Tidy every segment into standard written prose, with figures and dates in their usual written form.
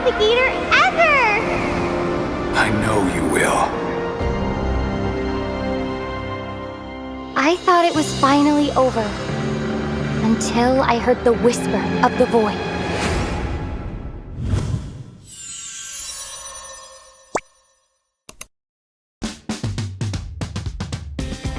navigator ever! I know you will. I thought it was finally over. Until I heard the whisper of the void.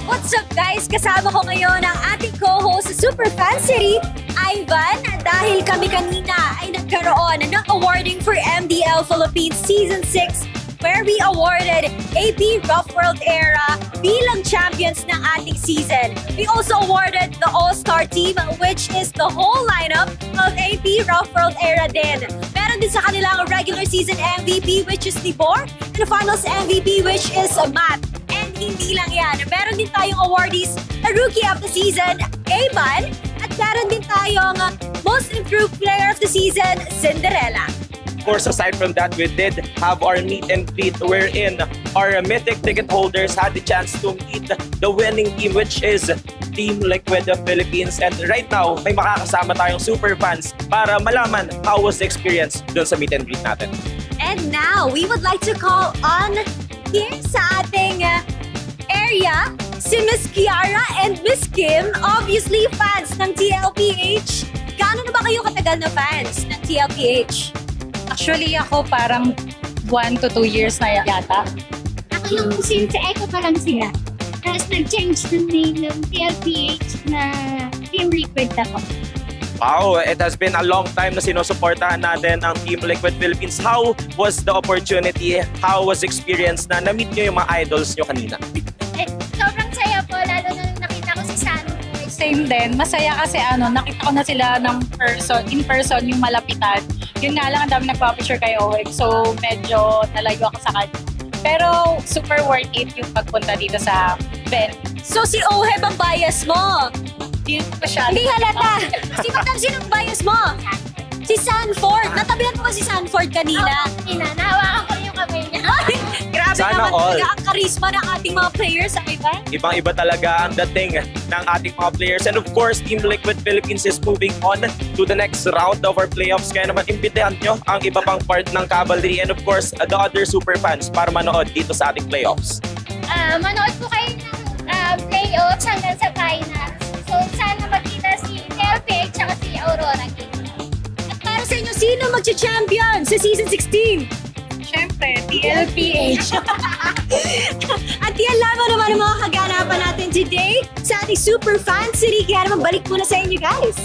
What's up guys? Kasama ko ngayon ang ating co-host sa Super Fan City, Ivan, dahil kami kanina ay nagkaroon ng awarding for MDL Philippines Season 6 where we awarded AP Rough World Era bilang champions ng ating season. We also awarded the All-Star Team, which is the whole lineup of AP Rough World Era din. Meron din sa kanilang regular season MVP, which is Tibor, and the finals MVP, which is Matt. And hindi lang yan, meron din tayong awardees na Rookie of the Season, Evan, at meron din tayong Most Improved Player of the Season, Cinderella. Of course, aside from that, we did have our meet and greet wherein our mythic ticket holders had the chance to meet the winning team, which is Team Liquid of Philippines. And right now, may makakasama tayong super fans para malaman how was the experience dun sa meet and greet natin. And now, we would like to call on here sa ating area, si Miss Kiara and Miss Kim, obviously fans ng TLPH. Gaano na ba kayo katagal na fans ng TLPH? Actually, ako parang 1 to 2 years na yata. Ako yung since echo pa lang sila. Tapos nag-change ng name ng TLPH na Team Liquid ako. Wow, it has been a long time na sinusuportahan natin ang Team Liquid Philippines. How was the opportunity? How was the experience na na-meet nyo yung mga idols nyo kanina? Sobrang saya po, lalo na nakita ko si Sunny. Same din. Masaya kasi nakita ko na sila in person, yung malapitan. Yun nga lang, ang dami nagpa-picture kay ONIC. So, medyo nalayo ako sa kanya. Pero, super worth it yung pagpunta dito sa venue. So, si Oheb ang bias mo? Hindi ko siya. Hindi halata. Si Madam, sinong bias mo? Si Sanford. Natabihan mo ba si Sanford kanina? Nahawakan ko yung kamay niya. Grabe Sana naman all. talaga ang karisma ng ating mga players, Ivan. Ibang-iba talaga ang dating ng ating mga players. And of course, Team Liquid Philippines is moving on to the next round of our playoffs. Kaya naman, imbitahan nyo ang iba pang part ng Cavalry and of course, the other super fans para manood dito sa ating playoffs. Manood po kayo ng playoffs hanggang sa finals. So, sana magkita si TLPH at si Aurora. At para sa inyo, sino mag-champion sa Season 16? Siyempre, TLPH. At yan lamang naman ang mga kaganapan natin today sa ating Super Fan City. Kaya naman balik muna sa inyo, guys.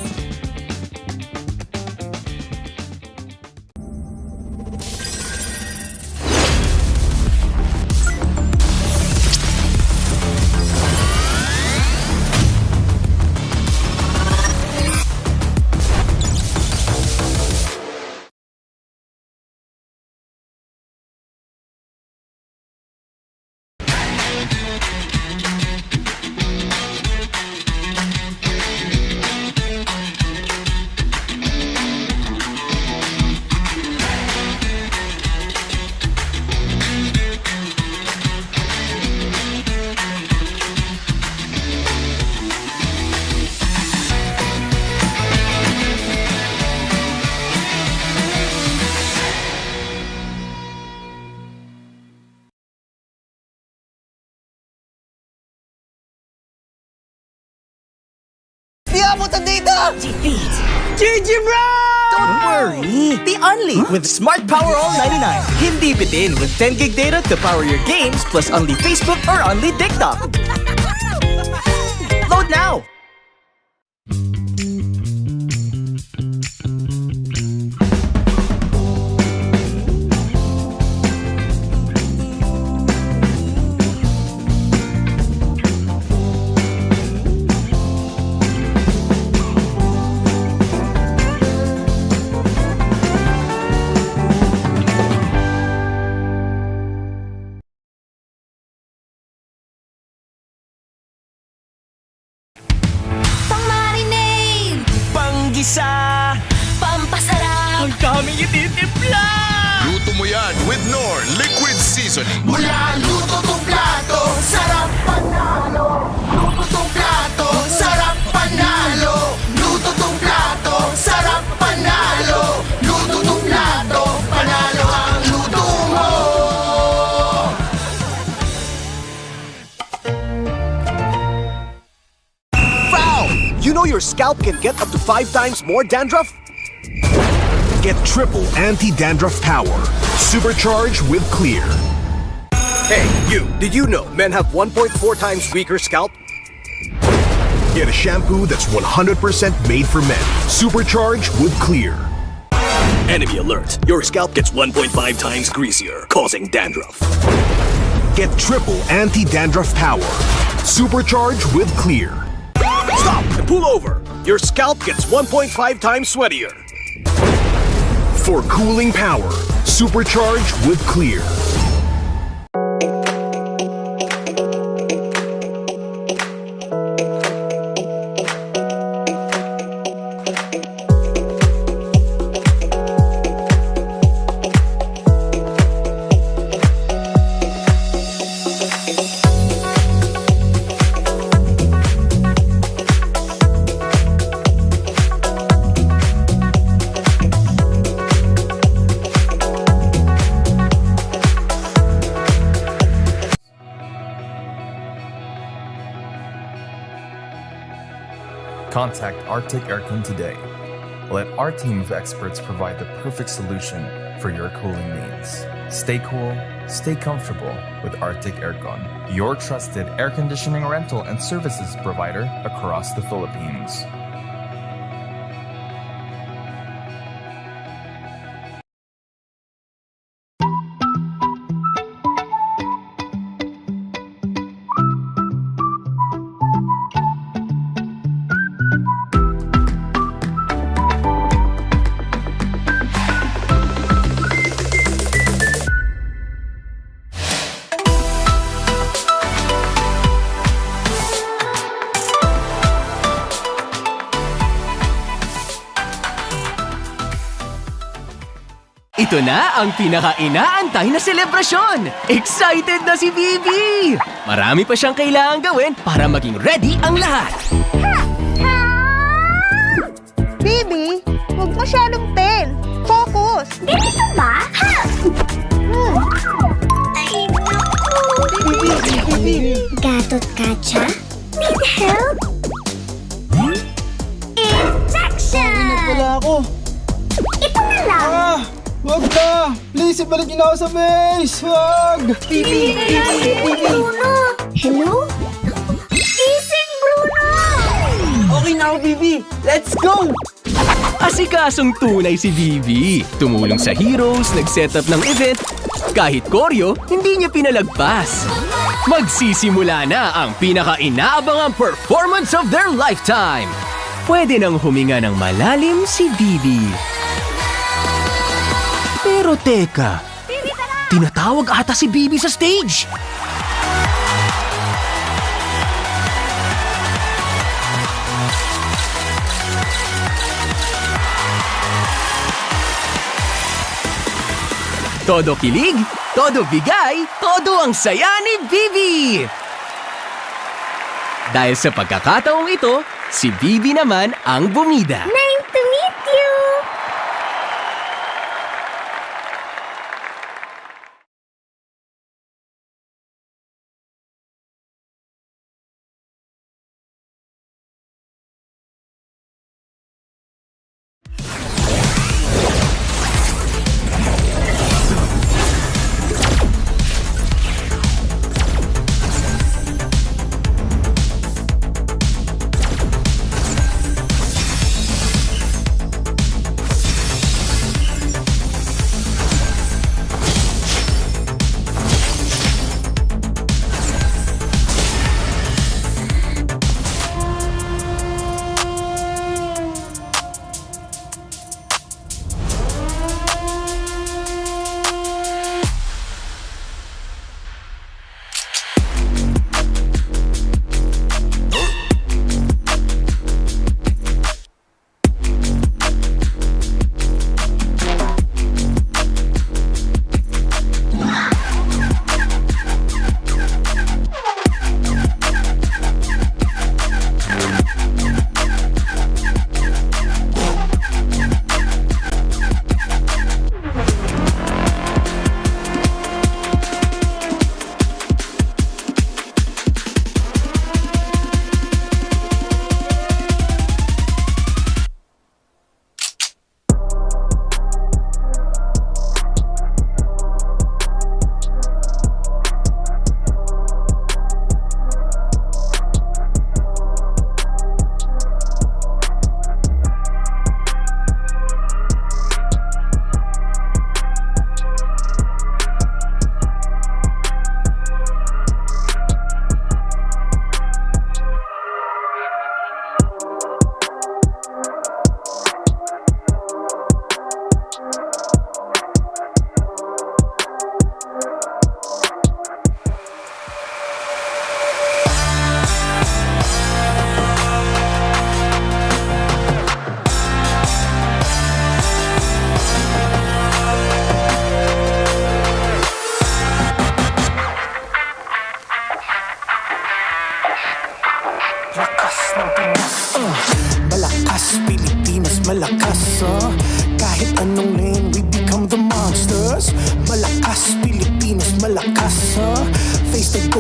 Di abutan dito! Defeat. GG bro! Don't worry! The Unli with Smart Power All 99. Hindi bitin with 10 gig data to power your games plus Unli Facebook or Unli TikTok. Load now! Panggisa! Pampasarap! Ang daming ititimpla! Luto mo yan with Knorr Liquid Seasoning. Mula luto tong plato, sarap panalo. Luto tong plato, sarap panalo. Luto tong plato, sarap panalo. Luto tong plato, panalo. scalp can get up to 5 times more dandruff? Get triple anti-dandruff power. Supercharged with Clear. Hey, you, did you know men have 1.4 times weaker scalp? Get a shampoo that's 100% made for men. Supercharged with Clear. Enemy alert. Your scalp gets 1.5 times greasier, causing dandruff. Get triple anti-dandruff power. Supercharged with Clear. Stop and pull over. Your scalp gets 1.5 times sweatier. For cooling power. Supercharged with Clear. Contact Arctic Aircon today. Let our team of experts provide the perfect solution for your cooling needs. Stay cool, stay comfortable with Arctic Aircon, your trusted air conditioning rental and services provider across the Philippines. Ito na ang pinaka-inaantay na selebrasyon! Excited na si Bibi! Marami pa siyang kailangang gawin para maging ready ang lahat. Bibi, huwag masyadong pen. Focus! Ganito ba? Ha! Ay, naku! Bibi! Gatot Katya? Need help? Injection! Wala ako. Ito na lang! Huwag na! Please, ibalik niyo na ako sa base! Huwag! Bibi! Bruno! Hello? Gising, Bruno! Okay na ako, Bibi! Let's go! Asikasong tunay si Bibi. Tumulong sa heroes, nag-set up ng event. Kahit koryo, hindi niya pinalagpas. Magsisimula na ang pinaka-inaabangang performance of their lifetime. Pwede nang huminga ng malalim si Bibi. Pero teka, tinatawag ata si Bibi sa stage. Todo kilig, todo bigay, todo ang saya ni Bibi! Dahil sa pagkakataong ito, si Bibi naman ang bumida. Nice to meet you!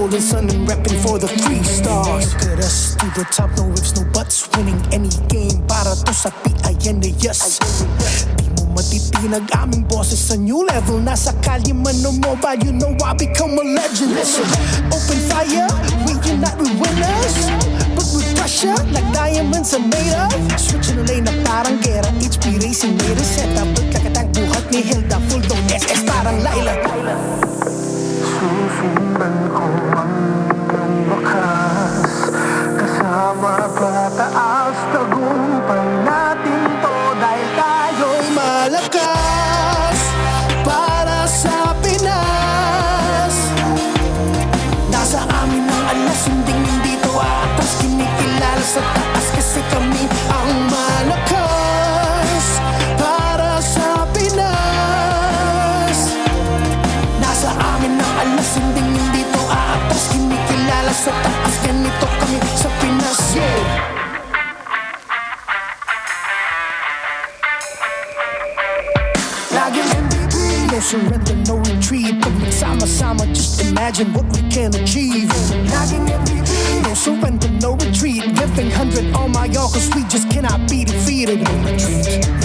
golden sun and repping for the 3 stars. Look at us to the top, no ifs, no buts. Winning any game para to sa PINAS. Di mo matitinag aming boses sa new level. Nasa kalye man o mobile, you know I become a legend. Listen, open fire, we unite, we winners. But with pressure, like diamonds are made of. Switching the lane na parang gera, HP racing made a setup. Pagkakatang buhat ni Hilda, full dome SS parang Laila. Susundan ko ang iyong bakas, kasama pataas, tagumpay natin to dahil tayo'y malakas. Para sa Pinas, nasa amin ang alas, hindi dito atas. Kinikilala sa taas kasi kami ang malakas. Para sa Pinas, nasa amin ang alas, hindi dito atas. Kinikilala sa taas, ganito kami sa Pinas. Yeah. Laging MVP, no surrender, no retreat. Pag nagsama-sama, just imagine what we can achieve. Laging MVP, no surrender, no retreat. Giving 100 on my all, cause we just cannot be defeated.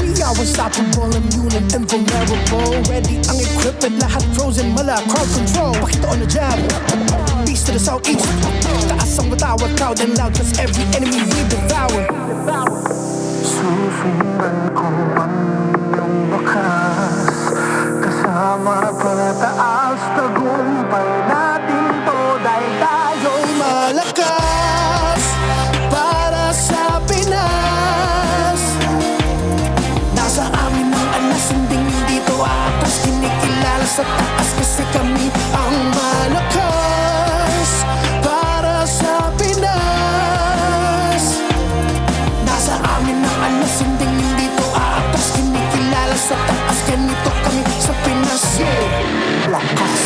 We are unstoppable, immune and invulnerable. Ready ang equipment, lahat frozen, mala, crowd control. Pakita on the jab, east to the southeast. Taas ang matawa, proud and loud, cause every enemy we devour. Susundan ko ang iyong bakas, kasama pataas, tagumpay natin to dahil tayo'y malakas. Para sa Pinas, nasa amin ang alas, hindi dito atas. Kinikilala sa taas kasi kami ang malakas. Para sa Pinas, nasa amin ang alas, hindi dito atas. Kinikilala sa taas, ganito kami sa Pinas. Yeah. Malakas,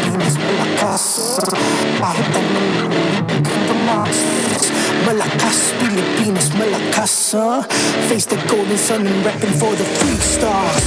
Pinas malakas. Kahit anong tumas. Malakas, Pilipinas malakas. Face the golden sun and repping for the 3 stars.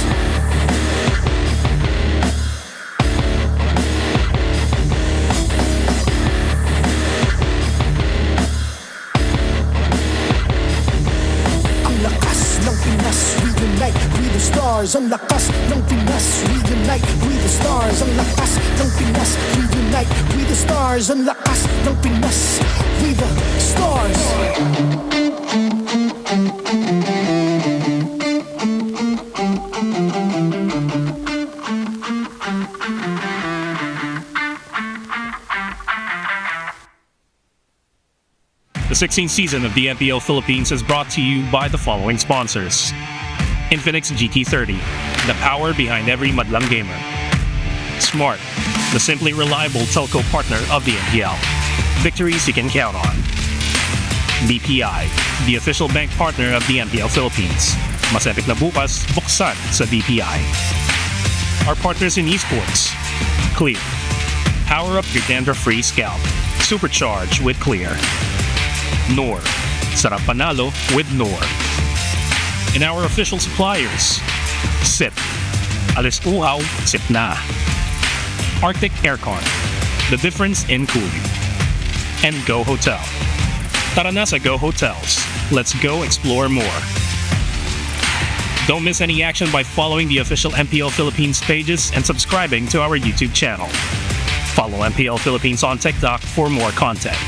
Ang lakas ng Pinas, reunite with the stars. Ang lakas ng Pinas, reunite with the stars. Ang lakas ng Pinas, with the stars. The 16th season of the MPL Philippines is brought to you by the following sponsors. Infinix GT30, the power behind every madlang gamer. Smart, the simply reliable telco partner of the MPL. Victories you can count on. BPI, the official bank partner of the MPL Philippines. Mas epic na bukas, buksan sa BPI. Our partners in esports. Clear. Power up your dandruff-free scalp. Supercharge with Clear. NOR. Sarap panalo with NOR. And our official suppliers. SIP. Alis uhaw, sip na. Arctic Aircon. The difference in cooling. And Go Hotel. Tara na sa Go Hotels. Let's go explore more. Don't miss any action by following the official MPL Philippines pages and subscribing to our YouTube channel. Follow MPL Philippines on TikTok for more content.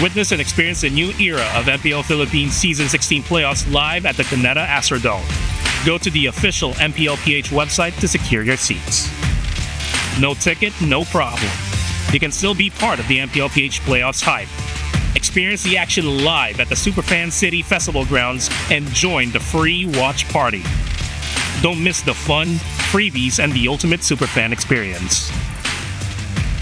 Witness and experience the new era of MPL Philippines Season 16 playoffs live at the Cuneta Astrodome. Go to the official MPLPH website to secure your seats. No ticket, no problem. You can still be part of the MPLPH playoffs hype. Experience the action live at the Superfan City Festival grounds and join the free watch party. Don't miss the fun, freebies, and the ultimate Superfan experience.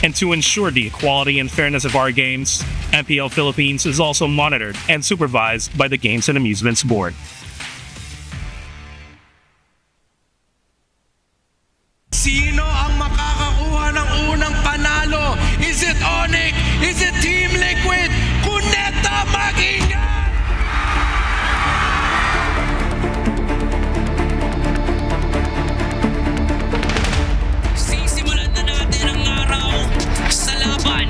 And to ensure the equality and fairness of our games, MPL Philippines is also monitored and supervised by the Games and Amusements Board. Sino ang makakakuha ng unang panalo? Is it ONIC? Is it Team Liquid? Cuneta mag-ingat! Sisimulan na natin ang araw sa laban.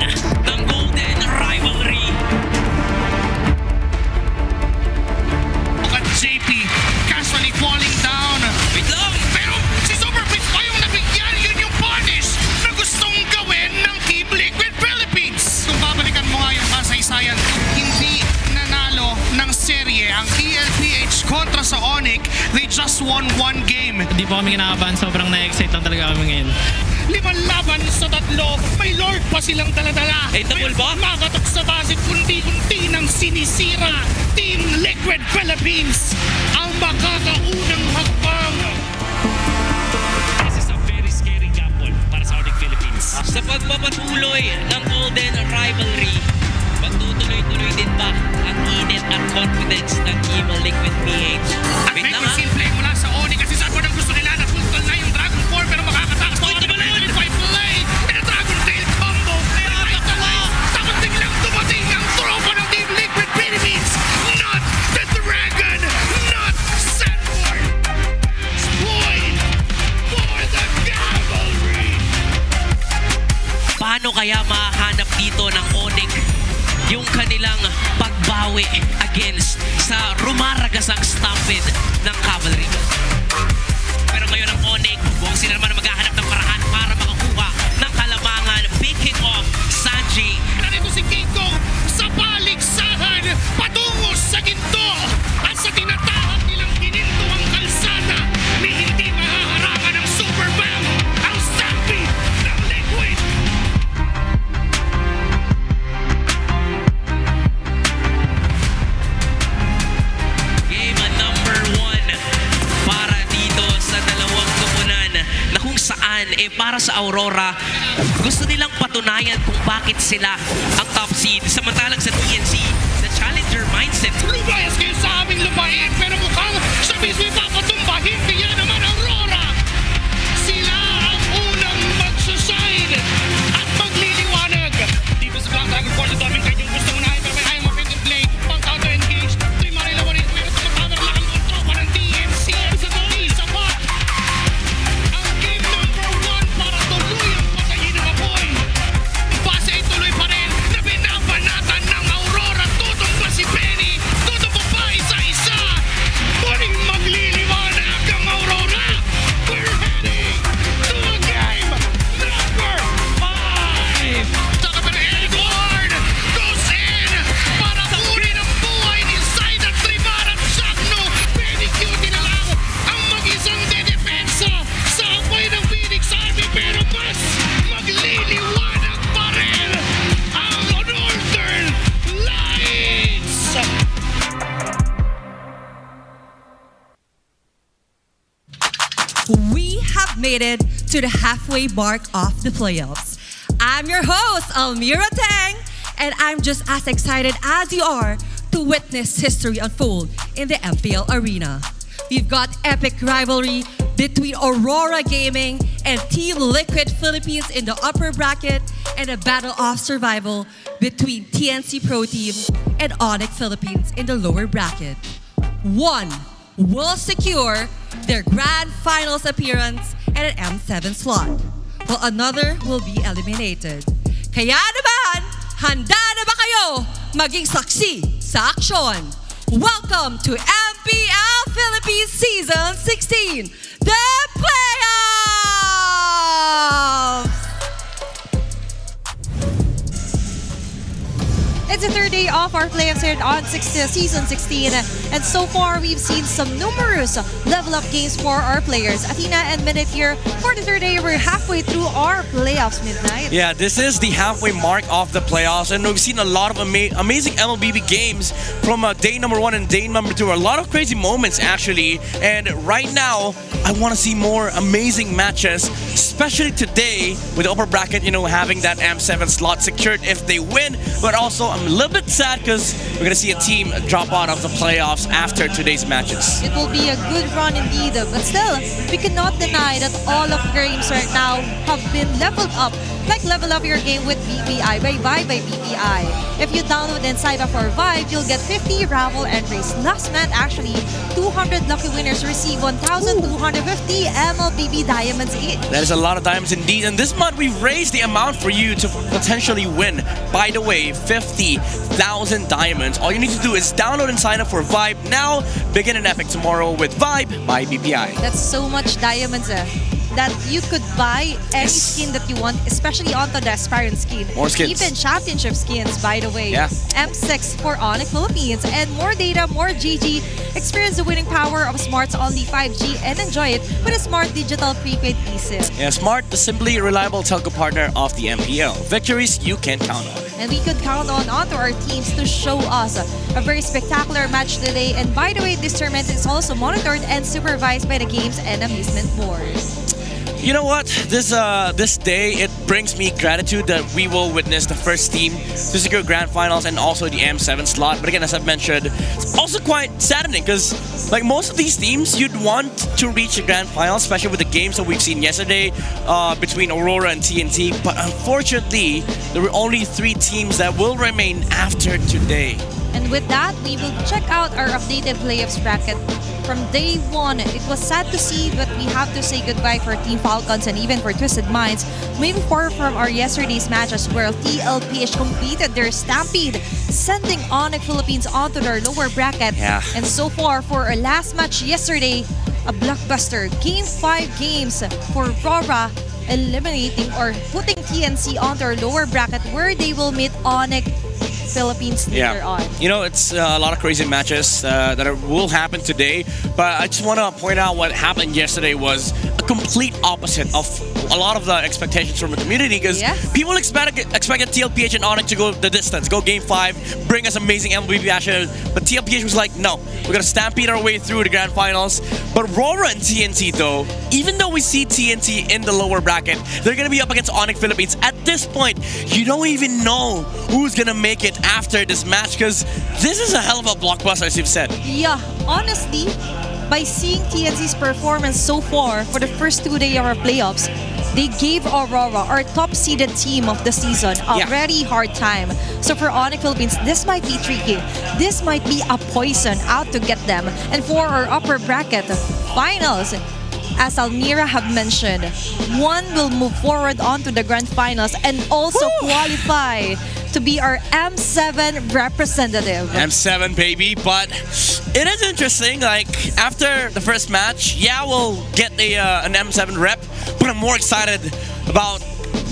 po kami kinakabahan. Sobrang na-excite lang talaga kami ngayon. 5 laban sa 3, may Lord pa silang daladala. May makatok sa basit, kundi-kunti ng sinisira. Team Liquid Philippines ang makakaunang hakbang. This is a very scary gamble para sa ONIC Philippines. Sa pagpapatuloy ng Golden Rivalry, pagtutuloy-tuloy din ba ang init at confidence ng Team Liquid PH? At may simple mula sa ONIC kasi saan mo nang gusto nila na full na yung Dragon 4 pero makakatakas pa ito balon. Play and a Dragon Tail combo. Tapos biglang dumating ang tropa ng Team Liquid Philippines. Not the Dragon, not Sanford. Point for the cavalry. Paano kaya mahanap dito ng ONIC yung kanilang pagbawi against sa rumaragasang stampede ng cavalry? Pero ngayon ang ONIC, buong sila naman na maghahanap ng paraan para makakuha ng kalamangan. Picking off Sanji. Narito si Kiko sa paligsahan patungo sa ginto at sa tinatahak nilang gininto ang kalsada ni hindi mahaharangan ng Super Bang ang stampede ng Liquid. Game number 1 para dito sa dalawang koponan na kung saan para sa Aurora gusto nilang patunayan kung bakit sila ang top seed, samantalang sa TNC the challenger mindset. Lumayas kayo sa aming lupain pero mukhang sa mismo papatumbahin kaya naman Aurora. Sila ang unang magsasign at magliliwanag. Dito sa Black Dragon Force, ito aming kanyang gusto unahin pero may ayaw mapintin play. Pang counter-engage, ito'y marilawan rin pero tumatawag lang ang tropa ng TNC at sa isa pa. Ang game number 1 para tuluyang patayin ng apoy. Base ay tuloy pa rin na binabanatan ng Aurora. Tutong ba si Benny? Tutong pa isa-isa? Muling magliliwanag ang Aurora. We're heading to a game number 5. Saka pa na Edward goes in para kunin ang buhay ni Zaida Tribar at Shakno. Benny Cutie na lang ang mag-isang dedepensa sa apoy ng Phoenix Army pero mas magliliwanag pa rin ang Northern Lights. We have made it to the halfway mark of the playoffs. I'm your host, Almira Tang, and I'm just as excited as you are to witness history unfold in the MPL arena. We've got epic rivalry between Aurora Gaming and Team Liquid Philippines in the upper bracket and a battle of survival between TNC Pro Team and ONIC Philippines in the lower bracket. One will secure their grand finals appearance and an M7 slot, while another will be eliminated. Kaya naman, handa na ba kayo maging saksi sa aksyon? Welcome to MPL Philippines Season 16, the playoffs! It's the third day of our playoffs here on Season 16, and so far we've seen some numerous level-up games for our players. Athena and Minute here for the third day. We're halfway through our playoffs, Midnight. Yeah, this is the halfway mark of the playoffs, and we've seen a lot of amazing MLBB games from day number 1 and day number 2. A lot of crazy moments, actually, and right now, I want to see more amazing matches, especially today with the upper bracket, having that M7 slot secured if they win, but also I'm a little bit sad because we're going to see a team drop out of the playoffs after today's matches. It will be a good run indeed, but still, we cannot deny that all of your games right now have been leveled up. Like level up your game with BPI by Vibe by BPI. If you download inside of our Vibe, you'll get 50 raffle entries. Last month, actually, 200 lucky winners receive 1,250 MLBB diamonds each. That is a lot of diamonds indeed. And this month, we've raised the amount for you to potentially win. By the way, 50,000 diamonds. All you need to do is download and sign up for Vibe now. Begin an epic tomorrow with Vibe by BPI. That's so much diamonds. that you could buy any skin that you want, especially onto the aspirant skin. More skins. Even championship skins, by the way. Yeah. M6 for ONIC Philippines. And more data, more GG. Experience the winning power of Smart's only 5G and enjoy it with a Smart Digital Prepaid eSIM. Yeah, Smart, the simply reliable telco partner of the MPL. Victories you can count on. And we could count onto our teams to show us a very spectacular match today. And by the way, this tournament is also monitored and supervised by the Games and Amusement Board. You know what? This day, it brings me gratitude that we will witness the first team to secure grand finals and also the M7 slot. But again, as I've mentioned, it's also quite saddening because like most of these teams, you'd want to reach the grand final, especially with the games that we've seen yesterday between Aurora and TNT. But unfortunately, there were only 3 teams that will remain after today. And with that, we will check out our updated playoffs bracket. From day one, it was sad to see, but we have to say goodbye for Team Falcons and even for Twisted Minds. Moving forward from our yesterday's matches where TLPH completed their stampede, sending ONIC Philippines onto their lower bracket. Yeah. And so far, for our last match yesterday, a blockbuster. Game 5 games for RORA, eliminating or putting TNC onto our lower bracket where they will meet ONIC Philippines later on. You know, it's a lot of crazy matches that will happen today, but I just want to point out what happened yesterday was a complete opposite of a lot of the expectations from the community because people expected TLPH and ONIC to go the distance, go game 5, bring us amazing MVP action, but TLPH was like, no, we're gonna stampede our way through the grand finals. But RORA and TNT though, even though we see TNT in the lower bracket, they're gonna be up against ONIC Philippines. At this point, you don't even know who's gonna make it after this match because this is a hell of a blockbuster, as you've said. Yeah, honestly, by seeing TNC's performance so far for the first 2 days of our playoffs, they gave Aurora, our top-seeded team of the season, a very hard time. So for ONIC Philippines, this might be tricky. This might be a poison out to get them. And for our upper bracket finals, as Almira have mentioned, one will move forward onto the grand finals and also qualify to be our M7 representative. M7, baby. But it is interesting, like, after the first match, we'll get an M7 rep, but I'm more excited about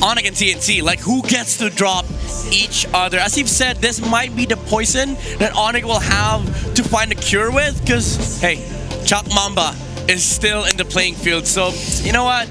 ONIC and TNT. Like, who gets to drop each other? As you've said, this might be the poison that ONIC will have to find a cure with, because, hey, Chak Mamba is still in the playing field. So, you know what?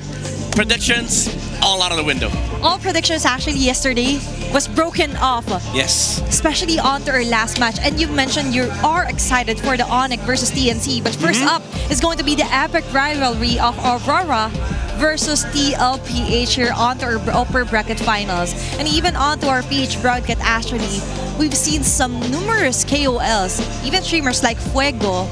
Predictions, all out of the window. All predictions actually yesterday was broken off. Yes. Especially onto our last match. And you mentioned you are excited for the ONIC versus TNC. But first up is going to be the epic rivalry of Aurora versus TLPH here onto our upper bracket finals. And even onto our PH broadcast actually, we've seen some numerous KOLs, even streamers like Fuego,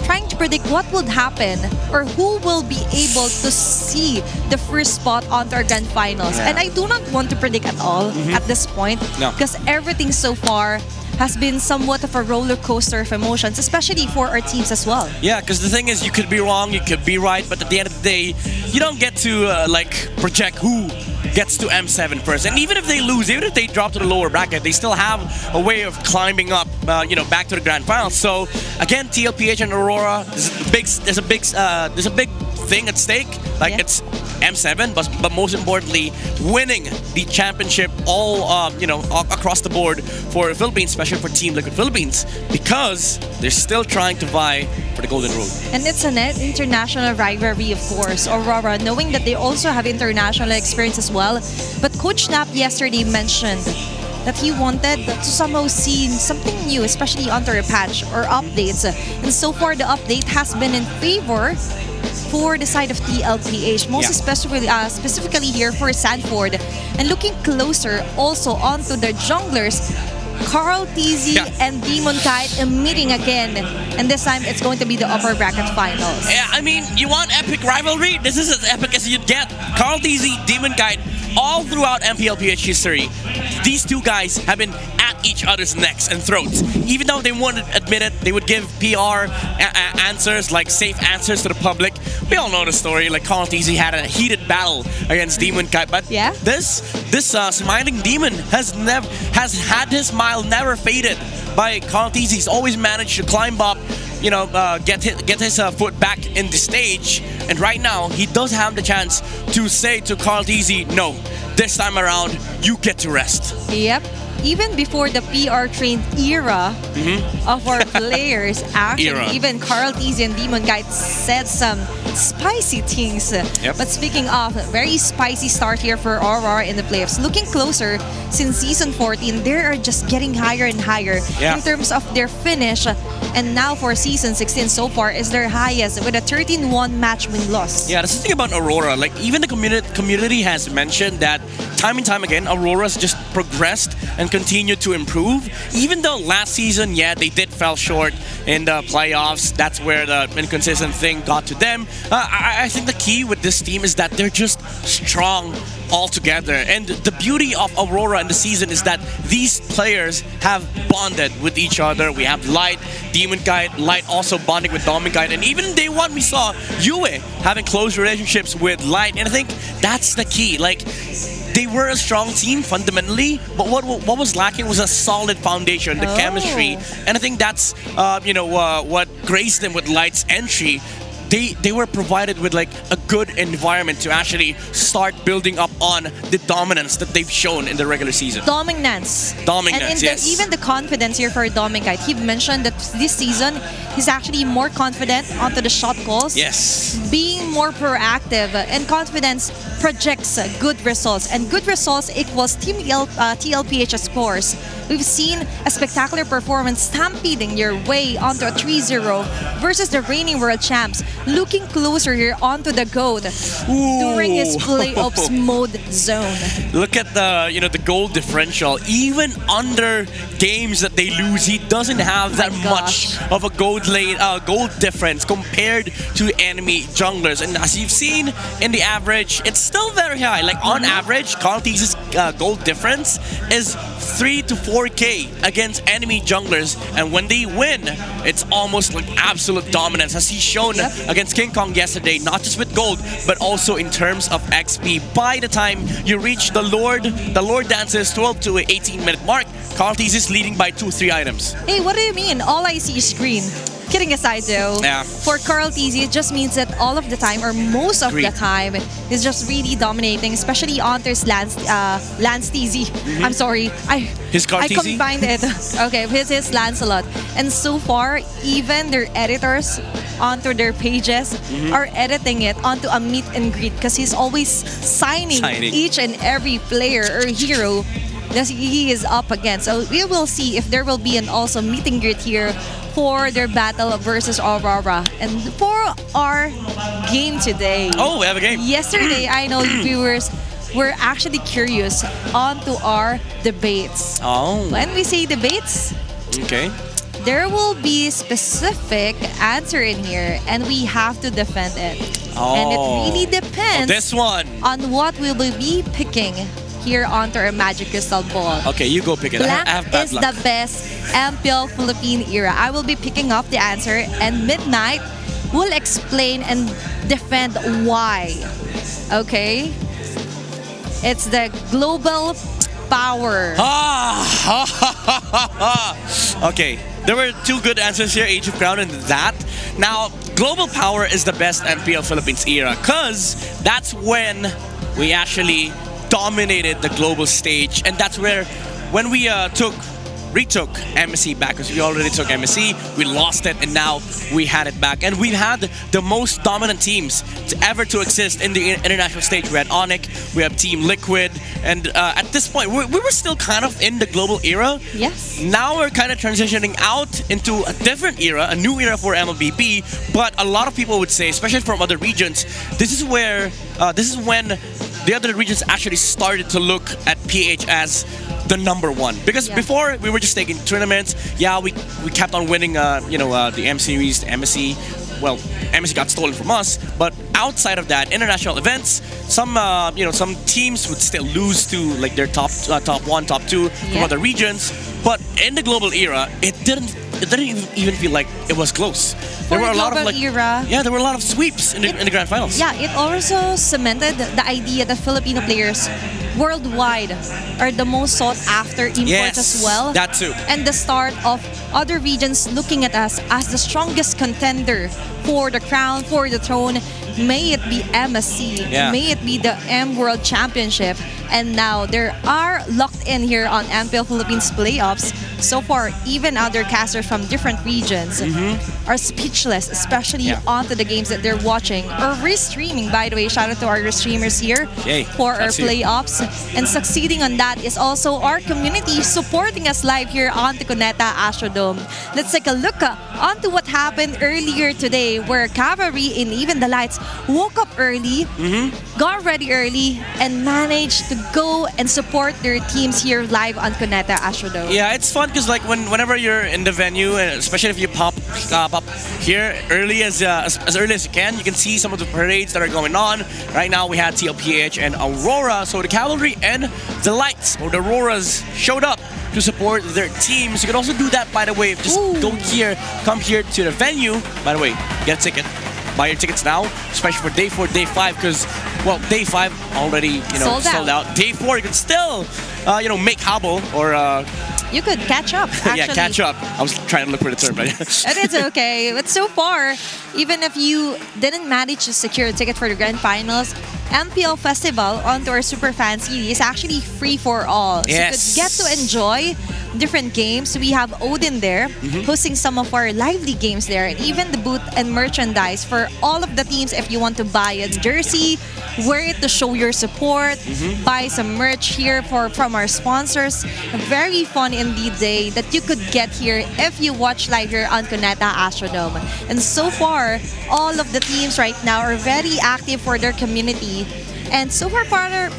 trying to predict what would happen or who will be able to see the first spot onto our grand finals. And I do not want to predict at all at this point because everything so far has been somewhat of a roller coaster of emotions, especially for our teams as well. Yeah, because the thing is, you could be wrong, you could be right, but at the end of the day, you don't get to project who gets to M7 first. And even if they lose, even if they drop to the lower bracket, they still have a way of climbing up, back to the grand finals. So again, TLPH and Aurora, there's a big thing at stake. Like it's M7, but most importantly, winning the championship all across the board for the Philippines, especially for Team Liquid Philippines, because they're still trying to vie for the Golden Road. And it's an international rivalry, of course. Aurora, knowing that they also have international experience as well. But Coach Knapp yesterday mentioned that he wanted to somehow see something new, especially under a patch or updates. And so far, the update has been in favor for the side of TLPH, most specifically here for Sanford. And looking closer also onto the junglers, Carl TZ and Demon Kite meeting again. And this time, it's going to be the upper bracket finals. Yeah, I mean, you want epic rivalry? This is as epic as you'd get. Carl TZ, Demon Kite, all throughout MPLPH history, these two guys have been at each other's necks and throats. Even though they wouldn't admit it, they would give PR answers, like safe answers to the public. We all know the story. Like Carl TZ had a heated battle against Demon Kite, but this smiling demon has had his smile never faded by Carl TZ. He's always managed to climb up get his foot back in the stage. And right now, he does have the chance to say to Carl Tizzy, no, this time around, you get to rest. Yep. Even before the PR trained era of our players, actually, even Carl Tizzy and Demon Guide said some spicy things. Yep. But speaking of, very spicy start here for Aurora in the playoffs. Looking closer, since season 14, they are just getting higher and higher in terms of their finish. And now for season 16 so far is their highest with a 13-1 match win-loss. Yeah, that's the thing about Aurora. Like, even the community has mentioned that time and time again, Aurora's just progressed and continued to improve. Even though last season, they did fell short in the playoffs. That's where the inconsistent thing got to them. I think the key with this team is that they're just strong all together. And the beauty of Aurora in the season is that these players have bonded with each other. We have Light, Demon Guide, Light also bonding with Dominic Guide. And even in day one, we saw Yue having close relationships with Light. And I think that's the key. Like, they were a strong team fundamentally, but what was lacking was a solid foundation, the chemistry. And I think that's what graced them with Light's entry. They were provided with like a good environment to actually start building up on the dominance that they've shown in the regular season. Dominance, and yes. Even the confidence here for Dominic. He mentioned that this season he's actually more confident onto the shot calls. Yes. Being more proactive, and confidence projects good results, and good results equals TLPH scores. We've seen a spectacular performance stampeding your way onto a 3-0 versus the reigning world champs. Looking closer here onto the GOAT during his playoffs mode zone. Look at the goal differential. Even under games that they lose, he doesn't have that much of a goal difference compared to enemy junglers. And as you've seen in the average, it's still very high. Like on average, Carl Tizzy's goal difference is 3 to 4K against enemy junglers, and when they win, it's almost like absolute dominance, as he's shown against King Kong yesterday, not just with gold, but also in terms of XP. By the time you reach the Lord Dance's 12 to 18-minute mark, Carl Tizzy is leading by 2-3 items. Hey, what do you mean? All I see is green. Kidding aside though, for Carl Tizzy, it just means that all of the time, or most of the time, is just really dominating, especially Onter's Lance Tizzy. I'm sorry, I combined it. Okay, his Lancelot. And so far, even their editors onto their pages are editing it onto a meet and greet, because he's always signing each and every player or hero that he is up against. So we will see if there will be an also meet and greet here for their battle versus Aurora. And for our game today. Oh, we have a game. Yesterday, I know viewers were actually curious onto our debates. Oh. When we say debates, there will be specific answer in here, and we have to defend it. And it really depends this one on what we will be picking here onto our Magic Crystal Ball. Okay, you go pick it. Blank I have bad is luck. the best MPL Philippine era. I will be picking up the answer, and Midnight will explain and defend why. Okay? It's the global power. Okay, there were two good answers here, Age of Crown and that. Now, global power is the best MPL Philippines era, because that's when we actually dominated the global stage, and that's where when we retook MSC back, because we already took MSC, we lost it, and now we had it back. And we've had the most dominant teams ever to exist in the international stage. We had ONIC, we have Team Liquid, and at this point, we were still kind of in the global era. Yes. Now we're kind of transitioning out into a different era, a new era for MLBB, but a lot of people would say, especially from other regions, this is when the other regions actually started to look at PH as the #1, because before we were just taking tournaments. We kept on winning the M series, the MSC. Well, MSC got stolen from us, but outside of that, international events, some teams would still lose to like their top 1, top 2 from other regions. But in the global era, it didn't it didn't even feel like it was close. There For were a lot of global era. yeah, there were a lot of sweeps in the grand finals. Yeah, it also cemented the idea that Filipino players worldwide are the most sought after imports as well. That too. And the start of other regions looking at us as the strongest contender for the crown, for the throne. May it be MSC, Yeah. may it be the M World Championship. And now they are locked in here on MPL Philippines playoffs. So far, even other casters from different regions are speechless, especially onto the games that they're watching or restreaming. By the way, shout out to our streamers here Yay, for our that's you. playoffs. And succeeding on that is also our community supporting us live here on the Cuneta Astrodome. Let's take a look onto what happened earlier today, where Cavalry and even the Lights woke up early, got ready early, and managed to go and support their teams here live on Cuneta Astrodome. Yeah, it's fun because like whenever you're in the venue, and especially if you pop here early as early as you can see some of the parades that are going on. Right now we had TLPH and Aurora, so the Cavalry and the Lights or the Auroras showed up to support their teams. You can also do that, by the way. Just come here to the venue. By the way, get a ticket. Buy your tickets now, especially for day 4, day 5, because well, day 5 already sold out. Day 4 you can still make habol or you could catch up, actually. yeah, catch up. I was trying to look for the term, but And it's okay. But so far, even if you didn't manage to secure a ticket for the grand finals, MPL Festival onto our Super Fan Series is actually free for all. So Yes. you could get to enjoy different games. We have Odin there, hosting some of our lively games there, and even the booth and merchandise for all of the teams. If you want to buy a jersey, wear it to show your support, buy some merch here from our sponsors. A very fun indeed day that you could get here if you watch live here on Cuneta Astrodome. And so far, all of the teams right now are very active for their community. And so far,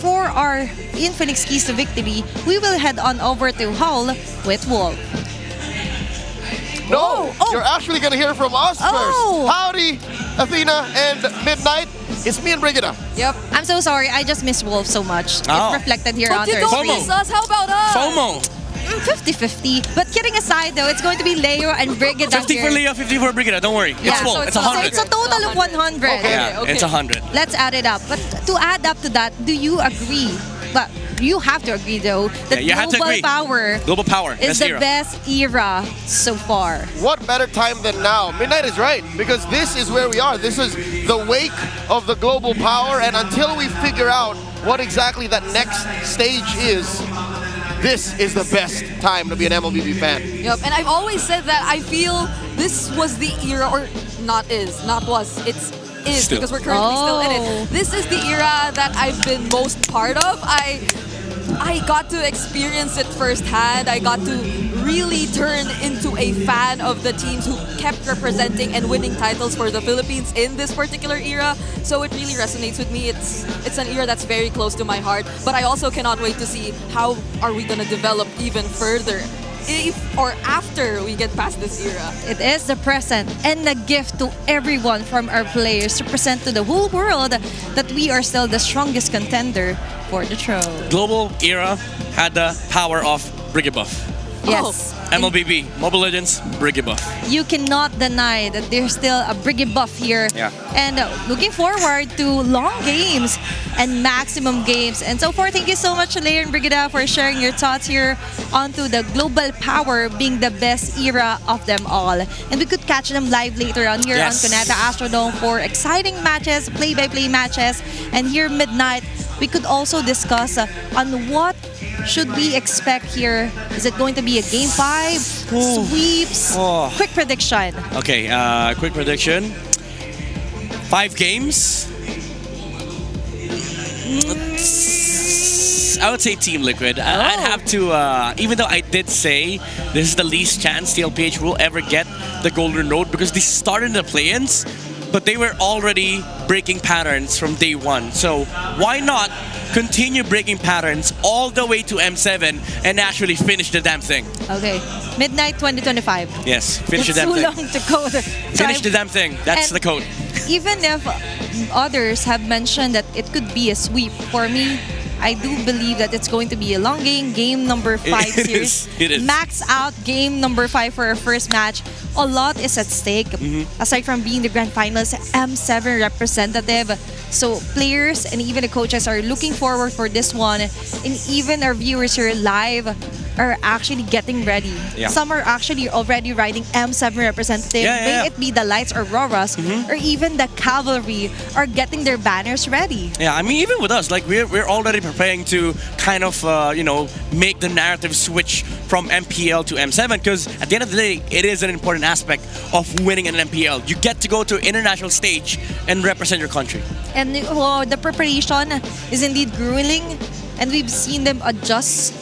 for our Infinix Keys to Victory, we will head on over to Hull with Wolf. No, you're actually going to hear from us first. Howdy, Athena and Midnight. It's me and Brigida. Yep. I'm so sorry. I just miss Wolf so much. Oh. It's reflected here But on you their don't screen. miss us. How about us? FOMO. 50-50. But kidding aside though, it's going to be Leo and Brigida 50 here. for Leo, 50 for Brigida. Don't worry. Yeah. It's full. So it's 100. It's a total of 100. Yeah, it's 100. Let's add it up. But to add up to that, do you agree? But you have to agree though that Yeah, you have to agree. Global Power. is Best the era. best era so far. What better time than now? Midnight is right, because this is where we are. This is the wake of the global power, and until we figure out what exactly that next stage is, this is the best time to be an MLBB fan. Yep, and I've always said that I feel this was the era, or not was, it's is Still. because we're currently still in Oh. it. This is the era that I've been most part of. I got to experience it firsthand. I got to really turn into a fan of the teams who kept representing and winning titles for the Philippines in this particular era. So it really resonates with me. It's an era that's very close to my heart. But I also cannot wait to see how are we gonna develop even further if or after we get past this era. It is the present and the gift to everyone from our players to present to the whole world that we are still the strongest contender for the throne. Global era had the power of Brigibuff. Yes. MLBB, Mobile Legends, Brigibuff. You cannot deny that there's still a Briggy buff here. Yeah. And looking forward to long games and maximum games. And so far, thank you so much, Leia and Brigida, for sharing your thoughts here onto the global power being the best era of them all. And we could catch them live later on here on Cuneta Astrodome for exciting matches, play-by-play matches. And here midnight, we could also discuss on what should we expect here. Is it going to be a game 5, sweeps? Quick prediction. Okay, quick prediction. 5 games. I would say Team Liquid. I'd have to, even though I did say this is the least chance TLPH will ever get the Golden Road because they started in the play-ins, but they were already breaking patterns from day 1. So why not continue breaking patterns all the way to M7 and actually finish the damn thing? Okay. Midnight 2025. Yes, finish That's the damn too thing. long to go there. Finish the damn thing. That's And the code. Even if others have mentioned that it could be a sweep, for me, I do believe that it's going to be a long game number 5 series. It is. Max out game number 5 for our first match. A lot is at stake. Aside from being the grand finals, M7 representative. So players and even the coaches are looking forward for this one. And even our viewers here live are actually getting ready. Yeah. Some are actually already riding M7 representative. May it be the Lights or RORAs or even the Cavalry are getting their banners ready. Yeah, I mean, even with us, like we're already preparing to kind of make the narrative switch from MPL to M7 because at the end of the day, it is an important aspect of winning an MPL. You get to go to an international stage and represent your country. And the preparation is indeed grueling, and we've seen them adjust,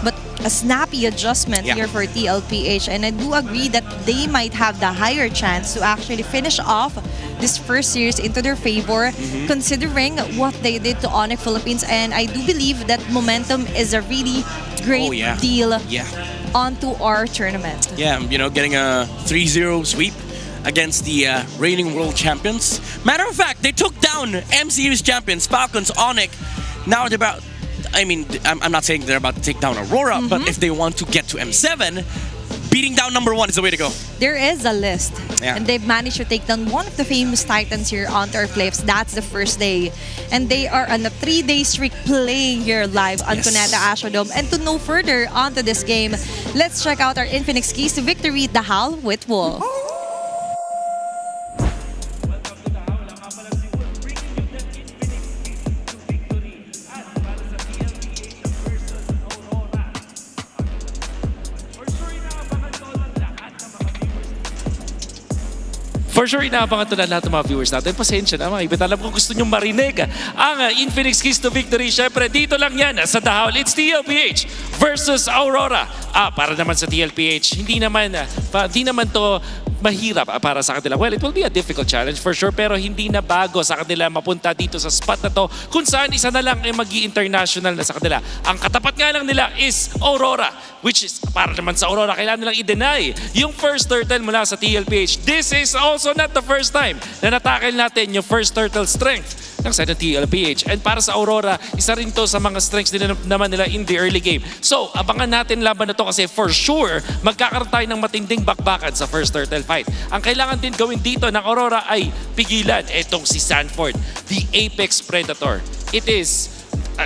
but a snappy adjustment here for TLPH. And I do agree that they might have the higher chance to actually finish off this first series into their favor, considering what they did to ONIC Philippines. And I do believe that momentum is a really great deal onto our tournament. Yeah, getting a 3-0 sweep against the reigning world champions. Matter of fact, they took down MCU's champions, Falcons, ONIC. Now they're about... I'm not saying they're about to take down Aurora, but if they want to get to M7, beating down number 1 is the way to go. There is a list, and they've managed to take down one of the famous titans here onto our flips. That's the first day, and they are on a 3-day streak playing here live on Cuneta Astrodome. And to know further onto this game, let's check out our Infinix keys to victory, the Howl with Wolf. For sure, inaabangan ito na lahat ng mga viewers natin. Pasensya na mga ibit. Alam ko gusto nyong marinig ang Infinix Keys to Victory. Siyempre, dito lang yan sa The Howl. It's TLPH versus Aurora. Para naman sa TLPH, hindi naman to mahirap para sa kanila. Well, it will be a difficult challenge for sure, pero hindi na bago sa kanila mapunta dito sa spot na to kung saan isa na lang ay magi-international na sa kanila. Ang katapat nga lang nila is Aurora, which is para naman sa Aurora, kailangan nilang i-deny yung first turtle mula sa TLPH. This is also not the first time na natakil natin yung first turtle strength ng side ng TLPH. And para sa Aurora, isa rin to sa mga strengths din naman nila in the early game. So, abangan natin laban na to kasi for sure, magkakaroon tayo ng matinding bakbakan sa first turtle fight. Ang kailangan din gawin dito ng Aurora ay pigilan itong si Sanford, the Apex Predator. It is...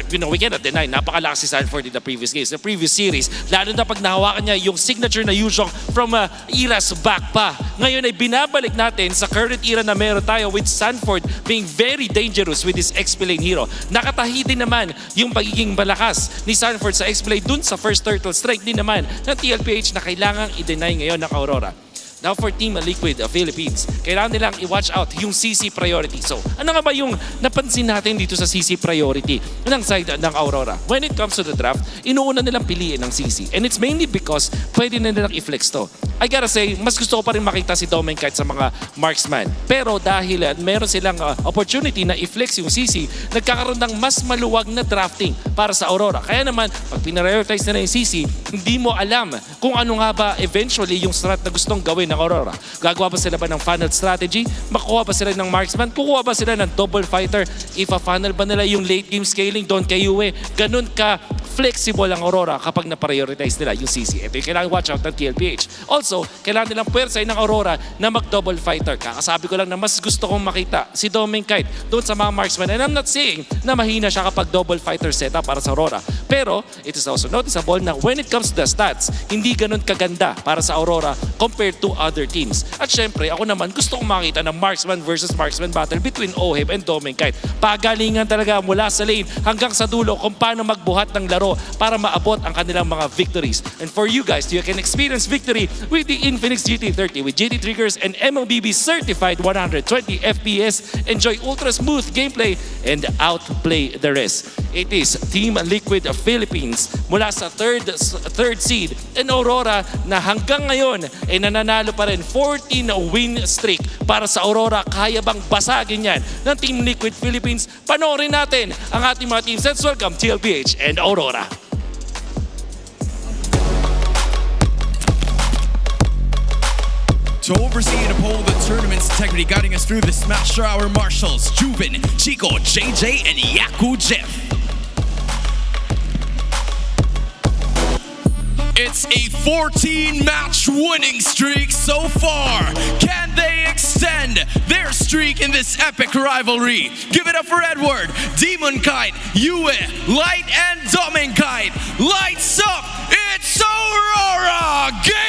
we cannot deny, napakalakas si Sanford in the previous games, the previous series, lalo na pag nahawakan niya yung signature na Yuzhong from eras back pa. Ngayon ay binabalik natin sa current era na meron tayo with Sanford being very dangerous with his X-Plane hero. Nakatahi din naman yung pagiging malakas ni Sanford sa X-Plane dun sa first turtle strike din naman ng TLPH na kailangang i-deny ngayon ng Aurora. Now for Team Liquid Philippines, kailangan nilang i-watch out yung CC priority. So, ano nga ba yung napansin natin dito sa CC priority ng side ng Aurora? When it comes to the draft, inuuna nilang piliin ng CC. And it's mainly because pwede na nilang i-flex to. I gotta say, mas gusto ko pa rin makita si Domen kahit sa mga marksman. Pero dahil meron silang opportunity na i-flex yung CC, nagkakaroon ng mas maluwag na drafting para sa Aurora. Kaya naman, pag pinarioritize na yung CC, hindi mo alam kung ano nga ba eventually yung strat na gustong gawin ng Aurora. Gagawa ba sila ba ng funnel strategy? Makuha ba sila ng marksman? Kukuha ba sila ng double fighter? Ipa-funnel ba nila yung late game scaling doon kay Yue? Ganun ka flexible ang Aurora kapag na-prioritize nila yung CC. Ito yung kailangan watch out ng TLPH. Also, kailangan nilang puwersay ng Aurora na mag-double fighter. Kakasabi ko lang na mas gusto kong makita si Domen Kite doon sa mga marksman. And I'm not saying na mahina siya kapag double fighter setup para sa Aurora. Pero, it is also noticeable na when it comes to the stats, hindi ganun kaganda para sa Aurora compared to other teams. At syempre, ako naman gusto kong makita ng marksman versus marksman battle between Oheb and Domen Kite. Pagalingan talaga mula sa lane hanggang sa dulo kung paano magbuhat ng laro para maabot ang kanilang mga victories. And for you guys, you can experience victory with the Infinix GT30 with GT triggers and MLBB certified 120 FPS. Enjoy ultra smooth gameplay and outplay the rest. It is Team Liquid Philippines mula sa third seed and Aurora na hanggang ngayon ay nananalo pa rin 14-win streak para sa Aurora. Kaya bang basagin yan ng Team Liquid Philippines? Panoorin natin ang ating mga teams. Let's welcome TLPH and Aurora. To oversee and uphold the tournament's integrity, guiding us through the Smash Hour marshals, Juven, Chico, JJ, and Yaku Jeff. It's a 14-match winning streak so far. Can they extend their streak in this epic rivalry? Give it up for Edward, Demon Kite, Yue, Light, and Doming Kite. Lights up, it's Aurora Gaming!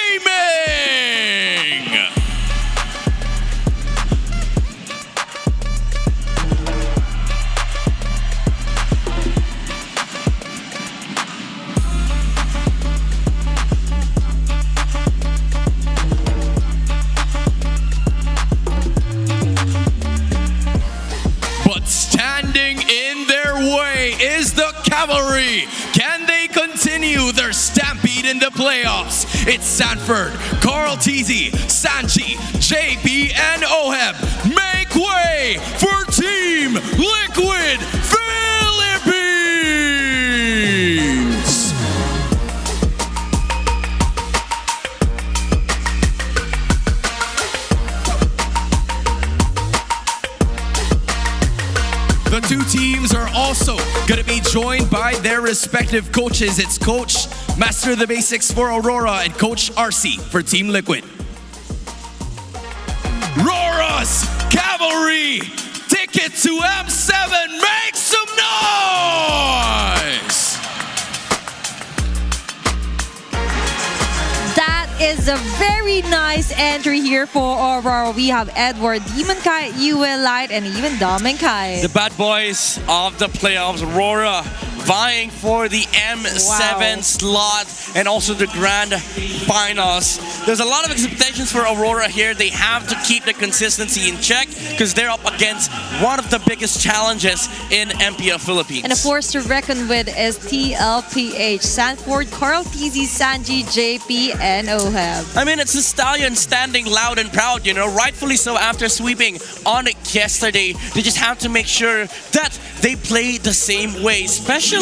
Standing in their way is the Cavalry. Can they continue their stampede in the playoffs? It's Sanford, Carl Teasy, Sanji, JP, and Oheb. Make way for Team Liquid Philippines! The two teams are also going to be joined by their respective coaches. It's Coach Master of the Basics for Aurora and Coach RC for Team Liquid. RORA's Cavalry, ticket to M7, make some noise! That is a very nice entry here for Aurora. We have Edward, Demon Kite, Yue, Light, and even Doming Kite. The bad boys of the playoffs, Aurora, vying for the M7 slot and also the grand finals. There's a lot of expectations for Aurora here. They have to keep the consistency in check because they're up against one of the biggest challenges in MPL Philippines. And a force to reckon with is TLPH, Sanford, Carl Teasy, Sanji, JP, and Oheb. I mean, it's the Stallion standing loud and proud, you know, rightfully so after sweeping ONIC yesterday. They just have to make sure that they play the same way, especially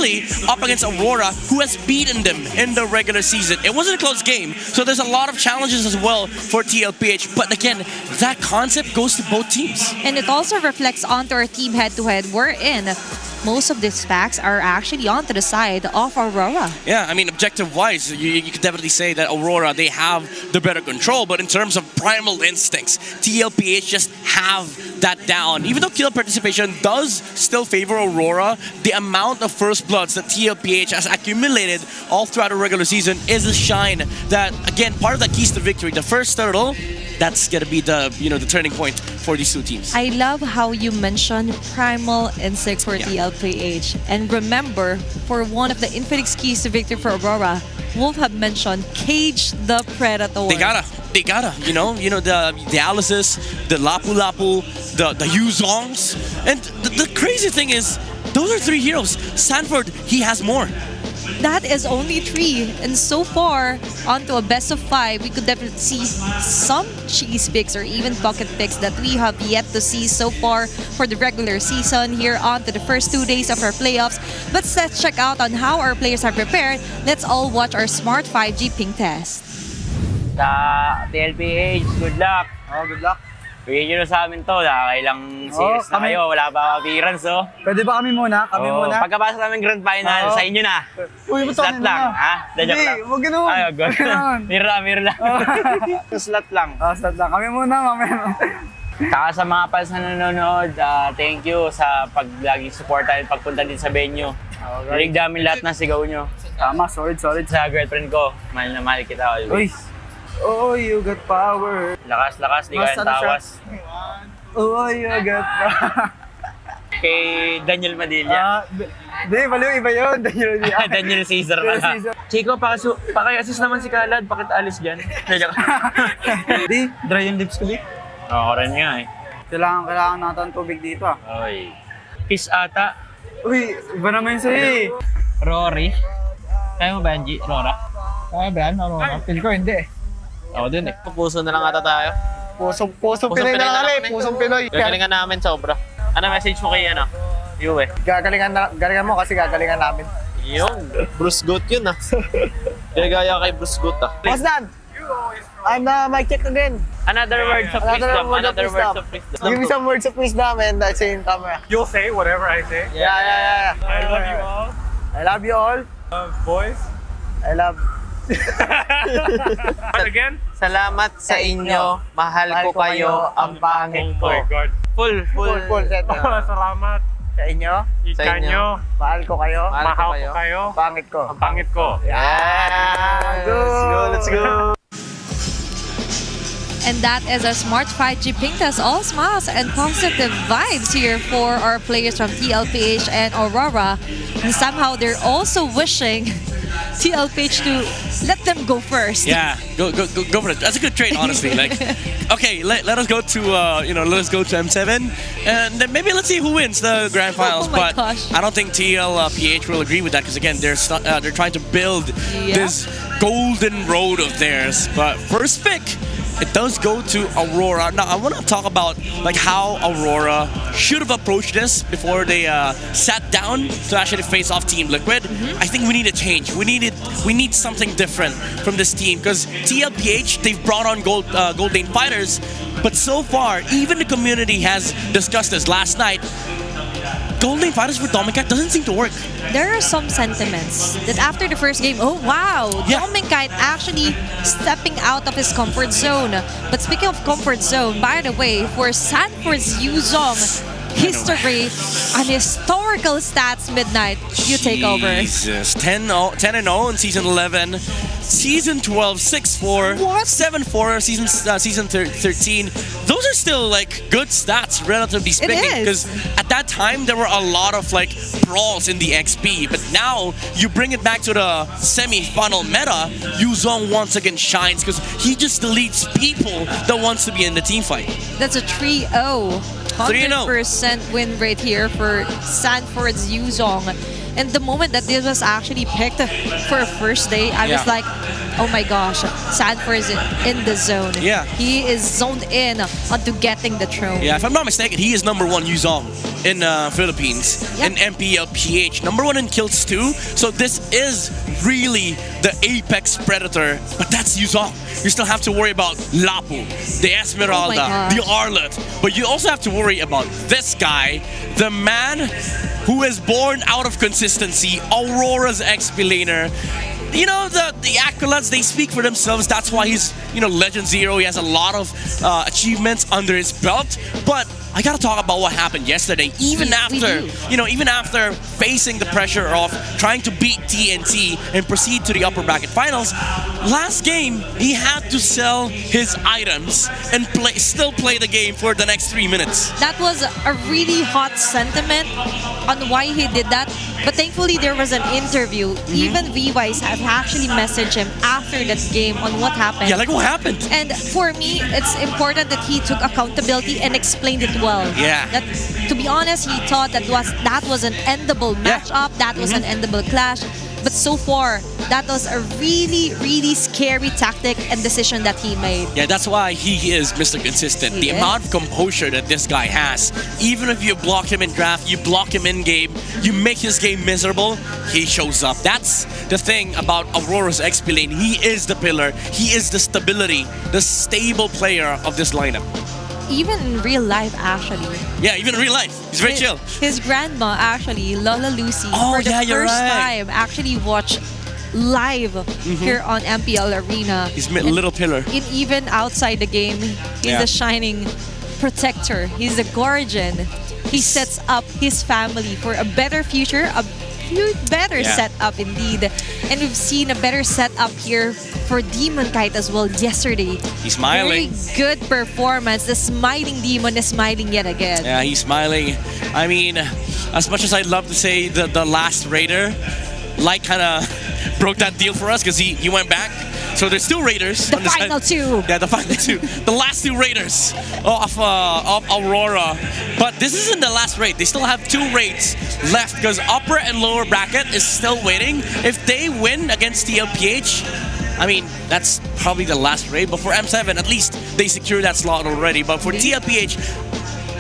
up against Aurora, who has beaten them in the regular season. It wasn't a close game, so there's a lot of challenges as well for TLPH. But again, that concept goes to both teams. And it also reflects onto our team head-to-head, wherein most of these facts are actually onto the side of Aurora. Yeah, I mean, objective-wise, you could definitely say that Aurora, they have the better control. But in terms of primal instincts, TLPH just have that down. Even though kill participation does still favor Aurora, the amount of first bloods that TLPH has accumulated all throughout the regular season is a shine that, again, part of that keys to victory. The first turtle, that's gonna be the the turning point for these two teams. I love how you mentioned primal instinct for TLPH. And remember, for one of the Infinix keys to victory for Aurora, Wolf have mentioned Cage the Predator. They gotta, the Alice's, the Lapu Lapu, the Yuzongs. And the crazy thing is, those are three heroes. Sanford, he has more. That is only 3, and so far, onto a best of 5, we could definitely see some cheese picks or even pocket picks that we have yet to see so far for the regular season here on to the first 2 days of our playoffs. But let's check out on how our players are prepared. Let's all watch our Smart 5G ping test. Sa TLPH, good luck. Oh, good luck. Bigyan nyo na sa amin to, nakakailang series na kayo, wala pa appearance, oh. Pwede ba kami muna? Pagkapasok namin grand final, sa inyo na. Uy, ba't slot lang, ha? Hindi, huwag ganun. Ay, huwag ganun. Mirror lang. Slot lang. Slot lang. Kami muna, mamaya. Saka sa mga fans na nanonood, thank you sa laging support tayo pagpunta din sa venue. Rinig namin lahat na sigaw nyo. Tama, solid. Sa girlfriend ko, mahal na mahal kita always. Uy. Oh, you got power. Lakas, di kayang tawas. Oh, you got power. Kay Daniel Madilla. Di, maliw, iba yun. Daniel Caesar na lang. Chico, paki-assist naman si Kalad. Bakit alis dyan? Di, dry yung lips ko, di. Oo, rin nga eh. Kailangan natin tubig dito ah. Oy. Kiss ata. Uy, iba naman sa'yo eh. Rory. Kaya mo ba yan, Rora? Kaya ba yan, Aurora? Feel ko hindi eh. Ako din eh. Puso na lang ata tayo. Pusong Pinoy na lang kami. Pusong Pinoy. Gagalingan namin sobra. Ano message mo kay Yue? Gagalingan mo kasi gagalingan namin. Yun. Bruce Goat yun ah. Gagaya kay Bruce Goat ah. What's that? I'm mic check again. Another words of wisdom. Give me some words of wisdom and that's in camera. You'll say whatever I say? Yeah. I love you all. I love you all. Boys. I love Again? Salamat sa inyo. Mahal ko kayo. Ang pangit ko. Full set. Salamat Sa inyo. sa inyo. Mahal ko kayo. Mahal ko kayo. Pangit ko. Ang pangit ko. Yeah. Let's go. And that is a smart 5G Pintas. All smiles and positive vibes here for our players from TLPH and Aurora. And somehow they're also wishing TLPH to let them go first. Yeah, go for it. That's a good trade, honestly. Like, okay, let us go to let us go to M7, and then maybe let's see who wins the grand finals. my But gosh. I don't think TLPH will agree with that because again, they're trying to build this golden road of theirs. But first pick, it does go to Aurora. Now I want to talk about like how Aurora should have approached this before they sat down to actually face off Team Liquid. I think we need a change. We need something different from this team because TLPH, they've brought on Gold Lane fighters, but so far even the community has discussed this last night. Gold Lane fighters for Domicat doesn't seem to work. There are some sentiments that after the first game, oh wow, Domicat actually stepping out of his comfort zone. But speaking of comfort zone, by the way, for Sanford's Yuzong history and historical stats, Midnight, you take over. Jesus, 10-0 in season 11, season 12, 6-4, 7-4, season 13. Those are still like good stats, relatively speaking. Because at that time there were a lot of like brawls in the XP, but now you bring it back to the semi-final meta. Yuzong once again shines because he just deletes people that wants to be in the team fight. That's a 3-0. 100% win rate here for Sanford's Yuzong. And the moment that this was actually picked for a first day, I was like, oh my gosh, Sanford's in the zone. Yeah. He is zoned in onto getting the throne. Yeah, if I'm not mistaken, he is number 1 Yuzong in Philippines, in MPLPH. Number 1 in kills too. So this is really the apex predator, but that's Yuzong. You still have to worry about Lapu, the Esmeralda, the Arlet, but you also have to worry about this guy, the man who is born out of consistency, Aurora's XP laner. You know, the accolades, they speak for themselves. That's why he's, Legend Zero. He has a lot of achievements under his belt. But I gotta talk about what happened yesterday. Even after facing the pressure of trying to beat TNT and proceed to the upper bracket finals, last game he had to sell his items and still play the game for the next 3 minutes. That was a really hot sentiment on why he did that. But thankfully there was an interview. Even VWise have actually messaged him after that game on what happened. Yeah, like what happened? And for me, it's important that he took accountability and explained it well. Yeah. That, to be honest, he thought that was an endable matchup, that was an endable clash. But so far, that was a really, really scary tactic and decision that he made. Yeah, that's why he is Mr. Consistent. The amount of composure that this guy has. Even if you block him in draft, you block him in game, you make his game miserable, he shows up. That's the thing about Aurora's XP lane. He is the pillar. He is the stability, the stable player of this lineup. Even in real life, actually. Yeah, even in real life. He's very chill. His grandma, actually, Lola Lucy, for the first time, actually watched live here on MPL Arena. He's a little pillar. Even outside the game, he's a shining protector. He's a guardian. He sets up his family for a better future, a better setup indeed. And we've seen a better setup here for Demon Kite as well yesterday. He's smiling. Very good performance. The smiling Demon is smiling yet again. Yeah, he's smiling. I mean, as much as I'd love to say the last Raider, Light kind of broke that deal for us because he went back. So there's 2 Raiders. The final 2. Yeah, the final 2. The last 2 Raiders of Aurora. But this isn't the last raid. They still have 2 raids left because upper and lower bracket is still waiting. If they win against TLPH, I mean, that's probably the last raid. But for M7, at least they secured that slot already. But for TLPH,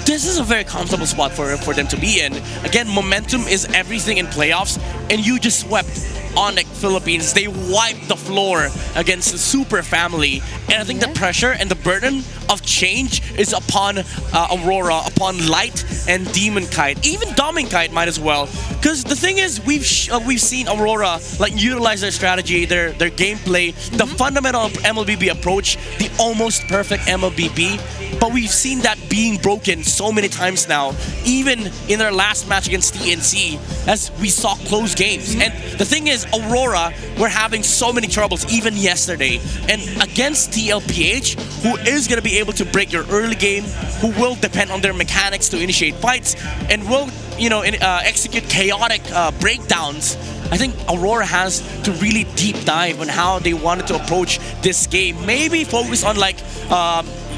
this is a very comfortable spot for them to be in. Again, momentum is everything in playoffs, and you just swept ONIC Philippines. They wiped the floor against the Super Family. And I think the pressure and the burden of change is upon Aurora, upon Light and Demon Kite. Even Doming Kite might as well. Because the thing is, we've seen Aurora like utilize their strategy, their gameplay, the fundamental MLBB approach, the almost perfect MLBB. But we've seen that being broken so many times now, even in their last match against TNC, as we saw close games. And the thing is, Aurora were having so many troubles even yesterday. And against TLPH, who is going to be able to break your early game, who will depend on their mechanics to initiate fights, and will, execute chaotic breakdowns, I think Aurora has to really deep dive on how they wanted to approach this game. Maybe focus on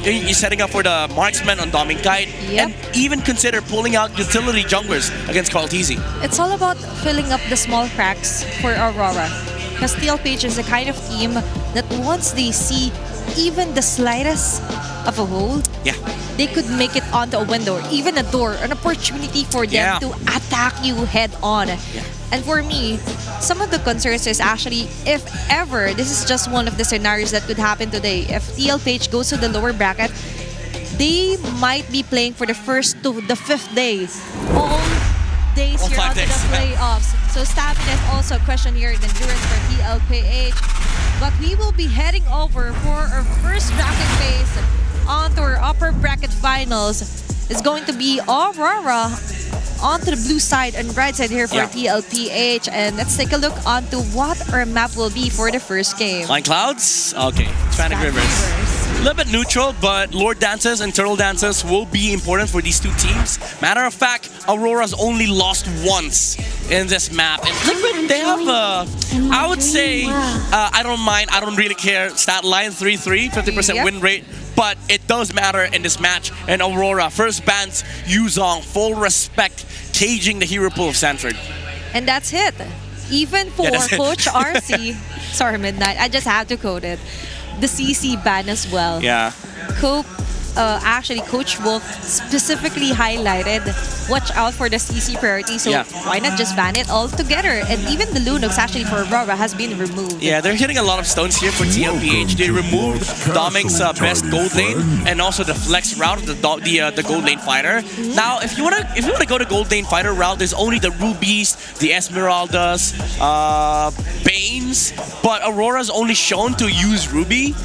you're setting up for the marksman on Doming Kite, and even consider pulling out utility junglers against Carl TZ. It's all about filling up the small cracks for Aurora. Because TLPH is the kind of team that once they see even the slightest of a hole, they could make it onto a window or even a door, an opportunity for them to attack you head on. And for me, some of the concerns is actually, if ever, this is just one of the scenarios that could happen today. If TLPH goes to the lower bracket, they might be playing for the first to the 5th day. All days here onto the playoffs. So stamina is also a question here in endurance for TLPH. But we will be heading over for our first bracket phase onto our upper bracket finals. It's going to be Aurora onto the blue side and right side here for TLPH. And let's take a look onto what our map will be for the first game. Flying Clouds? Okay. Hispanic Rivers. A little bit neutral, but Lord Dances and Turtle Dances will be important for these two teams. Matter of fact, Aurora's only lost once in this map. And Liquid, they have I would say, I don't mind, I don't really care. Stat line 3-3, 50% win rate. But it does matter in this match. And Aurora first bans Yuzong, full respect, caging the hero pool of Sanford. And that's it. Even for Coach RC, sorry Midnight, I just have to quote it. The CC ban as well. Yeah. Actually, Coach Wolf specifically highlighted, watch out for the CC priority, so why not just ban it all together? And even the Lunox actually for Aurora has been removed. Yeah, they're hitting a lot of stones here for TLPH. They removed Domic's best gold lane and also the flex route of the gold lane fighter. Now, if you wanna go to gold lane fighter route, there's only the Rubies, the Esmeraldas, Banes, but Aurora's only shown to use Ruby.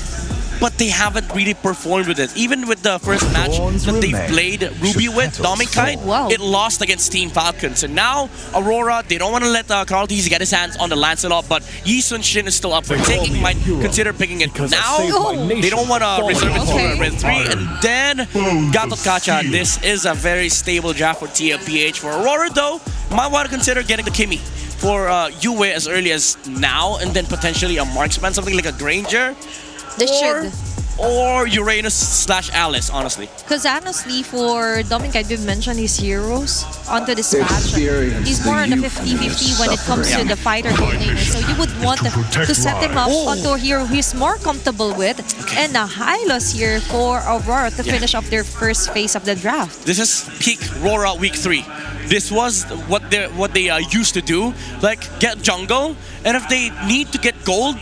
But they haven't really performed with it. Even with the first match that they played Ruby with, Doming Kite, it lost against Team Falcon. So now, Aurora, they don't want to let Carl TZ get his hands on the Lancelot, but Yi Sun Shin is still up for taking, might consider picking it now. They don't want to reserve it for Red 3. And then, Gatot Kacha, this is a very stable draft for TLPH. For Aurora, though, might want to consider getting the Kimi for Yue as early as now, and then potentially a marksman, something like a Granger. They should. Or Uranus/Alice, honestly. Because honestly, for Doming Kite, we've mentioned his heroes onto this match. He's more on the 50-50 when it comes to the fighter coordinator. So you would want to set him up onto a hero he's more comfortable with. And a high loss here for Aurora to finish off their first phase of the draft. This is peak RORA week 3. This was what they used to do. Like, get jungle, and if they need to get gold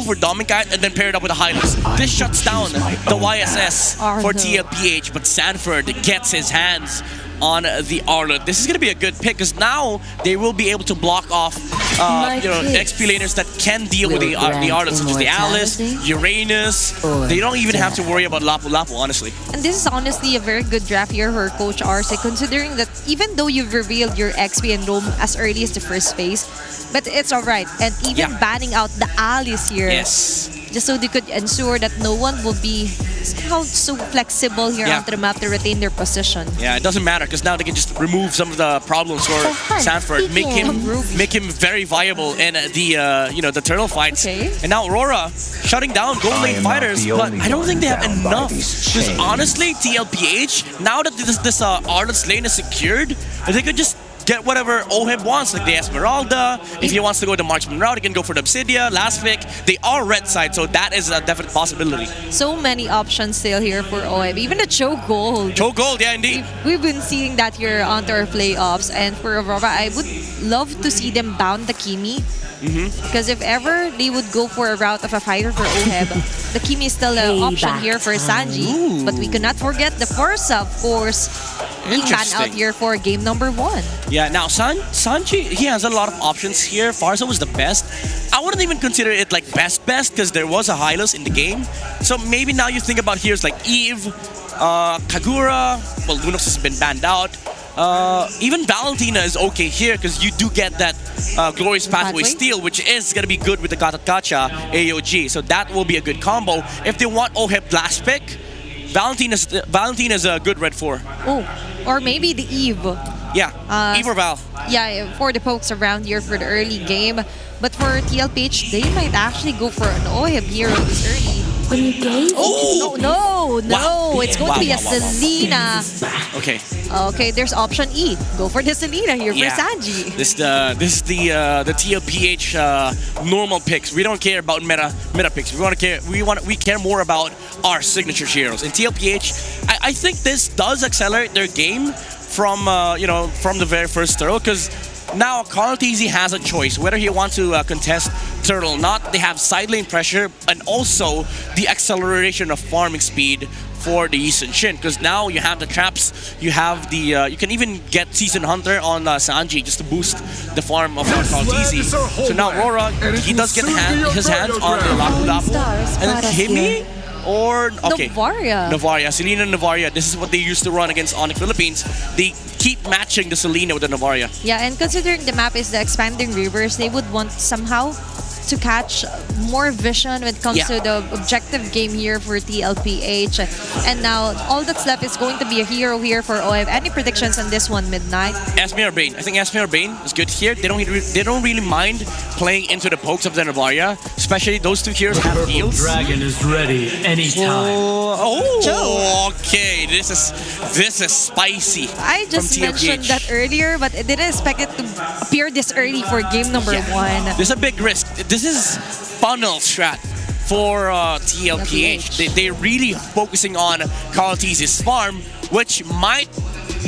for Doming Kite and then pair it up with a Hylos. This shuts down the YSS for TLPH, but Sanford gets his hands on the Arlot. This is going to be a good pick because now they will be able to block off XP laners that can deal with the Arlot, such as the Alice, Uranus. They don't even have to worry about Lapu Lapu, honestly. And this is honestly a very good draft here for Coach RC, considering that even though you've revealed your XP and roam as early as the first phase, but it's alright. And even banning out the Alice here. Just so they could ensure that no one will be somehow so flexible here onto the map to retain their position. Yeah, it doesn't matter because now they can just remove some of the problems for Sanford, make him very viable in the turtle fights. And now Aurora shutting down gold lane fighters, but I don't think they have enough. Because honestly, TLPH, now that this Arlot's lane is secured, they could just get whatever Oheb wants, like the Esmeralda. If he wants to go the marksman route, he can go for the Obsidia, last pick. They are red side, so that is a definite possibility. So many options still here for Oheb. Even the Cho Gold. Cho Gold, yeah, indeed. We've been seeing that here onto our playoffs. And for Aurora, I would love to see them bound the Kimi. Because if ever they would go for a route of a fighter for OHEB, the Kimi is still an option here for Sanji. But we cannot forget the Forza, of course, being banned out here for game number 1. Yeah, now Sanji, he has a lot of options here. Farza was the best. I wouldn't even consider it like best because there was a Hylos in the game. So maybe now you think about here's like Eve, Kagura, well, Lunox has been banned out. Even Valentina is okay here because you do get that Glorious Pathway steal, which is going to be good with the Gacha AOG. So that will be a good combo. If they want OHEB last pick, Valentina's a good red 4. Oh, or maybe the Eve. Yeah, Eve or Val. Yeah, for the pokes around here for the early game. But for TLPH, they might actually go for an OHEB hero this early. Oh! No, Wow. it's going to be a Selena. Okay. Okay, there's option E. Go for the Selena here Yeah. for Sanji. This is the TLPH normal picks. We don't care about meta picks. We care more about our signature heroes. In TLPH, I think this does accelerate their game from from the very first turtle, because now Carl-TZ has a choice whether he wants to contest turtle or not. They have side lane pressure and also the acceleration of farming speed for the Yi Sun-shin, because now you have the traps, you have the you can even get Season Hunter on Sanji just to boost the farm of Carl-TZ. So now RORA, he does get his hands on the Lapu-Lapu, and then Kimi or Novaria, Selena Novaria. This is what they used to run against ONIC Philippines. They keep matching the Selena with the Novaria. Yeah, and considering the map is the expanding rivers, they would want somehow to catch more vision when it comes to the objective game here for TLPH. And now all that's left is going to be a hero here for OF. Any predictions on this one, Midnight? Esme or Bane. I think Esme or Bane is good here. They don't really mind playing into the pokes of the Novaria, especially those two heroes have heals. Dragon is ready anytime. Okay, this is spicy. I just mentioned that earlier, but I didn't expect it to appear this early for game number 1. There's a big risk. This is funnel strat for TLPH. They're really focusing on Carl-TZ's farm, which might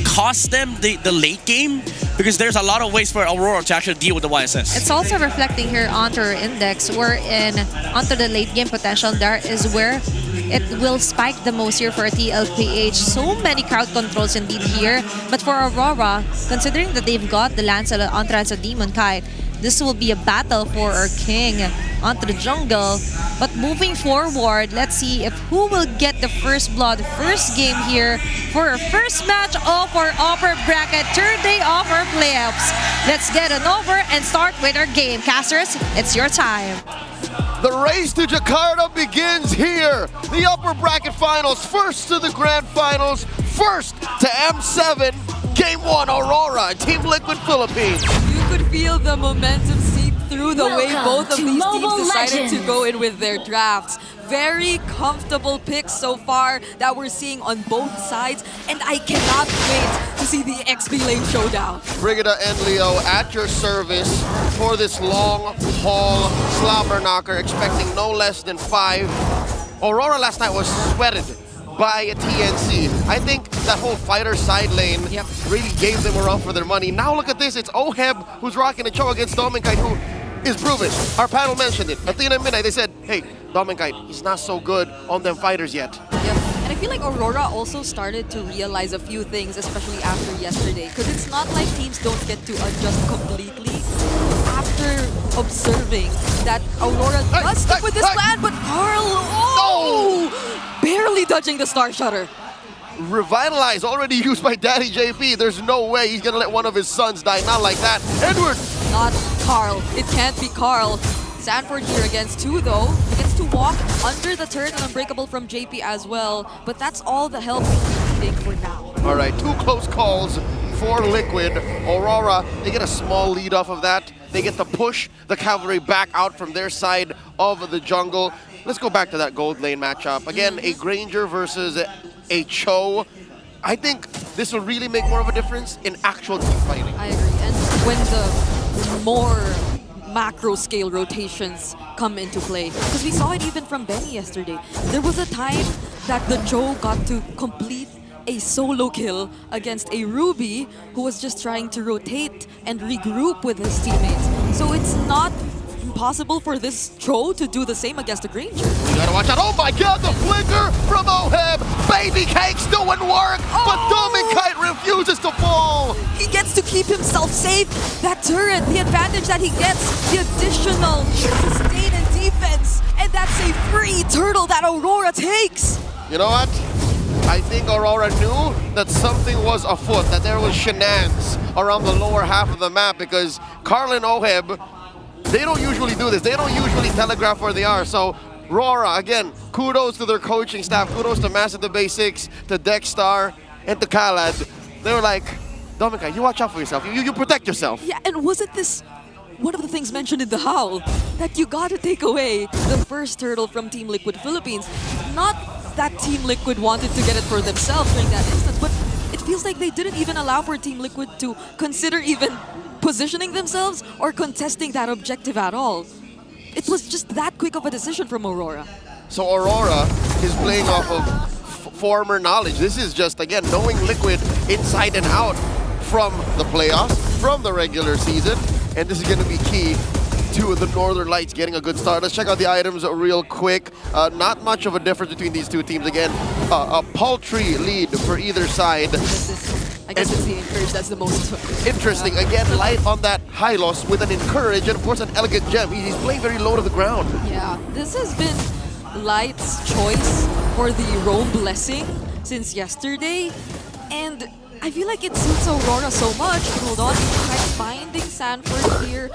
cost them the late game, because there's a lot of ways for Aurora to actually deal with the YSS. It's also reflecting here onto our index, wherein onto the late game potential, there is where it will spike the most here for TLPH. So many crowd controls indeed here. But for Aurora, considering that they've got the Entrance of Demon Kite, this will be a battle for our king onto the jungle. But moving forward, let's see if who will get the first blood, first game here for our first match of our upper bracket, third day of our playoffs. Let's get it over and start with our game. Casters, it's your time. The race to Jakarta begins here. The upper bracket finals, first to the grand finals, first to M7. Game 1, Aurora, Team Liquid Philippines. You could feel the momentum seep through the way both of these teams decided to go in with their drafts. Very comfortable picks so far that we're seeing on both sides, and I cannot wait to see the XP lane showdown. Brigida and Leo at your service for this long haul slobber knocker, expecting no less than 5. Aurora last night was sweated by TNC. I think that whole fighter side lane really gave them a run for their money. Now look at this, it's OHEB who's rocking a show against Dominkite, who is proven. Our panel mentioned it. Athena and Midnight, they said, hey, Dominkite, he's not so good on them fighters yet. And I feel like Aurora also started to realize a few things, especially after yesterday. Because it's not like teams don't get to adjust completely after observing that Aurora does stick with this plan, but Carl, barely dodging the Star Shutter. Revitalize already used by Daddy JP. There's no way he's gonna let one of his sons die. Not like that. Edward! Not Carl. It can't be Carl. Sanford here against 2 though. He gets to walk under the turret and Unbreakable from JP as well. But that's all the help we're needing for now. All right, 2 close calls for Liquid. Aurora, they get a small lead off of that. They get to push the cavalry back out from their side of the jungle. Let's go back to that gold lane matchup. Again, a Granger versus a Cho. I think this will really make more of a difference in actual team fighting. I agree. And when the more macro scale rotations come into play, because we saw it even from Benny yesterday. There was a time that the Cho got to complete a solo kill against a Ruby who was just trying to rotate and regroup with his teammates. So it's not impossible for this Tro to do the same against the Granger. You gotta watch out. Oh my god, the flicker from Oheb! Baby Cake's doing work, but Dominic refuses to fall! He gets to keep himself safe. That turret, the advantage that he gets, the additional sustain and defense, and that's a free turtle that Aurora takes. You know what? I think Aurora knew that something was afoot, that there was shenanigans around the lower half of the map, because Carl and Oheb, they don't usually do this. They don't usually telegraph where they are. So RORA, again, kudos to their coaching staff. Kudos to Master the Basics, to Dexstar, and to Khaled. They were like, Dominic, you watch out for yourself. You protect yourself. Yeah, and wasn't this one of the things mentioned in the Howl? That you gotta take away the first turtle from Team Liquid Philippines. Not that Team Liquid wanted to get it for themselves during that instance, but it feels like they didn't even allow for Team Liquid to consider even positioning themselves or contesting that objective at all. It was just that quick of a decision from Aurora. So Aurora is playing off of former knowledge. This is just, again, knowing Liquid inside and out from the playoffs, from the regular season, and this is going to be key to the Northern Lights getting a good start. Let's check out the items real quick. Not much of a difference between these two teams. Again, a paltry lead for either side. I guess it's the Encourage that's the most interesting. Again, Light on that high loss with an Encourage and of course an Elegant Gem. He's playing very low to the ground. Yeah, this has been Light's choice for the Roam Blessing since yesterday. And I feel like it suits Aurora so much. Hold on, he's finding Sanford here.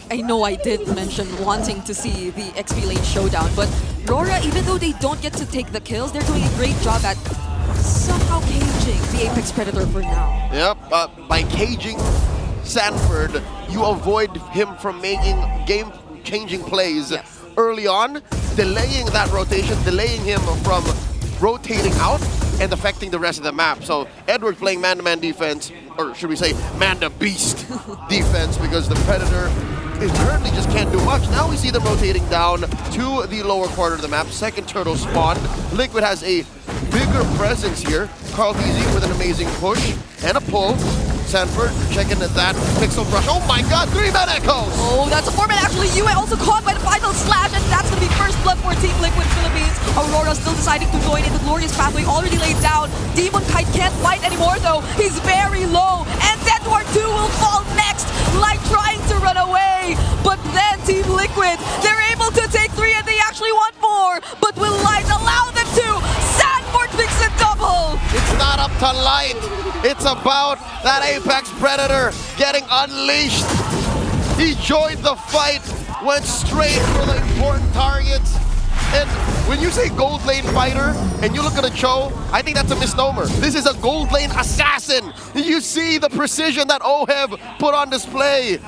I know I did mention wanting to see the XP lane showdown, but RORA, even though they don't get to take the kills, they're doing a great job at somehow caging the Apex Predator for now. Yep, by caging Sanford, you avoid him from making game-changing plays early on, delaying that rotation, delaying him from rotating out and affecting the rest of the map. So Edward's playing man-to-man defense, or should we say man-to-beast defense, because the Predator is currently just can't do much. Now we see them rotating down to the lower quarter of the map. Second turtle spawned. Liquid has a bigger presence here. Carl DZ with an amazing push and a pull. Sanford checking that pixel brush. Oh my god, 3-man echoes! Oh, that's a 4-man actually. Yue also caught by the final slash, and that's gonna be first blood for Team Liquid Philippines. Aurora still deciding to join in the glorious pathway already laid down. Demon Kite can't fight anymore though. He's very low, and Edward 2 will fall next. Light trying to run away, but then Team Liquid, they're able to take 3 and they actually want more. But will Light allow them to? Sanford picks a double. It's not up to Light. It's about that Apex Predator getting unleashed. He joined the fight, went straight for the important targets. And when you say gold lane fighter and you look at a Cho, I think that's a misnomer. This is a gold lane assassin. You see the precision that Oheb put on display.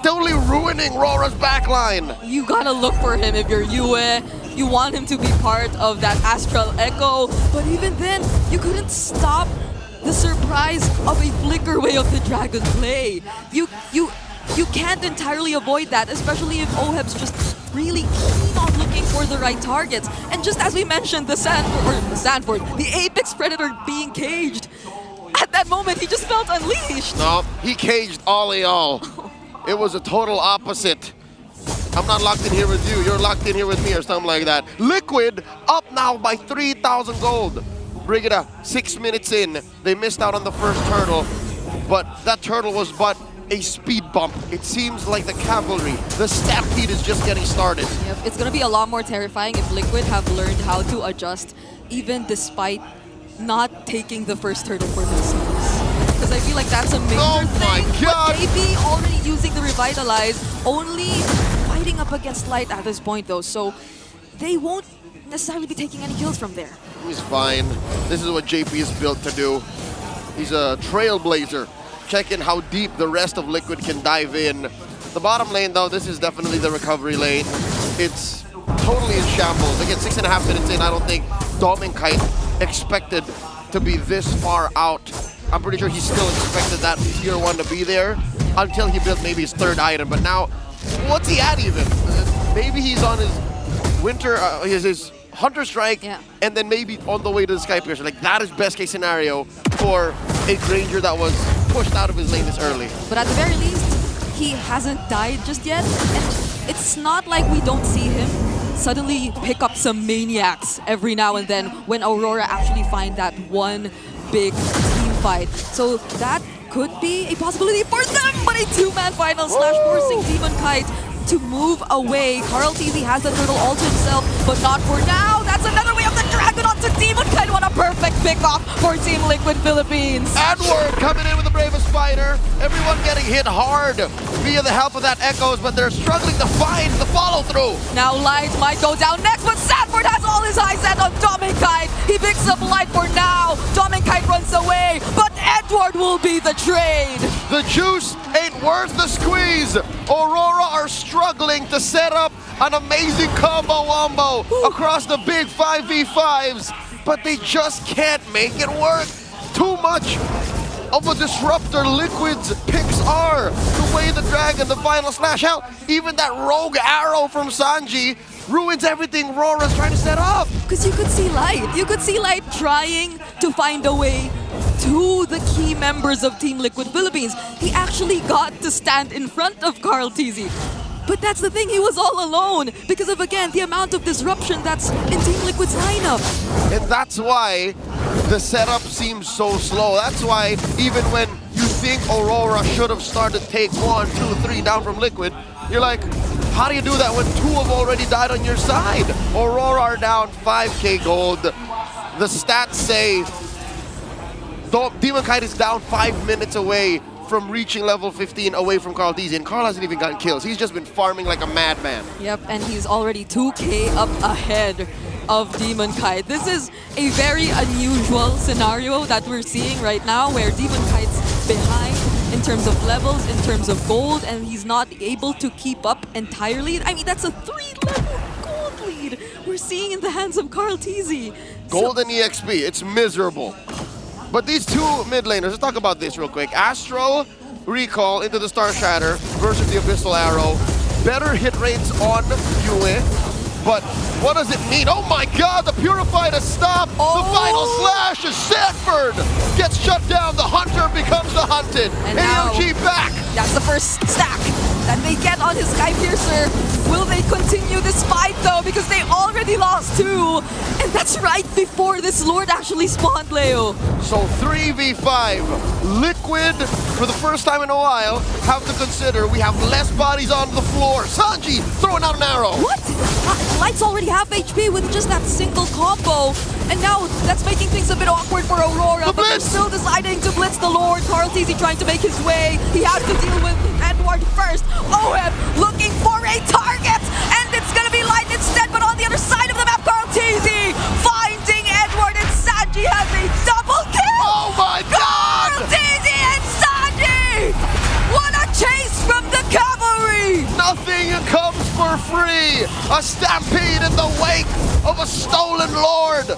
Totally ruining RORA's backline. You gotta look for him if you're Yue. You want him to be part of that Astral Echo, but even then, you couldn't stop the surprise of a flicker way of the Dragon play. You can't entirely avoid that, especially if Oheb's just really keen on looking for the right targets. And just as we mentioned, the Apex Predator being caged, at that moment he just felt unleashed. No, he caged Ollie all. It was a total opposite. I'm not locked in here with you, you're locked in here with me, or something like that. Liquid up now by 3,000 gold. Brigida, 6 minutes in, they missed out on the first turtle, but that turtle was but a speed bump. It seems like the cavalry, the stampede is just getting started. Yep, it's gonna be a lot more terrifying if Liquid have learned how to adjust, even despite not taking the first turtle for themselves. Because I feel like that's a major thing. But JP already using the Revitalize, only fighting up against Light at this point though, so they won't necessarily be taking any kills from there. He's fine. This is what JP is built to do. He's a trailblazer. Checking how deep the rest of Liquid can dive in. The bottom lane though, this is definitely the recovery lane. It's totally in shambles. Again, 6.5 minutes in, I don't think Dominic expected to be this far out. I'm pretty sure he still expected that tier 1 to be there until he built maybe his third item. But now, what's he at even? Maybe he's on his winter, his Hunter Strike, and then maybe on the way to the Sky Piercer. Like, that is best case scenario for a Granger that was pushed out of his lane this early. But at the very least, he hasn't died just yet. And it's not like we don't see him suddenly pick up some maniacs every now and then when Aurora actually find that one big team fight. So that could be a possibility for them, but a two-man final slash forcing Demon Kite to move away. Carl TZ has the turtle all to himself, but not for now. That's another way of the dragon onto Demon Kite. What a perfect pickoff for Team Liquid Philippines. Edward coming in with the bravest fighter. Everyone getting hit hard via the help of that Echoes, but they're struggling to find the follow-through. Now Light might go down next, but Sanford has all his eyes set on Dominkite. He picks up Light for now. Dominkite runs away, but Edward will be the trade. The juice ain't worth the squeeze. Aurora are struggling to set up an amazing combo wombo across the big 5v5s, but they just can't make it work. Too much of a disruptor Liquid's picks are. The way the dragon, the final slash out, even that rogue arrow from Sanji ruins everything Rora's trying to set up. Because you could see Light. You could see Light trying to find a way to the key members of Team Liquid Philippines. He actually got to stand in front of Carl TZ. But that's the thing, he was all alone because of, again, the amount of disruption that's in Team Liquid's lineup. And that's why the setup seems so slow. That's why even when you think Aurora should have started take 1, 2, 3 down from Liquid, you're like, how do you do that when 2 have already died on your side? Aurora are down 5k gold. The stats say Demon Kite is down 5 minutes away from reaching level 15 away from Carl TZ, and Carl hasn't even gotten kills. He's just been farming like a madman. Yep, and he's already 2k up ahead of Demon Kite. This is a very unusual scenario that we're seeing right now where Demon Kite's behind in terms of levels, in terms of gold, and he's not able to keep up entirely. I mean, that's a 3-level gold lead we're seeing in the hands of Carl TZ. Gold and EXP, it's miserable. But these two mid laners, let's talk about this real quick. Astro Recall into the Star Shatter versus the Abyssal Arrow. Better hit rates on Yue, but what does it mean? Oh my god, the Purified has stopped! The final slash is Sanford! Gets shut down, the Hunter becomes the hunted. And AOG back! That's the first stack that they get on his Sky Piercer. Will they continue this fight though? Because they already lost 2. And that's right before this Lord actually spawned, Leo. So 3v5. Liquid, for the first time in a while, have to consider we have less bodies on the floor. Sanji throwing out an arrow. What? Light's already half HP with just that single combo. And now that's making things a bit awkward for Aurora. But they're still deciding to blitz the Lord. Carl TZ trying to make his way. He has to deal with Edward first. OM looking for a target. And it's going to be Light instead. But on the other side of the map, Carl TZ finding Edward, and Sanji has a double kill. Oh my god! Carl TZ and Sanji! What a chase from the cavalry! Nothing comes for free. A stampede in the wake of a stolen Lord.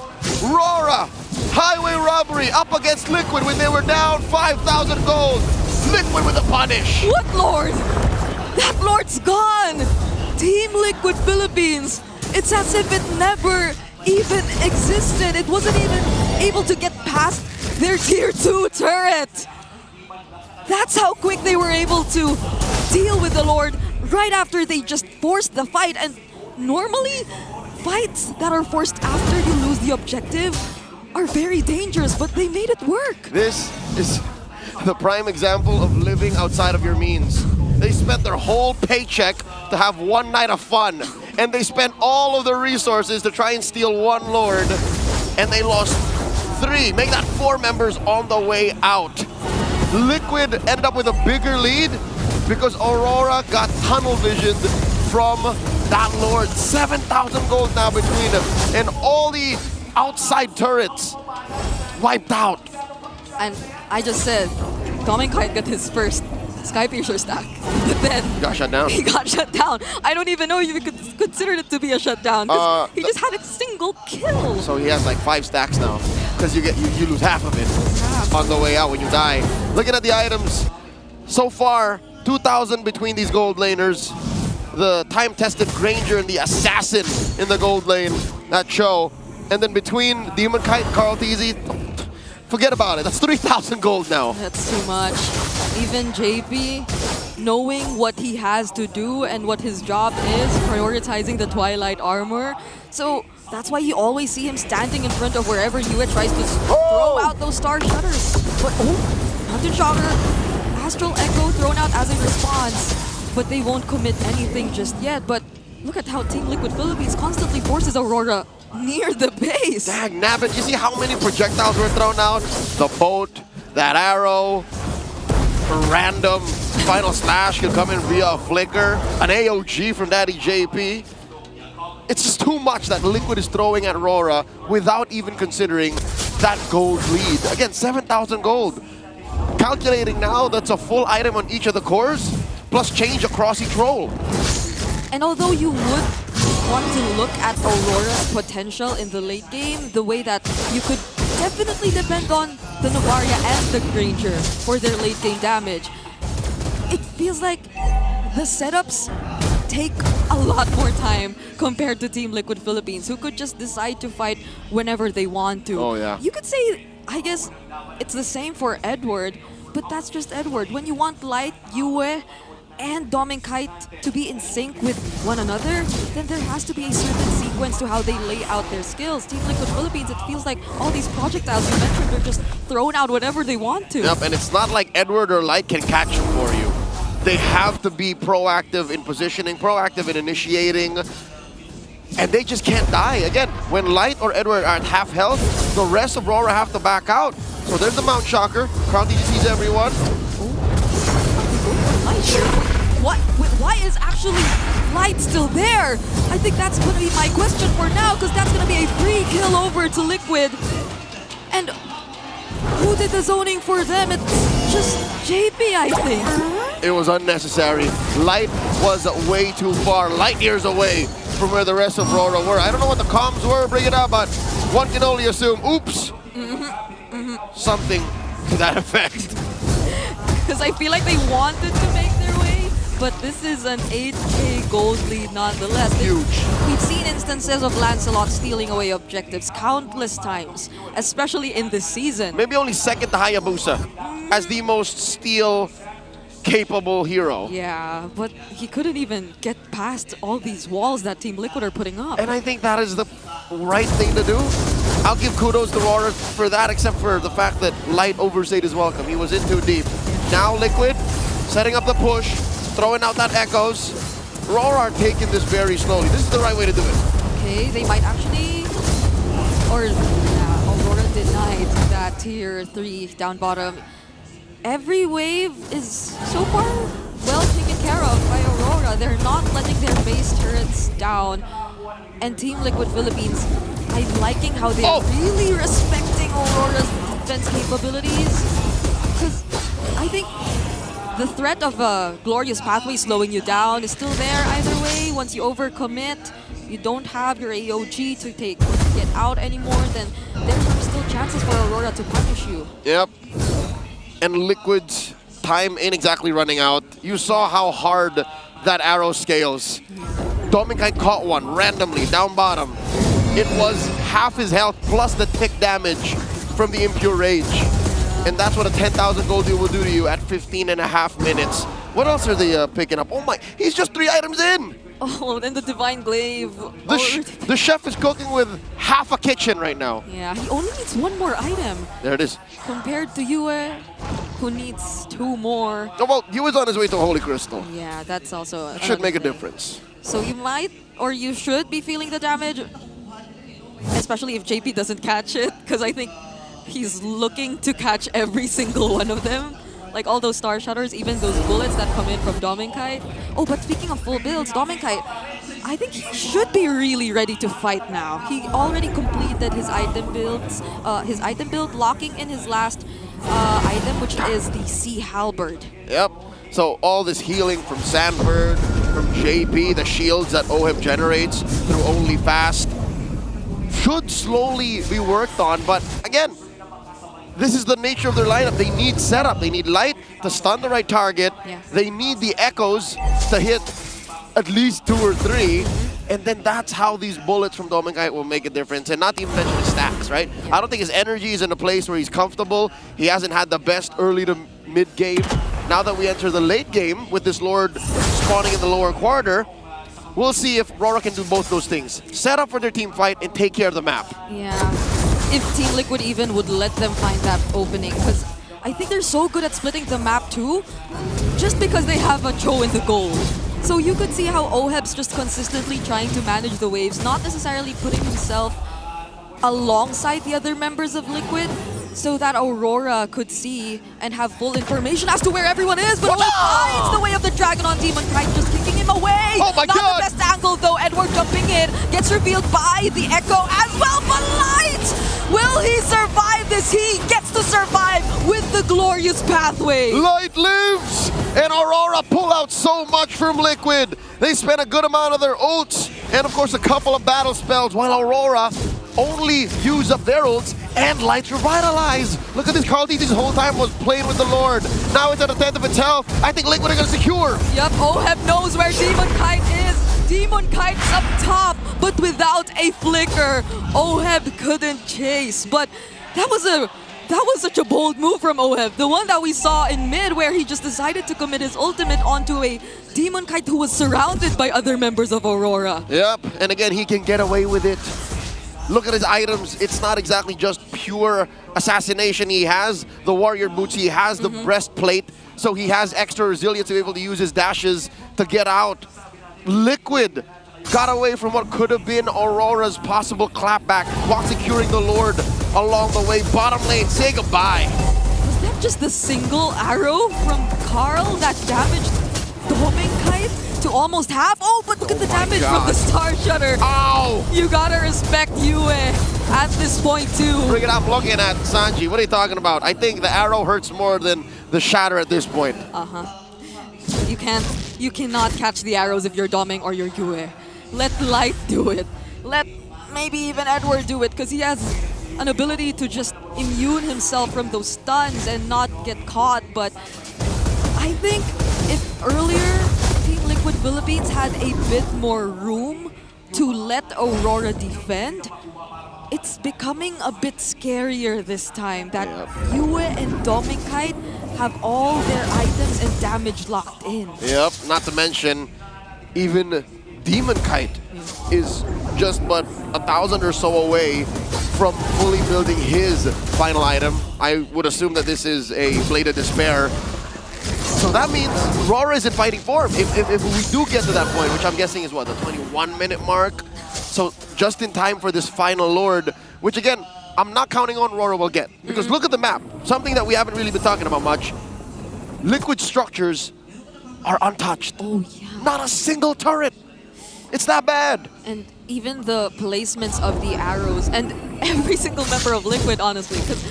RORA, highway robbery up against Liquid when they were down 5,000 gold. Liquid with a punish. What Lord? That Lord's gone. Team Liquid Philippines. It's as if it never even existed. It wasn't even able to get past their tier 2 turret. That's how quick they were able to deal with the Lord right after they just forced the fight. And normally, fights that are forced after you lose the objective are very dangerous, but they made it work. This is the prime example of living outside of your means. They spent their whole paycheck to have one night of fun, and they spent all of their resources to try and steal one Lord, and they lost 3, make that 4 members on the way out. Liquid ended up with a bigger lead because Aurora got tunnel visioned from that Lord. 7,000 gold now between them, and all the outside turrets wiped out. And I just said, Dominkite got his first Sky Piercer stack, but then He got shut down. He got shut down. I don't even know if you could consider it to be a shutdown. He just had a single kill. So he has like 5 stacks now, because you lose half of it on the way out when you die. Looking at the items, so far 2,000 between these gold laners. the time-tested Granger and the Assassin in the gold lane, that show. And then between Demon Kite and Carl TZ, forget about it. That's 3,000 gold now. That's too much. Even JP, knowing what he has to do and what his job is, prioritizing the Twilight armor. So that's why you always see him standing in front of wherever Yue tries to throw out those star shutters. But Mountain Shocker, Astral Echo thrown out as a response. But they won't commit anything just yet. But look at how Team Liquid Philippines constantly forces Aurora near the base. Dang, Nabbit, you see how many projectiles were thrown out? The boat, that arrow, a random final slash could come in via a flicker, an AOG from Daddy JP. It's just too much that Liquid is throwing at RORA without even considering that gold lead. Again, 7,000 gold. Calculating now, that's a full item on each of the cores, plus change across each role. And although you would want to look at Aurora's potential in the late game, the way that you could definitely depend on the Novaria and the Granger for their late game damage, it feels like the setups take a lot more time compared to Team Liquid Philippines, who could just decide to fight whenever they want to. Oh, yeah. You could say, I guess, it's the same for Edward, but that's just Edward. When you want Light, Yue, and Dom and Kite to be in sync with one another, then there has to be a certain sequence to how they lay out their skills. Team Liquid Philippines, it feels like all these projectiles you mentioned are just thrown out whenever they want to. Yep, and it's not like Edward or Light can catch them for you. They have to be proactive in positioning, proactive in initiating, and they just can't die. Again, when Light or Edward are at half health, the rest of RORA have to back out. So there's the Mount Shocker. Crown TG sees everyone. What? Why is actually Light still there? I think that's going to be my question for now, because that's going to be a free kill over to Liquid. And who did the zoning for them? It's just JP, I think. It was unnecessary. Light was way too far, light years away from where the rest of RORA were. I don't know what the comms were, bring it up, but one can only assume, oops, something to that effect. Because I feel like they wanted to make their way, but this is an 8k gold lead nonetheless. Huge. We've seen instances of Lancelot stealing away objectives countless times, especially in this season. Maybe only second to Hayabusa as the most steal-capable hero. Yeah, but he couldn't even get past all these walls that Team Liquid are putting up. And I think that is the right thing to do. I'll give kudos to RORA for that, except for the fact that Light overstayed his welcome. He was in too deep. Now Liquid, setting up the push, throwing out that echoes. RORA are taking this very slowly. This is the right way to do it. Okay, they might actually... Or, yeah, Aurora denied that tier 3 down bottom. Every wave is so far well taken care of by Aurora. They're not letting their base turrets down. And Team Liquid Philippines, I'm liking how they're really respecting Aurora's defense capabilities. Because I think the threat of a glorious pathway slowing you down is still there either way. Once you overcommit, you don't have your AOG to get out anymore, then there are still chances for Aurora to punish you. Yep. And Liquid's time ain't exactly running out. You saw how hard that arrow scales. Dominicite caught one randomly down bottom. It was half his health plus the tick damage from the Impure Rage. And that's what a 10,000 gold deal will do to you at 15.5 minutes. What else are they picking up? Oh my, he's just 3 items in! Oh, then the Divine Glaive. The chef is cooking with half a kitchen right now. Yeah, he only needs 1 more item. There it is. Compared to Yue, who needs 2 more. Oh, well, Yue's on his way to Holy Crystal. Yeah, that's also... It should make a difference. So you might, or you should be feeling the damage, especially if JP doesn't catch it, because I think he's looking to catch every single one of them. Like all those star shutters, even those bullets that come in from Dominkite. Oh, but speaking of full builds, Dominkite, I think he should be really ready to fight now. He already completed his item builds, locking in his last item, which is the Sea Halberd. Yep. So all this healing from Sandbird, from JP, the shields that OHIP generates through Only Fast, should slowly be worked on. But again, this is the nature of their lineup. They need setup. They need light to stun the right target. Yeah. They need the echoes to hit at least 2 or 3. And then that's how these bullets from Dominkite will make a difference. And not to even mention his stacks, right? I don't think his energy is in a place where he's comfortable. He hasn't had the best early to mid game. Now that we enter the late game with this Lord spawning in the lower quarter, we'll see if RORA can do both those things. Set up for their team fight and take care of the map. Yeah. If Team Liquid even would let them find that opening, because I think they're so good at splitting the map too, just because they have a Cho in the goal. So you could see how Oheb's just consistently trying to manage the waves, not necessarily putting himself alongside the other members of Liquid, so that Aurora could see and have full information as to where everyone is. But Oheb finds the way of the dragon on Demon Kite, just kicking him away. Oh my Not God. the best angle though. Edward jumping in, gets revealed by the Echo as well. But Light, will he survive this? He gets to survive with the glorious pathway. Light lives! And Aurora pull out so much from Liquid. They spent a good amount of their ults and of course a couple of battle spells, while Aurora only use up their ults and Light revitalize. Look at this, Carl D this whole time was playing with the Lord. Now it's at a 10th of its health. I think Liquid are gonna secure. Yep, Oheb knows where Demon Kite is. Demon Kite's up top, but without a flicker, Oheb couldn't chase. But that was such a bold move from Oheb. The one that we saw in mid where he just decided to commit his ultimate onto a Demon Kite who was surrounded by other members of Aurora. Yep, and again, he can get away with it. Look at his items. It's not exactly just pure assassination. He has the warrior boots, he has the breastplate, so he has extra resilience to be able to use his dashes to get out. Liquid got away from what could have been Aurora's possible clapback while securing the Lord along the way. Bottom lane, say goodbye. Was that just the single arrow from Carl that damaged Dominkite to almost half? Oh, but look at the damage from the Star Shutter. Ow! You gotta respect Yue at this point too. Bring it up, looking at Sanji. What are you talking about? I think the arrow hurts more than the shatter at this point. You cannot catch the arrows if you're Doming or you're Yue. Let Light do it. Let maybe even Edward do it, because he has an ability to just immune himself from those stuns and not get caught. But I think if earlier Team Liquid Philippines had a bit more room to let Aurora defend, it's becoming a bit scarier this time that Yue and Dominkite have all their items and damage locked in. Yep, not to mention, even Demon Kite is just but 1,000 or so away from fully building his final item. I would assume that this is a Blade of Despair. So that means RORA is in fighting form. If we do get to that point, which I'm guessing is what, the 21-minute mark? So just in time for this final Lord, which again, I'm not counting on RORA will get. Because look at the map, something that we haven't really been talking about much. Liquid structures are untouched. Oh yeah. Not a single turret. It's that bad. And even the placements of the arrows and every single member of Liquid, honestly, because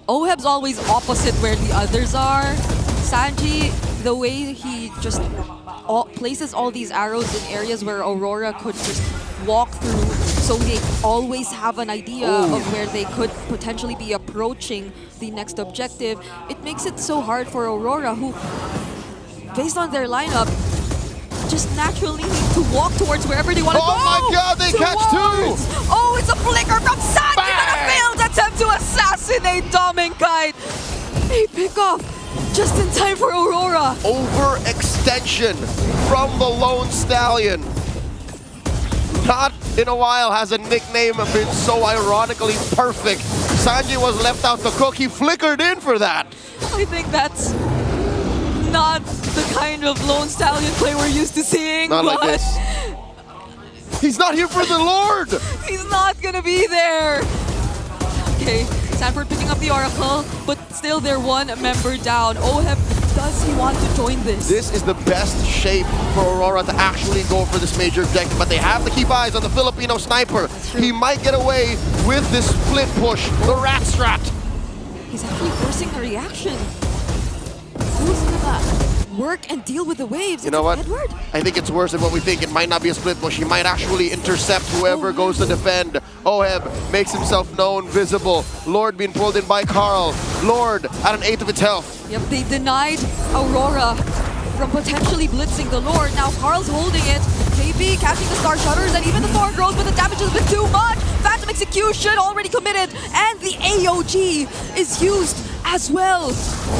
Oheb's always opposite where the others are. Sanji, the way he just places all these arrows in areas where Aurora could just walk through, so they always have an idea of where they could potentially be approaching the next objective. It makes it so hard for Aurora, who, based on their lineup, just naturally need to walk towards wherever they want to go. Oh my God, they catch two! Oh, it's a flicker from Sanji, but a failed attempt to assassinate Dominkite. A pickoff just in time for Aurora. Overextension from the Lone Stallion. Not in a while has a nickname been so ironically perfect. Sanji was left out to cook. He flickered in for that. I think that's not the kind of Lone Stallion play we're used to seeing. Not like this. He's not here for the Lord. He's not gonna be there. Okay, Sanford picking up the Oracle, but still they're one member down. Oheb, does he want to join this? This is the best shape for Aurora to actually go for this major objective, but they have to keep eyes on the Filipino sniper. He might get away with this split push, the rat strat. He's actually forcing a reaction. Who's gonna work and deal with the waves? You know what? Edward? I think it's worse than what we think. It might not be a split push. He might actually intercept whoever goes to defend. Oheb makes himself known, visible. Lord being pulled in by Carl. Lord at an 8th of its health. Yep, they denied Aurora from potentially blitzing the Lord. Now Carl's holding it. JP catching the Star Shutters and even the Thorn Growth, but the damage has been too much. Phantom Execution already committed, and the AOG is used as well.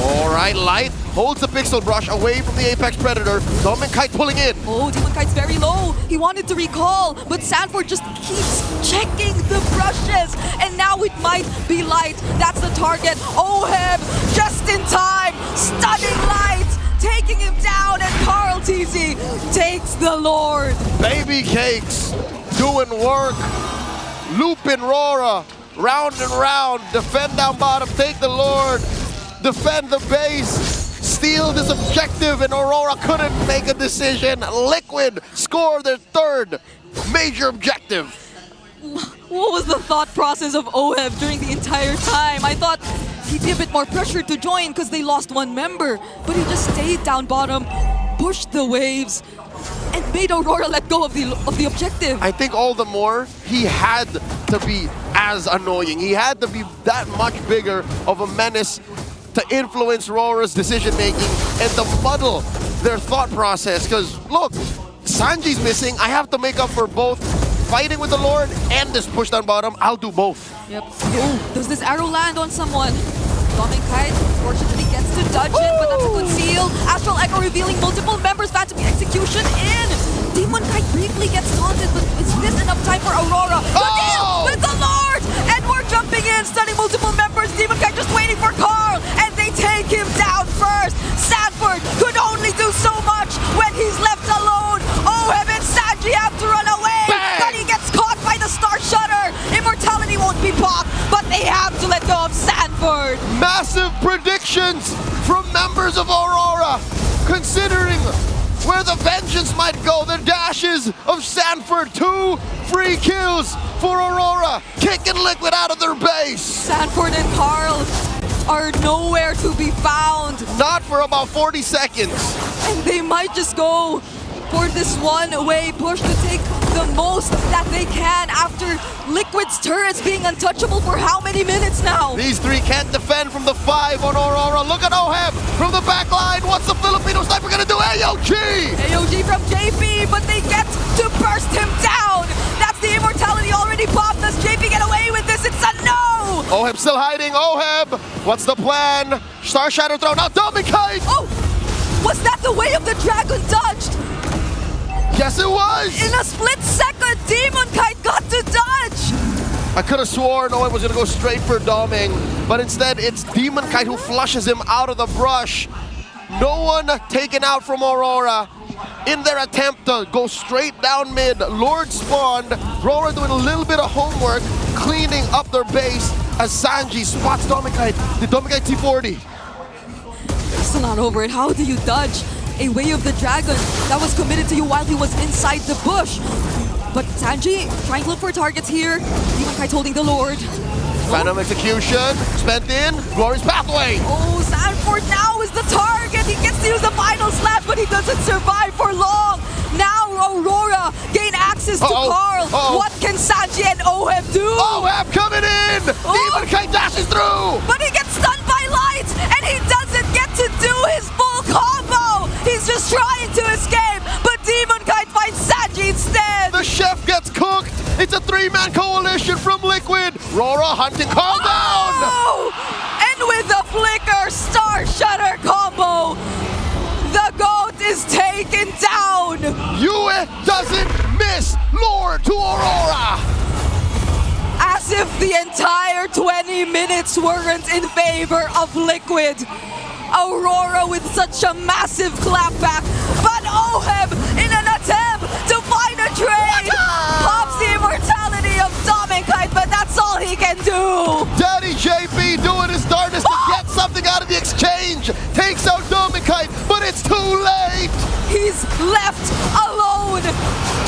All right, Light holds the Pixel Brush away from the Apex Predator. Dominkite pulling in. Oh, Demonkite's very low. He wanted to recall, but Sanford just keeps checking the brushes. And now it might be Light. That's the target. Oheb just in time. Stunning Light. Taking him down, and Carl TZ takes the Lord. Baby Cakes doing work. Looping RORA. Round and round. Defend down bottom. Take the Lord. Defend the base. Steal this objective, and Aurora couldn't make a decision. Liquid score their third major objective. What was the thought process of Oheb during the entire time? I thought he'd be a bit more pressured to join because they lost one member, but he just stayed down bottom, pushed the waves, and made Aurora let go of the objective. I think all the more he had to be as annoying. He had to be that much bigger of a menace to influence RORA's decision-making and to muddle their thought process. Because, look, Sanji's missing. I have to make up for both fighting with the Lord and this push down bottom. I'll do both. Yep. Oh, does this arrow land on someone? Dominkite fortunately gets to dodge it, but that's a good seal. Astral Echo revealing multiple members. Phantom Execution in. Demonkite briefly gets taunted, but is this enough time for Aurora? The deal with the Lord! And we're jumping in, stunning multiple members. Demonkite just waiting for Carl, and they take him down first. Sanford could only do so much when he's left alone. Oheb and Sanji have to run away, but he gets caught by the Star Shutter. Immortality won't be popped, but they have to let go of Sanford. Massive predictions from members of Aurora, considering where the vengeance might go. The dashes of Sanford, 2 free kills for Aurora, kicking Liquid out of their base. Sanford and Carl are nowhere to be found. Not for about 40 seconds. And they might just go for this one-way push to take the most that they can after Liquid's turrets being untouchable for how many minutes now? These three can't defend from the 5 on Aurora. Look at Oheb from the back line. What's the Filipino sniper gonna do? AOG! AOG from JP, but they get to burst him down. That's the immortality already popped. Does JP get away with this? It's a no! Oheb still hiding. Oheb, what's the plan? Star Shadow throw. Now Dominkite! Oh! Was that the way of the dragon dodged? Yes, it was! In a split second, Demonkite got to dodge! I could have sworn Oheb was gonna go straight for Doming, but instead it's Demonkite who flushes him out of the brush. No one taken out from Aurora in their attempt to go straight down mid. Lord spawned. RORA doing a little bit of homework, cleaning up their base as Sanji spots Dominkite. The Dominkite T40. Still not over it. How do you dodge a Way of the Dragon that was committed to you while he was inside the bush? But Sanji trying to look for targets here. Demonkite holding the Lord. Phantom Execution, spent in, Glory's Pathway. Oh, Sanford now is the target. He gets to use the final slash, but he doesn't survive for long. Now Aurora gain access to Carl. What can Sanji and Oheb do? Oheb coming in! Demonkite dashes through! But he gets stunned by Light, and he doesn't get to do his full combo. He's just trying to escape, but Demonkite finds Sanji instead. The chef gets cooked. It's a 3-man coalition from Liquid. RORA hunting Carl down. And with the flicker Star Shutter combo, the GOAT is taken down. Yue doesn't miss Lord to Aurora. As if the entire 20 minutes weren't in favor of Liquid. Aurora with such a massive clapback, but Oheb in an attempt to find a trade pops the immortality of Dominkite, but that's all he can do. Daddy JP doing his darndest to get something out of the exchange. Takes out Dominkite, but it's too late. He's left alone,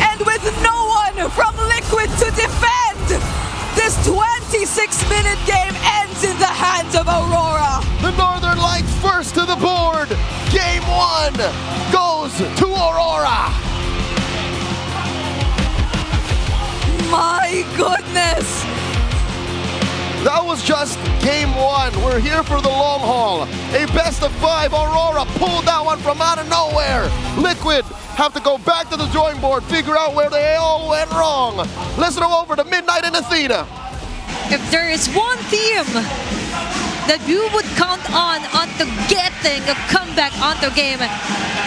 and with no one from Liquid to defend. This 26-minute game ends in the hands of Aurora. The Northern Lights first to the board. Game 1 goes to Aurora. My goodness. That was just game one. We're here for the long haul. A best of 5. Aurora pulled that one from out of nowhere. Liquid have to go back to the drawing board, figure out where they all went wrong. Let's throw over to Midnight and Athena. If there is one team that you would count on onto getting a comeback onto game,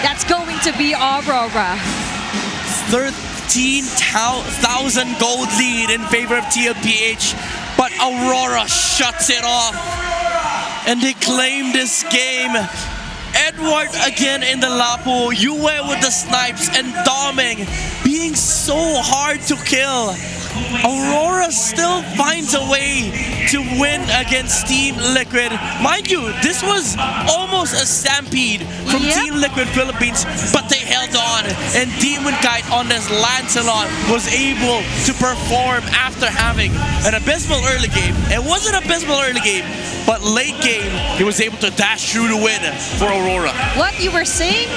that's going to be Aurora. 13,000 gold lead in favor of TLPH, but Aurora shuts it off and they claim this game. Edward again in the Lapu, Yue with the snipes, and Doming being so hard to kill. Aurora still finds a way to win against Team Liquid. Mind you, this was almost a stampede from Team Liquid Philippines, but they held on, and Demon Kite on this Lancelot was able to perform after having an abysmal early game. It was an abysmal early game, but late game, he was able to dash through to win for Aurora. What you were saying?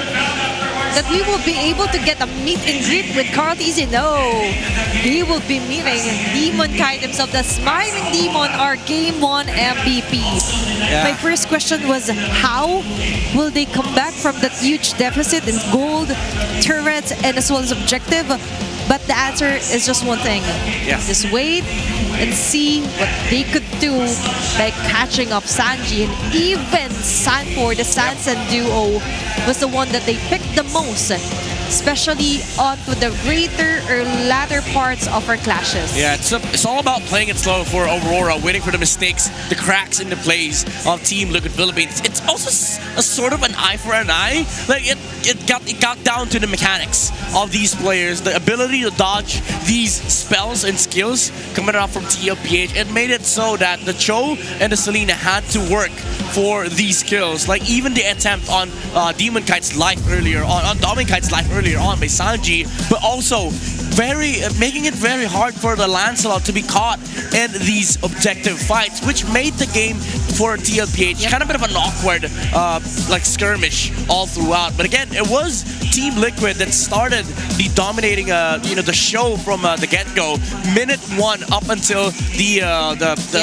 That we will be able to get a meet and greet with Carl Easy? No, we will be meeting Demon Kite himself, the Smiling Demon, our Game 1 MVP. My first question was, how will they come back from that huge deficit in gold, turrets, and as well as objective? But the answer is just one thing. Just wait and see what they could do by catching up Sanji. And even Sanford, the Sansan duo, was the one that they picked the most, especially onto the greater or latter parts of our clashes. Yeah, it's all about playing it slow for Aurora, waiting for the mistakes, the cracks in the plays of Team Liquid Philippines. It's also a sort of an eye for an eye. Like it got down to the mechanics of these players, the ability to dodge these spells and skills coming out from TLPH. It made it so that the Cho and the Selena had to work for these kills. Like even the attempt on Demon Kite's life earlier on Doming Kite's life earlier on by Sanji, but also making it very hard for the Lancelot to be caught in these objective fights, which made the game for TLPH kind of a bit of an awkward like skirmish all throughout. But again, it was Team Liquid that started the dominating the show from the get-go. Minute 1 up until the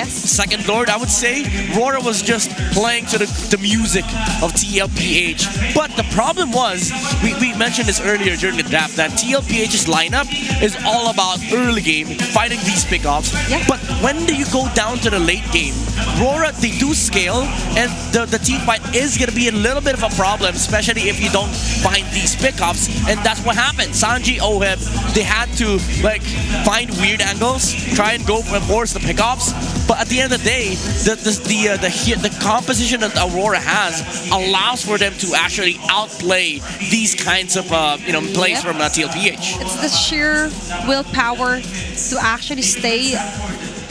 second Lord, I would say. RORA was just playing to the music of TLPH. But the problem was, we mentioned this earlier during the draft, that TLPH's lineup is all about early game, fighting these pickoffs. But when do you go down to the late game? RORA, they do scale, and the team fight is going to be a little bit of a problem, especially if you don't find these pickoffs, and that's what happened. Sanji, Oheb, they had to find weird angles, try and go and force the pickoffs. But at the end of the day, the composition that Aurora has allows for them to actually outplay these kinds of plays from TLPH. It's the sheer willpower to actually stay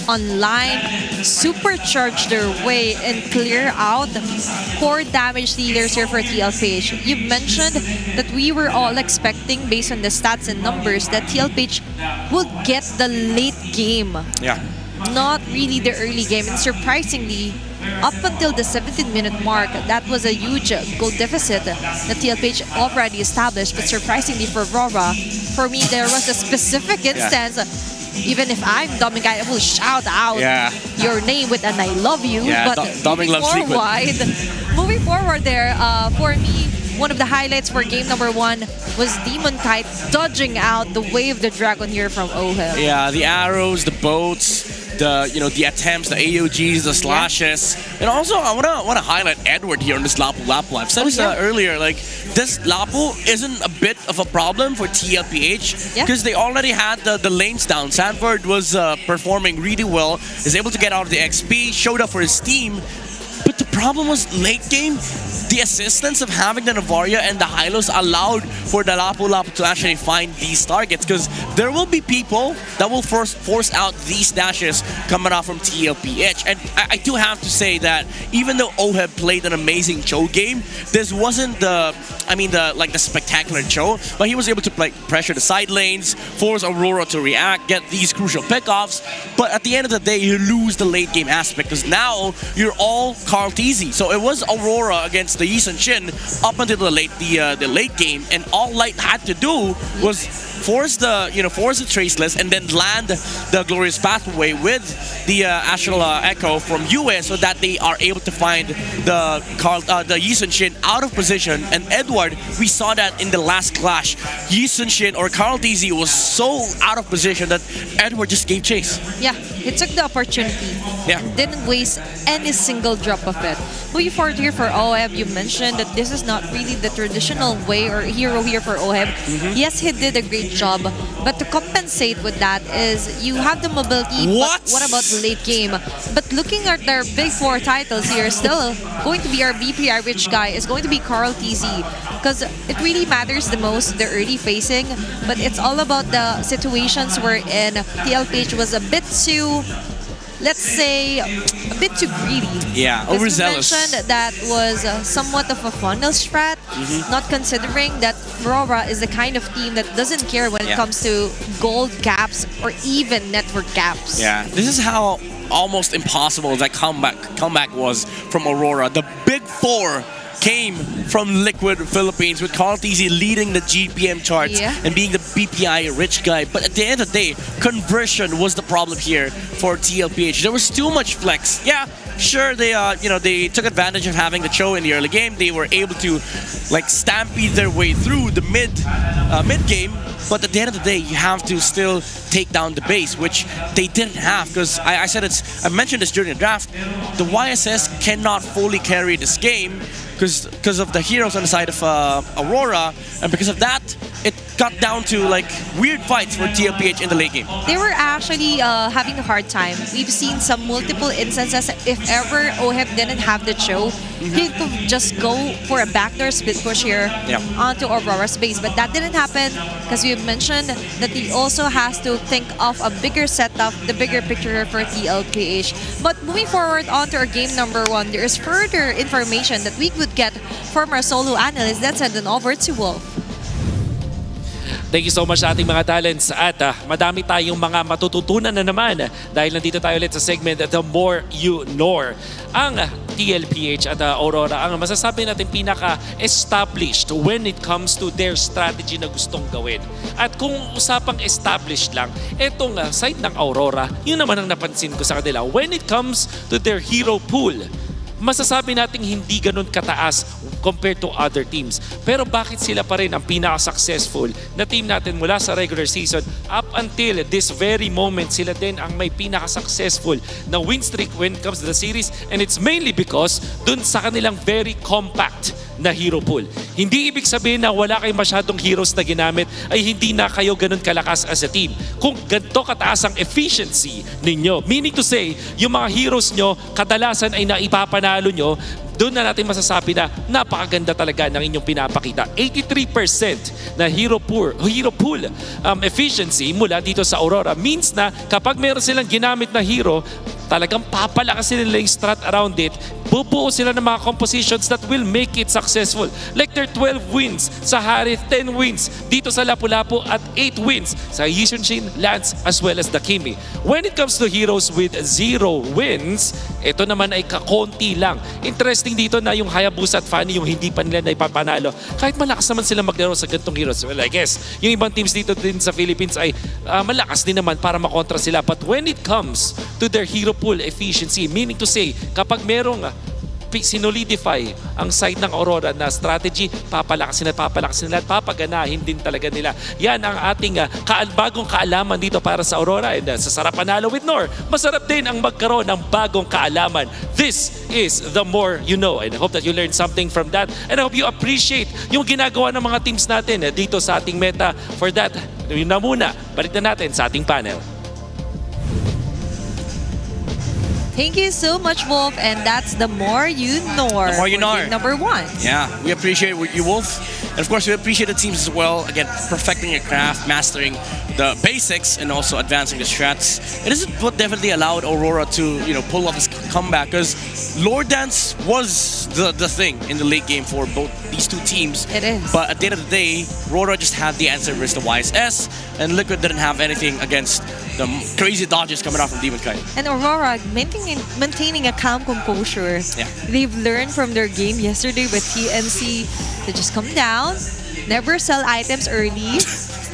online, supercharge their way, and clear out core damage dealers here for TLPH. You mentioned that we were all expecting, based on the stats and numbers, that TLPH would get the late game. Not really the early game. And surprisingly, up until the 17-minute mark, that was a huge goal deficit that TLPH already established. But surprisingly for Aurora, for me, there was a specific instance. Even if I'm Doming, I will shout out your name with an I love you. But moving forward there, for me, one of the highlights for game number 1 was Demon Kite dodging out the Wave the Dragon here from Ohel. Yeah, the arrows, the boats, the attempts, the AOGs, the slashes. And also, I wanna highlight Edward here on this Lapu. I've said this earlier, this Lapu isn't a bit of a problem for TLPH because they already had the lanes down. Sanford was performing really well, is able to get out of the XP, showed up for his team. But the problem was late game, the assistance of having the Navaria and the Hylos allowed for the Lapu to actually find these targets, because there will be people that will force out these dashes coming out from TLPH. And I do have to say that even though Oheb played an amazing Cho game, this wasn't the spectacular Cho, but he was able to pressure the side lanes, force Aurora to react, get these crucial pickoffs. But at the end of the day, you lose the late game aspect, because now you're all Carl Teasy. So it was Aurora against the Yi Sun Shin up until the late game, and all Light had to do was force the traceless, and then land the glorious pathway with the astral echo from US, so that they are able to find the Yi Sun-shin out of position. And Edward, we saw that in the last clash. Yi Sun-shin or Carl TZ was so out of position that Edward just gave chase. Yeah, he took the opportunity. Yeah. Didn't waste any single drop of it. Moving forward here for OHEB, you mentioned that this is not really the traditional way or hero here for OHEB. Yes, he did a great job, but to compensate with that is you have the mobility. What? But what about the late game? But looking at their big four titles here, still going to be our BPI rich guy is going to be Carl TZ, because it really matters the most, the early facing, but it's all about the situations wherein TLPH was a bit too, let's say, a bit too greedy. Yeah, overzealous. You mentioned that was somewhat of a funnel strat, not considering that RORA is the kind of team that doesn't care when it comes to gold caps or even network caps. Yeah, this is how almost impossible that comeback was from Aurora. The big four came from Liquid Philippines, with Carl TZ leading the GPM charts and being the BPI rich guy. But at the end of the day, conversion was the problem here for TLPH. There was too much flex. Yeah, sure, they took advantage of having the Cho in the early game. They were able to like stampede their way through the mid game. But at the end of the day, you have to still take down the base, which they didn't have, because I mentioned this during the draft. The YSS cannot fully carry this game because of the heroes on the side of Aurora, and because of that, it got down to like weird fights for TLPH in the late game. They were actually having a hard time. We've seen some multiple instances. If ever OHEB didn't have the Cho, he could just go for a backdoor split push here onto Aurora's base. But that didn't happen, because we mentioned that he also has to think of a bigger setup, the bigger picture for TLPH. But moving forward onto our game number 1, there is further information that we could get from our solo analyst. Let's send it over to Wolf. Thank you so much sa ating mga talents, at madami tayong mga matututunan na naman dahil nandito tayo ulit sa segment The More You Know. Ang TLPH at Aurora ang masasabi natin pinaka-established when it comes to their strategy na gustong gawin. At kung usapang established lang, etong side ng Aurora, yun naman ang napansin ko sa kanila. When it comes to their hero pool, masasabi nating hindi ganun kataas compared to other teams. Pero bakit sila pa rin ang pinaka-successful na team natin mula sa regular season up until this very moment? Sila din ang may pinaka-successful na win streak when it comes to the series, and it's mainly because dun sa kanilang very compact na hero pool. Hindi ibig sabihin na wala kayong masyadong heroes na ginamit ay hindi na kayo ganun kalakas as a team. Kung ganito kataas ang efficiency ninyo, meaning to say, yung mga heroes nyo kadalasan ay naipapanalo nyo, doon na natin masasabi na napakaganda talaga ng inyong pinapakita. 83% na hero pool efficiency mula dito sa Aurora means na kapag meron silang ginamit na hero, talagang papalakasin nila yung strat around it. Bubuo sila ng mga compositions that will make it successful. Like their 12 wins sa Harith, 10 wins dito sa Lapu-Lapu, at 8 wins sa Yi Sun-shin, Lance, as well as the Kimi. When it comes to heroes with 0 wins, ito naman ay kakonti lang. Interesting dito na yung Hayabusa at Fanny, yung hindi pa nila naipapanalo. Kahit malakas naman sila maglaro sa ganitong heroes. Well, I guess, yung ibang teams dito din sa Philippines ay malakas din naman para makontra sila. But when it comes to their hero pool efficiency, meaning to say, kapag merong sinolidify ang side ng Aurora na strategy, papalakasin nila at papaganahin din talaga nila. Yan ang ating bagong kaalaman dito para sa Aurora. And sa sarap panalo with Nor, masarap din ang magkaroon ng bagong kaalaman. This is The More You Know. And I hope that you learned something from that. And I hope you appreciate yung ginagawa ng mga teams natin dito sa ating meta. For that, yun na muna. Balik na natin sa ating panel. Thank you so much, Wolf, and that's The More You Know. The More You Know. Number 1. Yeah, we appreciate you, Wolf. And of course, we appreciate the teams as well. Again, perfecting your craft, mastering the basics, and also advancing the strats. It is what definitely allowed Aurora to, pull off this comeback, because Lord Dance was the thing in the late game for both these two teams. It is. But at the end of the day, Aurora just had the answer versus the YSS, and Liquid didn't have anything against the crazy dodges coming out from Demon Kite. And Aurora maintaining a calm composure. Yeah. They've learned from their game yesterday with TNC to just come down, never sell items early,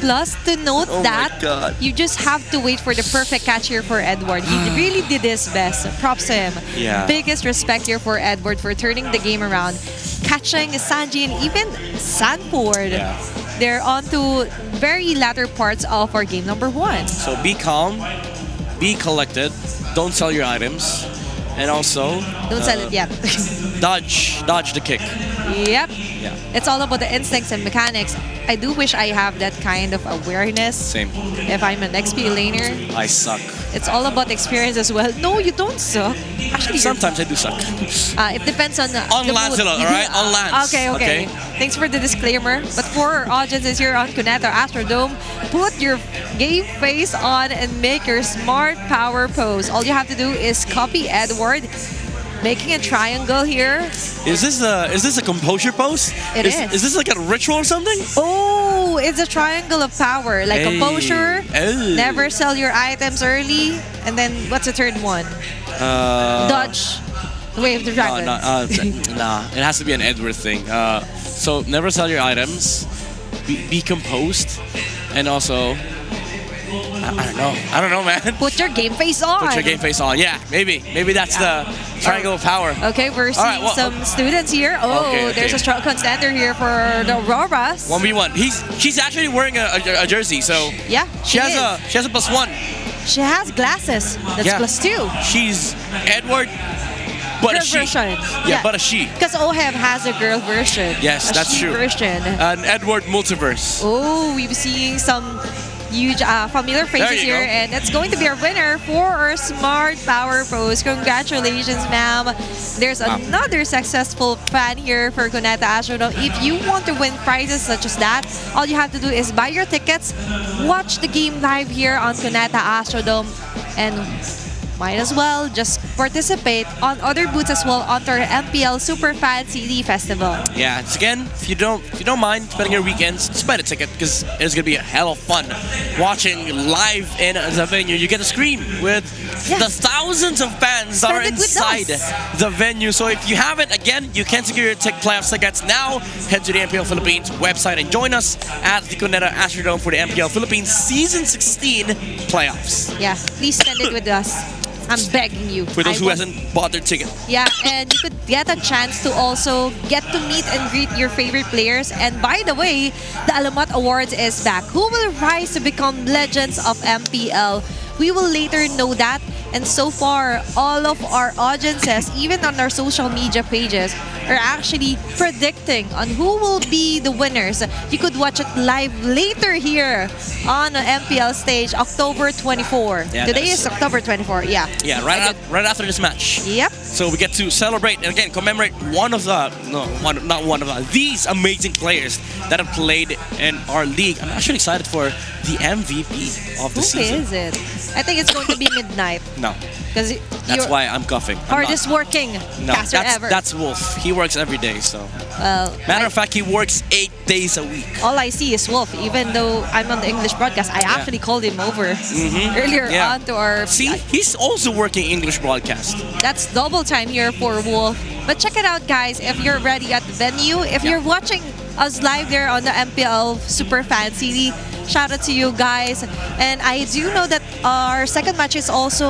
Plus, to note Oh my that God. you just have to wait for the perfect catch here for Edward. He really did his best. Props to him. Yeah. Biggest respect here for Edward for turning the game around, catching Sanji and even Sanford. Yeah. They're on to very latter parts of our game number 1. So be calm, be collected, don't sell your items, and also Don't sell it yet. dodge the kick. Yep. Yeah. It's all about the instincts and mechanics. I do wish I have that kind of awareness. Same. If I'm an XP laner, I suck. it's all about experience as well. No, you don't suck. Actually, Sometimes I do suck. it depends on On the lands, mood. all right? On lands. Okay. Thanks for the disclaimer. But for our audiences here on Cuneta Astrodome, put your game face on and make your smart power pose. All you have to do is copy Edward, making a triangle here. Is this a composure pose? It is. Is this like a ritual or something? Oh, it's a triangle of power. Like Hey. composure, Oh. never sell your items early, and then what's the third one? Dodge. The way of the dragon. Nah, it has to be an Edward thing. So never sell your items, be composed, and also I don't know, man. Put your game face on. Put your game face on. Yeah, maybe that's the triangle of power. Okay, we're seeing All right, well, some students here. Oh, Okay. there's a strong contender here for the Auroras. 1v1. She's actually wearing a jersey, so Yeah, she has a +1. She has glasses. That's Yeah. +2. She's Edward, but a Girl she. version. Yeah, but a she. Because OHEV has a girl version. Yes, a that's she true. version. An Edward multiverse. Oh, we've seen some huge familiar There faces you here, go. and it's going to be our winner for our smart power pose. Congratulations, ma'am. There's another successful fan here for Cuneta Astrodome. If you want to win prizes such as that, all you have to do is buy your tickets, watch the game live here on Cuneta Astrodome, and might as well just participate on other booths as well on our MPL Super Fan CD Festival. Yeah, it's again, if you don't mind spending your weekends, just buy a ticket because it's gonna be a hell of fun watching live in the venue. You get to scream with the thousands of fans that are Spend it with inside us. the venue. So if you haven't, again, you can secure your playoff tickets now. Head to the MPL Philippines website and join us at the Cuneta Astrodome for the MPL Philippines Season 16 playoffs. Yeah, please spend it with us. I'm begging you. For those I who want- hasn't bought their ticket. Yeah, and you could get a chance to also get to meet and greet your favorite players. And by the way, the Alamat Awards is back. Who will rise to become legends of MPL? We will later know that. And so far, all of our audiences, even on our social media pages, are actually predicting on who will be the winners. You could watch it live later here on the MPL stage, October 24. Yeah, Today that's- is October 24, yeah. Yeah, right after this match. Yep. So we get to celebrate and again commemorate these amazing players that have played in our league. I'm actually excited for the MVP of the Who season. is it? I think it's going to be Midnight. No, Because that's why I'm coughing. I'm hardest working no, caster that's ever. that's Wolf. He works every day. So Well, matter of fact, he works 8 days a week. all I see is Wolf. Even though I'm on the English broadcast, I actually called him over earlier Yeah. on to our. See, he's also working English broadcast. That's double time here for Wolf. But check it out, guys. If you're ready at the venue, if you're watching us live there on the MPL Super Fan CD, shout out to you guys. And I do know that our second match is also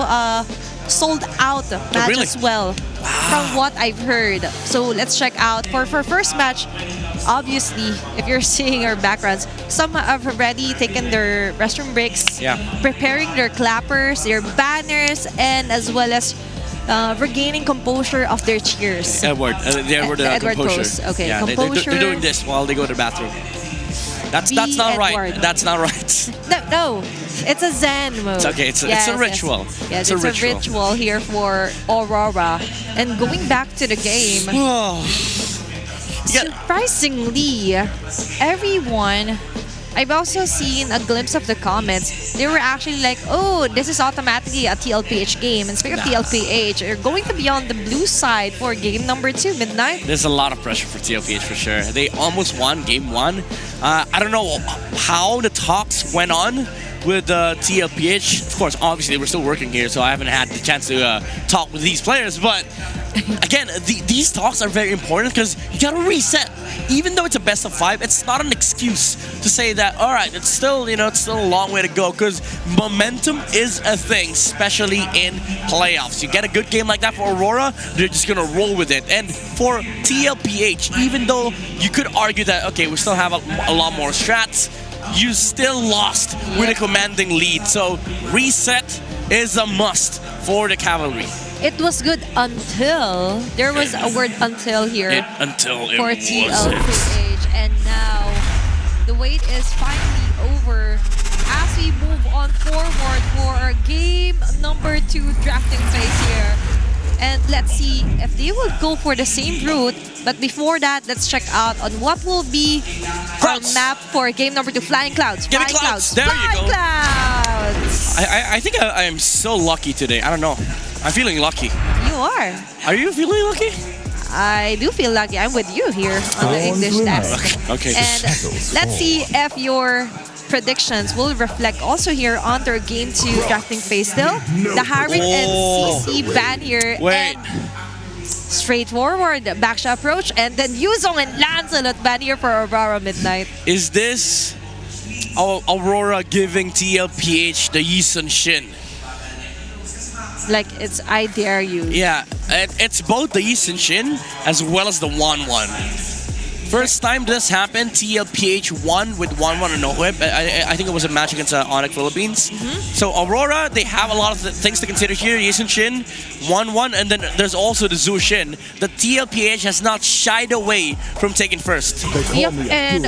sold out match really? as well, from what I've heard. So let's check out for first match. Obviously, if you're seeing our backgrounds, some have already taken their restroom breaks, preparing their clappers, their banners, and as well as regaining composure of their cheers. Edward, the Edward composure. pose. Okay, yeah, composure. they're doing this while they go to the bathroom. That's not right. Edward. That's not right. No, it's a Zen mode. It's okay. It's a ritual. Yes, It's a it's a ritual here for Aurora. And going back to the game, surprisingly, everyone, I've also seen a glimpse of the comments. They were actually like, oh, this is automatically a TLPH game. And speaking of TLPH, you're going to be on the blue side for game number 2, Midnight. There's a lot of pressure for TLPH for sure. They almost won game 1. I don't know how the talks went on with TLPH. Of course, obviously, we're still working here, so I haven't had the chance to talk with these players. But again, these talks are very important because gotta reset. Even though it's a best of 5, it's not an excuse to say that, all right, it's still a long way to go, because momentum is a thing, especially in playoffs. You get a good game like that for Aurora, they're just gonna roll with it. And for TLPH, even though you could argue that, okay, we still have a lot more strats, you still lost with a commanding lead. So reset is a must for the Cavalry. It was good until there was a word until here for TLPH, and now the wait is finally over as we move on forward for our game number 2 drafting phase here. And let's see if they will go for the same route. But before that, let's check out on what will be our map for game number 2. Flying Clouds. Flying Clouds. There Flying you go. Clouds. I think I am so lucky today. I don't know. I'm feeling lucky. You are. Are you feeling lucky? I do feel lucky. I'm with you here on the English test. Okay. And let's see if your predictions will reflect also here on their game 2 drafting phase still. The Harik and CC ban here. Wait. And straightforward backshot approach, and then Yuzong and Lancelot ban here for Aurora Midnight. Is this Aurora giving TLPH the Yisun Shin? Like, it's I dare you. Yeah, it's both the Yisun Shin as well as the 1-1. First time this happened, TLPH won with 1-1 and no whip. I think it was a match against ONIC Philippines. So Aurora, they have a lot of things to consider here. Yisun Shin, 1-1, and then there's also the Zu Shin. The TLPH has not shied away from taking first. Yep, and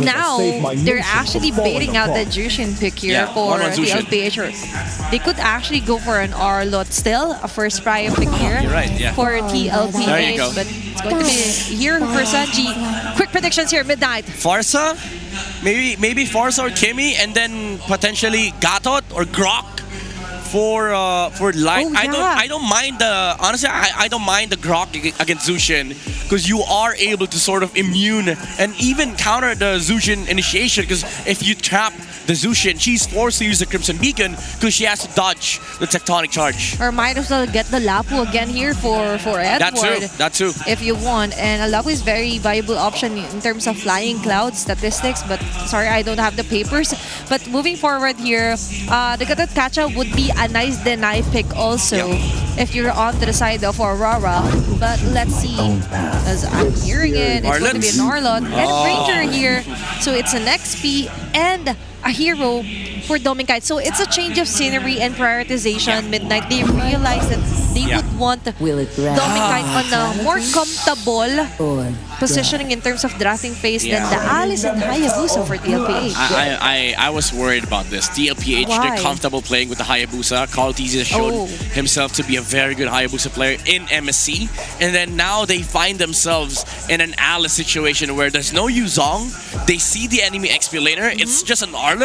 now they're actually baiting out the Jushin pick here for TLPH. They could actually go for an Arlot still, a first prior pick here for TLPH. There you go. But it's going to be here for Sanji. Quick predictions here, Midnight. Farsa, maybe Farsa or Kimmy, and then potentially Gatot or Grok for line. I don't mind the honestly. I don't mind the Grok against Zushin, because you are able to sort of immune and even counter the Zushin initiation, because if you trap the Zushin, she's forced to use the Crimson Beacon because she has to dodge the Tectonic Charge. Or might as well get the Lapu again here for Edward. That too. If you want. And a Lapu is very viable option in terms of Flying Cloud statistics, but sorry, I don't have the papers. But moving forward here, the Gatot Kacha would be a nice deny pick also if you're on the side of Aurora. But let's see, as I'm hearing it, it's going to be an Arlot and a Ranger here. So it's an XP and a hero for Dominkite. So it's a change of scenery and prioritization. Midnight, they realized that they would want Dominkite on a more comfortable positioning in terms of drafting phase than the Alice and Hayabusa for TLPH. I was worried about this. TLPH, they're comfortable playing with the Hayabusa. Carl Tizzi has shown himself to be a very good Hayabusa player in MSC. And then now they find themselves in an Alice situation where there's no Yuzong. They see the enemy XP laner. It's just an Arlot.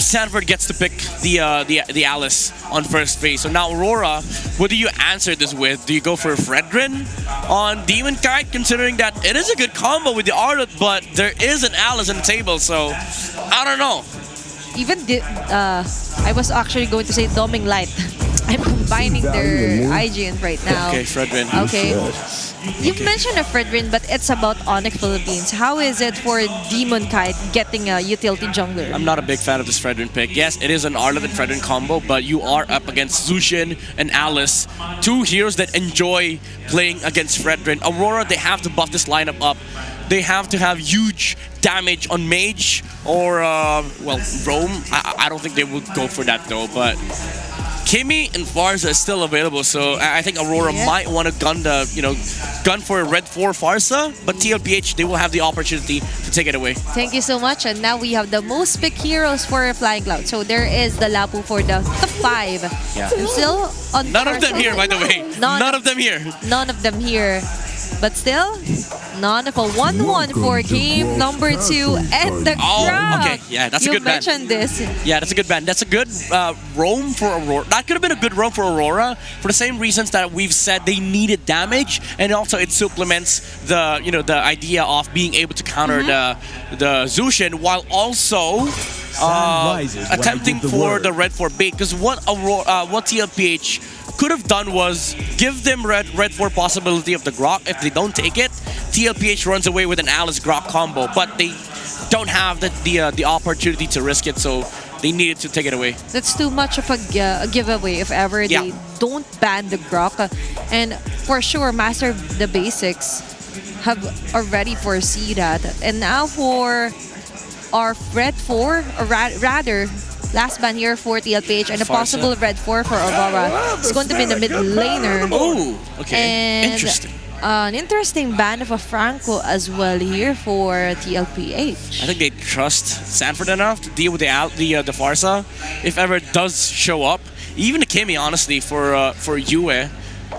Sanford gets to pick the Alice on first phase. So now Aurora, what do you answer this with? Do you go for Fredrin on Demon Kite, considering that it is a good combo with the Arlot, but there is an Alice on the table, so I don't know. Even I was actually going to say Doming Light. I'm combining their IGN right now. Okay, Fredrin. Okay. You mentioned a Fredrin, but it's about ONIC Philippines. How is it for Demon Kite getting a utility jungler? I'm not a big fan of this Fredrin pick. Yes, it is an Arlot and Fredrin combo, but you are up against Zushin and Alice, two heroes that enjoy playing against Fredrin. Aurora, they have to buff this lineup up. They have to have huge damage on Mage or, well, Roam. I don't think they would go for that though, but Kimmy and Farsa is still available, so I think Aurora might want to gun for a Red 4 Farsa, but TLPH, they will have the opportunity to take it away. Thank you so much, and now we have the most pick heroes for Flying Cloud. So there is the Lapu for the top 5. Yeah. And still on None of them here, by the way. None of them here. None of them here. But still, none of a 1-1 for game number 2 and the crowd. Okay, yeah, that's a good ban. You mentioned this. Yeah, that's a good ban. That's a good roam for Aurora. That could have been a good roam for Aurora for the same reasons that we've said they needed damage, and also it supplements the the idea of being able to counter the Zushin while also attempting for the Red 4 bait. Because what TLPH could have done was give them red 4 possibility of the Grok. If they don't take it, TLPH runs away with an Alice Grok combo, but they don't have the opportunity to risk it, so they needed to take it away. That's too much of a giveaway if ever they don't ban the Grok. And for sure, Master of the Basics have already foreseen that. And now for our red 4, or rather, last ban here for TLPH and a possible red 4 for Aurora. It's going to be the mid laner. Oh, okay. And interesting. An interesting ban of a Franco as well here for TLPH. I think they trust Sanford enough to deal with the Farsa if ever it does show up. Even the Kimmy, honestly, for Yue.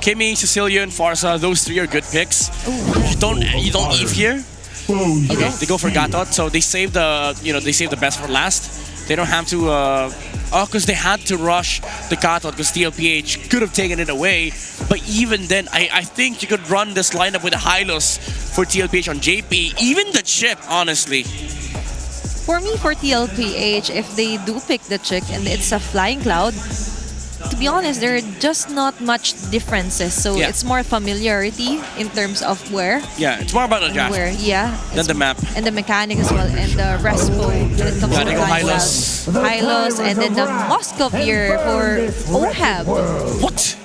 Kimmy, Cecilia, and Farsa, those 3 are good picks. You don't Eve here. They go for Gatot, so they save the best for last. They don't have to because they had to rush the Gatot because TLPH could have taken it away. But even then, I think you could run this lineup with a Hylos for TLPH on JP, even the chip, honestly. For me, for TLPH, if they do pick the chick and it's a Flying Cloud, to be honest, there are just not much differences. So it's more familiarity in terms of where. Yeah, it's more about the draft. Where, than the map. And the mechanic as well, and the Respo when it comes to Hylos. Hylos, and then the Moscow here for OHEB. What?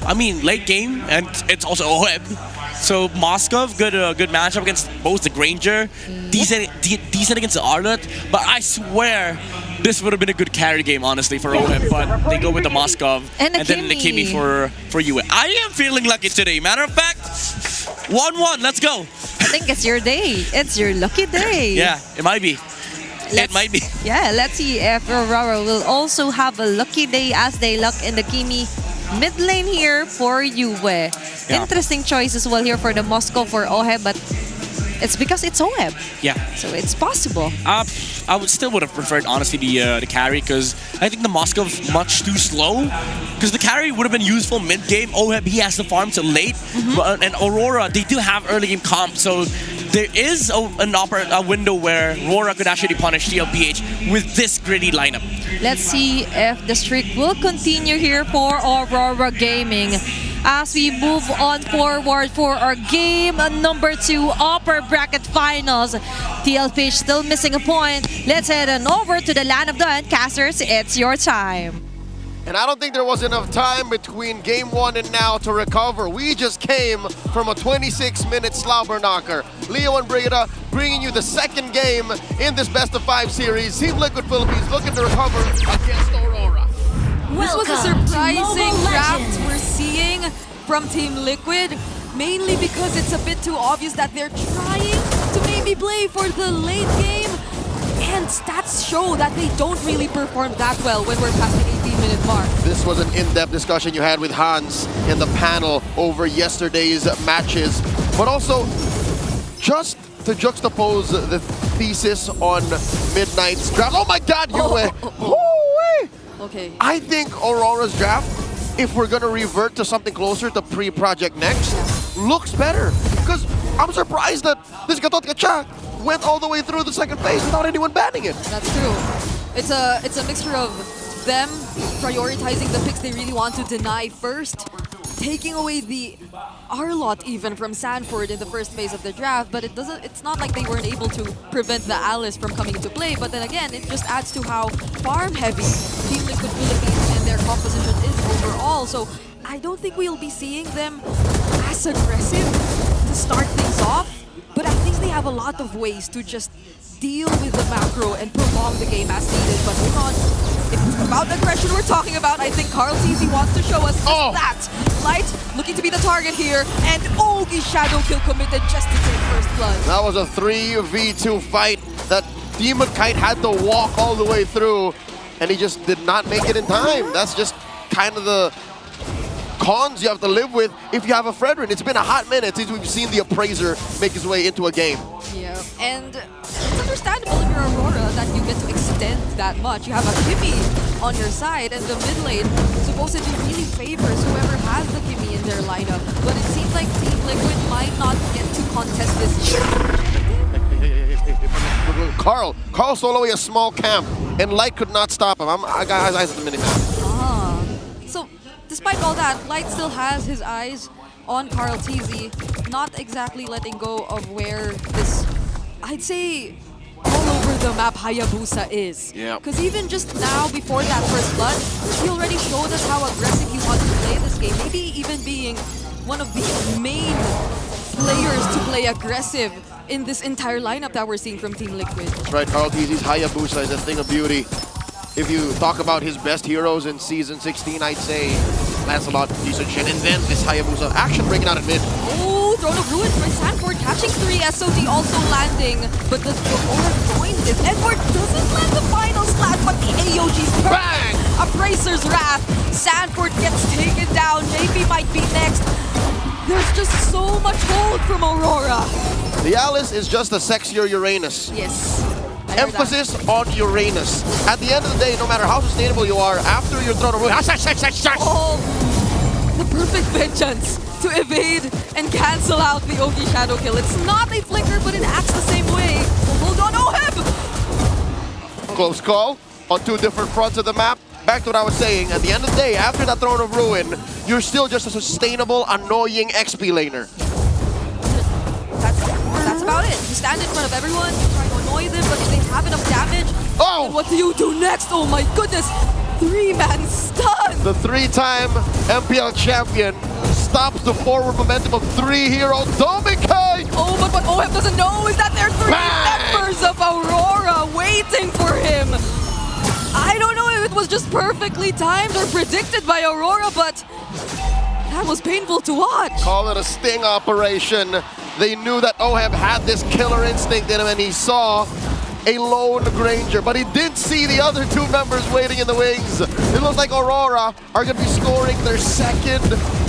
I mean, late game, and it's also OHEB. So Moskov, good matchup against both the Granger, decent against the Arlet, but I swear this would have been a good carry game, honestly, for OHEB, but they go with the Moskov and then the Kimmy for you. I am feeling lucky today. Matter of fact, 1-1, let's go. I think it's your day. It's your lucky day. Yeah, it might be. It might be. Yeah, let's see if Aurora will also have a lucky day as they luck in the Kimmy mid lane here for Yue. Interesting choice as well here for the Moscow for OHEB, but it's because it's OHEB. Yeah. So it's possible. I would have preferred, honestly, the carry, because I think the Moscow is much too slow. Because the carry would have been useful mid-game. OHEB, he has to farm till late. And Aurora, they do have early game comp, so there is a window where RORA could actually punish TLPH with this gritty lineup. Let's see if the streak will continue here for Aurora Gaming. As we move on forward for our game number 2, Upper Bracket Finals. TLPH still missing a point. Let's head on over to the land of the Endcasters. It's your time. And I don't think there was enough time between game 1 and now to recover. We just came from a 26-minute slobber knocker. Leo and Brigida bringing you the second game in this best-of-5 series. Team Liquid Philippines looking to recover against Aurora. This was a surprising draft we're seeing from Team Liquid, mainly because it's a bit too obvious that they're trying to maybe play for the late game, and stats show that they don't really perform that well when we're past the 18-minute mark. This was an in-depth discussion you had with Hans in the panel over yesterday's matches, but also just to juxtapose the thesis on Midnight's draft. Oh my God, Yue! Okay. I think Aurora's draft, if we're gonna revert to something closer to pre-Project Next, looks better. Because I'm surprised that this Gatot Gacha went all the way through the second phase without anyone banning it. That's true. It's a mixture of them prioritizing the picks they really want to deny first, taking away the Arlot even from Sanford in the first phase of the draft, but it's not like they weren't able to prevent the Alice from coming into play, but then again, it just adds to how farm heavy Team Liquid Philippines and their composition is overall. So I don't think we'll be seeing them as aggressive to start things off, but at least they have a lot of ways to just deal with the macro and prolong the game as needed. But hold on, if it's about aggression we're talking about, I think Carl TZ wants to show us that. Light looking to be the target here, and Ogi shadow kill committed just to take first blood. That was a 3v2 fight that Demon Kite had to walk all the way through, and he just did not make it in time. That's just kind of the cons you have to live with if you have a Fredrin. It's been a hot minute since we've seen the Appraiser make his way into a game. Yeah, and it's understandable if you're Aurora that you get to extend that much. You have a Kimmy on your side, and the mid lane supposedly really favors whoever has the Kimmy in their lineup. But it seems like Team Liquid might not get to contest this. Carl soloing a small camp, and Light could not stop him. I got his eyes at the minute. So despite all that, Light still has his eyes on Carl TZ, not exactly letting go of where this, I'd say, all over the map Hayabusa is. Yeah. Because even just now, before that first blood, he already showed us how aggressive he wants to play this game. Maybe even being one of the main players to play aggressive in this entire lineup that we're seeing from Team Liquid. That's right, Carl TZ's Hayabusa is a thing of beauty. If you talk about his best heroes in Season 16, I'd say Lancelot, decent shit, and then this Hayabusa action breaking out in mid. Oh, Throne of Ruin for Sanford catching 3, SOD also landing, but the Aurora joins it. Edward doesn't land the final slash, but the AOG's bang! Appraiser's Wrath. Sanford gets taken down. JP might be next. There's just so much hold from Aurora. The Alice is just a sexier Uranus. Yes. Emphasis on Uranus. At the end of the day, no matter how sustainable you are, after your Throne of Ruin, oh, the perfect vengeance to evade and cancel out the Ogi Shadow Kill. It's not a flicker, but it acts the same way. Hold on, Oheb! Close call on two different fronts of the map. Back to what I was saying, at the end of the day, after that Throne of Ruin, you're still just a sustainable, annoying XP laner. That's about it. You stand in front of everyone, you try to annoy them, but if they have enough damage, then what do you do next? Oh my goodness! 3-man stun! The 3-time MPL champion stops the forward momentum of 3-hero Dominicai! Oh, but what Oheb doesn't know is that there are 3 members of Aurora waiting for him! I don't know if it was just perfectly timed or predicted by Aurora, but that was painful to watch. Call it a sting operation. They knew that Oheb had this killer instinct in him, and he saw a lone Granger, but he did see the other 2 members waiting in the wings. It looks like Aurora are going to be scoring their second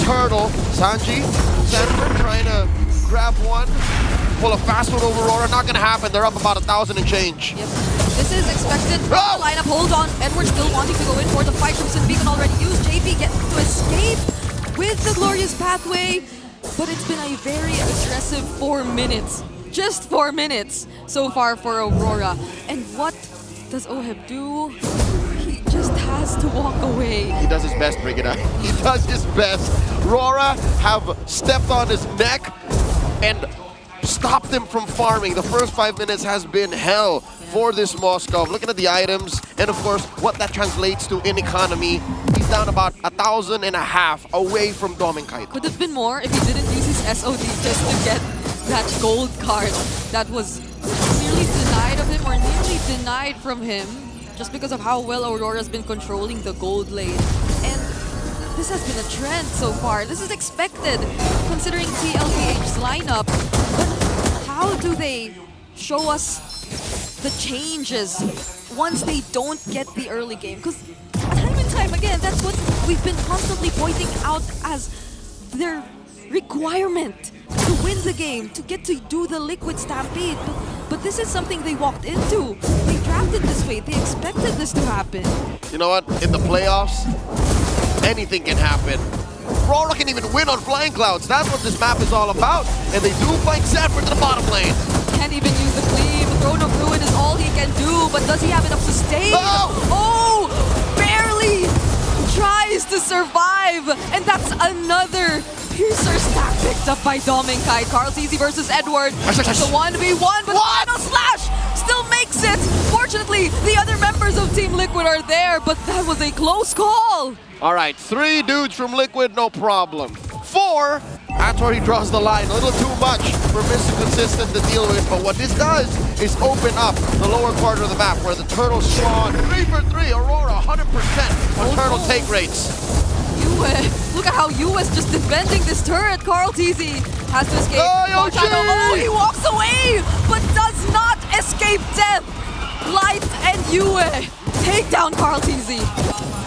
turtle. Sanji, Sanford trying to grab one, pull a fast one over Aurora. Not going to happen. They're up about 1,000 and change. Yep. This is expected from the lineup. Hold on. Edward still wanting to go in for the fight from Sin Beacon already used. JP gets to escape with the Glorious Pathway, but it's been a very aggressive 4 minutes. Just 4 minutes so far for Aurora. And what does Oheb do? He just has to walk away. He does his best, Brigida. He does his best. RORA have stepped on his neck and stopped him from farming. The first 5 minutes has been hell for this Moskov. Looking at the items and of course what that translates to in economy. He's down about 1,500 away from Dominicai. Could have been more if he didn't use his SOD just to get that gold card that was nearly denied of him, or nearly denied from him, just because of how well Aurora's been controlling the gold lane. And this has been a trend so far. This is expected considering TLPH's lineup. But how do they show us the changes once they don't get the early game? Because time and time again, that's what we've been constantly pointing out as their requirement to win the game, to get to do the Liquid Stampede. But this is something they walked into. They drafted this way. They expected this to happen. You know what? In the playoffs, anything can happen. RORA can even win on Flying Clouds. That's what this map is all about. And they do find Sanford to the bottom lane. Can't even use the Gleam. Throne of Ruin is all he can do, but does he have enough sustain? Oh! Barely tries to survive. And that's another Piercer stack picked up by Dominicai. Carl TZ versus Edward. It's a 1v1, but the final slash still makes it. Fortunately, the other members of Team Liquid are there, but that was a close call. All right, 3 dudes from Liquid, no problem. 4, that's where he draws the line. A little too much for Mr. Consistent to deal with, but what this does is open up the lower quarter of the map where the turtles spawn. 3 for 3, Aurora, 100% on turtle take rates. Look at how US just defending this turret. Carl TZ has to escape. Oh, he walks away, but does not escape death. Light and Yue take down Carl TZ.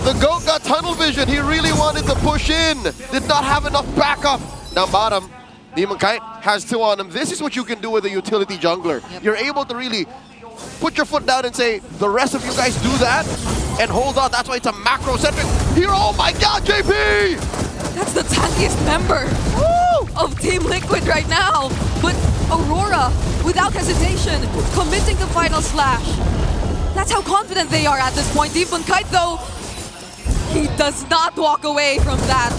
The GOAT got tunnel vision. He really wanted to push in. Did not have enough backup. Down bottom, Demon Kite has 2 on him. This is what you can do with a utility jungler. You're able to really put your foot down and say, the rest of you guys do that and hold on. That's why it's a macro-centric hero. Oh my God, JP! That's the tankiest member of Team Liquid right now. But Aurora, without hesitation, committing the final slash. That's how confident they are at this point. Demon Kite, though, He does not walk away from that.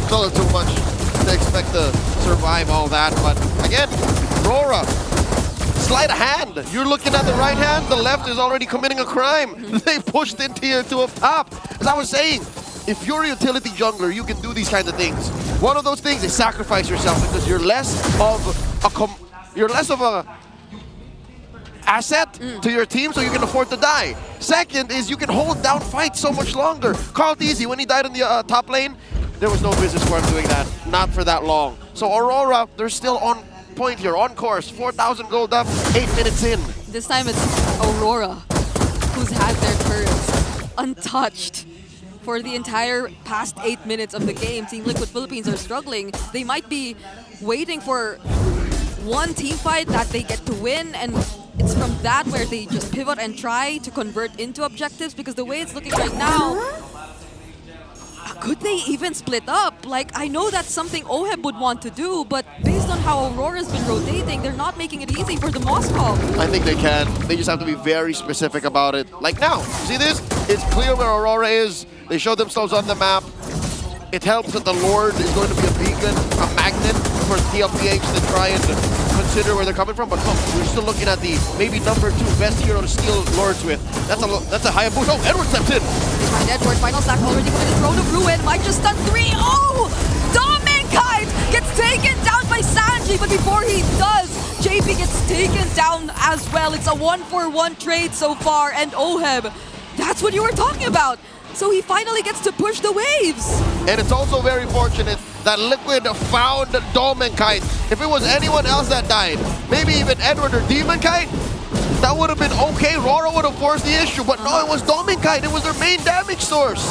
It's a little too much to expect to survive all that, but again, RORA, sleight of hand. You're looking at the right hand, the left is already committing a crime. They pushed into you to up top. As I was saying, if you're a utility jungler, you can do these kinds of things. One of those things is sacrifice yourself because you're less of a asset to your team, so you can afford to die. Second is you can hold down fights so much longer. Carl Teasy, when he died in the top lane, there was no business for him doing that. Not for that long. So Aurora, they're still on point here, on course. 4,000 gold up, 8 minutes in. This time it's Aurora who's had their turrets untouched for the entire past 8 minutes of the game. Team Liquid Philippines are struggling. They might be waiting for one team fight that they get to win, and it's from that where they just pivot and try to convert into objectives, because the way it's looking right now, could they even split up? Like, I know that's something OHEB would want to do, but based on how Aurora's been rotating, they're not making it easy for the Moscow. I think they can. They just have to be very specific about it. Like now, see this? It's clear where Aurora is. They show themselves on the map. It helps that the Lord is going to be a beacon, a magnet for TLPH to try and consider where they're coming from. But look, we're still looking at the maybe #2 best hero to steal Lords with. That's a high boost. Oh, Edward steps in. Behind Edward, final stack already going to Throne of Ruin. Might just stun 3. Oh! Dominkite gets taken down by Sanji, but before he does, JP gets taken down as well. It's a 1-for-1 trade so far, and OHEB, that's what you were talking about. So he finally gets to push the waves. And it's also very fortunate that Liquid found Dominkite. If it was anyone else that died, maybe even Edward or Demonkite, that would have been okay. RORA would have forced the issue, but no, it was Dominkite. It was their main damage source.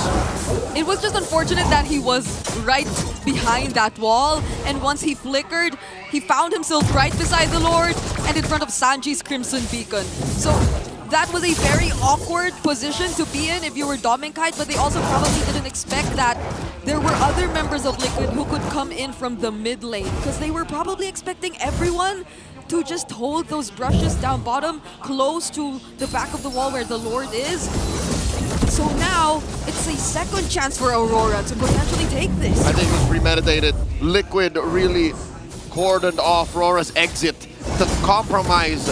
It was just unfortunate that he was right behind that wall, and once he flickered, he found himself right beside the Lord and in front of Sanji's Crimson Beacon. So that was a very awkward position to be in if you were Dominkite, but they also probably didn't expect that there were other members of Liquid who could come in from the mid lane, because they were probably expecting everyone to just hold those brushes down bottom close to the back of the wall where the Lord is. So now, it's a second chance for Aurora to potentially take this. I think it was premeditated. Liquid really cordoned off RORA's exit to compromise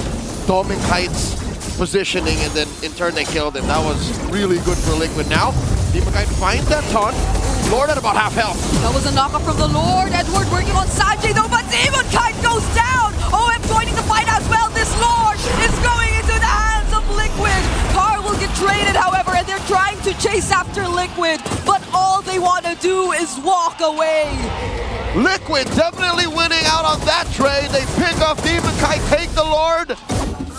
Dominkite's positioning, and then in turn they killed him. That was really good for Liquid. Now, Demonkite finds that taunt. Lord at about half health. That was a knockup from the Lord. Edward working on Sanji though, but Demonkite goes down! OM joining the fight as well. This Lord is going into the hands of Liquid. Carl will get traded, however, and they're trying to chase after Liquid, but all they want to do is walk away. Liquid definitely winning out on that trade. They pick up Demonkite, take the Lord,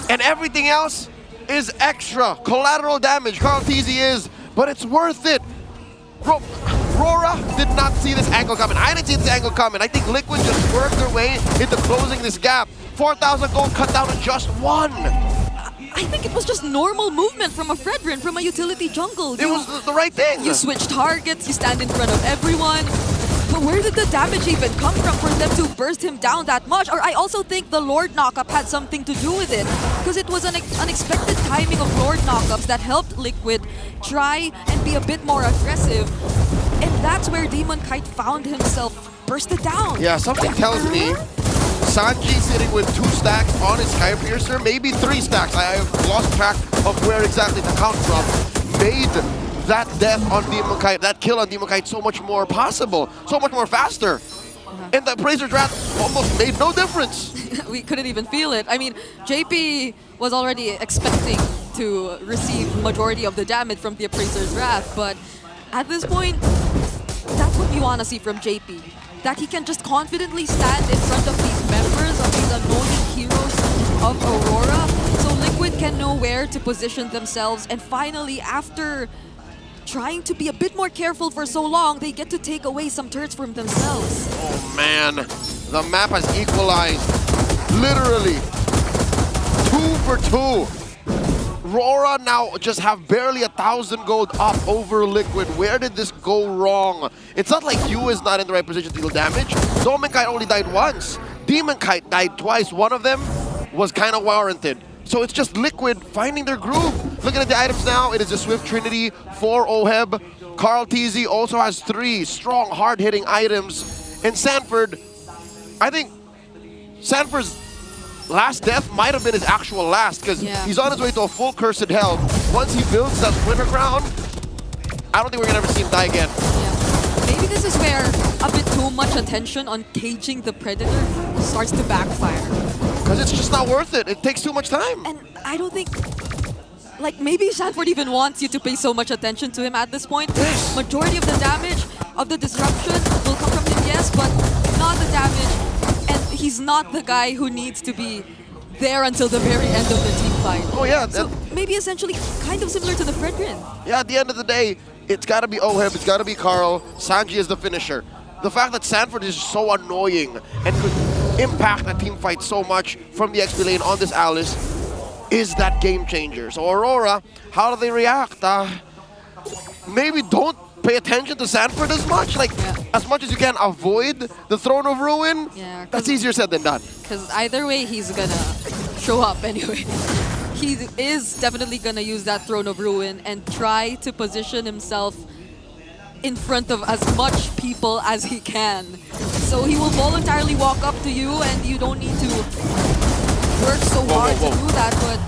and everything else is extra. Collateral damage, Carl Teasy is, but it's worth it. RORA did not see this angle coming. I didn't see this angle coming. I think Liquid just worked their way into closing this gap. 4,000 gold cut down to just 1. I think it was just normal movement from a Fredrin, from a utility jungle. It was the right thing. You switch targets, you stand in front of everyone. But where did the damage even come from for them to burst him down that much? Or I also think the Lord knockup had something to do with it, because it was an unexpected timing of Lord knockups that helped Liquid try and be a bit more aggressive. And that's where Demonkite found himself bursted down. Yeah, something tells me Sanji sitting with 2 stacks on his Skypiercer, maybe 3 stacks. I have lost track of where exactly to count from. Made that death on Demonkite, that kill on Demonkite so much more possible, so much more faster. And the Appraiser's Wrath almost made no difference. We couldn't even feel it. I mean, JP was already expecting to receive majority of the damage from the Appraiser's Wrath, but at this point, that's what you want to see from JP. That he can just confidently stand in front of these members of these annoying heroes of Aurora, so Liquid can know where to position themselves, and finally, after trying to be a bit more careful for so long, they get to take away some turrets from themselves. Oh man, the map has equalized. Literally, 2 for 2. RORA now just have barely 1,000 gold up over Liquid. Where did this go wrong? It's not like Yu is not in the right position to deal damage. Dominkite only died once. Demonkite died twice. One of them was kind of warranted. So it's just Liquid finding their groove. Looking at the items now, it is a Swift Trinity for Oheb. Carl TZ also has 3 strong, hard-hitting items. And Sanford, I think Sanford's last death might have been his actual last, because he's on his way to a full Cursed Hell. Once he builds that Winter Crown, I don't think we're gonna ever see him die again. Maybe this is where a bit too much attention on caging the Predator starts to backfire. Because it's just not worth it. It takes too much time. And I don't think, like, maybe Sanford even wants you to pay so much attention to him at this point. Majority of the damage, of the disruption will come from him, yes, but not the damage. And he's not the guy who needs to be there until the very end of the team fight. Oh yeah. So maybe essentially kind of similar to the Fredrin. Yeah, at the end of the day, it's got to be Oheb, it's got to be Carl. Sanji is the finisher. The fact that Sanford is so annoying and could impact a team fight so much from the XP lane on this Alice is that game changer. So Aurora, how do they react? Maybe don't pay attention to Sanford as much. Like, as much as you can avoid the Throne of Ruin, that's easier said than done. Because either way, he's gonna show up anyway. He is definitely gonna use that Throne of Ruin and try to position himself in front of as much people as he can. So he will voluntarily walk up to you and you don't need to work so hard to do that, but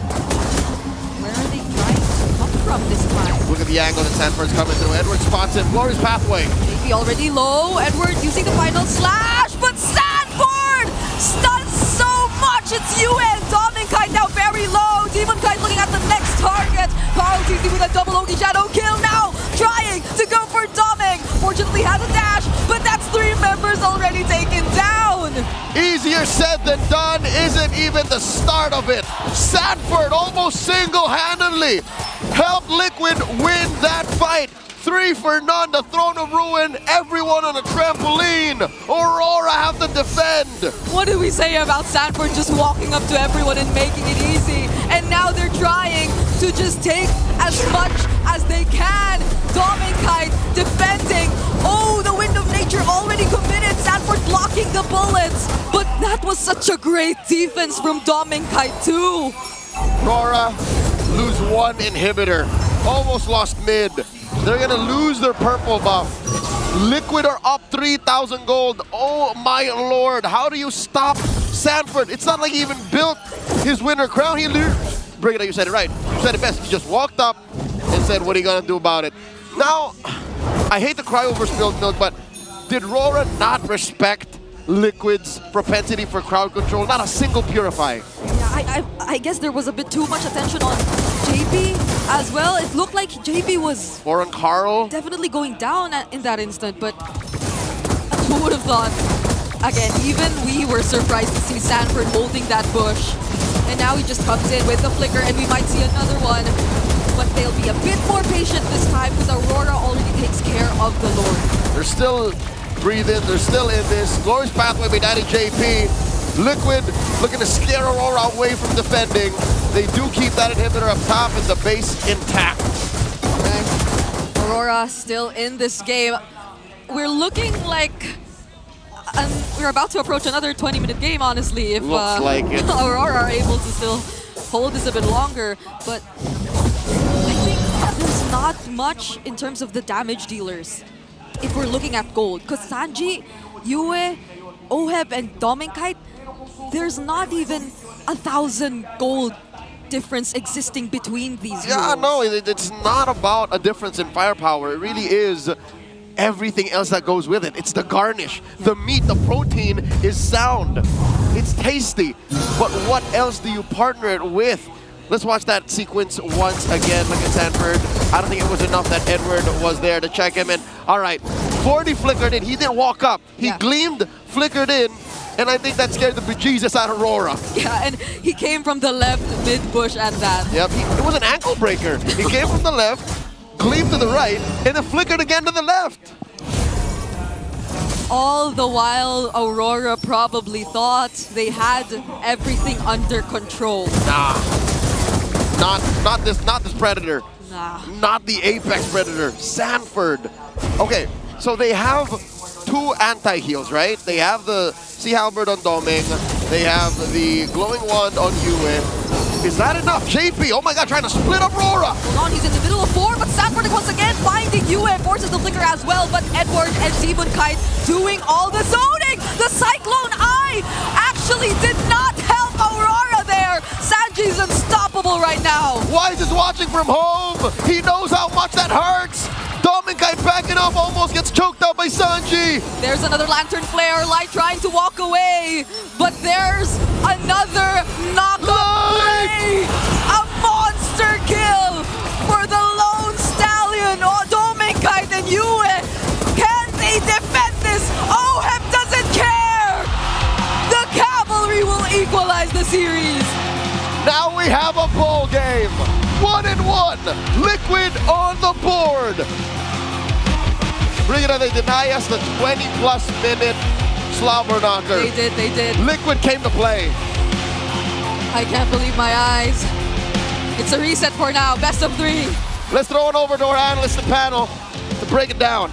where are they trying to come from this time? Look at the angle that Sanford's coming through. Edward spots him. Glorious pathway. Maybe already low. Edward using the final slash, but Sanford stuns so much. It's UN. Dominkite now very low. Demonkite looking at the next target. Carl TZ with a double Oki Shadow kill now. Trying to go for Doming. Fortunately has a dash, but that's 3 members already taken down. Easier said than done isn't even the start of it. Sanford almost single-handedly helped Liquid win that fight. 3 for none, the Throne of Ruin, everyone on a trampoline. Aurora have to defend. What do we say about Sanford just walking up to everyone and making it easy? And now they're trying to just take as much as they can. Dominkite defending. Oh, the Wind of Nature already committed. Sanford blocking the bullets. But that was such a great defense from Dominkite too. Rora lose 1 inhibitor. Almost lost mid. They're gonna lose their purple buff. Liquid are up 3,000 gold. Oh my lord, how do you stop Sanford? It's not like he even built his Winter Crown. He Brigitte, you said it right. You said it best. He just walked up and said, what are you gonna do about it? Now, I hate to cry over spilled milk, but did Rora not respect Liquid's propensity for crowd control? Not a single Purify. Yeah, I guess there was a bit too much attention on JP as well. It looked like JP was or on Carl definitely going down in that instant, but who would have thought? Again, even we were surprised to see Sanford holding that bush. And now he just comes in with the flicker and we might see another one. But they'll be a bit more patient this time because Aurora already takes care of the Lord. They're still breathing, they're still in this. Glorious pathway by Daddy JP. Liquid looking to scare Aurora away from defending. They do keep that inhibitor up top and the base intact. Okay. Aurora still in this game. We're looking like we're about to approach another 20-minute game, honestly, if looks like it. Aurora are able to still hold this a bit longer. But I think there's not much in terms of the damage dealers if we're looking at gold. Because Sanji, Yue, Oheb, and Dominkite, there's not even 1,000 gold difference existing between these heroes. No, it's not about a difference in firepower. It really is everything else that goes with it. It's the garnish, the meat, the protein is sound. It's tasty. But what else do you partner it with? Let's watch that sequence once again. Look at Sanford. I don't think it was enough that Edward was there to check him in. All right, 40 flickered in. He didn't walk up. He gleamed, flickered in, and I think that scared the bejesus out of Aurora. Yeah, and he came from the left mid-bush at that. Yep, it was an ankle breaker. He came from the left, gleamed to the right, and then flickered again to the left. All the while, Aurora probably thought they had everything under control. Nah, not this Predator. Nah. Not the Apex Predator, Sanford. Okay, so they have 2 anti-heals, right? They have the Sea Halberd on Doming. They have the Glowing Wand on Yue. Is that enough? JP, oh my god, trying to split up RORA. Hold on, he's in the middle of 4, but Sanford once again finding Yue, forces the flicker as well, but Edward and Demon Kite doing all the zoning! The Cyclone Eye actually did not help Aurora there! Sanji's unstoppable right now! Wise is watching from home. He knows how much that hurts. Dominkai backing up, almost gets choked out by Sanji. There's another Lantern Flare, Light trying to walk away, but there's another knockup play! A monster kill for the Lone Stallion, Dominkai and Yue! Can they defend this? OHEM doesn't care! The Cavalry will equalize the series! Now we have a ball game. 1-1. Liquid on the board. Bring it on, they deny us the 20-plus minute slobber knocker. They did. Liquid came to play. I can't believe my eyes. It's a reset for now, best of 3. Let's throw it over to our analyst and panel to break it down.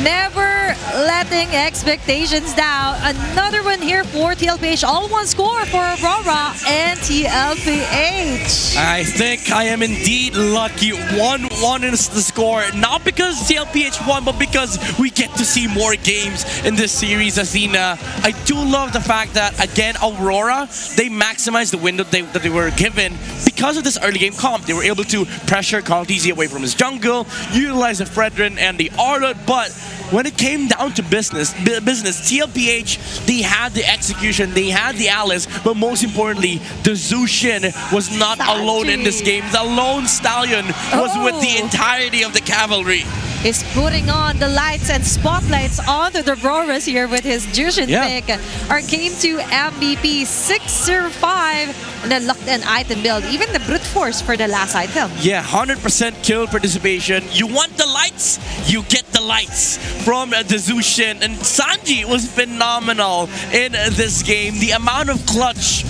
Never letting expectations down. Another one here for TLPH. All one score for Aurora and TLPH. I think I am indeed lucky. 1-1 is the score. Not because TLPH won, but because we get to see more games in this series, Athena. I do love the fact that, again, Aurora, they maximized the window that they were given because of this early game comp. They were able to pressure Carl TZ away from his jungle, utilize the Fredrin and the Arlot, but when it came down to business, TLPH, they had the execution, they had the Alice, but most importantly, the Zushin was not alone in this game. The Lone Stallion was with the entirety of the Cavalry. Is putting on the lights and spotlights onto the Roras here with his Jushin pick. Our game 2 MVP 605 and then locked in item build. Even the brute force for the last item. Yeah, 100% kill participation. You want the lights, you get the lights from the Zushin. And Sanji was phenomenal in this game. The amount of clutch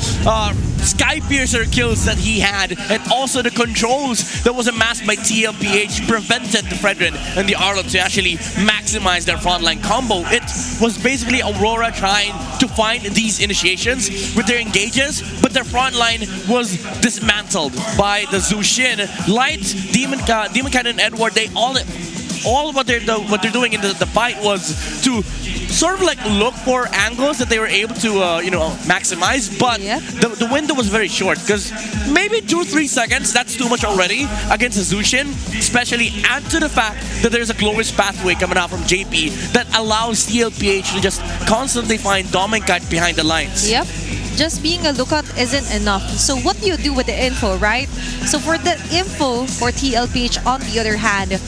Sky Piercer kills that he had, and also the controls that was amassed by TLPH prevented the Fredrin and the Arlot to actually maximize their frontline combo. It was basically Aurora trying to find these initiations with their engages, but their frontline was dismantled by the Zushin. Light, Demon Kite, and Edward, they all what they're doing in the fight was to sort of like look for angles that they were able to maximize, but the window was very short because maybe 2-3 seconds, that's too much already against a Zushin, especially add to the fact that there's a glorious pathway coming out from JP that allows TLPH to just constantly find Dominkai behind the lines. Yep. Just being a lookout isn't enough. So what do you do with the info, right? So for the info for TLPH, on the other hand,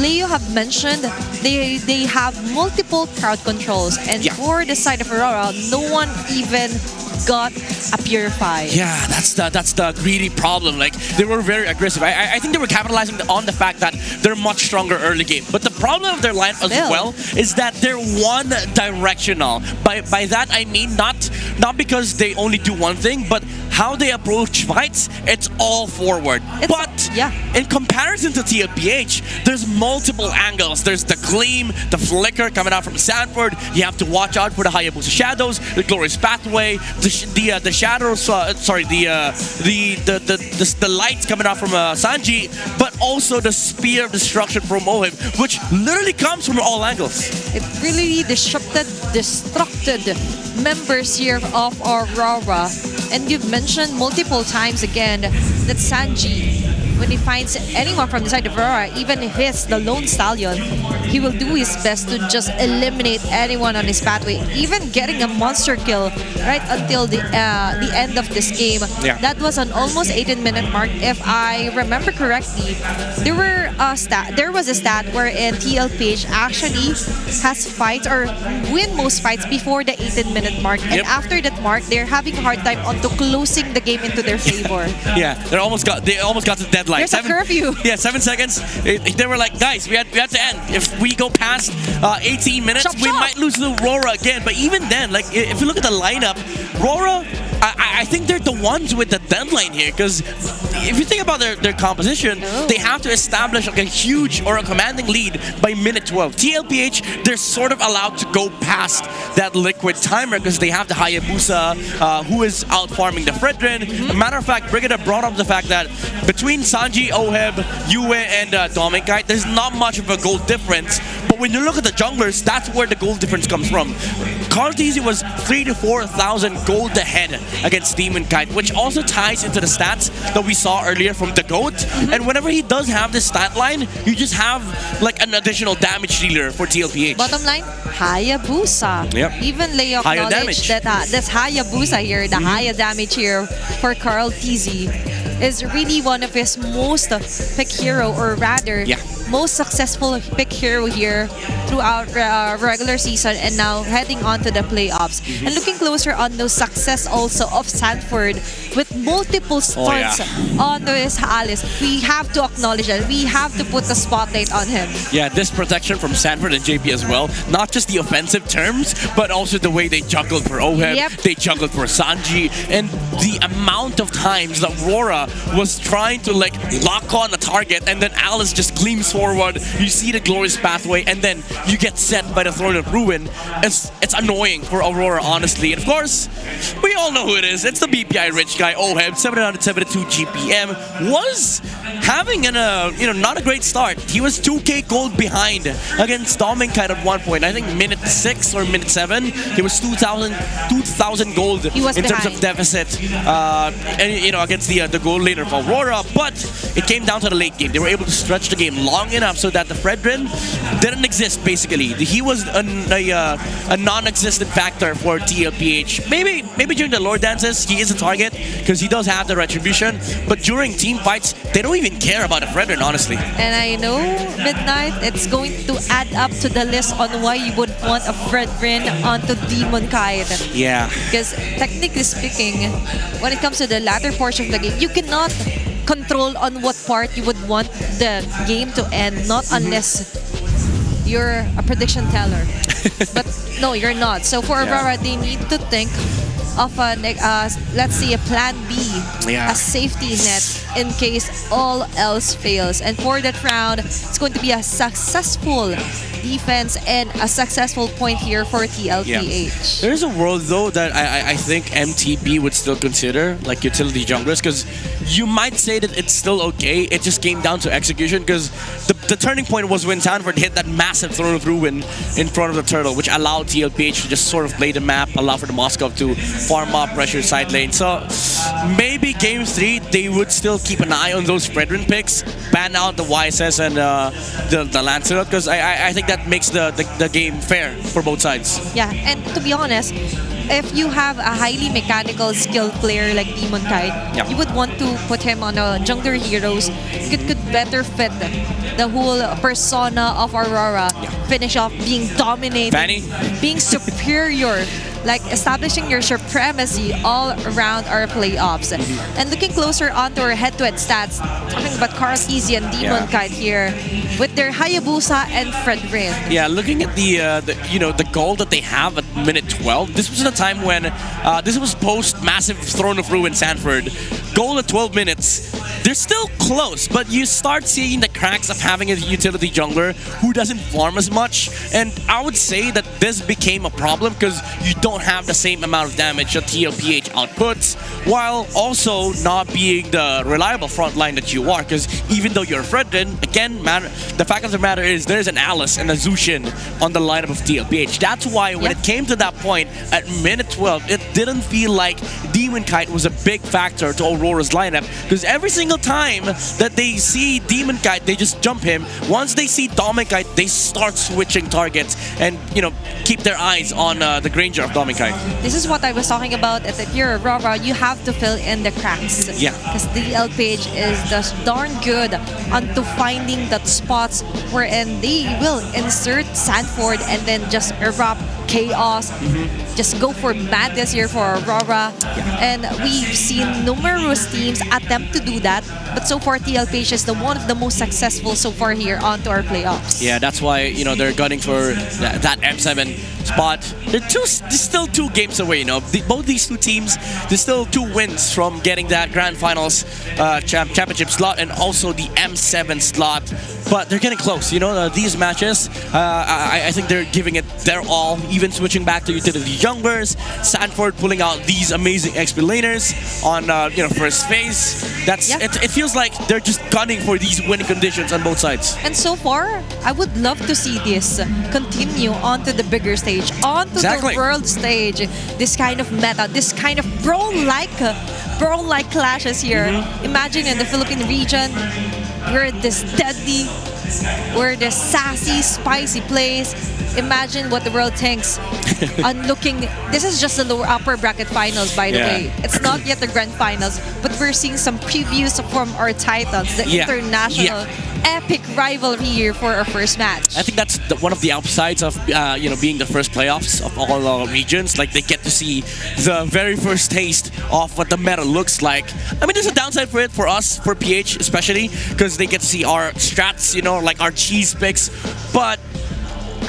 Leo have mentioned they have multiple crowd controls, and for the side of Aurora, no one even got a Purify. Yeah, that's the greedy problem. Like, they were very aggressive. I think they were capitalizing on the fact that they're much stronger early game. But the problem of their line as well is that they're one directional. By that I mean not because they only do one thing, but how they approach fights, it's all forward. But in comparison to TLPH, there's multiple angles. There's the gleam, the flicker coming out from Sanford. You have to watch out for the Hayabusa shadows, the glorious pathway, the shadows. The lights coming out from Sanji, but also the spear of destruction from OHEM, which literally comes from all angles. It really disrupted members here of Aurora. And you've mentioned multiple times again that Sanji, when he finds anyone from the side of Aurora, even if it's the Lone Stallion, he will do his best to just eliminate anyone on his pathway, even getting a monster kill right until the end of this game. That was an almost 18-minute mark. If I remember correctly, there was a stat wherein TLPH actually has fights or win most fights before the 18-minute mark, and after that mark, they're having a hard time onto closing the game into their favor. They almost got the deadline. There's a curfew. Yeah, 7 seconds. They were like, guys, we have to end. If we go past 18 minutes, we might lose to RORA again. But even then, like, if you look at the lineup, RORA, I think they're the ones with the deadline here, because if you think about their composition, they have to establish like a huge or a commanding lead by minute 12. TLPH, they're sort of allowed to go past that liquid timer because they have the Hayabusa who is out farming the Fredrin. Matter of fact, Brigida brought up the fact that between Sanji, Oheb, Yue, and Domikite, there's not much of a gold difference. But when you look at the junglers, that's where the gold difference comes from. Carteezy was 3,000 to 4,000 gold ahead against Demon Kite, which also ties into the stats that we saw earlier from the GOAT. And whenever he does have this stat line, you just have like an additional damage dealer for TLPH. Bottom line, Hayabusa. Yep. Even Leo Higher acknowledged damage. that this Hayabusa here, the higher damage here for Carteezy, is really one of his most pick hero, or rather, most successful pick hero here throughout regular season and now heading on to the playoffs. And looking closer on the success also of Sanford with multiple stunts on his Alice. We have to acknowledge that. We have to put the spotlight on him. Yeah, this protection from Sanford and JP as well. Not just the offensive terms, but also the way they juggled for Oheb, they juggled for Sanji, and the amount of times that RORA was trying to like lock on a target and then Alice just gleams forward. You see the glorious pathway and then you get set by the Throne of Ruin. It's annoying for Aurora, honestly. And of course, we all know who it is. It's the BPI rich guy, Oheb, 772 GPM. Was having not a great start. He was 2k gold behind against Domikite at one point. I think minute 6 or minute 7. He was 2,000 gold in terms of deficit against the gold laner of Aurora. But it came down to the late game. They were able to stretch the game long enough so that the Fredrin didn't exist, basically. He was a non-existent factor for TLPH. Maybe during the lore dances, he is a target because he does have the retribution. But during team fights, they don't even care about a Fredrin, honestly. And I know, Midnight, it's going to add up to the list on why you would want a Fredrin onto Demon Kite. Yeah. Because technically speaking, when it comes to the latter portion of the game, you cannot control on what part you would want the game to end, not unless you're a prediction teller. But no, you're not. So for Aurora, they need to think of let's say a plan B, a safety net in case all else fails. And for that round, it's going to be a successful defense and a successful point here for TLPH. There's a world though that I think MTB would still consider like utility junglers, because you might say that it's still okay. It just came down to execution, because the turning point was when Sanford hit that massive Throne of Ruin in front of the turtle, which allowed TLPH to just sort of play the map, allow for the Moskov to farm up, pressure side lane. So maybe game 3 they would still keep an eye on those Fredrin picks, ban out the YSS and the Lancelot, because I think that makes the game fair for both sides. Yeah, and to be honest, if you have a highly mechanical skilled player like Demon Kite, you would want to put him on a jungler heroes. It could better fit the whole persona of Aurora. Finish off being dominating, being superior, like establishing your supremacy all around our playoffs. And looking closer onto our head-to-head stats, talking about Carteezy and Demon Kite here with their Hayabusa and Fredrin. Yeah, looking at the goal that they have at minute 12, this was a time when this was post massive Throne of Ruin Sanford. Goal at 12 minutes. They're still close, but you start seeing the cracks of having a utility jungler who doesn't farm as much. And I would say that this became a problem because you don't have the same amount of damage that TLPH outputs, while also not being the reliable front line that you are. Because even though you're a Fredrin, again, the fact of the matter is there's an Alice and a Zushin on the lineup of TLPH. That's why when it came to that point at minute 12, it didn't feel like Demon Kite was a big factor to Aurora's lineup, because every single time that they see Demon Kite, they just jump him. Once they see Domikite, they start switching targets and keep their eyes on the Granger of Domikite. This is what I was talking about at the Pure Aurora. You have to fill in the cracks. Yeah. Because TLPH is just darn good onto finding the spots wherein they will insert Sanford and then just erupt chaos, just go for madness here for Aurora. And we've seen numerous teams attempt to do that, but so far TLPH is one of the most successful so far here onto our playoffs. Yeah, that's why they're gunning for that M7 spot. They're still 2 games away. Both these 2 teams, there's still 2 wins from getting that Grand Finals championship slot and also the M7 slot. But they're getting close. These matches, I think they're giving it their all. Even switching back to the youngers, Sanford pulling out these amazing XP laners on first phase. It feels like they're just gunning for these winning conditions on both sides. And so far, I would love to see this continue onto the bigger stage, onto the world stage. This kind of meta, this kind of brawl-like clashes here. Imagine in the Philippine region, we're this deadly, we're this sassy, spicy place. Imagine what the world thinks on looking. This is just the lower upper bracket finals, by the way. It's not yet the grand finals, but we're seeing some previews from our titans, the international epic rivalry here for our first match. I think that's one of the upsides of being the first playoffs of all regions. Like, they get to see the very first taste of what the meta looks like. I mean, there's a downside for it for us, for PH especially, because they get to see our strats, like our cheese picks. But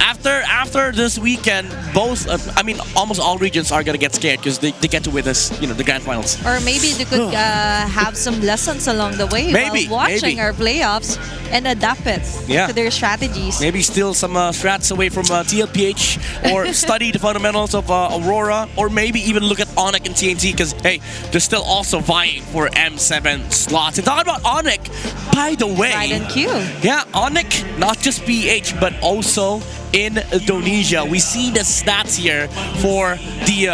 after this weekend, almost all regions are gonna get scared because they get to witness, the grand finals. Or maybe they could have some lessons along the way while watching our playoffs and adapt it to their strategies. Maybe steal some strats away from TLPH, or study the fundamentals of Aurora, or maybe even look at ONIC and TNT, because hey, they're still also vying for M7 slots. And talking about ONIC, by the way, Right and Q. Yeah, ONIC, not just PH, but also in Indonesia. We see the stats here for the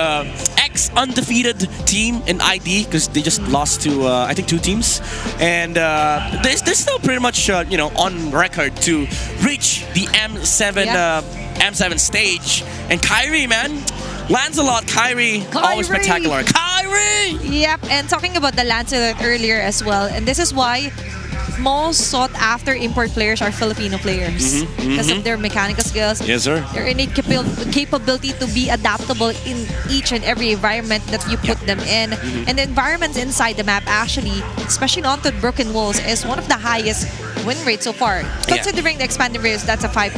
ex-undefeated team in ID, because they just lost to, I think, 2 teams. And they're still pretty much, on record to reach the M7 stage. And Kyrie, man, Lancelot, Kyrie, always spectacular. Kyrie! Yep, and talking about the Lancelot earlier as well, and this is why most sought after import players are Filipino players because of their mechanical skills. Yes, sir. Their innate capability to be adaptable in each and every environment that you put them in. And the environments inside the map, actually, especially onto Broken Walls, is one of the highest win rates so far. Considering the expanded race, that's a 5-0.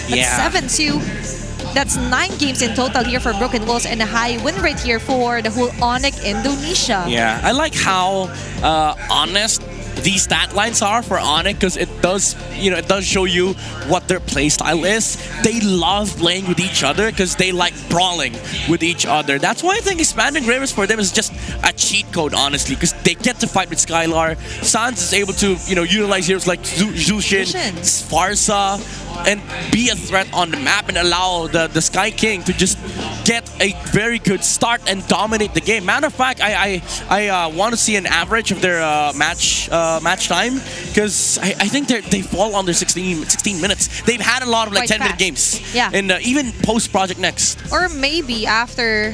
But 7-2. That's 9 games in total here for Broken Walls, and a high win rate here for the whole ONIC Indonesia. Yeah, I like how honest these stat lines are for ONIC, because it does show you what their play style is. They love playing with each other because they like brawling with each other. That's why I think expanding rivers for them is just a cheat code, honestly, because they get to fight with Skylar. Sans is able to utilize heroes like Zushin, Sparsa, and be a threat on the map and allow the Sky King to just get a very good start and dominate the game. Matter of fact, I want to see an average of their match time, because I think they fall under 16 minutes. They've had a lot of 10-minute games. Yeah. And even post Project Next. Or maybe after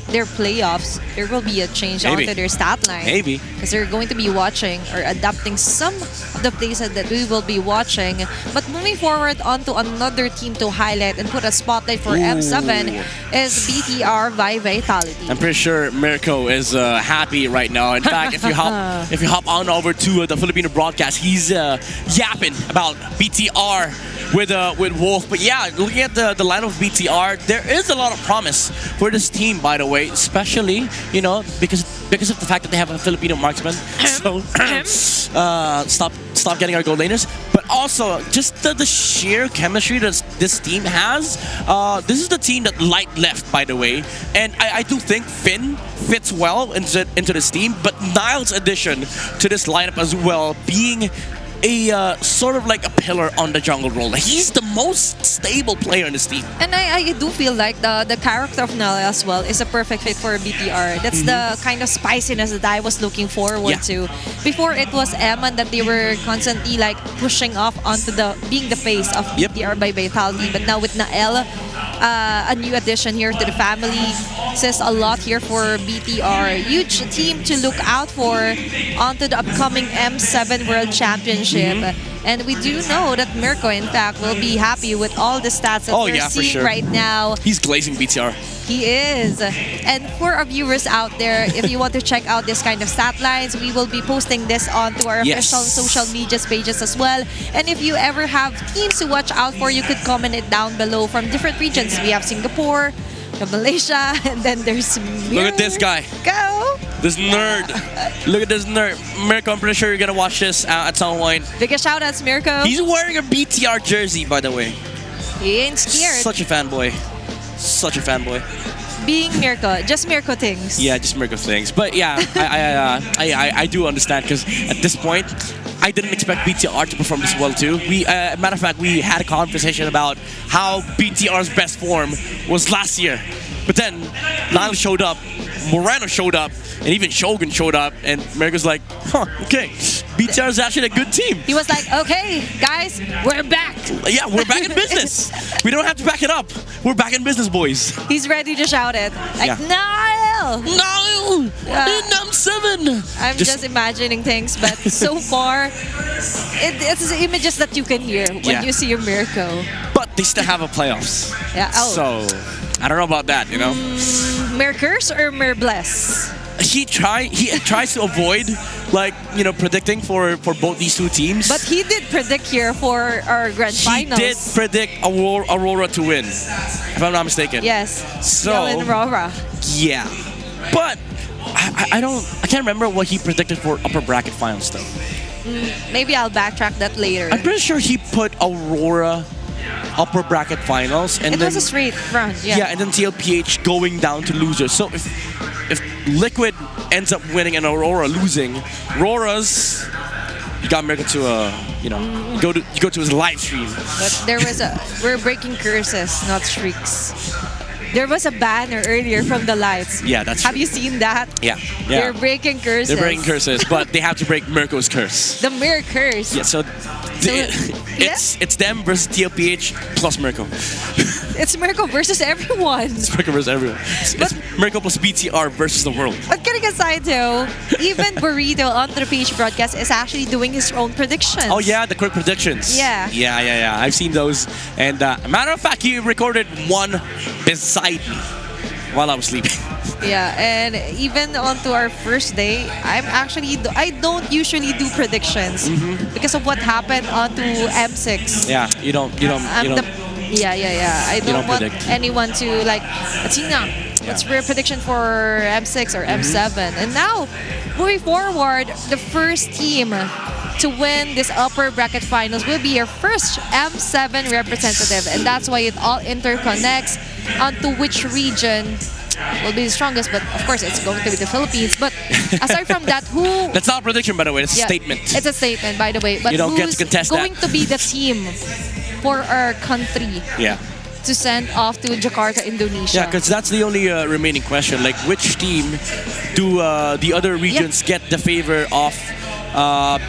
their playoffs, there will be a change onto their stat line. Maybe. Because they're going to be watching or adapting some of the places that we will be watching. But moving forward onto another team to highlight and put a spotlight for M7 is BTR by Vitality. I'm pretty sure Mirko is happy right now. In fact, if you hop on over to the Filipino broadcast, he's yapping about BTR with Wolf. But yeah, looking at the line of BTR, there is a lot of promise for this team, by the way, especially because of the fact that they have a Filipino marksman. So stop getting our gold laners. But also just the sheer chemistry that this team has. This is the team that Light left, by the way, and I do think Finn fits well into this team. But Niall's addition to this lineup as well, being a sort of like a pillar on the jungle role. He's the most stable player in this team. And I do feel like the character of Nala as well is a perfect fit for BTR. That's the kind of spiciness that I was looking forward to. Before, it was Eman that they were constantly pushing off onto being the face of BTR by Vitality. But now with Nael, a new addition here to the family, says a lot here for BTR. Huge team to look out for onto the upcoming M7 World Championship. And we do know that Mirko, in fact, will be happy with all the stats that we're seeing right now. He's glazing BTR. He is. And for our viewers out there, if you want to check out this kind of stat lines, we will be posting this onto our official social media pages as well. And if you ever have teams to watch out for, you could comment it down below from different regions. We have Singapore, Malaysia, and then there's Mirko. Look at this guy. Go! This nerd. Look at this nerd. Mirko, I'm pretty sure you're going to watch this at some point. Biggest shout outs, Mirko. He's wearing a BTR jersey, by the way. He ain't scared. Such a fanboy. Such a fanboy. Being Mirko, just Mirko things. Yeah, just Mirko things. But yeah, I do understand because at this point, I didn't expect BTR to perform this well too. Matter of fact, we had a conversation about how BTR's best form was last year. But then Lyle showed up, Moreno showed up, and even Shogun showed up, and Mirko's like, huh, okay, BTR is actually a good team. He was like, okay, guys, we're back. Yeah, we're back in business. We don't have to back it up. We're back in business, boys. He's ready to shout it. Like, No! I'm 7! I'm just imagining things, but so far, it's images that you can hear when you see your Mirko. But they still have a playoffs. Yeah. Oh. So, I don't know about that, you know? Mirkers or Mirbless? He tries to avoid, like, you know, predicting for both these two teams. But he did predict here for our grand finals. He did predict Aurora to win, if I'm not mistaken. Yes. So in Aurora. Yeah, but I can't remember what he predicted for Upper Bracket Finals though. Maybe I'll backtrack that later. I'm pretty sure he put Aurora Upper Bracket Finals, and it was a straight run. Yeah, and then TLPH going down to losers. So if Liquid ends up winning and Aurora losing, Rora's you got Mirko to you go to his live stream. But there was we're breaking curses, not streaks. There was a banner earlier from the lights. Yeah, that's Have true. you seen that? Yeah. They're breaking curses. They're breaking curses, but they have to break Mirko's curse. The mirror curse. Yeah, so it's them versus TLPH plus Mirko. It's Mirko versus everyone. It's Mirko versus everyone. It's Mirko plus BTR versus the world. But kidding aside though, even Burrito on the PH broadcast is actually doing his own predictions. Oh yeah, the quick predictions. Yeah. Yeah. I've seen those. And matter of fact, he recorded one beside me while I was sleeping. Yeah, and even onto our first day, I don't usually do predictions because of what happened onto M6. Yeah, you don't. I don't want predict. anyone to like, Atina, what's your prediction for M6 or M7? And now, moving forward, the first team to win this upper bracket finals will be your first M7 representative, and that's why it all interconnects onto which region will be the strongest. But of course, it's going to be the Philippines. But aside from that, who? That's not a prediction, by the way. It's a statement. It's a statement, by the way. But you don't who's get to contest going to be the team for our country? Yeah. To send off to Jakarta, Indonesia. Yeah, because that's the only remaining question. Like, which team do the other regions get the favor of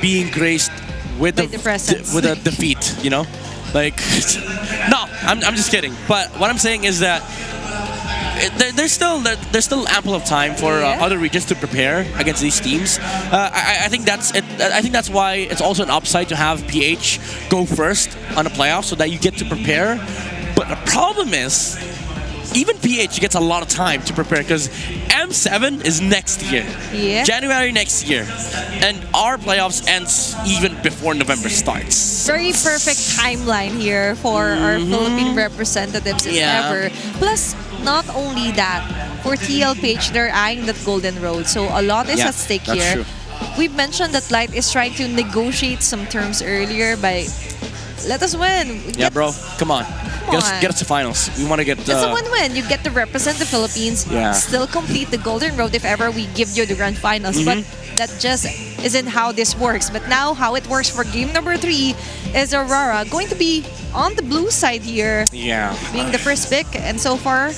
being graced with a defeat? You know, like no, I'm just kidding. But what I'm saying is that there's still ample of time for other regions to prepare against these teams. I think that's it. I think that's why it's also an upside to have PH go first on the playoffs so that you get to prepare. But the problem is, even PH gets a lot of time to prepare because M7 is next year. Yeah. January next year. And our playoffs ends even before November starts. Very perfect timeline here for our Philippine representatives if ever. Plus, not only that, for TLPH, they're eyeing that golden road. So a lot is at stake here. True. We've mentioned that Light is trying to negotiate some terms earlier by let us win. Bro, come on. Get us to finals. We want to get. It's a win-win. You get to represent the Philippines. Yeah. Still complete the golden road if ever we give you the grand finals. But that just isn't how this works. But now, how it works for game number 3 is Aurora going to be on the blue side here. Yeah. Being the first pick, and so far,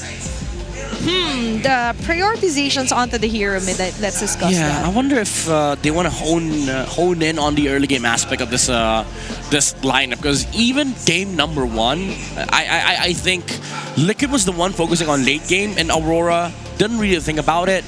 the prioritizations onto the hero mid. Let's discuss that. I wonder if they want to hone in on the early game aspect of this this lineup, because even game number 1, I think Liquid was the one focusing on late game, and Aurora didn't really think about it.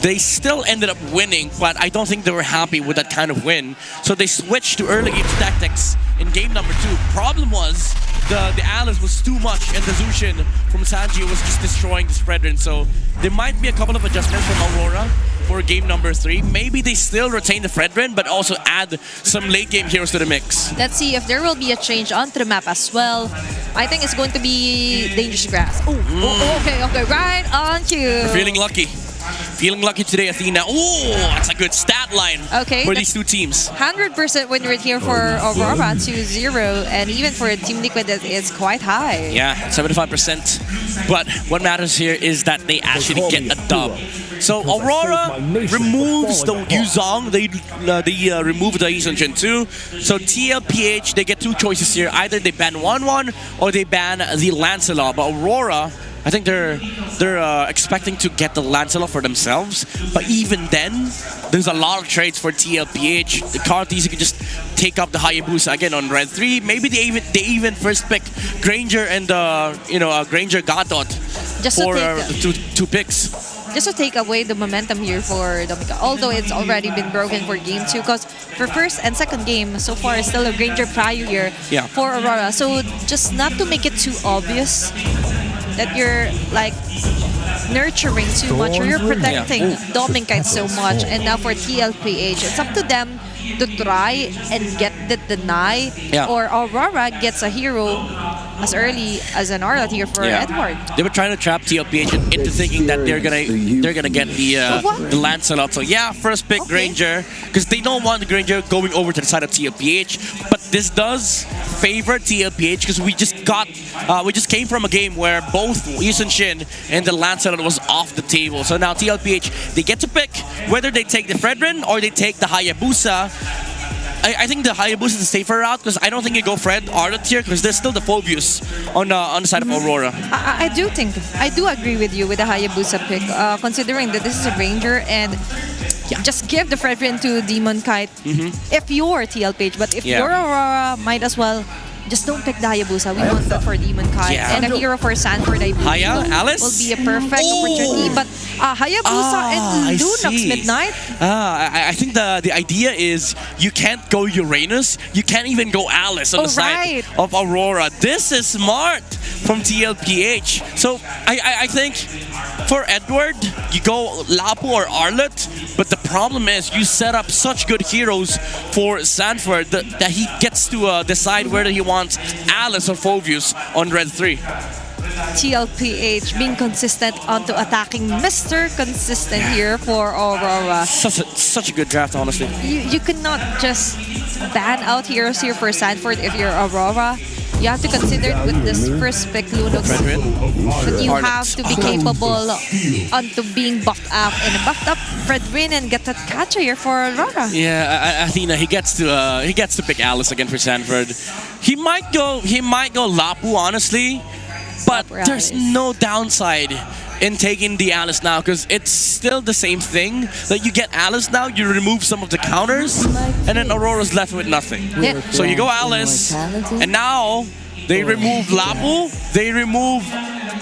They still ended up winning, but I don't think they were happy with that kind of win. So they switched to early game tactics in game number 2. Problem was the Alice was too much, and the Zushin from Sanji was just destroying the Spreadrin. So there might be a couple of adjustments from Aurora for game number 3. Maybe they still retain the Fredrin, but also add some late game heroes to the mix. Let's see if there will be a change onto the map as well. I think it's going to be Dangerous Grass. Oh, okay, right on cue. You're feeling lucky. Feeling lucky today, Athena. Oh, that's a good stat line for these two teams. 100% win rate here for Aurora 2-0, and even for Team Liquid, it's quite high. Yeah, 75%. But what matters here is that they actually get a dub. So Aurora removes the Yuzong, they remove the Yuzong Gen 2. So TLPH, they get two choices here. Either they ban 1-1 or they ban the Lancelot. But Aurora, I think they're expecting to get the Lancelot for themselves. But even then, there's a lot of trades for TLPH. The Karthis can just take up the Hayabusa again on Red 3.Maybe they even first pick Granger and Granger Gadot just for two picks. Just to take away the momentum here for Dominica, although it's already been broken for game 2, because for first and second game, so far it's still a Granger Prayo here for Aurora. So just not to make it too obvious that you're like nurturing too much or you're protecting Dominica so much, and now for TLPH, it's up to them to try and get the deny, or Aurora gets a hero as early as an Arlet here for Edward. They were trying to trap TLPH into thinking that they're gonna get the Lancelot. So yeah, first pick Granger, because they don't want the Granger going over to the side of TLPH. But this does favor TLPH because we just came from a game where both Yushin Shin and the Lancelot was off the table. So now TLPH, they get to pick whether they take the Fredrin or they take the Hayabusa. I think the Hayabusa is the safer route because I don't think you go Fred Arlet here because there's still the Phobius on the side of Aurora. I do agree with you with the Hayabusa pick, considering that this is a Ranger, and just give the Fredrin to Demon Kite if you're TLPH, but if you're Aurora, might as well just don't pick the Hayabusa. We want that for Demon Kite. And a hero for Sanford, I believe, Alice? will be a perfect opportunity. But Hayabusa and Lunox Midnight. I think the idea is you can't go Uranus, you can't even go Alice on the side of Aurora. This is smart from TLPH. So I think for Edward, you go Lapu or Arlet, but the problem is you set up such good heroes for Sanford that he gets to decide whether he wants Alice or Phobius on Red 3. TLPH being consistent onto attacking Mr. Consistent here for Aurora. Such a good draft, honestly. You cannot just ban out heroes here for Sanford if you're Aurora. You have to consider with this first pick, Lunox, that you have to be capable onto being buffed up, and a buffed up Fredrin and get that catcher here for Aurora. Yeah, Athena, he gets to pick Alice again for Sanford. He might go Lapu, honestly, but there's no downside in taking the Alice now because it's still the same thing. Like you get Alice now, you remove some of the counters, and then Aurora's left with nothing. So you go Alice, and now they remove Lapu,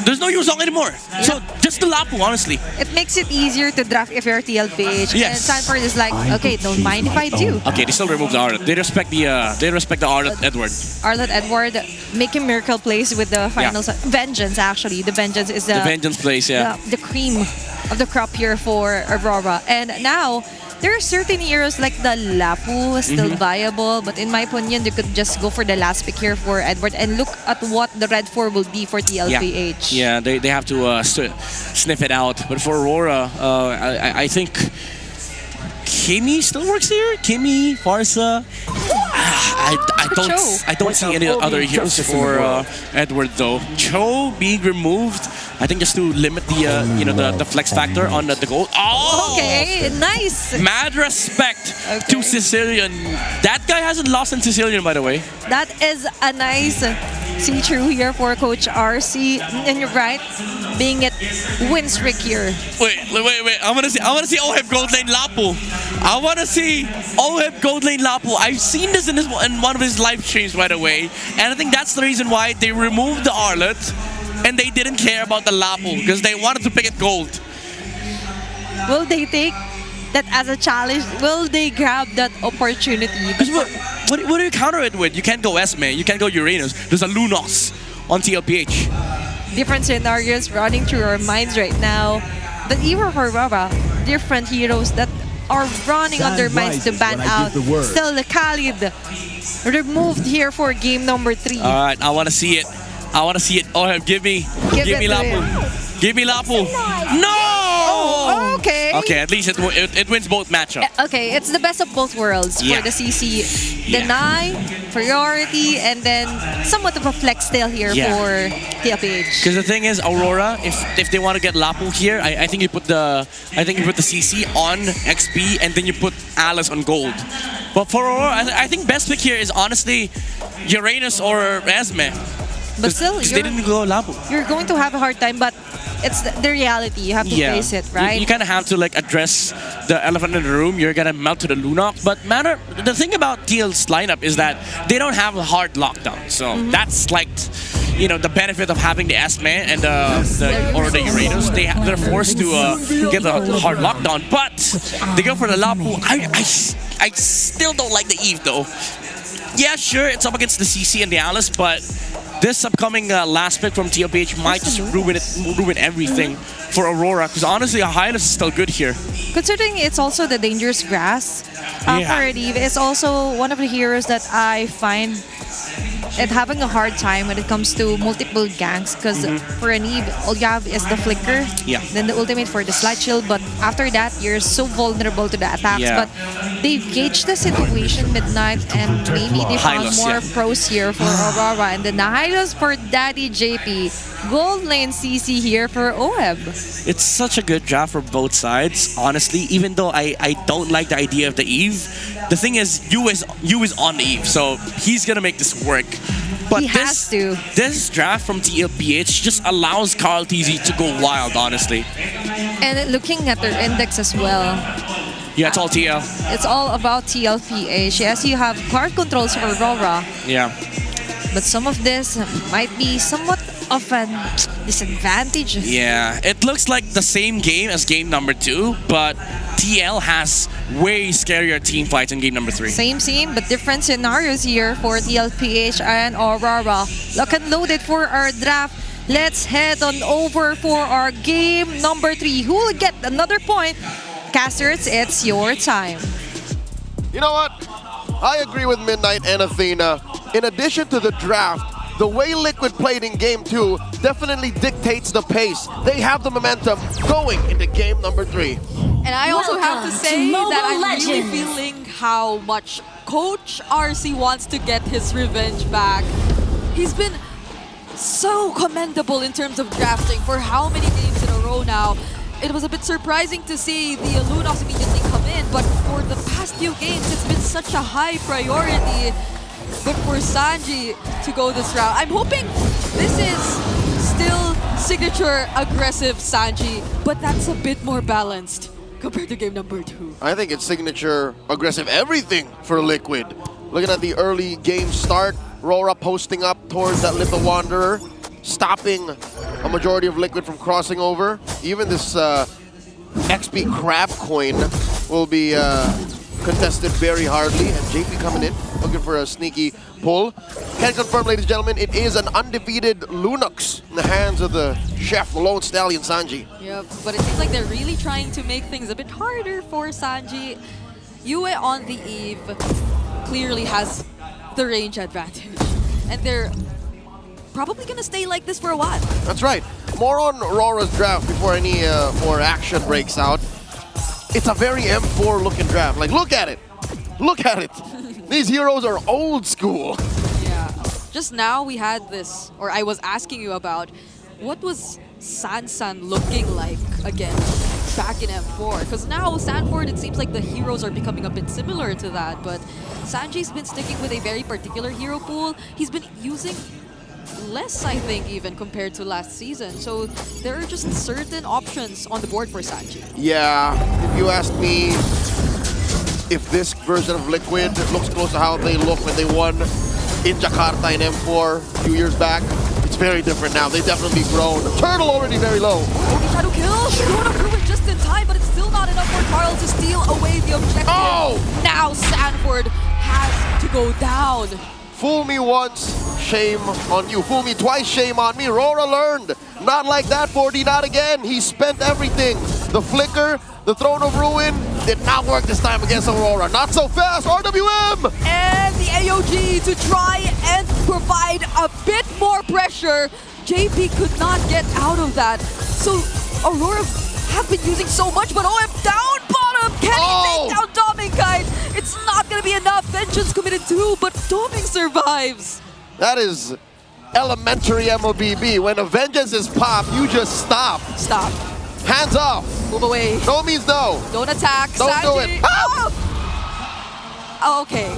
there's no Yuzong anymore. So just the Lapu, honestly. It makes it easier to draft if you're TLPH. And Sanford is like, okay, don't mind if I do. Okay, they still remove the Arlet. They respect the Arlet Edward. Arlet Edward making miracle plays with the finals. Vengeance, actually. The Vengeance is the Vengeance plays, the cream of the crop here for Aurora. And now, there are certain heroes like the Lapu still viable, but in my opinion, you could just go for the last pick here for Edward and look at what the Red 4 will be for TLPH. Yeah, they have to sniff it out. But for Aurora, I think Kimmy still works here. Kimmy, Farsa. I don't see any other heroes for Edward though. Cho being removed, I think just to limit the the flex factor on the gold. Oh, okay, nice. Mad respect to Sicilian. That guy hasn't lost in Sicilian, by the way. That is a nice see-through here for Coach RC, and you're right, being it win streak here. Wait! I want to see Oheb Gold Lane Lapu. I want to see Oheb Gold Lane Lapu. I've seen this in one of his live streams, by the way, and I think that's the reason why they removed the Arlet and they didn't care about the Lapu because they wanted to pick it gold. Will they take that as a challenge? Will they grab that opportunity? What do you counter it with? You can't go Esme, you can't go Uranus. There's a Lunox on TLPH. Different scenarios running through our minds right now. But even for Aurora, different heroes that are running on their minds to ban out. Still, the Khalid removed here for game number 3. All right, I want to see it. I want to see it. Oh, give me Lapu. Give me Lapu. No! Oh, okay. Okay, at least it wins both matchups. Okay, it's the best of both worlds Yeah. for the CC. Deny, priority, and then somewhat of a flex still here for TLPH. Because the thing is, Aurora, if they want to get Lapu here, I think you put the CC on XP and then you put Alice on gold. But for Aurora, I think best pick here is honestly Uranus or Esme. But still, they didn't go Lapu. You're going to have a hard time, but it's the reality. You have to face it, right? You kind of have to like address the elephant in the room. You're gonna melt to the Lunox. But the thing about TL's lineup is that they don't have a hard lockdown. So that's like, you know, the benefit of having the Esme and the Uranus. They're forced to get the hard lockdown. But they go for the Lapu. I still don't like the Eve though. Yeah, sure, it's up against the CC and the Alice, but this upcoming last pick from TLPH might just ruin everything for Aurora. Because honestly, a Hylas is still good here. Considering it's also the dangerous grass for Eve, it's also one of the heroes that I find it having a hard time when it comes to multiple ganks. Because for an Eve, all you have is the flicker, then the ultimate for the slide shield. But after that, you're so vulnerable to the attacks. But they've gauged the situation Midnight, and maybe they found more pros here for Aurora. And then the Hylos for Daddy JP. Gold lane CC here for OEB. It's such a good draft for both sides, honestly. Even though I don't like the idea of the Eve, the thing is, Yu is on the Eve, so he's gonna make this work. But he has to. This draft from TLPH just allows Carl TZ to go wild, honestly. And looking at their index as well. Yeah, it's all TL. It's all about TLPH. Yes, you have card controls for Aurora. Yeah. But some of this might be somewhat of a disadvantage. Yeah, it looks like the same game as game number 2, but TL has way scarier team fights in game number 3. Same, but different scenarios here for TLPH and Aurora. Lock and loaded for our draft. Let's head on over for our game number 3. Who will get another point? Casters, it's your time. You know what? I agree with Midnight and Athena. In addition to the draft, the way Liquid played in game 2 definitely dictates the pace. They have the momentum going into game number 3. And I also have to say that I'm really Legends. feeling how much Coach RC wants to get his revenge back. He's been so commendable in terms of drafting for how many games in a row now. It was a bit surprising to see the Lunox immediately come in, but for the past few games, it's been such a high priority. But for Sanji to go this route, I'm hoping this is still signature aggressive Sanji, but that's a bit more balanced compared to game number 2. I think it's signature aggressive everything for Liquid. Looking at the early game start, RORA posting up towards that Little Wanderer, stopping a majority of Liquid from crossing over. Even this XP Crab coin will be contested very hardly, and JP coming in, looking for a sneaky pull. Can confirm, ladies and gentlemen, it is an undefeated Lunox in the hands of the chef, the lone stallion, Sanji. Yep, but it seems like they're really trying to make things a bit harder for Sanji. Yue on the Eve clearly has the range advantage, and they're probably gonna stay like this for a while. That's right. More on Aurora's draft before any more action breaks out. It's a very M4 looking draft. Like, look at it. Look at it. These heroes are old school. Yeah. Just now we had this, or I was asking you about, what was Sansan looking like again back in M4? Because now Sanford, it seems like the heroes are becoming a bit similar to that, but Sanji's been sticking with a very particular hero pool. He's been using less, I think, even compared to last season. So there are just certain options on the board for Sanji. Yeah, if you ask me if this version of Liquid looks close to how they look when they won in Jakarta in M4 a few years back, it's It's very different now. They've definitely grown. Turtle already very low. Okay, Shadow kill. Going to ruin just in time, but it's still not enough for Carl to steal away the objective. Oh! Now Sanford has to go down. Fool me once, shame on you. Fool me twice, shame on me. RORA learned. Not like that, 4D, not again. He spent everything. The flicker, the Throne of Ruin, did not work this time against Aurora. Not so fast, RWM! And the AOG to try and provide a bit more pressure. JP could not get out of that. So Aurora have been using so much, but OM down bottom. Can he take down Domingkite? It's not going to be enough. Vengeance committed too, but Doming survives. That is elementary MLBB. When a vengeance is popped, you just stop. Stop. Hands off. Move away. No means no. Don't attack. Don't Sanji. do it. Oh, okay.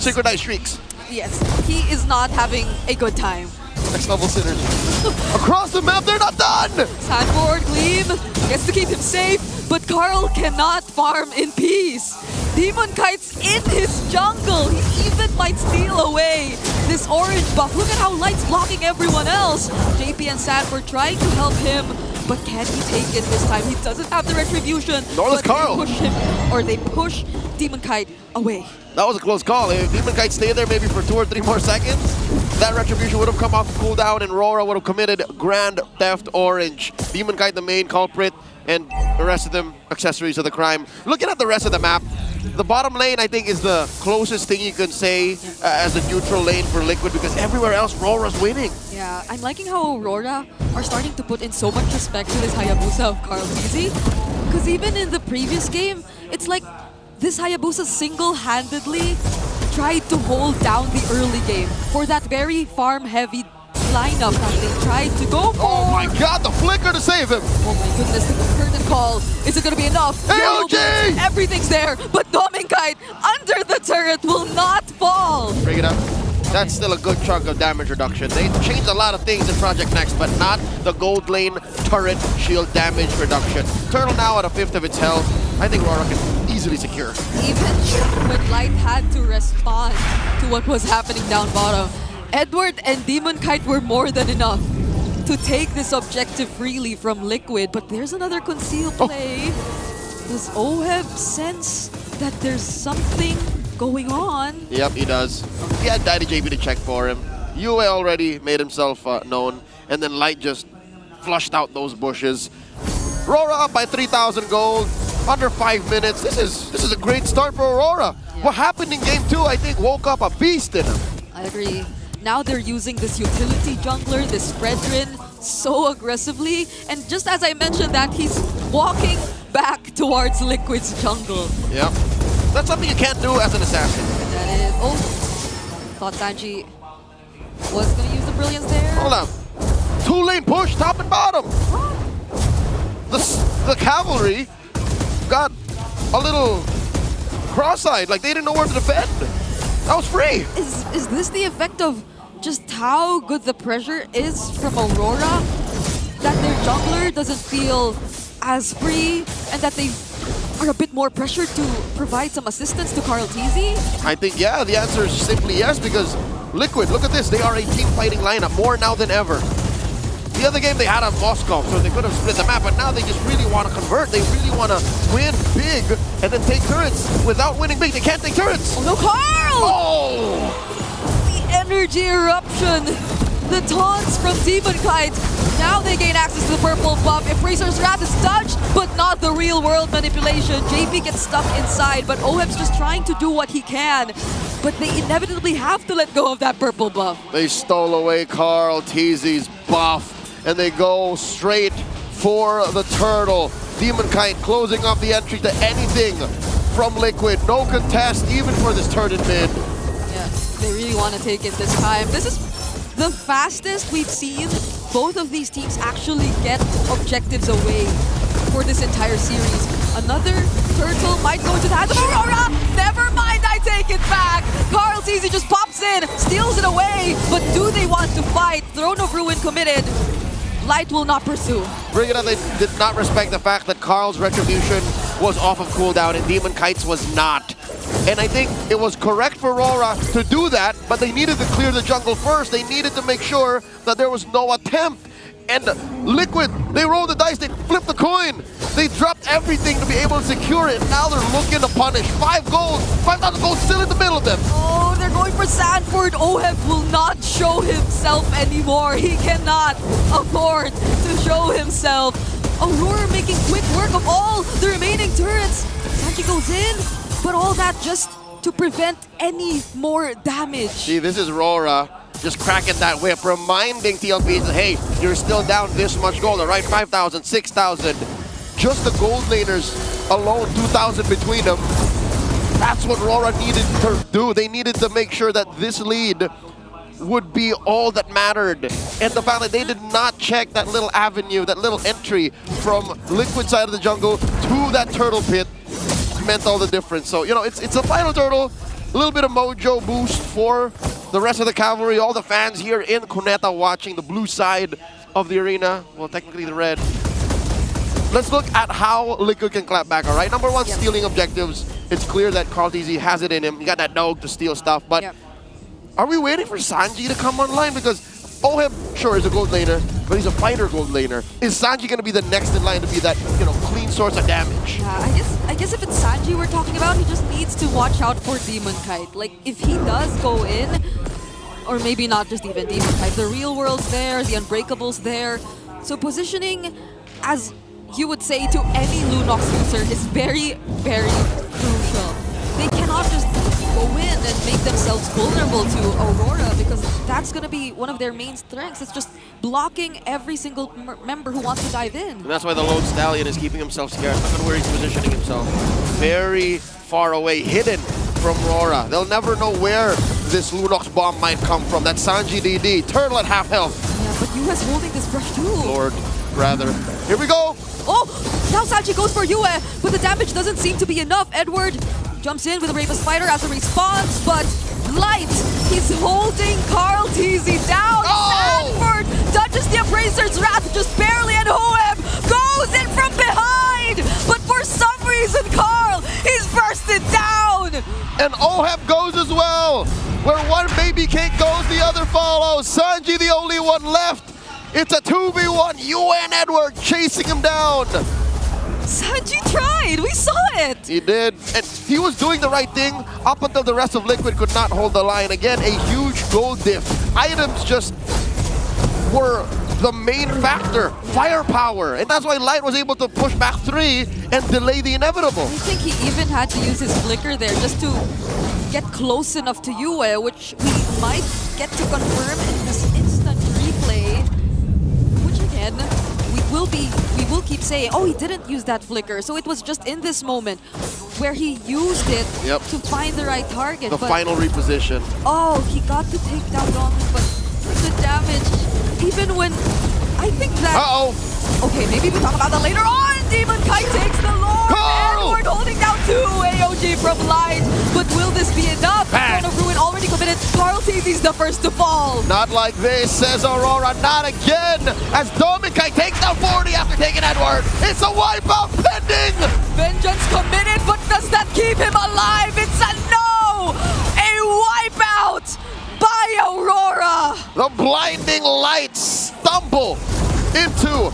Synchronized shrieks. Yes, he is not having a good time. Next level synergy. Across the map, they're not done! Sanford, Gleam gets to keep him safe, but Carl cannot farm in peace. Demon Kite's in his jungle. He even might steal away this orange buff. Look at how Light's blocking everyone else. JP and Sanford trying to help him, but can he take it this time? He doesn't have the retribution. Nor does Carl. They push him, or they push Demon Kite away. That was a close call. If Demon Kite stayed there maybe for 2 or 3 more seconds, that retribution would have come off cooldown and RORA would have committed Grand Theft Orange. Demon Kite the main culprit, and the rest of them accessories of the crime. Looking at the rest of the map, the bottom lane I think is the closest thing you can say as a neutral lane for Liquid, because everywhere else RORA's winning. Yeah, I'm liking how Aurora are starting to put in so much respect to this Hayabusa of Carl Tizzy, because even in the previous game, it's like this Hayabusa single-handedly tried to hold down the early game for that very farm-heavy lineup that they tried to go for. Oh my god, the flicker to save him! Oh my goodness, the curtain call. Is it going to be enough? AOG! Everything's there, but Domingkite under the turret will not fall. Bring it up. That's still a good chunk of damage reduction. They changed a lot of things in Project Next, but not the gold lane turret shield damage reduction. Turtle now at a 1/5 of its health. I think RORA can easily secure. Even when Light had to respond to what was happening down bottom, Edward and Demon Kite were more than enough to take this objective freely from Liquid. But there's another conceal play. Does Oheb sense that there's something going on? Yep, he does. He had Daddy JP to check for him. Yue already made himself known, and then Light just flushed out those bushes. RORA up by 3,000 gold, under 5 minutes. This is a great start for Aurora. Yeah. What happened in game 2, I think, woke up a beast in him. I agree. Now they're using this utility jungler, this Fredrin, so aggressively. And just as I mentioned that, he's walking back towards Liquid's jungle. Yep. That's something you can't do as an assassin. That is... Oh! Thought Sanji was going to use the brilliance there. Hold on. 2-lane push, top and bottom. The cavalry got a little cross-eyed, like they didn't know where to defend. That was free. Is this the effect of just how good the pressure is from Aurora? That their jungler doesn't feel as free and that they are a bit more pressured to provide some assistance to Carl Tizzy? I think, yeah, the answer is simply yes, because Liquid, look at this, they are a team fighting lineup more now than ever. The other game they had a Moscow, so they could have split the map, but now they just really want to convert. They really want to win big and then take turrets. Without winning big, they can't take turrets. Oh no, Carl! Oh! The energy eruption. The taunts from Demon Kite. Now they gain access to the purple buff. Embracer's Wrath is dodged, but not the real world manipulation. JP gets stuck inside, but Oheb's just trying to do what he can. But they inevitably have to let go of that purple buff. They stole away Carl Tizzy's buff, and they go straight for the turtle. Demon Kite closing off the entry to anything from Liquid. No contest, even for this turret in mid. Yeah, they really want to take it this time. This is the fastest we've seen both of these teams actually get objectives away for this entire series. Another turtle might go into the hands of Aurora. Never mind, I take it back. Carl Tizzy just pops in, steals it away. But do they want to fight? Throne of Ruin committed. Light will not pursue. Bring it up, they did not respect the fact that Carl's retribution was off of cooldown and Demon Kite's was not. And I think it was correct for RORA to do that, but they needed to clear the jungle first. They needed to make sure that there was no attempt. And Liquid, they rolled the dice, they flipped the coin. They dropped everything to be able to secure it. Now they're looking to punish. 5 gold, 5,000 gold still in the middle of them. Oh, they're going for Sanford. Oheb will not show himself anymore. He cannot afford to show himself. Aurora making quick work of all the remaining turrets. Sanji goes in, but all that just to prevent any more damage. See, this is RORA just cracking that whip, reminding TLPH that, hey, you're still down this much gold, all right? 5,000, 6,000. Just the gold laners alone, 2,000 between them. That's what RORA needed to do. They needed to make sure that this lead would be all that mattered. And the fact that they did not check that little avenue, that little entry from Liquid side of the jungle to that turtle pit meant all the difference. So, you know, it's a final turtle. A little bit of mojo boost for the rest of the cavalry, all the fans here in Cuneta watching the blue side of the arena. Well, technically the red. Let's look at how Liquid can clap back, all right? Number one, stealing objectives. It's clear that CarlTZ has it in him. He got that dog to steal stuff, but are we waiting for Sanji to come online? Because Oheb, sure, is a gold laner, but he's a fighter gold laner. Is Sanji going to be the next in line to be that, you know, clean source of damage? Yeah, I guess if it's Sanji we're talking about, he just needs to watch out for Demon Kite. Like, if he does go in, or maybe not just even Demon Kite, the real world's there, the Unbreakable's there. So positioning, as you would say to any Lunox user, is very, very crucial. They cannot just go in and make themselves vulnerable to Aurora, because that's going to be one of their main strengths. It's just blocking every single member who wants to dive in. And that's why the Lone Stallion is keeping himself scared. Look at where he's positioning himself. Very far away, hidden from RORA. They'll never know where this Lunox bomb might come from. That's Sanji DD. Turtle at half health. Yeah, but Yue's holding this brush too. Lord, rather. Here we go. Oh, now Sanji goes for Yue, but the damage doesn't seem to be enough. Edward jumps in with a Raven Spider as a response, but Light, he's holding CarlTZ down. Sanford touches the Appraiser's Wrath just barely, and Oheb goes in from behind, but for some reason, Carl, he's bursted down. And Oheb goes as well. Where one baby cake goes, the other follows. Sanji, the only one left. It's a 2v1, Yue and Edward chasing him down. Sanji tried, we saw it. He did, and he was doing the right thing up until the rest of Liquid could not hold the line. Again, a huge gold diff. Items just were the main factor, firepower, and that's why Light was able to push back 3 and delay the inevitable. I think he even had to use his flicker there just to get close enough to Yue, which we might get to confirm in this instant replay. Which again, we will keep saying, oh, he didn't use that flicker. So it was just in this moment where he used it to find the right target. The final reposition. Oh, he got to take down Donald, but the damage, even when I think that... Okay, maybe we talk about that later on. Demon Kite takes the Lord. Edward holding down 2 AOG from Light. But will this be enough? Throne of Ruin already committed. CarlTZ's the first to fall. Not like this, says Aurora. Not again. As Demon Kite takes down 40 after taking Edward. It's a wipeout pending. Vengeance committed, but does that keep him alive? It's a no. A wipeout by Aurora. The blinding lights stumble into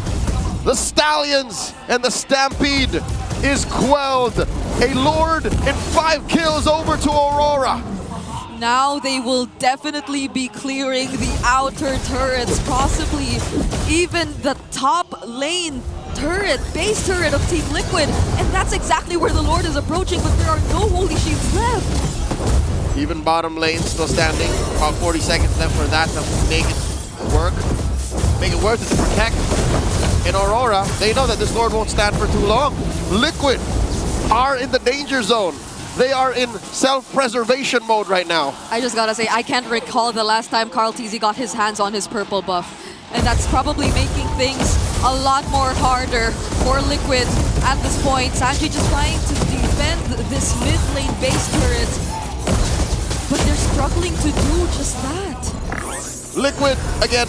the Stallions, and the Stampede is quelled. A Lord and 5 kills over to Aurora. Now they will definitely be clearing the outer turrets, possibly even the top lane turret, base turret of Team Liquid, and that's exactly where the Lord is approaching, but there are no Holy Shields left. Even bottom lane still standing. About 40 seconds left for that to make it work. Make it worth it to protect. In Aurora, they know that this Lord won't stand for too long. Liquid are in the danger zone. They are in self-preservation mode right now. I just gotta say, I can't recall the last time CarlTZ got his hands on his purple buff. And that's probably making things a lot more harder for Liquid at this point. Sanji just trying to defend this mid-lane base turret. But they're struggling to do just that. Liquid, again,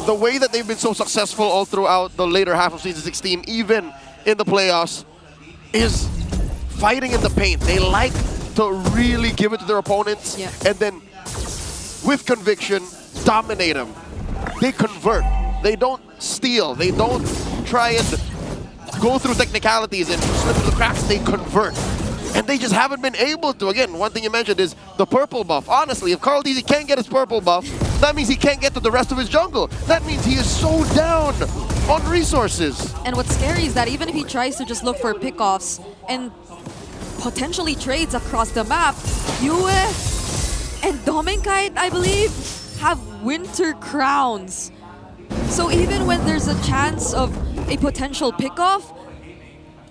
the way that they've been so successful all throughout the later half of Season 16, even in the playoffs, is fighting in the paint. They like to really give it to their opponents and then, with conviction, dominate them. They convert. They don't steal. They don't try and go through technicalities and slip through the cracks. They convert. And they just haven't been able to. Again, one thing you mentioned is the purple buff. Honestly, if Carl DZ can't get his purple buff, that means he can't get to the rest of his jungle. That means he is so down on resources. And what's scary is that even if he tries to just look for pickoffs and potentially trades across the map, Yue and Dominkite, I believe, have winter crowns. So even when there's a chance of a potential pickoff,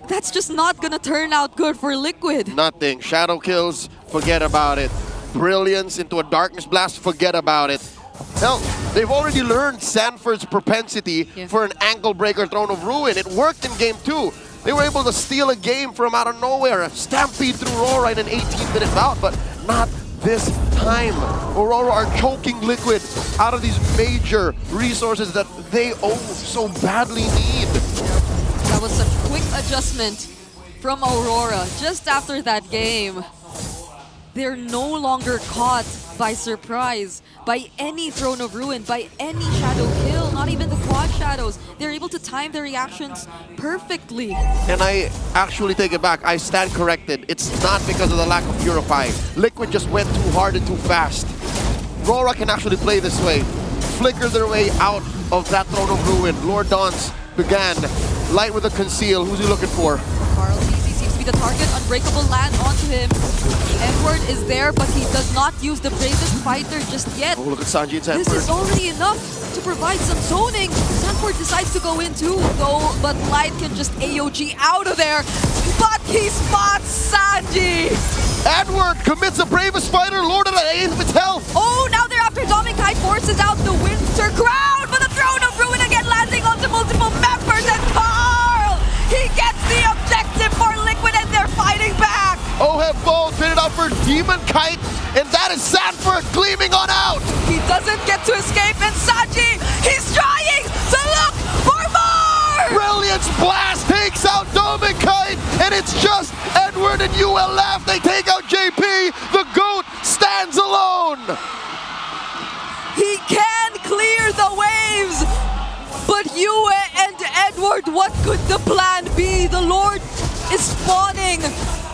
that's just not gonna turn out good for Liquid. Nothing. Shadow kills, forget about it. Brilliance into a Darkness Blast, forget about it. Hell, they've already learned Sanford's propensity for an ankle breaker Throne of Ruin. It worked in game 2. They were able to steal a game from out of nowhere, a stampede through RORA in an 18-minute bout, but not this time. Aurora are choking Liquid out of these major resources that they so badly need. That was such quick adjustment from Aurora just after that game. They're no longer caught by surprise, by any Throne of Ruin, by any Shadow kill, not even the quad shadows. They're able to time their reactions perfectly. And I actually take it back. I stand corrected. It's not because of the lack of Purify. Liquid just went too hard and too fast. RORA can actually play this way. Flicker their way out of that Throne of Ruin. Lord Dance began. Light with a conceal. Who's he looking for? Carl DZ seems to be the target. Unbreakable land onto him. Edward is there, but he does not use the bravest fighter just yet. Oh, look at Sanji and Sanford. This is already enough to provide some zoning. Sanford decides to go in too, though, but Light can just AOG out of there. But he spots Sanji! Edward commits the bravest fighter, Lord of the Eighth of its health. Oh, now they're after Dominkite, forces out the Winter Crown, but the Throne of Ruin again landing onto multiple members, and Carl! He gets the objective for Liquid, and they're fighting back! Oh, have both fitted out for Demon Kite, and that is Sanford gleaming on out! He doesn't get to escape, and Sanji, he's trying to look for more! Brilliance Blast takes out Dominkite, and it's just Edward and UL left. They take out JP. The GOAT stands alone. He can clear the waves, but Yue and Edward, what could the plan be? The Lord is spawning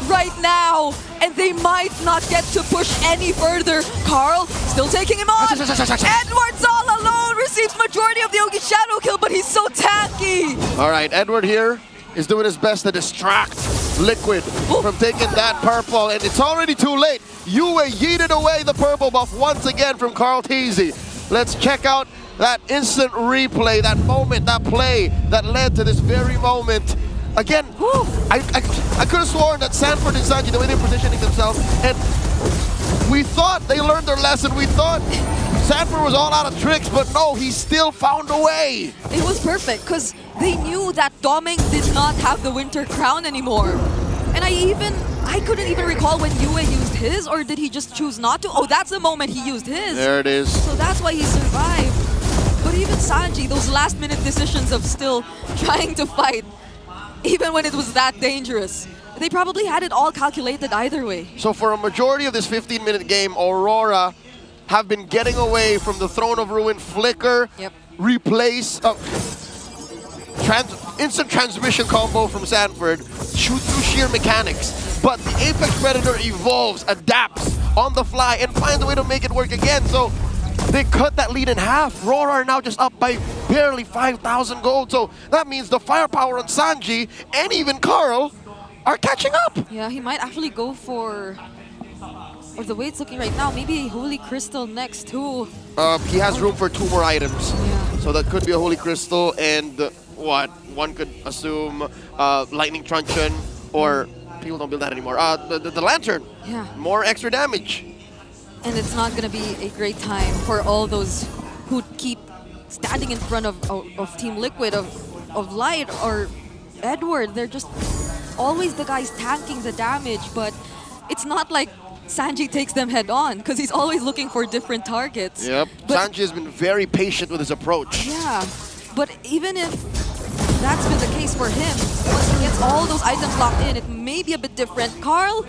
right now, and they might not get to push any further. Carl still taking him on. Edward's all alone, receives majority of the Ogi Shadow kill, but he's so tanky. All right, Edward here is doing his best to distract Liquid from taking that purple, and it's already too late. Yue yeeted away the purple buff once again from Carl TZ. Let's check out that instant replay, that moment, that play that led to this very moment. Again, I could have sworn that Sanford and Sanji, the way they're positioning themselves, and we thought they learned their lesson. We thought Sanford was all out of tricks, but no, he still found a way. It was perfect, because they knew that Doming did not have the Winter Crown anymore. And I couldn't even recall when Yue used his, or did he just choose not to? Oh, that's the moment he used his. There it is. So that's why he survived. But even Sanji, those last-minute decisions of still trying to fight, even when it was that dangerous, they probably had it all calculated either way. So for a majority of this 15-minute game, Aurora have been getting away from the Throne of Ruin flicker, replace, instant transmission combo from Sanford, shoot through sheer mechanics. But the Apex Predator evolves, adapts on the fly, and finds a way to make it work again. So they cut that lead in half. RORA are now just up by barely 5,000 gold. So that means the firepower on Sanji and even Carl are catching up. Yeah, he might actually go for, or the way it's looking right now, maybe a Holy Crystal next too. He has room for 2 more items. Yeah. So that could be a Holy Crystal and what? One could assume Lightning Truncheon, or people don't build that anymore. The Lantern. Yeah. More extra damage. And it's not going to be a great time for all those who keep standing in front of Team Liquid, of Light or Edward. They're just always the guys tanking the damage, but it's not like Sanji takes them head on, because he's always looking for different targets. Yep, Sanji has been very patient with his approach. Yeah, but even if that's been the case for him. Once he gets all those items locked in, it may be a bit different. Carl,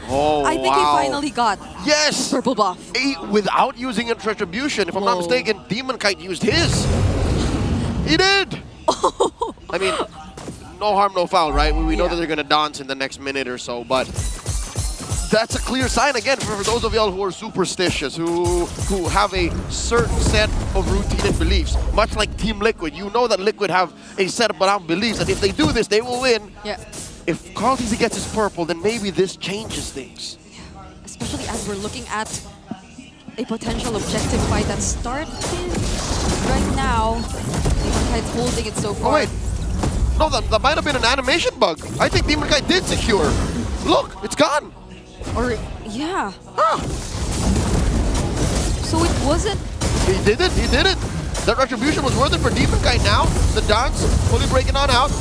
I think he finally got purple buff. Without using its retribution, if I'm not mistaken, Demon Kite used his. He did! I mean, no harm, no foul, right? We know that they're going to dance in the next minute or so, but that's a clear sign, again, for those of y'all who are superstitious, who have a certain set of routine and beliefs. Much like Team Liquid, you know that Liquid have a set of beliefs that if they do this, they will win. Yeah. If Carl TZ gets his purple, then maybe this changes things. Especially as we're looking at a potential objective fight that started right now. Demon Kite's holding it so far. Oh, wait. No, that might have been an animation bug. I think Demon Kite did secure. Look, it's gone. Or, yeah. So it wasn't... He did it, he did it. That retribution was worth it for Demon Kite now. The dance fully breaking on out.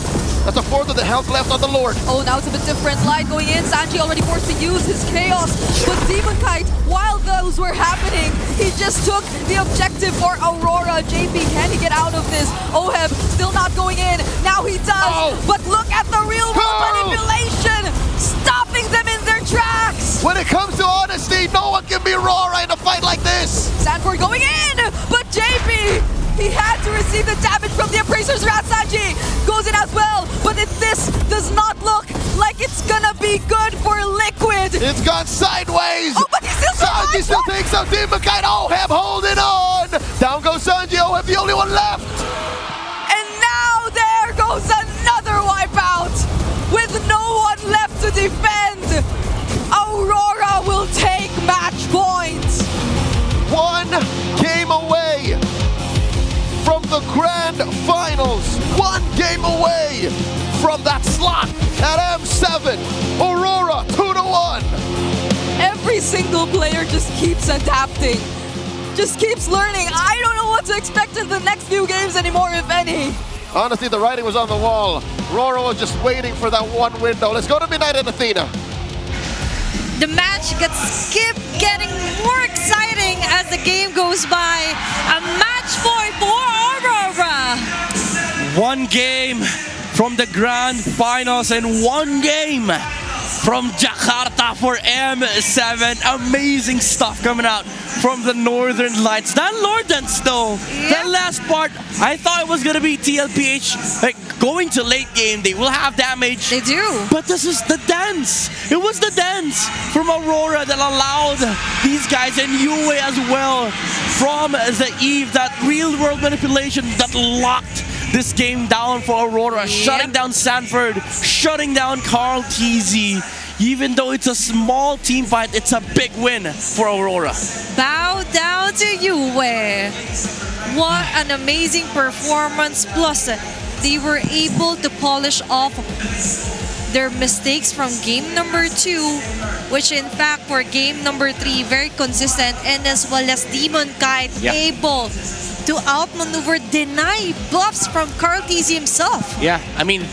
That's a fourth of the health left on the Lord. Oh, now it's a bit different. Light going in. Sanji already forced to use his chaos. But Demon Kite, while those were happening, he just took the objective for Aurora. JP, can he get out of this? Oheb still not going in. Now he does. But look at the real world manipulation. Stopping them in their tracks. When it comes to honesty, no one can be RORA in a fight like this. Sanford going in. But JP, he had to receive the damage from the Appraiser's Wrath. Sanji goes in as well, but this does not look like it's gonna be good for Liquid. It's gone sideways. Oh, but he still survives. Sanji still takes out Demon Kite. Oheb holding on. Down goes Sanji. Oheb the only one left. And now there goes another wipeout with no one left to defend. Aurora will take match points. One game away from the grand finals. One game away from that slot at M7. Aurora 2-1. Every single player just keeps adapting. Just keeps learning. I don't know what to expect in the next few games anymore, if any. Honestly, the writing was on the wall. RORA was just waiting for that one window. Let's go to Midnight and Athena. The match keep getting more exciting as the game goes by. A match point for Aurora. One game from the grand finals and one game from Jakarta for M7. Amazing stuff coming out from the Northern Lights. That Lord Dance though, that last part, I thought it was gonna be TLPH like going to late game. They will have damage. They do. But this is the dance. It was the dance from Aurora that allowed these guys and Yue as well from the Eve, that real world manipulation that locked this game down for Aurora, shutting down Sanford, shutting down Carl TZ. Even though it's a small team fight, it's a big win for Aurora. Bow down to Yue. What an amazing performance. Plus, they were able to polish off their mistakes from game number 2, which in fact for game number 3, very consistent, and as well as Demon Kite able to outmaneuver, deny buffs from Carl TZ himself. Yeah, I mean,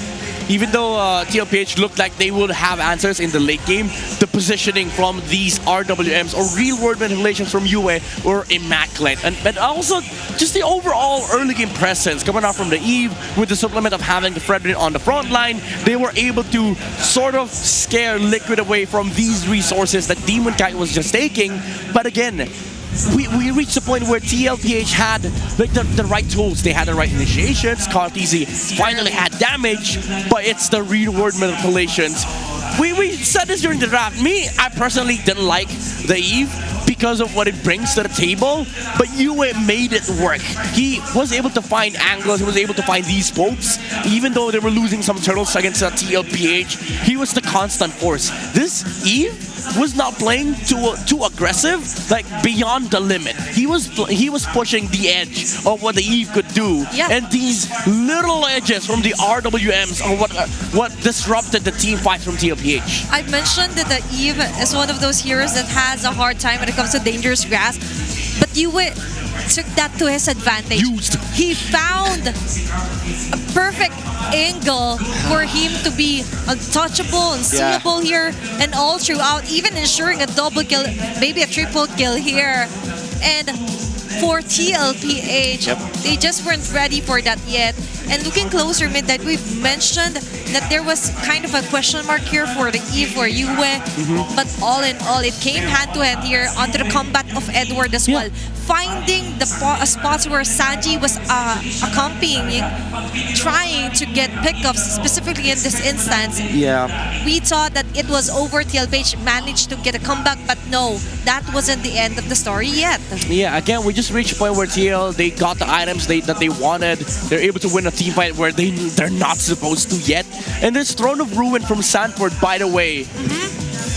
even though TLPH looked like they would have answers in the late game, the positioning from these RWMs or real-world manipulations from Yue were immaculate. But also, just the overall early game presence coming out from the Eve with the supplement of having the Fredrin on the front line, they were able to sort of scare Liquid away from these resources that Demon Kite was just taking. But again, we reached the point where TLPH had like the right tools. They had the right initiations. Carl TZ finally had damage, but it's the real world manipulations. We said this during the draft. I personally didn't like the Eve because of what it brings to the table, but Yue made it work. He was able to find angles, he was able to find these spokes, even though they were losing some turtles against TLPH. He was the constant force. This Eve was not playing too aggressive, like beyond the limit. He was pushing the edge of what the Eve could do, and these little edges from the RWMs are what disrupted the team fight from TLPH. I mentioned that the Eve is one of those heroes that has a hard time when it comes to dangerous grass, but Yue took that to his advantage. He found a perfect angle for him to be untouchable, unseeable here, and all throughout, even ensuring a double kill, maybe a triple kill here. And for TLPH, they just weren't ready for that yet. And looking closer mid that we've mentioned that there was kind of a question mark here for the E for Yue. But all in all, it came hand to hand here onto the combat of Edward as well. Finding the spots where Sanji was accompanying, trying to get pickups, specifically in this instance. Yeah. We thought that it was over. TLPH managed to get a comeback, but no, that wasn't the end of the story yet. Yeah, again, we just reached a point where TL, they got the items that they wanted. They're able to win a team fight where they're not supposed to yet. And this Throne of Ruin from Sanford, by the way,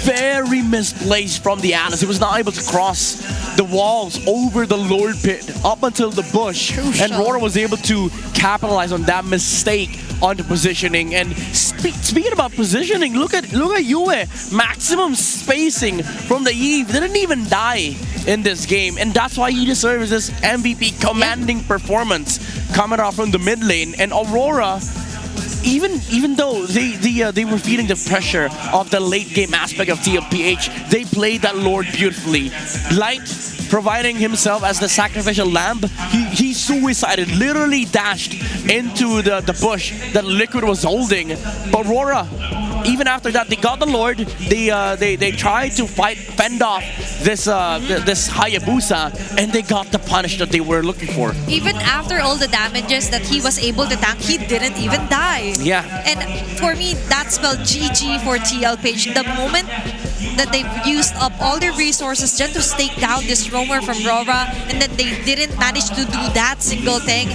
very misplaced from the Atlas. He was not able to cross the walls over the Lord Pit up until the bush. And RORA was able to capitalize on that mistake onto positioning. And speaking about positioning, look at Yue. Maximum spacing from the Eve. Didn't even die in this game. And that's why he deserves this MVP commanding performance coming off from the mid lane. And Aurora, even though they were feeling the pressure of the late game aspect of TLPH, they played that Lord beautifully. Light providing himself as the sacrificial lamb, he suicided, literally dashed into the bush that Liquid was holding. But Aurora, even after that, they got the Lord. They tried to fend off this Hayabusa, and they got the punish that they were looking for. Even after all the damages that he was able to tank, he didn't even die. Yeah. And for me, that spelled GG for TLPH. The moment that they've used up all their resources just to stake down this roamer from RORA, and then they didn't manage to do that single thing,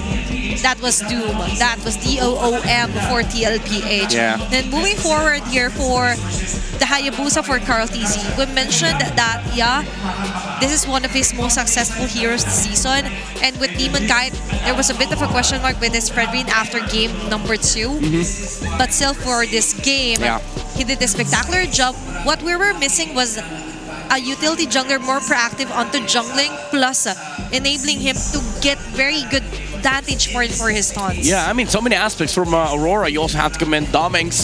that was doom. That was DOOM for TLPH. Yeah. Then moving forward here for the Hayabusa for Carl TZ. We mentioned that, yeah, this is one of his most successful heroes this season. And with Demon Kite, there was a bit of a question mark with his Fredrin after game number 2. But still for this game, he did a spectacular job. What we were missing was a utility jungler more proactive onto jungling, plus enabling him to get very good advantage for his taunts. Yeah, I mean, so many aspects from Aurora. You also have to commend Doming's,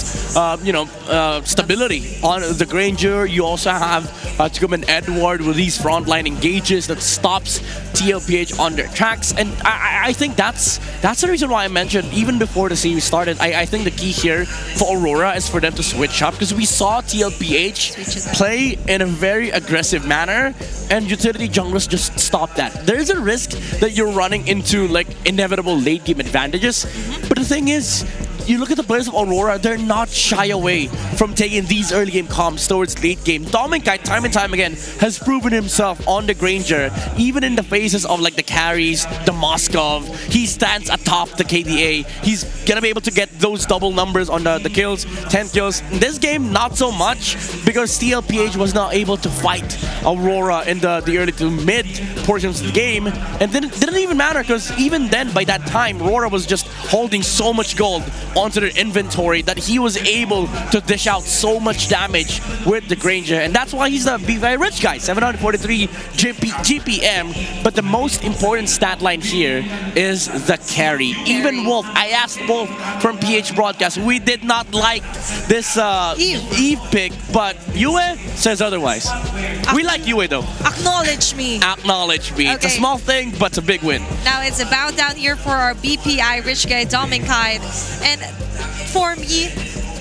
stability on the Granger. You also have to commend Edward with these frontline engages that stops TLPH on their tracks. And I think that's the reason why I mentioned, even before the series started, I think the key here for Aurora is for them to switch up, because we saw TLPH play in a very aggressive manner, and utility junglers just stop that. There is a risk that you're running into like inevitable late game advantages, but the thing is, you look at the players of Aurora, they're not shy away from taking these early game comps towards late game. Dominkite, time and time again, has proven himself on the Granger, even in the faces of like the carries, the Moskov. He stands atop the KDA. He's gonna be able to get those double numbers on the kills, 10 kills. In this game, not so much, because TLPH was not able to fight Aurora in the early to mid portions of the game. And didn't even matter, because even then, by that time, Aurora was just holding so much gold onto their inventory that he was able to dish out so much damage with the Granger. And that's why he's the Be Very Rich guy, 743 GPM. But the most important stat line here is the carry. Even Wolf, I asked Wolf from PH Broadcast, we did not like this Eve pick, but Yue says otherwise. We like Yue though. Acknowledge me. Acknowledge me. It's a small thing, but it's a big win. Now it's a bow down here for our BPI rich guy, Dominkite. And for me,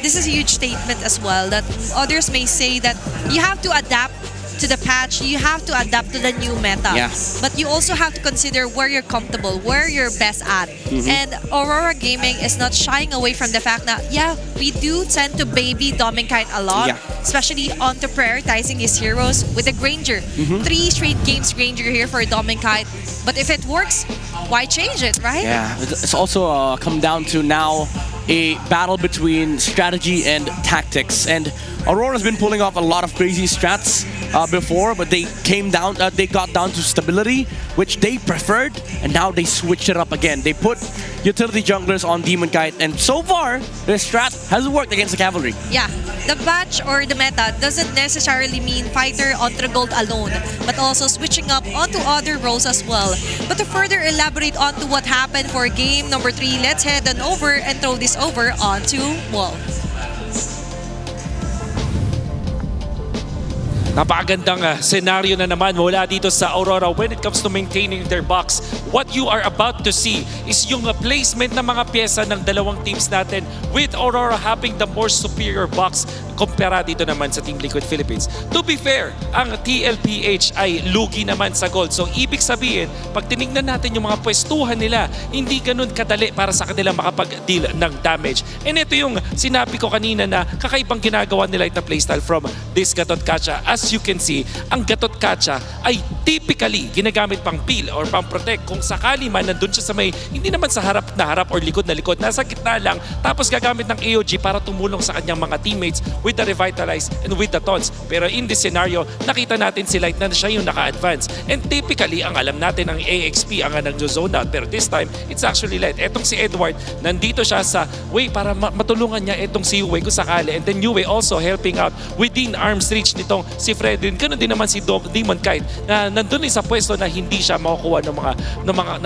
this is a huge statement as well, that others may say that you have to adapt to the patch, you have to adapt to the new meta. Yeah. But you also have to consider where you're comfortable, where you're best at. And Aurora Gaming is not shying away from the fact that, yeah, we do tend to baby Dominkite a lot, especially onto prioritizing his heroes with the Granger. 3 straight games Granger here for Dominkite. But if it works, why change it, right? Yeah, it's also come down to now a battle between strategy and tactics. And Aurora's been pulling off a lot of crazy strats before, but they got down to stability, which they preferred, and now they switched it up again. They put utility junglers on Demon Kite, and so far, their strat has worked against the cavalry. Yeah, the patch or the meta doesn't necessarily mean fighter onto gold alone, but also switching up onto other roles as well. But to further elaborate onto what happened for game number 3, let's head on over and throw this over onto Wolf. Napakagandang senaryo na naman mula dito sa Aurora when it comes to maintaining their box. What you are about to see is yung placement ng mga pyesa ng dalawang teams natin with Aurora having the more superior box kumpara dito naman sa Team Liquid Philippines. To be fair, ang TLPH ay lugi naman sa gold. So ibig sabihin, pag tinignan natin yung mga pwestuhan nila, hindi ganun kadali para sa kanila makapag-deal ng damage. And ito yung sinabi ko kanina na kakaibang ginagawa nila ito playstyle from this Gatot Kacha. As you can see, ang Gatot Kacha ay typically ginagamit pang peel or pang protect kung sakali man nandun siya sa may, hindi naman sa harap na harap or likod na likod, nasa gitna lang, tapos gagamit ng AOG para tumulong sa kanyang mga teammates with the Revitalize and with the Taunts. Pero in this scenario, nakita natin si Light na siya yung naka-advance. And typically, ang alam natin ang AXP ang nag-zone out. Pero this time, it's actually Light. Etong si Edward, nandito siya sa way para matulungan niya etong si Yue kung sakali. And then Yue also helping out within arm's reach nitong si Fredrin. Ganun din naman si Demon Kite na nandun sa pwesto na hindi siya makukuha ng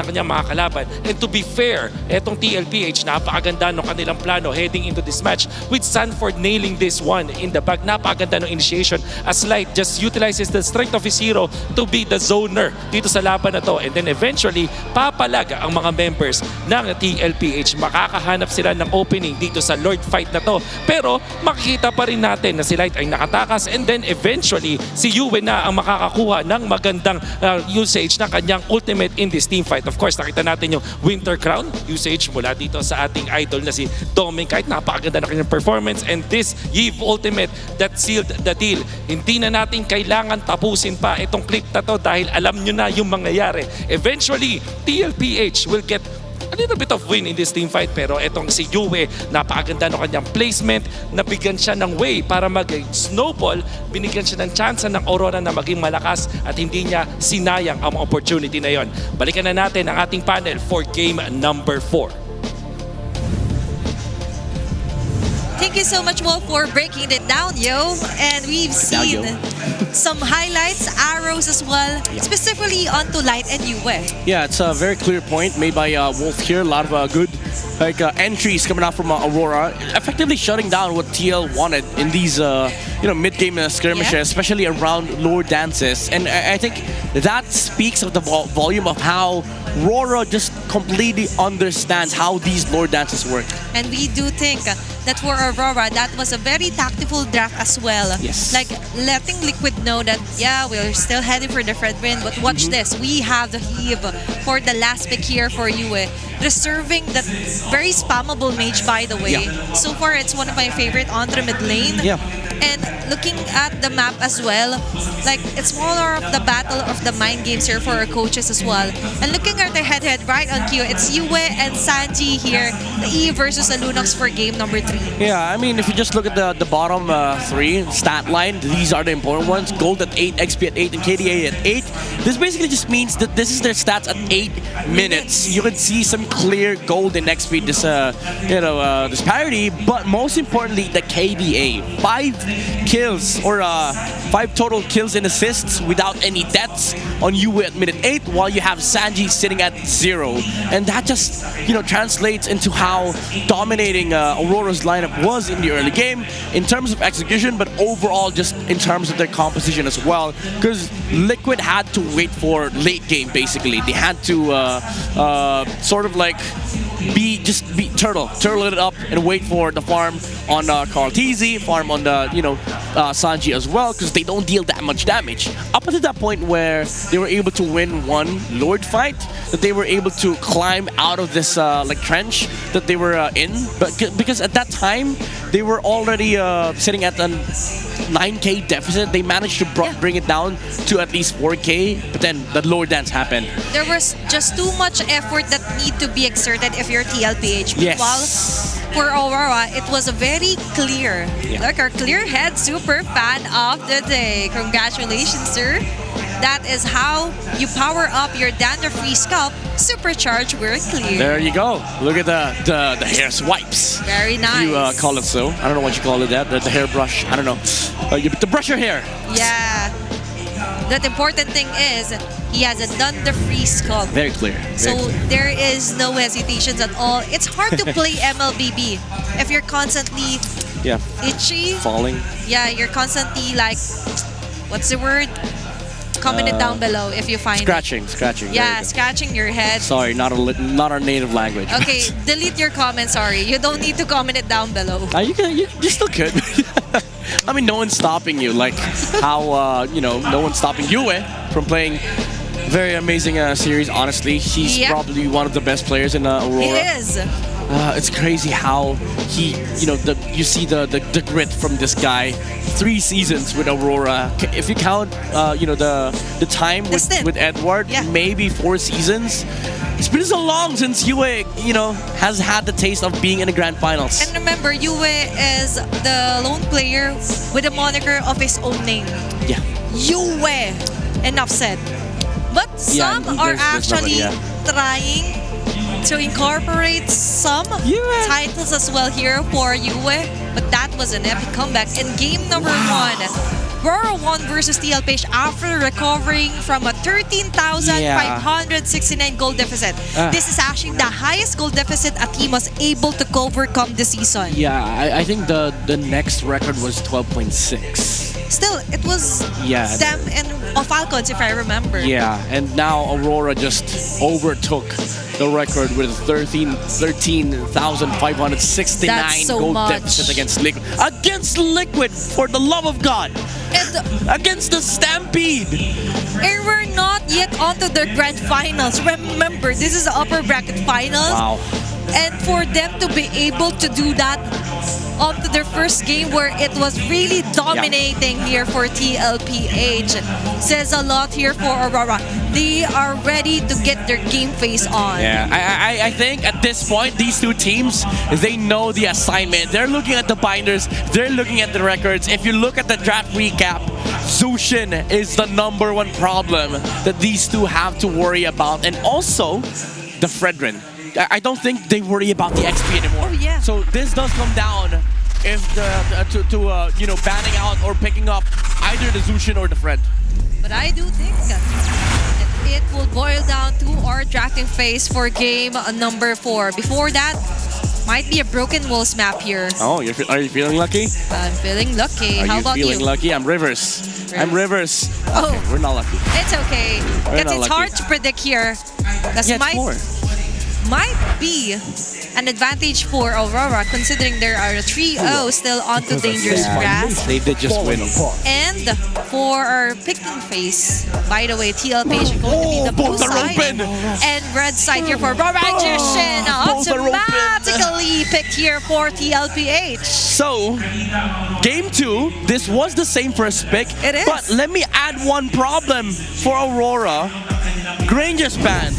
kanyang mga kalaban. And to be fair, etong TLPH, napakaganda ng kanilang plano heading into this match with Sanford nailing this one in the back. Napakaganda ng initiation as Light just utilizes the strength of his hero to be the zoner dito sa laban na to. And then eventually, papalag ang mga members ng TLPH. Makakahanap sila ng opening dito sa Lord fight na to. Pero makikita pa rin natin na si Light ay nakatakas and then eventually, si Yue na ang makakakuha ng magandang usage ng kanyang ultimate in this team fight. Of course, nakita natin yung Winter Crown usage mula dito sa ating idol na si Dominic Kite. Napakaganda na kanyang performance and this Eve ultimate that sealed the deal. Hindi na natin kailangan tapusin pa itong clip na to dahil alam nyo na yung mangyayari. Eventually, TLPH will get a little bit of win in this team fight, pero etong si Yue, napakaganda ng kanyang placement, nabigyan siya ng way para mag-snowball, binigyan siya ng chance ng Aurora na maging malakas at hindi niya sinayang ang opportunity na yon. Balikan na natin ang ating panel for game number 4. Thank you so much, Wolf, for breaking it down, yo. And we've seen some highlights, arrows as well, specifically onto Light and Yue. Yeah, it's a very clear point made by Wolf here. A lot of good entries coming out from Aurora, effectively shutting down what TL wanted in these mid-game skirmishes, especially around lore dances. And I think that speaks of the volume of how RORA just completely understands how these lore dances work. And we do think that for Aurora, that was a very tactical draft as well. Yes. Like letting Liquid know that, yeah, we're still heading for the red win, but watch this. We have the heave for the last pick here for Yue. Reserving that very spammable mage, by the way. Yeah. So far, it's one of my favorite on the mid lane. Yeah. And looking at the map as well, like it's more of the battle of the mind games here for our coaches as well. And looking at the head-to-head right on cue, it's Yue and Sanji here, the E versus the Lunox for game number 3. Yeah, I mean, if you just look at the bottom 3 stat line, these are the important ones. Gold at 8, XP at 8, and KDA at 8. This basically just means that this is their stats at 8 minutes. You can see some clear gold and XP disparity, but most importantly, the KDA. 5 kills or 5 total kills and assists without any deaths on Yue at minute 8, while you have Sanji sitting at 0. And that just translates into how dominating Aurora's lineup was in the early game in terms of execution, but overall just in terms of their composition as well, because Liquid had to wait for late game. Basically they had to sort of like turtle it up and wait for the farm on Carl TZ, farm on the Sanji as well, because they don't deal that much damage up until that point where they were able to win one Lord fight, that they were able to climb out of this trench that they were in, but because at that time they were already sitting at a 9k deficit, they managed to bring it down to at least 4k, but then the Lord dance happened. There was just too much effort that need to be exerted if you're TLPH. Yes. While for Aurora, it was a very clear, like our clear head super fan of the day. Congratulations, sir. That is how you power up your dander-free scalp, supercharged where clear. There you go. Look at the hair swipes. Very nice. You call it so. I don't know what you call it. The hairbrush. I don't know. To brush your hair. Yeah. That important thing is he has a dander-free scalp. Very clear. So there is no hesitations at all. It's hard to play MLBB if you're constantly itchy. Falling. Yeah, you're constantly like what's the word? Comment it down below if you find Scratching. it. Yeah, scratching your head. Sorry, not our native language. Okay, delete your comment, sorry. You don't need to comment it down below. You still could. I mean, no one's stopping you. Like how, no one's stopping Yue from playing very amazing series, honestly. He's probably one of the best players in Aurora. He is. It's crazy how he, you see the grit from this guy. 3 seasons with Aurora. If you count, the time with Edward, maybe 4 seasons. It's been so long since Yue, has had the taste of being in the grand finals. And remember, Yue is the lone player with a moniker of his own name. Yeah. Yue. Enough said. But some are actually trying to incorporate some titles as well here for Yue. But that was an epic comeback in game number 1. RORA won versus TLPH after recovering from a 13,569 goal deficit. This is actually the highest goal deficit a team was able to overcome this season. Yeah, I think the next record was 12.6. Still, it was them and Falcons, if I remember. Yeah, and now Aurora just overtook the record with 13,569 goal deficit against Liquid. Against Liquid, for the love of God! And against the Stampede! And we're not yet onto the grand finals. Remember, this is the Upper Bracket Finals. Wow. And for them to be able to do that onto their first game where it was really dominating here for TLPH says a lot here for Aurora. They are ready to get their game face on. Yeah, I think at this point, these two teams, they know the assignment. They're looking at the binders. They're looking at the records. If you look at the draft recap, Zushin is the #1 problem that these two have to worry about. And also, the Fredrin. I don't think they worry about the XP anymore. Oh, yeah. So this does come down if banning out or picking up either the Zushin or the Fred. But I do think that it will boil down to our drafting phase for game number 4. Before that, might be a broken walls map here. Oh, are you feeling lucky? I'm feeling lucky. How about you? Are you feeling lucky? I'm Rivers. I'm Rivers. Oh, okay, we're not lucky. It's okay. Because it's hard to predict here. That's might be an advantage for Aurora considering there are 3-0 still onto dangerous grass. They did just win. And for our picking phase, by the way, TLPH is going to be the blue side and red side here for Aurora. Jushin automatically picked here for TLPH. So, game 2, this was the same first pick. It is. But let me add one problem for Aurora. Granger's banned.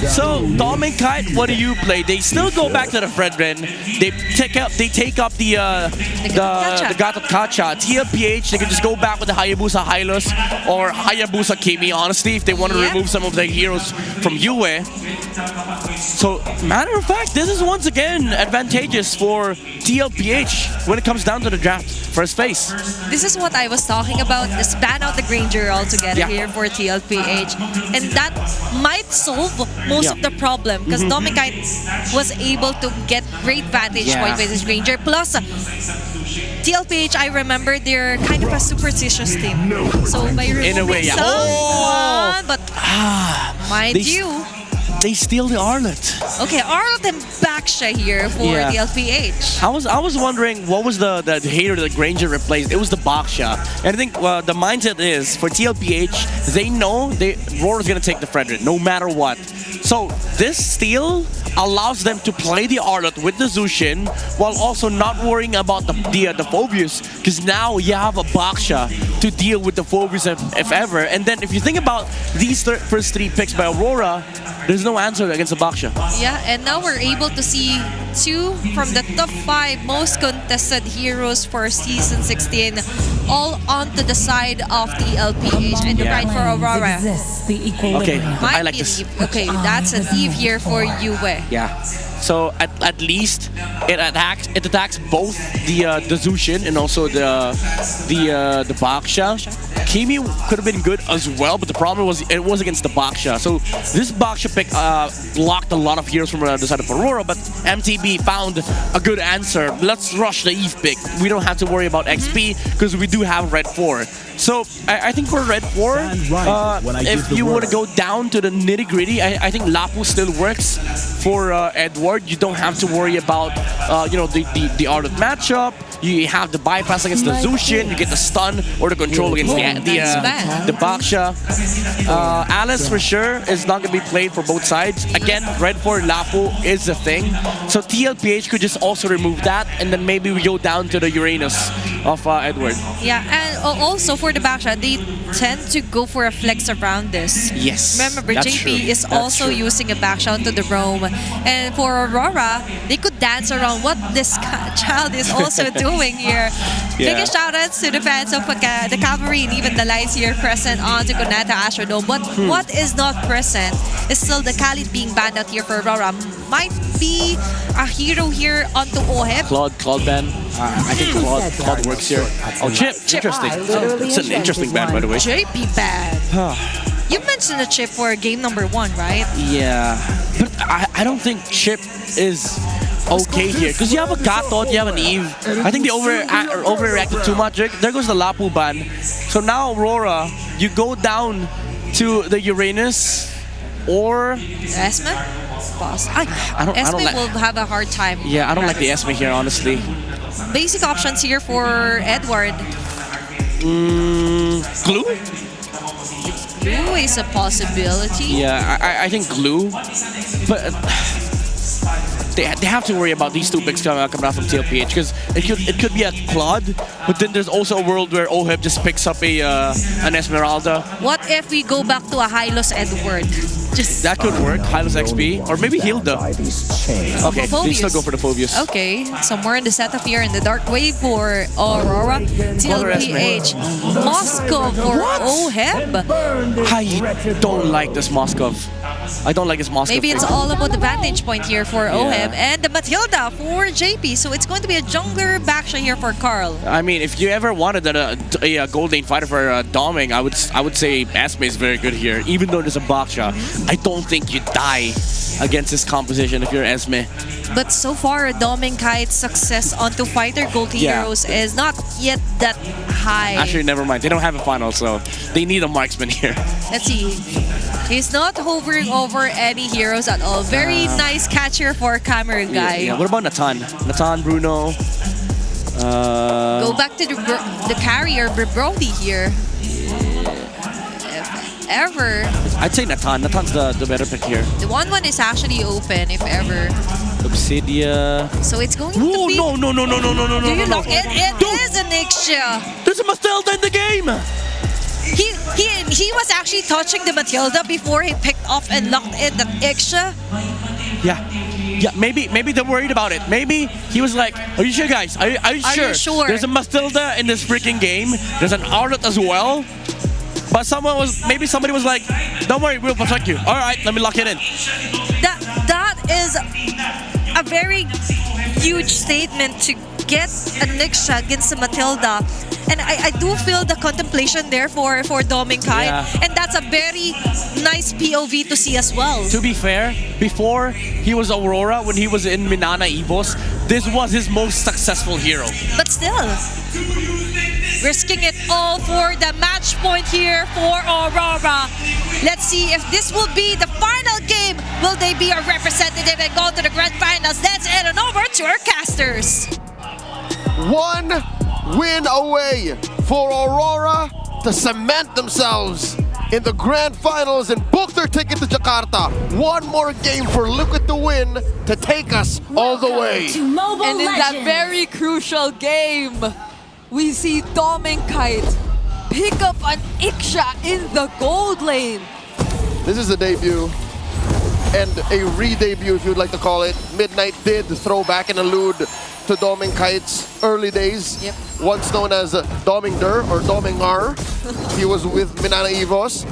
So, Dom and Kite, what do you play? They still go back to the Fredrin. They take up the Gatot Kacha. TLPH, they can just go back with the Hayabusa Hylos or Hayabusa Kimi, honestly, if they want to remove some of their heroes from Yue. So, matter of fact, this is once again advantageous for TLPH when it comes down to the draft first phase. This is what I was talking about, just ban out the Granger altogether here for TLPH. And that might solve most of the problem because Domikite was able to get great vantage point with his Granger. Plus, TLPH, I remember they're kind of a superstitious team. So by removing someone, but mind you, they steal the Arlet. Okay, Arlet and Baksha here for TLPH. I was wondering what was the hater that Granger replaced. It was the Baksha. And I think the mindset is for TLPH, they know RORA's gonna take the Fredrin no matter what. So this steal allows them to play the Arlet with the Zushin while also not worrying about the Phobius, because now you have a Baksha to deal with the Phobius if ever. And then if you think about these first 3 picks by Aurora, there's no answer against the Baksha. Yeah, and now we're able to see 2 from the top 5 most contested heroes for Season 16 all onto the side of the LPH and right for Aurora. Okay, I like this. Okay, that's an Eve here for Yue. Yeah. So at least it attacks both the Zushin and also the Baksha. Kimi could have been good as well, but the problem was it was against the Baksha. So this Baksha pick blocked a lot of heroes from the side of Aurora, but MTB found a good answer. Let's rush the Eve pick. We don't have to worry about XP because we do have Red 4. So I think for Red 4, if you want to go down to the nitty-gritty, I think Lapu still works for Edward. You don't have to worry about the art of matchup. You have the bypass against the Zushin, you get the stun or the control against the Baksha. Alice for sure is not going to be played for both sides. Again, Red 4 Lapu is a thing. So TLPH could just also remove that, and then maybe we go down to the Uranus of Edward. Yeah, and also for the Baksha, they tend to go for a flex around this. Yes, remember, that's JP true. is That's also true. using a Baksha onto the roam. And for Aurora, they could dance around what this child is also doing here. Yeah. Big shout outs to the fans of the Cavalry and even the lights here present on the Konata Astrodome. But what is not present is still the Khalid being banned out here for Aurora. Might be a hero here onto Oheb. Claude ban. I think Claude works here. Oh, Chip. Interesting. It's an interesting ban, by the way. JP ban. You mentioned a Chip for game number 1, right? Yeah, but I don't think Chip is okay here because you have a Gatot, you have an Eve. I think they overreacted too much. There goes the Lapu ban. So now Aurora, you go down to the Uranus or Esme? Boss. I don't Esme like. will have a hard time. Yeah, I don't like the Esme here, honestly. Basic options here for Edward. Glue? Glue is a possibility. Yeah, I think Glue, but they have to worry about these two picks coming out from TLPH because it could be a Claude, but then there's also a world where Oheb just picks up an Esmeralda. What if we go back to a Hylos Edward? Just That could work. Hylos XP or maybe Hilda. Okay, they still go for the Phobius. Okay, somewhere in the setup here in the Dark Wave for Aurora. TLPH. Moskov for Oheb. I don't like this Moskov. I don't like this Moskov. Maybe it's all about the vantage point here for Oheb and the Matilda for JP. So it's going to be a jungler Baksha here for Carl. I mean, if you ever wanted a gold lane fighter for Doming, I would say Esme is very good here. Even though there's a Baksha, I don't think you die against this composition if you're Esme. But so far, Doming Kite's success onto fighter gold heroes is not yet that high. Actually, never mind. They don't have a final, so they need a marksman here. Let's see. He's not hovering over any heroes at all. Very nice catcher for camera guy. Yeah. What about Natan? Natan, Bruno. Go back to the carrier Brody here. If ever. I'd say Natan. Natan's the better pick here. The 1-1 is actually open if ever. Obsidia. So it's going to be... No. Do you lock it? It is an Ixia. There's a Matilda in the game. He was actually touching the Matilda before he picked off and locked in the Ixia. Yeah, maybe they're worried about it. Maybe he was like, are you sure, guys? Are you sure? There's a Matilda in this freaking game. There's an Arlet as well. But maybe somebody was like, don't worry, we'll protect you. All right, let me lock it in. That is a very huge statement to get a Nixia against the Matilda. And I do feel the contemplation there for Doming Kai. Yeah. And that's a very nice POV to see as well. To be fair, before he was Aurora, when he was in Minana Evos, this was his most successful hero. But still, risking it all for the match point here for Aurora. Let's see if this will be the final game. Will they be a representative and go to the grand finals? Let's head on over to our casters. One win away for Aurora to cement themselves in the grand finals and book their ticket to Jakarta. One more game for Liquid to win to take us all the way. And in that very crucial game, we see Doming Kite pick up an Ixia in the gold lane. This is a debut and a re-debut, if you'd like to call it. Midnight did throw back an allude to Doming Kite's early days, once known as Doming Der or Doming R. He was with Minana Evos.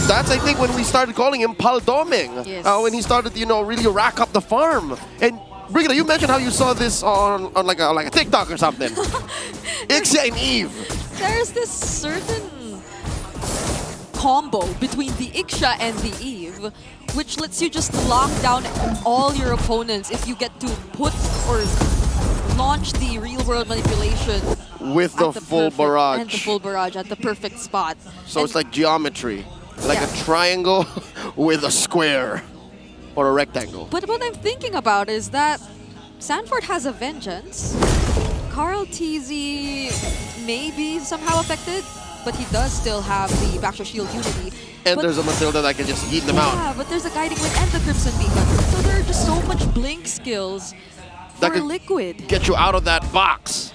That's, I think, when we started calling him Pal Doming. When he started, really rack up the farm. And Brigida, you mentioned how you saw this on like a TikTok or something. Ixia and Eve. there's this certain combo between the Iksha and the Eve, which lets you just lock down all your opponents if you get to put or launch the real-world manipulation with the full barrage. And the full barrage at the perfect spot. So it's like geometry, like a triangle with a square or a rectangle. But what I'm thinking about is that Sanford has a vengeance. Carl TZ may be somehow affected, but he does still have the Backshot Shield Unity. And there's a Matilda that can just yeet them out. Yeah, but there's a Guiding Wind and the Crimson Beacon. So there are just so much blink skills That for could Liquid. get you out of that box.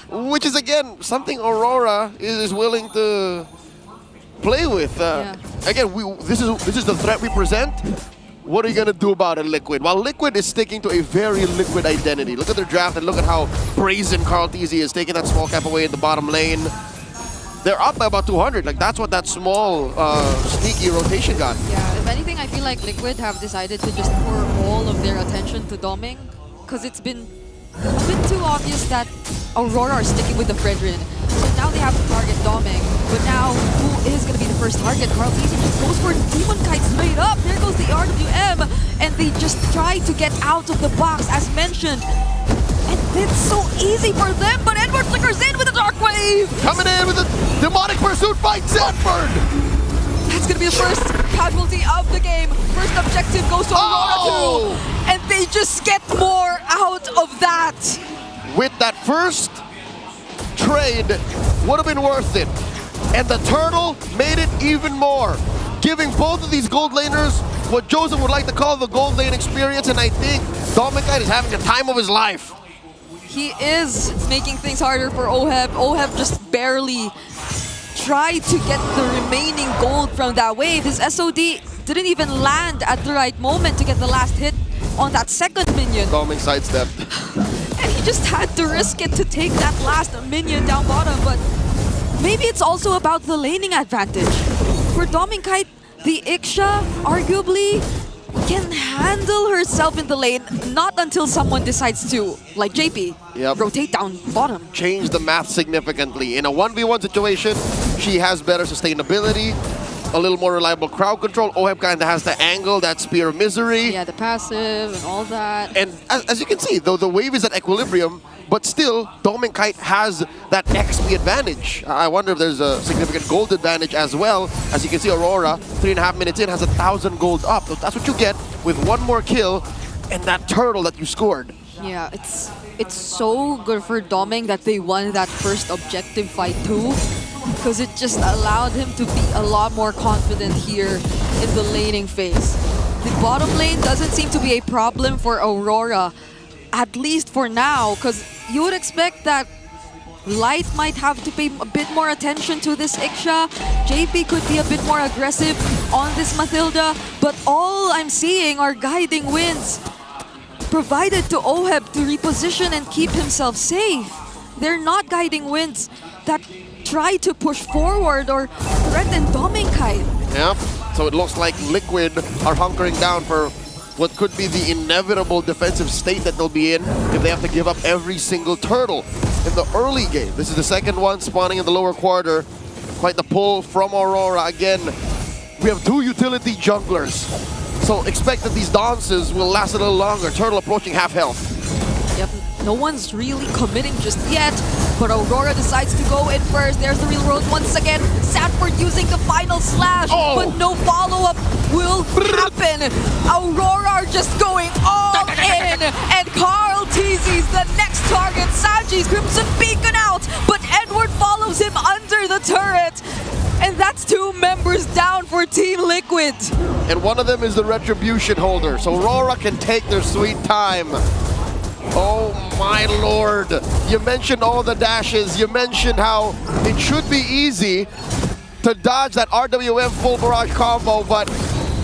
Which is, again, something Aurora is willing to play with. Again, this is the threat we present. What are you going to do about it, Liquid? While Liquid is sticking to a very Liquid identity. Look at their draft and look at how brazen Carl TZ is taking that small cap away in the bottom lane. They're up by about 200. Like, that's what that small, sneaky rotation got. Yeah, if anything, I feel like Liquid have decided to just pour all of their attention to Doming, because it's been a bit too obvious that Aurora are sticking with the Fredrin. So now they have to target Doming. But now, who is going to be the first target? Carl TZ just goes for Demon Kite straight up. There goes the RWM. And they just try to get out of the box, as mentioned. And it's so easy for them, but Edward flickers in with a Dark Wave! Coming in with a demonic pursuit by Sanford! That's gonna be the first casualty of the game. First objective goes to Aurora 2, and they just get more out of that. With that first trade, would have been worth it. And the turtle made it even more, giving both of these gold laners what Joseph would like to call the gold lane experience, and I think Dominic is having the time of his life. He is making things harder for Oheb. Oheb just barely tried to get the remaining gold from that wave. His SOD didn't even land at the right moment to get the last hit on that second minion. Dominic sidestepped. And he just had to risk it to take that last minion down bottom, but maybe it's also about the laning advantage. For Dominic, the Iksha arguably can handle herself in the lane, not until someone decides to, like JP, rotate down bottom. Change the math significantly. In a 1v1 situation, she has better sustainability, a little more reliable crowd control. Oheb kind of has the angle, that Spear of Misery. Yeah, the passive and all that. And as you can see, though the wave is at equilibrium, but still, Dominic has that XP advantage. I wonder if there's a significant gold advantage as well. As you can see, Aurora, 3.5 minutes in, has 1,000 gold up. So that's what you get with one more kill and that turtle that you scored. Yeah, it's so good for Doming that they won that first objective fight too, because it just allowed him to be a lot more confident here in the laning phase. The bottom lane doesn't seem to be a problem for Aurora, at least for now, because you would expect that Light might have to pay a bit more attention to this Iksha. JP could be a bit more aggressive on this Matilda, but all I'm seeing are guiding winds provided to Oheb to reposition and keep himself safe. They're not guiding winds that try to push forward or threaten Dominkite. Yep, so it looks like Liquid are hunkering down for what could be the inevitable defensive state that they'll be in if they have to give up every single turtle in the early game. This is the second one spawning in the lower quarter. Quite the pull from Aurora. Again, we have two utility junglers, so expect that these dances will last a little longer. Turtle approaching half health. Yep, no one's really committing just yet, but Aurora decides to go in first. There's the real world once again. Sanford using the final slash, but no follow-up will happen. Aurora are just going all in, and Carl TZ's the next target. Saji's Crimson Beacon out, but Edward follows him under the turret. And that's two members down for Team Liquid. And one of them is the Retribution holder, so Aurora can take their sweet time. Oh my lord. You mentioned all the dashes. You mentioned how it should be easy to dodge that RWM full barrage combo, but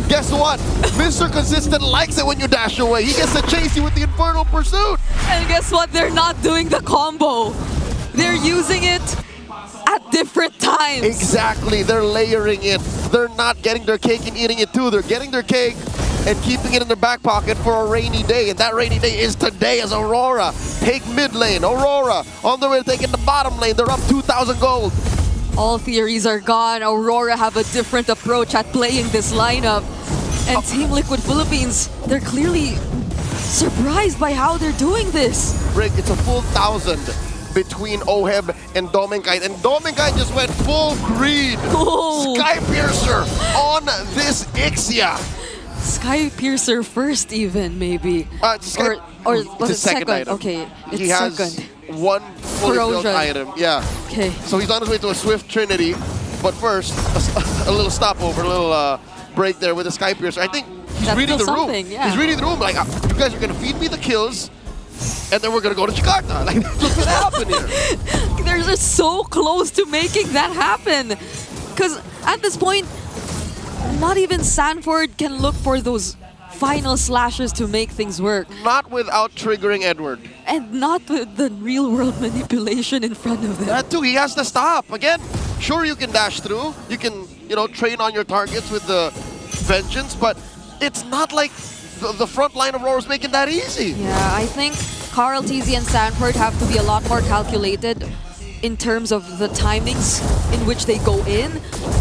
guess what? Mr. Consistent likes it when you dash away. He gets to chase you with the Infernal Pursuit. And guess what? They're not doing the combo. They're using it at different times. Exactly. They're layering it. They're not getting their cake and eating it too. They're getting their cake and keeping it in their back pocket for a rainy day. And that rainy day is today as Aurora take mid lane. Aurora on the way to taking the bottom lane. They're up 2,000 gold. All theories are gone. Aurora have a different approach at playing this lineup. And Team Liquid Philippines, they're clearly surprised by how they're doing this. Rick, it's a full 1,000 between Oheb and Dominkite. And Dominkite just went full greed. Oh. Sky Piercer on this Ixia. Sky Piercer first even, maybe. Or was it second? Item. Okay, it's he has second. one fully built Corrosion. item. Yeah. Okay. So he's on his way to a Swift Trinity. But first, a little stopover, a little break there with the Sky Piercer. I think he's That's reading the still room. something, yeah. He's reading the room like, you guys are going to feed me the kills, and then we're going to go to Jakarta. Like, that's what's going to happen here. They're just so close to making that happen. Because at this point, not even Sanford can look for those final slashes to make things work. Not without triggering Edward. And not with the real-world manipulation in front of them. That too, he has to stop. Again, sure you can dash through. You can, train on your targets with the Vengeance, but it's not like the front line of Rora's making that easy. Yeah, I think Carl, TZ, and Sanford have to be a lot more calculated in terms of the timings in which they go in,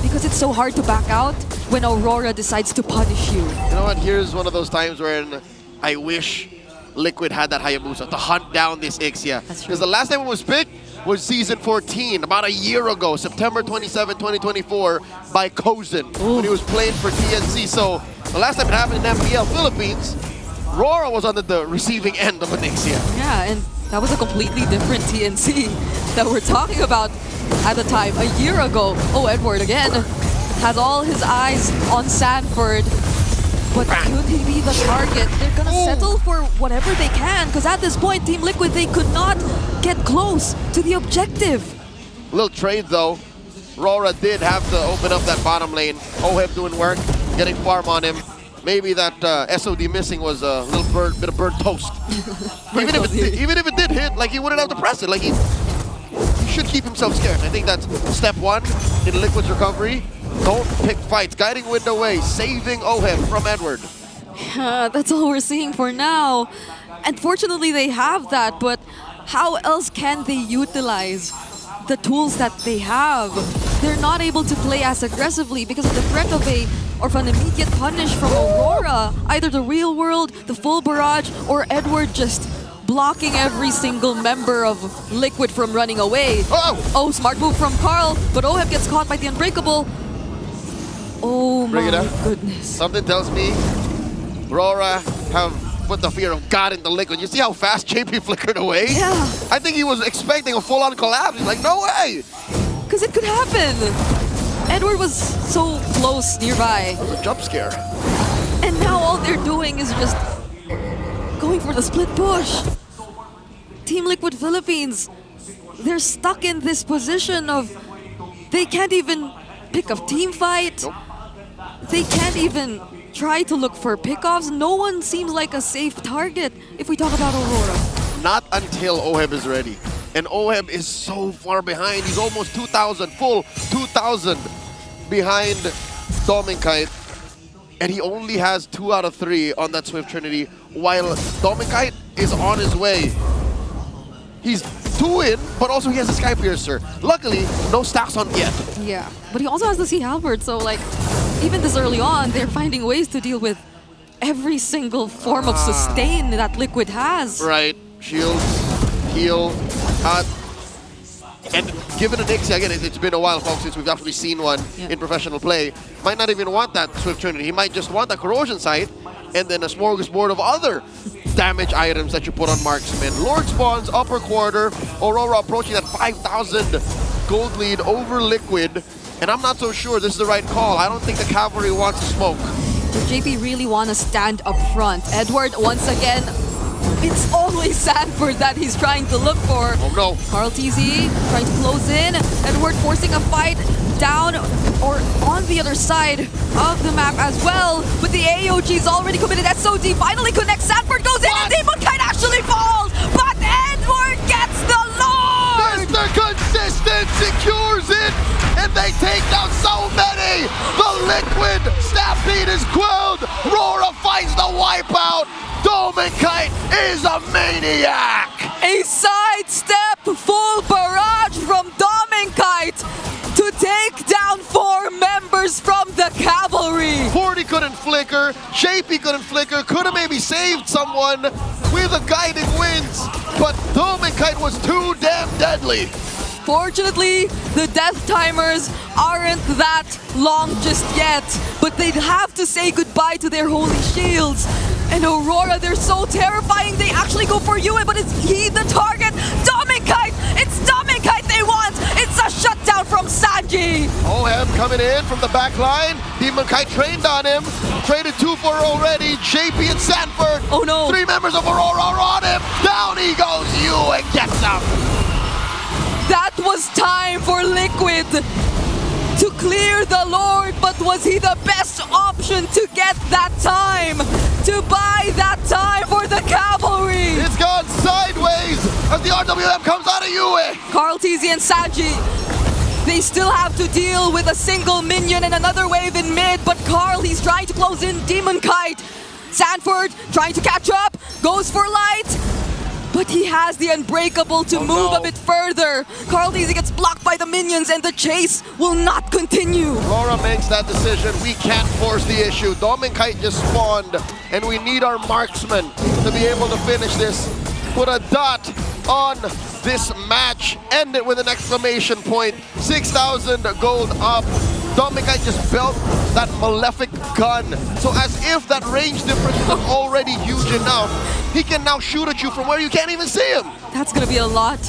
because it's so hard to back out when Aurora decides to punish you. You know what? Here's one of those times when I wish Liquid had that Hayabusa to hunt down this Ixia. Because the last time it was picked was Season 14, about a year ago, September 27, 2024, by Kozin, when he was playing for TNC. So the last time it happened in MPL Philippines, Rora was on the receiving end of an Ixia. Yeah, and that was a completely different TNC that we're talking about at the time. A year ago, Edward again has all his eyes on Sanford. But could he be the target? They're gonna settle for whatever they can, because at this point, Team Liquid, they could not get close to the objective. Little trade though. Rora did have to open up that bottom lane. Oheb doing work, getting farm on him. Maybe that SOD missing was a little bit of burnt toast. even if it did hit, like he wouldn't have to press it. Like he should keep himself scared. I think that's step one in Liquid's recovery. Don't pick fights. Guiding wind away, saving Oheb from Edward. That's all we're seeing for now. Unfortunately, they have that, but how else can they utilize the tools that they have? They're not able to play as aggressively because of the threat of an immediate punish from Aurora. Either the real world, the full barrage, or Edward just blocking every single member of Liquid from running away. Oh, smart move from Carl, but Oheb gets caught by the Unbreakable. Oh my goodness. Something tells me Rora have put the fear of God into Liquid. You see how fast JP flickered away? Yeah. I think he was expecting a full-on collapse. He's like, no way! Because it could happen. Edward was so close nearby. That was a jump scare. And now all they're doing is just going for the split push. Team Liquid Philippines, they're stuck in this position of they can't even pick a team fight. Nope. They can't even try to look for pickoffs. No one seems like a safe target if we talk about Aurora. Not until Oheb is ready. And Oheb is so far behind. He's almost 2,000, full 2,000 behind Dominkite. And he only has 2 out of 3 on that Swift Trinity, while Dominkite is on his way. He's 2 in, but also he has a Sky Piercer. Luckily, no stacks on yet. Yeah, but he also has the Sea Halberd, so like, even this early on, they're finding ways to deal with every single form of sustain that Liquid has. Right, shield, heal, and given an Ixia, again, it's been a while, folks, since we've actually seen one in professional play. Might not even want that Swift Trinity. He might just want that Corrosion Sight, and then a smorgasbord of other damage items that you put on marksman. Lord spawns, upper quarter, Aurora approaching that 5,000 gold lead over Liquid, and I'm not so sure this is the right call. I don't think the cavalry wants to smoke. Does JP really want to stand up front? Edward, once again, it's always Sanford that he's trying to look for. Oh no. Carl TZ trying to close in. Edward forcing a fight down or on the other side of the map as well. But the AOG's already committed. SOD finally connects. Sanford goes in and Demonkite actually falls. But Edward gets the launch! Mr. Consistent secures it! And and they take down so many! The Liquid Stampede is quelled! RORA finds the wipeout! Dominkite is a maniac! A sidestep full barrage from Dominkite to take down 4 members from the cavalry. 40 couldn't flicker, JP couldn't flicker, could have maybe saved someone with a guiding winds, but Dominkite was too damn deadly. Fortunately, the death timers aren't that long just yet, but they'd have to say goodbye to their holy shields. And Aurora, they're so terrifying, they actually go for Yue, but is he the target? Dominkite! It's Dominkite they want! It's a shutdown from Sanji! OHEB coming in from the back line. Dominkite trained on him. Traded 2 for already. JP and Sanford. Oh no! 3 members of Aurora are on him. Down he goes. Yue gets him. That was time for Liquid to clear the Lord, but was he the best option to get that time? To buy that time for the cavalry? It's gone sideways as the RWM comes out of Yue. Carl TZ and Sanji, they still have to deal with a single minion and another wave in mid, but Carl, he's trying to close in Demonkite. Sanford trying to catch up, goes for light, but he has the Unbreakable to move a bit further. Carl TZ gets blocked by the minions and the chase will not continue. RORA makes that decision. We can't force the issue. Dominkite just spawned, and we need our marksman to be able to finish this. Put a dot on this match. End it with an exclamation point. 6,000 gold up. Dominkite just built that malefic gun. So as if that range difference was already huge enough, he can now shoot at you from where you can't even see him. That's gonna be a lot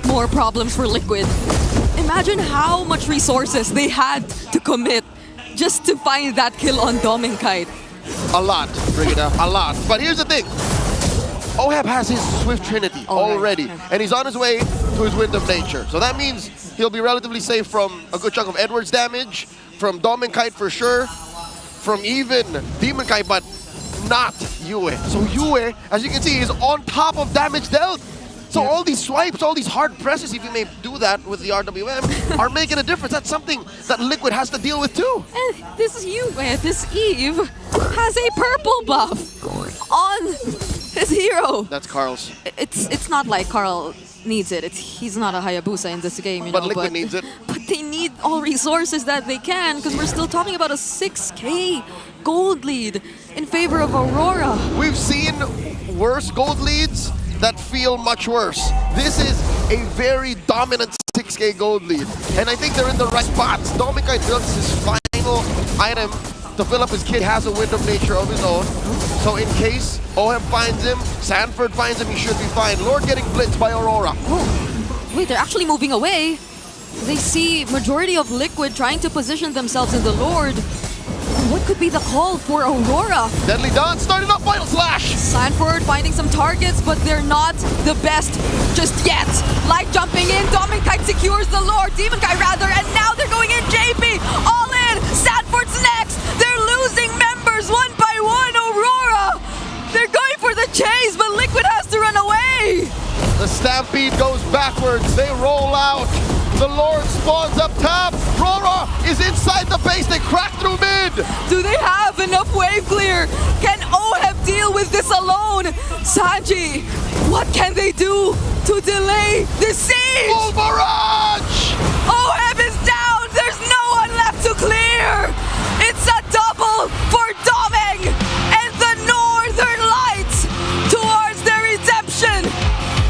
more problems for Liquid. Imagine how much resources they had to commit just to find that kill on Dominkite. A lot, Brigida, a lot. But here's the thing. OHEB has his Swift Trinity already, and he's on his way to his Wind of Nature. So that means he'll be relatively safe from a good chunk of Edward's damage, from Dominkite for sure, from even Demonkite, but not Yue. So Yue, as you can see, is on top of damage dealt. So all these swipes, all these hard presses, if you may do that with the RWM, are making a difference. That's something that Liquid has to deal with too. And this Yue, this Eve, has a purple buff on his hero. That's Carl's. It's not like Carl needs it. He's not a Hayabusa in this game, you know. But Liquid needs it. But they need all resources that they can, because we're still talking about a 6K gold lead in favor of Aurora. We've seen worse gold leads that feel much worse. This is a very dominant 6K gold lead, and I think they're in the right spots. Dominkite builds his final item to fill up his kit, has a Wind of Nature of his own. So in case OHEB finds him, Sanford finds him, he should be fine. Lord getting blitzed by Aurora. Oh, wait, they're actually moving away. They see majority of Liquid trying to position themselves in the Lord. What could be the call for Aurora? Deadly Dawn starting up Vital Slash! Sanford finding some targets, but they're not the best just yet. Light jumping in, Dominkite secures the Lord, Demonkite rather, and now they're going in JP! All in! Sanford's next! They're losing members one by one, Aurora! They're going for the chase, but Liquid has to run away! The Stampede goes backwards, they roll out. The Lord spawns up top. RORA is inside the base. They crack through mid. Do they have enough wave clear? Can OHEB deal with this alone? Sanji, what can they do to delay the siege? Full barrage! OHEB is down. There's no one left to clear. It's a double for Doming, and the Northern Lights, towards their redemption,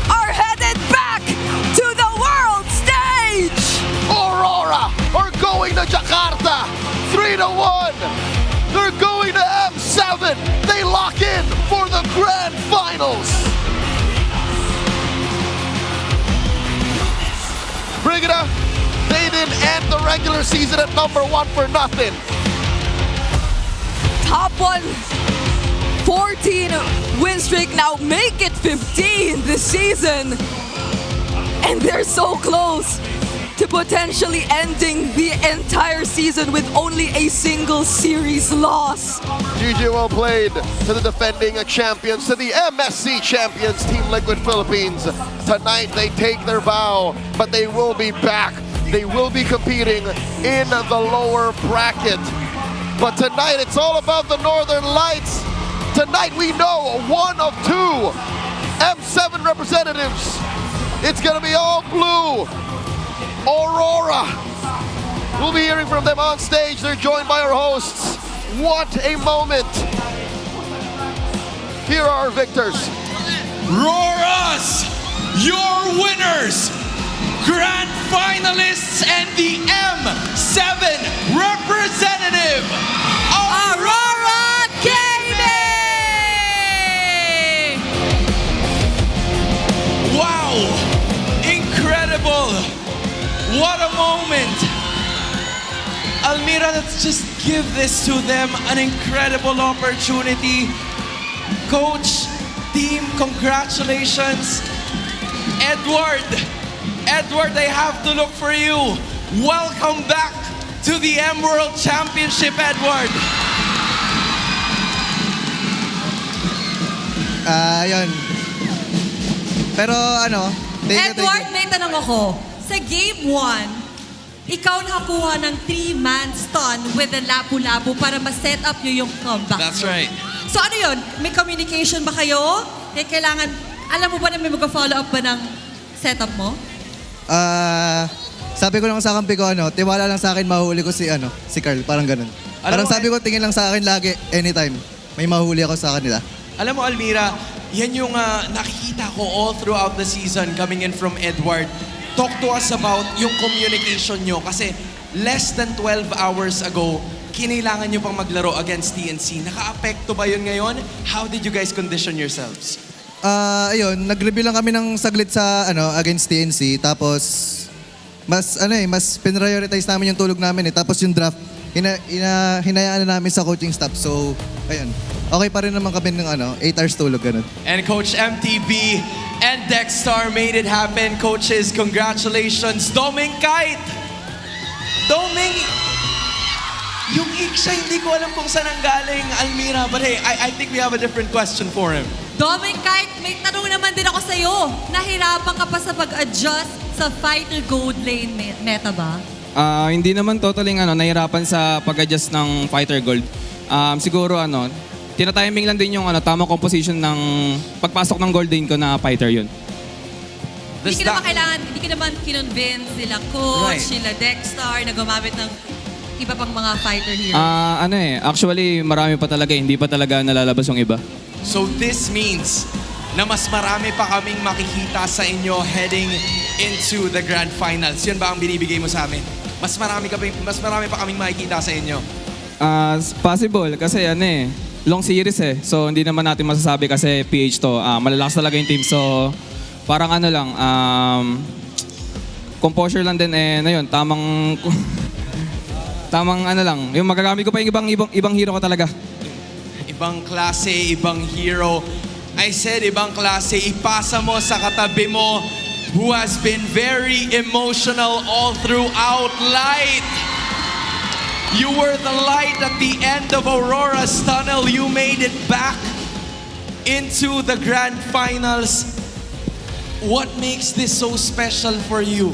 are headed back to the world stage. Aurora are going to Jakarta, 3-1. They're going to M7. They lock in for the grand finals. Brigida, they didn't end the regular season at #1 for nothing. Top 1, 14 win streak, now make it 15 this season. And they're so close to potentially ending the entire season with only a single series loss. GG well played to the defending champions, to the MSC champions, Team Liquid Philippines. Tonight they take their bow, but they will be back they will be competing in the lower bracket. But tonight, it's all about the Northern Lights. Tonight, we know one of two M7 representatives. It's gonna be all blue. Aurora. We'll be hearing from them on stage. They're joined by our hosts. What a moment. Here are our victors. RORA's your winners, grand finalists, and the M7 representative, Aurora Gaming! Wow! Incredible! What a moment! Almira, let's just give this to them, an incredible opportunity. Coach, team, congratulations. Edward, I have to look for you. Welcome back to the M World Championship, Edward. Yun. Pero ano, Edward, may tanong ako. Sa Game 1, ikaw nakakuha ng 3-man stun with the lapu-lapu para ma-set up nyo yung comeback. That's right. So ano yun? May communication ba kayo? Kailangan, alam mo ba na may mag-follow up ba ng setup mo? Sabi ko lang sa kampi ko, tiwala lang sa akin, mahuli ko si Carl, parang ganun. Parang sabi ko, tingin lang sa akin lagi, anytime. May mahuli ako sa kanila. Alam mo, Almira, yan yung nakikita ko all throughout the season coming in from Edward. Talk to us about yung communication nyo kasi less than 12 hours ago, kinailangan nyo pang maglaro against TNC. Naka-apekto ba yun ngayon? How did you guys condition yourselves? Ayun, nag-review lang kami ng saglit sa against TNC, tapos mas prioritize namin yung tulog namin Tapos yung draft, hinayaan na namin sa coaching staff. So, ayun. Okay pa rin naman kami ng 8 hours tulog, ganun. And Coach MTB and Dexstar made it happen. Coaches, congratulations. Doming Kite! Doming, yung Iksha, hindi ko alam kung saan ang galing, Almira. But hey, I think we have a different question for him. Doming, kahit may tanong naman din ako sa'yo. Nahirapan ka pa sa pag-adjust sa fighter gold lane meta ba? Hindi naman totally nahirapan sa pag-adjust ng fighter gold. Siguro tinatiming lang din yung tamang composition ng pagpasok ng gold lane ko na fighter yun. Hindi ka naman kinonvince sila coach, sila Dexstar na gumamit ng iba pang mga fighter heroes. Actually marami pa talaga, hindi pa talaga nalalabas yung iba. So this means na mas marami pa kaming makikita sa inyo heading into the grand finals. Yun ba ang binibigay mo sa amin? Mas marami pa kaming makikita sa inyo. Possible kasi long series So hindi naman natin masasabi kasi PH to. Malalakas talaga yung team. So parang composure lang din tamang lang. Yung magagamit ko pa yung ibang hero ko talaga. Ibang klase, ibang hero. I said ibang klase, ipasa mo sa katabi mo who has been very emotional all throughout. Light! You were the light at the end of Aurora's tunnel. You made it back into the grand finals. What makes this so special for you?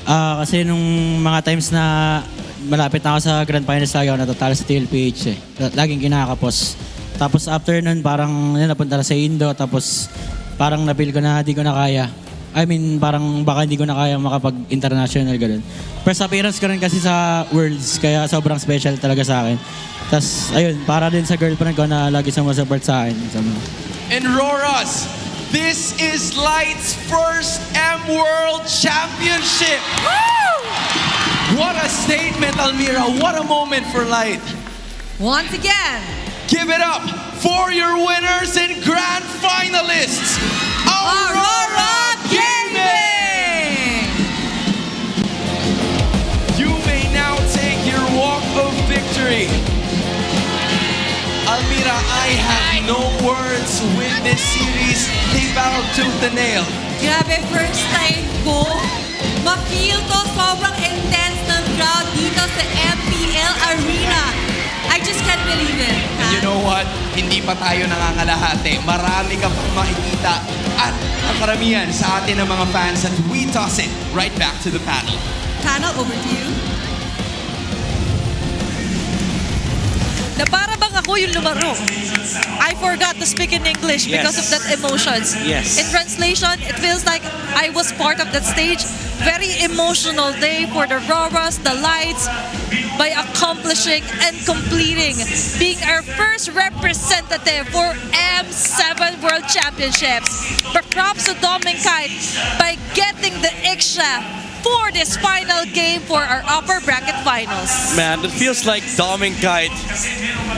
Kasi nung mga times na malapit na ako sa grand finals, lagi ako natatalo sa TLPH Laging kinakapos. Tapos after nun, parang napunta na sa Indo, tapos parang napil ko na di ko na kaya. I mean, parang baka hindi ko na kaya makapag-international gano'n. First appearance ko rin kasi sa Worlds, kaya sobrang special talaga sa akin. Tapos ayun, para din sa girlfriend ko na lagi sumasupport sa akin. And RORA's, this is Light's first M World Championship! Woo! What a statement, Almira. What a moment for Light. Once again, give it up for your winners and grand finalists, Aurora Gaming! You may now take your walk of victory. Almira, I have no words with this series. They battled tooth and nail. grabe, first time ko ma-feel to sobrang intense ng crowd dito sa MPL Arena. I just can't believe it. And you know what? hindi pa tayo nangangalahati. Marami ka pang makikita at ang karamihan sa atin ng mga fans, at we toss it right back to the panel. Panel, over to you. Na para bang ako yung lumaro. I forgot to speak in English because of that emotions. Yes. In translation, it feels like I was part of that stage. Very emotional day for the RORAs, the Lights, by accomplishing and completing being our first representative for M7 World Championships. But props to Dominkite by getting the Iksha for this final game for our Upper Bracket Finals. Man, it feels like Dominkite.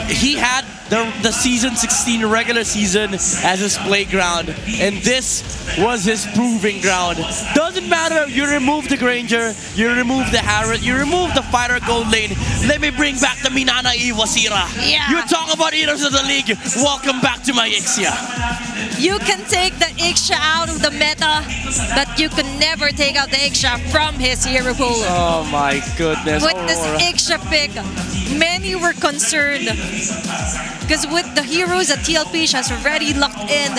He had the season 16 regular season as his playground, and this was his proving ground. Doesn't matter, you remove the Granger, you remove the Harrod, you remove the Fighter Gold Lane. Let me bring back the Minana Iwasira. Yeah. You talk about heroes of the league. Welcome back to my Ixia. You can take the Iksha out of the meta, but you can never take out the Iksha from his hero pool. Oh my goodness. With this Aurora. Iksha pick, many were concerned because with the heroes that TLPH has already locked in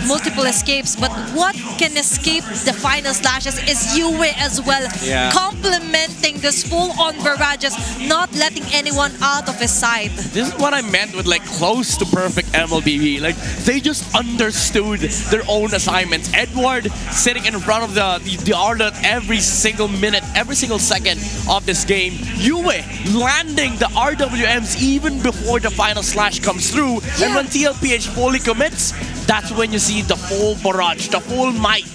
multiple escapes, but what can escape the final slashes is Yue as well, Yeah. complementing this full-on barrages, not letting anyone out of his sight. This is what I meant with like close to perfect MLBB. Like they just understood their own assignments. Edward sitting in front of the Arlet every single minute, every single second of this game. Yue landing the RWMs even before the final slash comes through. And when TLPH fully commits, that's when you see the full barrage, the full might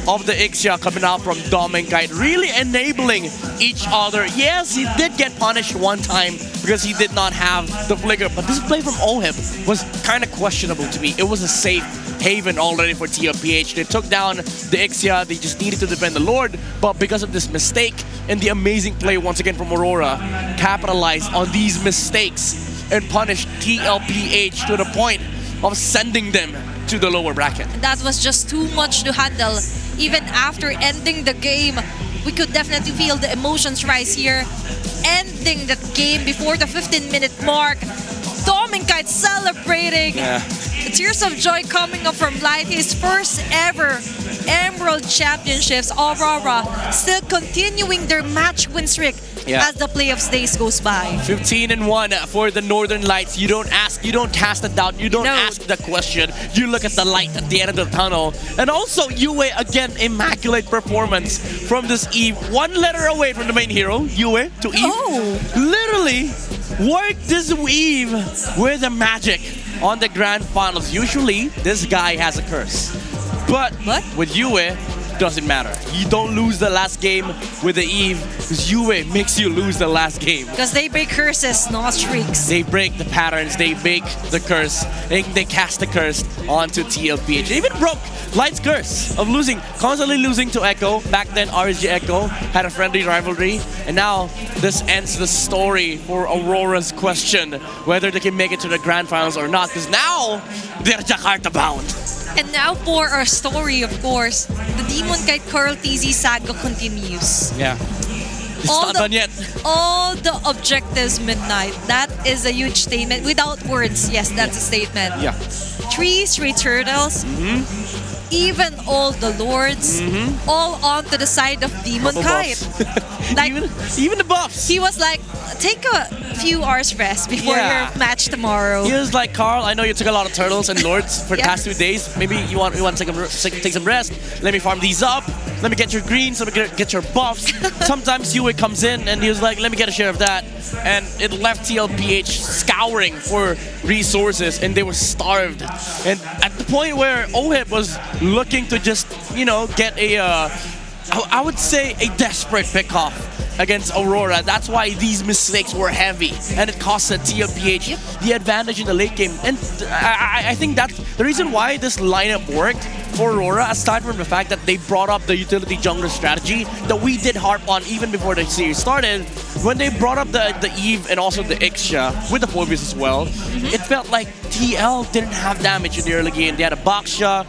of the Ixia coming out from Dominkite, really enabling each other. Yes, he did get punished one time because he did not have the flicker, but this play from Ohib was kind of questionable to me. It was a safe haven already for TLPH. They took down the Ixia, they just needed to defend the Lord, but because of this mistake and the amazing play once again from Aurora, capitalized on these mistakes and punished TLPH to the point of sending them to the lower bracket. That was just too much to handle. Even after ending the game, we could definitely feel the emotions rise here. Ending that game before the 15-minute mark. Dominkite celebrating. The tears of joy coming up from Light, his first ever Emerald Championships. Aurora still continuing their match win streak as the playoffs days goes by. 15-1 for the Northern Lights. You don't ask, you don't cast a doubt, you don't ask the question. You look at the light at the end of the tunnel. And also Yue, again, immaculate performance from this Eve. One letter away from the main hero, Yue to Eve. Literally work this Eve with the magic on the grand finals. Usually, this guy has a curse. But with Yue, doesn't matter. You don't lose the last game with the Eve because Yue makes you lose the last game. Because they break curses, not streaks. They break the patterns, they break the curse, they cast the curse onto TLPH. They even broke Light's curse of losing, constantly losing to Echo. Back then, RSG Echo had a friendly rivalry. And now, this ends the story for Aurora's question whether they can make it to the grand finals or not. Because now, they're Jakarta bound. And now for our story, of course, the Demonkite Curl TZ saga continues. Yeah. It's not done yet. All the objectives midnight. That is a huge statement. Without words, yes, that's a statement. Yeah. 3 straight turtles. Even all the lords, all onto the side of Demonkite. Like even the buffs. He was like, take a few hours rest before your match tomorrow. He was like, Carl, I know you took a lot of turtles and lords for the past 2 days. Maybe you want to take some rest. Let me farm these up. Let me get your greens. Let me get your buffs. Sometimes Yue comes in and he was like, let me get a share of that. And it left TLPH scouring for resources and they were starved. And at the point where Ohib was looking to just, you know, get a, I would say a desperate pickoff against Aurora. That's why these mistakes were heavy and it cost the TLPH the advantage in the late game. And I think that's the reason why this lineup worked for Aurora, aside from the fact that they brought up the utility jungler strategy that we did harp on even before the series started, when they brought up the Eve and also the Ixia with the Phobius as well, it felt like TL didn't have damage in the early game. They had a Baksha,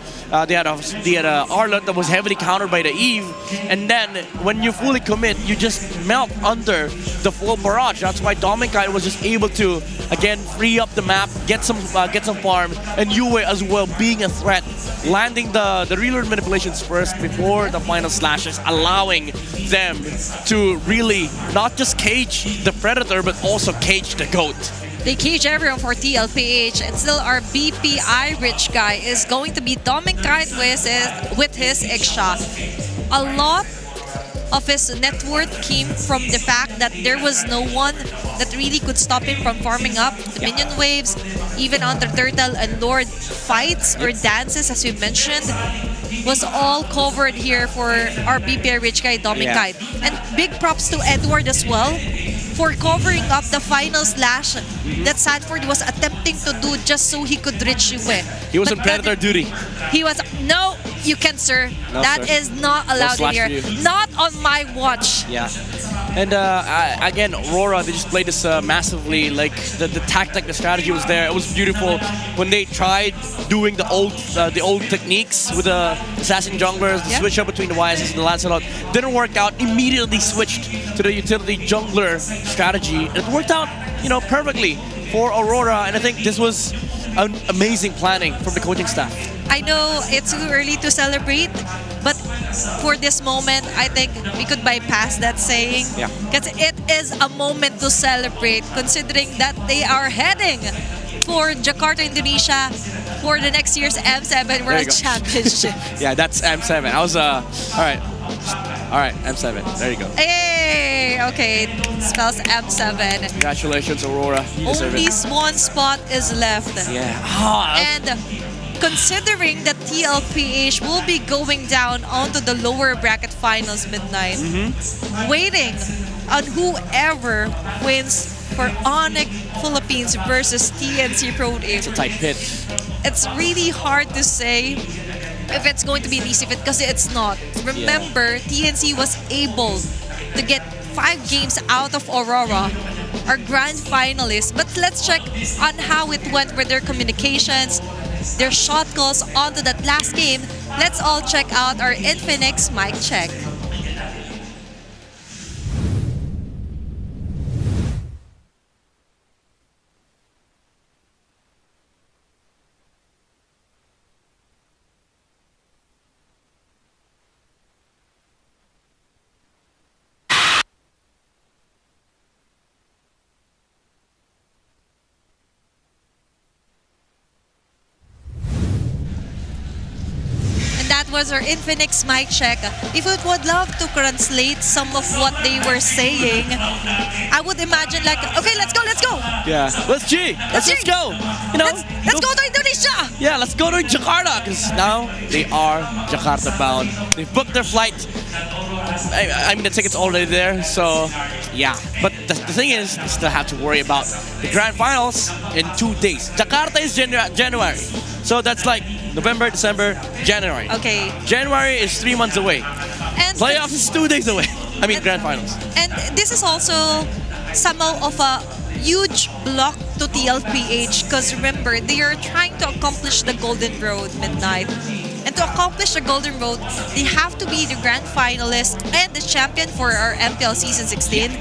they had a Arlot that was heavily countered by the Eve, and then when you fully commit, you just melt under the full barrage. That's why Dominkai was just able to again free up the map, get some farms, and Yue as well being a threat, landing the reload manipulations first before the final slashes, allowing them to really not just cage the Predator but also cage the GOAT. They cage everyone for TLPH, and still our BPI rich guy is going to be Dominkai with his Ixia. A lot of his net worth came from the fact that there was no one that really could stop him from farming up the minion waves, even on the Turtle and Lord fights or dances, as we mentioned, was all covered here for our BPI rich guy Dominkai. And big props to Edward as well for covering up the final slash that Sanford was attempting to do just so he could reach Yue. He was on Predator duty. He was, no, you can't, sir. No, That sir. is not allowed slash here. for you. Not on my watch. Yeah. And again, Aurora, they just played this massively. Like the tactic, the strategy was there. It was beautiful when they tried doing the old techniques with the assassin junglers, the switch up between the YSS and the Lancelot. Didn't work out. Immediately switched to the utility jungler strategy. And it worked out, perfectly for Aurora. And I think this was an amazing planning from the coaching staff. I know it's too early to celebrate, but for this moment, I think we could bypass that saying. Yeah. Because it is a moment to celebrate, considering that they are heading for Jakarta, Indonesia for the next year's M7 There you World go. Championship. Yeah, that's M7. I was all right, M7. There you go. Hey, okay, spells M7. Congratulations, Aurora. You deserve Only it. one spot is left. Yeah. And considering that TLPH will be going down onto the lower bracket finals midnight, waiting on whoever wins for ONIC Philippines versus TNC Pro Team. It's a tight pit. It's really hard to say if it's going to be an easy fit because it's not. Remember, TNC was able to get 5 games out of Aurora, our grand finalists. But let's check on how it went with their communications, their shot calls onto that last game. Let's all check out our Infinix mic check. That was our Infinix mic check. If it would love to translate some of what they were saying, I would imagine like, okay, let's go. Yeah. Let's go. Let's go to Indonesia. Yeah, let's go to Jakarta because now they are Jakarta bound. They've booked their flight. I mean, the ticket's already there, so yeah. But the thing is, they still have to worry about the grand finals in 2 days. Jakarta is January, so that's like November, December, January. Okay. January is 3 months away. And Playoffs is 2 days away. I mean, grand finals. And this is also somehow of a huge block to TLPH because remember, they are trying to accomplish the Golden Road midnight. And to accomplish the Golden Road, they have to be the grand finalist and the champion for our MPL Season 16,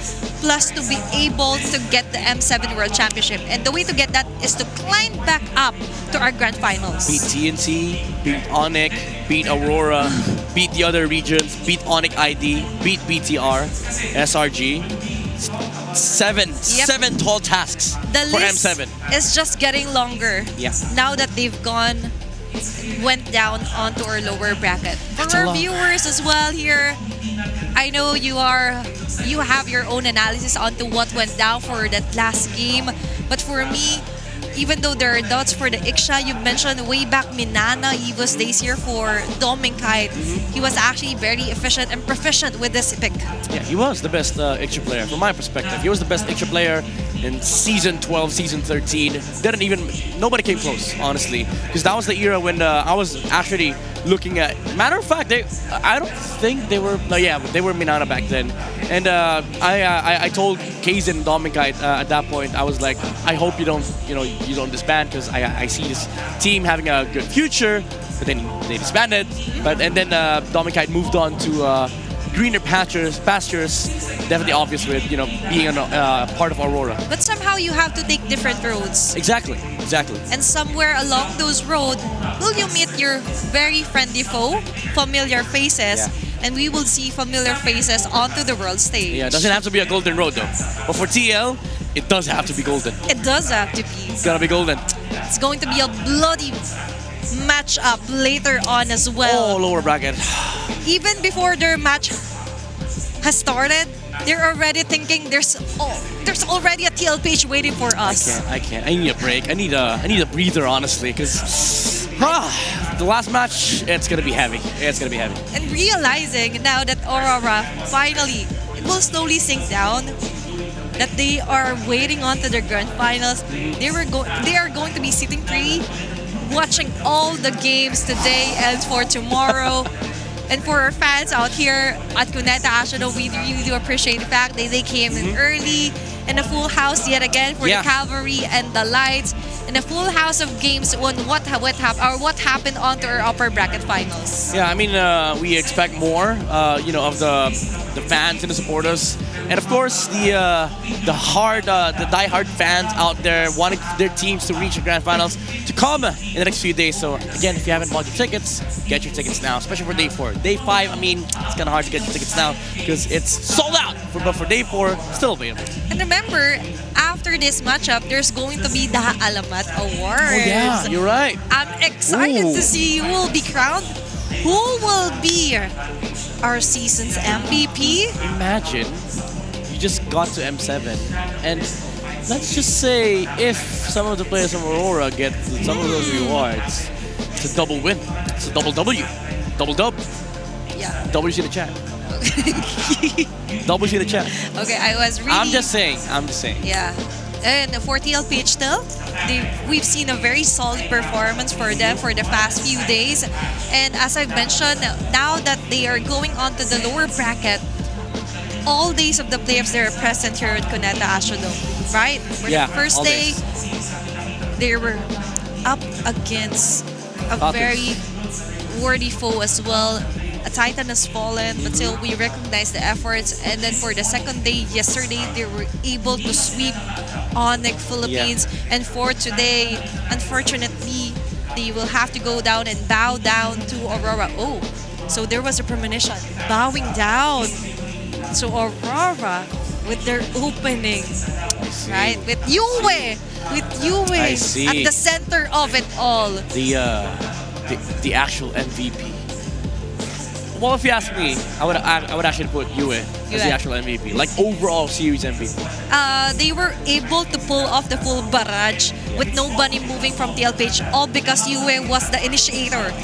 plus to be able to get the M7 World Championship. And the way to get that is to climb back up to our grand finals. Beat TNC, beat ONIC, beat Aurora, beat the other regions, beat ONIC ID, beat BTR, SRG. Seven tall tasks The for list M7. is just getting longer. Yeah. Now that they've went down onto our lower bracket. For That's a our lot. viewers as well here, I know you have your own analysis onto what went down for that last game. But for me, even though there are doubts for the Ixia, you mentioned way back Minana, Evo's days here for Dominkai. He was actually very efficient and proficient with this pick. Yeah, he was the best Ixia player from my perspective. He was the best Ixia player in Season 12, Season 13. Nobody came close, honestly. Because that was the era when I was actually looking at. Matter of fact, I don't think they were. No, yeah, they were Minana back then. And I told Kaizen and Dominic at that point, I was like, I hope you don't disband, because I see this team having a good future. But then they disbanded. And then Dominic moved on to greener pastures. Definitely obvious with being a part of Aurora. But somehow you have to take different roads. Exactly. And somewhere along those roads, will you meet your very friendly foe, familiar faces, and we will see familiar faces onto the world stage. Yeah, it doesn't have to be a golden road though. But for TL, it does have to be golden. It does have to be. It's gotta be golden. It's going to be a bloody match-up later on as well. Oh, lower bracket. Even before their match has started, they're already thinking there's already a TLPH waiting for us. I can't. I need a break. I need a breather, honestly, because the last match, it's gonna be heavy. And realizing now that Aurora finally, it will slowly sink down, that they are waiting on to their grand finals. They are going to be sitting pretty, watching all the games today and for tomorrow. And for our fans out here at Cuneta Ashodo, we really do appreciate the fact that they came in early, and a full house yet again for the Cavalry and the Lights, and a full house of games on what happened onto our upper bracket finals. Yeah, I mean, we expect more, of the fans and the supporters, and of course the die-hard fans out there wanting their teams to reach the grand finals to come in the next few days. So again, if you haven't bought your tickets, get your tickets now, especially for day 4. Day 5, I mean, it's kind of hard to get your tickets now because it's sold out. But for day 4, still available. And remember, after this matchup, there's going to be the Alamat Awards. Oh yeah, you're right. I'm excited to see who will be crowned. Who will be our season's MVP? Imagine you just got to M7, and let's just say if some of the players from Aurora get some of those rewards, it's a double win. It's a double W. Double dub. Yeah. WC the chat. WC the chat. Okay, I was really... I'm just saying. Yeah. And for TLPH still, we've seen a very solid performance for them for the past few days. And as I've mentioned, now that they are going on to the lower bracket, all days of the playoffs they are present here at Cuneta Ashodo, right? For the first day, they were up against a very worthy foe as well. A Titan has fallen, but still we recognize the efforts. And then for the second day, yesterday, they were able to sweep ONIC Philippines. And for today, unfortunately, they will have to go down and bow down to Aurora. Oh, so there was a premonition, bowing down. So Aurora, with their opening, right? With Yue at the center of it all. The actual MVP. Well, if you ask me, I would actually put Yue as the actual MVP, like overall series MVP. They were able to pull off the full barrage with nobody moving from TLPH, all because Yue was the initiator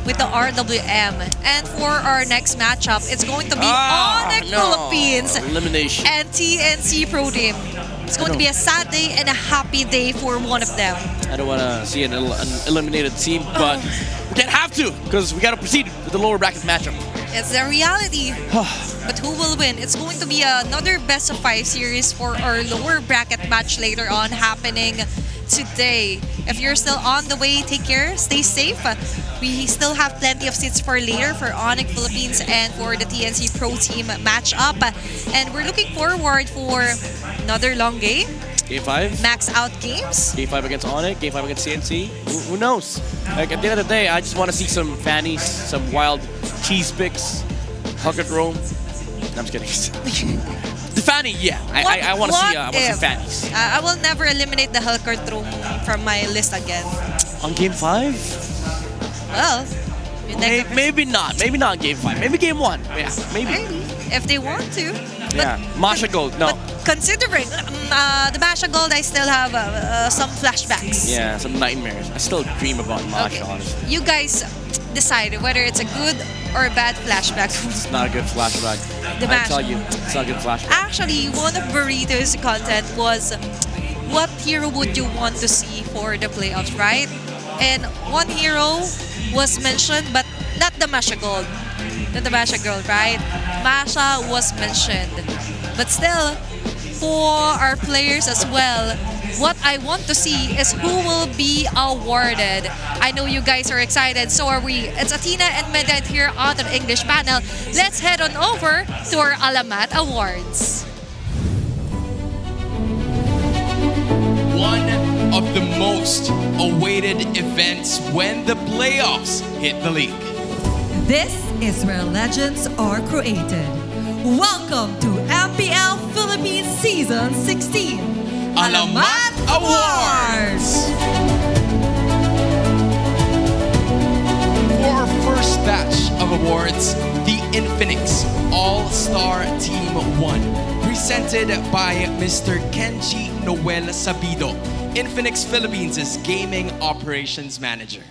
with the RWM. And for our next matchup, it's going to be ONIC Philippines elimination and TNC Pro Team. It's going to be a sad day and a happy day for one of them. I don't want to see an eliminated team, but we can't have to because we got to proceed with the lower bracket matchup. It's the reality. But who will win? It's going to be another best of 5 series for our lower bracket match later on happening today. If you're still on the way, take care, stay safe. We still have plenty of seats for later for ONIC Philippines and for the TNC Pro Team matchup. And we're looking forward for another long game. Game 5. Max out games. Game 5 against ONIC, Game 5 against CNC. Who knows? Like at the end of the day, I just want to see some fannies, some wild cheese picks, Huckett Rome. I'm just kidding. The fanny, yeah. I want to see some fannies. I will never eliminate the Huckett Rome from my list again. On Game 5? Well, maybe not. Maybe not Game 5. Maybe Game 1. Yeah, maybe. If they want to. Yeah, Masha Gold, no. But considering the Masha Gold, I still have some flashbacks. Yeah, some nightmares. I still dream about Masha, honestly. You guys decide whether it's a good or a bad flashback. It's not a good flashback. I tell you, it's not a good flashback. Actually, one of Burrito's content was what hero would you want to see for the playoffs, right? And one hero was mentioned, but not the Masha Gold. Not the Masha Gold, right? Masha was mentioned. But still, for our players as well, what I want to see is who will be awarded. I know you guys are excited, so are we. It's Athena and Medite here on the English panel. Let's head on over to our Alamat Awards. One of the most awaited events when the playoffs hit the league. This is where legends are created. Welcome to MPL Philippines Season 16 Alamat Awards! For our first batch of awards, the Infinix All-Star Team 1, presented by Mr. Kenji Noel Sabido, Infinix Philippines' Gaming Operations Manager.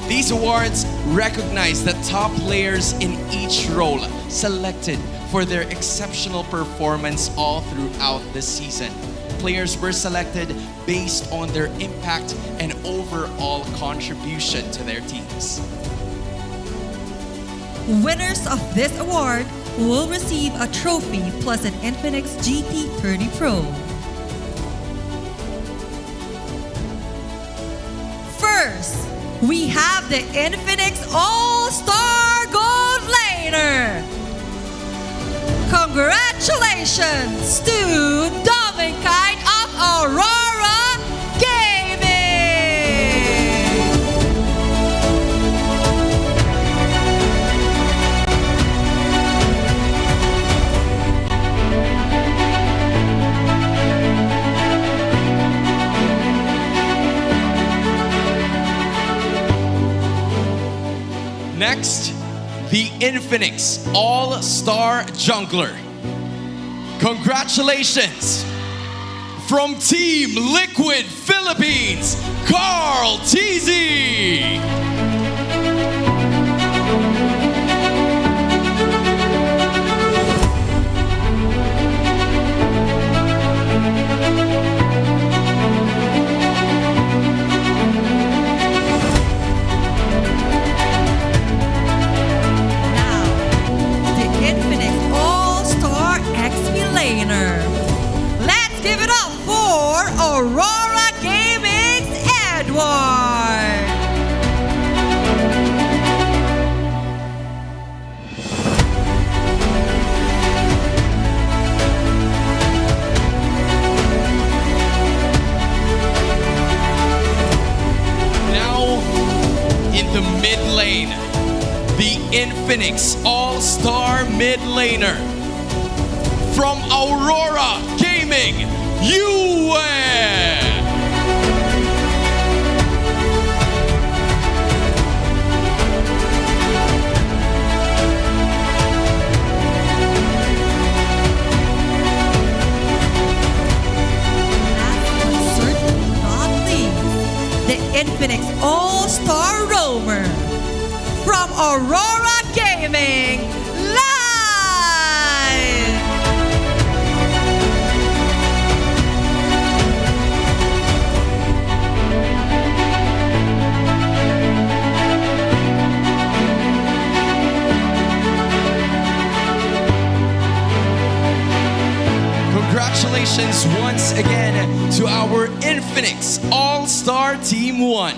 These awards recognize the top players in each role selected for their exceptional performance all throughout the season. Players were selected based on their impact and overall contribution to their teams. Winners of this award will receive a trophy plus an Infinix GT30 Pro. First, we have the Infinix All-Star Gold Laner. Congratulations to Dominkite of Aurora Gaming! Next, the Infinix All-Star Jungler. Congratulations! From Team Liquid Philippines, Carl Teasy! Let's give it up for Aurora Gaming's Edward! Now, in the mid lane, the Infinix All-Star Mid Laner. From Aurora Gaming, UA! Certainly not least, the Infinix All-Star Roamer. From Aurora Gaming, live! Congratulations once again to our Infinix All-Star Team 1.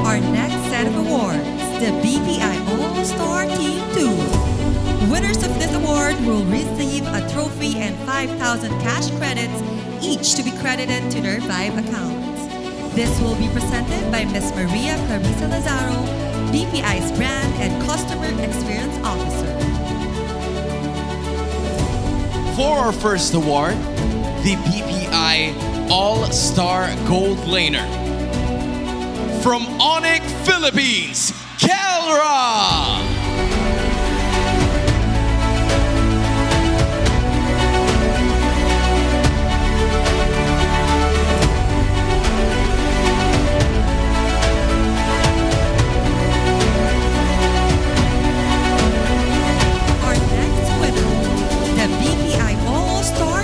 Our next set of awards, the BPI All-Star Team 2. Winners of this award will receive a trophy and 5,000 cash credits, each to be credited to their Vibe accounts. This will be presented by Ms. Maria Clarissa Lazaro, BPI's Brand and Customer Experience Officer. For our first award, the BPI All-Star Gold Laner. From ONIC Philippines, Kelra! Our next winner, the BPI All-Star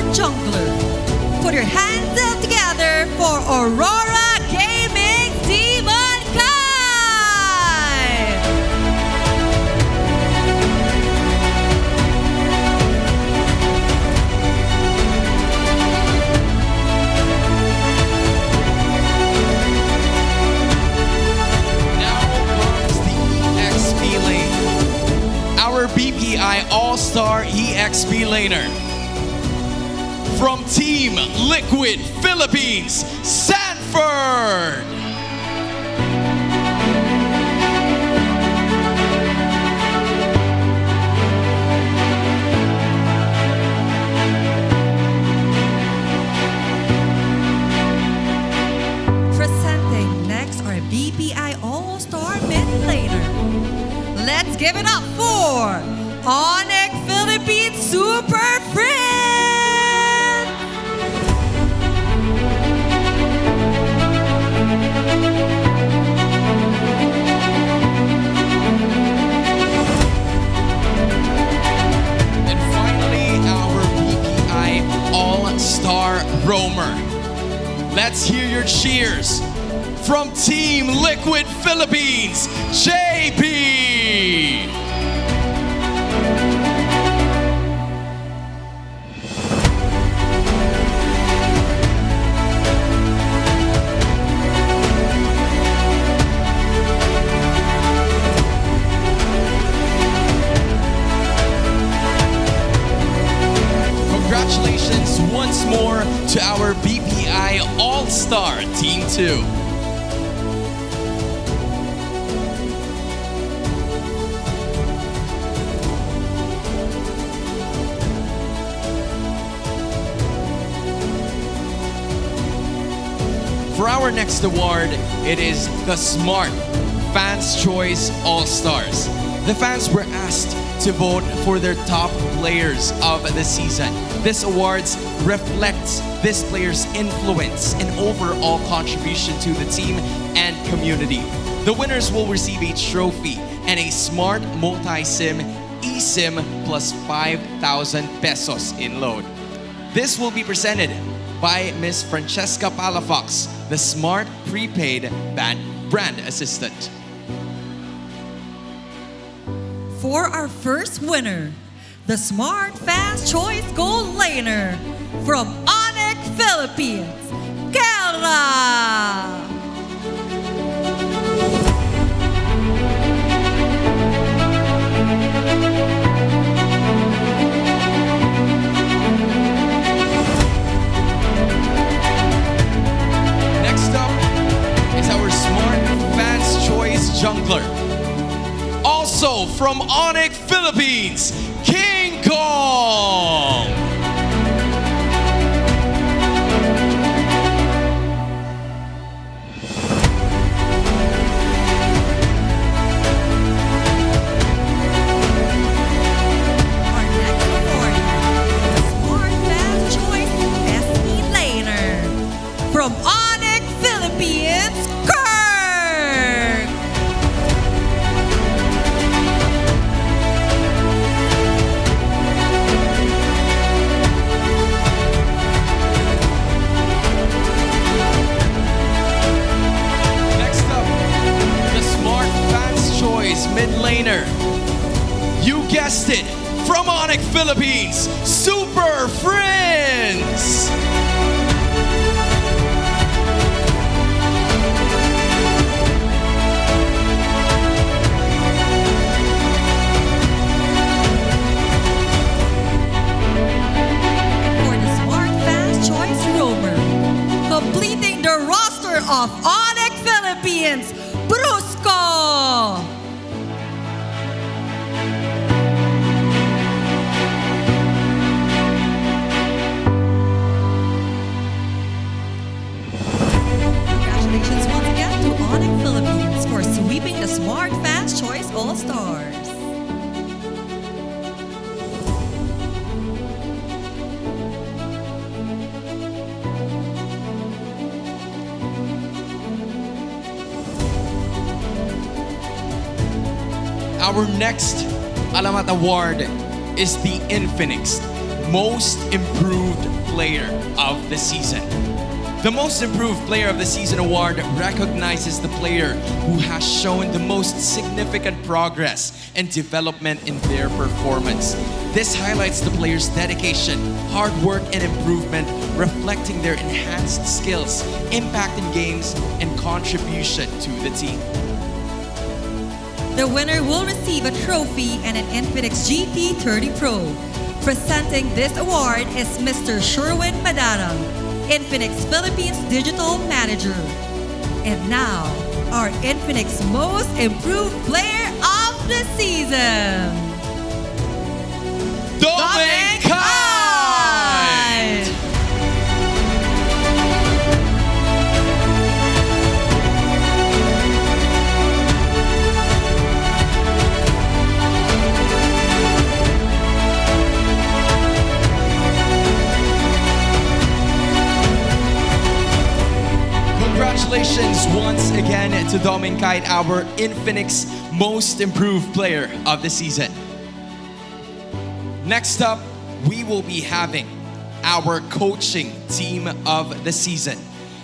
our BPI All-Star EXP laner. From Team Liquid Philippines, Sanford! Presenting next our BPI All-Star mid laner. Let's give it up for ONIC Philippines Super Friends! And finally, our BPI All-Star Roamer. Let's hear your cheers from Team Liquid Philippines, JP! Congratulations once more to our BPI All-Star Team 2. For our next award, it is the Smart Fans Choice All-Stars. The fans were asked to vote for their top players of the season. This awards reflects this player's influence and overall contribution to the team and community. The winners will receive a trophy and a Smart Multi-SIM eSIM plus 5,000 pesos in load. This will be presented by Miss Francesca Palafox, the Smart Prepaid Brand Assistant. For our first winner, the Smart Fans Choice Gold Laner from ONIC Philippines, Kelra! Next up is our Smart Fans Choice Jungler. Also from ONIC Philippines, King Kong! Our next award, the Smart Fans Choice SE Laner from ONIC Philippines, Kirk! Next up, the Smart Fans Choice Mid Laner. You guessed it, from ONIC Philippines, Super Friends! For the Smart Fans Choice Roamer, completing the roster of ONIC Philippines, Brusco! Congratulations once again to ONIC Philippines for sweeping the Smart Fans Choice All-Stars. Our next Alamat Award is the Infinix Most Improved Player of the Season. The Most Improved Player of the Season award recognizes the player who has shown the most significant progress and development in their performance. This highlights the player's dedication, hard work, and improvement, reflecting their enhanced skills, impact in games, and contribution to the team. the winner will receive a trophy and an Infinix GT30 Pro. Presenting this award is Mr. Sherwin Madarang, Infinix Philippines Digital Manager. And now, our Infinix Most Improved Player of the Season, Dominic Kite! Congratulations once again to Dominic Kite, our Infinix Most Improved Player of the Season. Next up, we will be having our Coaching Team of the Season.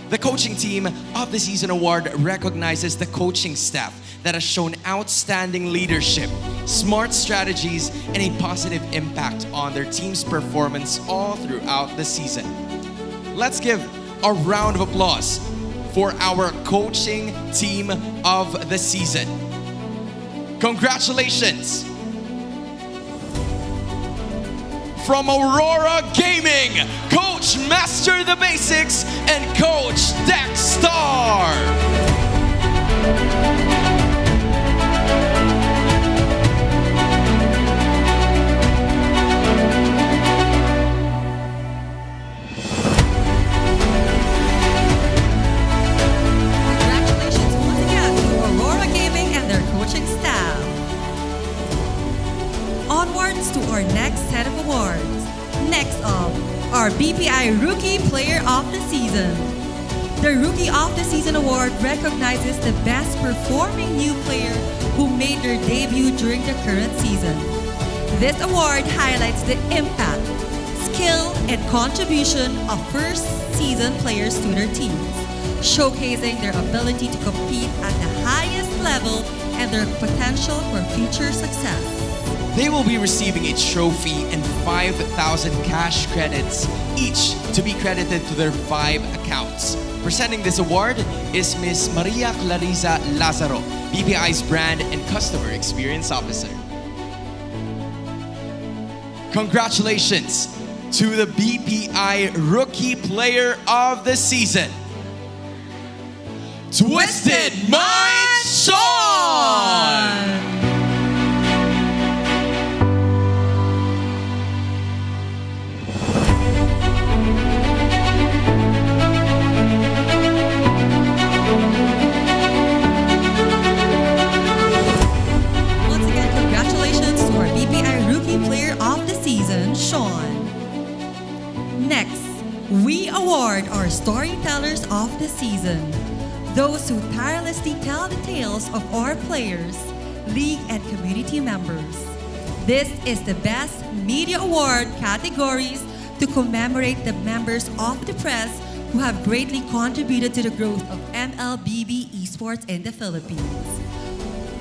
The Coaching Team of the Season award recognizes the coaching staff that has shown outstanding leadership, smart strategies, and a positive impact on their team's performance all throughout the season. Let's give a round of applause for our Coaching Team of the Season. Congratulations! From Aurora Gaming, Coach Master the Basics and Coach Dexstar. Congratulations once again to Aurora Gaming and their coaching staff. Onwards to our next set of awards. Next up, our BPI Rookie Player of the Season. The Rookie of the Season award recognizes the best performing new player who made their debut during the current season. This award highlights the impact, skill, and contribution of first season players to their teams, showcasing their ability to compete at the highest level and their potential for future success. They will be receiving a trophy and 5,000 cash credits each to be credited to their 5 accounts. Presenting this award is Miss Maria Clarisa Lazaro, BPI's Brand and Customer Experience Officer. Congratulations to the BPI Rookie Player of the Season, Twisted Mind Sean! Once again, congratulations to our BPI Rookie Player of the Season, Sean. Next, we award our Storytellers of the Season, those who tirelessly tell the tales of our players, league, and community members. This is the Best Media Award categories to commemorate the members of the press who have greatly contributed to the growth of MLBB esports in the Philippines.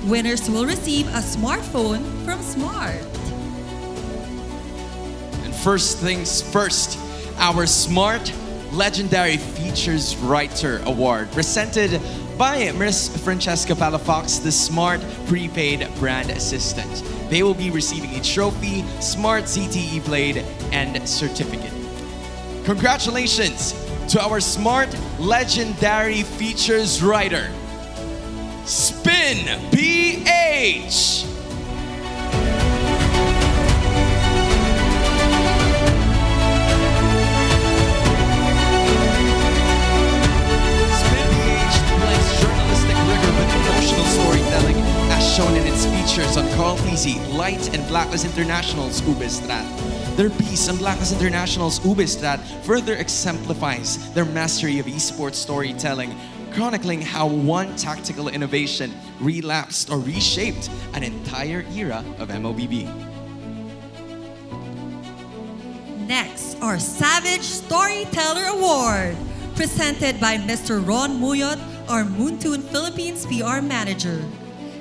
Winners will receive a smartphone from Smart. And first things first, our Smart Legendary Features Writer Award, presented by Ms. Francesca Palafox, the Smart Prepaid Brand Assistant. They will be receiving a trophy, Smart ZTE Blade, and certificate. Congratulations to our Smart Legendary Features Writer, Spin PH! Storytelling as shown in its features on Carl Tizzy, Light, and Blacklist International's Ubistrat. Their piece on Blacklist International's Ubistrat further exemplifies their mastery of esports storytelling, chronicling how one tactical innovation relapsed or reshaped an entire era of MOBB. Next, our Savage Storyteller Award, presented by Mr. Ron Muyot, our Moontoon Philippines PR Manager.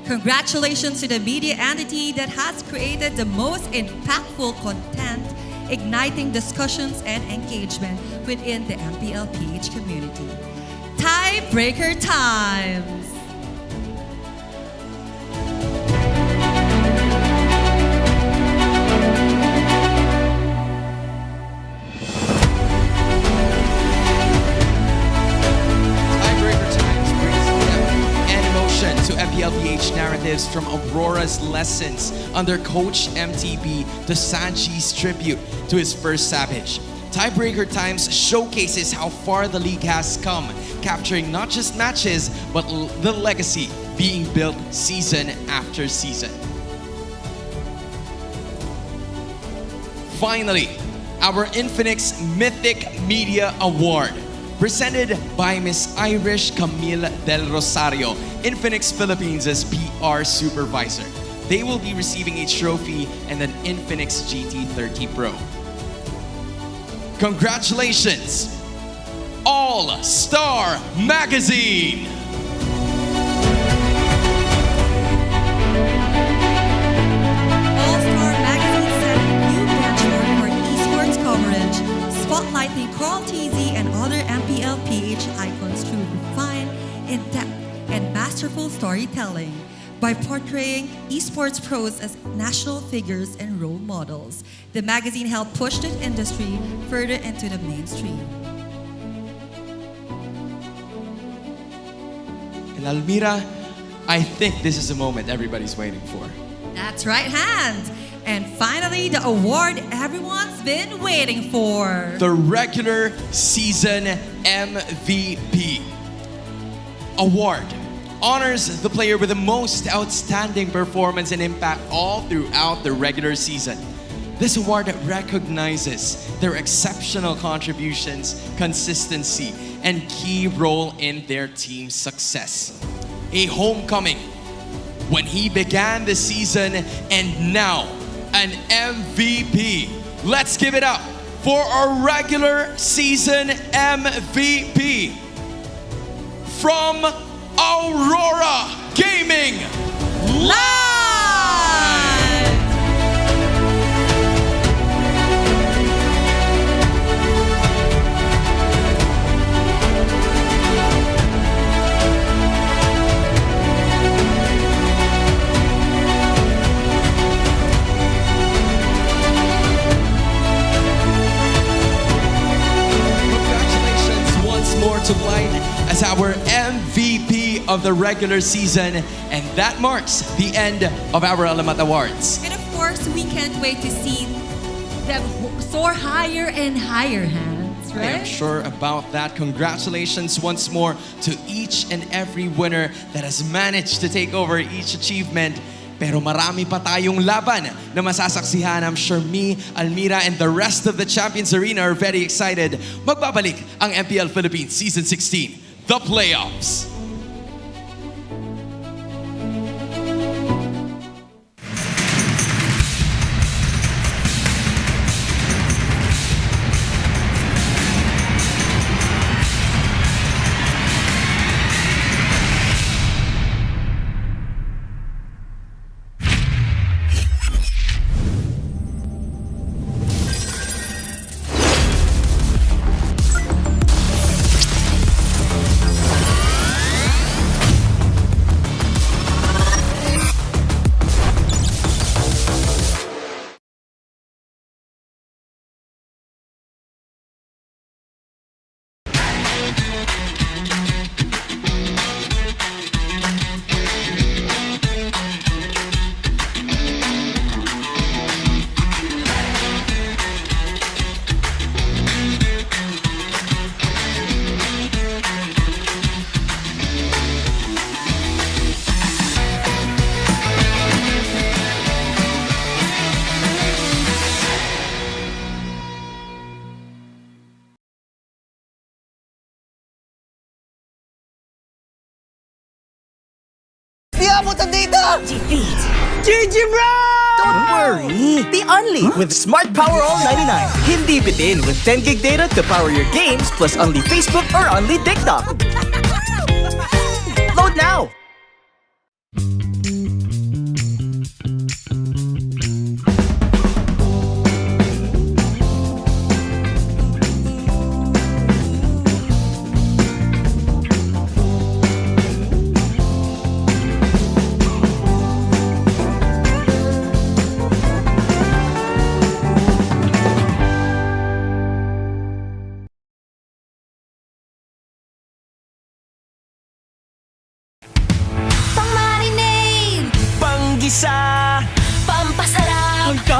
Congratulations to the media entity that has created the most impactful content, igniting discussions and engagement within the MPLPH community. Tiebreaker times! narratives from Aurora's lessons under Coach MTB to Sanchi's tribute to his first Savage. Tiebreaker Times showcases how far the league has come, capturing not just matches, but the legacy being built season after season. Finally, our Infinix Mythic Media Award, presented by Miss Irish Camille Del Rosario, Infinix Philippines' PR Supervisor. They will be receiving a trophy and an Infinix GT30 Pro. Congratulations, All Star Magazine! All-Star Magazine set a new benchmark for esports coverage, spotlighting Carl TZ and other MPL-PH icons through refined, in-depth, and masterful storytelling by portraying esports pros as national figures and role models. The magazine helped push the industry further into the mainstream. And Almira, I think this is the moment everybody's waiting for. That's right, Hand. And finally, the award everyone's been waiting for. The regular season MVP award honors the player with the most outstanding performance and impact all throughout the regular season. This award recognizes their exceptional contributions, consistency, and key role in their team's success. A homecoming when he began the season and now an MVP. Let's give it up for our regular season MVP from Aurora Gaming Live! More to Light as our MVP of the regular season, and that marks the end of our Alamat Awards. And of course, we can't wait to see them soar higher and higher, Hands, I right? am sure about that. Congratulations once more to each and every winner that has managed to take over each achievement. Pero marami pa tayong laban na masasaksihan. I'm sure me, Almira, and the rest of the Champions Arena are very excited. Magbabalik ang MPL Philippines Season 16, The Playoffs. Di abutan dito! Defeat! GG bro! Don't worry! Be only with Smart Power All 99. Hindi bitin with 10 gig data to power your games plus only Facebook or only TikTok. Load now!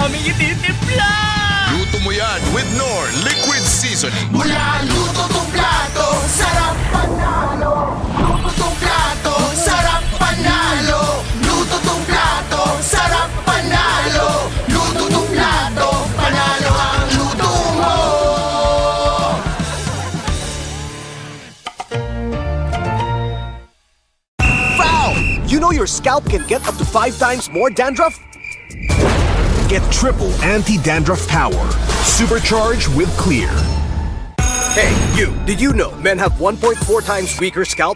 aming ititimpla! Luto mo yan with Knorr Liquid Seasoning. Mula luto tong plato, sarap panalo. Luto tong plato, sarap panalo. Luto tong plato, sarap panalo. Luto tong plato, panalo ang luto mo. Foul! You know your scalp can get up to 5 times more dandruff? Get triple anti-dandruff power. Supercharged with Clear. Hey, you, did you know men have 1.4 times weaker scalp?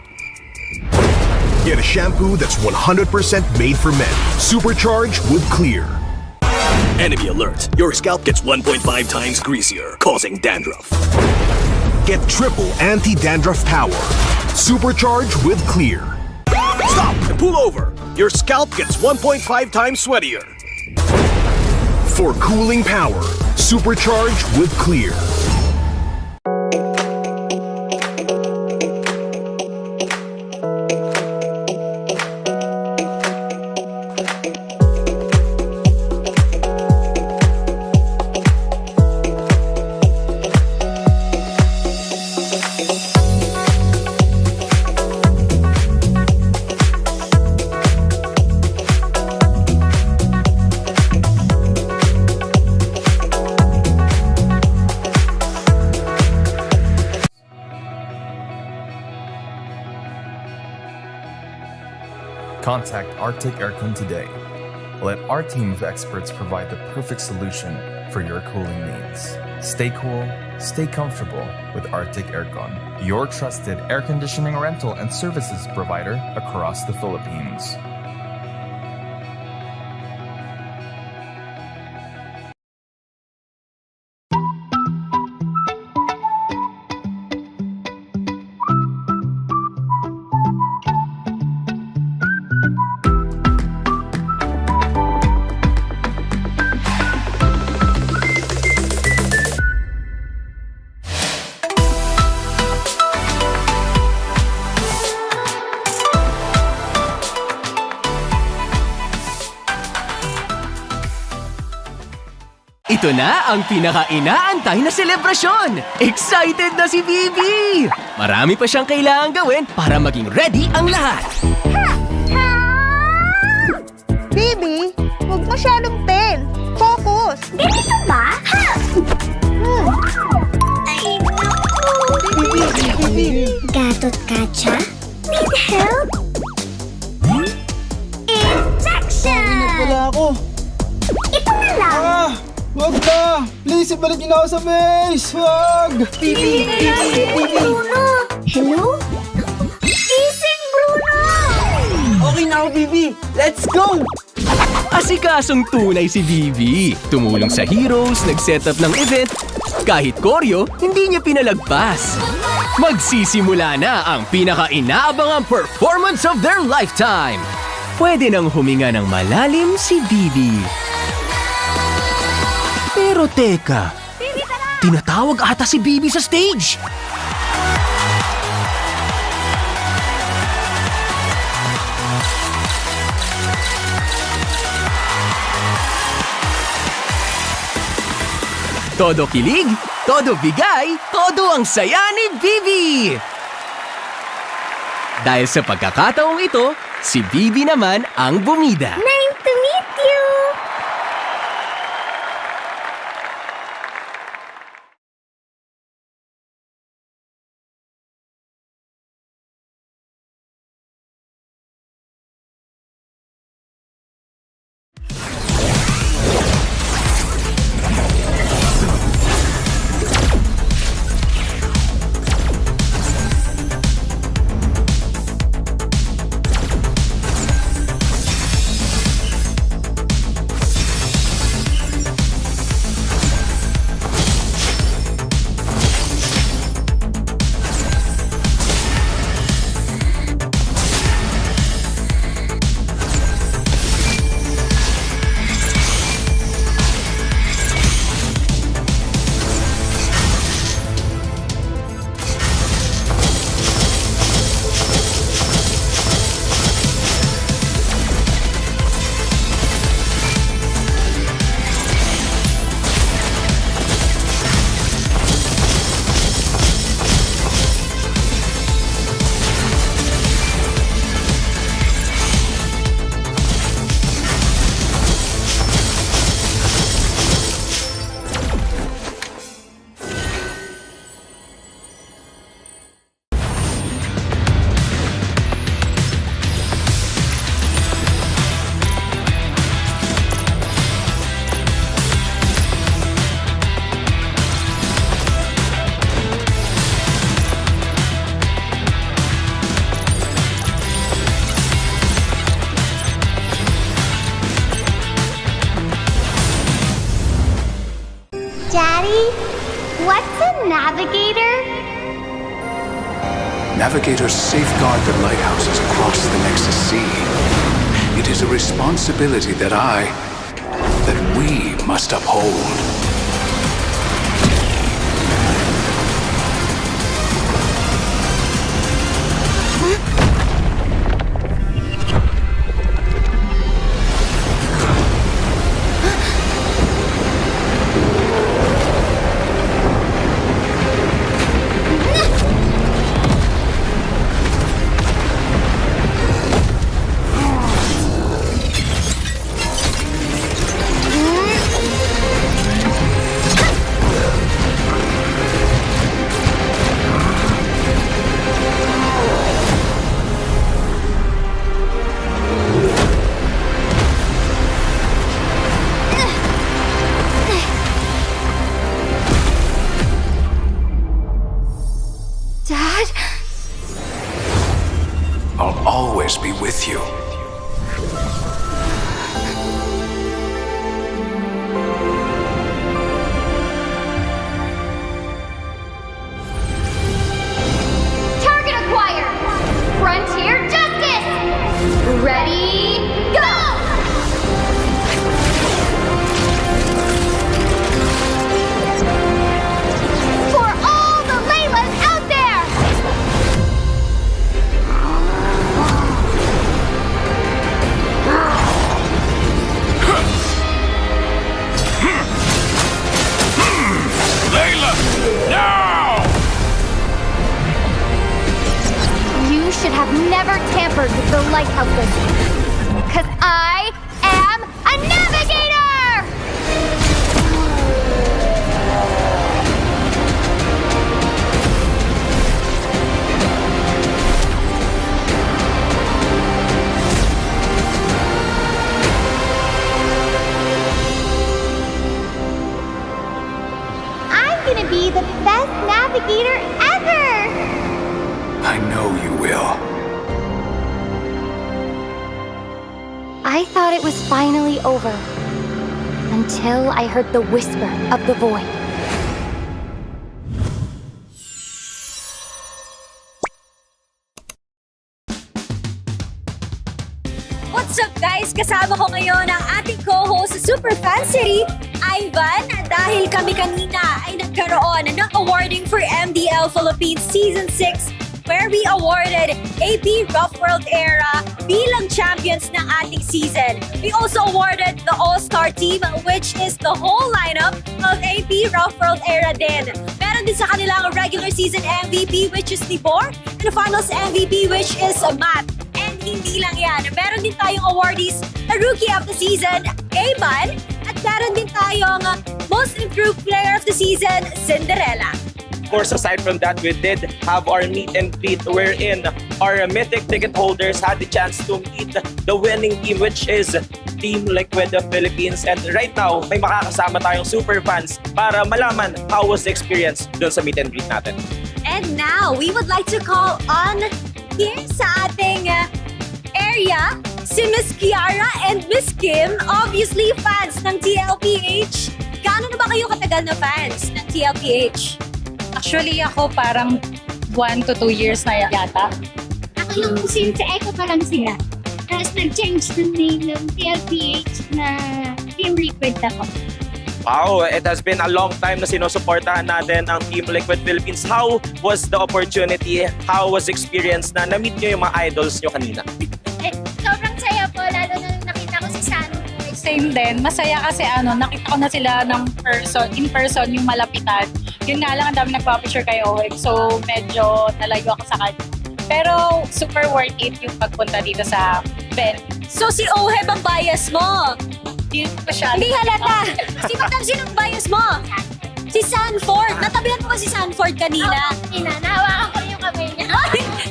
Get a shampoo that's 100% made for men. Supercharged with Clear. Enemy alert. Your scalp gets 1.5 times greasier, causing dandruff. Get triple anti-dandruff power. Supercharged with Clear. Stop and pull over. Your scalp gets 1.5 times sweatier. For cooling power, supercharged with Clear. Contact Arctic Aircon today. Let our team of experts provide the perfect solution for your cooling needs. Stay cool, stay comfortable with Arctic Aircon, your trusted air conditioning rental and services provider across the Philippines. Ito na ang pinaka-inaantay na selebrasyon! Excited na si Bibi! Marami pa siyang kailangang gawin para maging ready ang lahat. Bibi, huwag masyadong pen. Focus! Ganito ba? Ay, naku! Bibi! Gatot kacha? Need help? Injection! Wala ako. Ito na lang! Wag na! Please, ibalik niyo na ako sa base! Wag! Bibi! Bruno! Hello? Gising, Bruno! Okay na ako, Bibi! Let's go! Asikasong tunay si Bibi. Tumulong sa heroes, nag-setup ng event. Kahit koryo, hindi niya pinalagpas. Magsisimula na ang pinaka-inaabangang performance of their lifetime. Pwede nang huminga ng malalim si Bibi. Pero teka, tinatawag ata si Bibi sa stage. Todo kilig, todo bigay, todo ang saya ni Bibi! Dahil sa pagkakataong ito, si Bibi naman ang bumida. Nice to meet you! Daddy, what's a navigator? Navigators safeguard the lighthouses across the Nexus Sea. It is a responsibility that we must uphold. Dad? I'll always be with you. Target acquired! Frontier Justice! Ready, go! For all the Laylas out there! Layla, now! You should have never tampered with the lighthouses. Because I am a navigator! I'm gonna be the best navigator ever! I know you will. I thought it was finally over. Until I heard the whisper of the void. What's up guys? Kasama ko ngayon ang ating co-host sa Super Fan City, Ivan, dahil kami kanina ay nagkaroon ng awarding for MDL Philippines Season 6 where we awarded AP Rough World Era bilang champions ng ating season. We also awarded the All-Star Team, which is the whole lineup of AP Rough World Era din. Meron din sa kanilang regular season MVP, which is Tibor, and the finals MVP, which is Matt. And hindi lang yan, meron din tayong awardees na Rookie of the Season, Eman, at meron din tayong Most Improved Player of the Season, Cinderella. Of course, aside from that, we did have our meet and greet wherein our mythic ticket holders had the chance to meet the winning team, which is Team Liquid Philippines. And right now, may makakasama tayong super fans para malaman how was the experience dun sa meet and greet natin. And now, we would like to call on here sa ating area, si Miss Kiara and Miss Kim, obviously fans ng TLPH. Gaano na ba kayo katagal na fans ng TLPH? Actually, ako parang 1 to 2 years na yata. Ako yung since Echo pa lang sila. Tapos nag-change ng name ng TLPH na Team Liquid ako. Wow, it has been a long time na sinusuportahan natin ang Team Liquid Philippines. How was the opportunity? How was the experience na na-meet nyo yung mga idols nyo kanina? Sobrang saya po, lalo na nung nakita ko si Sanford. Same din. Masaya kasi nakita ko na sila in person yung malapitan. Yun nga lang, ang dami nagpa-picture kay Owen. So, medyo nalayo ako sa kanya. Pero, super worth it yung pagpunta dito sa venue. So, si Oheb ang bias mo? Hindi masyado. Hindi halata. Sinong bias mo? Si Sanford. Natabihan mo ba si Sanford kanina? Nahawakan ko yung kamay niya.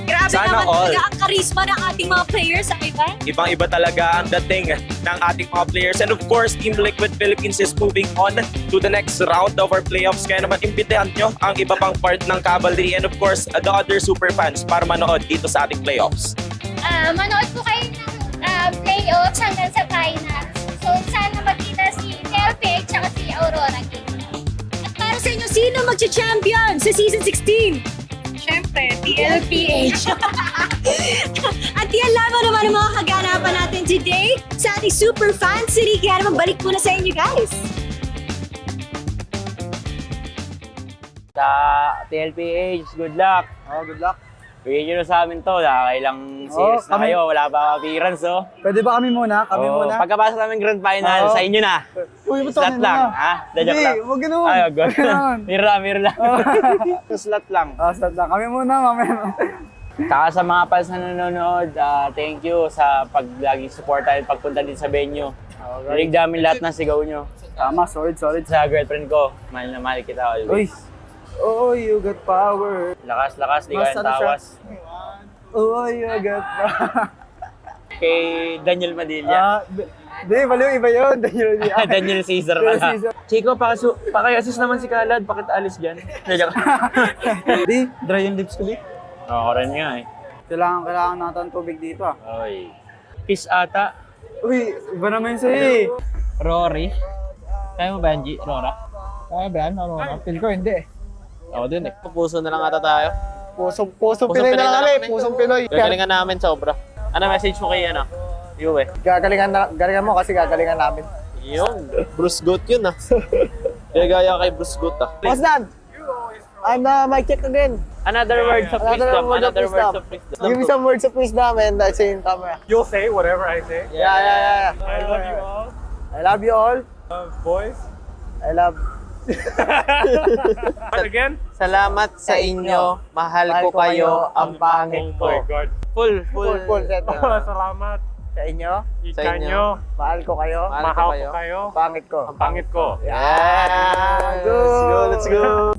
Grabe Sana naman all. talaga ang karisma ng ating mga players, Ivan. Ibang-iba talaga ang dating ng ating mga players. And of course, Team Liquid Philippines is moving on to the next round of our playoffs. Kaya naman, imbitahan nyo ang iba pang part ng Cavalry and of course, the other super fans para manood dito sa ating playoffs. Manood po kayo ng playoffs hanggang sa finals. So, sana magkita si TLPH at si Aurora King. Sino magcha-champion sa Season 16? Siyempre, TLPH. At yan lamang naman ang mga kaganapan natin today sa ating Super Fan City. Kaya naman balik muna sa inyo, guys. Sa TLPH, good luck. Good luck. Bigyan nyo na sa amin to. Nakakailang series na kayo. Wala pa appearance, oh. Pwede ba kami muna? Pagkapasok namin grand final, sa inyo na. Uy, Slot lang, ha? Joke lang. Huwag ganun. Ay, wag ganun. Mirror lang. Slot lang. Slot lang. Kami muna, mamaya. Saka sa mga fans na nanonood, thank you sa laging support tayo pagpunta din sa venue. Rinig namin lahat ng sigaw nyo. Tama, solid. Sa girlfriend ko, mahal na mahal kita always. Oh, you got power. Lakas, di kayang tawas. Oh, you got power. Kay Daniel Madilla. Baliw, iba yun. Daniel Caesar pala. Chico, paki-assist naman si Kalad. Bakit alis dyan? Di, dry yung lips ko, di. Oo, rin nga eh. Kailangan natin tubig dito, Oy. Kiss ata. Uy, iba naman sa'yo eh. Rory. Kaya mo ba yan, Rora? Kaya ba yan? Feel ko hindi eh. Ako din eh. Puso na lang ata tayo. Pusong Pinoy na kami. Pusong Pinoy. Gagalingan namin sobra. Ano message mo kay Yue? Galingan mo kasi gagalingan namin. Yun. Bruce Goat yun Kaya gaya kay Bruce Goat What's that? I'm mic check again. Another words of wisdom. Give me some words of wisdom and I say in camera. You'll say whatever I say. Yeah. I love you all. I love you all. Boys. I love. Again? Salamat sa inyo. Mahal ko kayo. Ang pangit ko. Oh my God. Full. Salamat. Sa inyo. Sa inyo. Mahal ko kayo. Mahal ko kayo. Pangit ko. Ang pangit ko. Yeah. Let's go.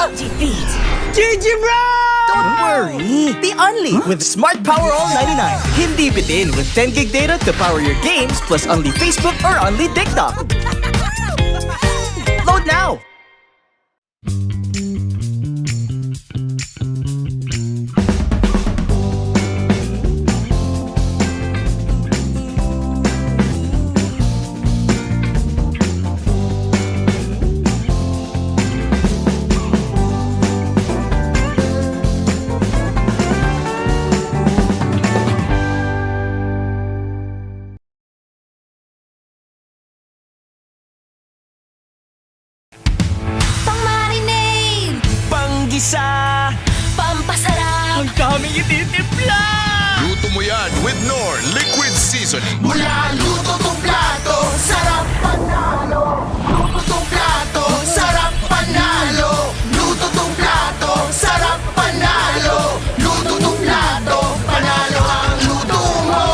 Defeat. GG bro! Don't worry. Be only with Smart Power All 99. Hindi bitin with 10 gig data to power your games plus only Facebook or only TikTok. Load now! Panggisa, pampasarap, ang daming ititimpla. Luto mo yan with Knorr Liquid Seasoning. Mula luto tong plato, sarap panalo. Luto tong plato, sarap panalo. Luto tong plato, sarap panalo. Luto tong plato, panalo ang luto mo.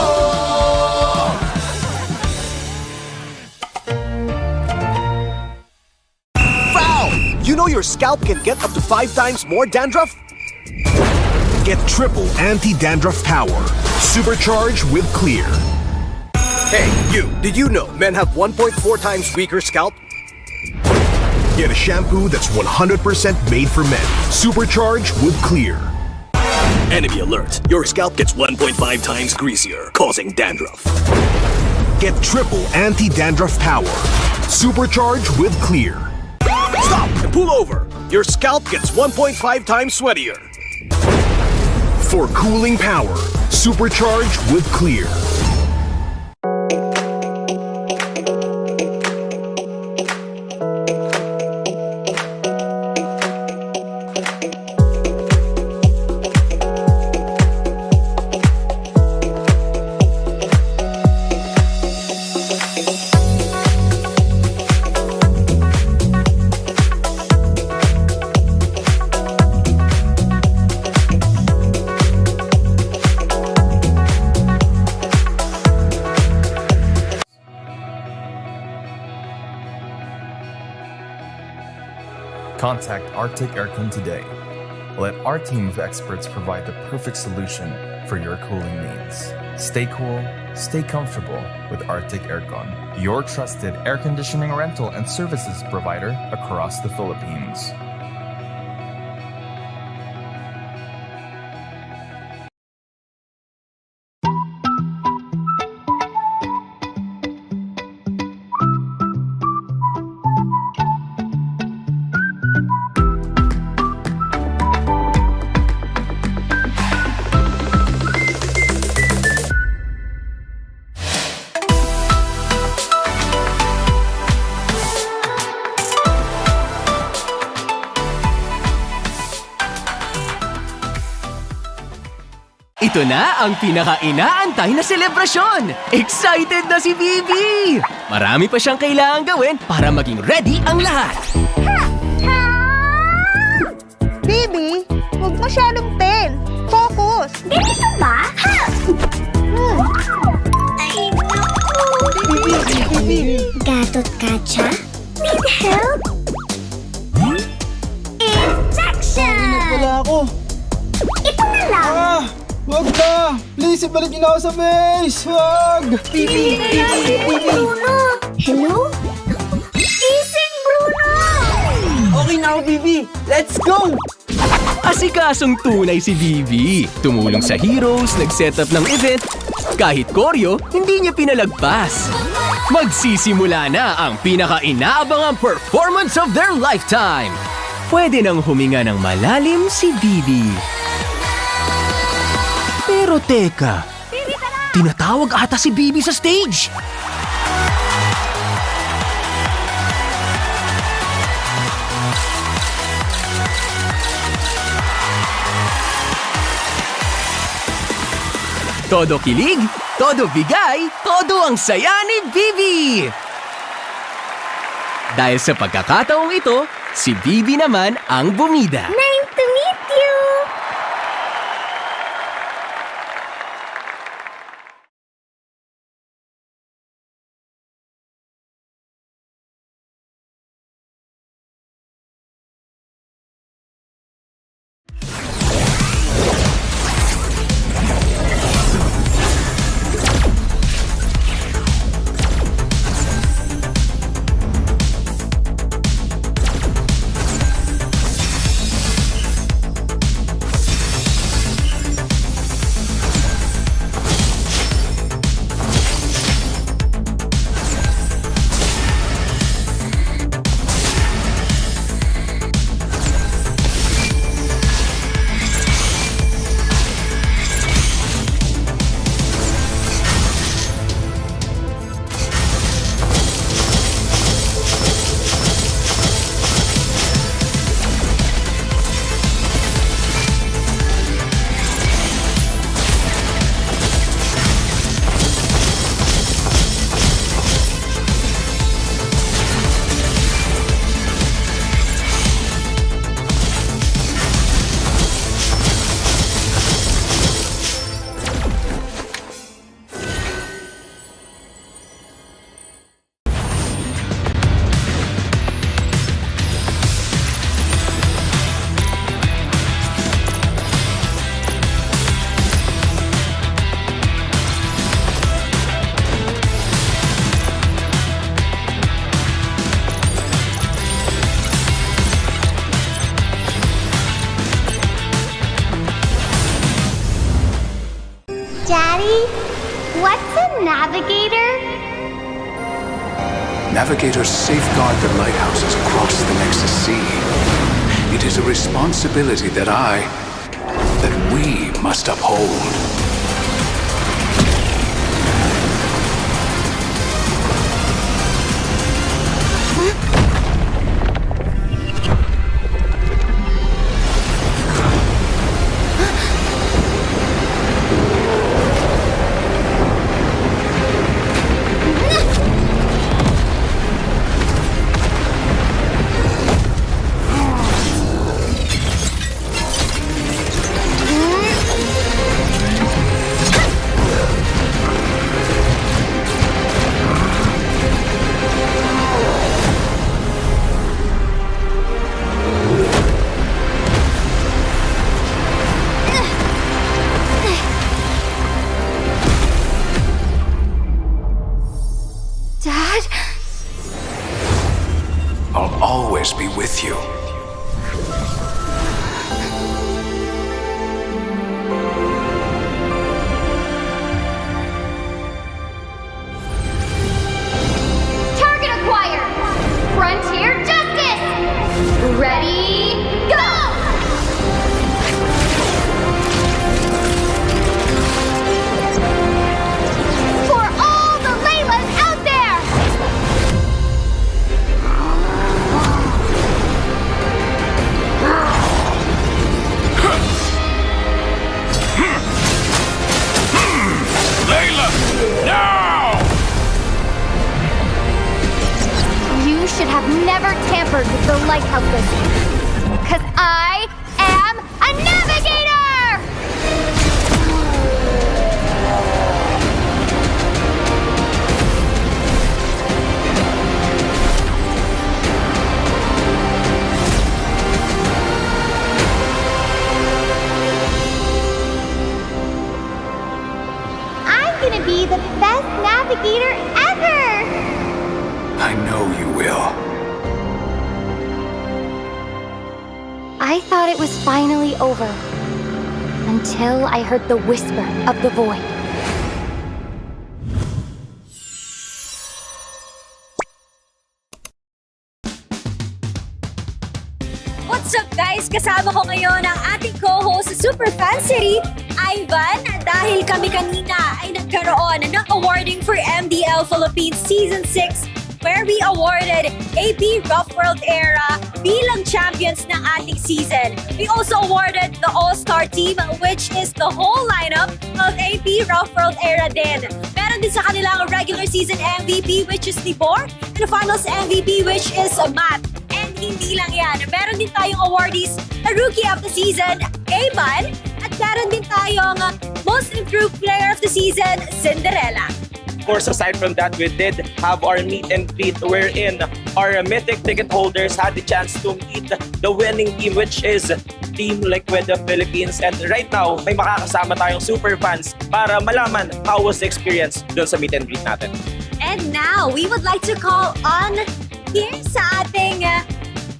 Foul! You know your scalp can get up to 5 times more dandruff? Get triple anti-dandruff power. Supercharged with Clear. Hey, you! Did you know men have 1.4 times weaker scalp? Get a shampoo that's 100% made for men. Supercharged with Clear. Enemy alert! Your scalp gets 1.5 times greasier, causing dandruff. Get triple anti-dandruff power. Supercharged with Clear. Stop and pull over! Your scalp gets 1.5 times sweatier. For cooling power, supercharged with Clear. Contact Arctic Aircon today. Let our team of experts provide the perfect solution for your cooling needs. Stay cool, stay comfortable with Arctic Aircon, your trusted air conditioning rental and services provider across the Philippines. Ito na ang pinaka-inaantay na selebrasyon! Excited na si Bibi! Marami pa siyang kailangang gawin para maging ready ang lahat. Bibi, huwag masyadong pen. Focus. Ganito ba? Ay, naku. Gatot Kacha? Need help? Injection! Wala ako. Ito na lang. Wag na! Please, ibalik niyo na ako sa base! Wag! Bibi! Bruno! Hello? Gising, Bruno! Okay na ako, Bibi! Let's go! Asikasong tunay si Bibi. Tumulong sa heroes, nag-set up ng event. Kahit koryo, hindi niya pinalagpas. Magsisimula na ang pinaka-inaabangang performance of their lifetime. Pwede nang huminga ng malalim si Bibi. Pero teka, tinatawag ata si Bibi sa stage. Todo kilig, todo bigay, todo ang saya ni Bibi. Dahil sa pagkakataong ito, si Bibi naman ang bumida. Nice to meet you! Daddy, what's a navigator? Navigators safeguard the lighthouses across the Nexus Sea. It is a responsibility that we must uphold. always be with you. Target acquired! Frontier Justice! Ready, go! For all the Laylas out there! Layla, now! You should have never tampered with the lighthouses. Because I am a navigator! I'm gonna be the best navigator ever! I know you will. I thought it was finally over. Until I heard the whisper of the void. What's up guys? Kasama ko ngayon ang ating co-host sa Super Fan City, Ivan, dahil kami kanina ay nagkaroon ng awarding for MDL Philippines Season 6 where we awarded AP Rough World Era bilang champions ng ating season. We also awarded the All-Star Team, which is the whole lineup of AP Rough World Era din. Meron din sa kanilang regular season MVP, which is Tibor, and the finals MVP, which is Matt. And hindi lang yan, meron din tayong awardees na Rookie of the Season, Evan, at meron din tayong Most Improved Player of the Season, Cinderella. Of course, aside from that, we did have our meet and greet wherein our mythic ticket holders had the chance to meet the winning team, which is Team Liquid of Philippines. And right now, may makakasama tayong super fans para malaman how was the experience dun sa meet and greet natin. And now, we would like to call on here sa ating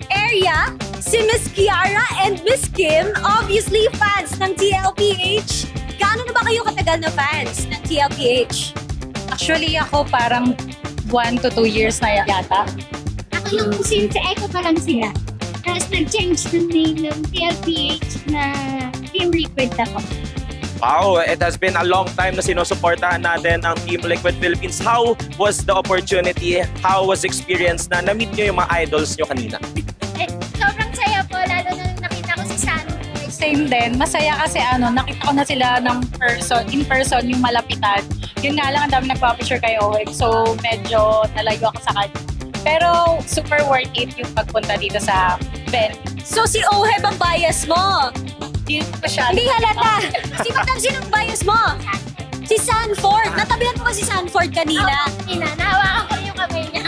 area si Miss Kiara and Miss Kim, obviously fans ng TLPH. Gaano na ba kayo katagal na fans ng TLPH? Actually, ako parang 1 to 2 years na yata. Ako yung since echo pa lang sila. Tapos nag-change ng name ng TLPH na Team Liquid ako. Wow, it has been a long time na sinusuportahan natin ang Team Liquid Philippines. How was the opportunity? How was the experience na na-meet nyo yung mga idols nyo kanina? Sobrang saya po, lalo na nakita ko si Sanford. Same din. Masaya kasi nakita ko na sila in person yung malapitan. Yun nga lang, ang dami nagpa-picture kay ONIC. So, medyo nalayo ako sa kanya. Pero, super worth it yung pagpunta dito sa venue. So, si Oheb ang bias mo? Hindi ko siya. Hindi halata. Si Madam, sinong bias mo? Si Sanford. Natabihan mo ba si Sanford kanina? Nahawakan ko yung kamay niya.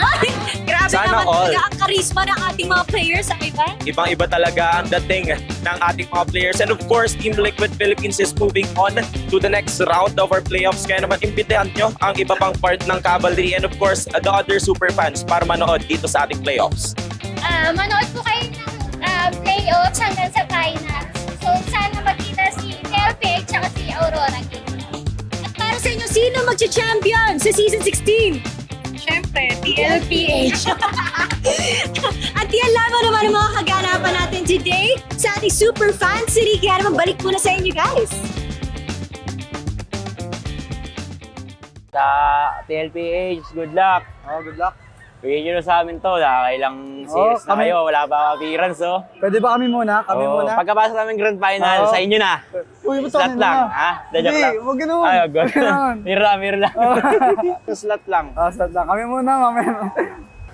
Grabe Sana naman all. talaga ang karisma ng ating mga players, Ivan. Ibang-iba talaga ang dating ng ating mga players. And of course, Team Liquid Philippines is moving on to the next round of our playoffs. Kaya naman, imbitahan nyo ang iba pang part ng Cavalry and of course, the other super fans para manood dito sa ating playoffs. Manood po kayo ng playoffs hanggang sa finals. So, sana magkita si TLPH at si Aurora King. At para sa inyo, sino mag-champion sa Season 16? Siyempre, TLPH. At yan lamang naman ang mga kaganapan natin today sa ating Super Fan City. Kaya naman balik muna sa inyo, guys. Sa TLPH, good luck. Good luck. Bigyan nyo na sa amin to. Nakakailang series na kayo. Wala pa appearance, Pwede ba kami muna? Kami muna? Pagkapasok namin grand final, sa inyo na. Uy, ba't Slot kami lang. muna? Ha? Dadyak Hindi, lang. huwag ganun. Ay, wag Huwag ganun. Mirror lang. Slot lang. Slot lang. Kami muna, mamaya.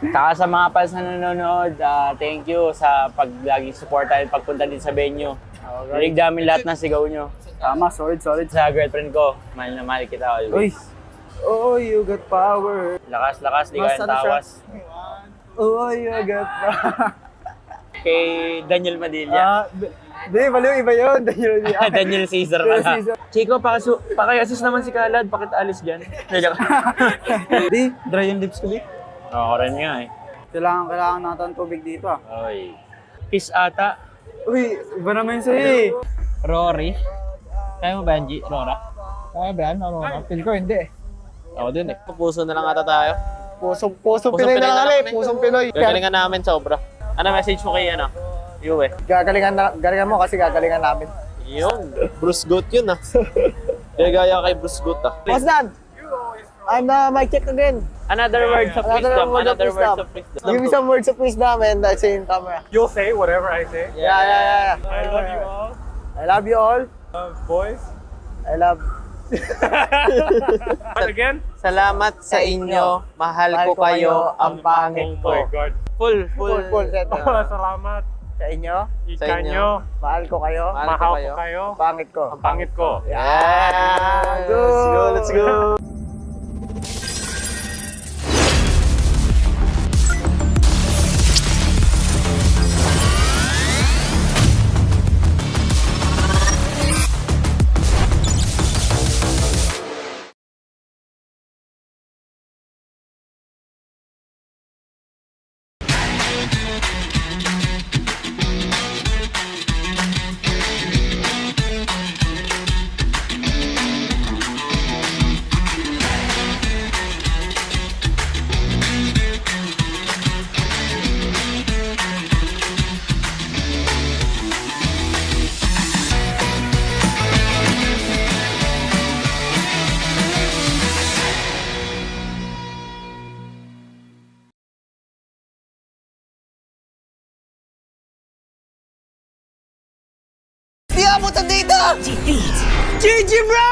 Saka sa mga fans na nanonood, thank you sa laging supportan at pagpunta din sa venue. Rinig namin lahat ng sigaw nyo. Tama, solid. Sa girlfriend ko, mahal na mahal kita always. Oh, you got power. Lakas, di kayang tawas. Oh, you got power. Kay Daniel Madilla. Di, baliw, iba yun. Daniel Caesar pala. Chico, paki-assist naman si Kalad. Bakit alis dyan? Di, dry yung lips ko, di. Oo, rin nga eh. Kailangan natin tubig dito ah. Oy. Peace ata. Uy, iba naman sa'yo eh. Rory. Kaya mo ba yan, G? Rora? Kaya ba yan, Aurora? Feel ko hindi eh. Ako din eh. Puso na lang ata tayo. Pusong Pinoy na nga rin. Pusong Pinoy. Gagalingan namin sobra. Ano message mo kay Yue? Galingan mo kasi gagalingan namin. Yun. Bruce Goat yun ah. Gaya kay Bruce Goat ah. What's that? Mic check again. Another words of wisdom. Another words of wisdom. Give me some words of wisdom and I say in camera. You'll say whatever I say. Yeah. I love you all. I love you all. Boys. I love. What again? Salamat sa inyo. Mahal ko kayo. Ang pangit Oh my ko. God. Full. Salamat. Sa inyo. Sa Ikanyo. inyo. Mahal ko kayo. Mahal ko kayo. Pangit ko. Ang pangit ko. Yeah. Let's go. Di abutan dito! GG bro!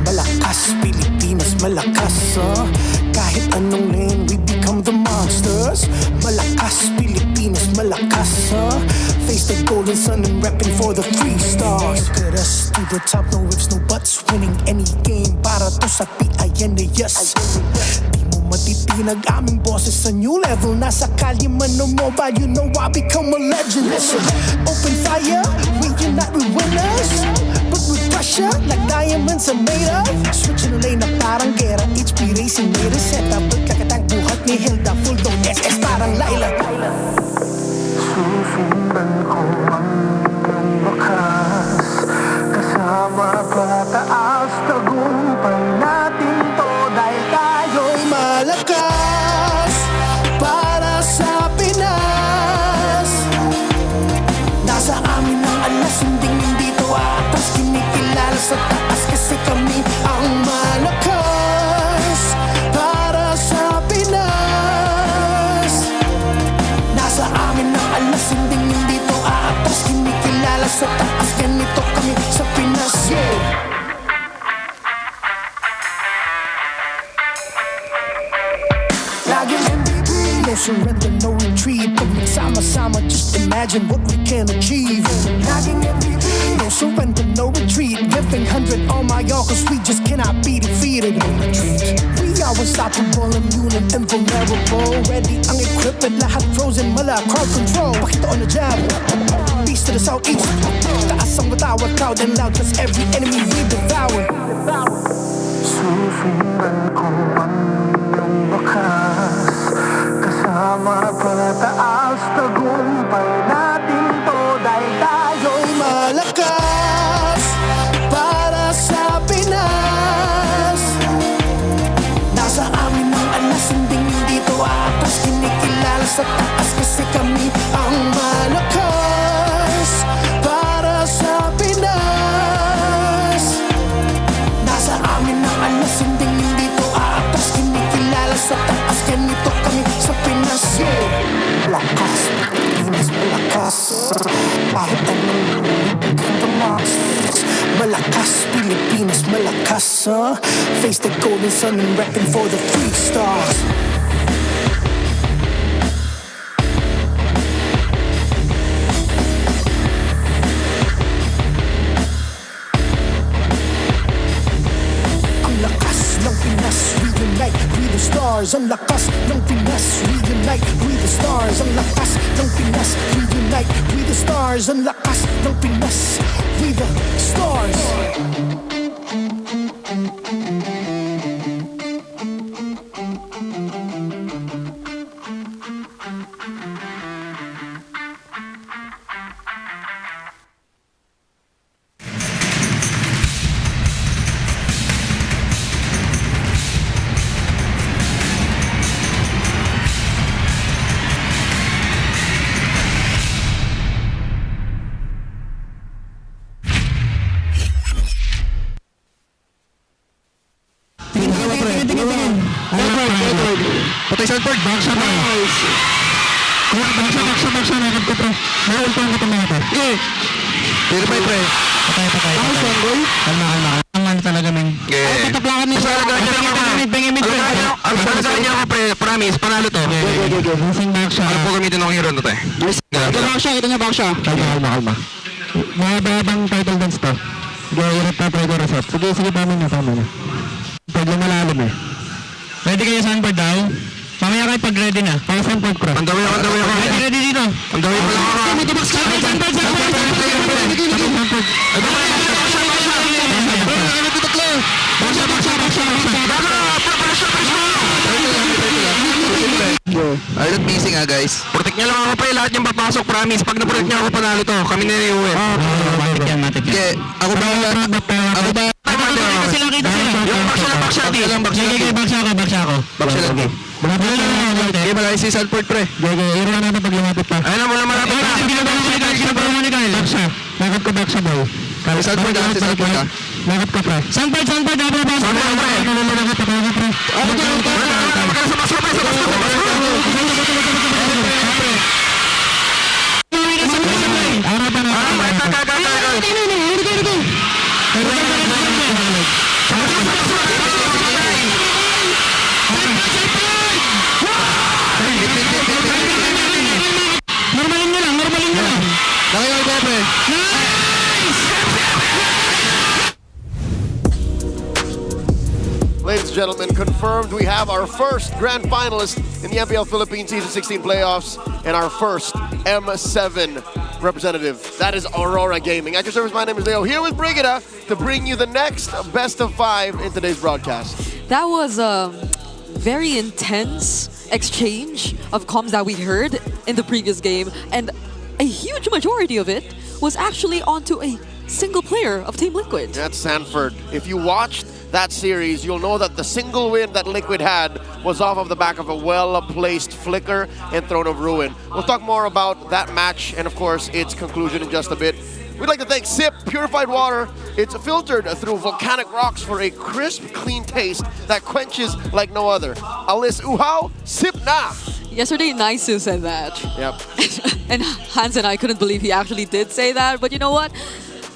Malakas, Pilipinas, malakas kahit anong lane, we become the monsters. Malakas, Pilipinas, malakas face the golden sun and repping for the 3 stars. Look at us, to the top, no ifs, no buts. Winning any game, para to sa PINAS. Di mo matitinag aming boses sa new level. Nasa kalye man o mobile, you know I become a legend. Listen, open fire, we unite, we winners. But with pressure, like diamonds are made of. Switching the lane na parang gera. HP Racing made a setup. Pagkakatang buhat ni Hilda, full dome SS parang Laila. Susundan ko ang iyong bakas. Kasama pataas, tagumpay natin to. Dahil tayo'y malakas para sa Pinas. Nasa amin ang alas, hindi to atas. Kinikilala sa taas kasi kami ang malakas para sa Pinas. Nasa amin ang alas, hindi to atas. Kinikilala sa taas, ganito kami sa Pinas. Laging MVP, no surrender, no retreat. Pag nagsama-sama, just imagine what we can achieve. Laging MVP, no surrender, no retreat. Giving 100 on my all, cause we just cannot be defeated. We are unstoppable, immune and invulnerable. Ready ang equipment, lahat frozen, mala, crowd control. Pakita on the jab, east to the southeast. Taas ang matawad, proud and loud, cause every enemy we devour. Susundan ko ang iyong bakas. Kasama pataas, tagumpay natin to. Dahil tayo'y malakas para sa Pinas. Nasa amin ang alas, hindi to atas. Kinikilala sa taas kasi kami ang malakas para sa Pinas. Nasa amin ang alas, hindi to atas. Kinikilala sa taas, ganito kami sa Pinas. Malakas, Pilipinas, malakas kahit anong the monsters. Malakas, Pilipinas, malakas face the golden sun and repping for the 3 stars. Ang lakas ng Pinas, reunite with the stars. Ang lakas ng Pinas, reunite with the stars. Ang lakas ng Pinas, with the stars. Patay Sanford, back shot na. Back shot, nakad ko pre. Naulpan ko itong mga ito. Pero pre. Patay. Kalma. Ang ano talaga, men. Pataplakan niya. Pengimid, pre. Ang salagaan niya ako, pre. Promise, panalo to. Missing back shot. Ano po gamitin ng hero na to, Ito back shot, ito niya back shot. Kalma. Mahabang title dance to. Gawin pa, pre, reset. Sige, tama na. Pag lumalalim eh. Ready kayo Sanford daw? Mamaya kayo pag ready na. Pang Sanford pro. Pandawi ako. Ready dito. Pandawi pa lang ako. Sanford. Alright, busy nga guys. Protect niya lang ako pre. Lahat yung papasok. Promise. Pag na-protect niya ako panalo to. Kami na iuwi. Matik yan. Okay, ako ba? Baksa ako. Okay, malaki si Sanford pre. Iruan natin pag lumapit pa. Ayun na, mula malapit na. Baksa. Nakad ko baksa daw. Si Sanford ha. Nakad ko pre. Sanford. Nakad pre. Harapan na. pre. Ladies and gentlemen, confirmed we have our first grand finalist in the MPL Philippines Season 16 playoffs and our first M7 representative. That is Aurora Gaming. At your service, my name is Leo, here with Brigida to bring you the next best of 5 in today's broadcast. That was a very intense exchange of comms that we heard in the previous game, and a huge majority of it was actually onto a single player of Team Liquid. That's Sanford. If you watched that series, you'll know that the single win that Liquid had was off of the back of a well-placed flicker and Throne of Ruin. We'll talk more about that match and, of course, its conclusion in just a bit. We'd like to thank SIP Purified Water. It's filtered through volcanic rocks for a crisp, clean taste that quenches like no other. Alis Uhaw, SIP na! Yesterday, Naisu said that. Yep. And Hans and I couldn't believe he actually did say that, but you know what?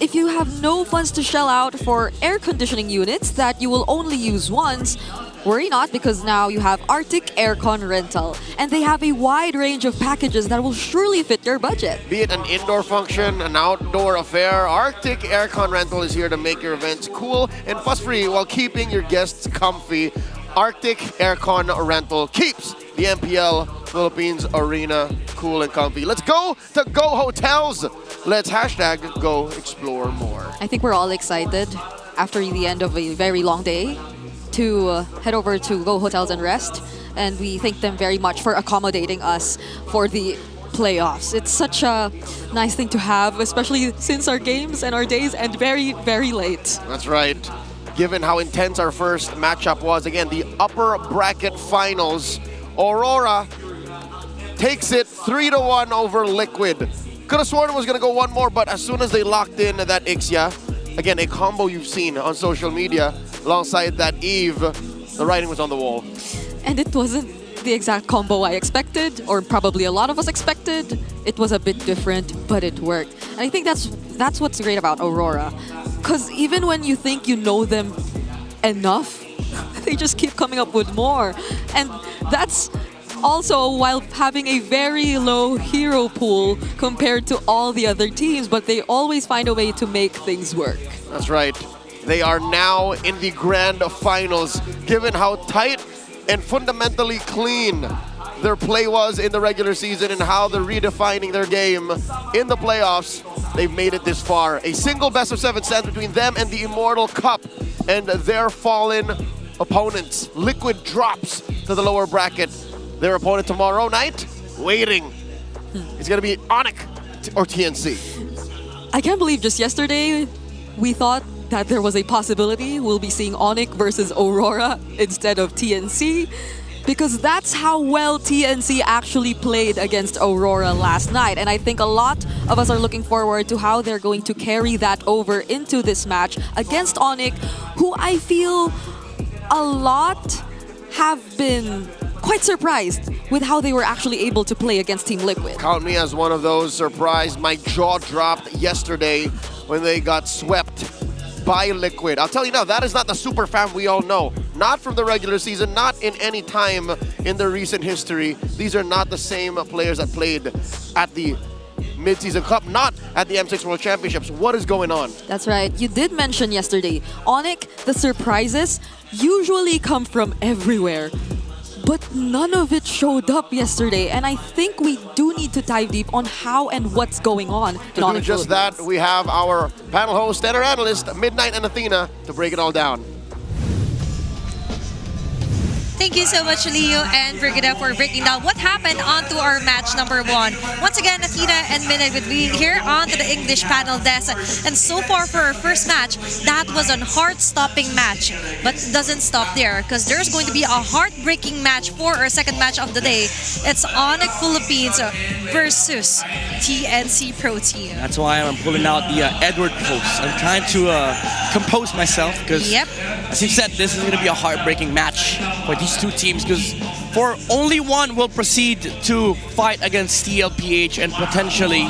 If you have no funds to shell out for air conditioning units that you will only use once, worry not, because now you have Arctic Aircon Rental, and they have a wide range of packages that will surely fit your budget. Be it an indoor function, an outdoor affair, Arctic Aircon Rental is here to make your events cool and fuss-free while keeping your guests comfy. Arctic Aircon Rental keeps the MPL Philippines Arena cool and comfy. Let's go to Go Hotels. Let's hashtag go explore more. I think we're all excited after the end of a very long day to head over to Go Hotels and rest. And we thank them very much for accommodating us for the playoffs. It's such a nice thing to have, especially since our games and our days end very, very late. That's right. Given how intense our first matchup was, again, the Upper Bracket Finals, Aurora takes it 3-1 over Liquid. Could have sworn it was going to go one more, but as soon as they locked in that Ixia, again, a combo you've seen on social media, alongside that Eve, the writing was on the wall. And it wasn't the exact combo I expected, or probably a lot of us expected. It was a bit different, but it worked. And I think that's what's great about Aurora. Because even when you think you know them enough, they just keep coming up with more. And that's also while having a very low hero pool compared to all the other teams, but they always find a way to make things work. That's right. They are now in the grand finals, given how tight and fundamentally clean their play was in the regular season and how they're redefining their game in the playoffs. They've made it this far. A single best of 7 stands between them and the Immortal Cup and their fallen opponents. Liquid drops to the lower bracket. Their opponent tomorrow night, waiting. It's going to be ONIC or TNC. I can't believe just yesterday we thought that there was a possibility we'll be seeing ONIC versus Aurora instead of TNC, because that's how well TNC actually played against Aurora last night. And I think a lot of us are looking forward to how they're going to carry that over into this match against ONIC, who I feel a lot have been quite surprised with how they were actually able to play against Team Liquid. Count me as one of those surprised. My jaw dropped yesterday when they got swept by Liquid. I'll tell you now, that is not the super fan we all know. Not from the regular season, not in any time in their recent history. These are not the same players that played at the Mid-Season Cup, not at the M6 World Championships. What is going on? That's right. You did mention yesterday, ONIC, the surprises usually come from everywhere. But none of it showed up yesterday, and I think we do need to dive deep on how and what's going on. To do just that, we have our panel host and our analyst, Midnight and Athena, to break it all down. Thank you so much, Leo and Brigida, for breaking down what happened onto our match number 1. Once again, Athena and Midnight will be here onto the English panel desk. And so far for our first match, that was a heart-stopping match. But it doesn't stop there, because there's going to be a heartbreaking match for our second match of the day. It's ONIC Philippines versus TNC Pro Team. That's why I'm pulling out the Edward post. I'm trying to compose myself, because as you said, this is going to be a heartbreaking match for these two teams, because for only one will proceed to fight against TLPH and potentially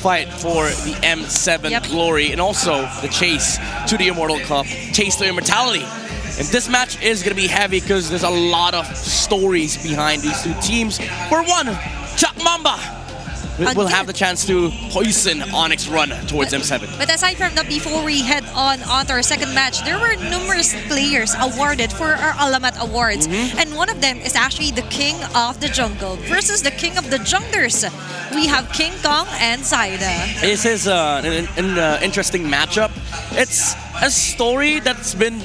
fight for the M7 glory and also the chase to the Immortal Cup, chase to immortality. And this match is going to be heavy because there's a lot of stories behind these two teams. For one, Chuck Mamba will have the chance to poison Onyx run towards M7. But aside from that, before we head on to our second match, there were numerous players awarded for our Alamat Awards. And one of them is actually the King of the Jungle versus the King of the Junglers. We have King Kong and Zaida. This is an interesting matchup. It's a story that's been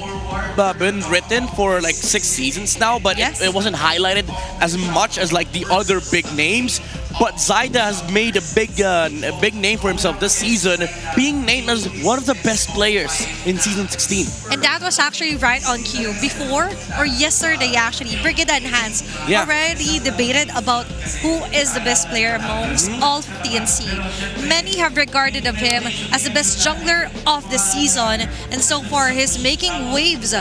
written for like 6 seasons now, but it wasn't highlighted as much as like the other big names. But Zaida has made a big name for himself this season, being named as one of the best players in Season 16. And that was actually right on cue. Before, or yesterday actually, Brigida and Hans already debated about who is the best player amongst all of TNC. Many have regarded of him as the best jungler of the season, and so far he's making waves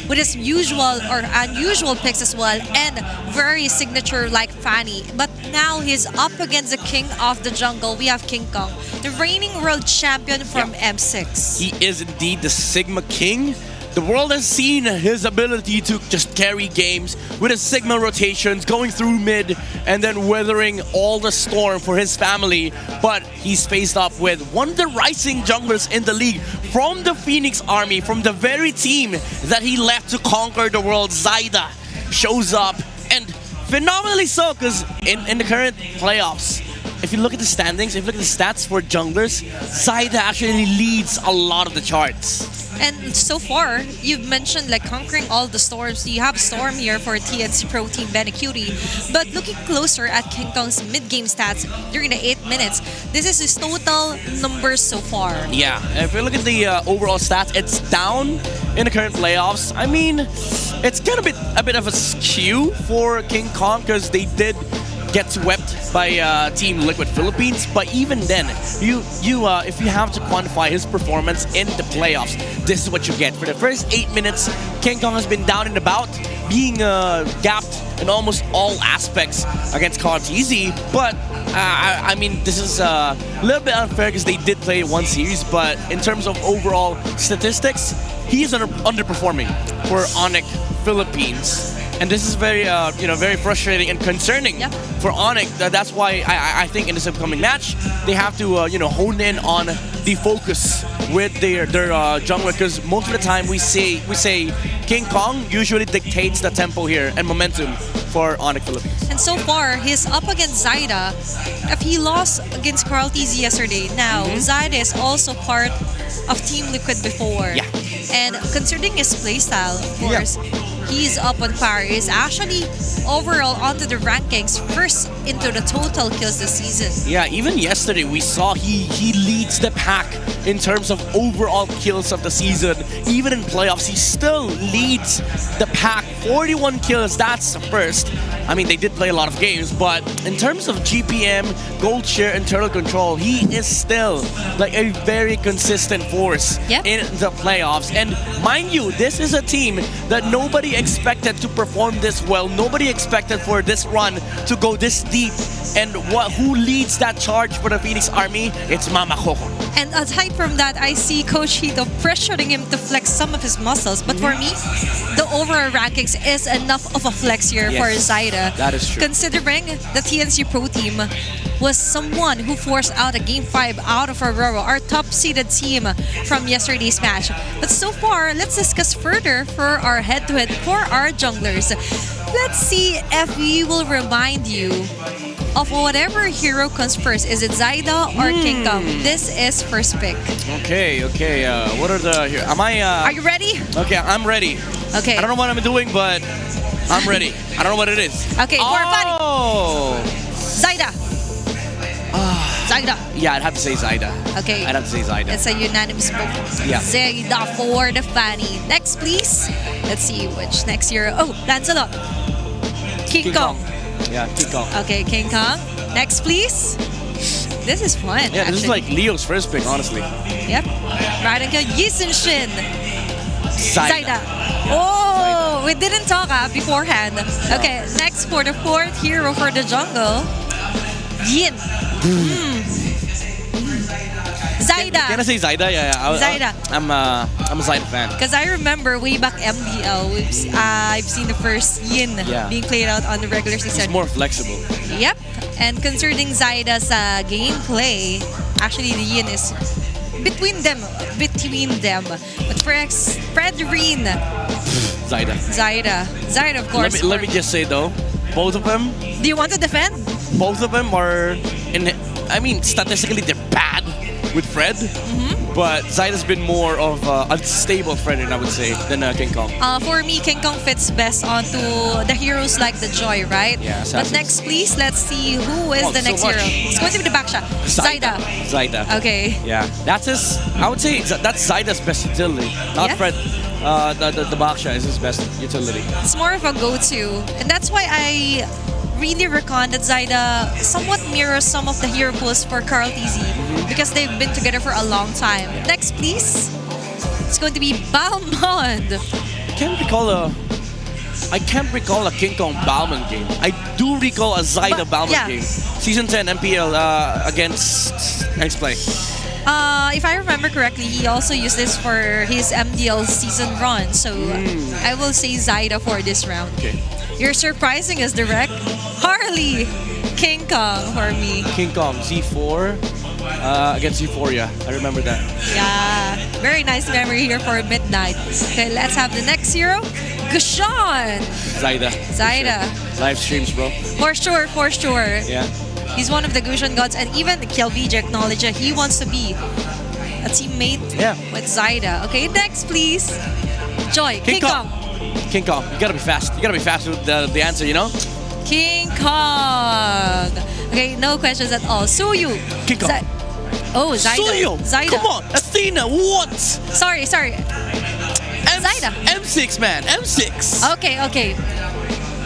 with his usual or unusual picks as well, and very signature like Fanny. But now he's up against the King of the Jungle. We have King Kong, the reigning world champion from M6. He is indeed the Sigma King. The world has seen his ability to just carry games with his Sigma rotations, going through mid and then weathering all the storm for his family. But he's faced up with one of the rising junglers in the league from the Phoenix Army, from the very team that he left to conquer the world. Zaida shows up, and phenomenally so, because in the current playoffs, if you look at the standings, if you look at the stats for junglers, Zaida actually leads a lot of the charts. And so far, you've mentioned like conquering all the storms. You have Storm here for TNC Pro Team Benecutie. But looking closer at King Kong's mid-game stats during the 8 minutes, this is his total numbers so far. Yeah, if you look at the overall stats, it's down in the current playoffs. I mean, it's kind of a bit of a skew for King Kong because they did get swept by Team Liquid Philippines, but even then, if you have to quantify his performance in the playoffs, this is what you get. For the first 8 minutes, King Kong has been down and about, being gapped in almost all aspects against Carteezy, but I mean, this is a little bit unfair because they did play one series, but in terms of overall statistics, he is underperforming for ONIC Philippines. And this is very, very frustrating and concerning for ONIC. That's why I think in this upcoming match, they have to, hone in on the focus with their jungler, because most of the time we say King Kong usually dictates the tempo here and momentum for ONIC Philippines. And so far, he's up against Zaida. If he lost against Carteezy yesterday, now Zaida is also part of Team Liquid before. Yeah. And considering his playstyle, of course, he's up on par. He's actually overall onto the rankings, first into the total kills this season. Yeah, even yesterday we saw he leads the pack in terms of overall kills of the season. Even in playoffs, he still leads the pack. 41 kills, that's the first. I mean, they did play a lot of games, but in terms of GPM, gold share, and turtle control, he is still like a very consistent force in the playoffs. And mind you, this is a team that nobody expected to perform this well. Nobody expected for this run to go this deep. And who leads that charge for the Phoenix Army? It's Mama Coco. And aside from that, I see Coach Hito pressuring him to flex some of his muscles. But for me, the overall rankings is enough of a flex here for Zaida. That is true. Considering the TNC Pro Team was someone who forced out a Game 5 out of Aurora, our top-seeded team from yesterday's match. But so far, let's discuss further for our head-to-head for our junglers. Let's see if we will remind you of whatever hero comes first. Is it Zaida or King Kong? This is first pick. Okay. What are the here? Am I? Are you ready? Okay, I'm ready. Okay. I don't know what I'm doing, but I'm ready. I don't know what it is. Okay, for Oh! Zaida. Zaida. Yeah, I'd have to say Zaida. Okay. I'd have to say Zaida. It's a unanimous vote. Yeah. Zaida for the Fanny. Next, please. Let's see which next hero. Oh, Lancelot. King Kong. Yeah, King Kong. Okay, King Kong. Next, please. This is fun. Yeah, this is like Leo's first pick, honestly. Yep. Right again, Yisenshin. Zaida. Oh, we didn't talk beforehand. Okay, next for the fourth hero for the jungle, Yin. Zaida. Zyda. Can I say Zyda? Yeah. Zyda. I'm a Zyda fan. Because I remember way back MDL, I've seen the first Yin being played out on the regular season. It's more flexible. Yep. And concerning Zyda's gameplay, actually the Yin is between them. But for Fredrine, Zyda, of course. Let me just say though, both of them. Do you want to defend? Both of them are statistically they're bad with Fred, but Zyda's been more of unstable Fred, I would say, than King Kong. For me, King Kong fits best onto the heroes like the Joy, right? Yeah, but next, please, let's see who is the next hero. It's going to be the backshot. Zyda. Okay. Yeah, that's his. I would say that's Zyda's best utility, not Fred. The backshot is his best utility. It's more of a go-to, and that's why I really reckon that Zyda somewhat mirrors some of the hero pools for Carl TZ because they've been together for a long time. Next, please. It's going to be Balmond. I can't recall a King Kong Balmond game. I do recall a Zyda Balmond game. Season 10 MPL against X-Play. If I remember correctly, he also used this for his MDL season run. So I will say Zyda for this round. Okay. You're surprising us, Direct. Harley, King Kong for me. King Kong, Z4 against Euphoria. I remember that. Yeah, very nice memory here for Midnight. Okay, let's have the next hero. Gushan. Zyda. Sure. Live streams, bro. For sure. Yeah. He's one of the Gushan gods, and even KLVJ acknowledged that he wants to be a teammate with Zyda. Okay, next, please. Joy, King Kong. King Kong, you gotta be fast. You gotta be fast with the answer, you know? King Kong. Okay, no questions at all. Suyu. King Kong. Zyda. Suyu. Zyda. Come on, Athena, what? Sorry. Zyda. M6, man, M6. Okay.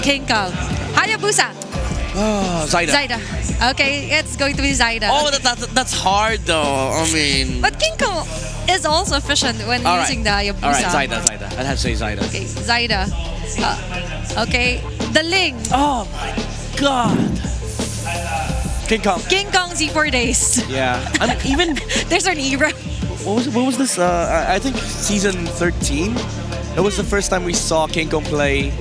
King Kong. Hayabusa. Zyda. Okay, it's going to be Zyda. Oh, that's hard though. I mean. But King Kong is also efficient when using the Hayabusa. All right, Zyda. I'd have to say Zyda. Okay, Zyda. Okay, the Ling. Oh my God. King Kong Z4 days. Yeah, I mean even there's an era. What was this? I think season 13. It was the first time we saw King Kong play.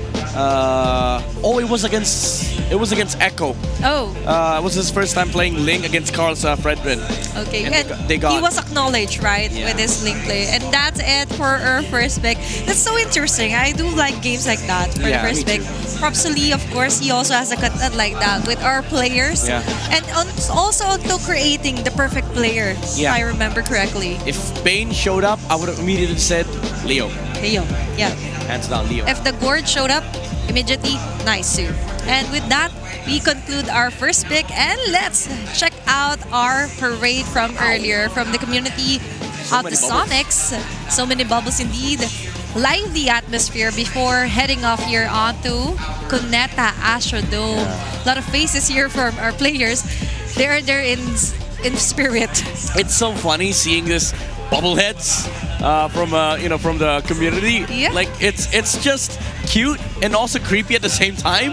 It was against Echo. It was his first time playing Ling against Carl's Fredrin. Okay, and he was acknowledged, right, with his Ling play. And that's it for our first pick. That's so interesting. I do like games like that for the first pick. Props to Lee, of course. He also has a content like that with our players. Yeah. And also to creating the perfect player, if I remember correctly. If Bane showed up, I would have immediately said Leo. Yeah. Hands down, Leo. If the Gord showed up, immediately, nice too. And with that, we conclude our first pick, and let's check out our parade from earlier from the community of the Sonics. So many bubbles indeed. Lively atmosphere before heading off here onto Cuneta Astrodome. A lot of faces here from our players. They're in spirit. It's so funny seeing this bubbleheads from the community. Yeah. Like it's just cute and also creepy at the same time.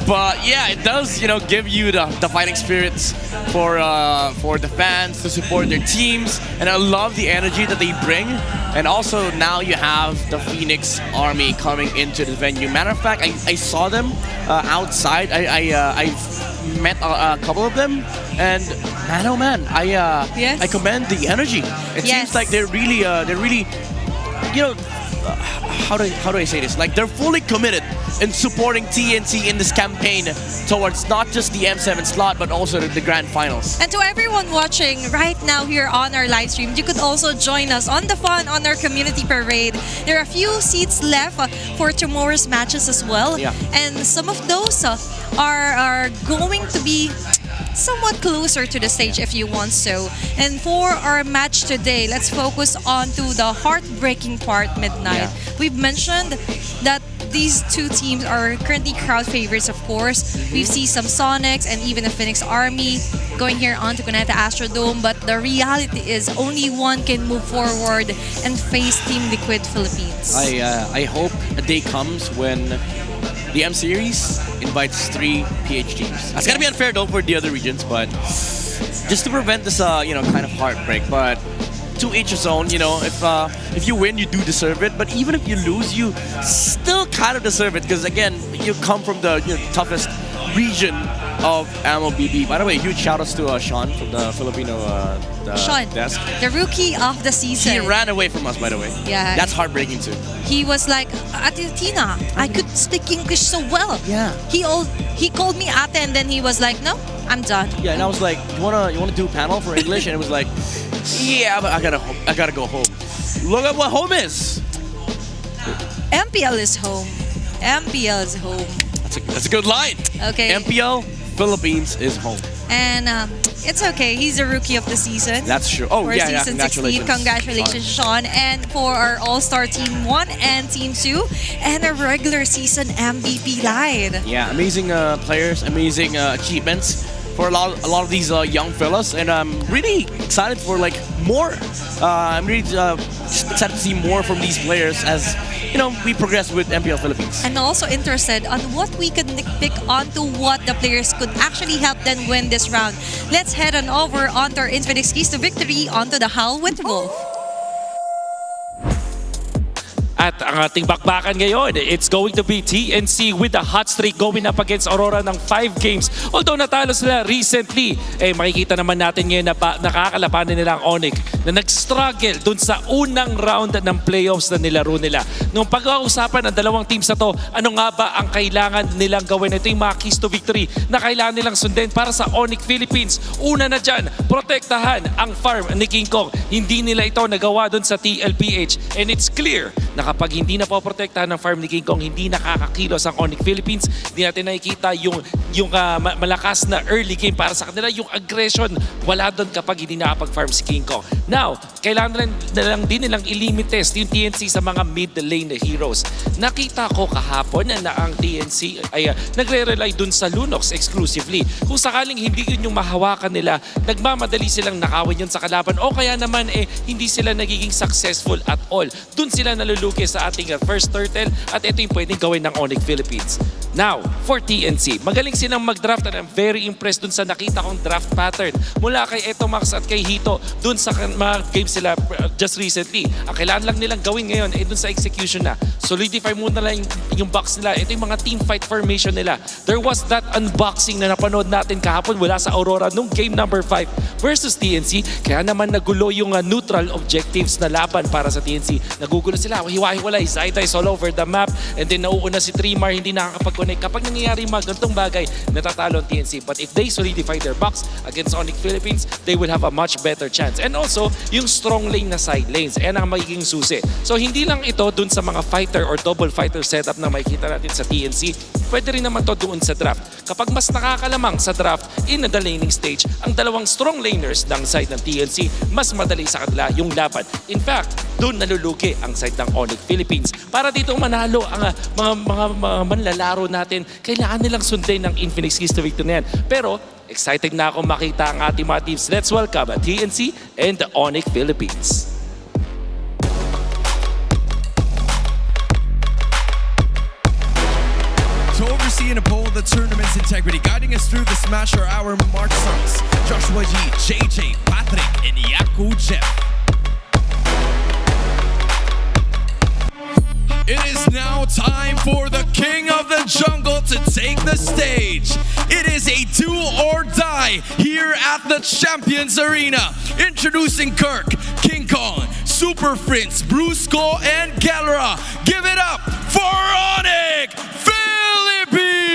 But yeah, it does give you the fighting spirits for the fans to support their teams, and I love the energy that they bring. And also now you have the Phoenix Army coming into the venue. Matter of fact, I saw them outside. I've met a couple of them, and man, oh man, I commend the energy. It seems like they're really how do I say this? Like they're fully committed in supporting TNC in this campaign towards not just the M7 slot, but also the grand finals. And to everyone watching right now here on our live stream, you could also join us on the fun on our community parade. There are a few seats left for tomorrow's matches as well. Yeah. And some of those are going to be somewhat closer to the stage if you want so. And for our match today, let's focus on to the heartbreaking part, Midnight. Yeah. We've mentioned that these two teams are currently crowd favorites, of course. We've seen some Sonics and even the Phoenix Army going here onto Cuneta Astrodome, but the reality is only one can move forward and face Team Liquid Philippines. I hope a day comes when the M Series invites 3 PH teams. That's gonna be unfair though for the other regions, but just to prevent this, kind of heartbreak. But to each his own. If you win, you do deserve it. But even if you lose, you still kind of deserve it because again, you come from the toughest region of MLBB. By the way, huge shout outs to Sean from the Filipino Sean, desk. the rookie of the season. He ran away from us, by the way. Yeah. That's heartbreaking too. He was like, Ate Tina, I could speak English so well. Yeah. He called me Ate and then he was like, no, I'm done. Yeah, and I was like, you wanna do a panel for English? And it was like, yeah, but I gotta go home. Look at what home is. MPL is home. MPL is home. That's a good line. Okay. MPL Philippines is home. And it's okay. He's a rookie of the season. That's true. Oh, for yeah, season 16. Congratulations. Congratulations, Sean. And for our All-Star Team 1 and Team 2 and a regular season MVP line. Yeah, amazing players, amazing achievements for a lot of these young fellas, and I'm really excited for more. I'm really excited to see more from these players as we progress with MPL Philippines. And also interested on what we could pick onto what the players could actually help them win this round. Let's head on over onto our Infinix Keys to Victory onto the Howl with Wolf. At ang ating bakbakan ngayon, it's going to be TNC with a hot streak going up against Aurora ng 5 games. Although natalo sila recently, makikita naman natin ngayon na nakakalabanan nila ang ONIC na nag-struggle dun sa unang round ng playoffs na nilaro nila. Nung pag-uusapan ng dalawang teams na to, ano nga ba ang kailangan nilang gawin? Ito yung mga keys to victory na kailangan nilang sundin para sa ONIC Philippines. Una na dyan, protektahan ang farm ni King Kong. Hindi nila ito nagawa dun sa TLPH. And it's clear na kapag hindi na poprotektahan ng farm ni King Kong, hindi nakakakilos ang ONIC Philippines. Hindi natin nakikita yung malakas na early game para sa kanila. Yung aggression, wala doon kapag hindi nakapag-farm si King Kong. Now, kailangan din nilang i-limit test yung TNC sa mga mid-lane heroes. Nakita ko kahapon na ang TNC ay nagre-rely dun sa Lunox exclusively. Kung sakaling hindi yun yung mahawakan nila, nagmamadali silang nakawin yun sa kalaban o kaya naman hindi sila nagiging successful at all. Dun sila nalulugi sa ating first turtle at ito yung pwedeng gawin ng ONIC Philippines. Now, for TNC, magaling silang mag-draft and I'm very impressed dun sa nakita kong draft pattern. Mula kay Eto Max at kay Hito, dun sa mga games sila just recently. Ang kailangan lang nilang gawin ngayon dun sa execution na. Solidify muna lang yung box nila. Ito yung mga team fight formation nila. There was that unboxing na napanood natin kahapon mula sa Aurora nung game number 5 versus TNC. Kaya naman nagulo yung neutral objectives na laban para sa TNC. Nagugulo sila. Hiwa-hiwalay. Zaida is all over the map. And then nauuna si Trimar, hindi nakakapag-connect. Kapag nangyayari mga ganitong bagay, natatalo ang TNC. But if they solidify their box against ONIC Philippines, they will have a much better chance. And also, yung strong lane na side lanes, yan ang magiging susi. So hindi lang ito dun sa mga fighter or double fighter setup na makikita natin sa TNC, pwede rin naman to doon sa draft. Kapag mas nakakalamang sa draft in the laning stage, ang dalawang strong laners ng side ng TNC, mas madali sa kanila yung laban. In fact, doon nalulugi ang side ng ONIC Philippines. Para dito manalo ang mga manlalaro natin, kailangan nilang sundin ng Infinix Keys to Victory na yan. Pero excited na ako makita ang ating mga teams. Let's welcome TNC and the ONIC Philippines. To oversee and uphold the tournament's integrity, guiding us through the Smash are our Mark Sons, Joshua G, JJ, Patrick, and Yaku Jeff. It is now time for the King of the Jungle to take the stage. It is a do or die here at the Champions Arena. Introducing Kirk, King Kong, Super Prince, Brusco, and Galera. Give it up for ONIC Philippines!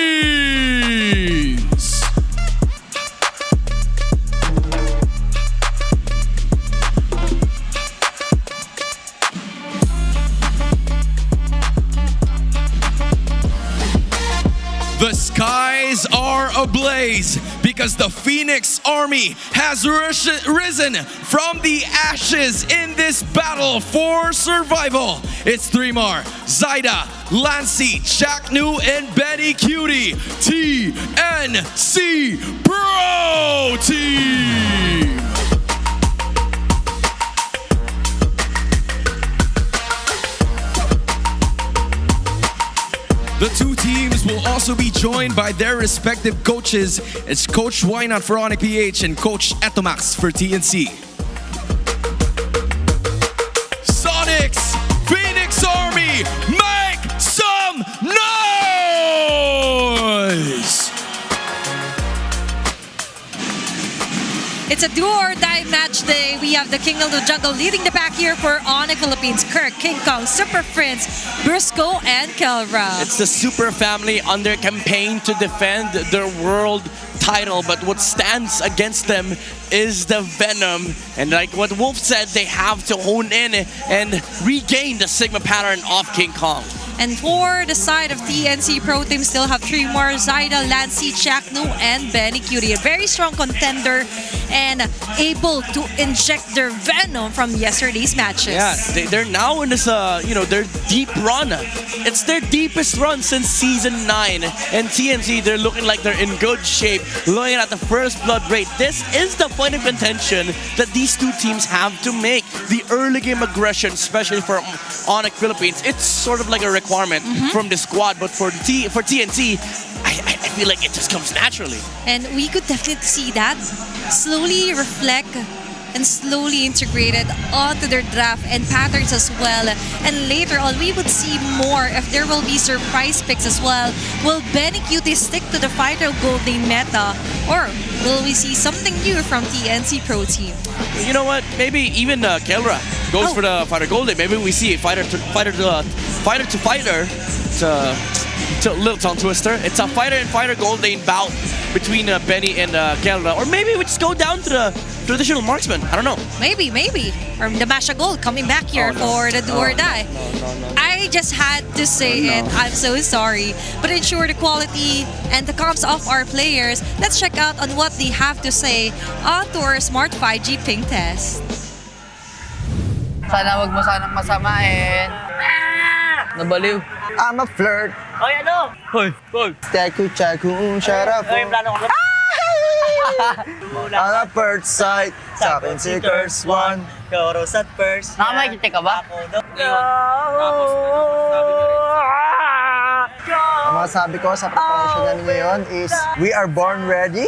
The skies are ablaze because the Phoenix Army has risen from the ashes in this battle for survival. It's Trimar, Zaida, Lancy, Chaknu, and Betty Cutie. TNC Pro Team! The two teams will also be joined by their respective coaches. It's Coach Wynot for ONIC PH and Coach Etomax for TNC. Sonics, Phoenix Army, make some noise! It's a do-or-die match day. We have the King of the Jungle leading the pack here for ONIC Philippines. Kirk, King Kong, Super Prince, Briscoe, and Kelra. It's the Super Family on their campaign to defend their world title, but what stands against them is the Venom. And like what Wolf said, they have to hone in and regain the Sigma pattern of King Kong. And for the side of TNC Pro Team, still have three more: Zyda, Lancy, Chaknu, and Benny Cutie. A very strong contender and able to inject their venom from yesterday's matches. Yeah, they're now in this, their deep run. It's their deepest run since Season 9. And TNC, they're looking like they're in good shape, looking at the first blood rate. This is the point of contention that these two teams have to make. The early game aggression, especially for ONIC Philippines, it's sort of like a requirement from the squad. But for TNC, I feel like it just comes naturally. And we could definitely see that slowly reflect and slowly integrated onto their draft and patterns as well. And later on, we would see more if there will be surprise picks as well. Will Benny Cutie stick to the Fighter Golden meta, or will we see something new from TNC Pro Team? You know what? Maybe even Kelra goes for the Fighter Golden. Maybe we see a fighter to fighter. It's a little tongue twister. It's a fighter and fighter Golden bout between Benny and Kelra. Or maybe we just go down to the traditional marksman. I don't know. Maybe. Or the Masha Gold coming back here for the do or die. No. I just had to say it. I'm so sorry. But ensure the quality and the comms of our players. Let's check out on what they have to say onto our Smart 5G ping test. Sana wag mo sanang masamain. Nabaliw. I'm a flirt. Hoy, ano? Hoy. Chaku, shut up. Hoy, plano ko. On a first sight, sa akin si Curse One. Choros at first. Nakamakita ka ba? Ang masasabi ko sa preparation namin ngayon is, we are born ready.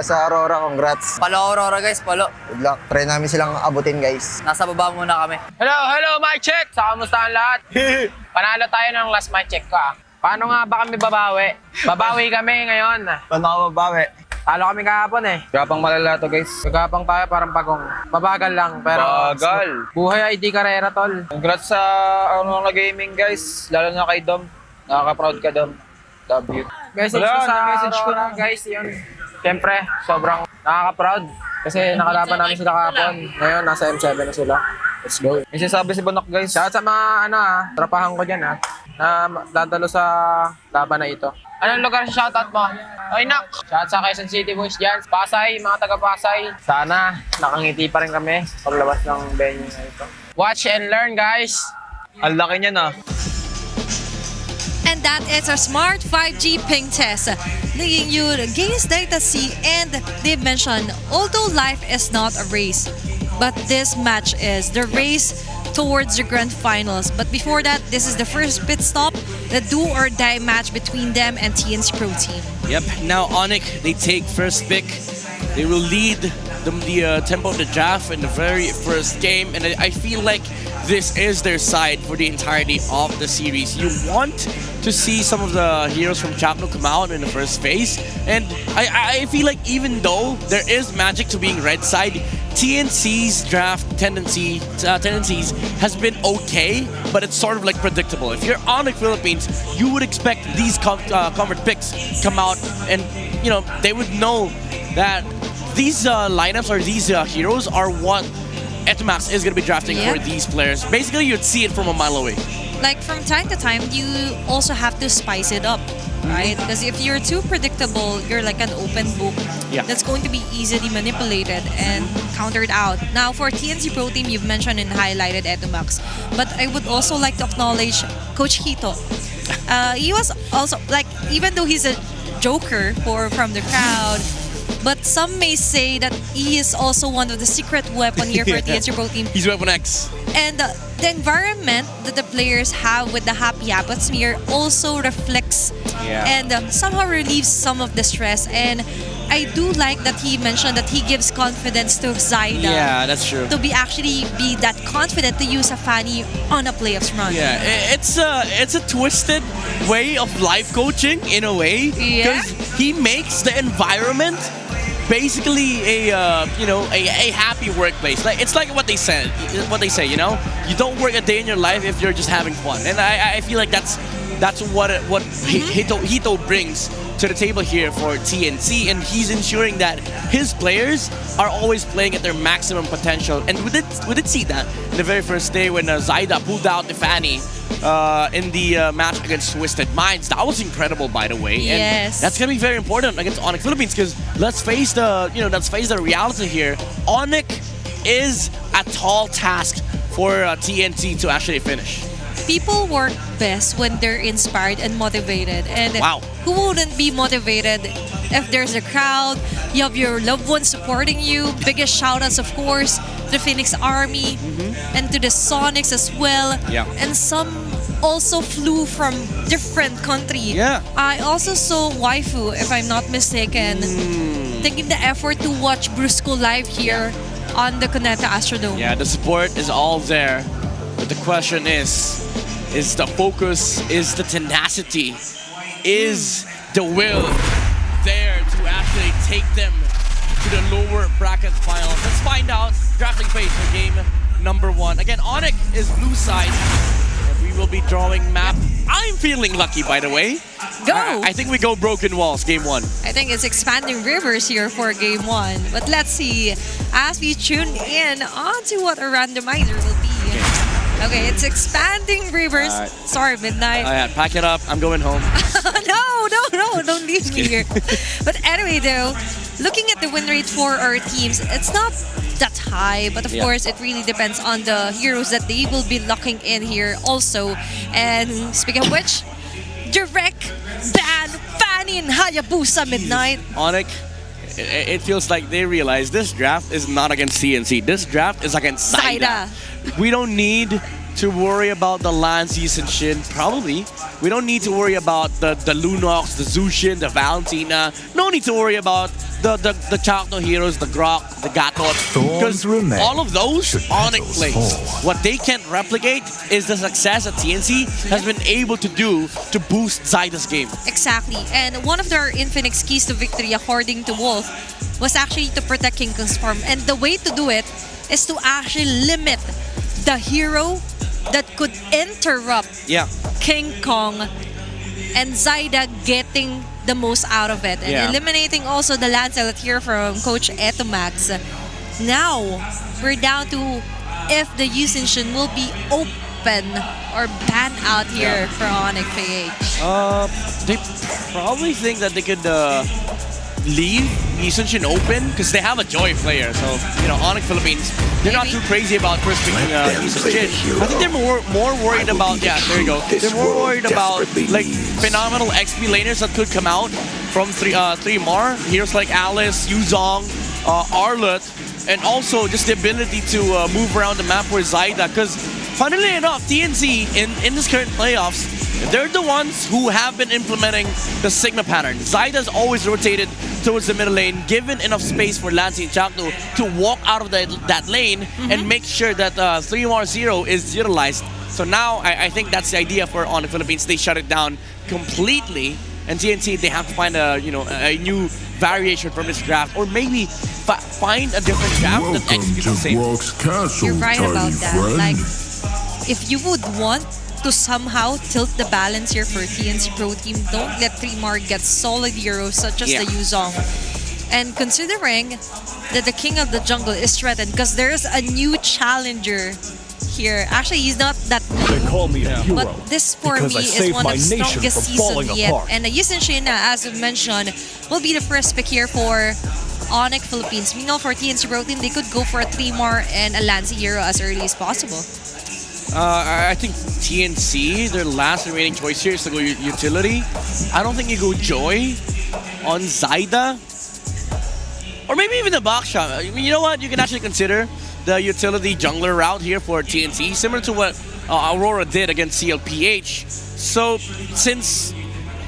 Sa Aurora, congrats. Palo Aurora guys, palo. Good luck. Try namin silang abutin guys. Nasa baba muna kami. Hello, mic check! Sa kamusta ang lahat? Panalo tayo ng last mic check ko ah. Paano nga ba kami babawi? Babawi kami ngayon. Paano ka babawi? Talo kami kahapon eh. Gapang malala to guys. Gapang tayo parang pagong. Mabagal lang pero... Bagal. Buhay ID karera tol. Congrats sa Aurora Gaming guys. Lalo na kay Dom. Nakaka-proud ka Dom. Love you. Message ko sa message ko na guys yun. Siyempre, sobrang nakaka-proud. Kasi nakalaban namin sila kahapon. Ngayon, nasa M7 na sila. Let's go. May sinasabi si Bonok guys. Shout out sa mga trapahan ko dyan na dadalo sa laban na ito. Anong lugar sa shoutout mo? Ay nak! Shout out sa Quezon City boys dyan. Pasay, mga taga-Pasay. Sana nakangiti pa rin kami paglabas ng venue na ito. Watch and learn guys. Ang laki niyan ah. And that is our Smart 5G ping test, leading you against Data C. And they've mentioned, although life is not a race, but this match is the race towards the grand finals. But before that, this is the first pit stop, the do or die match between them and TNC Pro Team. Yep, now ONIC, they take first pick. They will lead the tempo of the draft in the very first game, and I feel like this is their side for the entirety of the series. You want to see some of the heroes from Chapno come out in the first phase, and I feel like even though there is magic to being red side, TNC's draft tendencies has been okay, but it's sort of like predictable. If you're ONIC Philippines, you would expect these comfort picks come out, and they would know that these lineups or these heroes are what Etomax is going to be drafting for these players. Basically, you'd see it from a mile away. Like from time to time, you also have to spice it up, right? Because if you're too predictable, you're like an open book that's going to be easily manipulated and countered out. Now, for TNC Pro Team, you've mentioned and highlighted Etomax, but I would also like to acknowledge Coach Hito. He was also, like, even though he's a joker from the crowd, But some may say that he is also one of the secret weapon here for TNC Pro Team. He's Weapon X. And the environment that the players have with the happy atmosphere also reflects and somehow relieves some of the stress. And I do like that he mentioned that he gives confidence to Zyda. Yeah, that's true. To be that confident to use a Fanny on a playoffs run. Yeah, it's a twisted way of life coaching in a way, because he makes the environment basically a happy workplace. Like, it's like what they say, you know, you don't work a day in your life if you're just having fun. And I feel like that's what Hito brings to the table here for TNC, and he's ensuring that his players are always playing at their maximum potential. And we did see that in the very first day when Zyda pulled out the Fanny in the match against Twisted Minds. That was incredible, by the way. Yes. And that's gonna be very important against ONIC Philippines, because let's face the reality here. ONIC is a tall task for TNC to actually finish. People work best when they're inspired and motivated. And who wouldn't be motivated if there's a crowd, you have your loved ones supporting you? Biggest shout-outs, of course, to the Phoenix Army and to the Sonics as well. Yeah. And some also flew from different country. Yeah. I also saw Waifu, if I'm not mistaken, taking the effort to watch Brusco live here on the Cuneta Astrodome. Yeah, the support is all there. But the question is the focus, is the tenacity, is the will there to actually take them to the lower bracket finals? Let's find out. Drafting page for game number 1. Again, ONIC is blue side, and we will be drawing map. I'm feeling lucky, by the way. Go! I think we go Broken Walls, game 1. I think it's Expanding Rivers here for game 1. But let's see as we tune in onto what a randomizer will be. Okay, it's Expanding Rivers. Sorry, Midnight. Yeah, pack it up. I'm going home. No, don't leave me here. But anyway, though, looking at the win rate for our teams, it's not that high, but of course, it really depends on the heroes that they will be locking in here also. And speaking of which, direct ban Fanny and Hayabusa Midnight. ONIC, it feels like they realize this draft is not against CNC. This draft is against Zyda. We don't need to worry about the Lance and Shin, probably. We don't need to worry about the Lunox, the Zushin, the Valentina. No need to worry about the Chakno heroes, the Grok, the Gatot. Because all of those, ONIC plays. What they can't replicate is the success that TNC has been able to do to boost Zyda's game. Exactly. And one of their Infinix keys to victory, according to Wolf, was actually to protect King Kong's farm. And the way to do it is to actually limit the hero that could interrupt King Kong and Zyda getting the most out of it. And eliminating also the Lancelot here from Coach Etomax. Now, we're down to if the Yusin will be open or banned out here for ONIC PH. They probably think that they could leave Yusin open because they have a Joy player. So, you know, ONIC Philippines, they're not too crazy about first picking Yusin. I think they're more worried about, there you go. They're more worried about like phenomenal XP laners that could come out from 3MAR. Heroes like Alice, Yuzong, Arlott, and also just the ability to move around the map with Zyda. Because funnily enough, TNC in this current playoffs, they're the ones who have been implementing the Sigma pattern. Zyda's always rotated towards the middle lane, given enough space for Lancy and Chakno to walk out of that lane and make sure that 3MAR0 is utilized. So now I think that's the idea for ONIC Philippines. They shut it down completely, and TNC, they have to find a new variation from this draft, or maybe find a different draft that executes the same. You're right about that. Like, if you would want to somehow tilt the balance here for TNC Pro Team, don't let 3MAR get solid heroes such as the Yuzong. And considering that the King of the Jungle is threatened because there's a new challenger here. Actually, he's not that new. They call me a hero, but this for me is one of the strongest seasons yet. And the Yusin Shina, as we mentioned, will be the first pick here for ONIC Philippines. Meanwhile, for TNC Pro Team, they could go for a 3MAR and a Lancy hero as early as possible. I think TNC, their last remaining choice here is to go utility. I don't think you go Joy on Zyda. Or maybe even the box shot. I mean, you know what? You can actually consider the utility jungler route here for TNC, similar to what Aurora did against TLPH. So since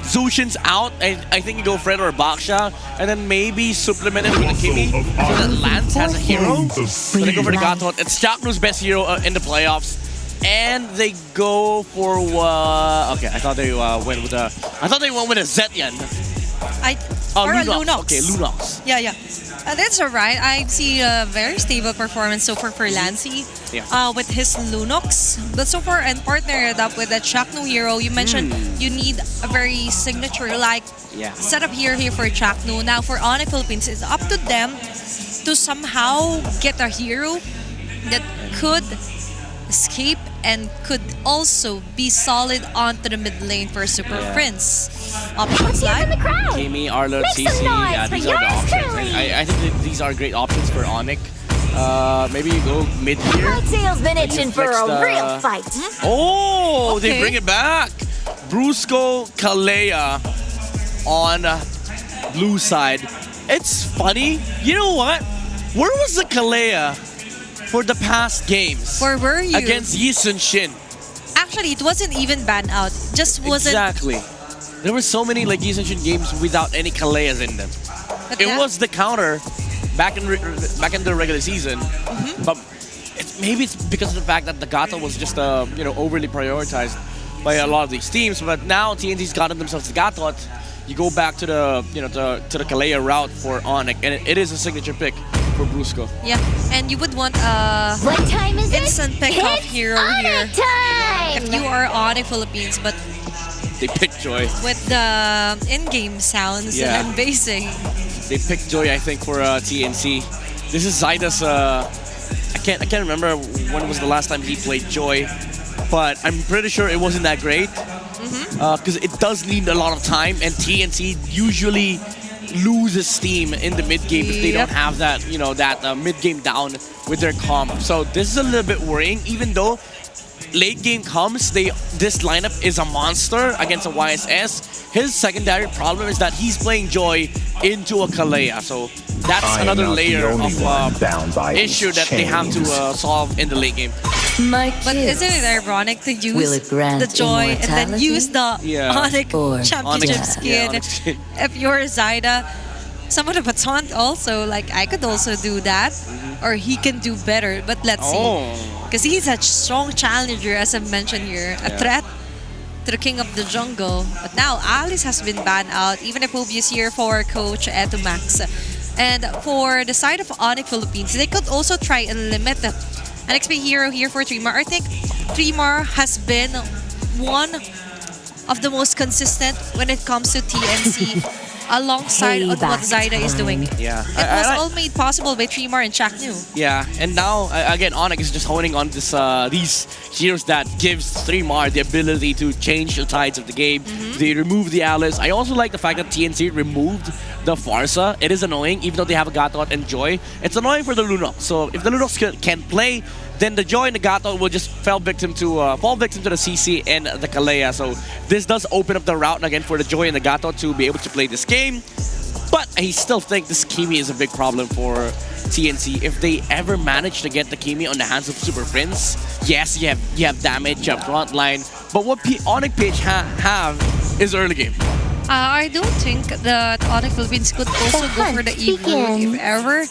Zushin's out, I think you go Fred or Baksha, and then maybe supplement it with a Kimi so that Lance has a hero. So they go for the Gatot. It's Chaknu's best hero in the playoffs. And they go for okay, I thought they went with a Zetyan. Or a Lunox. Lunox. Okay, Lunox. Yeah. That's alright. I see a very stable performance so far for Lancy with his Lunox. But so far, and partnered up with the Chaknu hero, you mentioned you need a very signature-like setup here for Chaknu. Now, for ONIC Philippines, it's up to them to somehow get a hero that could escape and could also be solid onto the mid lane for Super Prince. Options like Kimi, Arlo, CC, these are the options. And I think that these are great options for ONIC. Maybe you go mid here. My tail's been itching for a real fight. Oh, they bring it back. Brusco, Kalea on blue side. It's funny. You know what? Where was the Kalea for the past games? Where were you? Against Yisun Shin. Actually, it wasn't even banned out. Just wasn't. Exactly. There were so many like Yisun Shin games without any Kaleas in them. It was the counter back in the regular season, but maybe it's because of the fact that the Gato was just overly prioritized by a lot of these teams. But now TNT's gotten themselves the Gato. You go back to the to the Kalea route for ONIC, and it is a signature pick for Brusco. Yeah, and you would want a instant pick-off hero here if you are ONIC Philippines, but they pick Joy with the in-game sounds and basing. They picked Joy, I think, for TNC. This is Zyda's. I can't remember when was the last time he played Joy, but I'm pretty sure it wasn't that great because it does need a lot of time, and TNC usually loses steam in the mid game if they don't have that mid game down with their comp. So this is a little bit worrying, even though late game comes, this lineup is a monster against a YSS. His secondary problem is that he's playing Joy into a Kalea, so that's another layer of issue that they have to solve in the late game. But isn't it ironic to use the Joy and then use the ONIC championship skin if you're Zyda? Some of the baton also, like I could also do that, or he can do better, but let's see. Because he's a strong challenger, as I mentioned here, a threat to the king of the jungle. But now Alice has been banned out, even if Poby is here for Coach Eto Max. And for the side of ONIC Philippines, they could also try and limit an XP hero here for Trimar. I think Trimar has been one of the most consistent when it comes to TNC. Alongside of what Zyda is doing. Yeah. It was all made possible by Trimar and Chaknu. Yeah, and now, again, ONIC is just honing on this these heroes that gives Trimar the ability to change the tides of the game. They remove the Alice. I also like the fact that TNC removed the Farsa. It is annoying, even though they have a Gatot and Joy. It's annoying for the Lunox. So if the Lunox can't play, then the Joy and the Gatot will just fall victim to the CC and the Kalea. So this does open up the route again for the Joy and the Gatot to be able to play this game. But I still think this Kimi is a big problem for TNC. If they ever manage to get the Kimi on the hands of Super Prince, yes, you have damage, you have frontline. But what ONIC PH have is early game. I don't think that ONIC Philippines could also go for the Evo if ever.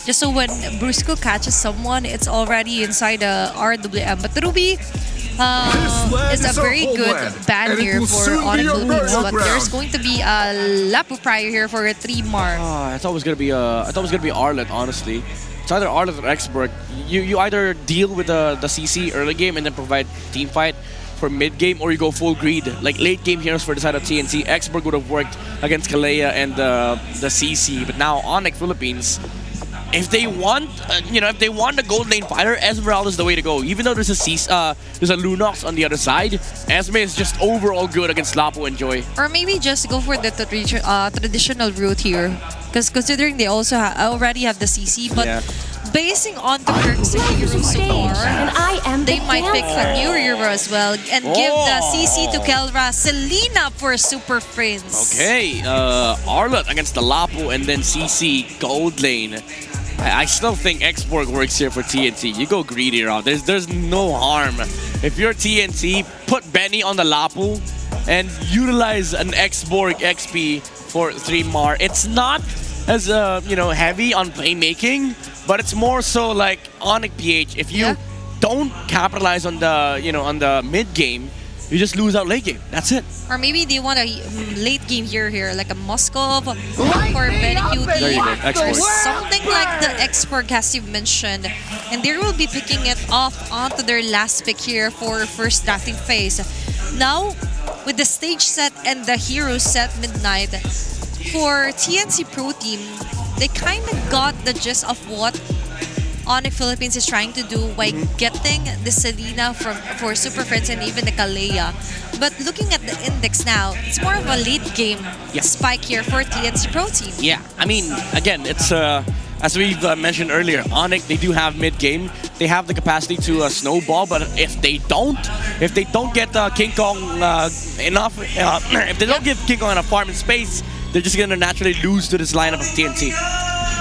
Just so when Brusco catches someone, it's already inside the RWM. But Ruby is a very good ban here for ONIC Philippines. But there's going to be a Lapu prior here for a Trimar. I thought it was gonna be Arlet, honestly. It's either Arlet or Exberg. You either deal with the CC early game and then provide team fight for mid game, or you go full greed. Like late game heroes for the side of TNC, Exberg would have worked against Kalea and the CC. But now ONIC Philippines, if they want, if they want the gold lane fighter, Esmeralda is the way to go. Even though there's a Lunox on the other side, Esme is just overall good against Lapo and Joy. Or maybe just go for the traditional route here Because considering they also already have the CC, but basing on the perks of Hero so far, they might pick a new hero as well and give the CC to Kelra Selena for Super Friends. Okay, Arlott against the Lapu and then CC Gold Lane. I still think Xborg works here for TNC. You go greedy route. There's no harm. If you're TNC, put Benny on the Lapu and utilize an Xborg XP for 3 Mar. It's not as heavy on playmaking, but it's more so like ONIC PH. If you don't capitalize on the mid game, you just lose out late game. That's it. Or maybe they want a late game hero here, like a Moskov for Benny Cutie, or something like the Xborg as you mentioned. And they will be picking it off onto their last pick here for first drafting phase. Now, with the stage set and the hero set midnight, for TNC Pro Team, they kind of got the gist of what ONIC Philippines is trying to do by getting the Selena for Super Friends and even the Kalea. But looking at the index now, it's more of a late game spike here for TNC Pro Team. Yeah, I mean, again, it's as we've mentioned earlier, ONIC, they do have mid game. They have the capacity to snowball, but if they don't get King Kong enough, if they don't give King Kong enough farm and space, they're just gonna naturally lose to this lineup of TNC.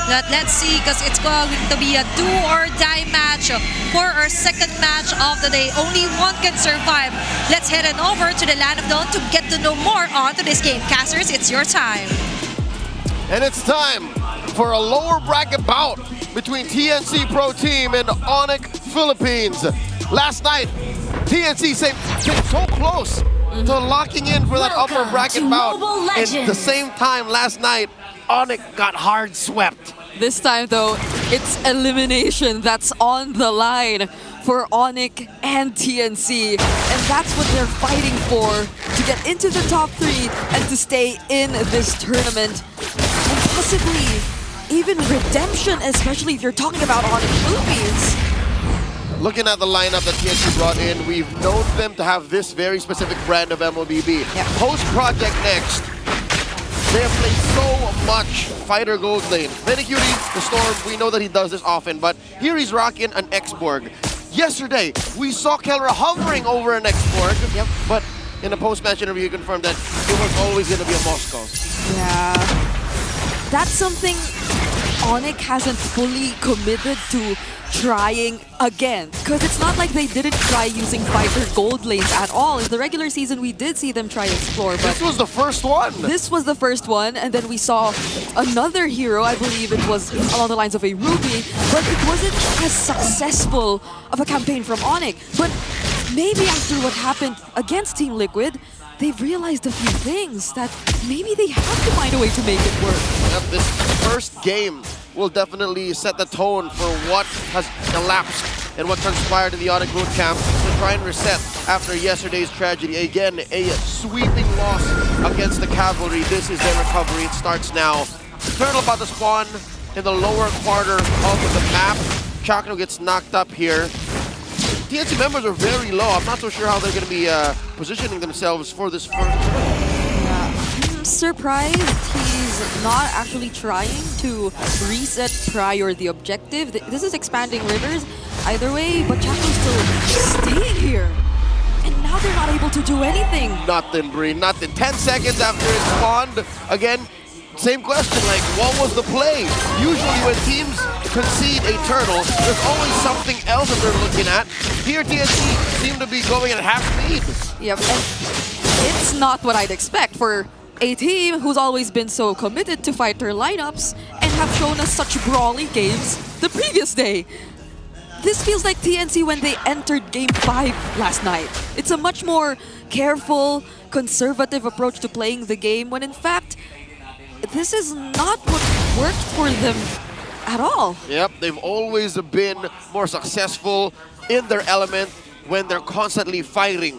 Let's see, because it's going to be a do-or-die match for our second match of the day. Only one can survive. Let's head on over to the Land of Dawn to get to know more on today's game. Casters, it's your time. And it's time for a lower bracket bout between TNC Pro Team and ONIC Philippines. Last night, TNC came so close to locking in for that upper bracket bout. At the same time, last night, ONIC got hard swept. This time, though, it's elimination that's on the line for ONIC and TNC. And that's what they're fighting for, to get into the top 3 and to stay in this tournament. And possibly even redemption, especially if you're talking about ONIC Philippines. Looking at the lineup that TNC brought in, we've known them to have this very specific brand of MLBB. Post-Project Next, they have played so much Fighter Gold Lane. Benny Cutie, the Storm, we know that he does this often, but here he's rocking an Xborg. Yesterday, we saw Kelra hovering over an Xborg, but in a post-match interview, he confirmed that it was always going to be a Moskov. Yeah, that's something ONIC hasn't fully committed to trying again, because it's not like they didn't try using Fighter Gold lanes at all. In the regular season, we did see them try Explore, but this was the first one. This was the first one, and then we saw another hero, I believe it was along the lines of a Ruby, but it wasn't as successful of a campaign from ONIC. But maybe after what happened against Team Liquid, they've realized a few things that maybe they have to find a way to make it work. This first game will definitely set the tone for what has elapsed and what transpired in the ONIC boot camp to try and reset after yesterday's tragedy. Again, a sweeping loss against the Cavalry. This is their recovery. It starts now. Turtle about to spawn in the lower quarter of the map. Chakno gets knocked up here. TNC members are very low. I'm not so sure how they're going to be positioning themselves for this first tournament. I'm surprised he's not actually trying to reset prior the objective. This is expanding rivers either way, but Chakno's still staying here. And now they're not able to do anything. Nothing, Bree, nothing. 10 seconds after it spawned, again, same question, like, what was the play? Usually when teams concede a turtle, there's always something else that they're looking at. Here, TNC seem to be going at half speed. Yep, and it's not what I'd expect for a team who's always been so committed to fighter lineups and have shown us such brawly games the previous day. This feels like TNC when they entered Game 5 last night. It's a much more careful, conservative approach to playing the game when in fact, this is not what worked for them at all. Yep, they've always been more successful in their element when they're constantly fighting.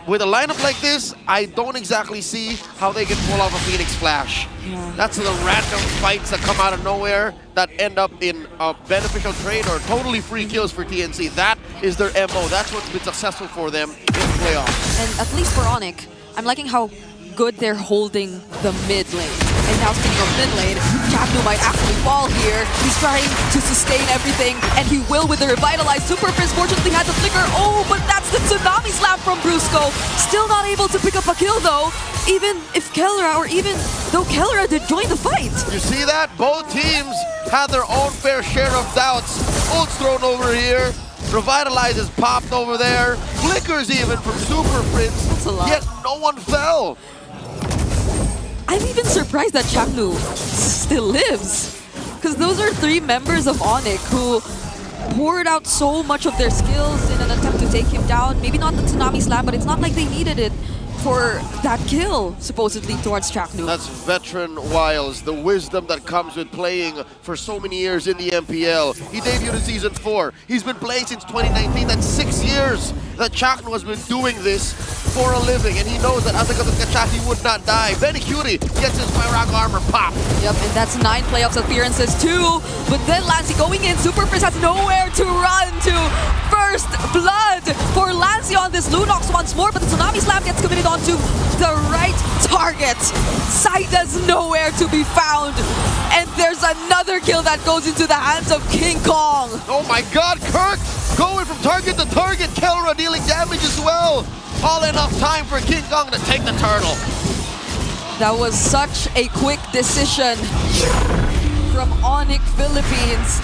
With a lineup like this, I don't exactly see how they can pull off a Phoenix Flash. That's the random fights that come out of nowhere that end up in a beneficial trade or totally free kills for TNC. That is their MO. That's what's been successful for them in the playoffs. And at least for ONIC, I'm liking how good they're holding the mid lane. And now speaking of mid lane, Chapnu might actually fall here. He's trying to sustain everything, and he will with the revitalized. Super Prince fortunately had the flicker. Oh, but that's the Tsunami Slap from Brusco. Still not able to pick up a kill though, even if Kellra, or even though Kellra did join the fight. You see that? Both teams had their own fair share of doubts. Ult's thrown over here. Revitalize is popped over there. Flickers even from Super Prince. That's a lot. Yet no one fell. I'm even surprised that Chapnu still lives. Because those are 3 members of ONIC who poured out so much of their skills in an attempt to take him down. Maybe not the Tsunami Slam, but it's not like they needed it for that kill, supposedly, towards Chapnu. That's veteran Wiles, the wisdom that comes with playing for so many years in the MPL. He debuted in Season 4. He's been playing since 2019. That's 6 years that Chapnu has been doing this for a living, and he knows that he would not die. Benny Cutie gets his Myrock armor pop. Yep, and that's 9 playoffs appearances too. But then Lancey going in, Super Prince has nowhere to run to. First blood for Lancey on this Lunox once more, but the Tsunami Slam gets committed onto the right target. Saida's nowhere to be found. And there's another kill that goes into the hands of King Kong. Oh my god, Kirk going from target to target. Kellra dealing damage as well. All enough time for King Kong to take the turtle. That was such a quick decision from ONIC Philippines.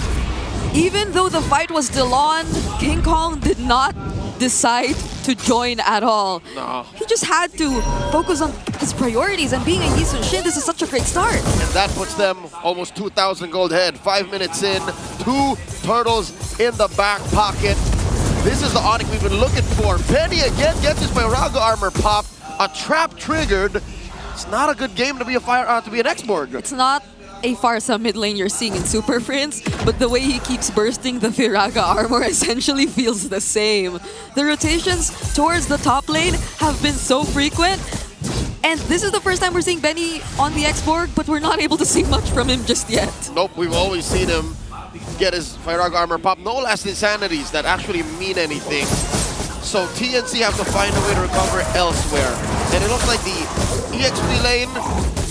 Even though the fight was still on, King Kong did not decide to join at all. No. He just had to focus on his priorities, and being a Yisun Shin, this is such a great start. And that puts them almost 2,000 gold ahead. 5 minutes in, 2 turtles in the back pocket. This is the ONIC we've been looking for. Penny again gets his Myraga armor popped. A trap triggered. It's not a good game to be an X-Borg. It's not a Farsa mid lane you're seeing in Super Prince, but the way he keeps bursting the Firaga armor essentially feels the same. The rotations towards the top lane have been so frequent, and this is the first time we're seeing Benny on the X-Borg, but we're not able to see much from him just yet. Nope, we've always seen him get his Firaga armor pop. No last insanities that actually mean anything. So TNC have to find a way to recover elsewhere. And it looks like the EXP lane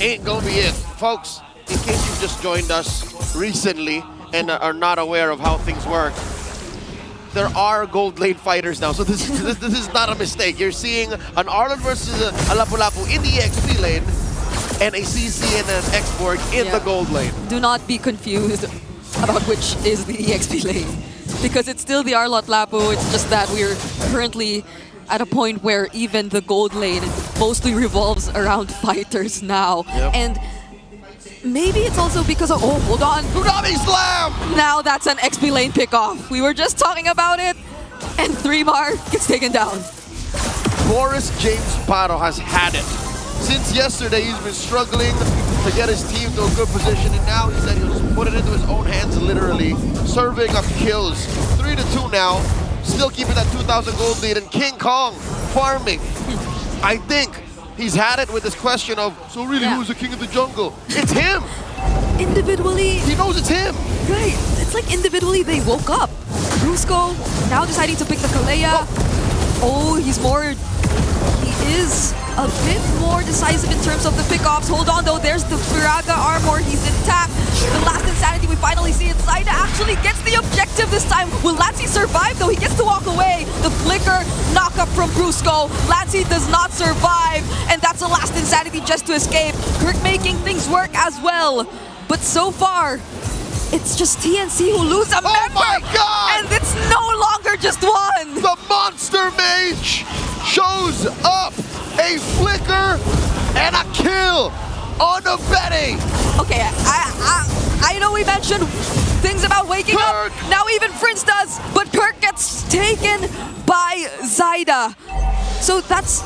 ain't gonna be it. Folks, in case you've just joined us recently and are not aware of how things work, there are gold lane fighters now, so this is not a mistake. You're seeing an Arlen versus a Lapu-Lapu in the EXP lane, and a CC and an X-Borg in the gold lane. Do not be confused about which is the EXP lane, because it's still the Arlot Lapu. It's just that we're currently at a point where even the gold lane mostly revolves around fighters now. Yep. And maybe it's also because of, oh, hold on. Tsunami Slam! Now that's an XP lane pickoff. We were just talking about it, and 3-Mar gets taken down. Boris James Paro has had it. Since yesterday, he's been struggling to get his team to a good position, and now he said he'll just put it into his own hands, literally, serving up kills. 3-2 now, still keeping that 2,000 gold lead, and King Kong farming. I think he's had it with this question of, so really, who's the king of the jungle? It's him! Individually, he knows it's him! Right, it's like individually they woke up. Brusco now deciding to pick the Kalea. Oh, he is a bit more decisive in terms of the pickoffs. Hold on though, there's the Firaga armor, he's intact. The last insanity we finally see it. Saida actually gets the objective this time. Will Lancey survive though? He gets to walk away. The flicker knock up from Brusco. Lancey does not survive, and that's the last insanity just to escape. Kirk making things work as well. But so far, it's just TNC who lose a member! Oh my god! And it's no longer just one! The Monster Mage shows up! A flicker and a kill on a Betty! Okay, I know we mentioned things about waking up. Now even Prince does, but Kirk gets taken by Zaida. So that's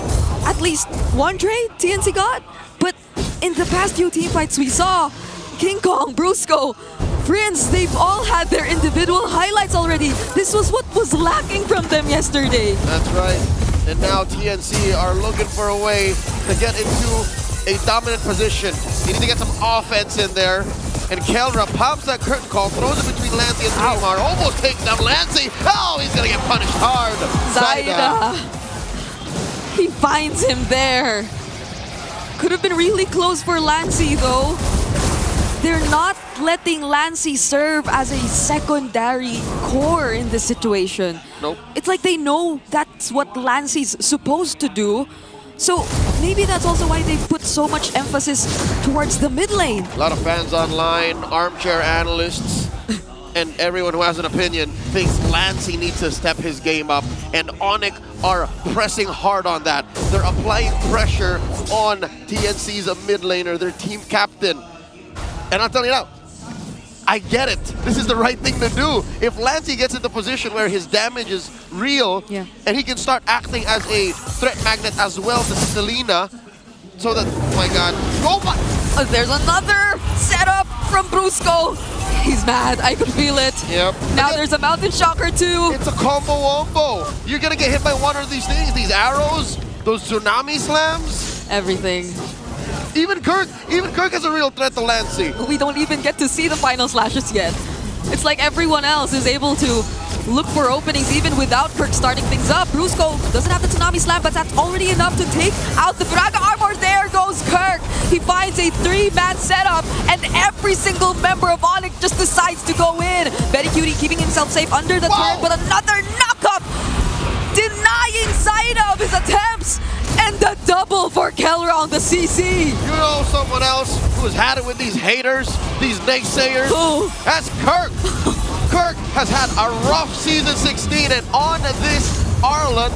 at least one trade TNC got. But in the past few team fights we saw, King Kong, Brusco, Prince, they've all had their individual highlights already. This was what was lacking from them yesterday. That's right. And now TNC are looking for a way to get into a dominant position. You need to get some offense in there. And Kellra pops that curtain call, throws it between Lancey and 3-Mar, almost takes down Lancey. Oh, he's gonna get punished hard. Zaida. He finds him there. Could have been really close for Lancy though. They're not letting Lancy serve as a secondary core in this situation. Nope. It's like they know that's what Lancy's supposed to do. So maybe that's also why they put so much emphasis towards the mid lane. A lot of fans online, armchair analysts, and everyone who has an opinion thinks Lancy needs to step his game up, and ONIC are pressing hard on that. They're applying pressure on TNC's mid laner, their team captain. And I'll tell you now, I get it. This is the right thing to do. If Lancy gets into a position where his damage is real, and he can start acting as a threat magnet as well to Selena, so that, oh my god, oh my! There's another setup from Brusco. He's mad, I could feel it. Yep. Now there's a Mountain Shocker too. It's a combo wombo. You're gonna get hit by one of these things, these arrows, those tsunami slams. Everything. Even Kirk is a real threat to Lancy. We don't even get to see the final slashes yet. It's like everyone else is able to look for openings even without Kirk starting things up. Brusco doesn't have the Tsunami Slam, but that's already enough to take out the Braga Armor. There goes Kirk. He finds a 3-man setup, and every single member of ONIC just decides to go in. Betty Cutie keeping himself safe under the turret, but another knock-up, denying sight of his attempts. And the double for Keller on the CC. You know someone else who's had it with these haters, these naysayers? Who? That's Kirk. Kirk has had a rough season 16, and on this Arlon,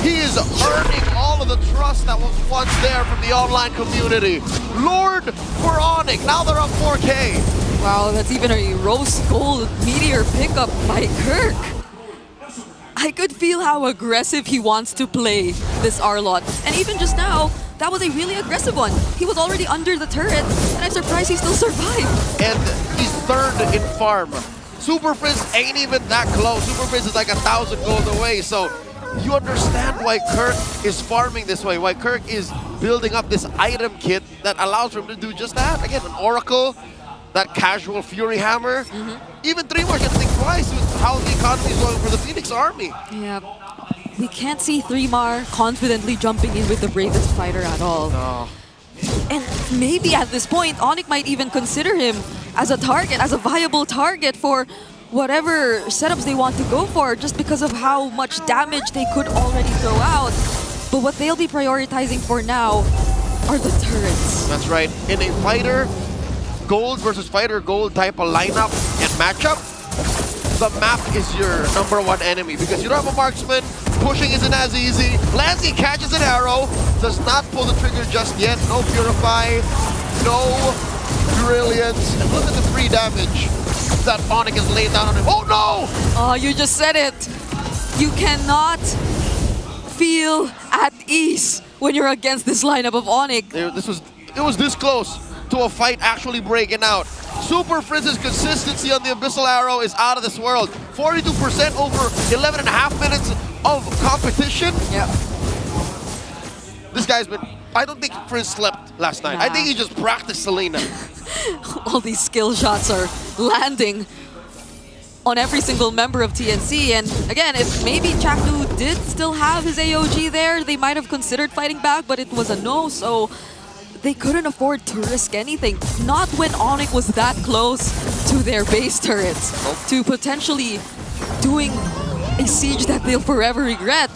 he is earning all of the trust that was once there from the online community. Lord for ONIC, now they're up 4K. Wow, that's even a Rose Gold Meteor pickup by Kirk. I could feel how aggressive he wants to play this Arlot. And even just now, that was a really aggressive one. He was already under the turret, and I'm surprised he still survived. And he's third in farm. Super Prince ain't even that close. Super Prince is like 1,000 gold away, so you understand why Kirk is farming this way, why Kirk is building up this item kit that allows him to do just that. Again, an Oracle, that casual Fury Hammer. Even 3 more can think twice with how the economy is going for the Phoenix Army. Yeah, we can't see 3mar confidently jumping in with the bravest fighter at all. No. And maybe at this point, ONIC might even consider him as a target, as a viable target for whatever setups they want to go for, just because of how much damage they could already throw out. But what they'll be prioritizing for now are the turrets. That's right. In a fighter gold versus fighter gold type of lineup and matchup, the map is your #1 enemy because you don't have a marksman, pushing isn't as easy. Lancy catches an arrow, does not pull the trigger just yet. No Purify, no Brilliance. And look at the 3 damage that ONIC has laid down on him. Oh no! Oh, you just said it. You cannot feel at ease when you're against this lineup of ONIC. It was this close to a fight actually breaking out. Super Frizz's consistency on the Abyssal Arrow is out of this world. 42% over 11.5 minutes of competition. Yeah. This guy's been... I don't think Frizz slept last night. I think he just practiced Selena. All these skill shots are landing on every single member of TNC. And again, if maybe Chakdu did still have his AOG there, they might have considered fighting back, but it was a no, so they couldn't afford to risk anything. Not when ONIC was that close to their base turrets, to potentially doing a siege that they'll forever regret.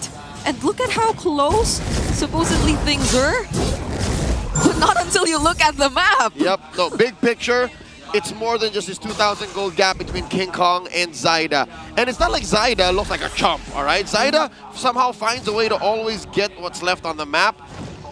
And look at how close supposedly things were, but not until you look at the map. Yep, no, big picture, it's more than just this 2,000 gold gap between King Kong and Zyda. And it's not like Zyda looks like a chump, all right? Zyda somehow finds a way to always get what's left on the map.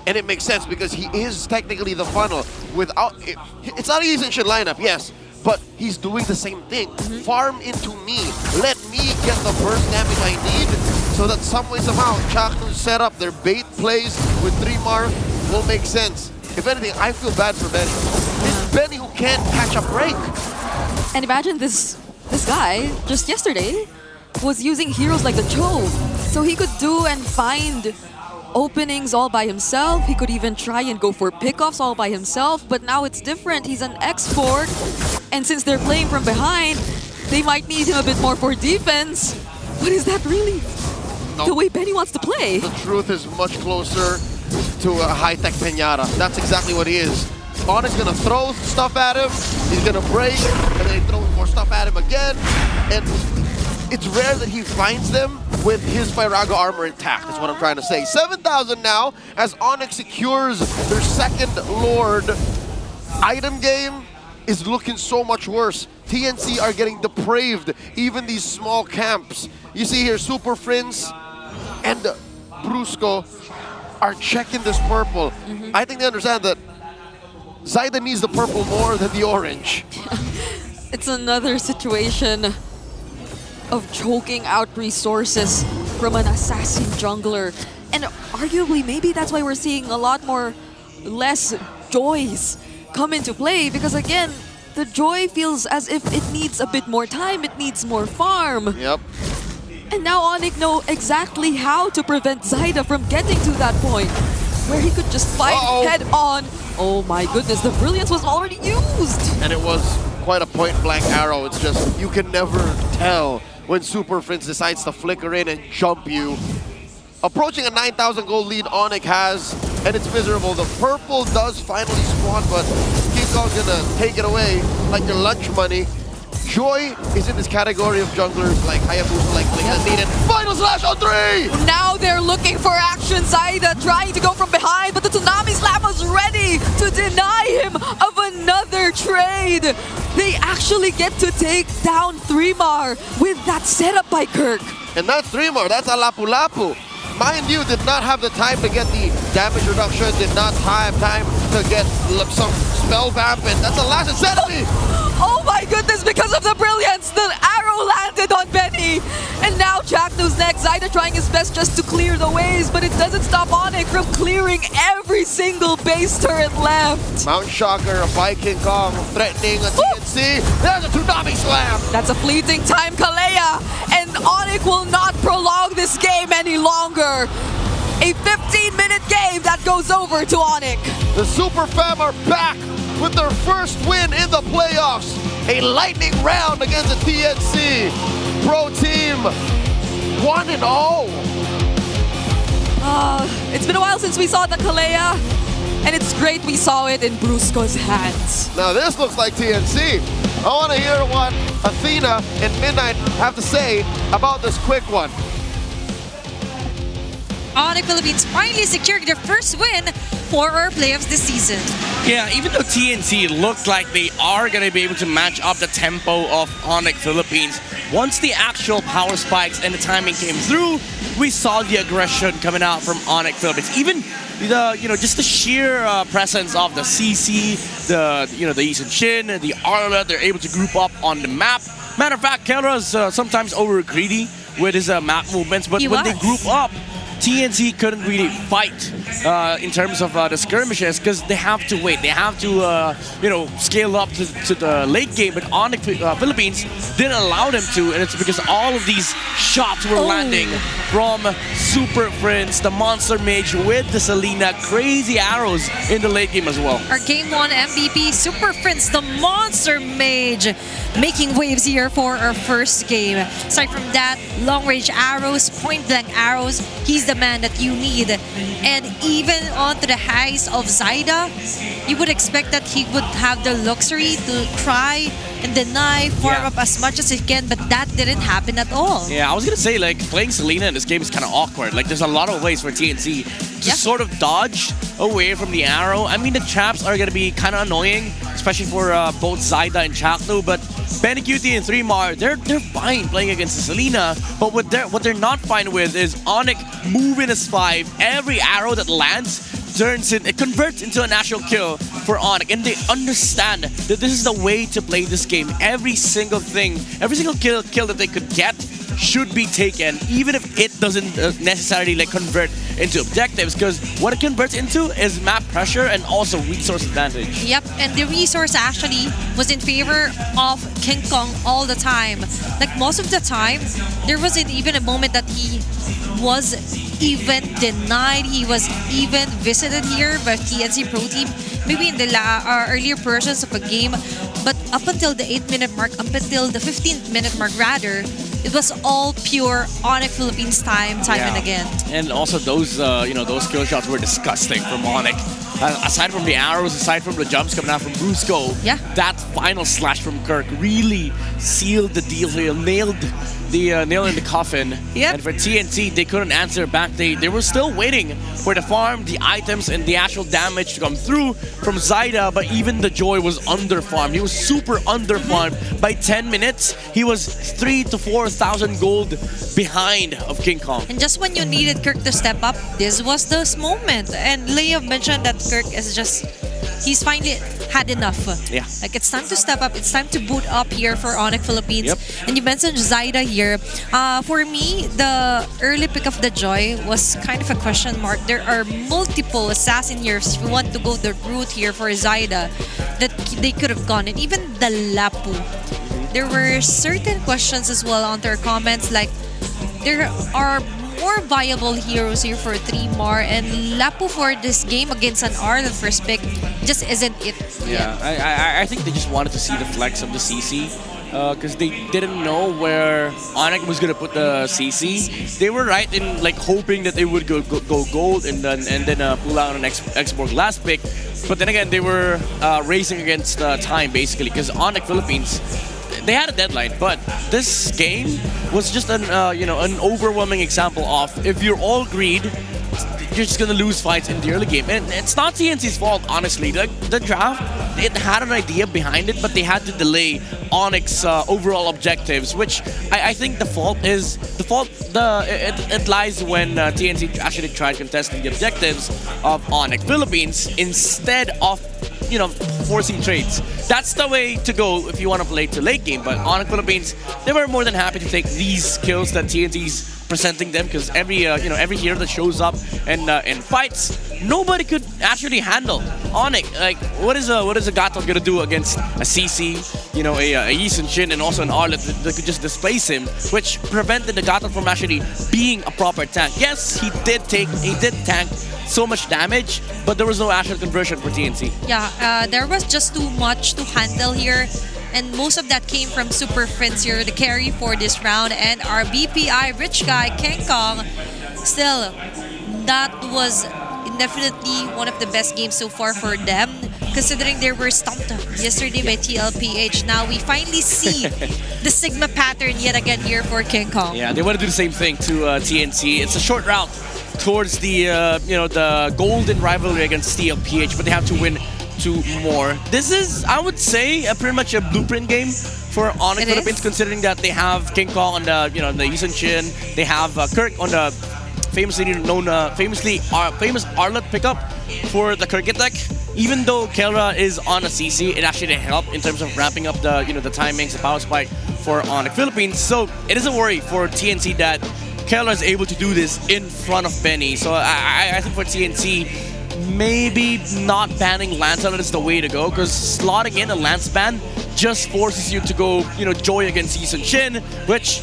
And it makes sense because he is technically the funnel. Without it's not an East-Asian lineup, yes, but he's doing the same thing. Farm into me. Let me get the burst damage I need so that some way, somehow, Chakdu's set up their bait plays with 3mar will make sense. If anything, I feel bad for Benny. It's Benny who can't catch a break. And imagine this guy, just yesterday, was using heroes like the Cho. So he could do and find openings all by himself. He could even try and go for pickoffs all by himself, but now it's different. He's an export, and since they're playing from behind, they might need him a bit more for defense. But is that really the way Benny wants to play? The truth is much closer into a high-tech pinata. That's exactly what he is. ONIC's gonna throw stuff at him, he's gonna break, and then he throws more stuff at him again. And it's rare that he finds them with his Firaga armor intact, is what I'm trying to say. 7,000 now as ONIC secures their second Lord. Item game is looking so much worse. TNC are getting depraved, even these small camps. You see here, Super Friends and Brusco are checking this purple. I think they understand that Zaida needs the purple more than the orange. It's another situation of choking out resources from an assassin jungler. And arguably, maybe that's why we're seeing a lot more less joys come into play, because again, the joy feels as if it needs a bit more time, it needs more farm. Yep. And now ONIC know exactly how to prevent Zaida from getting to that point where he could just fight head on. Oh my goodness, the brilliance was already used. And it was quite a point-blank arrow. It's just, you can never tell when Super Prince decides to flicker in and jump you. Approaching a 9,000 gold lead ONIC has, and it's miserable. The purple does finally spawn, but King Kong's gonna take it away like your lunch money. Joy is in this category of junglers like Hayabusa, like Ling and final slash on 3! Now they're looking for action. Zaida trying to go from behind, but the Tsunami Slap was ready to deny him of another trade. They actually get to take down 3mar with that setup by Kirk. And that's 3mar, that's a Lapu-Lapu. Mind you, did not have the time to get the damage reduction, did not have time to get some spell vamp, and that's the last enemy! Oh my goodness, because of the brilliance, the arrow landed on Benny. And now Chakno's next. Zaida trying his best just to clear the ways, but it doesn't stop ONIC from clearing every single base turret left. Mount Shocker by King Kong threatening a TNC. There's a Tsunami Slam! That's a fleeting time, Kalea. And ONIC will not prolong this game any longer. A 15-minute game that goes over to ONIC. The Super Fam are back with their first win in the playoffs. A lightning round against the TNC. Pro team 1-0. It's been a while since we saw the Kalea, and it's great we saw it in Brusco's hands. Now this looks like TNC. I want to hear what Athena and Midnight have to say about this quick one. ONIC Philippines finally secured their first win for our playoffs this season. Yeah, even though TNC looked like they are going to be able to match up the tempo of ONIC Philippines, once the actual power spikes and the timing came through, we saw the aggression coming out from ONIC Philippines. Even the, just the sheer presence of the CC, the Eason Shin, the Arla, they're able to group up on the map. Matter of fact, Kelra's sometimes over greedy with his map movements, but when they group up, TNC couldn't really fight in terms of the skirmishes because they have to wait. They have to, scale up to the late game. But ONIC Philippines didn't allow them to, and it's because all of these shots were landing from Super Prince, the Monster Mage with the Selena, crazy arrows in the late game as well. Our Game 1 MVP, Super Prince, the Monster Mage, making waves here for our first game. Aside from that, long-range arrows, point-blank arrows, he's the man that you need. And even onto the highs of Zaida, you would expect that he would have the luxury to try and deny, farm up as much as he can, but that didn't happen at all. Yeah, I was gonna say, like, playing Selena in this game is kind of awkward. Like, there's a lot of ways for TNC to sort of dodge away from the arrow. I mean, the traps are gonna be kind of annoying, especially for both Zaida and Chakno, but Benny Cutie and 3mar, they're fine playing against the Selena, but what they're not fine with is ONIC moving as 5. Every arrow that lands it converts into a natural kill for ONIC, and they understand that this is the way to play this game. Every single thing, every single kill that they could get should be taken, even if it doesn't necessarily convert into objectives, because what it converts into is map pressure and also resource advantage. Yep, and the resource actually was in favor of King Kong all the time. Like, most of the time, there wasn't even a moment that he was even denied, he was even visited here by TNC Pro Team, maybe in the earlier portions of a game, but up until the 8-minute mark, up until the 15th minute mark rather, it was all pure ONIC Philippines time and again. And also those, those kill shots were disgusting from ONIC. Aside from the arrows, aside from the jumps coming out from Brusco, that final slash from Kirk really sealed the deal here, nailed the nail in the coffin. And for TNC, they couldn't answer back. They were still waiting for the farm, the items, and the actual damage to come through from Zaida, but even the Joy was underfarmed. He was super underfarmed. By 10 minutes, he was 3,000 to 4,000 gold behind of King Kong. And just when you needed Kirk to step up, this was this moment. And Leo mentioned that Kirk is just, he's finally had enough. Yeah. Like, it's time to step up. It's time to boot up here for ONIC Philippines. And you mentioned Zaida here. For me, the early pick of the Joy was kind of a question mark. There are multiple assassin here if you want to go the route here for Zaida that they could have gone. And even the Lapu. There were certain questions as well on their comments, like there are more viable heroes here for 3-Mar, and Lapu for this game against an R, the first pick, just isn't it. Yeah, I think they just wanted to see the flex of the CC. Because they didn't know where ONIC was gonna put the CC. They were right in like hoping that they would go gold and then pull out an Xborg last pick. But then again, they were racing against time basically, because ONIC Philippines, they had a deadline. But this game was just an an overwhelming example of if you're all greed, you're just gonna lose fights in the early game. And it's not TNC's fault, honestly. The draft, it had an idea behind it, but they had to delay ONIC's overall objectives, which I think it lies when TNC actually tried contesting the objectives of ONIC Philippines instead of forcing trades. That's the way to go if you want to play to late game. But ONIC Philippines, they were more than happy to take these kills that TNC's presenting them, because every hero that shows up and fights, nobody could actually handle ONIC. Like, what is a Gato gonna do against a CC, a Yi Sun-shin, and also an Arlet that could just displace him, which prevented the Gato from actually being a proper tank. Yes, he did tank so much damage, but there was no actual conversion for TNC. Yeah, there was just too much to handle here. And most of that came from Super Friends here, the carry for this round. And our BPI rich guy, King Kong, still, that was definitely one of the best games so far for them, considering they were stumped yesterday by TLPH. Now we finally see the Sigma pattern yet again here for King Kong. Yeah, they want to do the same thing to TNC. It's a short route towards the the golden rivalry against TLPH, but they have to win 2 more. This is, I would say, pretty much a blueprint game for ONIC Philippines, considering that they have King Kong on the the Yi Sun-shin, they have Kirk on the famous Arlet pickup for the Kirk deck. Even though Kelra is on a CC, it actually helped in terms of ramping up the the timings, the power spike for ONIC Philippines. So it is a worry for TNC that Kelra is able to do this in front of Benny. So I think for TNC, maybe not banning Lancelot is the way to go, because slotting in a Lance ban just forces you to go, Joy against Yi Sun-shin, which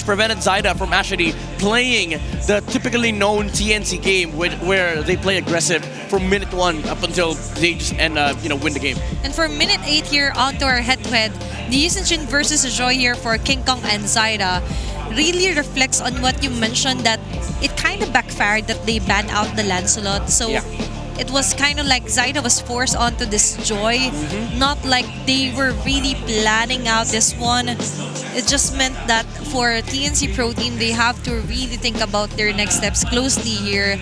prevented Zaida from actually playing the typically known TNC game where they play aggressive from minute 1 up until they just win the game. And for minute 8 here, onto our head-to-head, the Yi Sun-shin versus Joy here for King Kong and Zaida really reflects on what you mentioned, that it kind of backfired that they banned out the Lancelot. So it was kind of like Zaida was forced onto this Joy, not like they were really planning out this one. It just meant that for TNC Pro Team, they have to really think about their next steps closely here,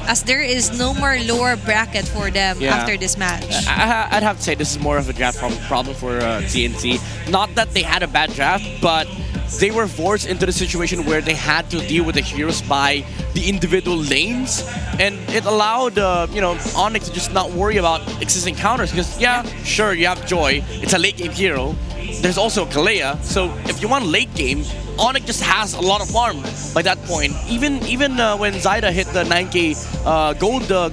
as there is no more lower bracket for them after this match. I'd have to say this is more of a draft problem for TNC. Not that they had a bad draft, but they were forced into the situation where they had to deal with the heroes by the individual lanes, and it allowed ONIC to just not worry about existing counters, because sure, you have Joy, it's a late game hero. There's also Kalea, so if you want late game, ONIC just has a lot of farm by that point. Even when Zaida hit the 9k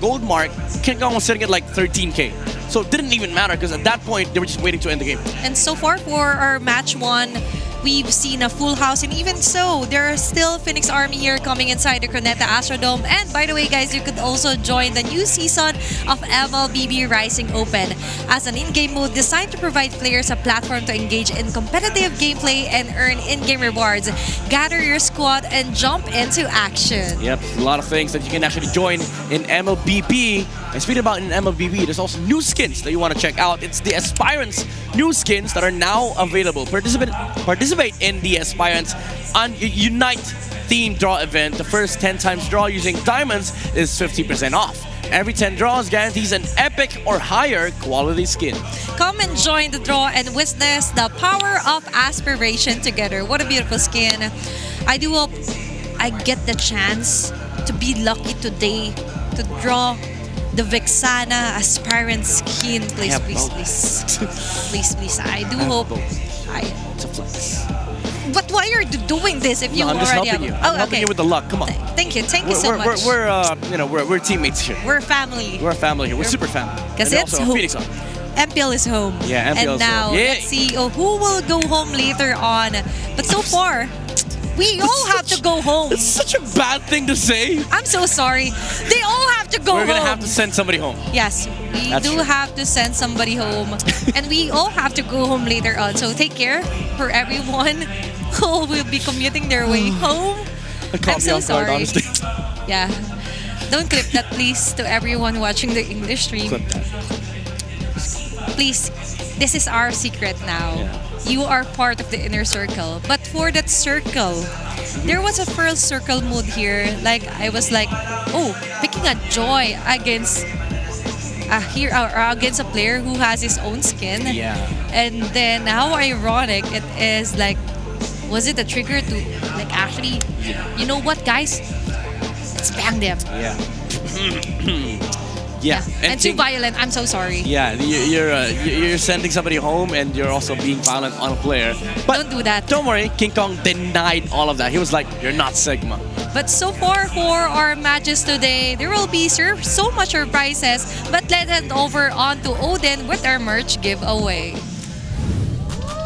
gold mark, King Kong was sitting at like 13k. So it didn't even matter, because at that point, they were just waiting to end the game. And so far for our match 1, we've seen a full house, and even so, there are still Phoenix Army here coming inside the Croneta Astrodome. And by the way, guys, you could also join the new season of MLBB Rising Open as an in-game mode designed to provide players a platform to engage in competitive gameplay and earn in-game rewards. Gather your squad and jump into action. Yep, a lot of things that you can actually join in MLBB. And speaking about in MLBB, there's also new skins that you want to check out. It's the Aspirants new skins that are now available. Participate in the Aspirants Unite theme draw event. The first 10 times draw using diamonds is 50% off. Every 10 draws guarantees an epic or higher quality skin. Come and join the draw and witness the power of aspiration together. What a beautiful skin. I do hope I get the chance to be lucky today to draw the Vexana Aspirant skin. Please, please, please. Please, please. I do hope It's a flex. But why are you doing this if you I'm just already helping you. have... I'm helping you with the luck. Come on. Thank you so much. We're teammates here. We're family. We're family here. We're super family. Because And it's also home. Phoenix Army. MPL is home. Yeah, MPL and is now home. Yeah. let's see who will go home later on. But so far, we all have to go home. It's such a bad thing to say. I'm so sorry. They all have to go home. We're gonna have to send somebody home. Yes, we That's do true. have to send somebody home. And we all have to go home later on. So take care for everyone who will be commuting their way home. I'm so sorry. Honestly. Yeah. Don't clip that, please, to everyone watching the English stream. Clip that. Please, this is our secret now. You are part of the inner circle. But for that circle, there was a pearl circle mood here. Like, I was like, oh, picking a joy against against a player who has his own skin. Yeah. And then how ironic it is, like, was it a trigger to, like, actually, you know what, guys? Let's bang them. Yeah. Yeah. And too violent. I'm so sorry. Yeah, you're sending somebody home and you're also being violent on a player. But don't do that. Don't worry, King Kong denied all of that. He was like, you're not Sigma. But so far for our matches today, there will be so much surprises. But let's head over on to Odin with our merch giveaway.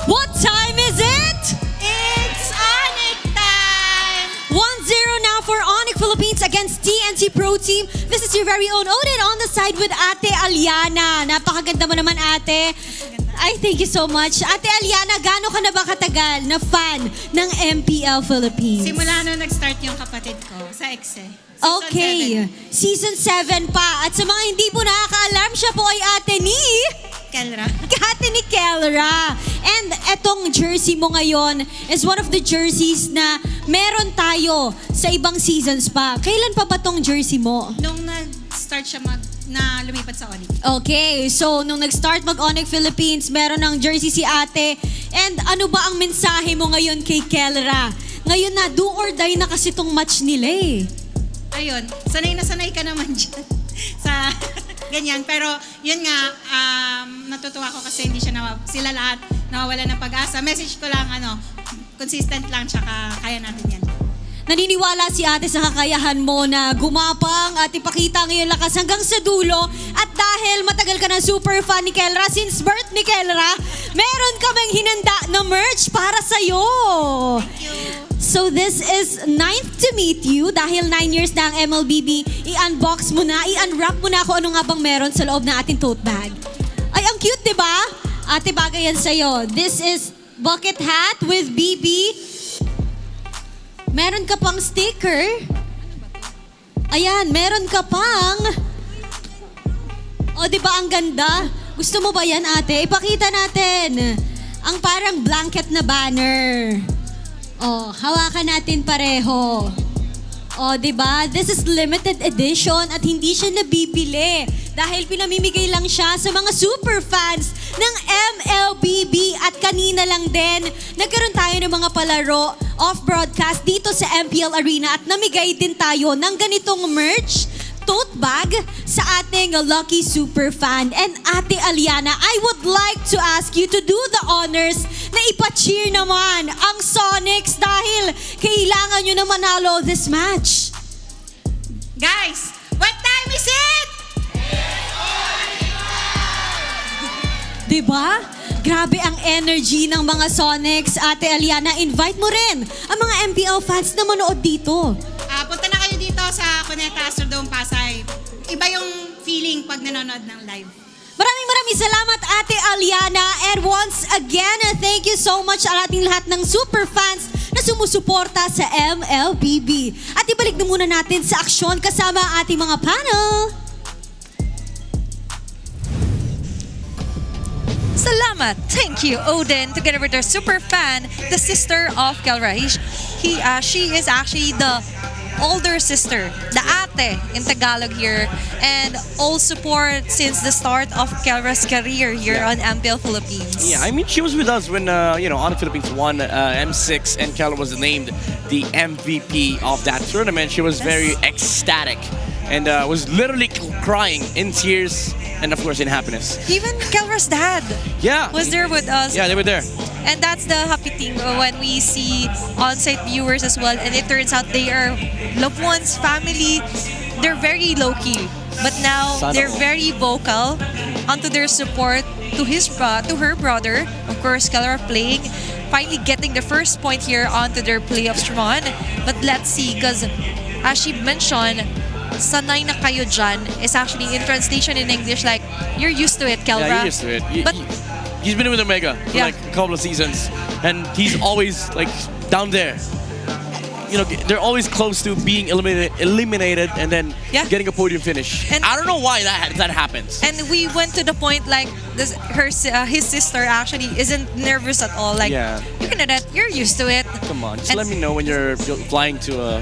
What time is it? It's ONIC time! 1-0 now for ONIC Philippines against TNC Pro Team. This is your very own Odin on the side with Ate Aliana. Napakaganda mo naman, Ate. Ay, thank you so much. Ate Aliana, gaano ka na ba katagal na fan ng MPL Philippines? Simula nung nag-start yung kapatid ko sa EXE. Okay, Season 7 pa. At sa mga hindi po nakaka-alarm, siya po ay ate ni... Kelra. Ate ni Kelra. And etong jersey mo ngayon is one of the jerseys na meron tayo sa ibang seasons pa. Kailan pa ba tong jersey mo? Nung nag-start siya na lumipat sa ONIC. Okay, so nung nag-start mag-ONIC Philippines, meron ng jersey si ate. And ano ba ang mensahe mo ngayon kay Kelra? Ngayon na, do or die na kasi tong match nila eh. Ayun, sanay na sanay ka naman dyan sa ganyan. Pero yun nga, natutuwa ko kasi hindi sila lahat nawawala ng pag-asa. Message ko lang, consistent lang, tsaka kaya natin yan. Naniniwala si ate sa kakayahan mo na gumapang at ipakita ang iyong lakas hanggang sa dulo. At dahil matagal ka na super fan ni Kelra, since birth ni Kelra, meron kaming hinanda na merch para sa'yo. Thank you. So this is 9th to meet you. Dahil 9 years na ang MLBB, i-unbox mo na, i-unwrap mo na kung ano nga bang meron sa loob ng ating tote bag. Ay, ang cute, di ba? Ate, bagay yan sa'yo. This is bucket hat with BB. Meron ka pang sticker. Ayan, meron ka pang... O, di ba ang ganda? Gusto mo ba yan, ate? Ipakita natin. Ang parang blanket na banner. O, hawakan natin pareho. O, di ba? This is limited edition at hindi siya nabibili. Dahil pinamimigay lang siya sa mga super fans ng MLBB. At kanina lang din, nagkaroon tayo ng mga palaro off-broadcast dito sa MPL Arena at namigay din tayo ng ganitong merch, tote bag sa ating lucky super fan. And Ate Aliana, I would like to ask you to do the honors na ipa-cheer naman ang Sonics dahil kailangan nyo na manalo this match. Guys, what time is it? Diba? Grabe ang energy ng mga Sonics. Ate Aliana, invite mo rin ang mga MPL fans na manood dito. Punta na kayo dito sa Cuneta Astrodome Pasay. Iba yung feeling pag nanonood ng live. Maraming salamat, Ate Aliana. And once again, thank you so much sa ating lahat ng super fans na sumusuporta sa MLBB. At ibalik na muna natin sa aksyon kasama ang ating mga panel. Salamat. Thank you, Odin, together with our super fan, the sister of Kelra. She is actually the older sister, the ate in Tagalog here, and all support since the start of Kelra's career here on MPL Philippines. Yeah, I mean, she was with us when, ONIC Philippines won M6 and Kelra was named the MVP of that tournament. She was very ecstatic and was literally crying in tears and, of course, in happiness. Even Kelra's dad was there with us. Yeah, they were there. And that's the happy thing when we see on-site viewers as well, and it turns out they are loved ones, family. They're very low-key, but now they're very vocal onto their support to her brother. Of course, Kelra playing, finally getting the first point here onto their playoffs run. But let's see, because as she mentioned, sanay na kayo dyan is actually in translation in English like, you're used to it, Kelra. Yeah, you're used to it. But he's been with Omega for like a couple of seasons, and he's always like down there. You know, they're always close to being eliminated and then getting a podium finish. And I don't know why that happens. And we went to the point like his sister actually isn't nervous at all. Like, you can do that. You're used to it. Come on, just let me know when you're flying to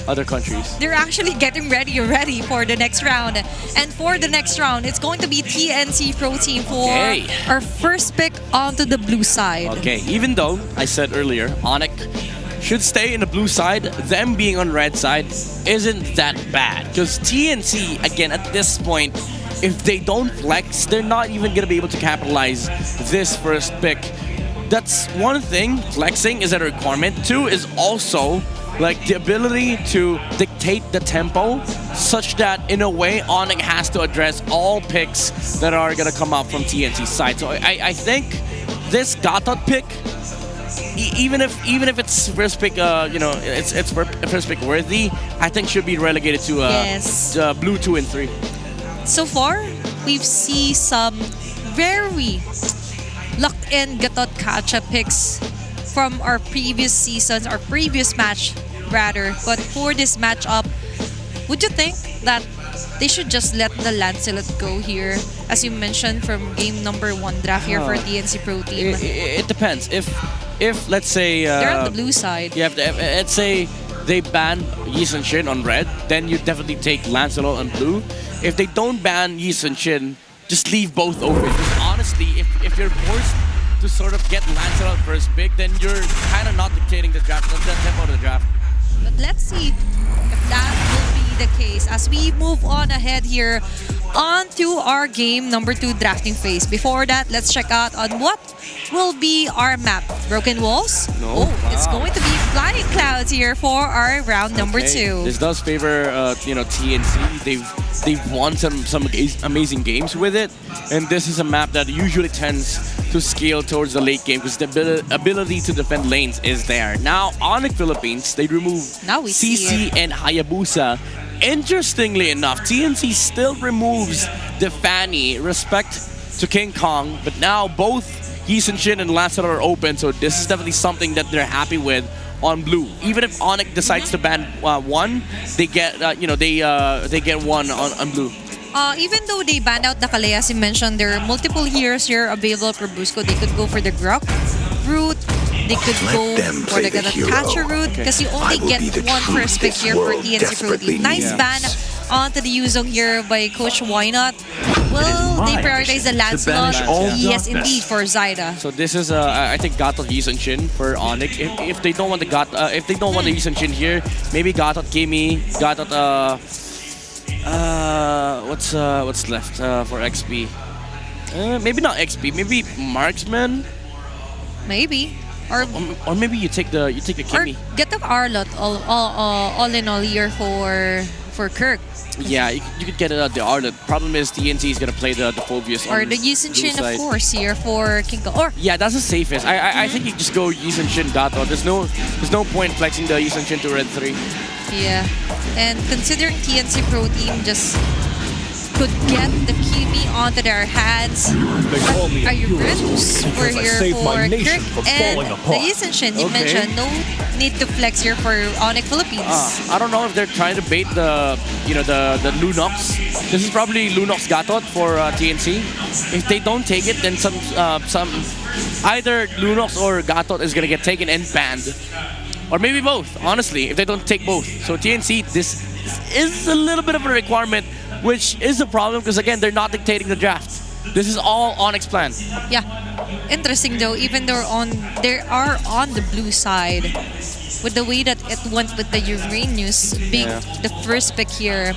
other countries. They're actually getting ready for the next round. And for the next round, it's going to be TNC Pro Team for our first pick onto the blue side. Okay, even though I said earlier, ONIC should stay in the blue side, them being on red side isn't that bad. Because TNC, again, at this point, if they don't flex, they're not even going to be able to capitalize this first pick. That's one thing, flexing is a requirement. Two is also like the ability to dictate the tempo such that in a way ONIC has to address all picks that are going to come up from TNC's side. So I think this Gatot pick, even if it's first pick, it's first pick worthy, I think should be relegated to blue 2 and 3. So far, we've seen some very locked-in Gatot Kacha picks from our previous seasons, our previous match rather. But for this matchup, would you think that they should just let the Lancelot go here, as you mentioned from game number 1 draft here for TNC Pro Team? It depends. If let's say they're on the blue side. Let's say they ban Yi Sun Shin on red, then you definitely take Lancelot on blue. If they don't ban Yi Sun Shin, just leave both open. Because honestly, if you're forced to sort of get Lancelot first pick, then you're kind of not dictating the draft, the tempo of the draft. But let's see if that will be the case as we move on ahead here on to our game number 2 drafting phase. Before that, let's check out on what will be our map. Broken walls? No. It's going to be flying clouds here for our round number 2. This does favor TNC. They've won some amazing games with it, and this is a map that usually tends to scale towards the late game because the ability to defend lanes is there. Now, ONIC Philippines, they removed CC and Hayabusa. Interestingly enough, TNC still removes the Fanny, respect to King Kong, but now both Yi Sun Shin and Lancelot are open, so this is definitely something that they're happy with on blue. Even if ONIC decides to ban one, they get they get one on blue. Even though they banned out the Kalea, as you mentioned, there are multiple heroes here available for Busco. They could go for the Grok route. They could go for the Catcher route because you only get one first pick here for TNC Pro Team. Nice ban onto the Yuzong here by Coach Why Not. Will they prioritize the Lancelot? Yes, indeed, for Zyda. So this is I think Gatot Yi Sun Shin for ONIC. If they don't want the if they don't want the Yi Sun Shin here, maybe Gatot Kimi, Gatot what's left for XP? Maybe not XP, maybe Marksman. Maybe. Or maybe you take the Kimi. Or get the Arlot all in all here for Kirk. Yeah, you could get it out the R. The problem is TNC is gonna play the Phobius Or on the blue Yusen-Shin, of side. course, here for King Kong. Or Yeah, that's the safest. I think you just go Yusen-Shin Gato. There's no point flexing the Yusen-Shin to red 3. yeah, and considering TNC Pro Team just could get the Kimi onto their hands. Are you good? We're here for Kirk and the Yusen-Shin. You Okay. mentioned no need to flex here for ONIC Philippines. I don't know if they're trying to bait the the Lunox. This is probably Lunox Gatot for TNC. If they don't take it, then some either Lunox or Gatot is gonna get taken and banned, or maybe both. Honestly, if they don't take both, so TNC, this is a little bit of a requirement, which is a problem because again they're not dictating the draft. This is all Onyx plan. Yeah, interesting though. Even though they are on the blue side, with the way that it went with the Uranus being the first pick here.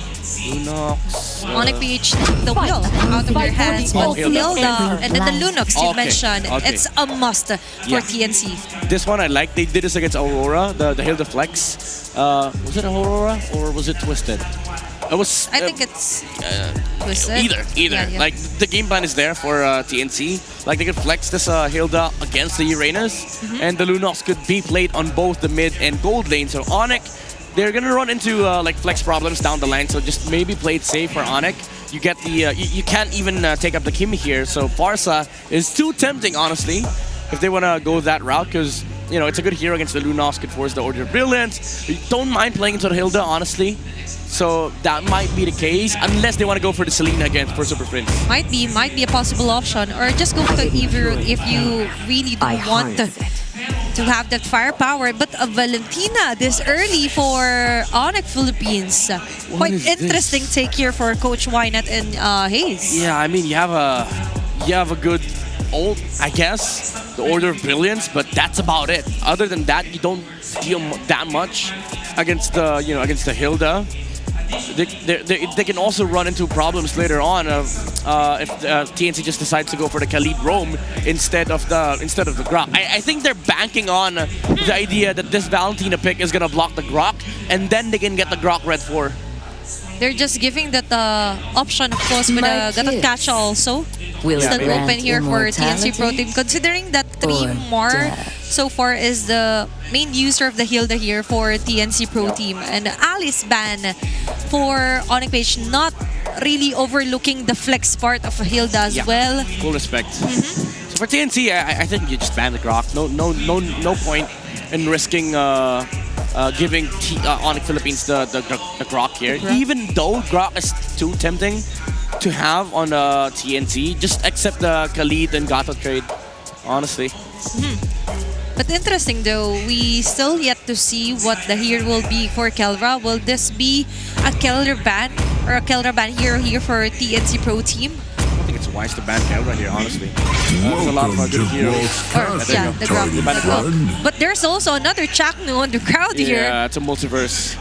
Lunox. ONIC PH took the wheel out of their hands, but Hilda and then the Lunox you mentioned. Okay. It's a must for TNC. This one I like. They did this against Aurora, the Hilda Flex. Was it Aurora or was it Twisted? It was. I think it's Twisted. Either. Yeah. Like the game plan is there for TNC. Like they could flex this Hilda against the Uranus, and the Lunox could be played on both the mid and gold lane. So ONIC, they're gonna run into like flex problems down the line. So just maybe play it safe for ONIC. You get the you can't even take up the Kimi here. So Farsa is too tempting, honestly, if they wanna go that route, because it's a good hero against the Lunox. Could force the Order of Brilliance. You don't mind playing into the Hilda, honestly. So that might be the case, unless they want to go for the Selena again for Super Prince. Might be a possible option, or just go for Evo if you really don't want to have that firepower. But a Valentina this early for ONIC Philippines. Quite interesting take here for Coach Wynett and Hayes. Yeah, I mean you have a good ult, I guess, the Order of Brilliance, but that's about it. Other than that, you don't feel that much against the against the Hilda. They can also run into problems later on if TNC just decides to go for the Khalid Roam instead of the Grok. I think they're banking on the idea that this Valentina pick is gonna block the Grok, and then they can get the Grok red 4. They're just giving that option, of course, with a Gatot Catch also. Still open here for TNC Pro Team, considering that 3 more so far is the main user of the Hilda here for TNC Pro Team. And Alice ban for ONIC PH, not really overlooking the flex part of Hilda as well. Full respect. So for TNC, I think you just ban the Grok. No point in risking giving ONIC Philippines the Grok here. Even though Grok is too tempting to have on TNC, just accept the Khalid and Gato trade, honestly. But interesting though, we still yet to see what the hero will be for Kelra. Will this be a Kelra ban or a Kelra ban hero here for TNC Pro Team? I think it's wise to ban Kelra here, honestly. There's a lot of good heroes. The Grok. But there's also another Chaknu on the crowd here. Yeah, it's a multiverse.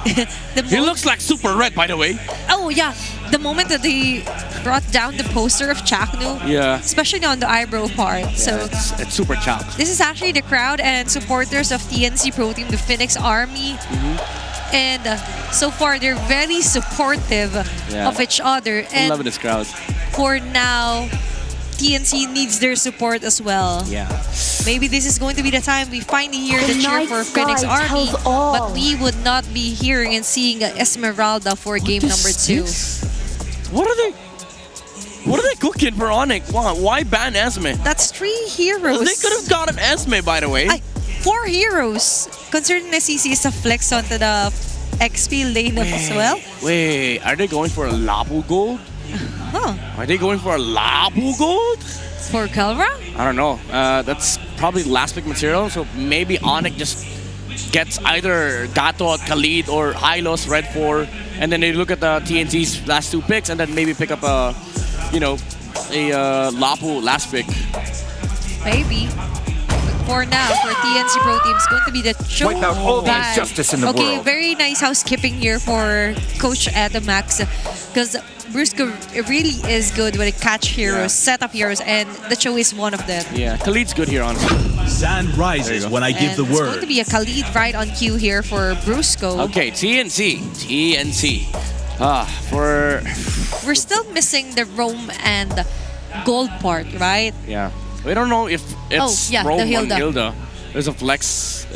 He looks like super red, by the way. Oh yeah, the moment that they brought down the poster of Chaknu, especially on the eyebrow part. So it's super Chak. This is actually the crowd and supporters of TNC Pro Team, the Phoenix Army. And so far, they're very supportive of each other. I'm loving this crowd. For now, TNC needs their support as well. Yeah. Maybe this is going to be the time we finally hear the cheer for Phoenix Army, but we would not be hearing and seeing Esmeralda for game number 2. What are they cooking for ONIC? Why ban Esme? That's 3 heroes. They could have gotten Esme, by the way. 4 heroes. Considering the CC is a flex onto the XP lane as well. Wait, are they going for a Lapu Gold? Are they going for a Lapu Gold? For Kelra? I don't know. That's probably last pick material, so maybe ONIC just gets either Gato, Khalid, or Hylos Red 4, and then they look at the TNC's last 2 picks, and then maybe pick up a Lapu last pick. Maybe. For now, for TNC Pro Team, it's going to be the show. Wipe out all the injustice in the world. Very nice housekeeping here for Coach Adamax, because Brusco really is good with catch heroes, setup heroes, and the show is one of them. Yeah, Khalid's good here, honestly. Sand rises when I give the It's going word. to be a Khalid right on cue here for Brusco. Okay, TNC. We're still missing the roam and gold part, right? Yeah. We don't know if it's Rome the or Hilda. Hilda. There's a flex.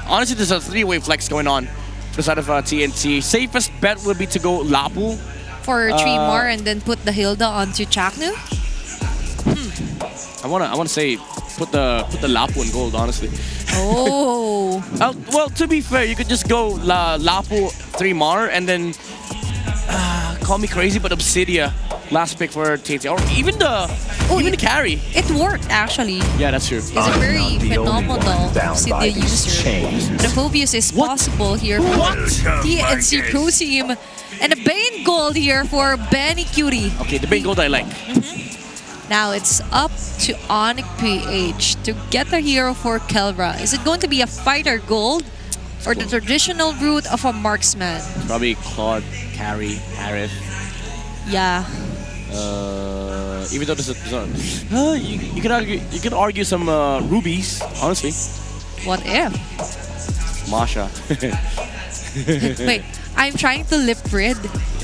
Honestly, there's a 3-way flex going on for the side of TNT. Safest bet would be to go Lapu. For 3 more and then put the Hilda onto Chaknu? I wanna say put the Lapu in gold, honestly. Oh. Well, to be fair, you could just go Lapu 3 Mar and then call me crazy, but Obsidia last pick for TNT, or even the carry. It worked actually. Yeah, that's true. He's a very phenomenal Obsidia user. The Phobius is possible here for TNC Pro Team. And a Bane Gold here for Benny Cutie. Okay, the Bane Gold I like. Now it's up to ONIC PH to get the hero for Kelra. Is it going to be a fighter gold or the traditional route of a marksman? Probably Claude, carry, Aerith. Yeah. Even though there's you can argue some rubies, honestly. What if? Masha. Wait, I'm trying to lip read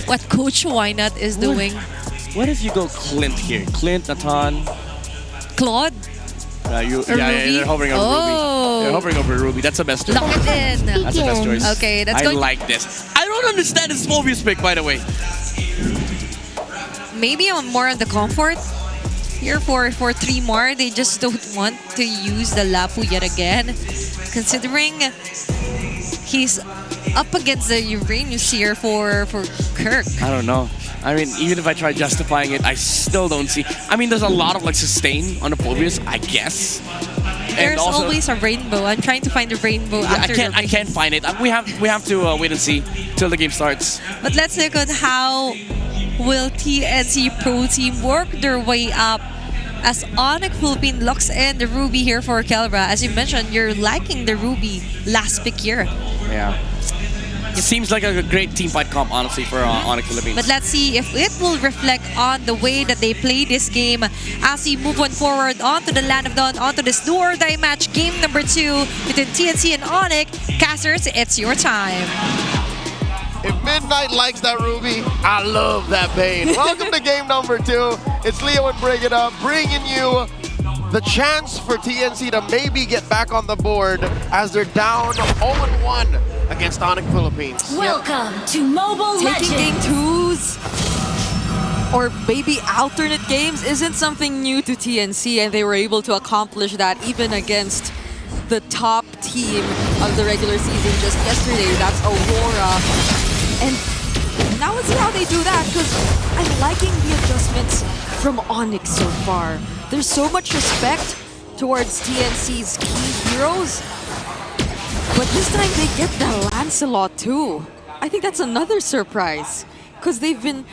what Coach Wynut is doing. What if you go Clint here? Clint, Natan. Claude? They're hovering over Ruby. They're hovering over Ruby. That's the best choice. Lock it in. That's the best choice. Okay, that's I going. like this. I don't understand this Phobius pick, by the way. Maybe I'm more on the comfort. Here for 3 more, they just don't want to use the Lapu yet again. Considering he's up against the Uranus here for Kirk. I don't know. I mean, even if I try justifying it, I still don't see. I mean, there's a lot of like sustain on the Phobius, I guess. There's always a rainbow. I'm trying to find the rainbow after I can't find it. We have to wait and see till the game starts. But let's look at how will TNC Pro Team work their way up as ONIC Philippine locks in the Ruby here for Kelra. As you mentioned, you're liking the Ruby last pick here. Yeah. It seems like a great team fight comp, honestly, for ONIC Philippines. But let's see if it will reflect on the way that they play this game as we move on forward onto the Land of Dawn, onto this do or die match, game number 2 between TNC and ONIC. Casters, it's your time. If Midnight likes that Ruby, I love that Bane. Welcome to game number 2. It's Leo and Bring It Up, bringing you the chance for TNC to maybe get back on the board as they're down 0-1 against ONIC Philippines. Welcome to Mobile Taking Legends. game 2s or maybe alternate games isn't something new to TNC, and they were able to accomplish that even against the top team of the regular season just yesterday. That's Aurora. And now let's see how they do that, because I'm liking the adjustments from ONIC so far. There's so much respect towards TNC's key heroes, but this time they get the Lancelot too. I think that's another surprise, because they've been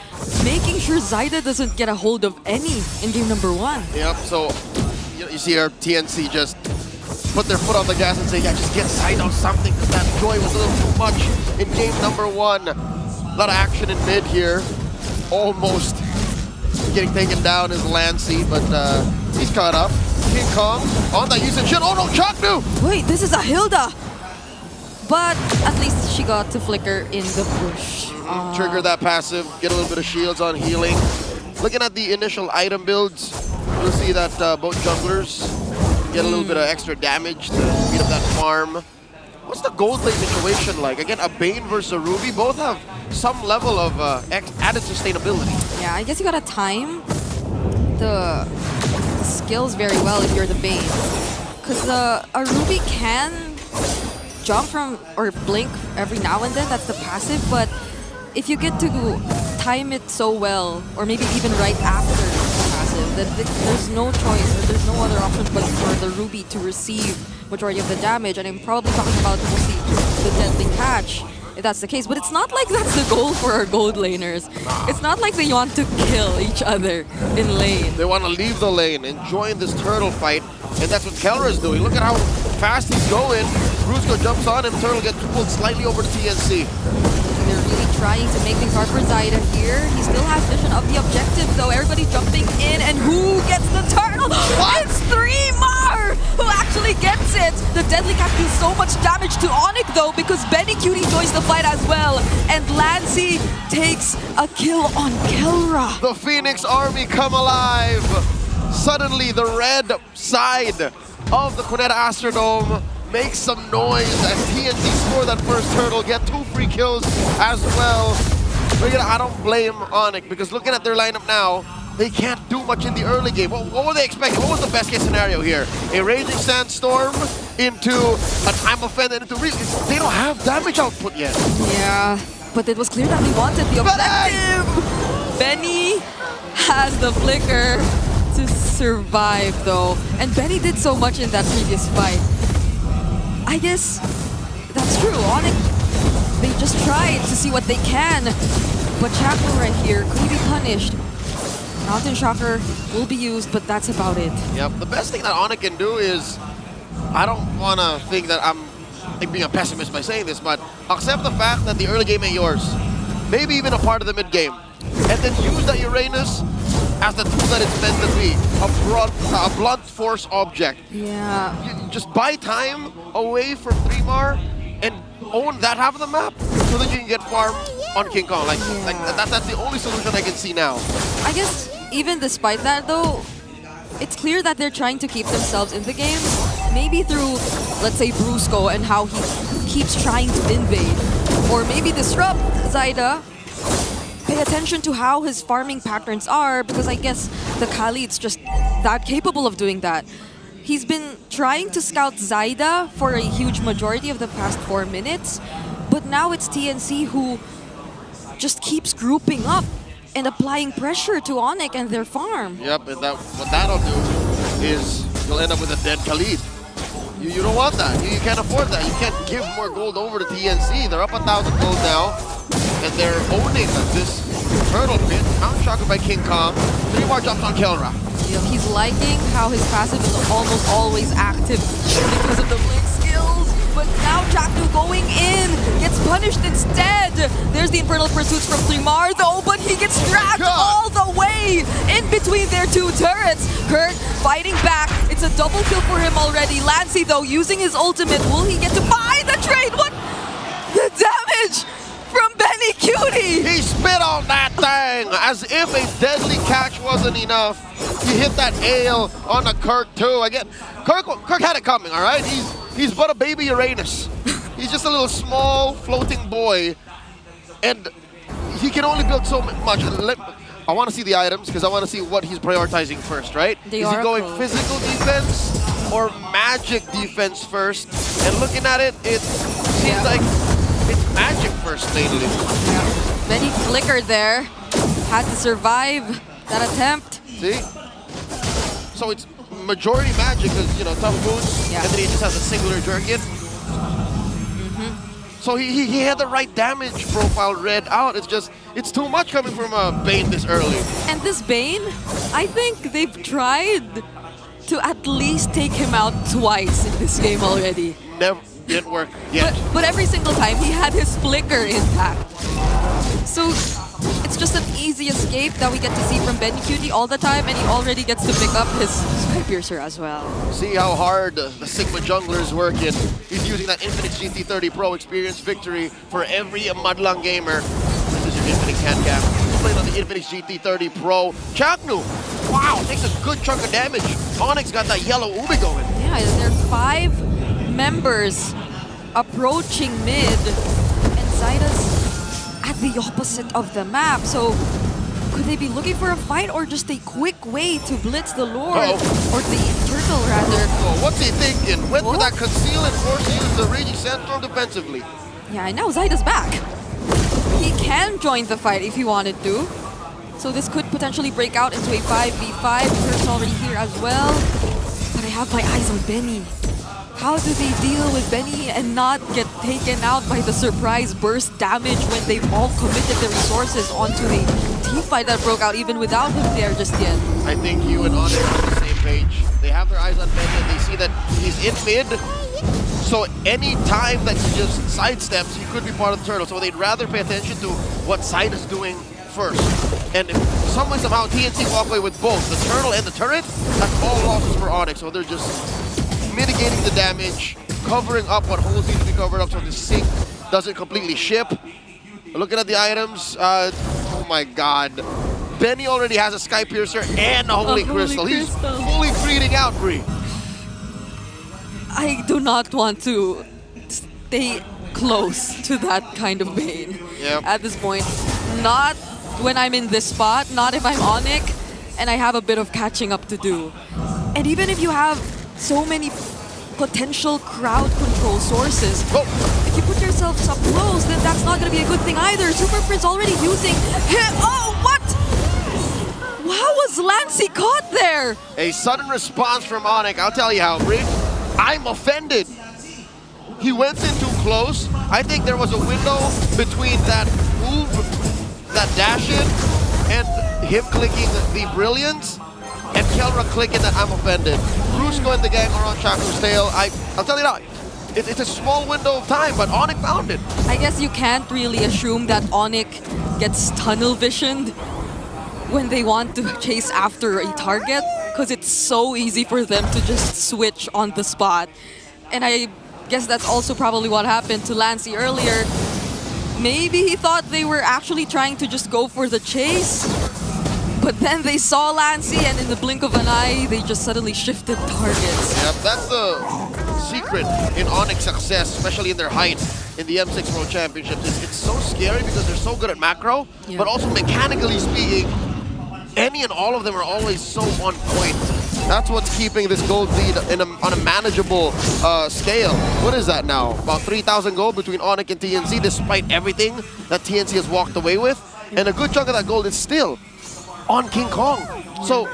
making sure Zyda doesn't get a hold of any in game number 1. Yep, so you see our TNC just put their foot on the gas and say, yeah, just get Zyda something, because that joy was a little too much in game number 1. A lot of action in mid here. Almost getting taken down is Lancey, but he's caught up. King Kong on that usage shit. Oh no, Chaknu! Wait, this is a Hilda! But at least she got to flicker in the bush. Trigger that passive, get a little bit of shields on healing. Looking at the initial item builds, you'll see that both junglers get a little bit of extra damage to beat up that farm. What's the gold lane situation like? Again, a Bane versus a Ruby, both have some level of added sustainability. Yeah, I guess you gotta time the skills very well if you're the Bane. Because a Ruby can jump from or blink every now and then, that's the passive, but if you get to time it so well, or maybe even right after the passive, then there's no choice, or there's no other option but for the Ruby to receive majority of the damage. And I'm probably talking about mostly the deadly catch, if that's the case. But it's not like that's the goal for our gold laners. It's not like they want to kill each other in lane. They want to leave the lane and join this turtle fight, and that's what Kelra is doing. Look at how fast he's going. Brusco jumps on him, Turtle gets pulled slightly over to TNC. They're really trying to make things hard for Zyda here. He still has vision of the objective, though. Everybody's jumping in, and who gets the turtle? What? It's 3 Mar who actually gets it. The Deadly Catch deals so much damage to ONIC though because Benny Cutie joins the fight as well. And Lancy takes a kill on Kelra. The Phoenix Army come alive. Suddenly the red side of the Cuneta Astrodome makes some noise as TNC score that first turtle, get 2 free kills as well. But I don't blame ONIC because looking at their lineup now, they can't do much in the early game. What were they expecting? What was the best case scenario here? A Raging Sandstorm into a Time of Fend and into really, they don't have damage output yet. Yeah, but it was clear that they wanted the objective. Benny has the flicker to survive though. And Benny did so much in that previous fight. I guess that's true. ONIC, they just tried to see what they can. But Chaco right here, could he be punished? Mountain Shocker will be used, but that's about it. Yep, the best thing that ONIC can do is, I don't want to think that I'm being a pessimist by saying this, but accept the fact that the early game ain't yours. Maybe even a part of the mid game. And then use that Uranus as the tool that it's meant to be. A blunt force object. Yeah. You just buy time away from 3-Mar and own that half of the map so that you can get farm on King Kong. That's the only solution I can see now. I guess even despite that though, it's clear that they're trying to keep themselves in the game. Maybe through, let's say, Brusco and how he keeps trying to invade. Or maybe disrupt Zyda. Pay attention to how his farming patterns are because I guess the Khalid's just that capable of doing that. He's been trying to scout Zyda for a huge majority of the past 4 minutes, but now it's TNC who just keeps grouping up and applying pressure to ONIC and their farm. Yep, and what that'll do is you'll end up with a dead Khalid. You don't want that. You can't afford that. You can't give more gold over to TNC. They're up 1,000 gold now, and they're owning this turtle pit. Mount Shocker by King Kong. 3-Mar drops on Kelra. He's liking how his passive is almost always active because of the blink skills. But now Jaknu going in gets punished instead. There's the Infernal Pursuits from 3-Mar though, but he gets dragged all the way in between their 2 turrets. Kurt fighting back. It's a double kill for him already. Lancy though using his ultimate. Will he get to buy the trade? What? The damage from Benny Cutie! He spit on that thing as if a deadly catch wasn't enough. He hit that ale on a Kirk too. Again, Kirk had it coming, all right? He's but a baby Uranus. He's just a little small floating boy, and he can only build so much. I want to see the items because I want to see what he's prioritizing first, right? Is he going physical defense or magic defense first? And looking at it, it seems like it's magic first mainly. Yeah. Benny flickered there. Had to survive that attempt. See? So it's majority magic because, you know, tough boots, and then he just has a singular Jerkin. So he had the right damage profile read out. It's just, it's too much coming from Bane this early. And this Bane, I think they've tried to at least take him out twice in this game already. Never didn't work yet. But every single time he had his flicker intact. So it's just an easy escape that we get to see from Benny Cutie all the time, and he already gets to pick up his Sky Piercer as well. See how hard the Sigma jungler is working. He's using that Infinix GT30 Pro experience victory for every Madlang gamer. This is your Infinix handcap. He's playing on the Infinix GT30 Pro. Chaknu, wow, takes a good chunk of damage. ONIC's got that yellow Ubi going. Yeah, there are 5 members approaching mid, and Zyda's at the opposite of the map. So could they be looking for a fight or just a quick way to blitz the Lord? Or the Turtle rather? What's he thinking? Went for that conceal and force to use the Raging Sandstorm defensively. Yeah, and now Zyda's back. He can join the fight if he wanted to. So this could potentially break out into a 5v5. Kurt's already here as well. But I have my eyes on Benny. How do they deal with Benny and not get taken out by the surprise burst damage when they've all committed their resources onto a team fight that broke out even without him there just yet? I think you and ONIC are on the same page. They have their eyes on Benny and they see that he's in mid. So any time that he just sidesteps, he could be part of the turtle. So they'd rather pay attention to what side is doing first. And if some way, somehow, TNC walk away with both the turtle and the turret, that's all losses for ONIC. So they're just mitigating the damage covering up what holes need to be covered up so the sink doesn't completely ship. Looking at the items, oh my god. Benny already has a Sky Piercer and a Holy Crystal. He's fully breeding out, Bree. I do not want to stay close to that kind of pain at this point. Not when I'm in this spot, not if I'm ONIC and I have a bit of catching up to do. And even if you have so many potential crowd control sources, if you put yourself up close, then that's not going to be a good thing either. Super Prince already using him. Oh, what? How was Lancey caught there? A sudden response from ONIC. I'll tell you how, Bree. I'm offended. He went in too close. I think there was a window between that move, that dash in, and him clicking the Brilliance, and Kelra clicking that I'm offended. Bruce going the gang around Chaku's tail. I'll tell you now, it's a small window of time, but ONIC found it. I guess you can't really assume that ONIC gets tunnel visioned when they want to chase after a target, because it's so easy for them to just switch on the spot. And I guess that's also probably what happened to Lancey earlier. Maybe he thought they were actually trying to just go for the chase, but then they saw Lancey and in the blink of an eye, they just suddenly shifted targets. Yep, that's the secret in ONIC's success, especially in their height in the M6 World Championships. It's so scary because they're so good at macro, but also mechanically speaking, any and all of them are always so on point. That's what's keeping this gold lead on a manageable scale. What is that now? About 3,000 gold between ONIC and TNC, despite everything that TNC has walked away with. And a good chunk of that gold is still on King Kong. So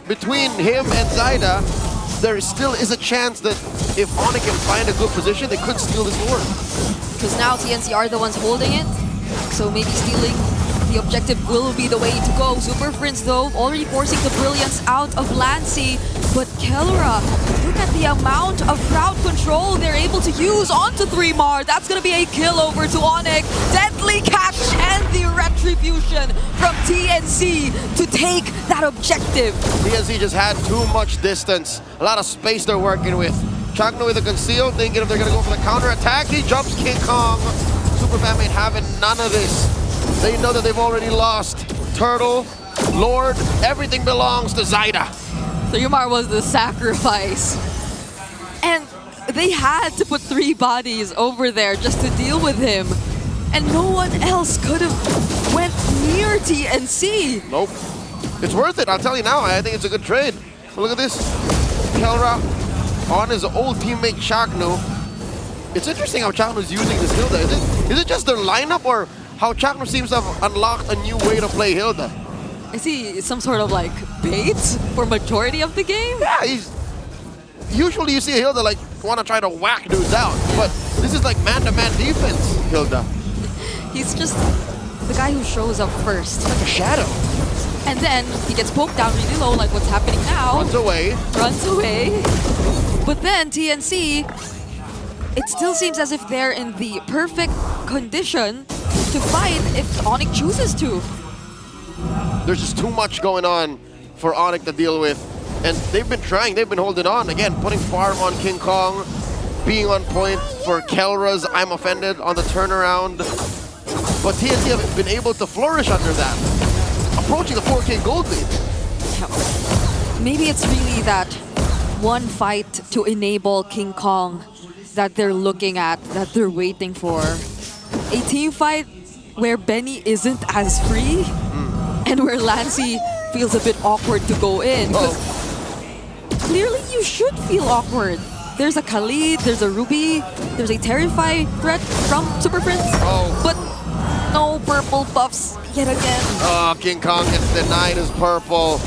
between him and Zyda, there still is a chance that if ONIC can find a good position, they could steal this war. Because now TNC are the ones holding it, so maybe stealing the objective will be the way to go. Super Prince, though, already forcing the Brilliance out of Lancey. But Kelra, look at the amount of crowd control they're able to use onto 3mar. That's going to be a kill over to ONIC. Deadly catch and the retribution from TNC to take that objective. TNC just had too much distance. A lot of space they're working with. Chakno with a conceal, thinking if they're going to go for the counter attack. He jumps King Kong. Superfam ain't having none of this. They know that they've already lost Turtle, Lord, everything belongs to Zyda. So Yumar was the sacrifice. And they had to put 3 bodies over there just to deal with him. And no one else could have went near TNC. Nope. It's worth it, I'll tell you now. I think it's a good trade. Look at this. Kelra on his old teammate Chakno. It's interesting how Chakno's using this Hilda. Is it just their lineup, or how Chakno seems to have unlocked a new way to play Hilda? Is he some sort of like bait for majority of the game? Yeah, usually you see Hilda like want to try to whack dudes out, but this is like man-to-man defense, Hilda. He's just the guy who shows up first. Like a shadow. And then he gets poked down really low, like what's happening now. Runs away. Runs away. But then TNC, it still seems as if they're in the perfect condition to fight if ONIC chooses to. There's just too much going on for ONIC to deal with. And they've been trying, they've been holding on. Again, putting farm on King Kong, being on point for Kelra's I'm Offended on the turnaround. But TNC have been able to flourish under that, approaching the 4K gold lead. Maybe it's really that one fight to enable King Kong that they're looking at, that they're waiting for. A team fight where Benny isn't as free and where Lancey feels a bit awkward to go in. Clearly you should feel awkward. There's a Khalid, there's a Ruby, there's a Terrify threat from Super Prince, but no purple buffs yet again. Oh, King Kong gets denied his purple.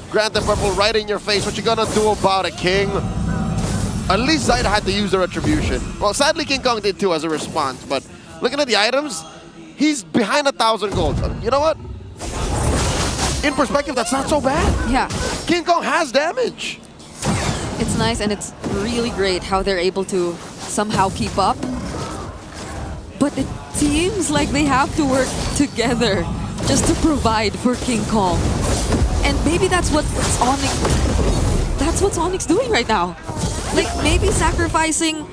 Grant the purple right in your face. What you gonna do about it, King? At least Zyda had to use the retribution. Well, sadly King Kong did too as a response, but looking at the items, he's behind 1,000 gold. You know what? In perspective, that's not so bad. Yeah. King Kong has damage. It's nice and it's really great how they're able to somehow keep up. But it seems like they have to work together just to provide for King Kong. And maybe that's what ONIC, that's what ONIC's doing right now. Like maybe sacrificing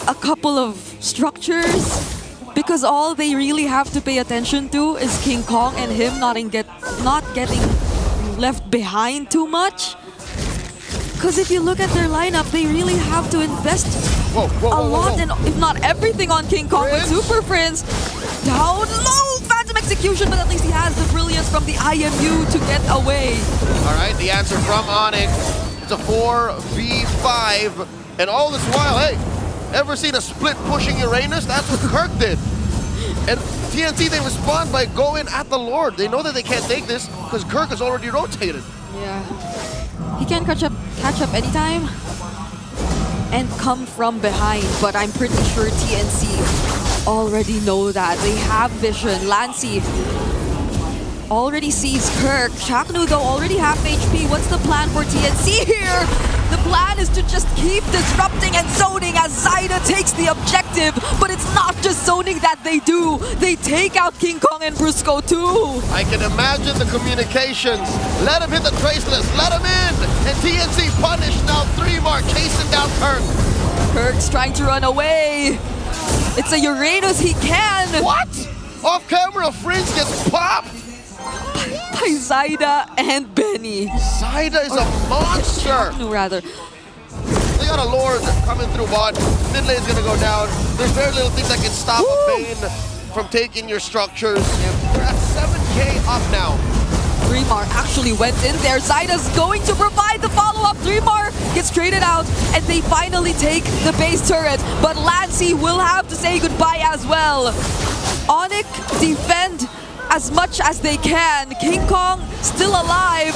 a couple of structures because all they really have to pay attention to is King Kong and him not getting left behind too much. Because if you look at their lineup, they really have to invest a lot, and if not everything, on King Kong. But Super Prince down low, Phantom Execution, but at least he has the brilliance from the IMU to get away. All right, the answer from ONIC. It's a 4v5, and all this while, hey, ever seen a split pushing Uranus? That's what Kirk did. And TNC, they respond by going at the Lord. They know that they can't take this because Kirk has already rotated. Yeah. He can catch up anytime and come from behind, but I'm pretty sure TNC already know that. They have vision. Lancey already sees Kirk. Chaknu, though, already half HP. What's the plan for TNC here? The plan is to just keep disrupting and zoning as Zyda takes the objective, but it's not just zoning that they do. They take out King Kong and Brusco too. I can imagine the communications. Let him hit the traceless, let him in! And TNC punished now 3 more, chasing down Kirk. Kirk's trying to run away. It's a Uranus, he can! What? Off camera, Fringe gets popped! By Zyda and Benny. Zyda is a monster! No, rather. They got a Lord coming through bot. Mid lane's gonna go down. There's very little things that can stop a Bane from taking your structures. We're at 7k up now. 3mar actually went in there. Zyda's going to provide the follow-up. 3mar gets traded out, and they finally take the base turret. But Lancey will have to say goodbye as well. ONIC defend as much as they can. King Kong still alive.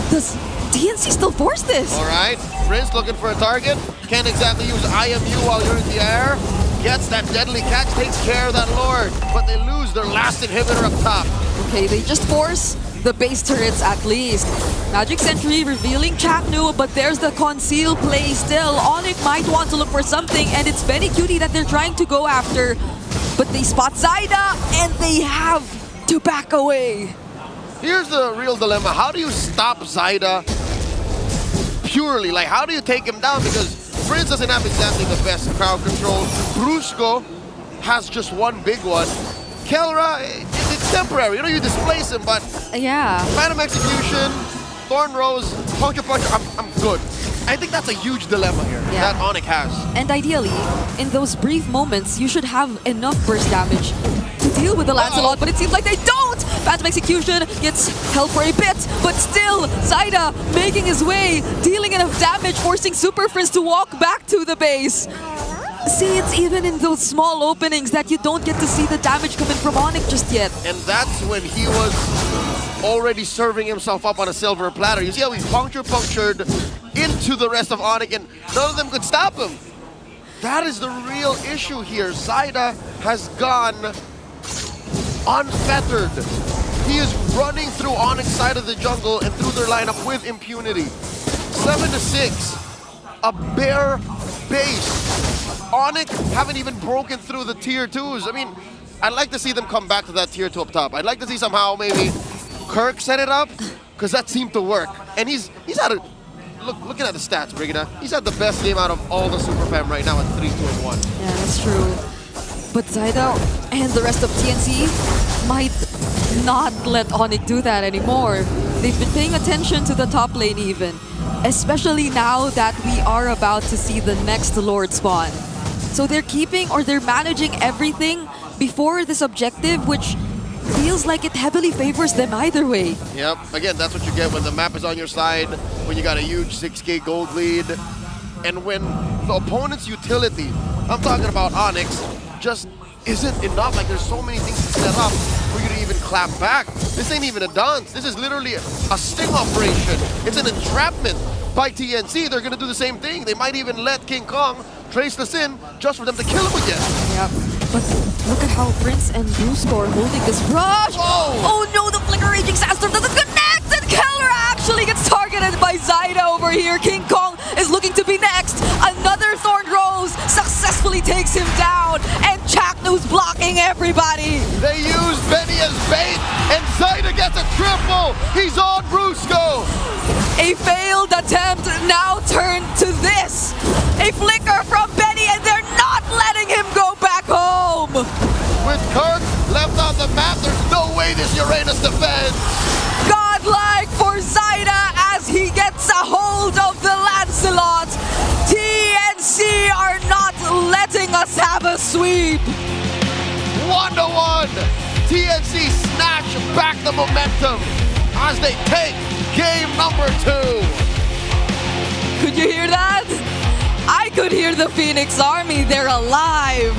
Does TNC still force this? All right, Prince looking for a target. Can't exactly use IMU while you're in the air. Gets that deadly catch, takes care of that Lord. But they lose their last inhibitor up top. Okay, they just force the base turrets at least. Magic Sentry revealing Chaknu, but there's the conceal play still. ONIC might want to look for something, and it's Benny Cutie that they're trying to go after. But they spot Zyda, and they have to back away. Here's the real dilemma. How do you stop Zyda purely? Like, how do you take him down? Because Prince doesn't have exactly the best crowd control. Brusco has just one big one. Kelra, it's temporary. You know, you displace him, but yeah. Phantom Execution, Thorn Rose, Puncture Puncher, I'm good. I think that's a huge dilemma here that ONIC has. And ideally, in those brief moments, you should have enough burst damage to deal with the Lancelot, but it seems like they don't! Phantom Execution gets held for a bit, but still, Zyda making his way, dealing enough damage, forcing Super Prince to walk back to the base. See, it's even in those small openings that you don't get to see the damage coming from ONIC just yet. And that's when he was already serving himself up on a silver platter. You see how he punctured into the rest of ONIC, and none of them could stop him. That is the real issue here. Zyda has gone unfettered. He is running through ONIC's side of the jungle and through their lineup with impunity. 7-6, a bare base. ONIC haven't even broken through the tier 2s. I mean, I'd like to see them come back to that tier 2 up top. I'd like to see somehow maybe Kirk set it up, because that seemed to work. And he's had a looking at the stats, Brigida, he's had the best game out of all the Super Fam right now at 3-2-1. Yeah, that's true. But Zyda and the rest of TNC might not let ONIC do that anymore. They've been paying attention to the top lane even, especially now that we are about to see the next Lord spawn. So they're managing everything before this objective, which feels like it heavily favors them either way. Yep, again, that's what you get when the map is on your side, when you got a huge 6k gold lead, and when the opponent's utility, I'm talking about ONIC, just isn't enough. Like, there's so many things to set up for you to even clap back. This ain't even a dance. This is literally a sting operation. It's an entrapment by TNC. They're gonna do the same thing. They might even let King Kong trace this in just for them to kill him again. Yep. But look at how Prince and Brusco are holding this rush. Oh no, the Flicker Raging Sandstorm doesn't connect, and Keller actually gets targeted by Zyda over here. King Kong is looking to be next. Another Thorn Rose successfully takes him down, and Chaknu's blocking everybody. They use Benny as bait, and Zyda gets a triple. He's on Brusco. A failed attempt now turned to this. A flicker from Benny, and they're With Kirk left on the map, there's no way this Uranus defends. Godlike for Zaida as he gets a hold of the Lancelot. TNC are not letting us have a sweep. 1-1. TNC snatch back the momentum as they take game number 2. Could you hear that? I could hear the Phoenix Army. They're alive.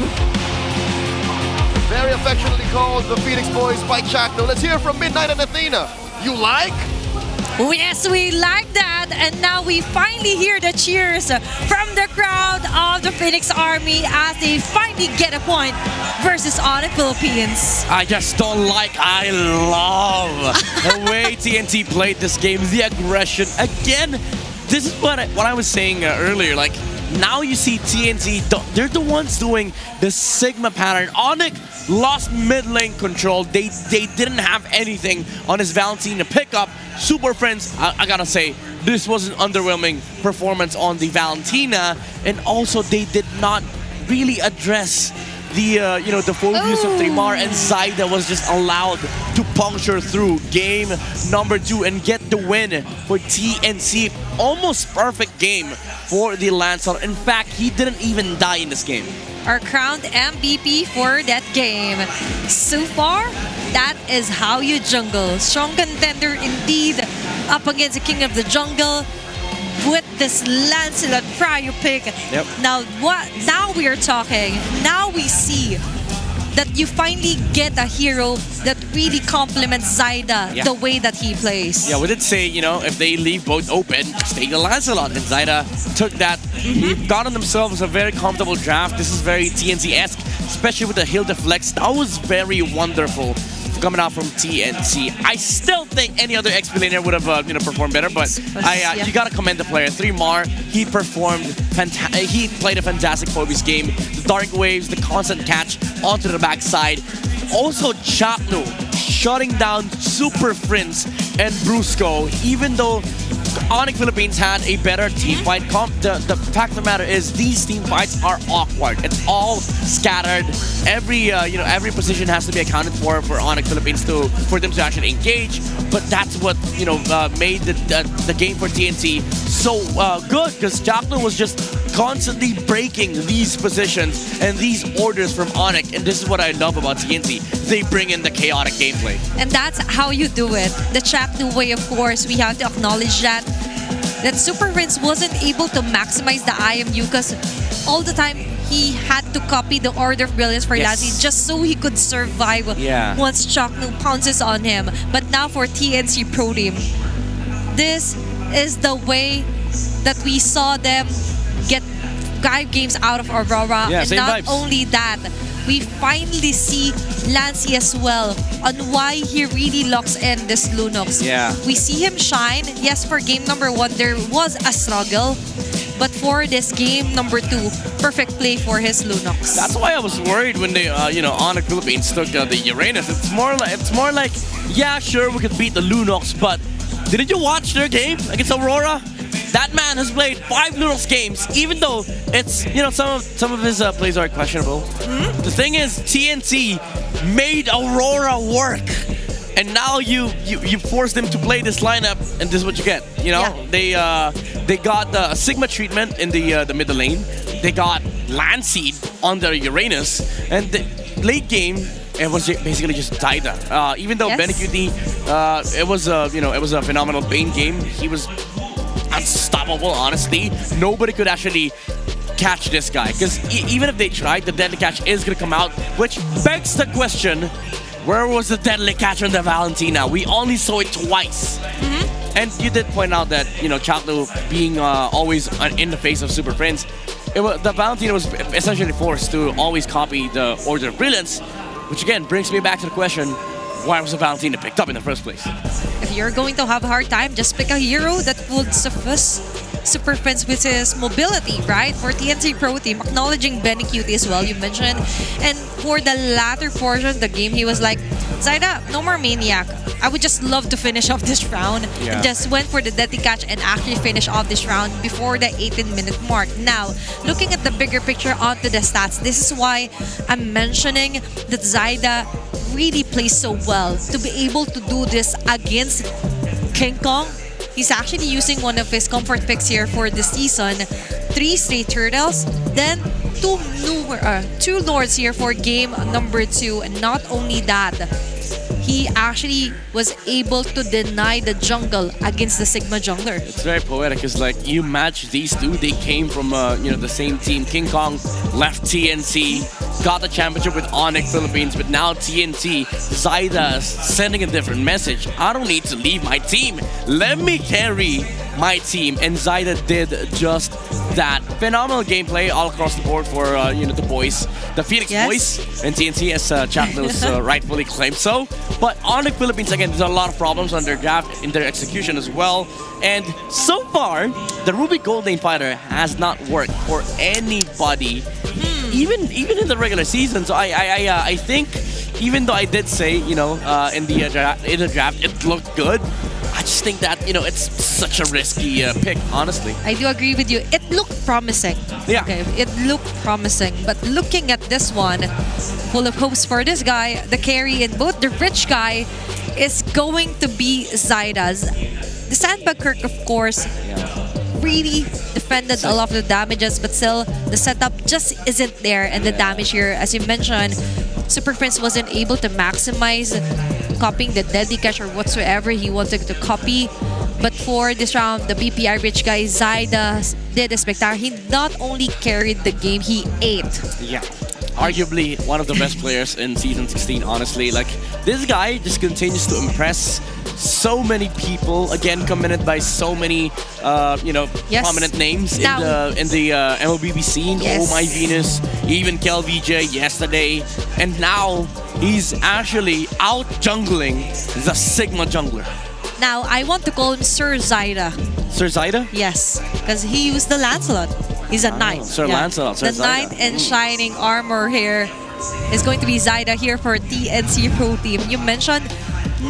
Very affectionately called the Phoenix Boys by Chakno. Let's hear from Midnight and Athena. You like? Oh, yes, we like that. And now we finally hear the cheers from the crowd of the Phoenix Army as they finally get a point versus ONIC Philippines. I just don't like, I love the way TNT played this game, the aggression. Again, this is what I was saying earlier, like, now you see TNT, they're the ones doing the Sigma pattern. ONIC lost mid lane control. They didn't have anything on his Valentina pickup. Super Friends, I gotta say, this was an underwhelming performance on the Valentina, and also they did not really address the the phobias of Trimar, and Zaida was just allowed to puncture through game number 2 and get the win for TNC. Almost perfect game for the Lancelot. In fact, he didn't even die in this game. Our crowned MVP for that game. So far, that is how you jungle. Strong contender indeed up against the King of the Jungle with this Lancelot prior pick. Yep. Now we are talking. Now we see that you finally get a hero that really complements Zaida the way that he plays. Yeah, we did say, if they leave both open, stay the Lancelot. And Zaida took that. They've gotten themselves a very comfortable draft. This is very TNC-esque, especially with the Hill Deflex. That was very wonderful coming out from TNC. I still think any other XP laner would have performed better, but you gotta commend the player. Trimar, he performed he played a fantastic Phobies game. The Dark Waves, the constant catch onto the backside. Also Chapno shutting down Super Prince and Brusco, even though ONIC Philippines had a better team fight comp. The fact of the matter is these team fights are awkward. It's all scattered. Every position has to be accounted for ONIC Philippines for them to actually engage. But that's what made the game for TNC so good, because Jackson was just constantly breaking these positions and these orders from ONIC, and this is what I love about TNC. They bring in the chaotic gameplay. And that's how you do it. The Chapno way, of course, we have to acknowledge that Super Prince wasn't able to maximize the IMU because all the time he had to copy the Order of Brilliance for Lassie just so he could survive once Chakno pounces on him. But now for TNC Pro Team, this is the way that we saw them get 5 games out of Aurora. Yeah, and same not vibes. only that, we finally see Lancy as well on why he really locks in this Lunox. Yeah. We see him shine. Yes, for game number 1, there was a struggle. But for this game number 2, perfect play for his Lunox. That's why I was worried when they, ONIC Philippines took the Uranus. It's more like, yeah, sure, we could beat the Lunox, but didn't you watch their game against Aurora? That man has played 5 Lunox games, even though it's, some of his plays are questionable. The thing is, TNC made Aurora work. And now you force them to play this lineup, and this is what you get. They got the Sigma treatment in the middle lane. They got Landseed on their Uranus, and the late game it was basically just Zaida. Even though Benecuti, it was a phenomenal Bane game. He was unstoppable. Honestly, nobody could actually catch this guy, because even if they tried, the deadly catch is gonna come out, which begs the question. Where was the deadly catch on the Valentina? We only saw it twice. And you did point out that, Chakno being always in the face of Super Friends, the Valentina was essentially forced to always copy the Order of Brilliance, which again brings me back to the question, why was the Valentina picked up in the first place? If you're going to have a hard time, just pick a hero that would suffice Super Friends with his mobility, right? For TNC Pro Team, acknowledging Benecuti as well, you mentioned. And for the latter portion of the game, he was like, Zaida, no more Maniac. I would just love to finish off this round. Yeah. Just went for the deadly catch and actually finish off this round before the 18-minute mark. Now, looking at the bigger picture onto the stats, this is why I'm mentioning that Zaida really plays so well to be able to do this against King Kong. He's actually using one of his comfort picks here for the season. 3 straight turtles, then 2 lords here for game number 2. And not only that, he actually was able to deny the jungle against the Sigma jungler. It's very poetic because like you match these two, they came from the same team. King Kong left TNC, got the championship with ONIC Philippines, but now TNC, Zaida is sending a different message. I don't need to leave my team. Let me carry my team, and Zaida did just that. Phenomenal gameplay all across the board for the boys, the Phoenix boys, and TNC as Chaknos rightfully claimed so. But ONIC Philippines, again, there's a lot of problems on their draft, in their execution as well. And so far, the Ruby Gold Lane Fighter has not worked for anybody, even in the regular season. So I think, even though I did say, in the draft, it looked good, I just think that, it's such a risky pick, honestly. I do agree with you. It looked promising. Yeah. Okay, it looked promising. But looking at this one, full of hopes for this guy, the carry in both the rich guy is going to be Zaida's. The Sandbag Kirk, of course, really defended a lot of the damages, but still, the setup just isn't there. And the damage here, as you mentioned, Super Prince wasn't able to maximize copying the deadly catch or whatsoever he wanted to copy. But for this round, the BPI rich guy, Zaida, did a spectacular. He not only carried the game, he ate. Yeah. Arguably one of the best players in Season 16, honestly. Like, this guy just continues to impress so many people. Again, commended by so many, prominent names in the MLBB scene. Oh My Venus, even Kel VJ yesterday. And now, he's actually out jungling the Sigma jungler. Now, I want to call him Sir Zaida. Sir Zaida? Yes, because he used the Lancelot. He's a knight. Sir Lancelot. Sir The knight in shining armor here is going to be Zaida here for TNC Pro Team. You mentioned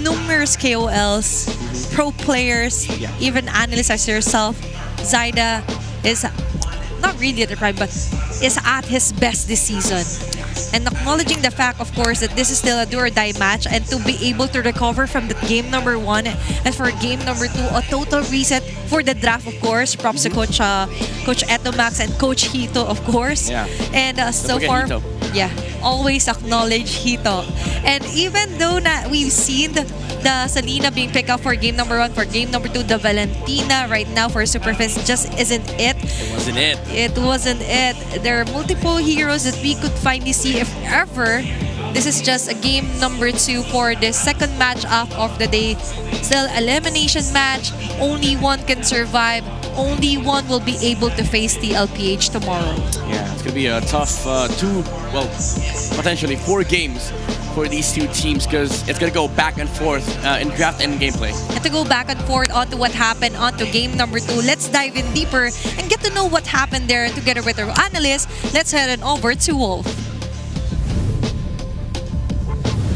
numerous KOLs, pro players, even analysts as yourself. Zaida is not really at the prime, but is at his best this season. And acknowledging the fact, of course, that this is still a do-or-die match, and to be able to recover from the game number 1 and for game number 2, a total reset for the draft, of course. Props to Coach Etomax and Coach Hito, of course. Yeah. And so far, Hito. always acknowledge Hito. And even though we've seen the Selena being picked up for game number 1, for game number 2, the Valentina right now for Superfest just isn't it. It wasn't it. It wasn't it. There are multiple heroes that we could finally see if ever. This is just a game number 2 for the second match of the day. Still elimination match. Only one can survive. Only one will be able to face TLPH tomorrow. Yeah, it's going to be a tough potentially 4 games for these two teams, because it's going to go back and forth in draft and gameplay. And to go back and forth onto what happened onto game number 2, let's dive in deeper and get to know what happened there together with our analyst. Let's head on over to Wolf.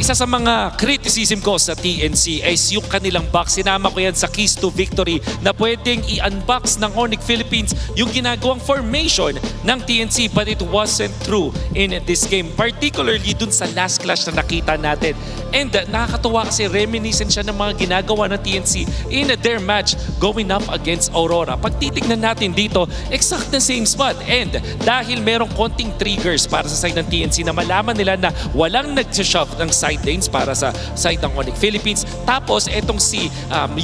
Isa sa mga criticism ko sa TNC is yung kanilang box. Sinama ko yan sa keys to victory na pwedeng i-unbox ng ONIC Philippines yung ginagawang formation ng TNC, but it wasn't true in this game. Particularly dun sa last clash na nakita natin. And nakakatuwa kasi reminiscent siya ng mga ginagawa ng TNC in their match going up against Aurora. Pag titignan natin dito, exact the same spot. And dahil merong konting triggers para sa side ng TNC na malaman nila na walang nag-shove ng side lanes para sa side ng ONIC Philippines. Tapos etong si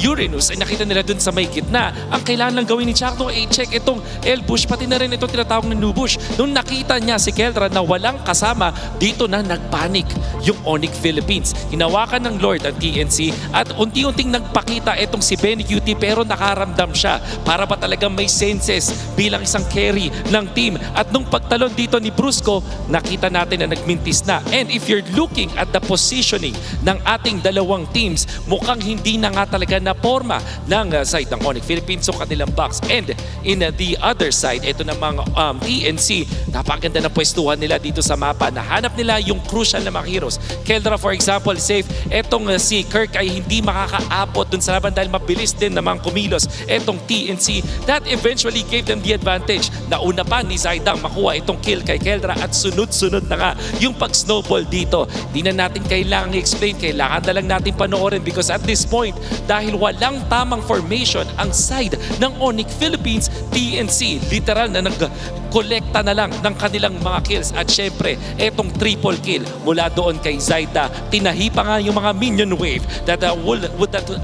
Uranus ay nakita nila dun sa may gitna. Ang kailangan lang gawin ni Chakno ay check itong L-Bush, pati na rin itong tinatawag na New-Bush. Nung nakita niya si Keltra na walang kasama, dito na nagpanik yung ONIC Philippines. Hinawakan ng Lord ang TNC at unti-unting nagpakita itong si Benny QT, pero nakaramdam siya para ba talagang may senses bilang isang carry ng team. At nung pagtalon dito ni Brusco, nakita natin na nagmintis na. And if you're looking at the positioning ng ating dalawang teams, mukhang hindi na nga talaga na forma ng side ng ONIC Philippines so kanilang box. And in the other side, ito namang TNC, napakaganda ng pwestuhan nila dito sa mapa. Nahanap nila yung crucial na mga heroes. Keldra for example, safe. Etong si Kirk ay hindi makakaabot dun sa laban dahil mabilis din namang kumilos etong TNC. That eventually gave them the advantage. Nauna pa ni Zaidang makuha itong kill kay Keldra at sunod-sunod na nga yung pag-snowball dito. Di na natin kailangang i-explain, kailangan na lang natin panoorin because at this point, dahil walang tamang formation ang side ng ONIC Philippines, TNC literal na nag-kolekta na lang ng kanilang mga kills at syempre, etong triple kill mula doon kay Zaida. Tinahi pa nga yung mga minion wave that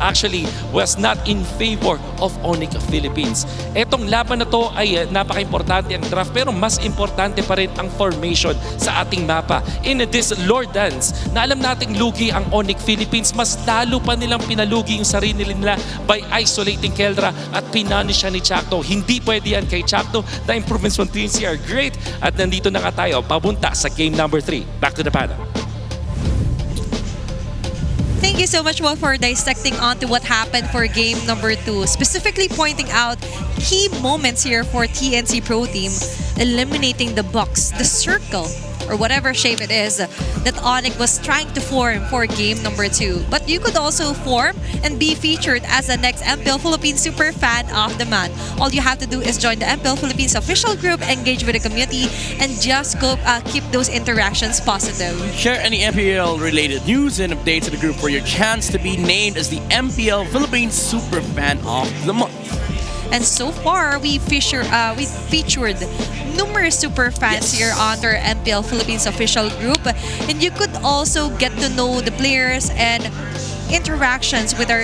actually was not in favor of ONIC Philippines. Etong laban na to ay napaka-importante ang draft pero mas importante pa rin ang formation sa ating mapa. In this Lord Dance, na alam nating lugi ang ONIC Philippines, mas lalo pa nilang pinalugi yung sarili nila by isolating Keldra at pinunish siya ni Chacto. Hindi pwede yan kay Chacto. The improvements from TNC are great at nandito na nga tayo papunta sa game number 3. Back to the panel. Thank you so much, Will, for dissecting onto what happened for game number 2, specifically pointing out key moments here for TNC Pro Team, eliminating the box, the circle, or whatever shape it is that ONIC was trying to form for game number 2. But you could also form and be featured as the next MPL Philippines Super Fan of the Month. All you have to do is join the MPL Philippines official group, engage with the community, and just keep those interactions positive. Share any MPL related news and updates to the group for your chance to be named as the MPL Philippines Super Fan of the Month. And so far, we featured numerous super fans here on our MPL Philippines official group. And you could also get to know the players and interactions with our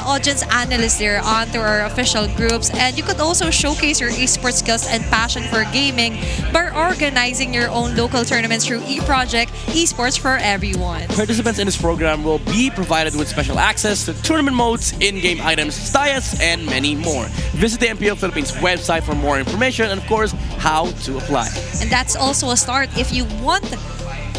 audience analysts there onto our official groups. And you could also showcase your esports skills and passion for gaming by organizing your own local tournaments through eProject Esports for Everyone. Participants in this program will be provided with special access to tournament modes, in-game items, styles, and many more. Visit the MPL Philippines website for more information and, of course, how to apply. And that's also a start. If you want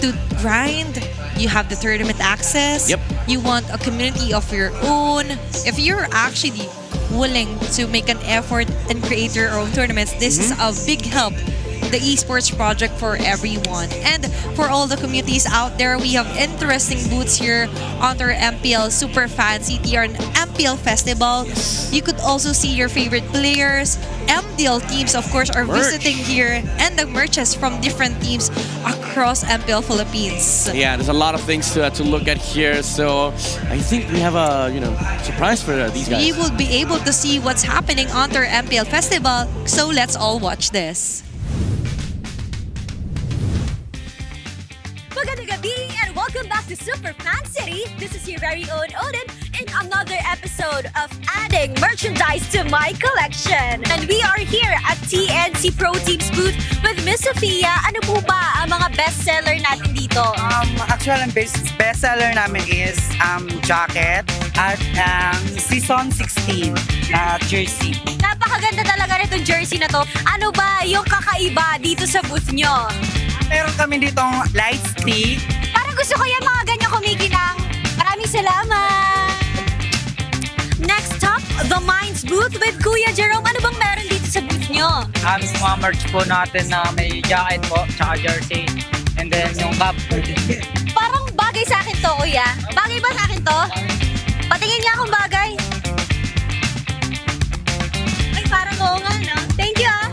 to grind, you have the tournament access. Yep. You want a community of your own. If you're actually willing to make an effort and create your own tournaments, this is a big help. The esports project for everyone. And for all the communities out there, we have interesting booths here on our MPL Super Fan CTR and MPL Festival. You could also see your favorite players. MDL teams, of course, are visiting here, and the merches from different teams across MPL Philippines. Yeah, there's a lot of things to look at here. So I think we have a surprise for these guys. We will be able to see what's happening on our MPL Festival. So let's all watch this. Magandang gabi and welcome back to Super Fan City. This is your very own Odin in another episode of Adding Merchandise to My Collection. And we are here at TNC Pro Team's booth with Miss Sophia. Ano po ba ang mga bestseller natin dito? Actually, ang bestseller namin is jacket at Season 16 na jersey. Napakaganda talaga nitong jersey na to. Ano ba yung kakaiba dito sa booth nyo? Meron kami ditong light stick. Parang gusto ko yan mga ganyan kumikinang. Maraming salamat! Next up, the Minds booth with Kuya Jerome. Ano bang meron dito sa booth nyo? Mga merch po natin na may jacket po, tsaka jersey. And then yung cap. Parang bagay sa akin to, Kuya. Bagay ba sa akin to? Patingin nga kung bagay. Ay, parang oo nga, no? Thank you, ah.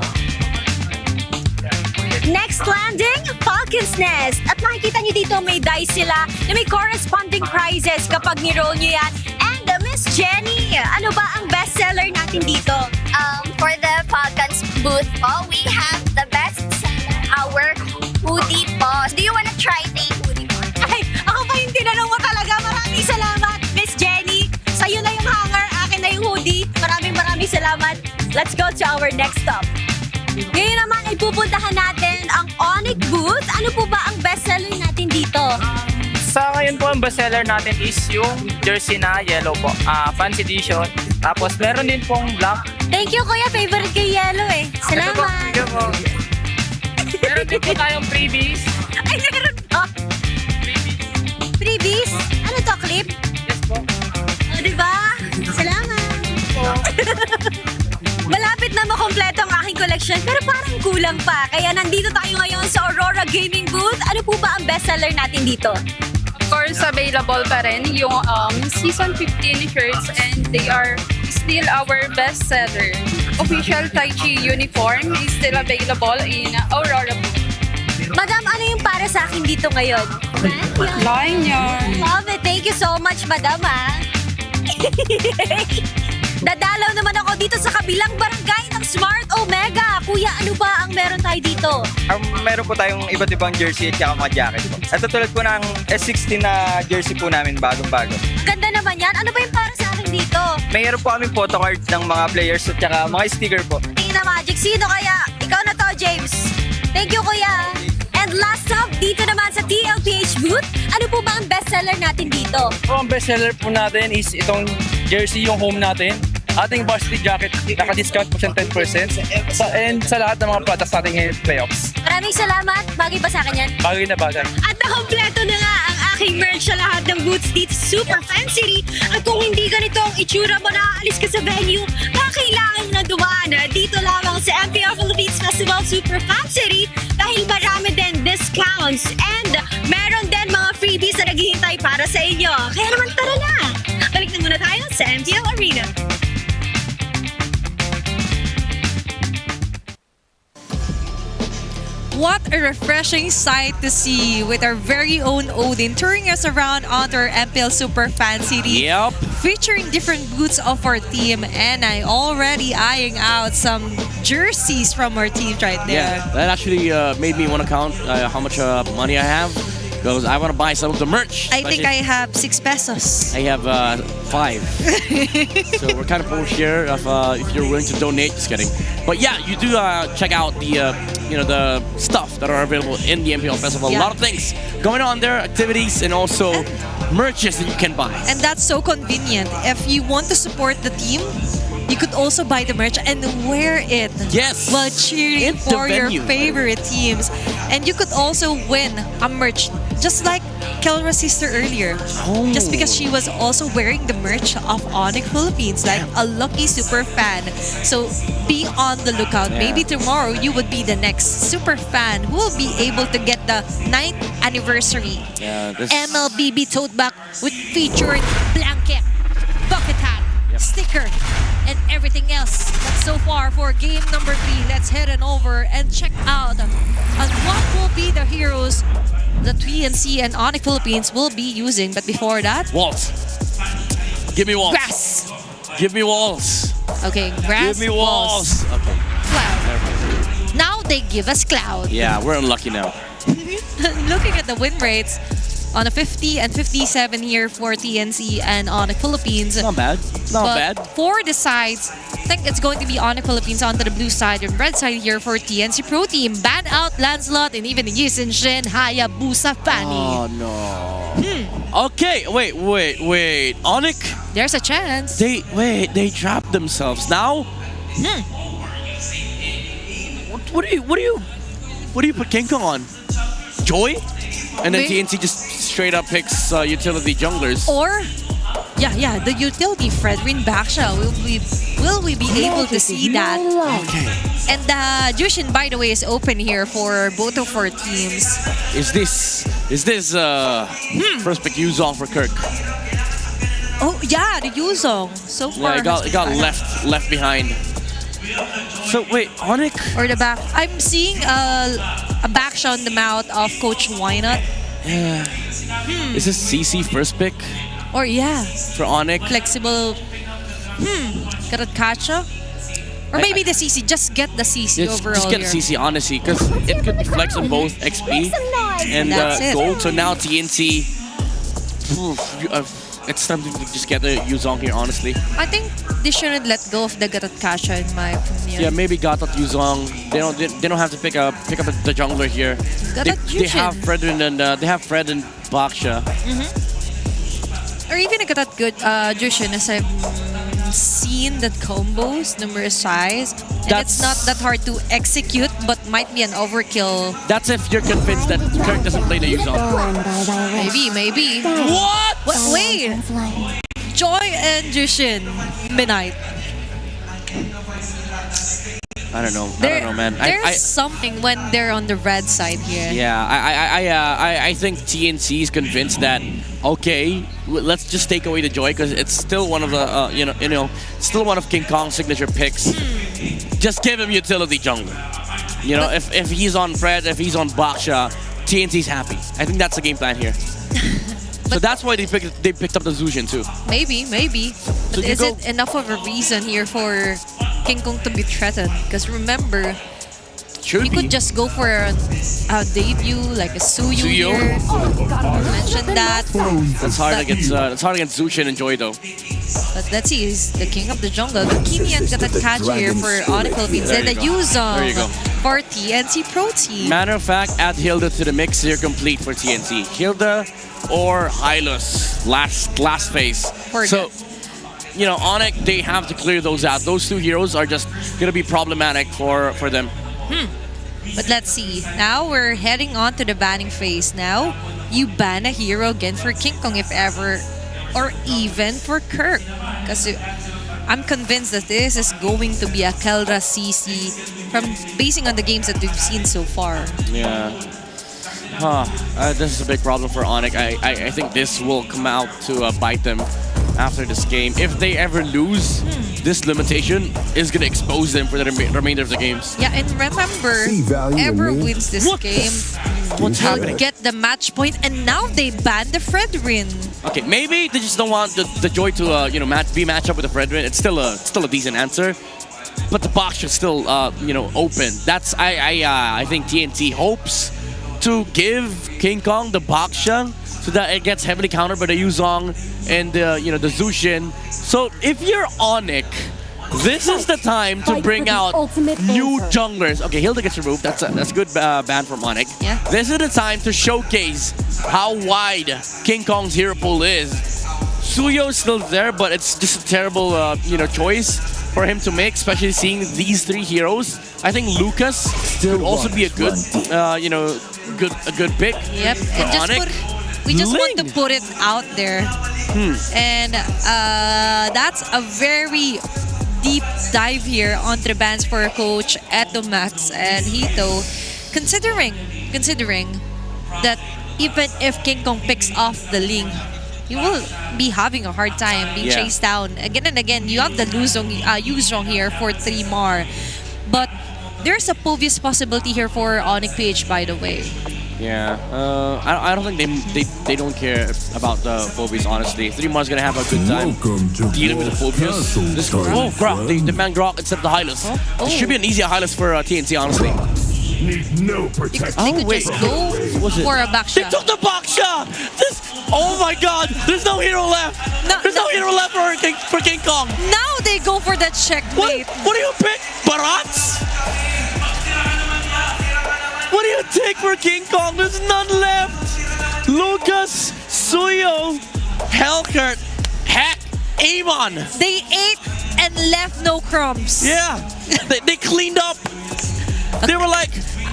Next landing, Falcon's Nest. At makikita nyo dito may dice sila na may corresponding prizes kapag ni-roll nyo yan. And Miss Jenny, ano ba ang bestseller natin dito? For the Falcons booth po, we have the best our hoodie po. Do you wanna try the hoodie po? Ay, ako pa yung tinanong mo talaga. Maraming salamat, Miss Jenny. Sa'yo na yung hanger, akin na yung hoodie. Maraming salamat. Let's go to our next stop. Ngayon naman ay pupuntahan natin ang ONIC booth. Ano po ba ang bestseller natin dito? Sa ngayon po, ang bestseller natin is yung jersey na yellow po. Fancy edition. Tapos meron din pong black. Thank you, Kuya. Favorite ko yellow eh. Salamat. Thank you po. Meron din po tayong freebies. Ay, meron pa. clip? Yes po. O, diba? Salamat. Malapit na makompleto ang aking collection pero parang kulang pa. Kaya nandito tayo ngayon sa Aurora Gaming Booth. Ano po ba ang bestseller natin dito? Of course, available pa rin yung Season 15 shirts and they are still our bestseller. Official Tai Chi uniform is still available in Aurora. Madam, ano yung para sa akin dito ngayon? Lanyard. Love it. Thank you so much, madam, ha? Dadalaw naman ako dito sa kabilang barangay ng Smart Omega. Kuya, ano ba ang meron tayo dito? Meron po tayong iba't ibang jersey at saka mga jacket po. At tulad po ng S16 na jersey po namin, bagong-bago. Ganda naman yan. Ano ba yung para sa akin dito? Mayroon po kaming photocard ng mga players at saka mga sticker po. Tina Magic, sino kaya? Ikaw na to, James. Thank you, kuya. And last up, dito naman sa TLPH booth, ano po ba ang bestseller natin dito? Ang bestseller po natin is itong jersey, yung home natin. Ating varsity jacket, naka-discount po siya 10%. And sa lahat ng mga products natin ngayon playoffs. Maraming salamat. Bagay ba sa akin yan? Bagay na bagay. At nakompleto na nga ang aking merch sa lahat ng booths dito sa Super Fan City. At kung hindi ganito ang itsura mo na aalis ka sa venue, kailangan na dumaan dito lamang sa MPL Philippines Festival Super Fan City dahil marami din discounts and meron din mga freebies na naghihintay para sa inyo. Kaya naman tara na! Balik na muna tayo sa MPL Arena. What a refreshing sight to see with our very own Odin touring us around on our MPL Super Fan City. Yep. Featuring different booths of our team, and I already eyeing out some jerseys from our team right there. Yeah, that actually made me want to count how much money I have because I want to buy some of the merch. I think I have 6 pesos. I have 5. So we're kind of poor here if you're willing to donate. Just kidding. But yeah, you do check out the the stuff that are available in the MPL Festival. Yeah. A lot of things going on there, activities, and also merches that you can buy. And that's so convenient. If you want to support the team, you could also buy the merch and wear it. Yes. While cheering In the for your venue. favorite teams. And you could also win a merch, just like Kelra's sister earlier. Oh. Just because she was also wearing the merch of ONIC Philippines, like a lucky super fan. So be on the lookout. Yeah. Maybe tomorrow you would be the next super fan who will be able to get the 9th anniversary Yeah, this MLBB tote bag with featured blanket, bucket hat, sticker, and everything else. But so far for game number 3, let's head on over and check out on what will be the heroes the TNC and ONIC Philippines will be using. But before that, walls. Give me walls. Grass. Give me walls. Okay, grass. Give me walls. Okay. Cloud. Now they give us cloud. Yeah, we're unlucky now. Looking at the win rates on a 50 and 57 here for TNC and ONIC Philippines. Not bad. Not But bad. for the sides, I think it's going to be ONIC Philippines onto the blue side and red side here for TNC Pro Team. Ban out Lancelot and even Yusin Shin Hayabusa Fanny. Oh no. Okay, wait. ONIC? There's a chance. They trapped themselves. Now? What do you put King Kong on? Joy? And then TNC just straight up picks utility junglers. Or, yeah, the utility Fredrin Baksha. Will we be able to see that? Okay. And Jushin, by the way, is open here for both of our teams. Is this first pick Yuzong for Kirk? Oh yeah, the Yuzong. So far, Yeah, it got left behind. So wait, ONIC? Or the back. I'm seeing a back shot in the mouth of Coach Wynot. Yeah. Is this CC first pick Or yeah, for ONIC? flexible. Karatkacha? Or maybe the CC. Just get the CC overall Just get here. CC, honestly, because it could flex on both XP and That's it. gold. So now TNC, it's time to just get the Yuzong here, honestly. I think they shouldn't let go of the Karatkacha in my opinion. Yeah, maybe Gatot Yuzong. They don't have to pick up the jungler here. They have Fred and Fred and Baksha. Or even a Karat good Jushin, as I've seen that combos numerous size. And it's not that hard to execute, but might be an overkill. That's if you're convinced that Kirk doesn't play the Yuzong. Maybe. What? Wait. Joy and Jushin, Midnight. I don't know, man. There's something when they're on the red side here. Yeah, I think TNC is convinced that okay, let's just take away the Joy because it's still one of the still one of King Kong's signature picks. Just give him utility jungle. If he's on Fred, if he's on Baksha, TNC's happy. I think that's the game plan here. So that's why they picked up the Zushin too. Maybe. But is it enough of a reason here for King Kong to be threatened? Because remember, he could just go for a debut like a Suyo here. Mentioned that. That's hard against Zushin and Joy though. But let's see, he's the king of the jungle. Bikinian got a catch here for ONIC Philippines. Then the Yuzong for TNC Pro Team. Matter of fact, add Hilda to the mix. You're complete for TNC. Hilda or Hylos last phase. So, ONIC, they have to clear those out. Those two heroes are just gonna be problematic for them. But let's see. Now we're heading on to the banning phase. Now you ban a hero again for King Kong if ever, or even for Kirk. Because I'm convinced that this is going to be a Keldra CC from basing on the games that we've seen so far. Yeah. This is a big problem for ONIC. I think this will come out to bite them after this game. If they ever lose, this limitation is going to expose them for the remainder of the games. Yeah, and remember, whoever wins this game will get the match point, and now they ban the Fredrin. Okay, maybe they just don't want the Joy to be matched up with the Fredrin. It's still a decent answer, but the box should still open. That's I think TNT hopes to give King Kong the Baksha so that it gets heavily countered by the Yuzong and the Zushin. So if you're ONIC, this is the time to bring out new junglers. Okay, Hilda gets removed. That's a good ban from ONIC. Yeah. This is the time to showcase how wide King Kong's hero pool is. Suyo's still there, but it's just a terrible choice for him to make, especially seeing these three heroes. I think Lucas could also be a good good pick. Yep, for and ONIC. we just want to put it out there. And that's a very deep dive here onto the bans for Coach Etomax and Hito. Considering that even if King Kong picks off the Ling, you will be having a hard time being chased down again and again. You have the Yuzong here for 3 more, but there's a obvious possibility here for ONIC PH, by the way. Yeah, I don't think they don't care about the Phobies, honestly. 3 Mar's gonna have a good time dealing with the Phobies. Grok, they demand Grok instead of the Hylos. It should be an easier Hylos for TNC, honestly. Need no protection. They could just go for a Baksha. They took the Baksha! Oh my god, there's no hero left! There's no hero left for King Kong! Now they go for that checkmate. What do you pick? Barats? What do you take for King Kong? There's none left! Lucas, Suyo, Hellkurt, Heck, Amon! They ate and left no crumbs. Yeah, they cleaned up. They were like,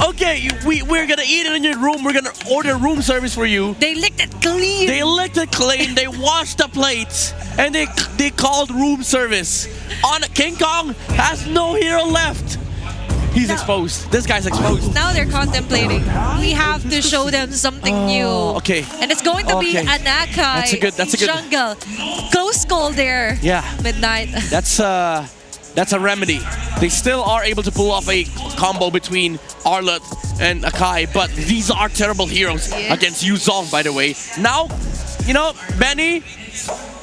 okay, we're gonna eat it in your room. We're gonna order room service for you. They licked it clean. They licked it clean. They washed the plates, and they called room service. On King Kong has no hero left. He's exposed. This guy's exposed. Now they're contemplating. We have to show them something new. Okay. And it's going to be Anakai. That's a good jungle. Close call there. Yeah. Midnight. That's a remedy. They still are able to pull off a combo between Arlet and Akai, but these are terrible heroes against Yuzong, by the way. Now, Benny,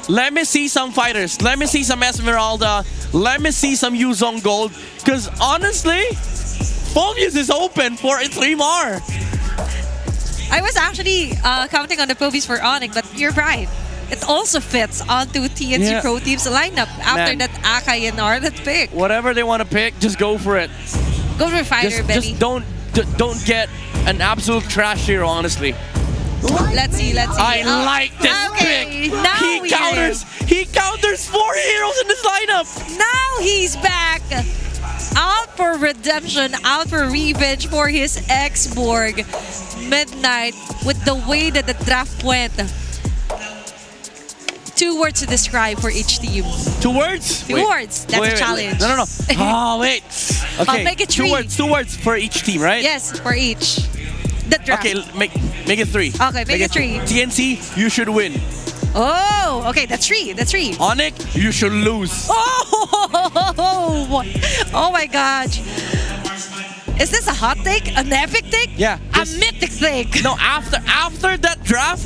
let me see some fighters. Let me see some Esmeralda. Let me see some Yuzong Gold. Because honestly, Phobius is open for a 3 Mar. I was actually counting on the Phobius for ONIC, but you're right. It also fits onto TNC Pro Team's lineup after that Akai and Arlet pick. Whatever they want to pick, just go for it. Go for fighter, Benny. Just don't get an absolute trash hero, honestly. Let's see. I like this pick. Now He counters 4 heroes in this lineup. Now he's back. out for redemption, out for revenge for his ex-Borg. Midnight, with the way that the draft went. 2 words to describe for each team. 2 words? 2 words. That's a challenge. No. Oh, wait. Okay. I'll make it 3. 2 words for each team, right? Yes, for each. The draft. Okay, make it 3. Okay, make it 3. TNC, you should win. Oh, okay, that's 3. That's 3. ONIC, you should lose. Oh my gosh. Is this a hot take? An epic take? Yeah. A mythic take? No, after that draft,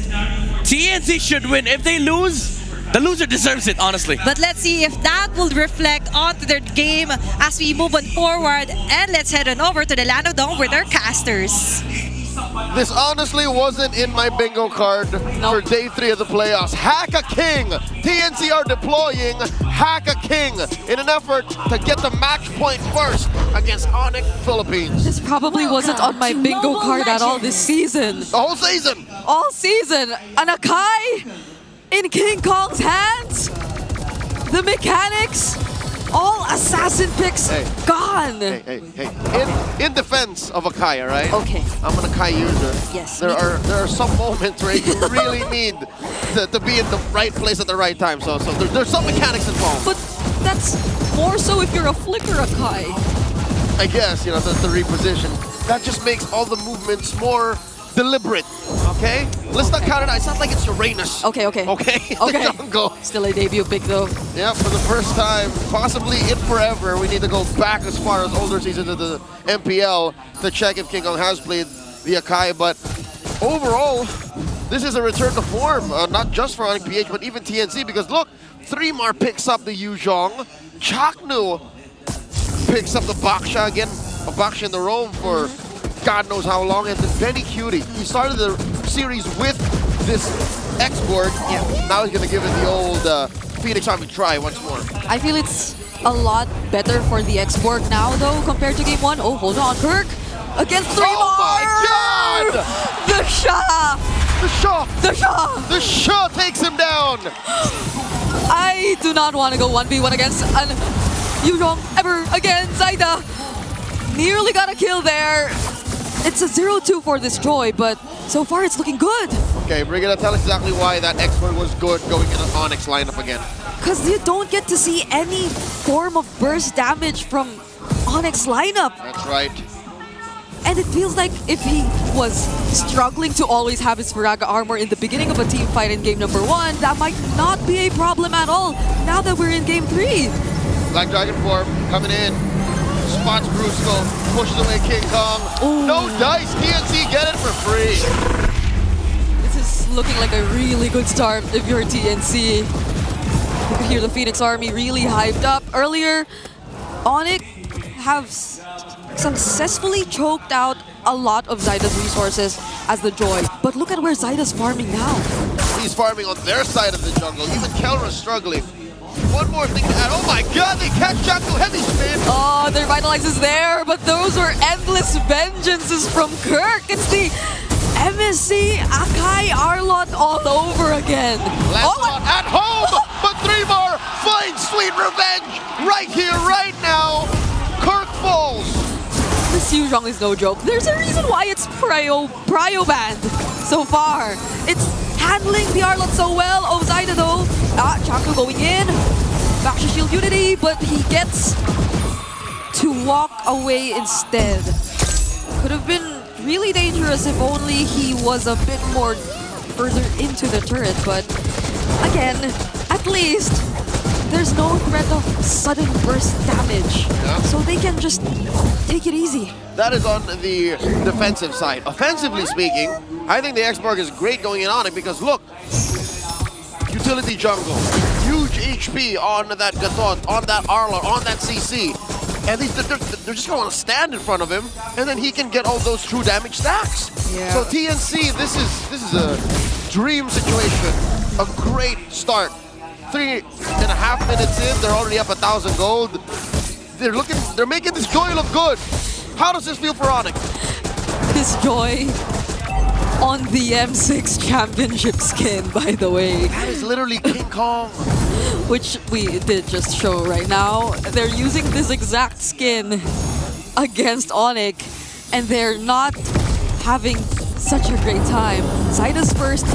TNC should win. If they lose, the loser deserves it, honestly. But let's see if that will reflect onto their game as we move on forward. And let's head on over to the Land of Dawn with our casters. This honestly wasn't in my bingo card for day 3 of the playoffs. Hack a King! TNC are deploying Hack a King in an effort to get the match point first against ONIC Philippines. This probably wasn't on my bingo card at all this season. The whole season! All season! An Akai in King Kong's hands! The mechanics! All assassin picks gone! Hey. In defense of Akai, right? Okay. I'm an Akai user. Yes. There are some moments where you really need to be in the right place at the right time. So there's some mechanics involved. But that's more so if you're a flicker Akai. I guess, you know, the reposition. That just makes all the movements more deliberate, okay? Let's not count it out. It's not like it's Uranus. Okay. Okay? Jungle. Still a debut pick though. Yeah, for the first time, possibly in forever, we need to go back as far as older seasons of the MPL to check if King Kong has played the Akai. But overall, this is a return to form, not just for ONIC PH, but even TNC, because look, 3mar picks up the Yuzhong, Chaknu picks up the Baksha again, a Baksha in the roam for God knows how long, and then Benny Cutie. He started the series with this X-Borg. Yeah. Now he's gonna give it the old Phoenix Army try once more. I feel it's a lot better for the X-Borg now though compared to game 1. Oh, hold on, Kirk against 3mar! Oh my God! The Shah! The Shah takes him down! I do not want to go 1v1 against an Yuzhong ever again. Zaida nearly got a kill there. It's a 0-2 for this Joy, but so far it's looking good. Okay, Brigida, tell us exactly why that X-Borg was good going in an ONIC lineup again. Because you don't get to see any form of burst damage from ONIC's lineup. That's right. And it feels like if he was struggling to always have his Faraga armor in the beginning of a team fight in game number 1, that might not be a problem at all now that we're in game 3. Black Dragon form coming in. Spots Brusco, pushes away King Kong. Ooh. No dice, TNC get it for free. This is looking like a really good start if you're TNC. You can hear the Phoenix Army really hyped up. Earlier, ONIC have successfully choked out a lot of Zyda's resources as the Joy. But look at where Zyda's farming now. He's farming on their side of the jungle. Even Kelra's struggling. One more thing to add. Oh my God, they catch Jackal heavy spin. Oh, their Vitalize is there, but those were endless vengeances from Kirk. It's the MSC Akai Arlot all over again. Lancelot at home, but 3mar finds sweet revenge right here, right now. Kirk falls. This Yuzhong is no joke. There's a reason why it's prio banned so far. It's handling the Arlot so well. Oh, Zyda though. Chaku going in. Baksha Shield Unity, but he gets to walk away instead. Could have been really dangerous if only he was a bit more further into the turret, but again, at least there's no threat of sudden burst damage. Yeah. So they can just take it easy. That is on the defensive side. Offensively speaking, I think the X-Borg is great going in on it because look, utility jungle, huge HP on that Gatot, on that Arla, on that CC. And they're just going to stand in front of him, and then he can get all those true damage stacks. Yeah. So TNC, this is a dream situation. A great start. 3.5 minutes in, they're already up 1,000 gold. They're making this Joy look good. How does this feel for ONIC? This Joy on the M6 championship skin, by the way. That is literally King Kong. which we did just show right now. They're using this exact skin against ONIC, and they're not having such a great time. Zaida's first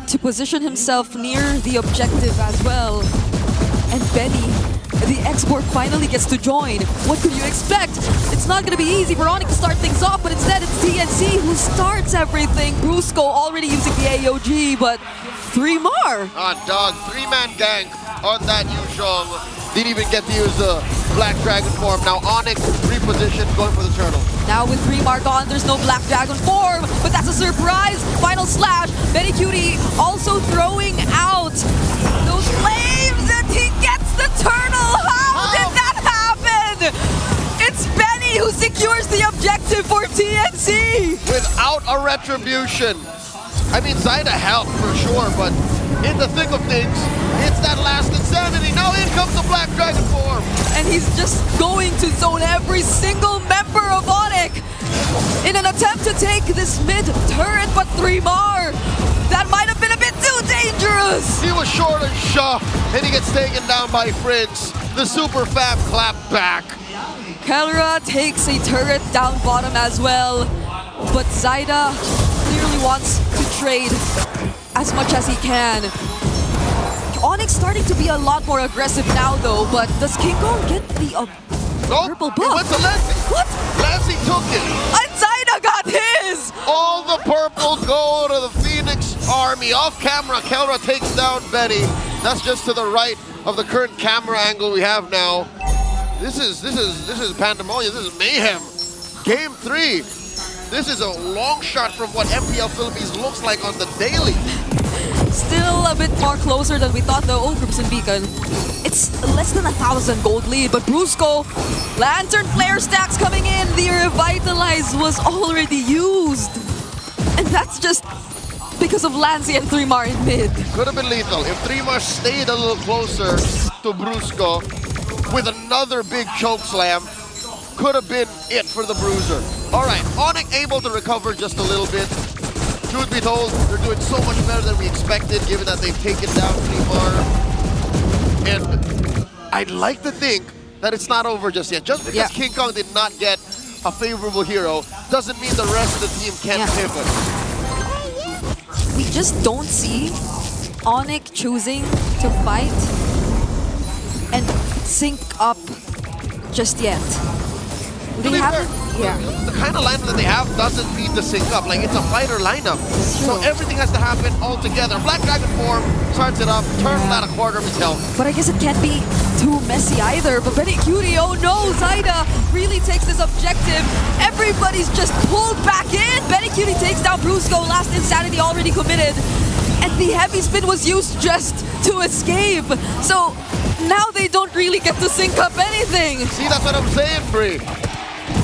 to position himself near the objective as well. And Benny, the export, finally gets to join. What could you expect? It's not going to be easy for ONIC to start things off, but instead it's TNC who starts everything. Brusco already using the AOG, but 3mar. Dog, 3-man gank on that Yuzhong. Didn't even get to use the Black Dragon form. Now ONIC repositioned, going for the turtle. Now with 3mar gone, there's no Black Dragon form, but that's a surprise. Final slash. Benny Cutie also throwing out those flames, and he gets the turtle. How did that happen? It's Benny who secures the objective for TNC. Without a retribution. I mean, Zaida helped for sure, but in the thick of things, it's that last insanity. Now in comes the Black Dragon form. And he's just going to zone every single member of ONIC in an attempt to take this mid turret, but 3mar. That might have been a bit too dangerous. He was short and Shaw, and he gets taken down by Prince. The super fab clap back. Kelra takes a turret down bottom as well, but Zaida clearly wants to trade as much as he can. ONIC starting to be a lot more aggressive now though, but does King Kong get the purple buff? It went to Lancey. What? Lancey took it. And Zaida got his! All the purple go to the Phoenix army. Off camera, Kelra takes down Benny. That's just to the right of the current camera angle we have now. This is pandemonium. This is mayhem. Game 3. This is a long shot from what MPL Philippines looks like on the daily. Still a bit more closer than we thought though. Crimson Beacon. It's less than 1,000 gold lead, but Brusco, Lantern Flare stacks coming in. The Revitalize was already used. And that's just because of Lancey and 3mar in mid. Could have been lethal if 3mar stayed a little closer to Brusco with another big choke slam. Could have been it for the Bruiser. All right, ONIC able to recover just a little bit. Truth be told, they're doing so much better than we expected, given that they've taken down 3mar. And I'd like to think that it's not over just yet. Just because King Kong did not get a favorable hero doesn't mean the rest of the team can't pivot. We just don't see ONIC choosing to fight and sync up just yet. They haven't, the kind of lineup that they have doesn't need to sync up. Like, it's a fighter lineup. So everything has to happen all together. Black Dragon form starts it up, turns out a quarter of his health. But I guess it can't be too messy either. But Benny Cutie, oh no, Zaida really takes this objective. Everybody's just pulled back in. Benny Cutie takes down Brusco. Last Insanity already committed. And the heavy spin was used just to escape. So now they don't really get to sync up anything. See, that's what I'm saying, Bree.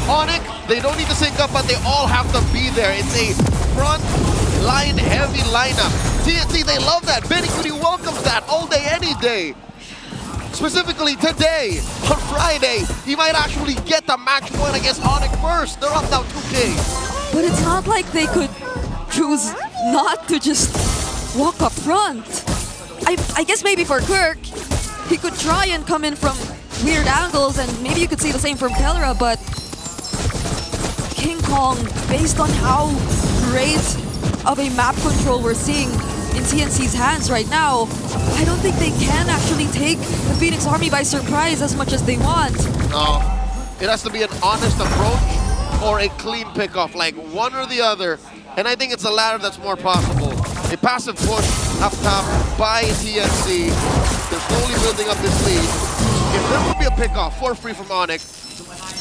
ONIC, they don't need to sync up, but they all have to be there. It's a front line heavy lineup. TNC, they love that. Benny Cutie welcomes that all day, any day. Specifically today, on Friday, he might actually get the match point against ONIC first. They're up now 2K. But it's not like they could choose not to just walk up front. I guess maybe for Kirk, he could try and come in from weird angles, and maybe you could see the same from Kelra, but King Kong, based on how great of a map control we're seeing in TNC's hands right now, I don't think they can actually take the Phoenix Army by surprise as much as they want. No, it has to be an honest approach or a clean pickoff, like one or the other. And I think it's the latter that's more possible. A passive push up top by TNC. They're slowly building up this lead. If there would be a pickoff for free from ONIC,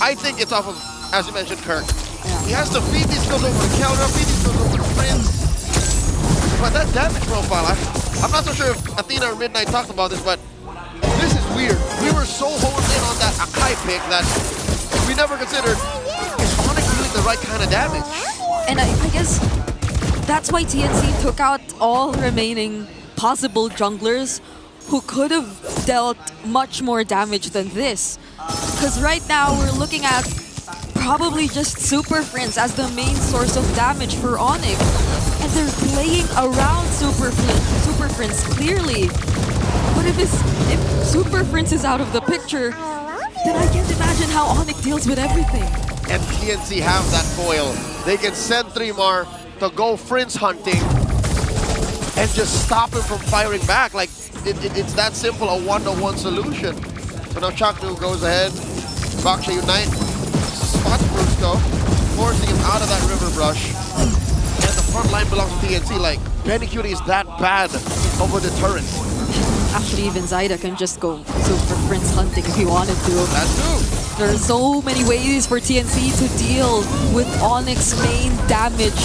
I think it's off of, as you mentioned, Kirk. He has to feed these skills over to Kelra, feed these skills over to Prince. But that damage profile, I'm not so sure if Athena or Midnight talked about this, but this is weird. We were so honed in on that Akai pick that we never considered, is ONIC doing the right kind of damage? And I guess that's why TNC took out all remaining possible junglers who could have dealt much more damage than this. Because right now we're looking at probably just Super Prince as the main source of damage for ONIC. And they're playing around Super Prince clearly. But But if Super Prince is out of the picture, then I can't imagine how ONIC deals with everything. And TNC have that foil. They can send Trimar to go Prince hunting and just stop him from firing back. Like, it's that simple, a one-to-one solution. So now Chaknu goes ahead. Baksha Unite spots Brusco, forcing him out of that river brush. And the front line belongs to TNC. Like, Benny Cutie is that bad over the turret. Actually, even Zaida can just go Super Prince hunting if he wanted to. That's true. There are so many ways for TNC to deal with ONIC's main damage.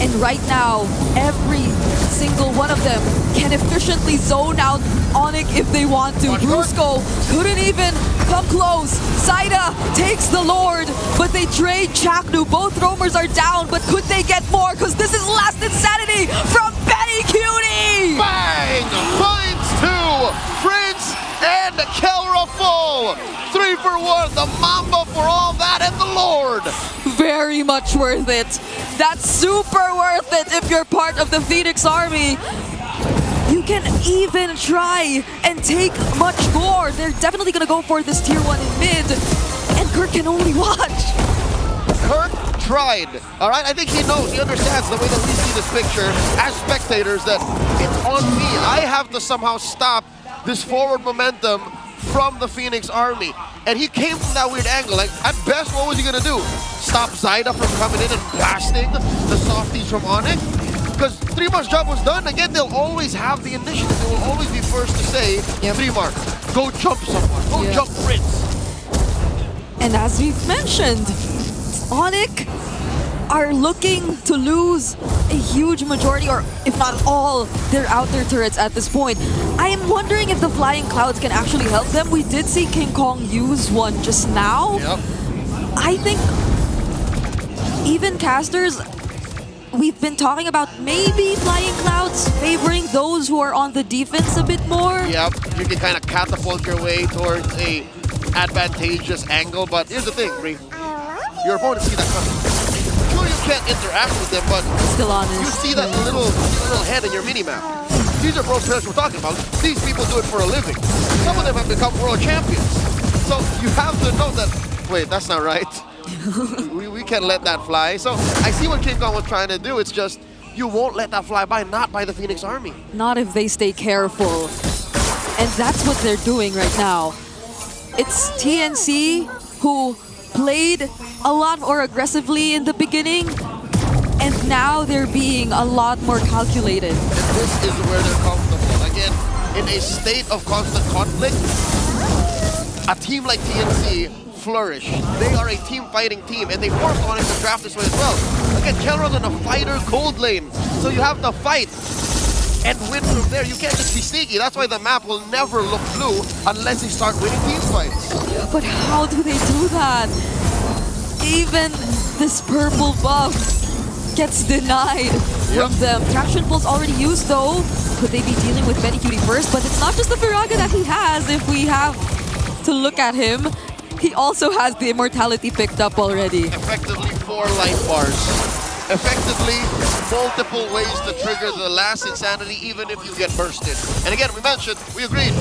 And right now, every single one of them can efficiently zone out ONIC if they want to. Brusco couldn't even come close. Zaida takes the Lord, but they trade Chaknu. Both roamers are down, but could they get more? Because this is Last Insanity from Benny Cutie! Bang! Finds two! Prince and Kelra full! 3 for 1, the Mamba for all that, and the Lord! Very much worth it. That's super worth it if you're part of the Phoenix Army. You can even try and take much more. They're definitely gonna go for this tier 1 in mid, and Kirk can only watch. Kirk tried, all right? I think he knows, he understands the way that we see this picture as spectators, that it's on me. I have to somehow stop this forward momentum from the Phoenix Army. And he came from that weird angle. Like, at best, what was he gonna do? Stop Zaida from coming in and blasting the softies from ONIC? Because Trimar's job was done. Again, they'll always have the initiative. They will always be first to say, Trimar, go jump someone. Go jump Prince. And as we've mentioned, ONIC are looking to lose a huge majority, or if not all, their outer turrets at this point. I am wondering if the flying clouds can actually help them. We did see King Kong use one just now. I think even casters, we've been talking about maybe flying clouds favoring those who are on the defense a bit more. Yep, you can kind of catapult your way towards a advantageous angle, but here's the thing, Bree. Your opponent see that coming. Sure, you can't interact with them, but still honest. You see that little head in your mini-map. These are pro players we're talking about. These people do it for a living. Some of them have become world champions. So you have to know that, wait, that's not right. we can't let that fly. So I see what King Kong was trying to do. It's just, you won't let that fly by, not by the Phoenix Army. Not if they stay careful. And that's what they're doing right now. It's TNC who played a lot more aggressively in the beginning, and now they're being a lot more calculated. And this is where they're comfortable. Again, in a state of constant conflict, a team like TNC flourish. They are a team-fighting team, and they forced ONIC to draft this way as well. Again, Kelron's in a fighter cold lane, so you have to fight and win from there. You can't just be sneaky. That's why the map will never look blue unless they start winning team fights. But how do they do that? Even this purple buff gets denied from them. Traction Pulse already used though. Could they be dealing with Benny Cutie first? But it's not just the Firaga that he has. If we have to look at him, he also has the immortality picked up already. Effectively 4 life bars. Effectively, multiple ways to trigger the Last Insanity, even if you get bursted. And again, we mentioned, we agreed,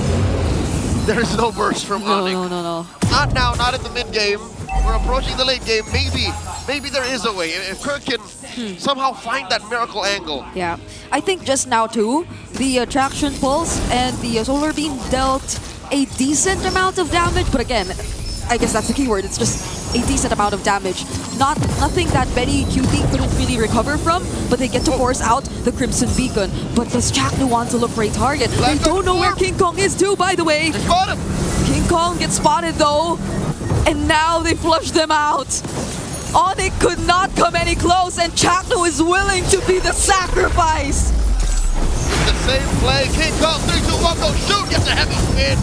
there is no burst from ONIC. No. Not now, not in the mid game. We're approaching the late game. Maybe there is a way. If Kirk can somehow find that miracle angle. Yeah, I think just now too, the Traction Pulse and the Solar Beam dealt a decent amount of damage, but again, I guess that's the keyword. It's just a decent amount of damage. Nothing that Benny Cutie couldn't really recover from, but they get to force out the Crimson Beacon. But does Chaknu want to look for a target? They don't know where King Kong is too, by the way. King Kong gets spotted though, and now they flush them out. ONIC could not come any close, and Chaknu is willing to be the sacrifice. The same play. King Kong, 3, 2, 1, go shoot. Gets a heavy spin.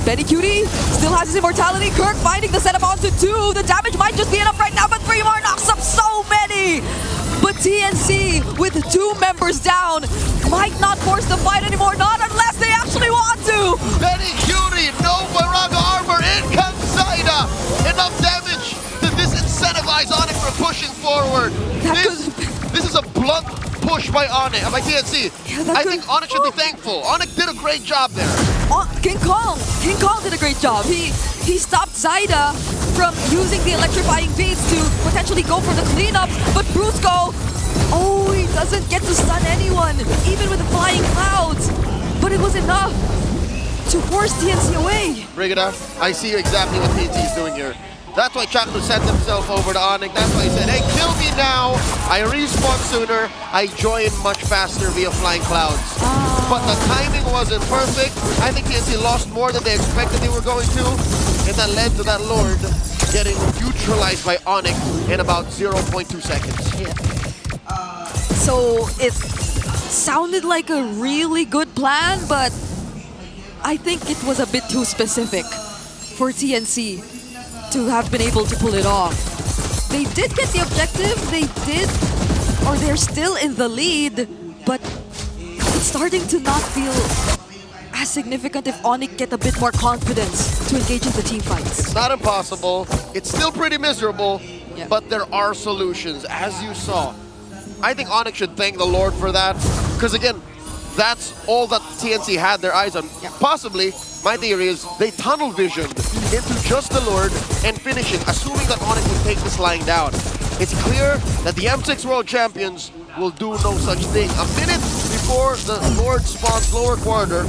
Benny Cutie still has his immortality. Kirk finding the setup onto 2. The damage might just be enough right now, but 3 more knocks up so many. But TNC, with 2 members down, might not force the fight anymore, not unless they actually want to. Benny Cutie, no Firaga armor, in comes Zaida. Enough damage to disincentivize ONIC from pushing forward. This is a blunt push by TNC. I think ONIC should be thankful. ONIC did a great job there. King Kong did a great job. He stopped Zyda from using the electrifying beats to potentially go for the cleanup, but Brusco, he doesn't get to stun anyone, even with the flying clouds. But it was enough to force TNC away. Brigida, I see exactly what TNC is doing here. That's why Chaknu sent himself over to ONIC. That's why he said, hey, kill me now. I respawn sooner. I join much faster via flying clouds. But the timing wasn't perfect. I think TNC lost more than they expected they were going to. And that led to that Lord getting neutralized by ONIC in about 0.2 seconds. Yeah. So it sounded like a really good plan, but I think it was a bit too specific for TNC to have been able to pull it off. They did get the objective, they're still in the lead, but it's starting to not feel as significant if ONIC get a bit more confidence to engage in the team fights. It's not impossible, it's still pretty miserable, but there are solutions, as you saw. I think ONIC should thank the Lord for that, because again, that's all that TNC had their eyes on. Possibly, my theory is they tunnel visioned into just the Lord and finishing, assuming that ONIC would take this lying down. It's clear that the M6 World Champions will do no such thing. A minute before the Lord spawns lower quarter,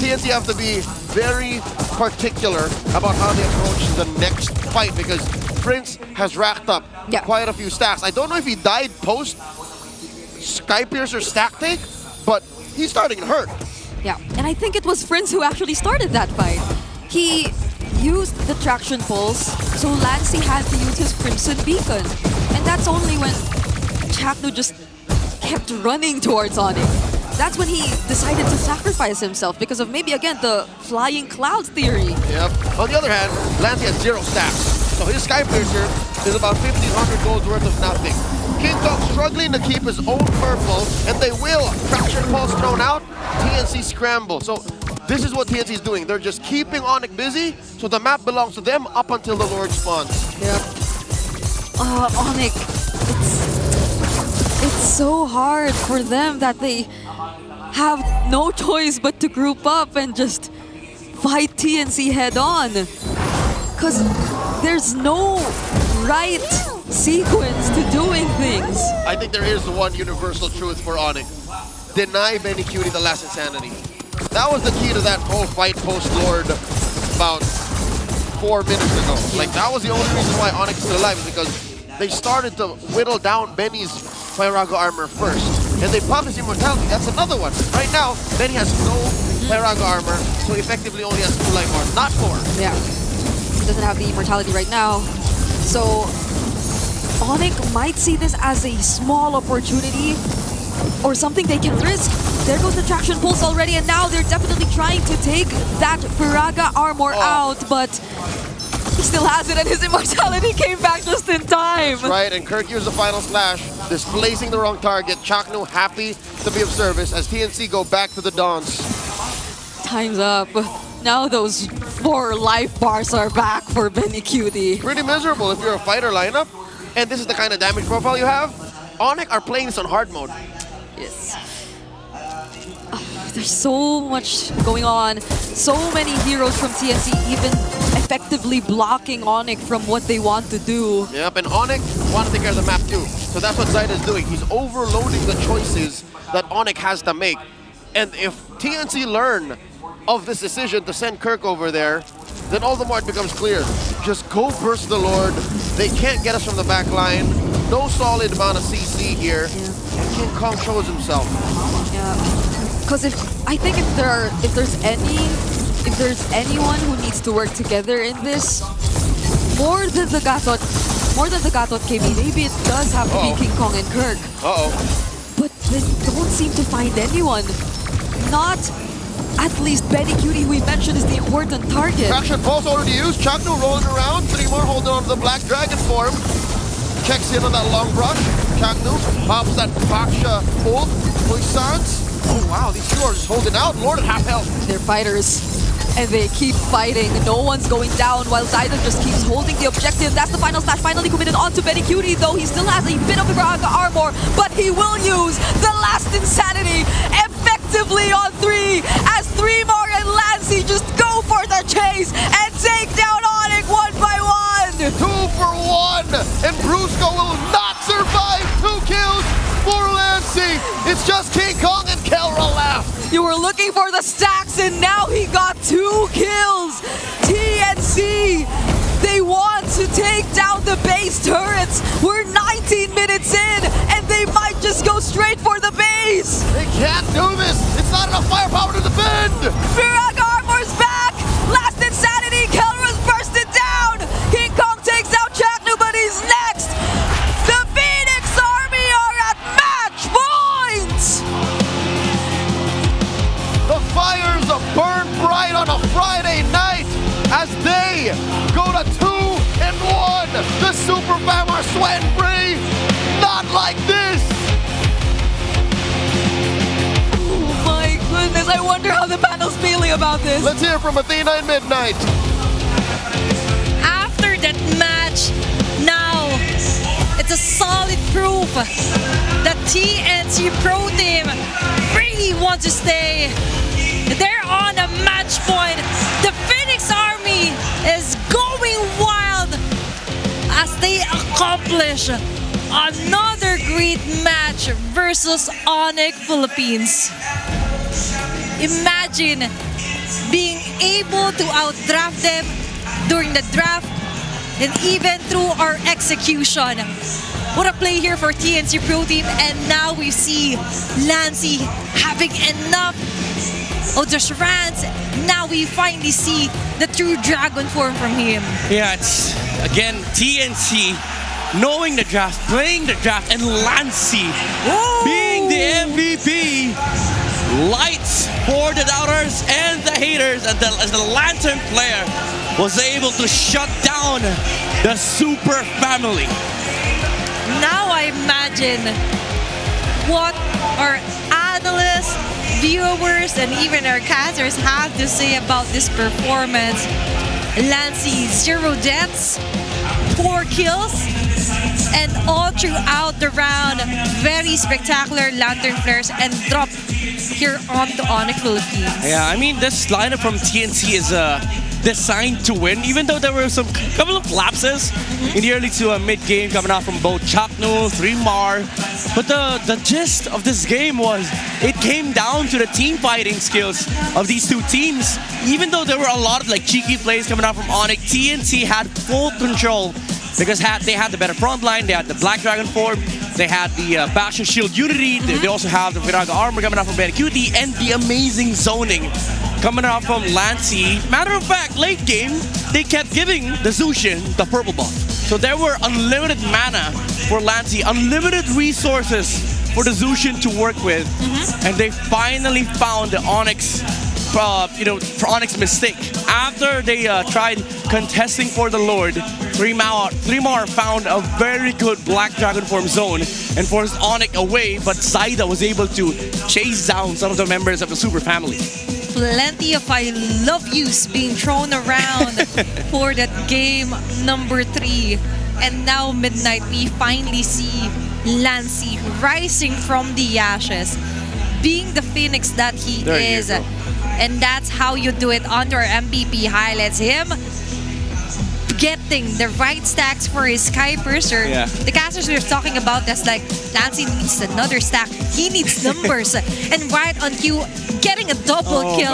TNC have to be very particular about how they approach the next fight, because Prince has racked up quite a few stacks. I don't know if he died post Skypiercer stack take, but he's starting to hurt. Yeah, and I think it was Prince who actually started that fight. He used the traction pulse, so Lancey had to use his Crimson Beacon. And that's only when Chaknu just kept running towards ONIC. That's when he decided to sacrifice himself because of maybe, again, the flying clouds theory. Yep. On the other hand, Lancey has 0 stacks. So his Skypiercer is about 1,500 golds worth of nothing. King Kong struggling to keep his own purple, and they will. Traction pulse thrown out, TNC scramble. So this is what TNC is doing. They're just keeping ONIC busy, so the map belongs to them up until the Lord spawns. Yep. ONIC, it's so hard for them that they have no choice but to group up and just fight TNC head on. Because there's no right sequence to doing things. I think there is one universal truth for ONIC. Deny Benny Cutie the last insanity. That was the key to that whole fight post-Lord about 4 minutes ago. Like, that was the only reason why ONIC is still alive, is because they started to whittle down Benny's Pyraga armor first. And they popped his immortality. That's another one. Right now, Benny has no Pyraga armor, so effectively only has 2 life bars, not 4. Yeah. He doesn't have the immortality right now. So ONIC might see this as a small opportunity or something they can risk. There goes the traction pulse already, and now they're definitely trying to take that Pyraga armor out, but he still has it, and his immortality came back just in time. That's right, and Kirk used the final slash, displacing the wrong target. Chaknu happy to be of service as TNC go back to the dance. Time's up. Now those 4 life bars are back for Benny Cutie. Pretty miserable if you're a fighter lineup, and this is the kind of damage profile you have. ONIC are playing this on hard mode. Yes. There's so much going on. So many heroes from TNC even effectively blocking ONIC from what they want to do. Yep, and ONIC want to take care of the map too. So that's what Zyda is doing. He's overloading the choices that ONIC has to make. And if TNC learn of this decision to send Kirk over there, then all the more it becomes clear. Just go burst the Lord. They can't get us from the back line. No solid amount of CC here. And King Kong shows himself. Yeah. Because I think if there's anyone who needs to work together in this, more than the Gatot KB, maybe it does have to be King Kong and Kirk. But they don't seem to find anyone. Not at least Benny Cutie, who we mentioned is the important target. Traction pulse already used. Chaknu rolling around. 3 more holding on to the Black Dragon form. Checks in on that long brush. Chaknu pops that Baksha ult. Puissance. Oh wow, these 2 are just holding out. Lord at half health. They're fighters, and they keep fighting. No one's going down while Zyda just keeps holding the objective. That's the final slash finally committed onto Benny Cutie, though he still has a bit of the Pyraga armor, but he will use the 3 as 3 more and Lancey just go for the chase and take down ONIC 1 by 1. 2 for 1, and Brusco will not survive 2 kills for Lancey. It's just King Kong and Kelra left. You were looking for the stacks and now he got 2 kills. TNC, they want to take down the base turrets. We're 19 minutes in and they might just go straight for the base. They can't do this. It's not enough firepower to defend. Virag Armor's back. Last Insanity, Kelra's bursted down. King Kong takes out Chaknu, but he's next. The Phoenix Army are at match point. The fires burn bright on a Friday night as they go to 2-1. The Super Fam are sweating free. Not like this. Oh my goodness, I wonder how the panel's feeling about this. Let's hear from Athena and Midnight. After that match, now it's a solid proof that TNC Pro Team really wants to stay. They're on a match point. The Phoenix Army is going wild as they accomplish another great match versus ONIC Philippines. Imagine being able to outdraft them during the draft and even through our execution. What a play here for TNC Pro Team, and now we see Lancey having enough of the charades. Now we finally see the true dragon form from him. Yeah, it's again TNC knowing the draft, playing the draft, and Lancey being the MVP. Lights for the doubters and the haters, and as the Lantern player was able to shut down the Super Family. Now I imagine what our analysts, viewers, and even our casters have to say about this performance. Lancey, 0 deaths, 4 kills, and all throughout the round, very spectacular Lantern flares and drop here on the ONIC Philippines. Yeah, I mean, this lineup from TNC is designed to win, even though there were some couple of lapses in the early to mid game coming out from both Chaknu, 3mar. But the gist of this game was it came down to the team fighting skills of these two teams. Even though there were a lot of like cheeky plays coming out from ONIC, TNC had full control because they had the better front line, they had the Black Dragon form, they had the Bastion Shield Unity, they also have the Viraga Armor coming out from Benacuti, and the amazing zoning coming out from Lancey. Matter of fact, late game, they kept giving the Zushin the purple buff. So there were unlimited mana for Lancey, unlimited resources for the Zushin to work with, and they finally found the Onyx, for Onyx mistake. After they tried contesting for the Lord, 3mar found a very good Black Dragon form zone and forced ONIC away, but Zaida was able to chase down some of the members of the Super Family. Plenty of I love yous being thrown around for that game number 3. And now Midnight, we finally see Lancey rising from the ashes, being the phoenix that he is. And that's how you do it under MVP highlights. Him getting the right stacks for his Sky Purser. Yeah. The casters we were talking about, that's like, Lancey needs another stack. He needs numbers. And right on cue, getting a double kill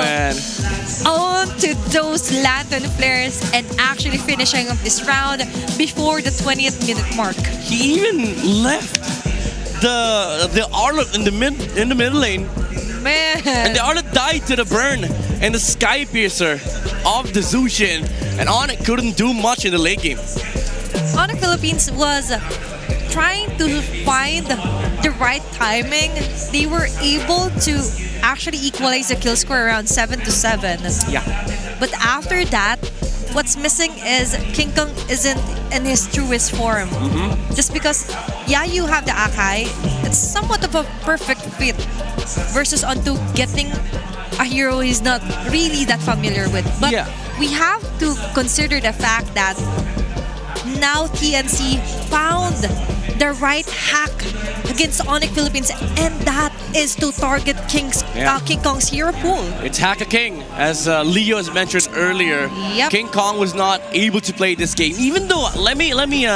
onto those Lantern flares and actually finishing up this round before the 20th minute mark. He even left the Arlet in the middle lane. Man. And the Arlet died to the burn and the Sky Piercer of the Zushin, and ONIC couldn't do much in the late game. ONIC Philippines was trying to find the right timing. They were able to actually equalize the kill score around 7-7. Yeah. But after that, what's missing is King Kong isn't in his truest form. Just because, yeah, you have the Akai, it's somewhat of a perfect fit versus onto getting a hero he's not really that familiar with. But we have to consider the fact that now TNC found the right hack against ONIC Philippines, and that is to target King Kong's hero pool. It's Hack a King, as Leo has mentioned earlier. Yep. King Kong was not able to play this game, even though, let me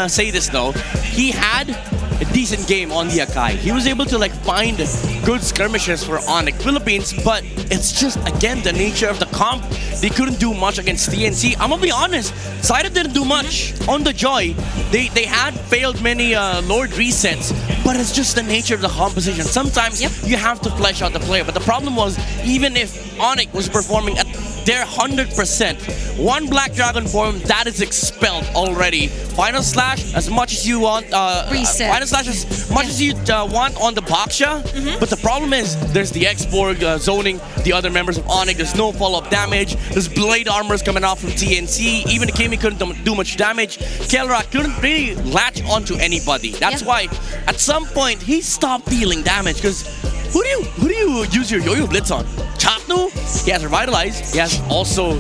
say this though, he had a decent game on the Akai. He was able to like find good skirmishes for ONIC Philippines, but it's just again the nature of the comp. They couldn't do much against TNC. I'm gonna be honest, Saida didn't do much on the Joy. They had failed many Lord resets, but it's just the nature of the composition. Sometimes you have to flesh out the player, but the problem was, even if ONIC was performing at their 100%, one Black Dragon form that is expelled already. Final Slash as much as you want, Final Slash as much as you want on the Baksha, but the problem is there's the X-Borg zoning the other members of ONIC. There's no follow-up damage. There's blade armors coming out from TNC. Even the Kimi couldn't do much damage. Kelra couldn't really latch onto anybody. That's why at some point he stopped dealing damage, because who do you use your Yo-Yo Blitz on? Chapnu? He has Revitalize. He has also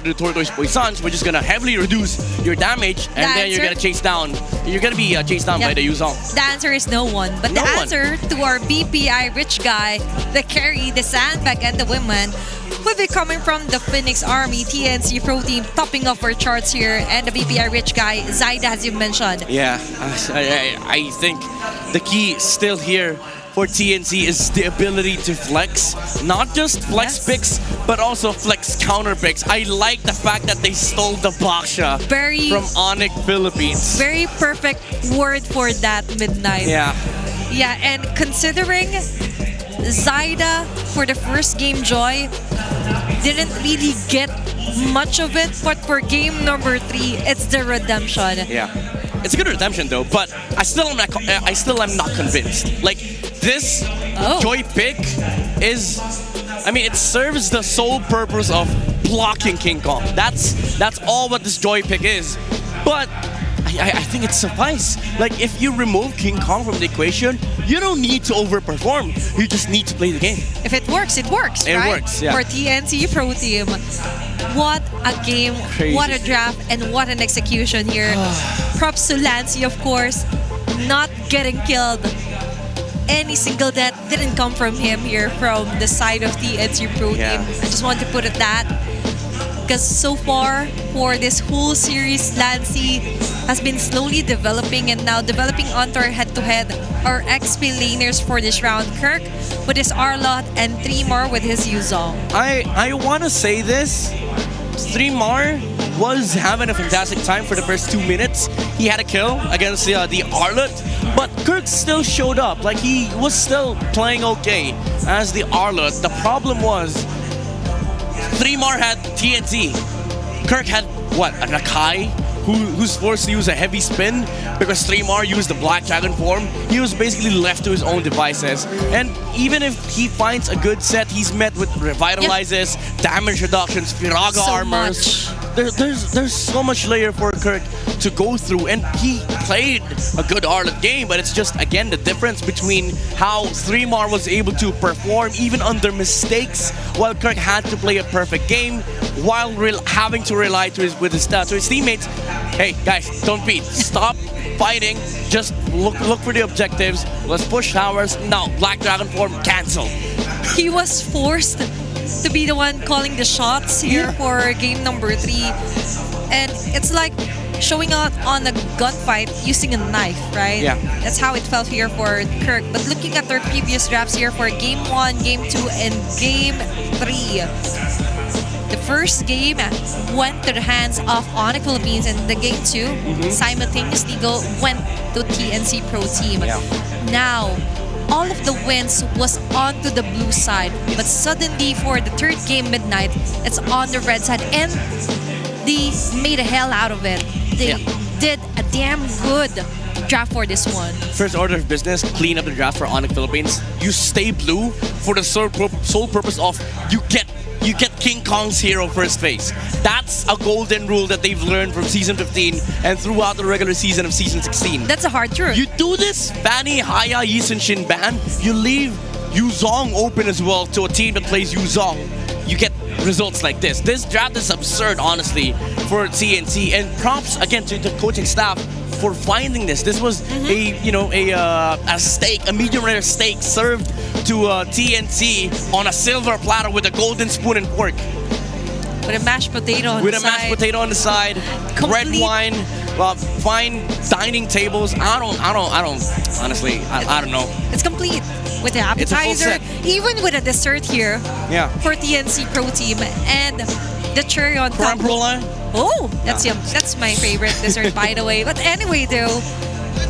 the Tortoise Poisons, which is gonna heavily reduce your damage, and then you're gonna chase down. You're gonna be chased down by the Yuzong. The answer is no one. But the answer to our BPI rich guy, the carry, the sandbag, and the women will be coming from the Phoenix Army, TNC Pro Team, topping off our charts here, and the BPI rich guy, Zaida, as you mentioned. Yeah, I think the key still here for TNC is the ability to flex. Not just flex picks, but also flex counter picks. I like the fact that they stole the Baksha from ONIC Philippines. Very perfect word for that, Midnight. Yeah. Yeah, and considering Zaida for the first game Joy didn't really get much of it, but for game number 3, it's the redemption. Yeah. It's a good redemption though, but I still am not convinced. Like, this Joy pick is, I mean, it serves the sole purpose of blocking King Kong. That's all what this Joy pick is. But I think it suffices. Like, if you remove King Kong from the equation, you don't need to overperform. You just need to play the game. If it works, it works, It right? works, yeah. For TNC Pro Team. What a game, Crazy. what a draft, and what an execution here. Props to Lancy, of course, not getting killed. Any single death didn't come from him here from the side of TNC Pro Team. I just want to put it that. Because so far, for this whole series, Lancy has been slowly developing and now developing onto our head-to-head, our XP laners for this round. Kirk with his Arlot and 3 more with his Yuzong. I want to say this. 3 Mar was having a fantastic time for the first 2 minutes. He had a kill against the Arlot, but Kirk still showed up. Like, he was still playing okay as the Arlot. The problem was 3 Mar had TNT. Kirk had, what, an Akai who's forced to use a heavy spin because 3 Mar used the Black Dragon form. He was basically left to his own devices. And even if he finds a good set, he's met with revitalizes, damage reductions, Firaga armors. There's so much layer for Kirk to go through, and he played a good Arlot game, but it's just, again, the difference between how 3 Mar was able to perform even under mistakes, while Kirk had to play a perfect game while having to rely to his teammates. Hey guys, don't beat. Stop fighting. Just look for the objectives. Let's push towers. Now, Black Dragon form, cancel. He was forced to be the one calling the shots here for game number 3. And it's like showing out on a gunfight using a knife, right? Yeah. That's how it felt here for Kirk. But looking at their previous drafts here for game 1, game 2, and game 3. The first game went to the hands of ONIC Philippines, and the game 2 simultaneously went to TNC Pro Team. Yeah. Now, all of the wins was onto the blue side, but suddenly for the third game, Midnight, it's on the red side, and they made a hell out of it. They did a damn good draft for this one. First order of business, clean up the draft for ONIC Philippines. You stay blue for the sole purpose of you get King Kong's hero first phase. That's a golden rule that they've learned from Season 15 and throughout the regular season of Season 16. That's a hard truth. You do this Fanny, Haya, Yi Sun Shin ban, you leave Yuzong open as well to a team that plays Yuzong. you get results like this. This draft is absurd, honestly, for TNC. And props again to the coaching staff for finding this. This was a steak, a medium rare steak served to TNC on a silver platter with a golden spoon and pork. With a mashed potato on the side. Mashed potato on the side, red wine, fine dining tables. I don't honestly, I don't know. It's complete with the appetizer, even with a dessert here. Yeah. For TNC Pro Team and the cherry on top. Oh, that's yum. That's my favorite dessert, by the way. But anyway, though,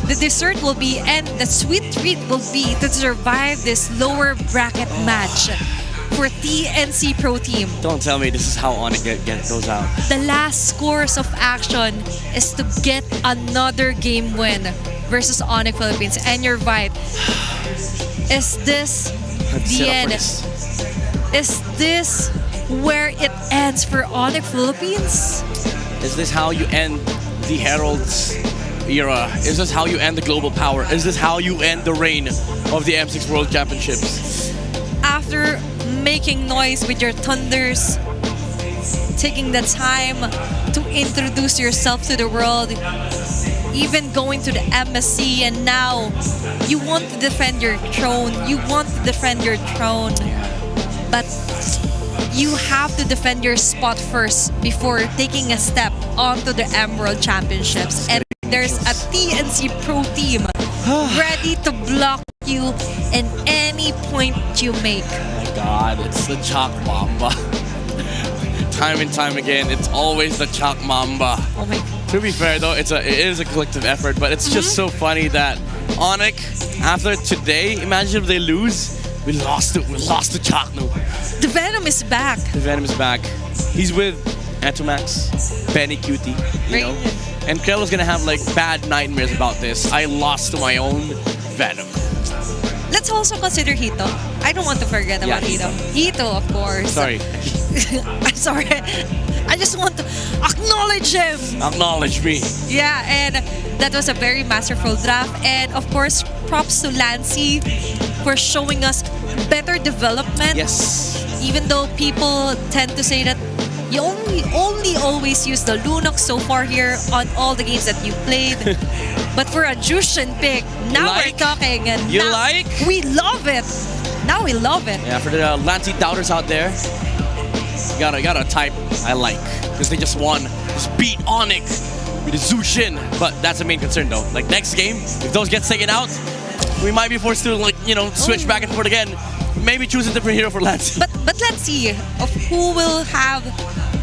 the dessert will be, and the sweet treat will be to survive this lower bracket match for TNC Pro Team. Don't tell me this is how ONIC goes out. The last course of action is to get another game win versus ONIC Philippines. And you're right. Is this the end? Is this where it ends for ONIC Philippines? Is this how you end the Herald's era? Is this how you end the global power? Is this how you end the reign of the M6 World Championships? After making noise with your thunders, taking the time to introduce yourself to the world, even going to the MSC, and now you want to defend your throne. But you have to defend your spot first before taking a step onto the Emerald Championships. And there's a TNC Pro Team ready to block you in any point you make. Oh my God, it's the Chalk Mamba. Time and time again, it's always the Chalk Mamba. Oh my God. To be fair though, it is a collective effort, but it's just so funny that ONIC, after today, imagine if they lose, we lost to Chalk now. The Venom is back. He's with Etomax, Benny Cutie, you know. And Krelo's gonna have like bad nightmares about this. I lost to my own Venom. Let's also consider Hito. I don't want to forget about Hito. Hito, of course. Sorry. I'm sorry. I just want to acknowledge him. Acknowledge me. Yeah, and that was a very masterful draft. And of course, props to Lancy for showing us better development. Yes. Even though people tend to say that you only always use the Lunox so far here on all the games that you played. But for a Jushin pick, now we're talking. And we love it. Now we love it. Yeah, for the Lancy doubters out there, you gotta type I like. Because they just won. Just beat ONIC with the Jushin. But that's the main concern though. Like next game, if those get taken out, we might be forced to switch back and forth again. Maybe choose a different hero for Lancy. But let's see of who will have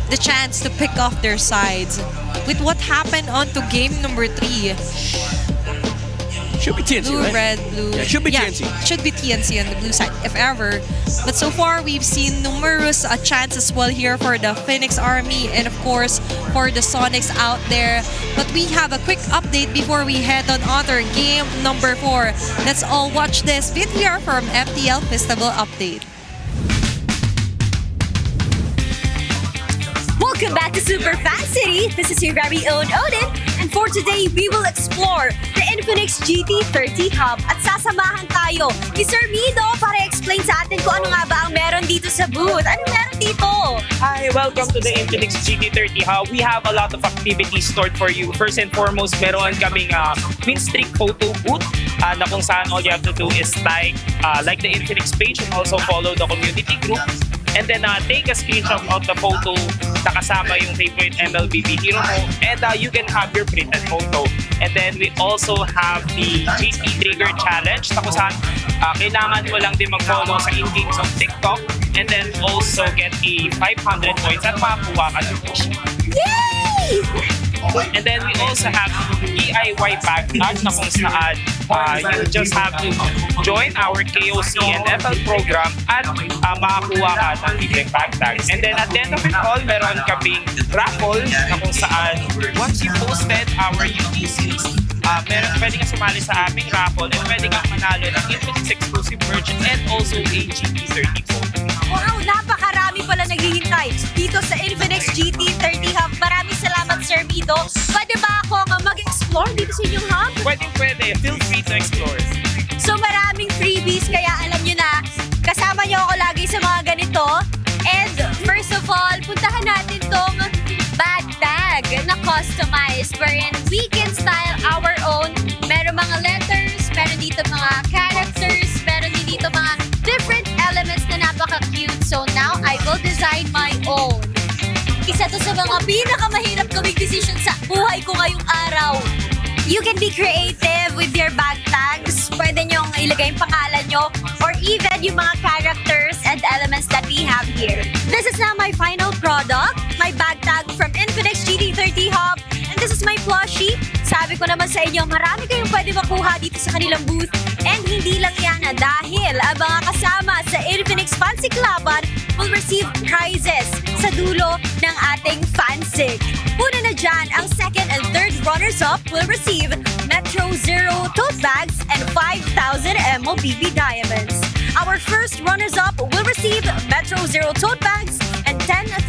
the chance to pick off their sides with what happened onto game number 3. Should be TNC, blue, right? red, blue. Yeah, should be TNC. Should be TNC on the blue side, if ever. But so far, we've seen numerous chances as well here for the Phoenix Army and, of course, for the Sonics out there. But we have a quick update before we head on other game number 4. Let's all watch this video from MTL Festival Update. Welcome back to Super Fan City. This is your very own Odin. And for today, we will explore the Infinix GT30 Hub at sasamahan tayo ni Sir Mido para explain sa atin kung ano nga ba ang meron dito sa booth. Ano meron dito? Hi, welcome to the Infinix GT30 Hub. We have a lot of activities stored for you. First and foremost, meron kaming win streak photo booth na kung saan all you have to do is like the Infinix page and also follow the community group. And then take a screenshot of the photo na kasama yung favorite MLBB hero mo, and you can have your printed photo. And then we also have the GT Trigger Challenge na kung saan kailangan mo lang din mag-follow sa in-games of TikTok and then also get a 500 points at makakuha ka ng push. Yay! And then we also have DIY backpack na kung saan you just have to join our KOC and FL program at makakuha ka ng libreng backpack. And then at the end of it all, meron kaming raffle na kung saan once you posted our UTCs, pwede ka sumali sa aming raffle and pwede kang manalo ng Infinix exclusive merch and also a GT30 phone. Wow, napakarami pala naghihintay dito sa Infinix GT30 Hub. Maraming salamat, Sir Mido. Pwede ba ako mag-explore dito sa inyong hub? Pwede. Feel free to explore. So maraming freebies, kaya alam nyo na, kasama nyo ako lagi sa mga ganito. And customized wherein we can style our own. Meron mga letters, meron dito mga characters, meron din dito mga different elements na napaka-cute. So now, I will design my own. Isa to sa mga pinakamahirap gawing decision sa buhay ko ngayong araw. You can be creative with your bag tags. Pwede nyong ilagay yung pangalan nyo or even yung mga characters and elements that we have here. This is now my final product, my bag tag from Infinix GT30 Hub. And this is my plushie. Sabi ko naman sa inyo, marami kayong pwede makuha dito sa kanilang booth. And hindi lang yan dahil ang mga kasama sa Infinix Fancy Cluban will receive prizes sa dulo ng ating Fansig. Una na dyan, ang second and third runners-up will receive Metro Zero tote bags and 5,000 MOBB diamonds. Our first runners-up will receive Metro Zero tote bags and 10,000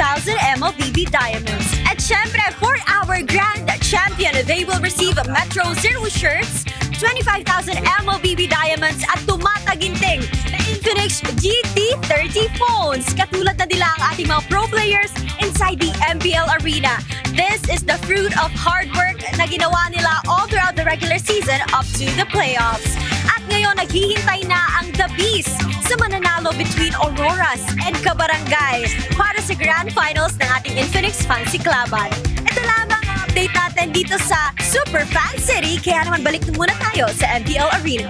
MOBB diamonds. At syempre, for our grand champion, they will receive Metro Zero shirts, 25,000 MOBB diamonds at tumataginting na Infinix GT30 phones. Katulad na nila ang ating mga pro players inside the MPL arena. This is the fruit of hard work na ginawa nila all throughout the regular season up to the playoffs. At ngayon, naghihintay na ang The Beast sa mananalo between Auroras and Kabarangay para sa Grand Finals ng ating Infinix Fancy Cluban. Ito lamang ang update natin dito sa Super Fan City, kaya naman balik na muna tayo sa MPL Arena.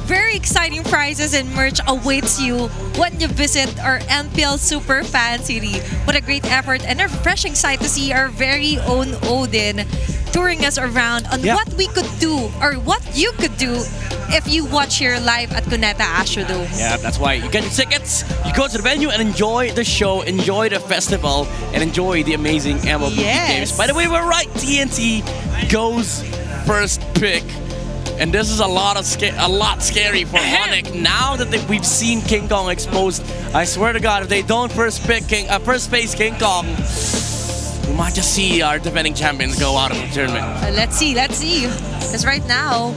Very exciting prizes and merch awaits you when you visit our MPL Super Fan City. What a great effort and a refreshing sight to see our very own Odin touring us around on what we could do or what you could do if you watch here live at Cuneta Astrodome. Yeah, that's why you get your tickets, you go to the venue and enjoy the show, enjoy the festival, and enjoy the amazing MLB games. By the way, we're right. TNT goes first pick. And this is a lot scary for ONIC. Now that we've seen King Kong exposed, I swear to God, if they don't first place King Kong, we might just see our defending champions go out of the tournament. Let's see. Because right now,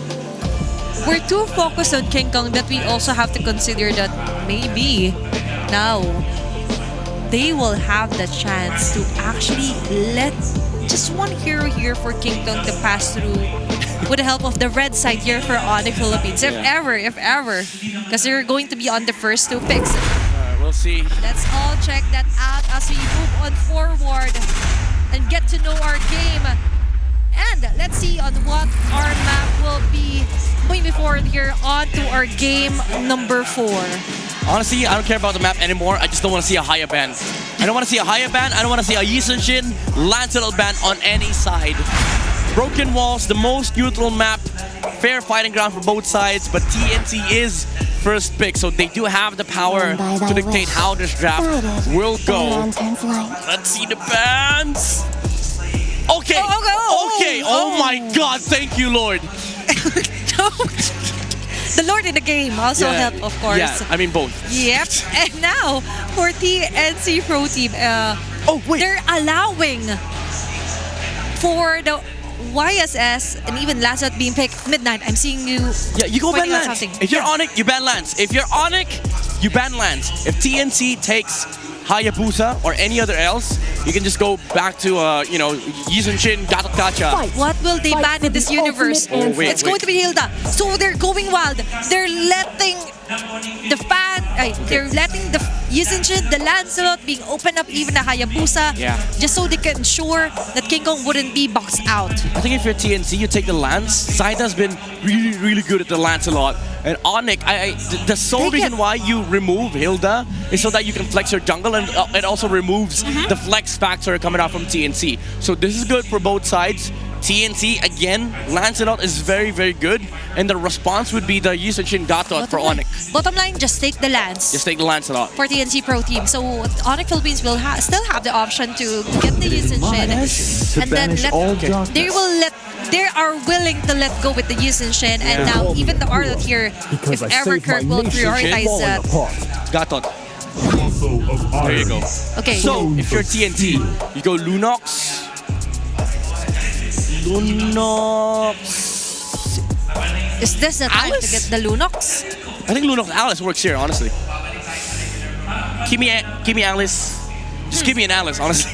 we're too focused on King Kong that we also have to consider that maybe now they will have the chance to actually let just one hero here for King Kong to pass through with the help of the red side here for ONIC Philippines. If ever. Because they're going to be on the first two picks. We'll see. Let's all check that out as we move on forward and get to know our game. And let's see on what our map will be moving forward here on to our game number 4. Honestly, I don't care about the map anymore. I just don't want to see a higher ban. I don't want to see a higher ban. I don't want to see a Yisenshin Lancelot ban on any side. Broken walls, the most neutral map, fair fighting ground for both sides, but TNT is first pick, so they do have the power to dictate how this draft will go. Let's see the bans. Okay. Okay. Oh my God. Thank you, Lord. The Lord in the game also help, of course. Yeah, I mean both. Yep. And now for TNC Pro Team, they're allowing for the YSS and even Lancelot being picked midnight. I'm seeing you. Yeah, you go ban Lance. If you're ONIC, you ban Lance. If you're ONIC, you ban Lance. If TNC takes Hayabusa or any other else, you can just go back to Yizenshin, Gacha. What will they ban in this universe? It's going to be Hilda. So they're going wild. They're letting they're letting the Yizenshin, the Lancelot being opened up, even the Hayabusa, just so they can ensure that King Kong wouldn't be boxed out. I think if you're TNC, you take the Lance. Saita's been really, really good at the Lancelot. And ONIC, the sole reason why you remove Hilda is so that you can flex your jungle, and it also removes the flex factor coming out from TNC. So this is good for both sides. TNC, again, Lancelot is very, very good. And the response would be the Yisenshin Gatot for ONIC. Bottom line, just take the Lance. Just take the Lancelot. For TNC Pro Team. So ONIC Philippines will still have the option to get the Yisenshin. And then they are willing to let go with the Yisenshin. And now even the Arlot here, if ever Kirk will prioritize that. Gatot. There you go. Okay. So, if you're TNT, you go Lunox. Is this the time to get the Lunox? I think Lunox Alice works here, honestly. Give me Alice. Just give me an Alice, honestly.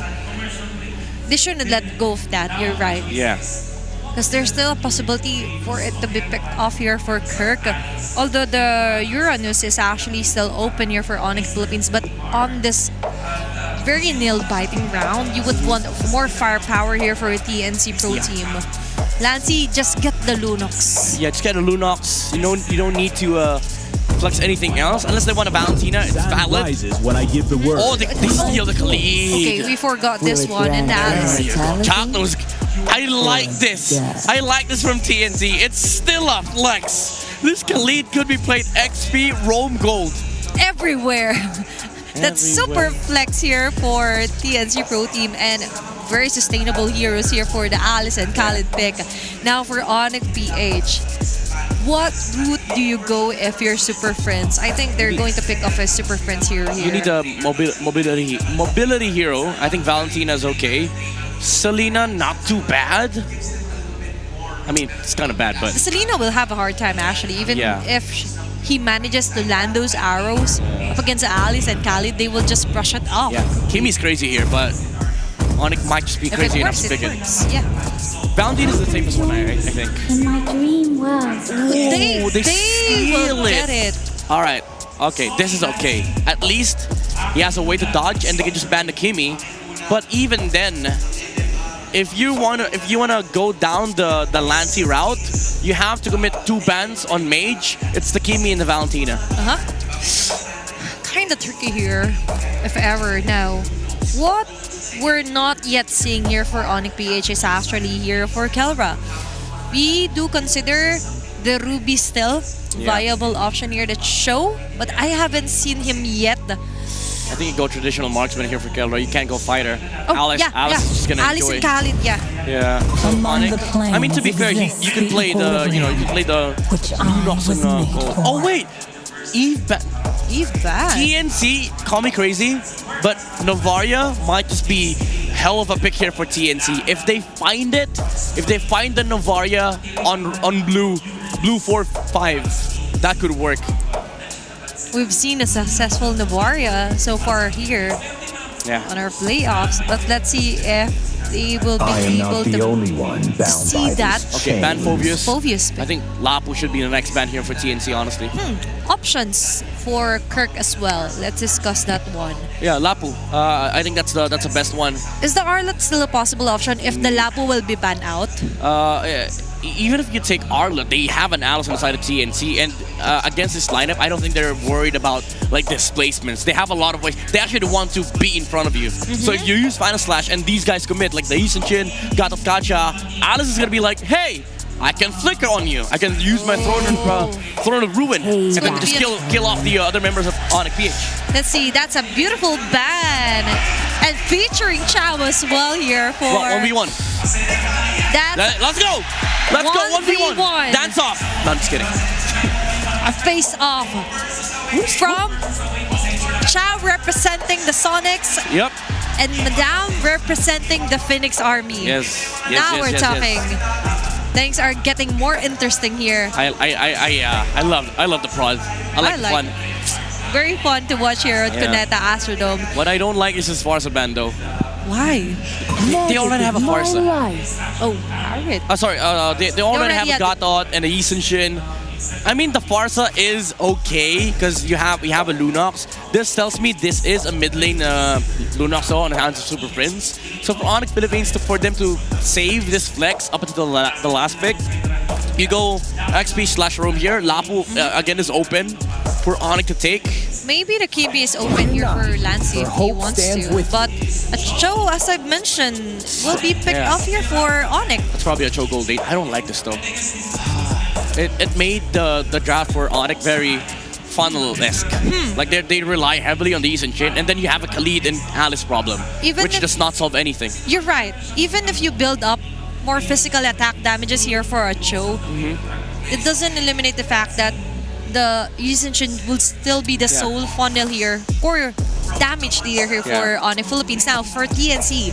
They shouldn't let go of that. You're right. Yeah. Because there's still a possibility for it to be picked off here for Kirk. Although the Uranus is actually still open here for ONIC Philippines, but on this very nail-biting round, you would want more firepower here for a TNC Pro team. Lancy, just get the Lunox. Yeah, just get a Lunox. You don't need to flex anything else unless they want a Valentina. It's valid. Rises when I give the word. Oh, they steal the Khalid. Okay, we forgot this one, and Alice. Chatnos. I like this. I like this from TNC. It's still a flex. This Khalid could be played XP Rome Gold. Everywhere. That's super flex here for TNC Pro Team, and very sustainable heroes here for the Alice and Khalid pick. Now for ONIC PH. What route do you go if you're Super Friends? I think they're going to pick off a Super Friends hero here. You need a mobility hero. I think Valentina's okay. Selena, not too bad. I mean, it's kind of bad, but... Selena will have a hard time, actually. Even if he manages to land those arrows up against Alice and Khalid, they will just brush it off. Yeah, Kimi's crazy here, but ONIC might just be crazy enough to pick it. Yeah. Valentina's the safest one, I think. In my dream world. They steal will get it. All right. Okay, this is okay. At least he has a way to dodge, and they can just ban the Kimi. But even then, if you wanna go down the Lancy route, you have to commit 2 bans on Mage. It's the Kimi and the Valentina. Kind of tricky here, if ever. Now, what we're not yet seeing here for ONIC PH is actually here for Kelra. We do consider the Ruby still viable option here to show, but I haven't seen him yet. I think you go traditional marksman here for Kelra. You can't go fighter. Alice is just gonna Alice enjoy. and Khalid, Yeah. So ONIC, I mean, to be fair, you can play the Lunox and gold. Oh wait, Eve back. TNC, call me crazy, but Novaria might just be hell of a pick here for TNC. If they find it, if they find the Novaria on blue 4-5, that could work. We've seen a successful Navaria so far here on our playoffs, but let's see if they will be able to see that. Okay, ban Phobius. Phobius. I think Lapu should be the next ban here for TNC, honestly. Options for Kirk as well. Let's discuss that one. Yeah, Lapu. I think that's the best one. Is the Arlet still a possible option if the Lapu will be banned out? Even if you take Arlet, they have an Alice on the side of TNC, and against this lineup, I don't think they're worried about like displacements. They have a lot of ways. They actually want to be in front of you. So if you use Final Slash and these guys commit, like the Isenchin, God of Kacha, Alice is gonna be like, hey, I can flicker on you. I can use my Throne of Ruin and then just kill off the other members of ONIC PH. Let's see, that's a beautiful ban. And featuring Chao as well here for... Well, 1v1. Let's go! Let's go, 1v1. Dance off. No, I'm just kidding. A face-off from Chao representing the Sonics. Yep. And Madame representing the Phoenix Army. Yes. Now we're talking. Things are getting more interesting here. I love the prod. I like the fun. Very fun to watch here at Cuneta Astrodome. What I don't like is his Farsa band though. Why? They already have a Farsa. Oh, alright. Sorry, they already have a Gatot and a Isenchin. I mean, the Farsa is okay because we have a Lunox. This tells me this is a mid lane Lunox on the hands of Super Friends. So for ONIC Philippines, for them to save this flex up until the last pick, you go XP/Rome here. Lapu again is open for ONIC to take. Maybe the KB is open here for Lancy if he wants to. But a Cho, as I mentioned, will be picked off here for ONIC. That's probably a Cho Gold 8. I don't like this though. It made the draft for ONIC very funnel-esque. Like they rely heavily on the Isenchin, and then you have a Khalid and Alice problem, which does not solve anything. You're right. Even if you build up more physical attack damages here for a Cho, it doesn't eliminate the fact that the Isenchin will still be the sole funnel here or damage dealer here for ONIC Philippines. Now for TNC,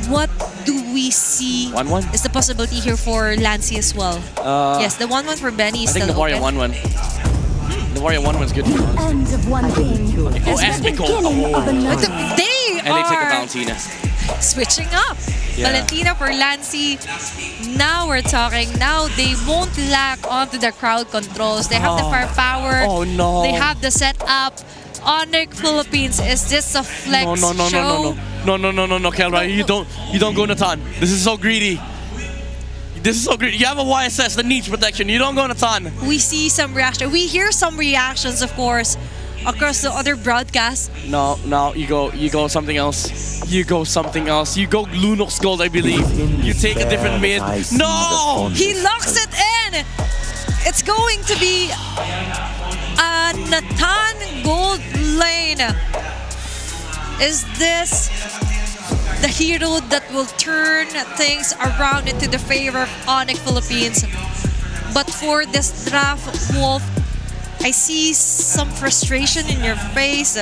what do we see 1-1? is the possibility here for Lancy as well? Yes, the 1-1 for Benny is I think still the Warrior open. 1-1. The Warrior 1 was good. End of one game. Oh, Espico. Oh. They And they take a are Valentina. switching up. Yeah. Valentina for Lancy. Now we're talking. Now they won't lack onto the crowd controls. They have the firepower. Oh no. They have the setup. ONIC Philippines, is this a flex show? No, Kelra, you don't go Nathan. This is so greedy. This is so greedy. You have a YSS, the niche protection. You don't go Nathan. We see some reaction. We hear some reactions, of course, across the other broadcasts. No, you go something else. You go something else. You go Lunox Gold, I believe. You take a different mid. No! He locks it in. It's going to be a Nathan Gold lane. Is this the hero that will turn things around into the favor of ONIC Philippines? But for this draft, Wolf, I see some frustration in your face,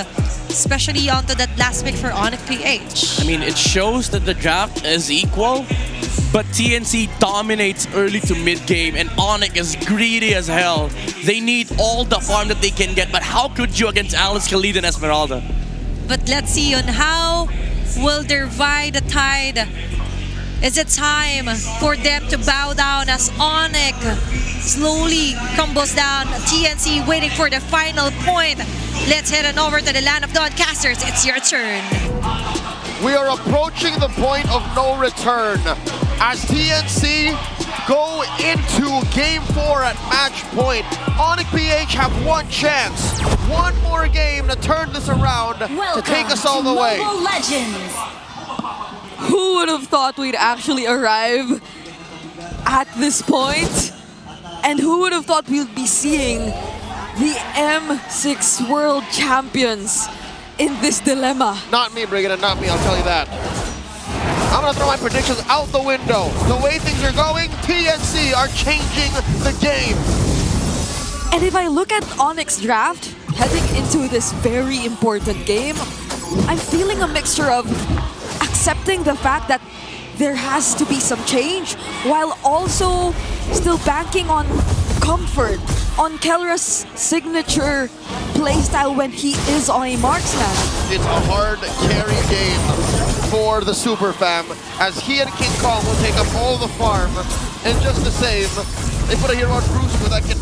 especially onto that last pick for ONIC PH. I mean, it shows that the draft is equal, but TNC dominates early to mid game, and ONIC is greedy as hell. They need all the farm that they can get, but how could you against Alice, Khalid, and Esmeralda? But let's see on how will they ride the tide. Is it time for them to bow down as ONIC slowly crumbles down? TNC waiting for the final point. Let's head on over to the land of Dawn-casters. It's your turn. We are approaching the point of no return as TNC go into Game 4 at match point. ONIC PH have one chance, one more game to turn this around, to take us all the way. Mobile Legends. Who would have thought we'd actually arrive at this point? And who would have thought we'd be seeing the M6 World Champions in this dilemma? Not me, Brigada, not me, I'll tell you that. I'm gonna throw my predictions out the window. The way things are going, TNC are changing the game. And if I look at ONIC's draft, heading into this very important game, I'm feeling a mixture of accepting the fact that there has to be some change, while also still banking on comfort, on Kelra's signature playstyle when he is on a marksman. It's a hard carry game for the Super Fam, as he and King Kong will take up all the farm, and just the same, they put a hero on Brusco that can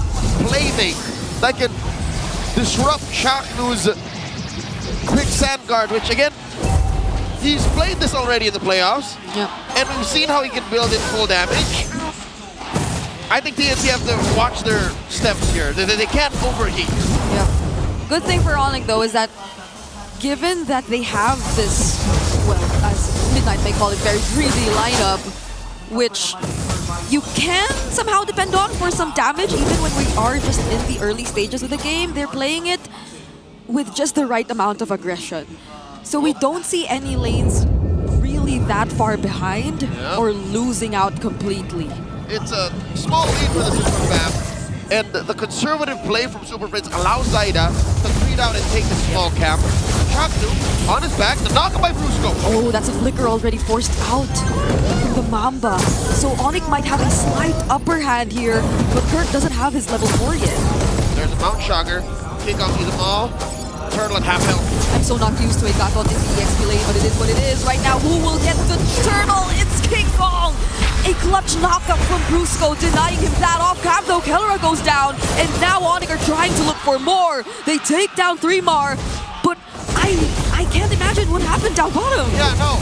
playmate, that can disrupt Chaknu's quick sand guard, which again, he's played this already in the playoffs, and we've seen how he can build in full damage. I think TNC have to watch their steps here. They can't overheat. Yeah. Good thing for ONIC though is that given that they have this, well, as Midnight may call it, very greedy lineup, which you can somehow depend on for some damage, even when we are just in the early stages of the game. They're playing it with just the right amount of aggression. So we don't see any lanes really that far behind or losing out completely. It's a small lead for the Super Fam, and the conservative play from Super Friends allows Zaida to feed out and take the small camp. Chaknu on his back, the knock by Brusco. Oh, that's a flicker already forced out from the Mamba. So ONIC might have a slight upper hand here, but Kurt doesn't have his level 4 yet. There's a Mount Shocker, kick off them all. Turtle at half health. I'm so not used to a back out in the EXP lane, but it is what it is. Right now, who will get the turtle? It's King Kong! A clutch knockup from Brusco, denying him that off cam, though Kelra goes down, and now ONIC are trying to look for more. They take down 3mar, but I can't imagine what happened down bottom. Yeah, no.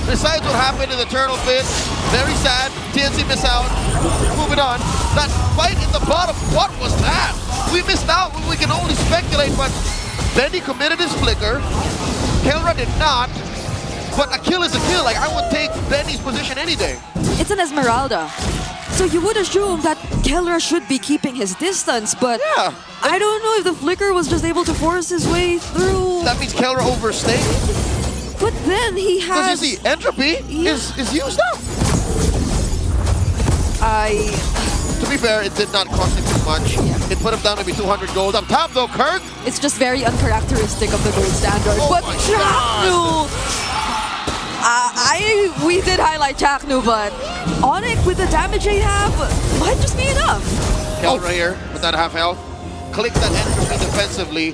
Besides what happened in the turtle pit, very sad. TNC miss out. Moving on. That fight in the bottom, what was that? We missed out. We can only speculate, but then he committed his flicker. Kelra did not. But a kill is a kill. Like, I would take Benny's position any day. It's an Esmeralda. So you would assume that Kelra should be keeping his distance, but I don't know if the flicker was just able to force his way through. That means Kelra overstayed. But then he has... Because you see, entropy is used up. To be fair, it did not cost him too much. It put him down to be 200 gold. On top though, Kirk! It's just very uncharacteristic of the gold standard. Oh but Chaknu! We did highlight Chaknu, but ONIC with the damage they have might just be enough. Kelra here with that half health. click that entropy defensively.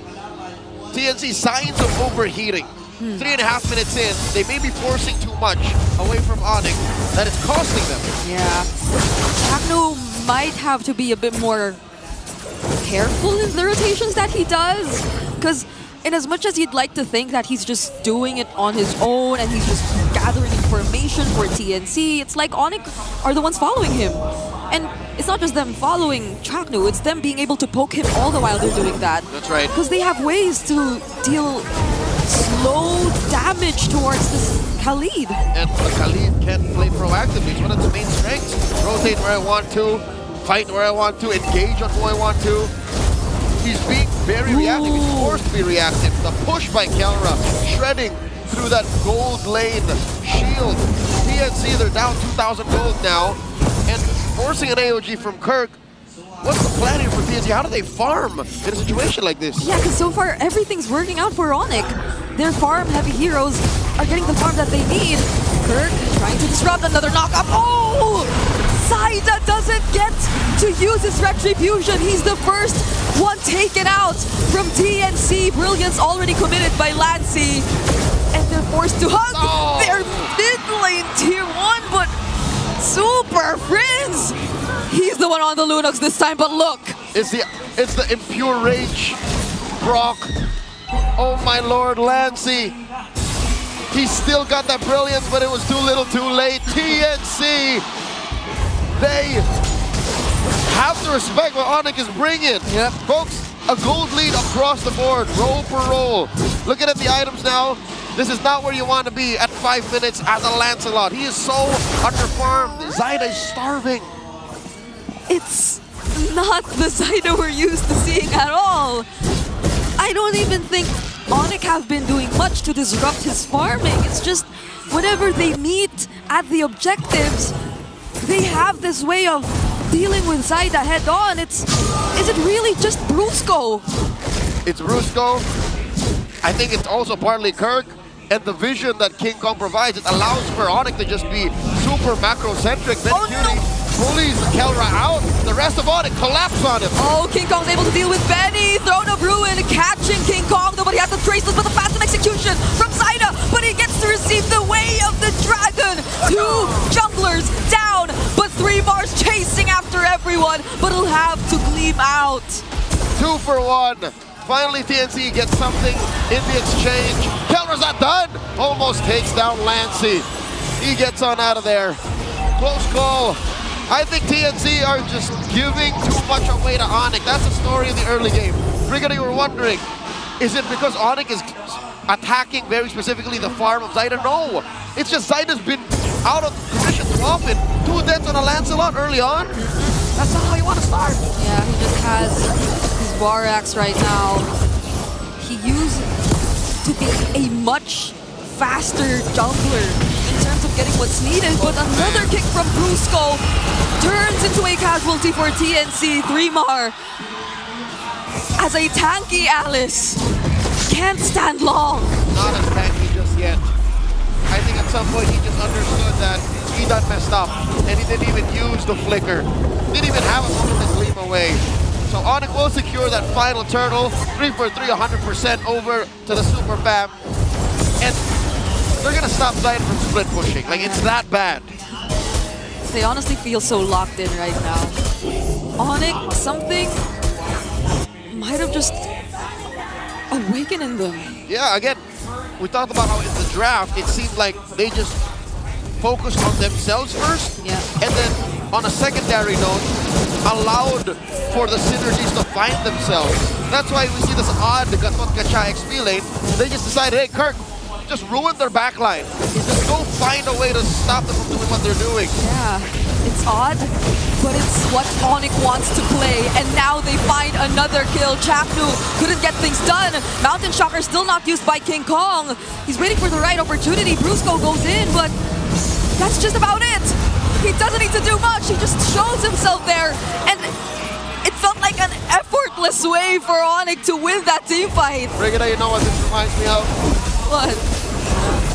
TNC signs of overheating. 3.5 minutes in, they may be forcing too much away from ONIC that it's costing them. Yeah. Chakno might have to be a bit more careful in the rotations that he does. Because in as much as you'd like to think that he's just doing it on his own and he's just gathering information for TNC, it's like ONIC are the ones following him. And it's not just them following Chakno, it's them being able to poke him all the while they're doing that. That's right. Because they have ways to deal slow damage towards this Khalid. And the Khalid can play proactively. It's one of its main strengths. Rotate where I want to, fight where I want to, engage on who I want to. He's being very reactive. He's forced to be reactive. The push by Kelra, shredding through that gold lane shield. TNC, they're down 2,000 gold now. And forcing an AOG from Kirk. What's the plan here for TNC? How do they farm in a situation like this? Yeah, because so far everything's working out for ONIC. Their farm-heavy heroes are getting the farm that they need. Kirk trying to disrupt another knockup. Oh! Zaida doesn't get to use his retribution. He's the first one taken out from TNC. Brilliance already committed by Lancy. And they're forced to hug their mid lane tier 1, but Super Friends! He's the one on the Lunox this time, but look! It's the impure rage, Brock. Oh my lord, Lancy. He's still got that brilliance, but it was too little too late. TNC, they have to respect what ONIC is bringing. Yep. Folks, a gold lead across the board, roll per roll. Looking at the items now, this is not where you want to be at 5 minutes as a Lancelot. He is so underfarmed. Zaida is starving. It's not the Zaida we're used to seeing at all. I don't even think ONIC have been doing much to disrupt his farming. It's just whenever they meet at the objectives, they have this way of dealing with Zaida head on. Is it really just Brusco? It's Brusco. I think it's also partly Kirk. And the vision that King Kong provides, it allows for ONIC to just be super macro-centric. Then bullies Kelra out. The rest of ONIC collapse on him. Oh, King Kong's able to deal with Benny. Throne of Ruin catching King Kong. Nobody has the traceless, but the fast execution from Zaida. But he gets to receive the way of the dragon. 2 junglers down, but 3 bars chasing after everyone. But he'll have to gleam out. 2 for 1. Finally, TNC gets something in the exchange. Kelra's not done. Almost takes down Lancy. He gets on out of there. Close call. I think TNC are just giving too much away to ONIC. That's the story in the early game. Brigadier, you were wondering, is it because ONIC is attacking very specifically the farm of Zaida? No. It's just Zaida's been out of position too often. 2 deaths on a Lancelot early on. That's not how you want to start. Yeah, he just has his Varax right now. He used to be a much faster jungler in terms of getting what's needed, but another kick from Brusco turns into a casualty for TNC. 3mar as a tanky Alice can't stand long. Not as tanky just yet. I think at some point he just understood that he done messed up and he didn't even use the flicker. Didn't even have a moment to gleam away. So ONIC will secure that final turtle. 3 for 3, 100% over to the super fam. And they're gonna stop Zaida from split pushing. Like, it's that bad. They honestly feel so locked in right now. ONIC, something might have just awakened in them. Yeah, again, we talked about how in the draft, it seemed like they just focused on themselves first. Yeah. And then on a secondary note, allowed for the synergies to find themselves. That's why we see this odd Gatot Gacha XP lane. They just decided, hey, Kirk, just ruin their backline. Just go find a way to stop them from doing what they're doing. Yeah, it's odd, but it's what ONIC wants to play. And now they find another kill. Chaknu couldn't get things done. Mountain Shocker still not used by King Kong. He's waiting for the right opportunity. Brusco goes in, but that's just about it. He doesn't need to do much. He just shows himself there. And it felt like an effortless way for ONIC to win that team fight. Brigadier, you know what this reminds me of? What?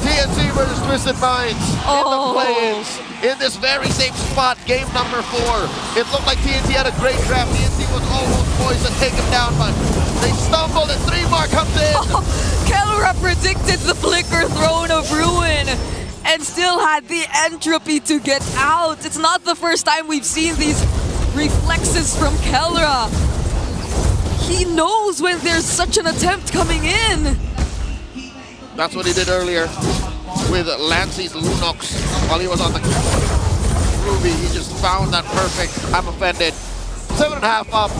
TNC versus Twisted Minds in the play-ins. in this very same spot, game number 4. It looked like TNC had a great draft. TNC was almost poised to take him down, but they stumbled and 3-mark comes in. Kelra predicted the Flicker Throne of Ruin and still had the entropy to get out. It's not the first time we've seen these reflexes from Kelra. He knows when there's such an attempt coming in. That's what he did earlier with Lancey's Lunox while he was on the Ruby. He just found that perfect. I'm offended. 7.5 up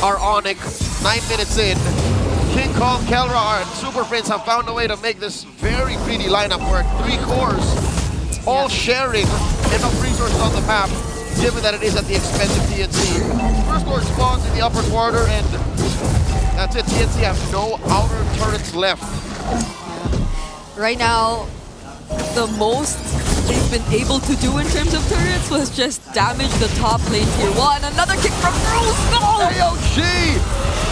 are ONIC. 9 minutes in. King Kong, Kelra, and Super Friends have found a way to make this very greedy lineup work. 3 cores, all sharing enough resources on the map, given that it is at the expense of TNC. First core spawns in the upper quarter, and that's it. TNC have no outer turrets left. Right now, the most they've been able to do in terms of turrets was just damage the top lane tier 1. Another kick from Bruce! Goal! AOG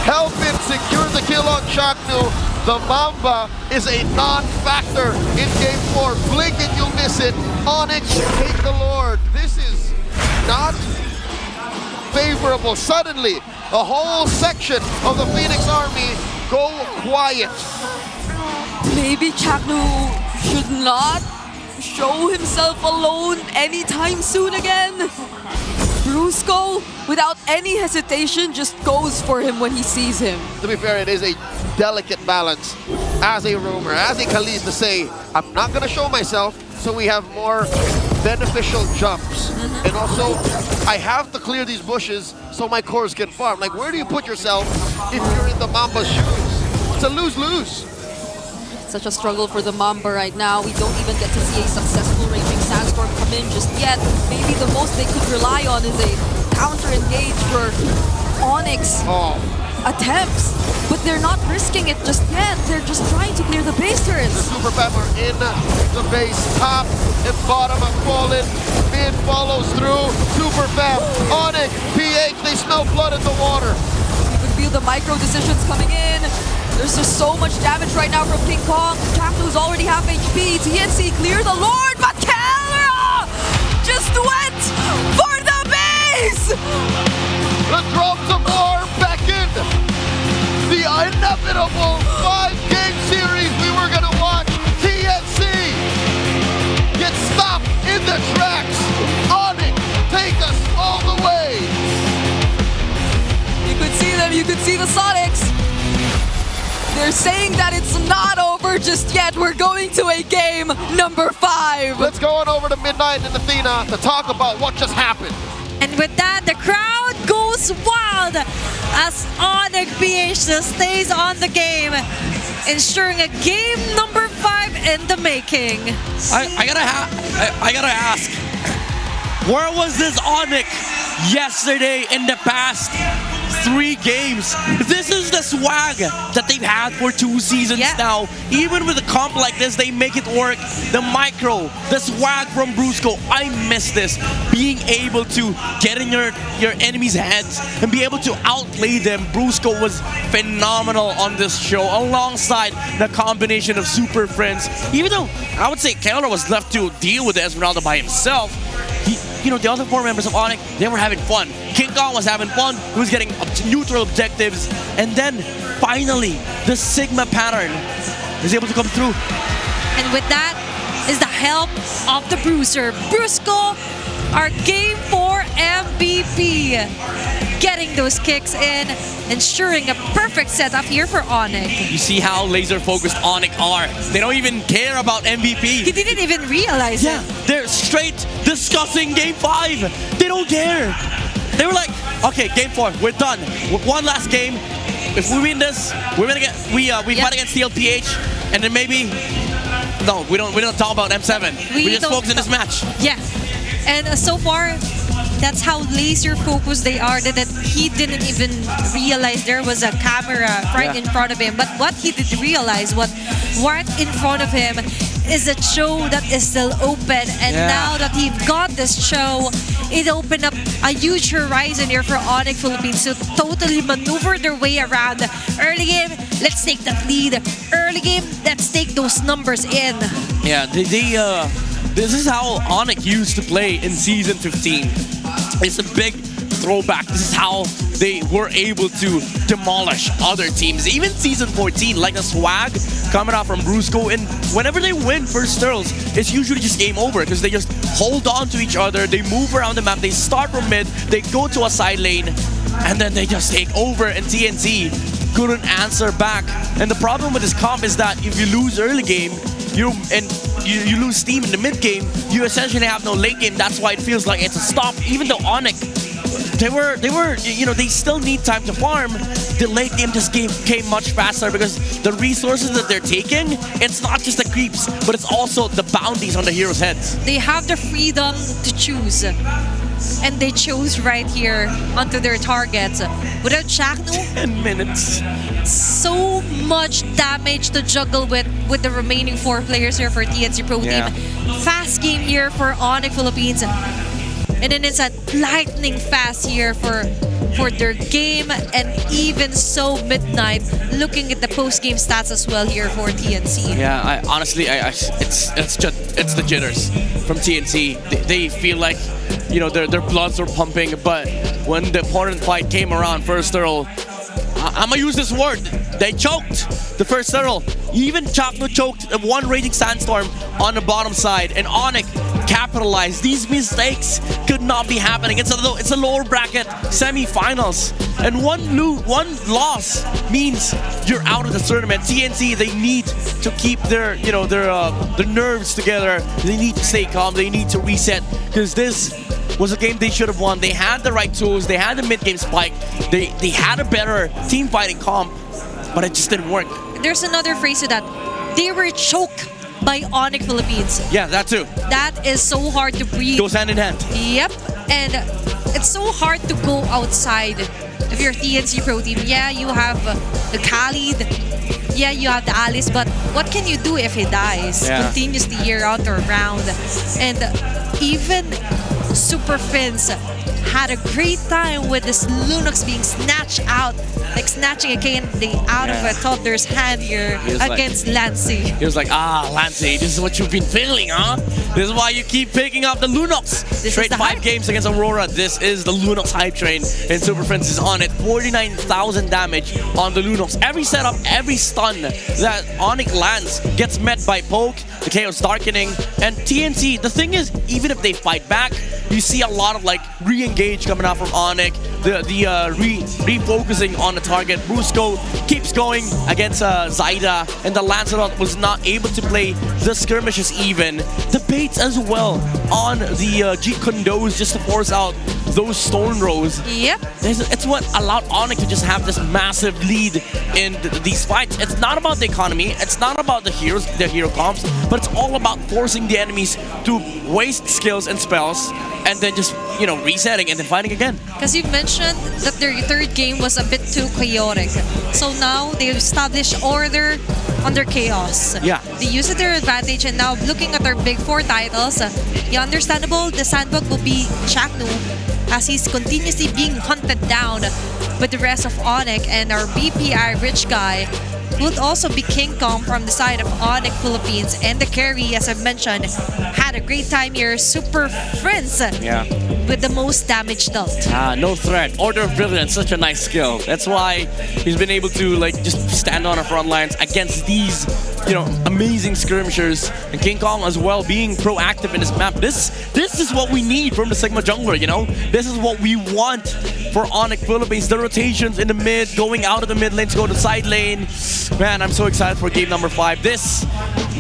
helping secure the kill on Chaknu. The Mamba is a non-factor in game 4. Blink and you'll miss it. ONIC, take the Lord. This is not favorable. Suddenly, a whole section of the Phoenix Army go quiet. Maybe Chaknu should not show himself alone anytime soon again. Brusco, without any hesitation, just goes for him when he sees him. To be fair, it is a delicate balance as a roamer, as a Khalid, to say, I'm not going to show myself, so we have more beneficial jumps. And also, I have to clear these bushes so my cores can farm. Like, where do you put yourself if you're in the Mamba's shoes? It's a lose-lose. Such a struggle for the Mamba right now. We don't even get to see a successful Raging Sandstorm come in just yet. Maybe the most they could rely on is a counter-engage for ONIC's attempts. But they're not risking it just yet. They're just trying to clear the base turrets. The Super Fam are in the base. Top and bottom have fallen. Mid follows through. Super Fam, ONIC, PH, they smell blood in the water. You can feel the micro decisions coming in. There's just so much damage right now from King Kong. Chaknu's already half HP. TNC clear the Lord, but Kelra just went for the base! The drums of war beckon. The inevitable 5-game series we were gonna watch. TNC get stopped in the tracks. ONIC, take us all the way. You could see them, you could see the Sonics. They're saying that it's not over just yet. We're going to a game number 5. Let's go on over to Midnight in Athena to talk about what just happened. And with that, the crowd goes wild as ONIC PH stays on the game, ensuring a game number 5 in the making. I gotta ask, where was this ONIC yesterday in the past 3 games? This is the swag that they've had for 2 seasons now. Even with a comp like this, they make it work. The micro, the swag from Brusco, I miss this. Being able to get in your enemy's heads and be able to outplay them. Brusco was phenomenal on this show, alongside the combination of Super Friends. Even though I would say Kelra was left to deal with Esmeralda by himself, the other 4 members of ONIC, they were having fun. King Kong was having fun. He was getting neutral objectives. And then, finally, the Sigma pattern is able to come through. And with that is the help of the Bruiser. Brusco, our Game 4 MVP. Getting those kicks in, ensuring a perfect setup here for ONIC. You see how laser-focused ONIC are. They don't even care about MVP. He didn't even realize it. They're straight discussing Game 5. They don't care. They were like, okay, Game 4, we're done. One last game. If we win this, we're gonna get we fight against TLPH, and then maybe we don't talk about M7. We just focus on this match. Yeah, and so far, that's how laser focused they are, that he didn't even realize there was a camera right in front of him. But what he did realize, what right in front of him is a show that is still open. And now that he got this show, it opened up a huge horizon here for ONIC Philippines to totally maneuver their way around. Early game, let's take that lead. Early game, let's take those numbers in. Yeah, This is how ONIC used to play in Season 15. It's a big throwback. This is how they were able to demolish other teams. Even Season 14, like a swag coming out from Brusco, and whenever they win first turtles, it's usually just game over because they just hold on to each other, they move around the map, they start from mid, they go to a side lane, and then they just take over, and TNC couldn't answer back. And the problem with this comp is that if you lose early game, you lose steam in the mid game, you essentially have no late game. That's why it feels like it's a stop. Even though ONIC, they still need time to farm. The late game just came much faster because the resources that they're taking, it's not just the creeps, but it's also the bounties on the heroes' heads. They have the freedom to choose. And they chose right here onto their targets. Without Chakno, 10 minutes. So much damage to juggle with the remaining 4 players here for TNC Pro Team. Fast game here for ONIC Philippines. And then it's a lightning fast here for their game, and even so midnight looking at the post-game stats as well here for TNC. Yeah, it's the jitters from TNC. They feel like their bloods are pumping, but when the important fight came around, first turtle, I'm gonna use this word, they choked the first turtle. Even Chakno choked one Raging Sandstorm on the bottom side, and ONIC capitalized. These mistakes could not be happening. It's a lower bracket semi-finals, and one loss means you're out of the tournament. TNC, they need to keep their nerves together. They need to stay calm. They need to reset, because this was a game they should have won. They had the right tools. They had the mid-game spike. They had a better team fighting comp, but it just didn't work. There's another phrase to that. They were choked by ONIC Philippines. Yeah, that too. That is so hard to breathe. Goes hand in hand. Yep. And it's so hard to go outside of your TNC Pro Team. Yeah, you have the Khalid. Yeah, you have the Alice. But what can you do if he dies continuously year round or round? And even Super Fins had a great time with this Lunox being snatched out, like snatching a candy out of a toddler's hand here against Lancey. He was like, Lancey, this is what you've been feeling, huh? This is why you keep picking up the Lunox. Straight 5 games against Aurora. This is the Lunox hype train, and Super Friends is on it. 49,000 damage on the Lunox. Every setup, every stun that ONIC lands gets met by Poke, the Chaos Darkening, and TNC. The thing is, even if they fight back, you see a lot of re-engage coming out from ONIC, refocusing on the target. Brusco keeps going against Zaida, and the Lancelot was not able to play the skirmishes even. The baits as well on the Jeet Condos just to force out those stone rows. Yep. It's what allowed ONIC to just have this massive lead in these fights. It's not about the economy, it's not about the hero comps, but it's all about forcing the enemies to waste skills and spells, and then just, resetting and then fighting again. Because you mentioned that their third game was a bit too chaotic. So now they've established order under chaos. Yeah. They use it to their advantage, and now looking at their big 4 titles, understandable, the sandbox will be Chakno, as he's continuously being hunted down with the rest of ONIC, and our BPI rich guy would also be King Kong from the side of ONIC Philippines, and the carry, as I mentioned, had a great time here. Super Friends with the most damage dealt. No threat. Order of Brilliance, such a nice skill. That's why he's been able to just stand on the front lines against these amazing skirmishers, and King Kong as well being proactive in this map. This is what we need from the Sigma jungler, This is what we want for ONIC Philippines. The rotations in the mid, going out of the mid lane to go to the side lane. Man, I'm so excited for game number 5. This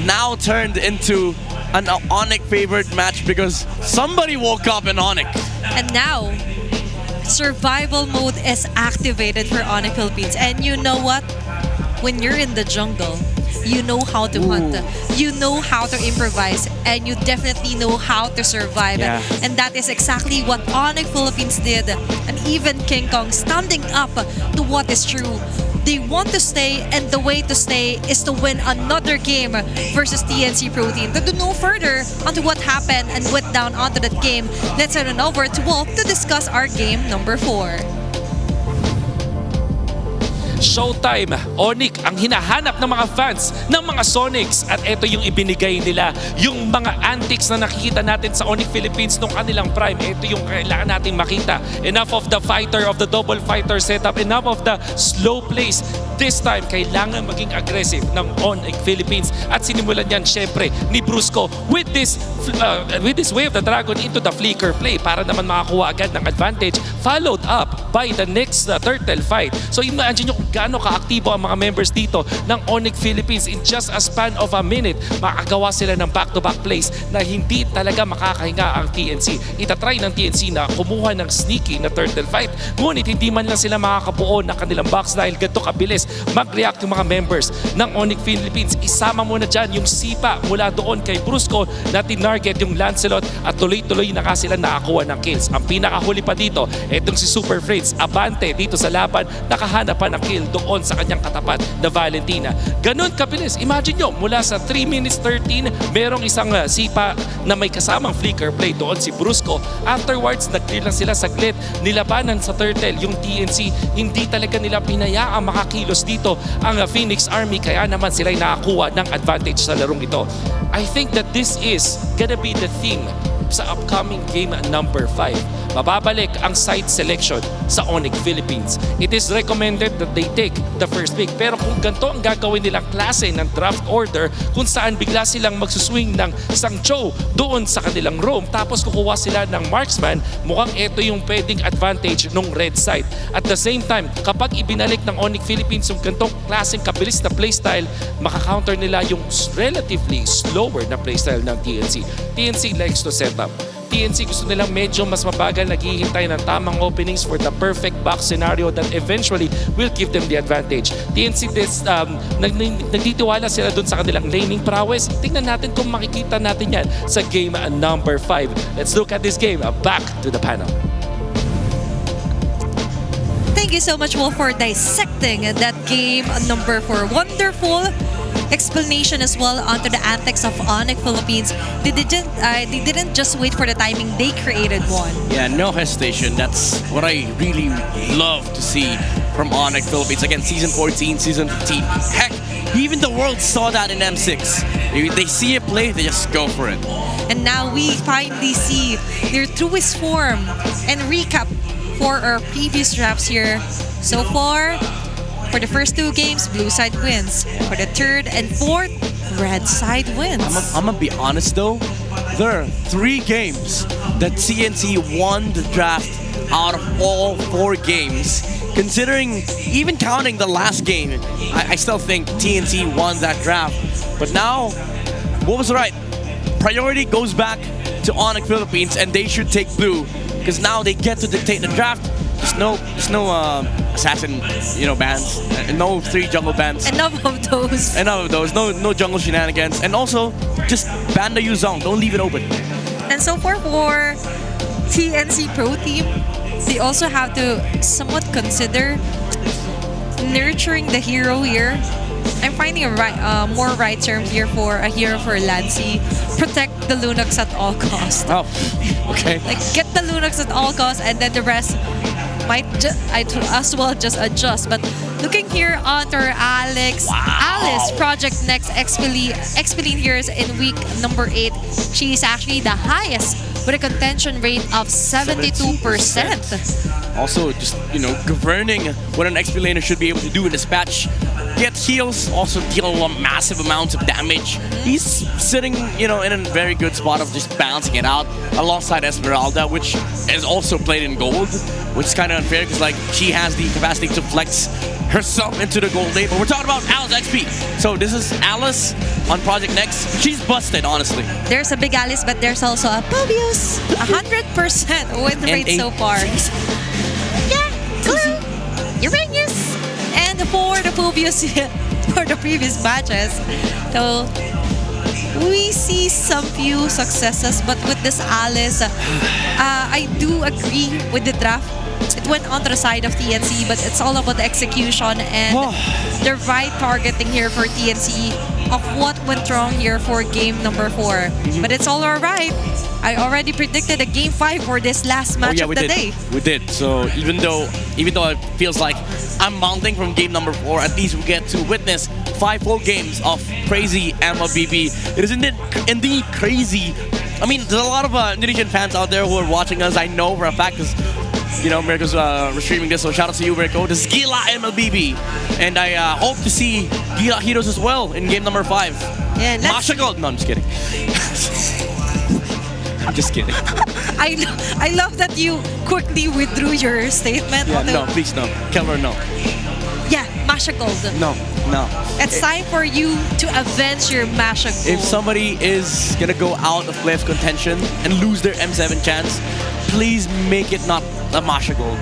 now turned into an ONIC favored match because somebody woke up in ONIC. And now, survival mode is activated for ONIC Philippines. And you know what? When you're in the jungle, you know how to hunt, you know how to improvise, and you definitely know how to survive. And that is exactly what ONIC Philippines did. And even King Kong standing up to what is true. They want to stay, and the way to stay is to win another game versus TNC Pro Team. To do no further onto what happened and went down onto that game, let's head on over to Wolf to discuss our game number 4. showtime. ONIC ang hinahanap ng mga fans ng mga Sonics. At ito yung ibinigay nila. Yung mga antics na nakikita natin sa ONIC Philippines nung kanilang prime. Ito yung kailangan natin makita. Enough of the fighter, of the double fighter setup. Enough of the slow plays. This time, kailangan maging aggressive ng ONIC Philippines. At sinimulan yan syempre ni Brusco with this Way of the Dragon into the flicker play para naman makakuha agad ng advantage, followed up by the next turtle fight. So imagine nyo kung gaano kaaktibo ang mga members dito ng ONIC Philippines. In just a span of a minute, makagawa sila ng back-to-back plays na hindi talaga makakahinga ang TNC. Itatry ng TNC na kumuha ng sneaky na turtle fight, ngunit hindi man lang sila makakabuo ng kanilang box dahil ganito kabilis mag-react yung mga members ng ONIC Philippines. Isama mo na dyan yung sipa mula doon kay Brusco na tinarget yung Lancelot at tuloy-tuloy na nga sila nakakuha ng kills. Ang pinakahuli pa dito, etong si Super Fritz, abante dito sa laban, nakahanap pa ng kill doon sa kanyang katapat na Valentina. Ganon kabilis. Imagine nyo, mula sa 3 minutes 13, merong isang sipa na may kasamang flicker play doon si Brusco. Afterwards, nag-clear lang sila saglit, nilabanan sa turtle yung TNC. Hindi talaga nila pinayaang makakilos dito ang Phoenix Army, kaya naman sila'y nakakuha ng advantage sa larong ito. I think that this is gonna be the theme sa upcoming game number 5. Mababalik ang site selection sa ONIC Philippines. It is recommended that they take the first pick. Pero kung ganito ang gagawin nilang klase ng draft order, kung saan bigla silang magsuswing ng Sangcho doon sa kanilang room, tapos kukuha sila ng marksman, mukhang ito yung pwedeng advantage ng red side. At the same time, kapag ibinalik ng ONIC Philippines yung ganitong klaseng kabilis na playstyle, makakounter nila yung relatively slower na playstyle ng TNC. TNC likes to set up. TNC gusto nilang medyo mas mabagal, naghihintay ng tamang openings for the perfect box scenario that eventually will give them the advantage. TNC nagtitiwala sila dun sa kanilang laning prowess. Tingnan natin kung makikita natin yan sa game number 5. Let's look at this game. Back to the panel. Thank you so much, Will, for dissecting that game number 4. Wonderful explanation as well onto the antics of ONIC Philippines. They didn't just wait for the timing, they created one. Yeah, no hesitation. That's what I really love to see from ONIC Philippines. Again, Season 14, Season 15. Heck, even the world saw that in M6. They see a play, they just go for it. And now we finally see their truest form and recap for our previous drafts here. So far, for the first 2 games, blue side wins. For the third and fourth, red side wins. I'm gonna be honest though, there are 3 games that TNC won the draft out of all 4 games. Considering, even counting the last game, I still think TNC won that draft. But now, what was right? Priority goes back to ONIC Philippines, and they should take blue because now they get to dictate the draft. There's no assassin, bans, and no 3 jungle bans. Enough of those. Enough of those. No jungle shenanigans, and also just ban the Yuzong. Don't leave it open. And so far for TNC Pro Team, they also have to somewhat consider nurturing the hero here. I'm finding a more right term here for a hero for Lancy. Protect the Lunox at all costs. Oh, okay. Like, get the Lunox at all costs, and then the rest might as well just adjust. But looking here onto Alice Project Next Expeline here is in week number 8. She is actually the highest with a contention rate of 72%. Also, just, governing what an XP laner should be able to do in this patch. Get heals, also deal massive amounts of damage. He's sitting, in a very good spot of just balancing it out alongside Esmeralda, which is also played in gold, which is kind of unfair because, she has the capacity to flex herself into the gold lane. But we're talking about Alice XP. So this is Alice on Project Next. She's busted, honestly. There's a big Alice, but there's also a Pobius. 100% win rate so far. Yeah, cool. Uranus. And for the Pobius for the previous matches, so we see some few successes, but with this Alice, I do agree with the draft. It went on to the side of TNC, but it's all about the execution and the right targeting here for TNC of what went wrong here for game number 4. But it's all alright. I already predicted a game 5 for this last match of the day. We did. So even though it feels like I'm mounting from game number 4, at least we get to witness 5 full games of crazy MLBB. It is indeed crazy. I mean, there's a lot of Indonesian fans out there who are watching us. I know for a fact because, you know, Mirko's streaming this, so shout out to you, Mirko. This is Gila MLBB. And I hope to see Gila Heroes as well in game number 5. Yeah, Masha Gold. No, I'm just kidding. I'm just kidding. I love that you quickly withdrew your statement. Yeah, no, please no. Keller, no. Yeah, Masha Gold. No. It's time for you to avenge your Masha Gold. If somebody is gonna go out of playoff contention and lose their M7 chance, please make it not a Masha Gold.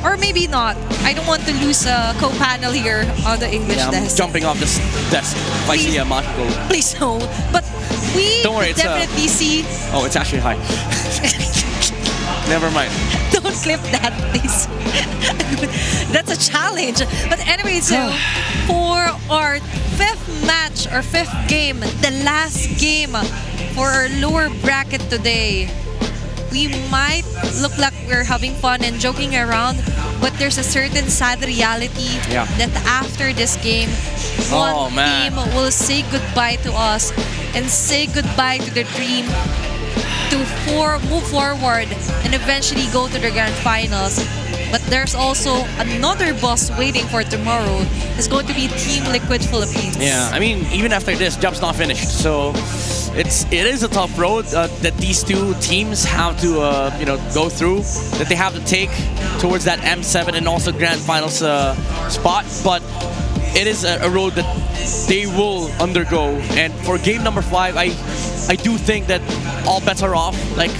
Or maybe not. I don't want to lose a co-panel here on the English I'm desk. jumping off this desk if I see a Masha Gold. Please no. But we Don't worry, it's definitely see... Oh, it's actually high. Never mind. Don't clip that, please. That's a challenge. But anyway, so for our 5th match or 5th game, the last game for our lower bracket today, we might look like we're having fun and joking around, but there's a certain sad reality that after this game, one team will say goodbye to us and say goodbye to the dream to move forward and eventually go to the grand finals. But there's also another boss waiting for tomorrow. It's going to be Team Liquid Philippines. Yeah, I mean, even after this, job's not finished. So it is a tough road that these two teams have to go through, that they have to take towards that M7 and also grand finals spot. But it is a road that they will undergo. And for game number 5, I do think that all bets are off. Like,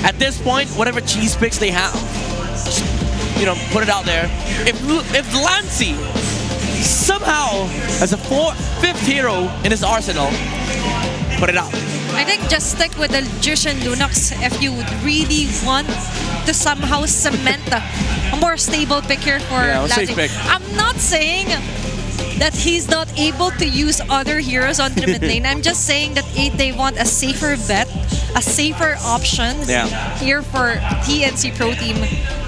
at this point, whatever cheese picks they have, just, put it out there. If Lancy somehow has a 5th hero in his arsenal, put it out. I think just stick with the Jushin Lunox if you would really want to somehow cement a more stable pick here for Lancy. Safe pick. I'm not saying that he's not able to use other heroes on the mid lane. I'm just saying that they want a safer bet, a safer option here for TNC Pro Team.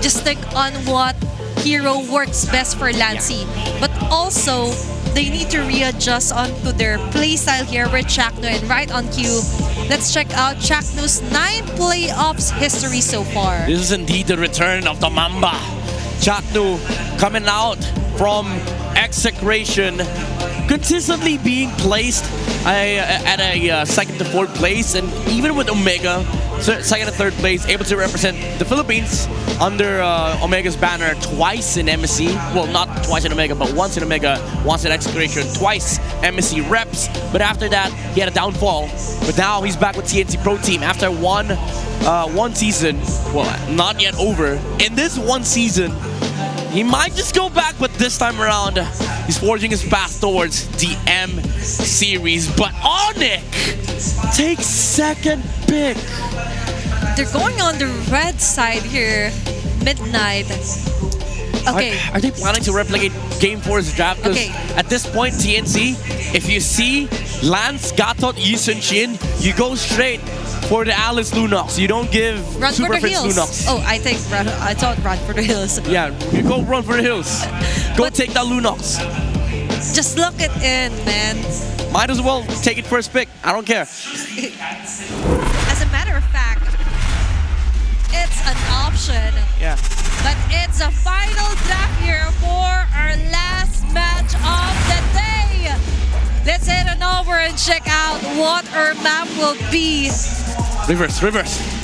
Just stick on what hero works best for Lancy. But also, they need to readjust onto their playstyle here with Chakno. And right on cue, let's check out Chakno's 9 playoffs history so far. This is indeed the return of the Mamba. Chakno coming out from execration, consistently being placed at a 2nd to 4th place, and even with Omega, 2nd to 3rd place, able to represent the Philippines under Omega's banner twice in MSC. Well, not twice in Omega, but once in Omega, once in execration, twice MSC reps. But after that, he had a downfall. But now he's back with TNC Pro Team after one season. Well, not yet over. In this one season, he might just go back, but this time around, he's forging his path towards the M Series. But ONIC takes 2nd pick. They're going on the red side here, Midnight. Okay. Are they planning to replicate Game 4's draft? Because at this point, TNC, if you see Lance, Gatot, Yisun Shin, you go straight for the Alice Lunox. You don't give Run Super for the Fritz hills. Lunox. Oh, I thought run for the hills. Yeah, you go run for the hills. Go take that Lunox. Just lock it in, man. Might as well take it first pick. I don't care. As a matter of fact, it's an option. Yeah. But it's a final draft here for our last match of the day. Let's head on over and check out what our map will be. Reverse.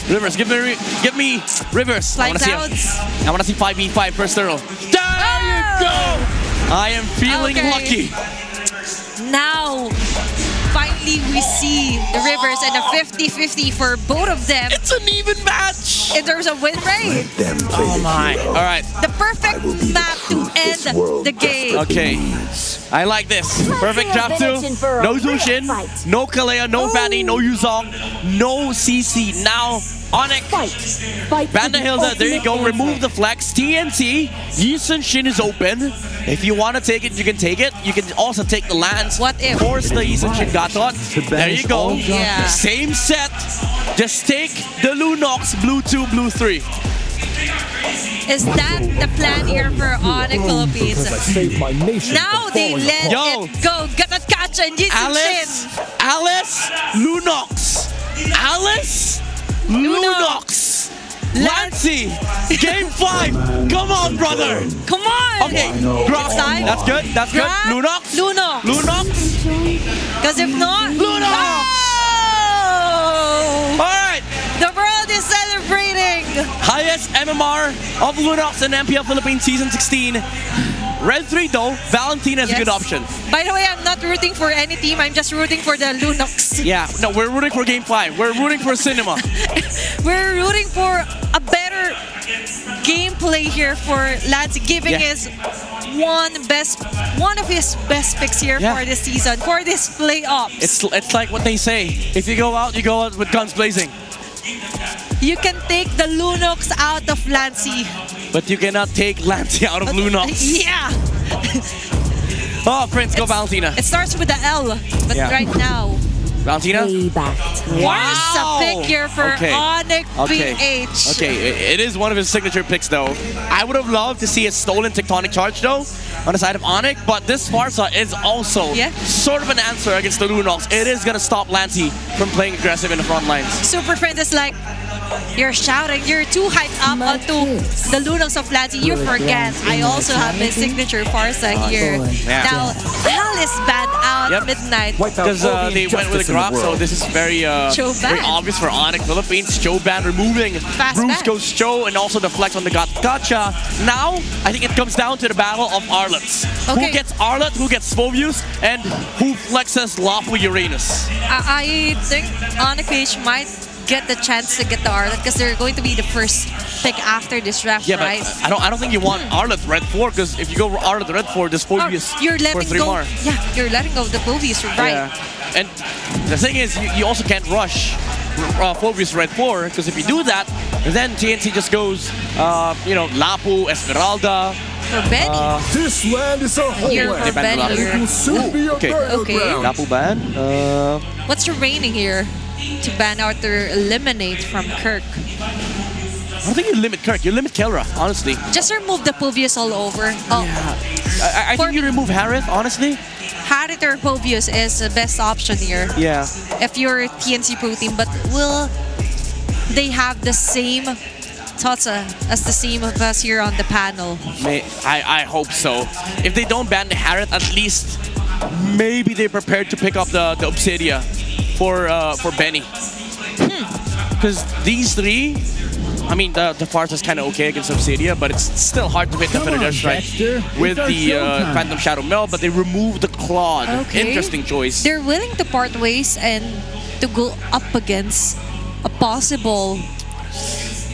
Give me reverse. Flying clouds. I want to see 5v5 first turtle. There you go. I am feeling lucky. Now, finally we see the Rivers and a 50-50 for both of them. It's an even match in terms of win rate. Oh my! All right. The perfect map to end the game. Okay. I like this. Perfect drop 2. No Zushin, no Kalea, no Fanny, no Yuzong, no CC. Now, ONIC, Vandahilda, there you go. Remove the flex. TNT, Yisun Shin is open. If you want to take it, you can take it. You can also take the lands. What if? Force the Yisun Shin Gatot. There you go. Yeah. Same set. Just take the Lunox, blue 2, blue 3. Is that the plan here for ONIC Philippines? Now they let it go. Gatot Kacha and Yisun Shin. Alice, Lunox. Alice, Lunox. Lancey, game 5. Come on, brother. Come on. Okay, Grok. That's good. That's good. Lunox. Lunox. Lunox. Because if not, Lunox. Oh! All right. The world is celebrating. Highest MMR of Lunox in MPL Philippines Season 16. Red 3 though, Valentina is a good option. By the way, I'm not rooting for any team. I'm just rooting for the Lunox. Yeah, no, we're rooting for Game 5. We're rooting for Cinema. We're rooting for a better gameplay here for Lance, giving his one of his best picks here for this season, for this playoffs. It's like what they say. If you go out with guns blazing. You can take the Lunox out of Lancey. But you cannot take Lancey out of Lunox. Yeah. Oh, Prince, go Valentina. It starts with the L, but right now. Valentina? Where's a pick here for ONIC PH? Okay, it is one of his signature picks though. I would have loved to see a stolen Tectonic Charge though on the side of ONIC, but this Farsa is also sort of an answer against the Lunox. It is going to stop Lancey from playing aggressive in the front lines. Super Friend is like, you're shouting, you're too hyped up onto the Lunox of Lancey. You forget, I also have my signature Farsa here. Now, Hal is banned out midnight. Because they went with a Grok, so this is very obvious for ONIC Philippines. Choban removing Bruce goes Cho and also the flex on the Gotcha. Now, I think it comes down to the battle of Arlets. Who gets Arlet, who gets Svovius, and who flexes Lawful Uranus? I think ONIC PH might get the chance to get the Arlet because they're going to be the first pick after this draft, right? But I don't think you want Arlet Red 4 because if you go Arlet Red 4, there's Phobius you're letting for 3 go. more. Yeah, you're letting go of the Phobius, right? Yeah. And the thing is, you also can't rush Phobius Red 4 because if you do that, then TNT just goes, Lapu, Esmeralda. For Benny. This land is our home. Here for Benny. Here. Okay. Lapu ban. What's remaining here to ban out or eliminate from Kirk? I don't think you limit Kirk, you limit Kelra, honestly. Just remove the Povius all over. I think you remove Harith, honestly. Harith or Povius is the best option here. Yeah. If you're TNC Pro Team, but will they have the same thoughts as the same of us here on the panel? I hope so. If they don't ban the Harith, at least maybe they're prepared to pick up the Obsidia for Benny. Because these three, I mean, the Farsa is kind of okay against Obsidia, but it's still hard to hit the Predator Strike with the Phantom Shadow Mel, but they remove the Claude. Interesting choice. They're willing to part ways and to go up against a possible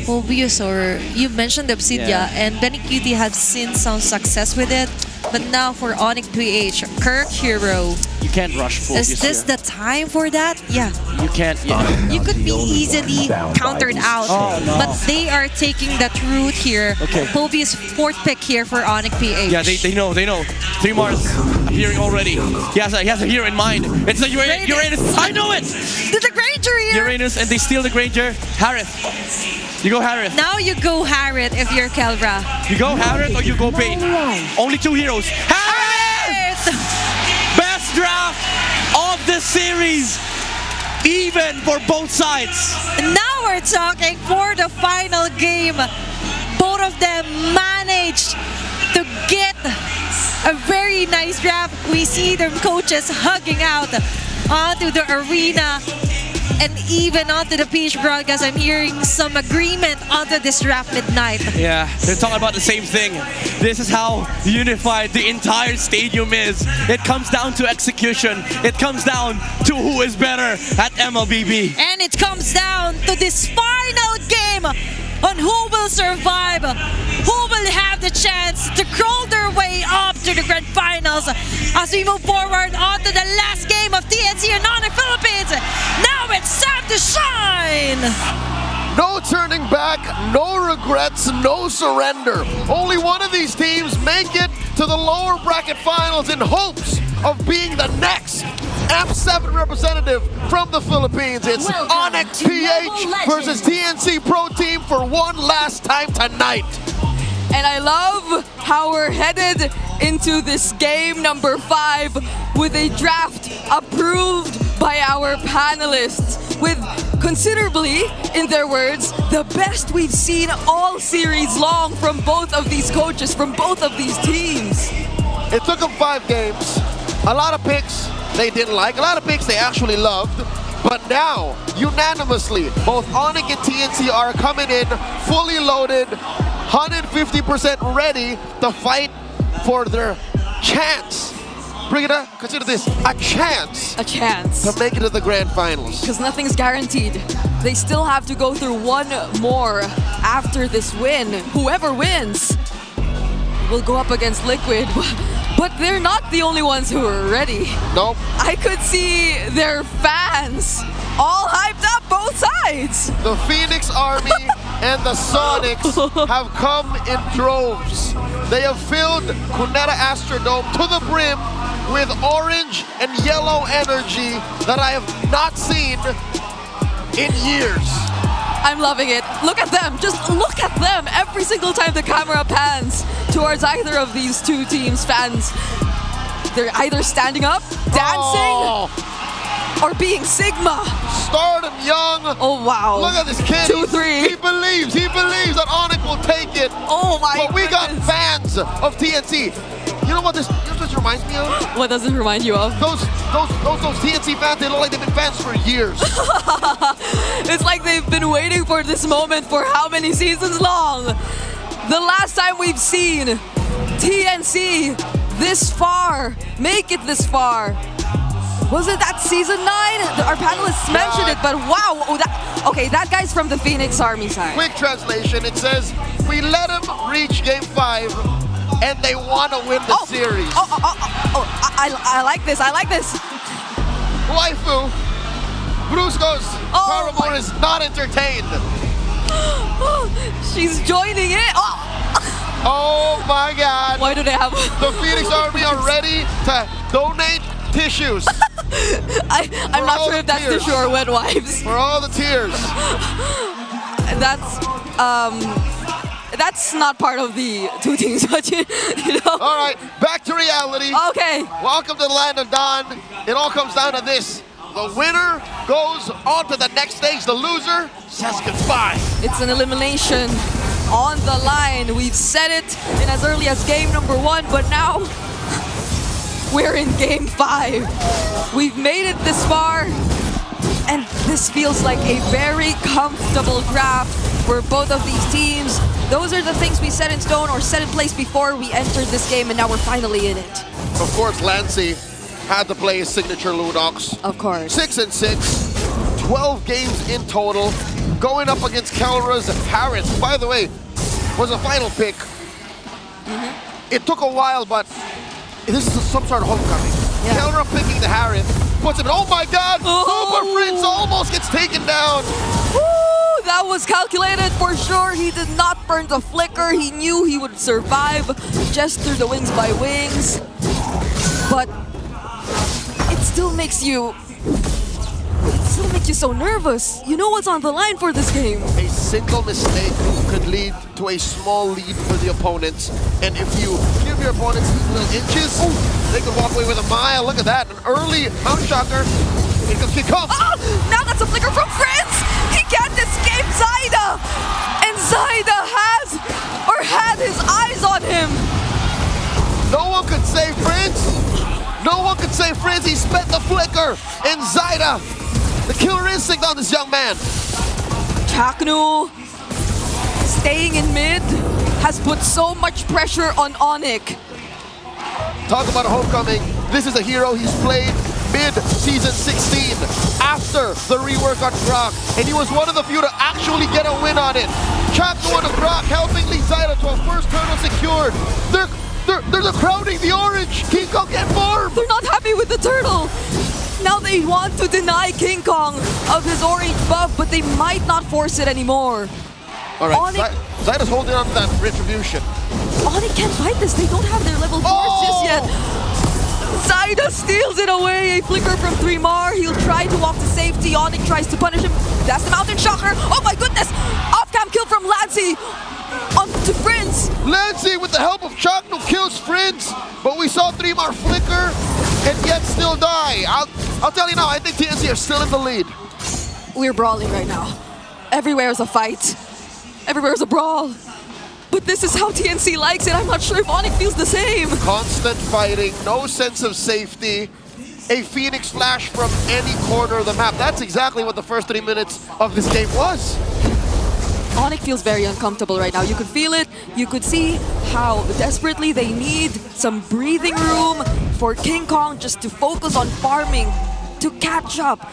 Povius, or you mentioned the Obsidia, and Benny Cutie have seen some success with it, but now for ONIC PH, Kirk Hero. You can't rush Phobius. Is this the time for that? Yeah. You can't. You could be easily countered out, but they are taking that route here. Povius 4th pick here for ONIC PH. Yeah, they know. 3 Mars appearing already. He has a hero in mind. It's the Uranus. I know it! There's a Granger here! Uranus, and they steal the Granger. Harith. You go Harith. Now you go Harith if you're Kelra. You go Harith or you go Bane. Only 2 heroes. Harith! Best draft of the series. Even for both sides. Now we're talking for the final game. Both of them managed to get a very nice draft. We see their coaches hugging out onto the arena and even onto the PH broadcast. I'm hearing some agreement onto this draft midnight. Yeah, they're talking about the same thing. This is how unified the entire stadium is. It comes down to execution. It comes down to who is better at MLBB. And it comes down to this final game on who will survive, who will have the chance to crawl their way up to the grand finals as we move forward on to the last game of TNC and ONIC Philippines. Now it's time to shine! No turning back, no regrets, no surrender. Only one of these teams make it to the lower bracket finals in hopes of being the next M7 representative from the Philippines. It's ONIC PH versus TNC Pro Team for one last time tonight. And I love how we're headed into this game number 5 with a draft approved by our panelists with considerably, in their words, the best we've seen all series long from both of these coaches, from both of these teams. It took them 5 games. A lot of picks they didn't like, a lot of picks they actually loved. But now, unanimously, both ONIC and TNC are coming in fully loaded, 150% ready to fight for their chance. Brigida, consider this a chance. A chance. To make it to the grand finals. Because nothing's guaranteed. They still have to go through one more after this win. Whoever wins will go up against Liquid. But they're not the only ones who are ready. Nope. I could see their fans all hyped up both sides. The Phoenix Army and the Sonics have come in droves. They have filled Cuneta Astrodome to the brim with orange and yellow energy that I have not seen in years. I'm loving it. Look at them. Just look at them. Every single time the camera pans towards either of these two teams' fans, they're either standing up, dancing, or being Sigma. Stardom young. Oh, wow. Look at this kid. 2-3. He believes that ONIC will take it. Oh, my But we got fans of TNC. You know what this reminds me of? What does it remind you of? Those TNC fans, they look like they've been fans for years. It's like they've been waiting for this moment for how many seasons long? The last time we've seen TNC this far, make it this far, was it that season 9? Our panelists mentioned it, but wow. That guy's from the Phoenix Army side. Quick translation, it says, we let him reach game 5 and they want to win the series. I like this, I like this. Waifu, Brusco's Paramore is not entertained. She's joining it. Oh my God. Why do they have... The Phoenix Army are ready to donate tissues. I'm not sure if that's tissue or wet wipes. For all the tears. That's not part of the two teams, but you know. All right, back to reality. Okay. Welcome to the land of Dawn. It all comes down to this. The winner goes on to the next stage. The loser says goodbye. It's an elimination on the line. We've said it in as early as game number 1, but now we're in game 5. We've made it this far, and this feels like a very comfortable draft for both of these teams. Those are the things we set in stone or set in place before we entered this game, and now we're finally in it. Of course, Lancy had to play his signature Lunox. Of course. 6-6, 12 games in total, going up against Kelra's Harris, who, by the way, was a final pick. It took a while, but this is some sort of homecoming. Yeah. Kelra picking the Harris, puts him in, oh my God, Super Prince almost gets taken down. Woo, that was calculated for sure. He did not burn the flicker. He knew he would survive just through the wings by wings. But it still makes you so nervous. You know what's on the line for this game. A single mistake could lead to a small lead for the opponents. And if you give your opponents these little inches, they could walk away with a mile. Look at that, an early Mount Shocker. Here comes Kick Off. Now that's a flicker from Fritz. He can't escape Zaida. And Zaida had his eyes on him. No one could save Prince. No one could save Prince. He spent the flicker. And Zaida, the killer instinct on this young man. Chaknu staying in mid has put so much pressure on ONIC. Talk about a homecoming. This is a hero he's played mid-season 16 after the rework on Grok, and he was one of the few to actually get a win on it. Chaknu on the Grok helping lead Zaida to a first turtle secured. They're They're crowding the orange. King Kong get more. They're not happy with the turtle. Now they want to deny King Kong of his orange buff, but they might not force it anymore. All right, Zyda's holding on to that retribution. ONIC can't fight this. They don't have their level 4s just yet. Zyda steals it away. A flicker from 3mar. He'll try to walk to safety. ONIC tries to punish him. That's the Mountain Shocker. Oh my goodness! Off-cam kill from Lansy onto Prince. Lansy with the help of Chakno kills Prince, but we saw 3mar flicker and yet still die. I'll tell you now, I think TNC are still in the lead. We're brawling right now. Everywhere is a fight. Everywhere is a brawl. But this is how TNC likes it. I'm not sure if ONIC feels the same. Constant fighting, no sense of safety. A Phoenix flash from any corner of the map. That's exactly what the first 3 minutes of this game was. ONIC feels very uncomfortable right now. You could feel it. You could see how desperately they need some breathing room for King Kong just to focus on farming, to catch up.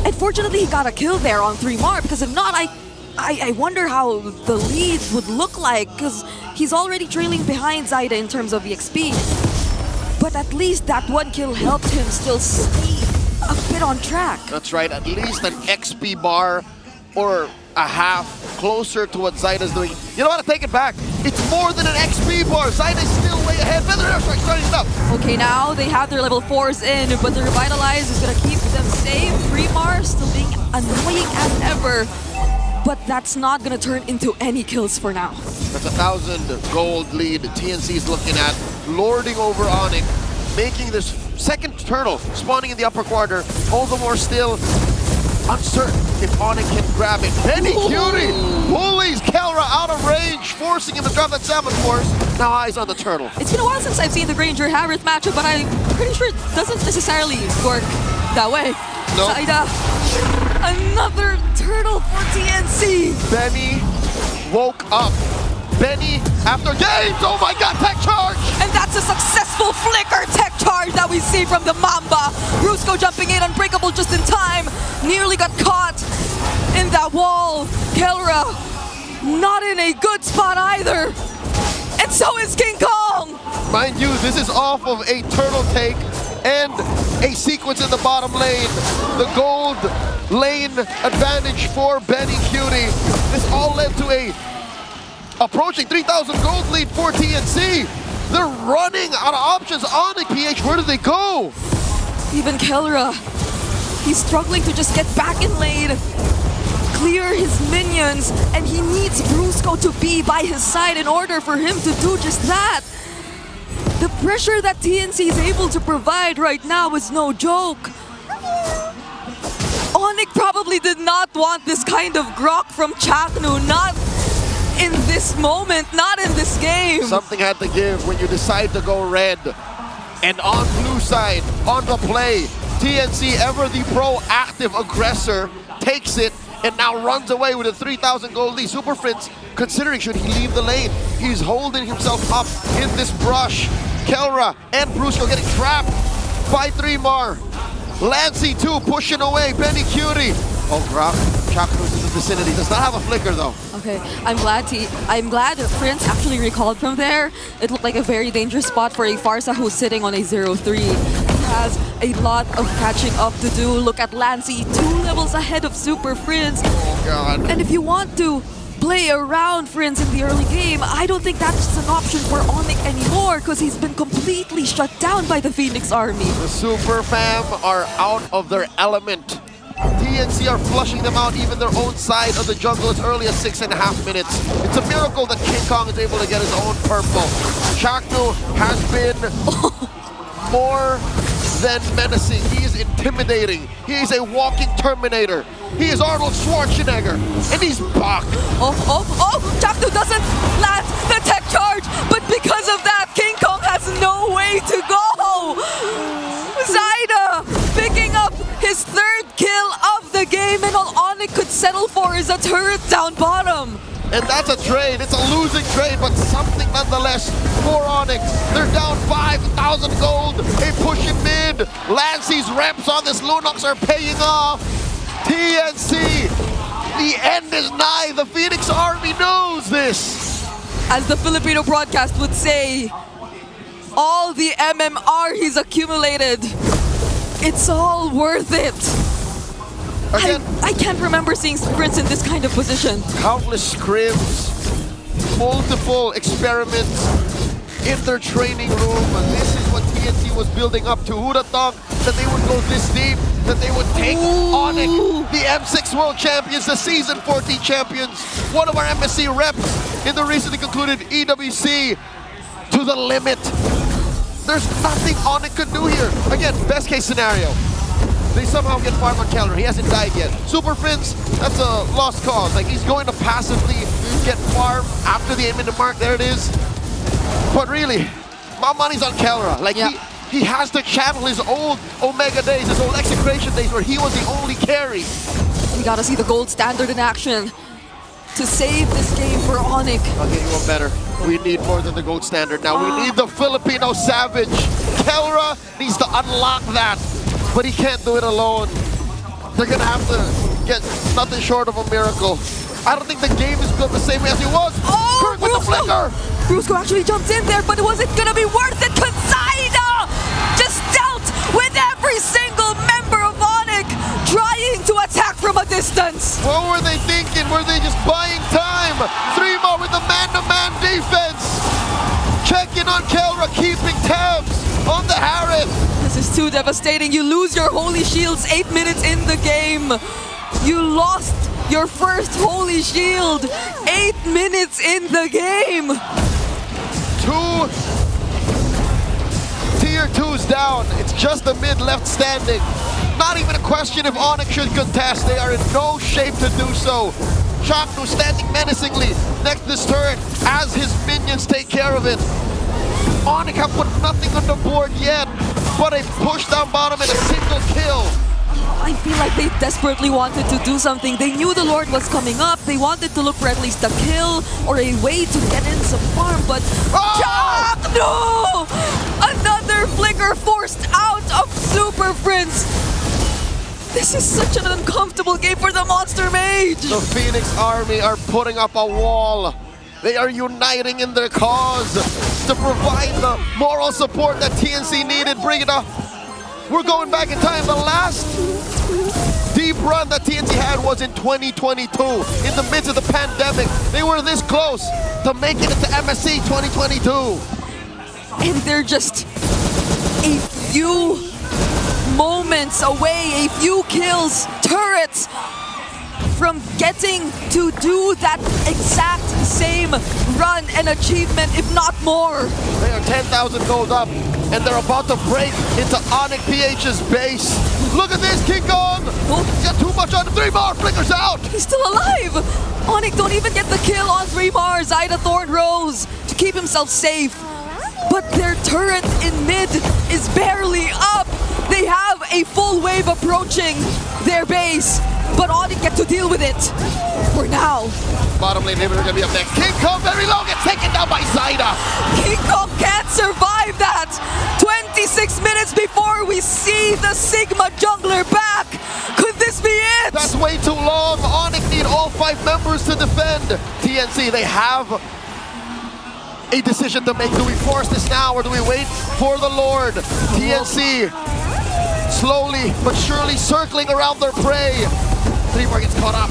And fortunately, he got a kill there on 3mar, because if not, I wonder how the lead would look like, because he's already trailing behind Zyda in terms of EXP. But at least that one kill helped him still stay a bit on track. That's right, at least an XP bar or a half closer to what Zyda's doing. You know what, I take it back. It's more than an XP bar. Zyda's still way ahead. Feather Airstrike starting it up. Okay, now they have their level 4s in, but the Revitalize is going to keep them safe. 3mar still being annoying as ever. But that's not going to turn into any kills for now. That's 1,000 gold lead TNC is looking at, lording over ONIC, making this second turtle spawning in the upper quarter. All the more still uncertain if ONIC can grab it. Benny Cutie bullies Kelra out of range, forcing him to drop that salmon force. Now eyes on the turtle. It's been a while since I've seen the Granger Harris matchup, but I'm pretty sure it doesn't necessarily work that way. No. Zyda, another turtle for TNC. Benny woke up. Benny after games, oh my god, tech charge! And that's a successful flicker tech charge that we see from the Mamba. Brusco jumping in, unbreakable just in time. Nearly got caught in that wall. Kelra not in a good spot either. And so is King Kong. Mind you, this is off of a turtle take and a sequence in the bottom lane. The gold lane advantage for Benny Cutie. This all led to a approaching 3,000 gold lead for TNC. They're running out of options. ONIC PH, where do they go? Even Kelra, he's struggling to just get back in lane, clear his minions, and he needs Brusco to be by his side in order for him to do just that. The pressure that TNC is able to provide right now is no joke. ONIC probably did not want this kind of grok from Chaknu, not in this moment, not in this game. Something had to give when you decide to go red. And on blue side, on the play, TNC, ever the proactive aggressor, takes it and now runs away with a 3,000 gold lead. Super Prince considering should he leave the lane. He's holding himself up in this brush. Kelra and Brusco getting trapped by 3mar. Lansy too pushing away. Benny Cutie. Oh, Grok. Chakno's in the vicinity. Does not have a flicker though. Okay, I'm glad Prince actually recalled from there. It looked like a very dangerous spot for a Farsa who's sitting on a 0-3. He has a lot of catching up to do. Look at Lansy, 2 levels ahead of Super Prince. Oh God. And if you want to play around Prince in the early game, I don't think that's an option for ONIC anymore, because he's been completely shut down by the Phoenix Army. The Super Fam are out of their element. TNC are flushing them out, even their own side of the jungle as early as 6.5 minutes. It's a miracle that King Kong is able to get his own purple. Chakno has been more than menacing. He is intimidating. He is a walking Terminator. He is Arnold Schwarzenegger, and he's back. Chakno doesn't land the tech charge, but because of that, King Kong has no way to go. Zyda picking up his 3rd kill of the game, and all ONIC could settle for is a turret down bottom. And that's a trade. It's a losing trade, but something nonetheless for ONIC. They're down 5,000 gold. They push in mid. Lancy's reps on this Lunox are paying off. TNC, the end is nigh. The Phoenix Army knows this. As the Filipino broadcast would say, all the MMR he's accumulated. It's all worth it. Again, I can't remember seeing Prince in this kind of position. Countless scrims, multiple experiments in their training room. And this is what TNC was building up to. Who'd have thought that they would go this deep, that they would take ONIC, the M6 World Champions, the Season 14 champions, one of our MSC reps in the recently concluded EWC, to the limit. There's nothing ONIC could do here. Again, best case scenario, they somehow get farmed on Keller. He hasn't died yet. Super Prince, that's a lost cause. Like, he's going to passively get farmed after the 8-minute mark. There it is. But really, my money's on Keller. Like, he has to channel his old Omega days, his old execration days where he was the only carry. We gotta see the gold standard in action to save this game for ONIC. I'll get you one better. We need more than the gold standard now. We need the Filipino savage. Keller needs to unlock that, but he can't do it alone. They're gonna have to get nothing short of a miracle. I don't think the game is built the same way as it was. Kirk with the flicker! Brusco actually jumped in there, but was it gonna be worth it? Cause Zaida just dealt with every single member of ONIC trying to attack from a distance. What were they thinking? Were they just buying time? 3 more with the man-to-man defense. Checking on Keller, keeping tabs on the Harris. This is too devastating. You lose your Holy Shields 8 minutes in the game. You lost your first Holy Shield 8 minutes in the game. 2 tier 2s down. It's just the mid left standing. Not even a question if ONIC should contest. They are in no shape to do so. Chaknu standing menacingly next to this turret as his minions take care of it. ONIC have put nothing on the board yet, but a push down bottom and a single kill. I feel like they desperately wanted to do something. They knew the Lord was coming up. They wanted to look for at least a kill or a way to get in some farm, but no! Another flicker forced out of Super Prince. This is such an uncomfortable game for the Monster Mage. The Phoenix Army are putting up a wall. They are uniting in their cause to provide the moral support that TNC needed. Bring it up. We're going back in time. The last deep run that TNC had was in 2022. In the midst of the pandemic, they were this close to making it to MSC 2022. And they're just a few moments away, a few kills, turrets, from getting to do that exact same run and achievement, if not more. They are 10,000 gold up, and they're about to break into ONIC PH's base. Look at this, King Kong! He's got too much on him. 3 more, flickers out! He's still alive! ONIC don't even get the kill on 3 more. Zaida Thorn Rose to keep himself safe. But their turret in mid is barely up. They have a full wave approaching their base, but ONIC get to deal with it for now. Bottom lane inhibitor gonna be up next. King Kong very low, gets taken down by Zaida. King Kong can't survive that. 26 minutes before we see the Sigma jungler back. Could this be it? That's way too long. ONIC need all 5 members to defend. TNC, they have a decision to make. Do we force this now or do we wait for the Lord? TNC slowly but surely circling around their prey. 3 more gets caught up.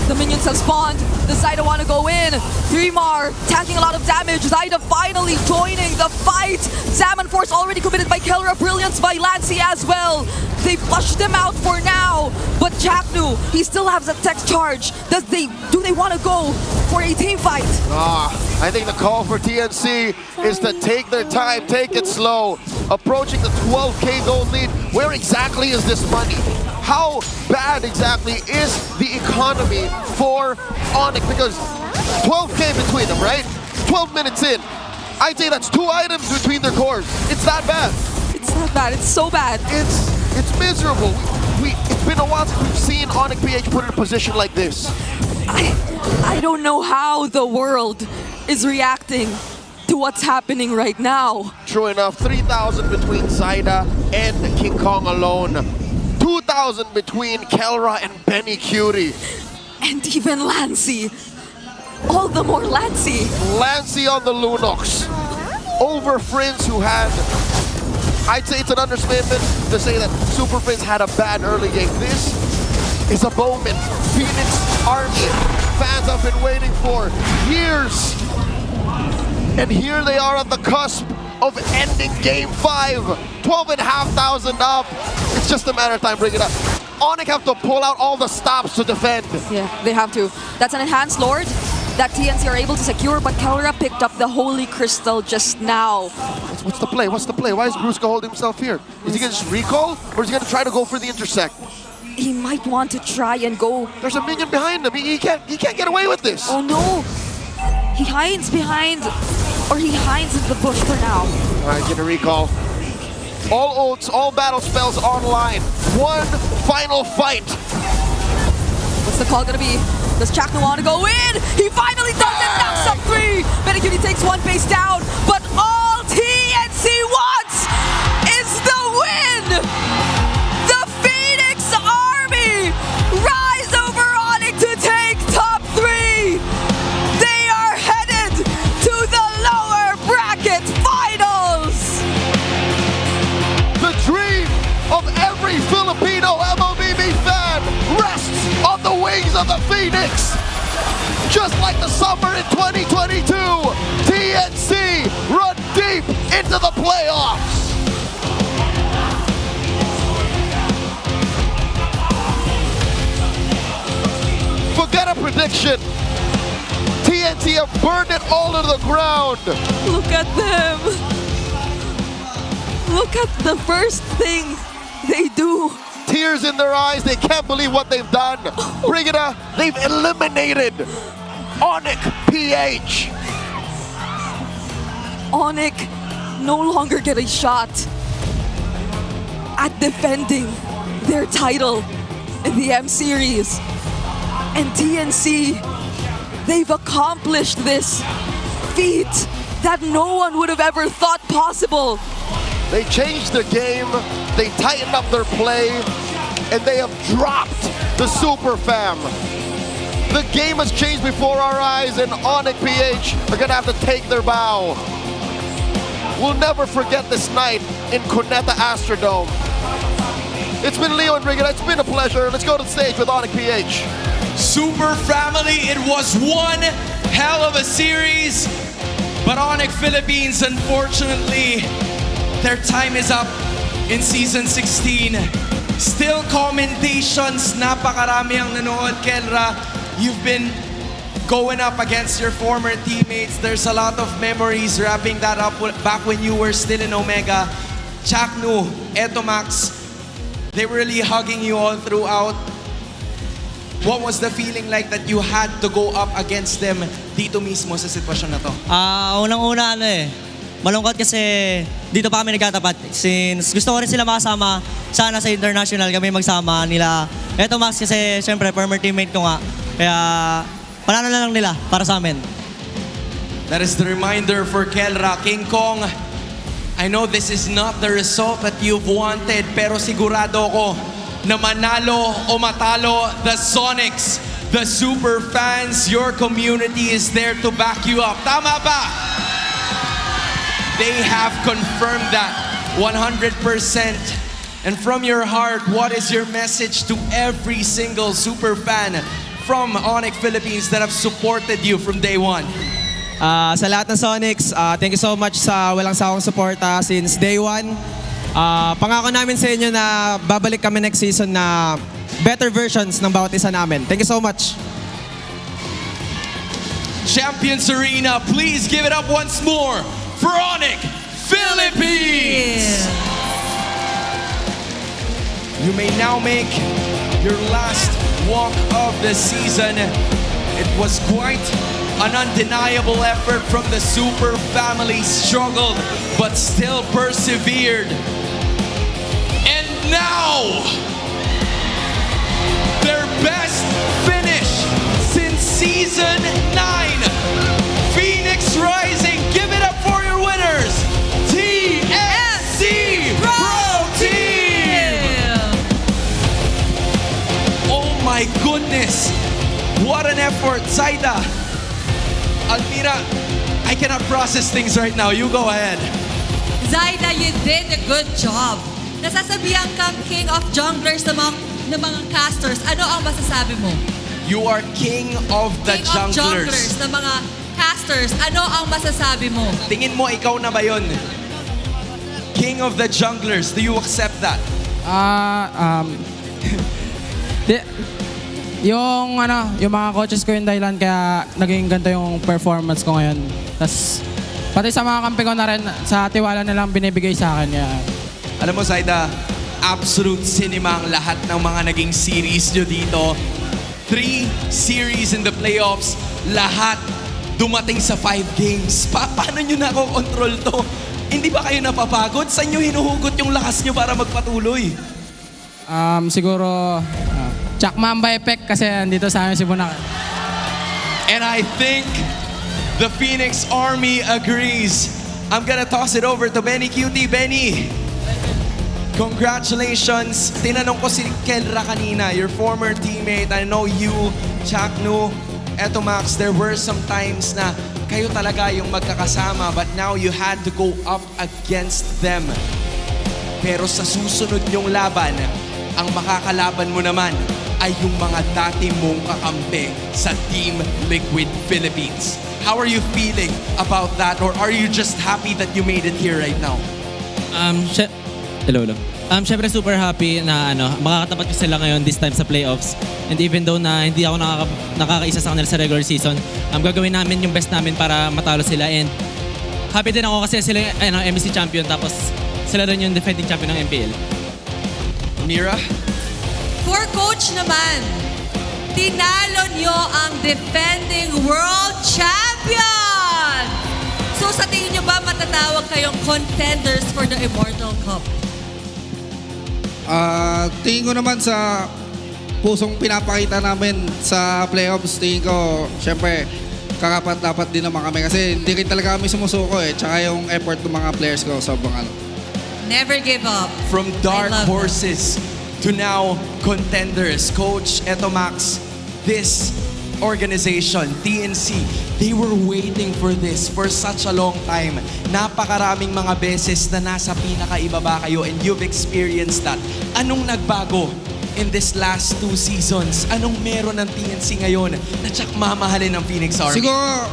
The minions have spawned. The Zaida want to go in. 3 more tanking a lot of damage. Zaida finally joining the fight. Salmon Force already committed by Keller. Brilliance by Lancy as well. They flushed them out for now. But Chaknu, he still has a text charge. Do they want to go for a team fight? I think the call for TNC is to take their time, take it slow. Approaching the 12K gold lead. Where exactly is this money? How bad exactly is the economy for ONIC? Because 12K between them, right? 12 minutes in. I'd say that's 2 items between their cores. It's that bad. It's not bad. It's so bad. It's miserable. It's been a while since we've seen ONIC PH put in a position like this. I don't know how the world is reacting to what's happening right now. True enough, 3,000 between Zaida and King Kong alone. 2,000 between Kelra and Benny Cutie. And even Lancy. All the more Lancy. Lancy on the Lunox. over Friends, who had, I'd say it's an understatement to say that Super Friends had a bad early game. This is a moment Phoenix Army fans have been waiting for years. And here they are at the cusp of ending Game 5. 12,500 up. It's just a matter of time. Bring it up. ONIC have to pull out all the stops to defend. Yeah, they have to. That's an enhanced Lord that TNC are able to secure, but Kelra picked up the Holy Crystal just now. What's the play? What's the play? Why is Brusca holding himself here? Is he going to just recall, or is he going to try to go for the intersect? He might want to try and go. There's a minion behind him. He can't get away with this. Oh no! He hides behind, or he hides in the bush for now. All right, get a recall. All ults, all battle spells online. One final fight. What's the call gonna be? Does Chaknu want to go in? He finally does it! Knocks up 3! Metacuni takes one base down, but all TNC wants is the win! The Phoenix Army rise over ONIC to take top 3! They are headed to the lower bracket finals! The dream of every Filipino MLBB fan rests on the wings of the Phoenix. Just like the summer in 2022, TNC run deep into the playoffs. Forget a prediction. TNT have burned it all to the ground. Look at them. Look at the first thing they do. Tears in their eyes. They can't believe what they've done. Brigida, they've eliminated ONIC PH. ONIC no longer get a shot at defending their title in the M Series. And TNC, they've accomplished this feat that no one would have ever thought possible. They changed the game, they tightened up their play, and they have dropped the Super Fam. The game has changed before our eyes, and ONIC PH are gonna have to take their bow. We'll never forget this night in Cuneta Astrodome. It's been Leo and Brigida, it's been a pleasure. Let's go to the stage with ONIC PH. Super Family, it was one hell of a series, but ONIC Philippines, unfortunately, their time is up in Season 16. Still commentations, napakarami ang nanood, Kelra. You've been going up against your former teammates. There's a lot of memories wrapping that up back when you were still in Omega. Chaknu, Etomax, they were really hugging you all throughout. What was the feeling like that you had to go up against them dito mismo sa sitwasyon na to? Unang-una malungkot kasi dito pa kami nagkatapat. Since gusto ko rin sila makasama, sana sa international kami magsama nila. Eto Max kasi syempre former teammate ko nga. Kaya panalo na lang nila para sa amin. That is the reminder for Kelra. King Kong, I know this is not the result that you've wanted, pero sigurado ko na manalo o matalo, the Sonics, the super fans, your community is there to back you up. Tama ba? They have confirmed that 100%. And from your heart, what is your message to every single super fan from ONIC Philippines that have supported you from day one? Sa lahat ng Sonics, thank you so much sa walang sawang suporta since day one. Pangako namin sa inyo na babalik kami next season na better versions ng bawat isa namin. Thank you so much. Champions Arena, please give it up once more for ONIC Philippines! You may now make your last walk of the season. It was quite an undeniable effort from the Super Family. Struggled, but still persevered. And now, their best finish since Season 9. Phoenix Rising, give it up for your winners, TNC Pro Team! Oh my goodness, what an effort, Zaida. Almira, I cannot process things right now. You go ahead. Zaida, you did a good job. Nasasabihan kang king of junglers ng mga casters. Ano ang masasabi mo? You are king of the King of junglers junglers. ng mga casters. Ano ang masasabi mo? Tingin mo ikaw na ba yun? King of the junglers. Do you accept that? Yung mga coaches ko yung dahilan kaya naging ganito yung performance ko ngayon. Tas pati sa mga kampi ko na rin, sa tiwala nilang binibigay sa akin. Alam mo, Zaida, absolute cinema ang lahat ng mga naging series nyo dito. 3 series in the playoffs, lahat dumating sa 5 games. Paano nyo nakokontrol to? Hindi ba kayo napapagod? Saan nyo hinuhugot yung lakas nyo para magpatuloy? Siguro, Chuck Mamba effect kasi andito sa amin si Bunak. And I think the Phoenix Army agrees. I'm gonna toss it over to Benny Cutie. Benny, congratulations. Tinanong ko si Kelra kanina, your former teammate. I know you, Chaknu, eto Max, there were some times na kayo talaga yung magkakasama but now you had to go up against them. Pero sa susunod nyong laban, ang makakalaban mo naman ay yung mga dati mong kakampi sa Team Liquid Philippines. How are you feeling about that? Or are you just happy that you made it here right now? Hello. Syempre super happy na makakatapat ko sila ngayon this time sa playoffs. And even though na hindi ako nakakaisa sa kanila sa regular season, gagawin namin yung best namin para matalo sila. And happy din ako kasi sila yung MSC champion tapos sila rin yung defending champion ng MPL. Mira? For coach naman, tinalo nyo ang defending world champion! So sa tingin nyo ba matatawag kayong contenders for the Immortal Cup? Tingin ko naman sa pusong pinapakita namin sa playoffs, tingin ko, syempre, kakapat-dapat din naman kami kasi hindi rin talaga kami sumusuko Tsaka yung effort ng mga players ko, sobrang Never give up. From dark horses to now contenders. Coach, eto Max, this organization, TNC, they were waiting for this for such a long time. Napakaraming mga beses na nasa pinakaibaba kayo and you've experienced that. Anong nagbago in this last 2 seasons? Anong meron ng TNC ngayon na tsak mamahalin ng Phoenix Army? Siguro,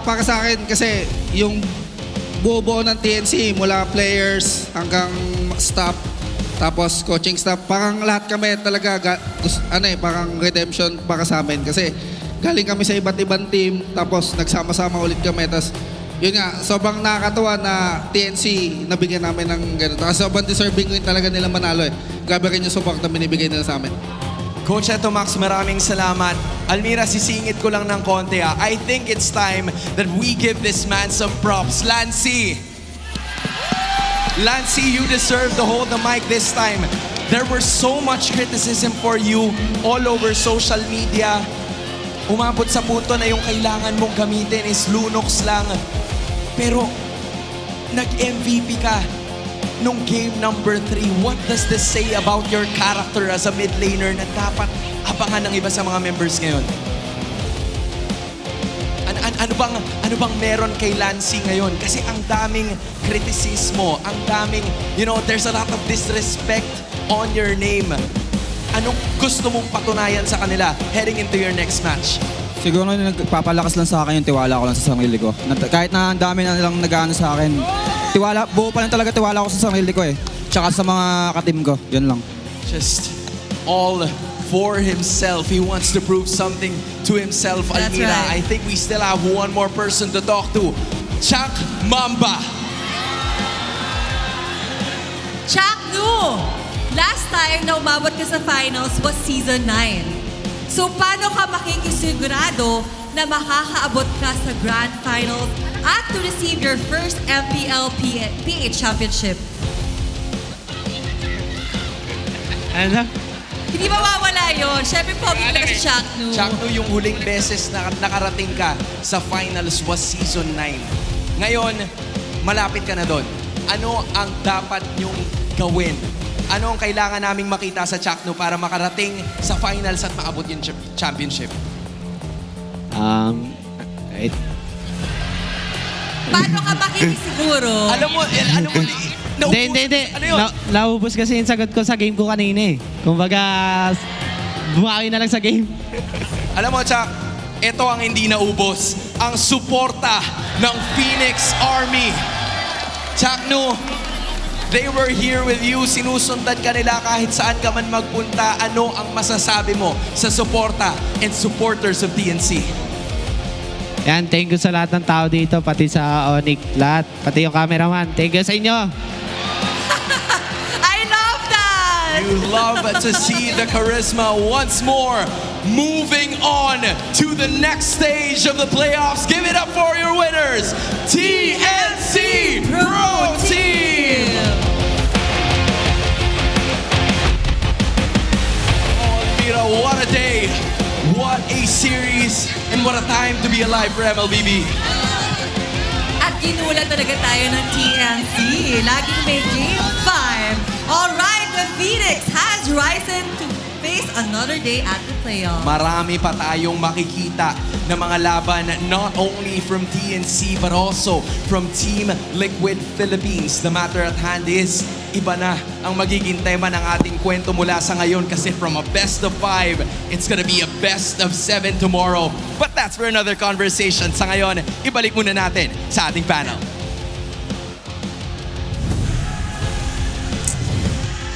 para sa akin, kasi yung buo-buo ng TNC, mula players hanggang staff, tapos coaching staff, parang lahat kami talaga, parang redemption para sa amin. Kasi galing kami sa iba't ibang team, tapos nagsama-sama ulit kami. Tapos yun nga, sobrang nakakatuwa na TNC nabigyan namin ng ganito. Kasi sobrang deserving rin talaga nila manalo Grabe rin yung support na binibigay nila sa amin. Coach Eto Max, maraming salamat. Almira, sisingit ko lang ng konti I think it's time that we give this man some props. Lancy, you deserve to hold the mic this time. There were so much criticism for you all over social media. Umabot sa punto na yung kailangan mong gamitin is Lunox lang. Pero nag-MVP ka nung game number 3. What does this say about your character as a mid laner na dapat abangan ng iba sa mga members ngayon? Ano bang meron kay Lancy ngayon? Kasi ang daming kritisismo, ang daming, there's a lot of disrespect on your name. Anong gusto mong patunayan sa kanila heading into your next match? Siguro nagpapalakas lang sa akin yung tiwala ko lang sa sarili ko. Kahit na ang dami na lang nag-ano sa akin, buo pa lang talaga tiwala ko sa sarili ko Tsaka sa mga katim ko, yun lang. Just all for himself. He wants to prove something to himself, That's Almira. right. I think we still have one more person to talk to. Chak Mamba. Chaknu! Last time na umabot ka sa finals was season 9. So paano ka makikisigurado na makakaabot ka sa grand finals at to receive your first MPL PH championship? Ano? Hindi mawawala yun. Siyempre, pogi ka si Chaknu. Chaknu, yung huling beses na nakarating ka sa finals was season 9. Ngayon, malapit ka na doon. Ano ang dapat nyong gawin? Ano ang kailangan naming makita sa Chaknu para makarating sa finals at maabot yung championship? Paano ka makikisiguro? Alam mo, Hindi. Naubos kasi yung sagot ko sa game ko kanina eh. Kumbaga, bumawi na lang sa game. Alam mo, Chuck, ito ang hindi naubos. Ang suporta ng Phoenix Army. Chuck Nu, they were here with you. Sinusundan ka nila kahit saan ka man magpunta. Ano ang masasabi mo sa suporta and supporters of TNC? Yan, thank you sa lahat ng tao dito, pati sa ONIC, lahat. Pati yung cameraman. Thank you sa inyo. I love that! You love to see the charisma once more. Moving on to the next stage of the playoffs. Give it up for your winners, TNC Pro Team! Oh, Mira, what a day. What a series and what a time to be alive for MLBB. At ginulat talaga tayo ng TNC. Laging may Game 5. Alright, the Phoenix has risen to face another day at the playoffs. Marami pa tayong makikita na mga laban not only from TNC but also from Team Liquid Philippines. The matter at hand is iba na ang magiging tema ng ating kwento mula sa ngayon kasi from a best of 5, it's gonna be a best of 7 tomorrow. But that's for another conversation. Sa ngayon, ibalik muna natin sa ating panel.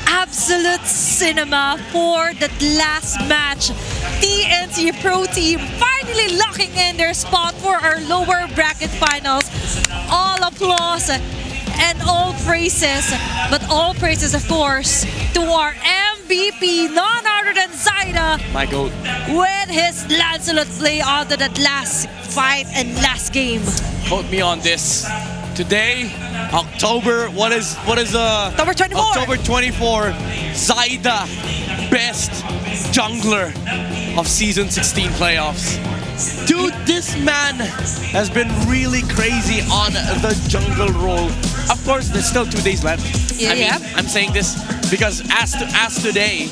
Absolute cinema for that last match. TNC Pro Team finally locking in their spot for our lower bracket finals. All applause and all praises, but all praises, of course, to our MVP, none other than Zaida, My goat. with his Lancelot play onto that last fight and last game. Quote me on this. Today, October 24. October 24, Zaida, best jungler of season 16 playoffs. Dude, this man has been really crazy on the jungle role. Of course, there's still 2 days left. I'm saying this because as of today,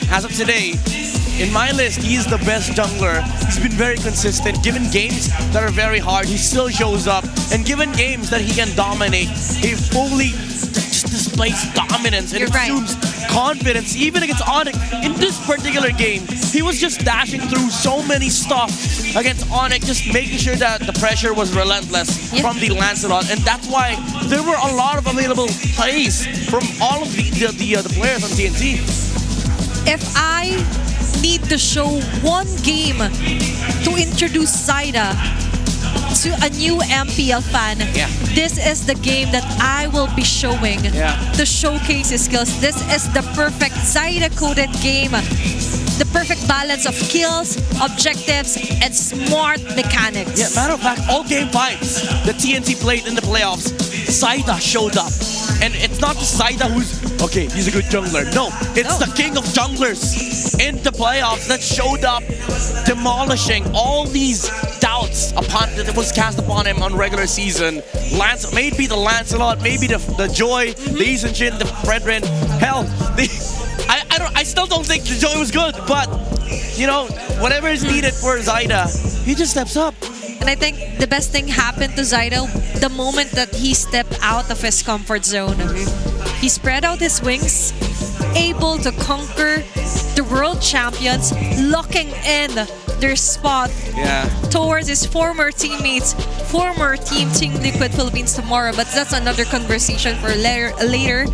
in my list, he's the best jungler. He's been very consistent. Given games that are very hard, he still shows up. And given games that he can dominate, he fully just displays dominance and assumes confidence, even against ONIC. In this particular game, he was just dashing through so many stuff against ONIC, just making sure that the pressure was relentless from the Lancelot. And that's why there were a lot of available plays from all of the players on TNT. If I need to show one game to introduce Zaida to a new MPL fan, this is the game that I will be showing to showcase his skills. This is the perfect Zaida-coded game. The perfect balance of kills, objectives, and smart mechanics. Yeah, matter of fact, all game 5s the TNT played in the playoffs, Zaida showed up. And it's not just Zaida who's, okay, he's a good jungler. No, it's the king of junglers in the playoffs that showed up, demolishing all these doubts that was cast upon him on regular season. Maybe the Lancelot, maybe the Joy, the Eason Jin, the Fredrin. Hell, I still don't think the Joy was good, but you know, whatever is needed for Zaida, he just steps up. And I think the best thing happened to Zaida the moment that he stepped out of his comfort zone. He spread out his wings, able to conquer the world champions, locking in their spot towards his former teammates, former Team Liquid Philippines tomorrow. But that's another conversation for later.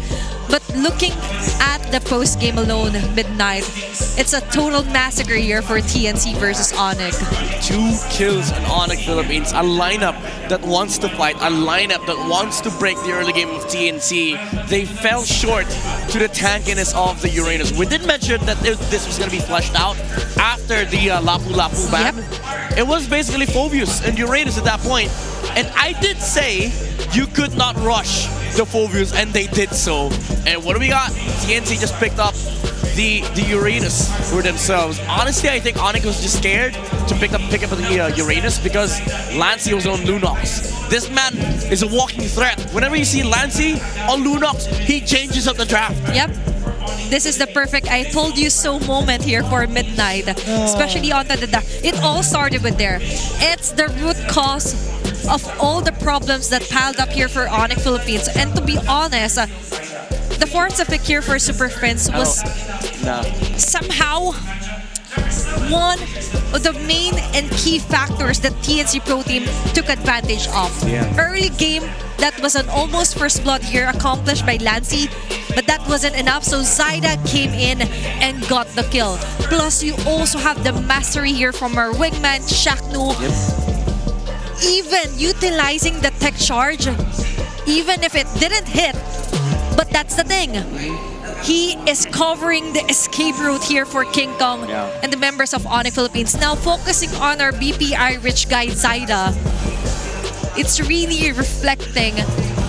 But looking at the post-game alone, Midnight, it's a total massacre here for TNC versus ONIC. 2 kills in ONIC Philippines, a lineup that wants to fight, a lineup that wants to break the early game of TNC. They fell short to the tankiness of the Uranus. We did mention that this was going to be fleshed out after the Lapu Lapu ban. It was basically Phoveus and Uranus at that point. And I did say you could not rush the Phoveus, and they did so. And what do we got? TNC just picked up the Uranus for themselves. Honestly, I think ONIC was just scared to pick up the Uranus because Lancey was on Lunox. This man is a walking threat. Whenever you see Lancey on Lunox, he changes up the draft. Yep. This is the perfect I told you so moment here for Midnight, especially on the it all started with there. It's the root cause of all the problems that piled up here for ONIC Philippines. And to be honest, the force of here for Super Friends was somehow one of the main and key factors that TNC Pro Team took advantage of. Early game, that was an almost first blood here accomplished by Lancy, but that wasn't enough, so Zaida came in and got the kill. Plus, you also have the mastery here from our wingman, Shaknu. Even utilizing the tech charge, even if it didn't hit, but that's the thing. He is covering the escape route here for King Kong and the members of ONIC Philippines. Now focusing on our BPI rich guy Zaida, it's really reflecting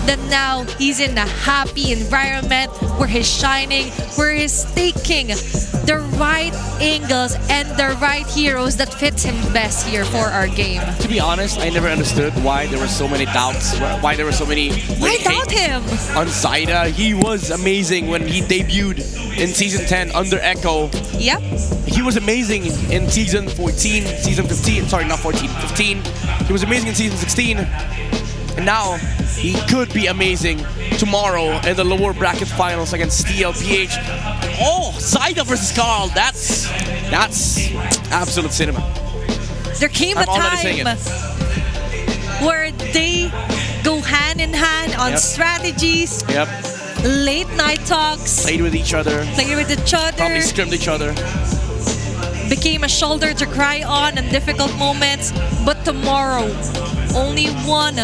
that now he's in a happy environment where he's shining, where he's taking the right angles and the right heroes that fits him best here for our game. To be honest, I never understood why there were so many doubts, why there were so many... Why doubt him? On Zaida, he was amazing when he debuted in Season 10 under Echo. Yep. He was amazing in Season 14, Season 15, sorry, not 14, 15. He was amazing in Season 16. And now, he could be amazing tomorrow in the lower bracket finals against TLPH. Oh, Zaida versus Carl, that's absolute cinema. There came a time where they go hand in hand on strategies, late night talks, played with each other, probably scrimmed each other. Became a shoulder to cry on in difficult moments, but tomorrow, only one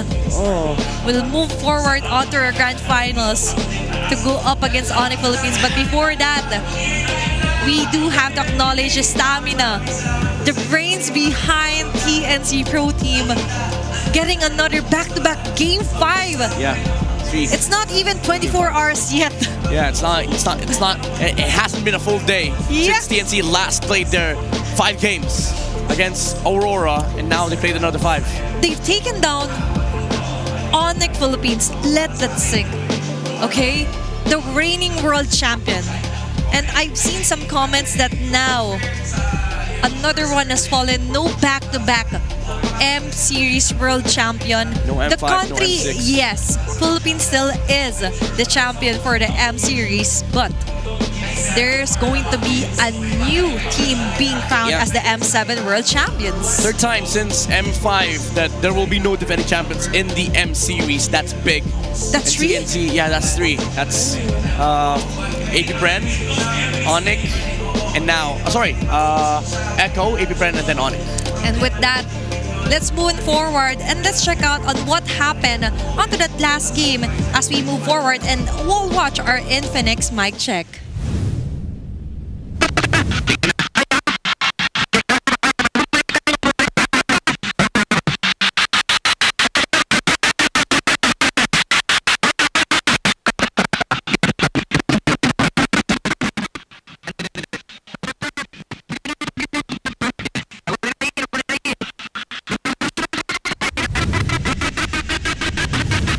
will move forward onto our grand finals to go up against ONIC Philippines. But before that, we do have to acknowledge the stamina, the brains behind TNC Pro Team, getting another back-to-back Game 5. It's not even 24 hours yet. Yeah, it's not. It hasn't been a full day since TNC last played their 5 games against Aurora, and now they played another 5. They've taken down ONIC Philippines. Let that sink. Okay? The reigning world champion. And I've seen some comments that now another one has fallen. No back-to-back M Series world champion. No M5, the country, no M6. yes, Philippines still is the champion for the M Series, but there's going to be a new team being crowned as the M7 world champions. Third time since M5 that there will be no defending champions in the M Series. That's big. That's 3? TNC, yeah, that's 3. That's AP Bren, ONIC, and now, Echo, AP Bren, and then ONIC. And with that, let's move forward and let's check out on what happened onto that last game as we move forward, and we'll watch our Infinix mic check.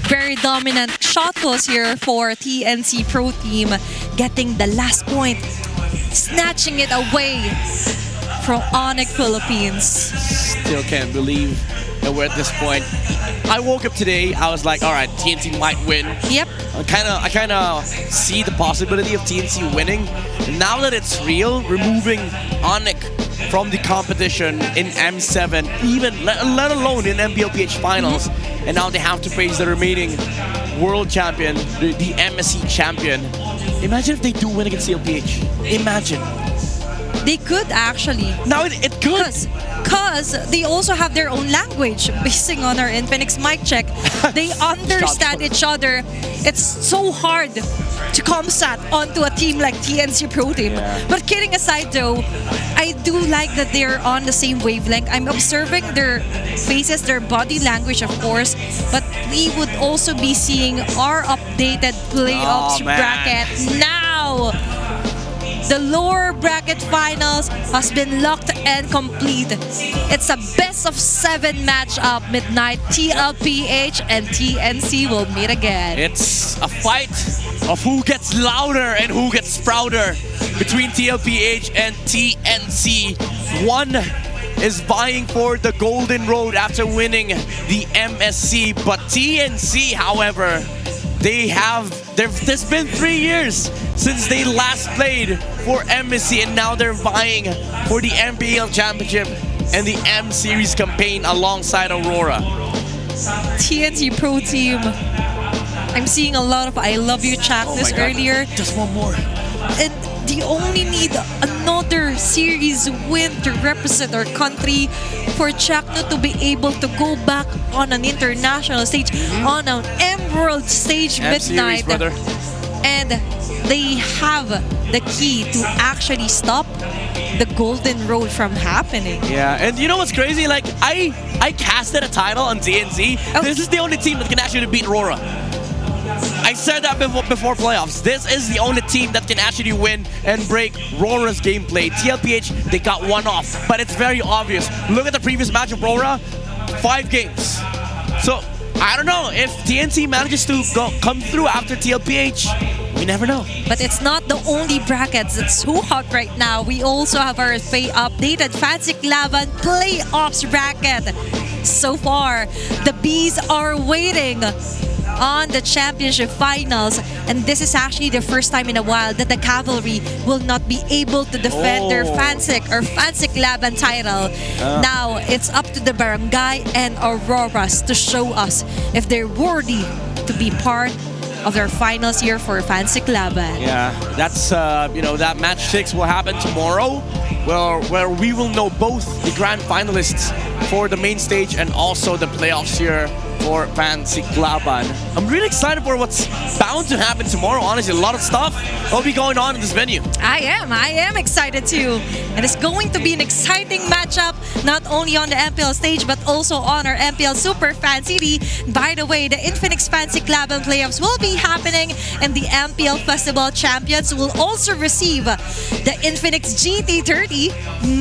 Very dominant shot calls here for TNC Pro Team, getting the last point, snatching it away from ONIC Philippines. Still can't believe that we're at this point. I woke up today, I was like, all right, TNC might win. Yep. I kind of see the possibility of TNC winning. Now that it's real, removing ONIC from the competition in M7, even let alone in MPLPH finals, and now they have to face the remaining world champion, the MSC champion. Imagine if they do win against TLPH. Imagine. They could actually. Now it could. Because they also have their own language. Basing on our Infinix mic check, they understand each other. It's so hard to comsat onto a team like TNC Pro Team. But kidding aside though, I do like that they're on the same wavelength. I'm observing their faces, their body language of course, but we would also be seeing our updated playoffs bracket now. The lower bracket finals has been locked and complete. It's a best of 7 matchup. Midnight, TLPH and TNC will meet again. It's a fight of who gets louder and who gets prouder between TLPH and TNC. One is vying for the Golden Road after winning the MSC. But TNC, however, there's been 3 years since they last played for MSC, and now they're vying for the MPL Championship and the M Series campaign alongside Aurora. TNT Pro Team. I'm seeing a lot of I Love You chakras earlier. Just one more. And they only need another series win to represent our country for Chakno to be able to go back on an international stage, on an Emerald stage midnight. And they have the key to actually stop the Golden Road from happening. Yeah, and you know what's crazy? Like, I casted a title on TNC. This is the only team that can actually beat RORA. I said that before playoffs. This is the only team that can actually win and break RORA's gameplay. TLPH, they got one off, but it's very obvious. Look at the previous match of RORA, 5 games. So, I don't know, if TNC manages to come through after TLPH, we never know. But it's not the only brackets that's so hot right now. We also have our updated Fancy Laban playoffs bracket. So far, the Bees are waiting on the championship finals, and this is actually the first time in a while that the Cavalry will not be able to defend their Fansik or Fansik Laban title. Now it's up to the Barangay and Auroras to show us if they're worthy to be part of their finals here for Fansik Laban. Yeah, that's that match 6 will happen tomorrow, where we will know both the grand finalists for the main stage and also the playoffs here for Fansik Laban. I'm really excited for what's bound to happen tomorrow. Honestly, a lot of stuff will be going on in this venue. I am excited too. And it's going to be an exciting matchup, not only on the MPL stage, but also on our MPL Super Fan City. By the way, the Infinix Fansik Laban playoffs will be happening, and the MPL Festival champions will also receive the Infinix GT30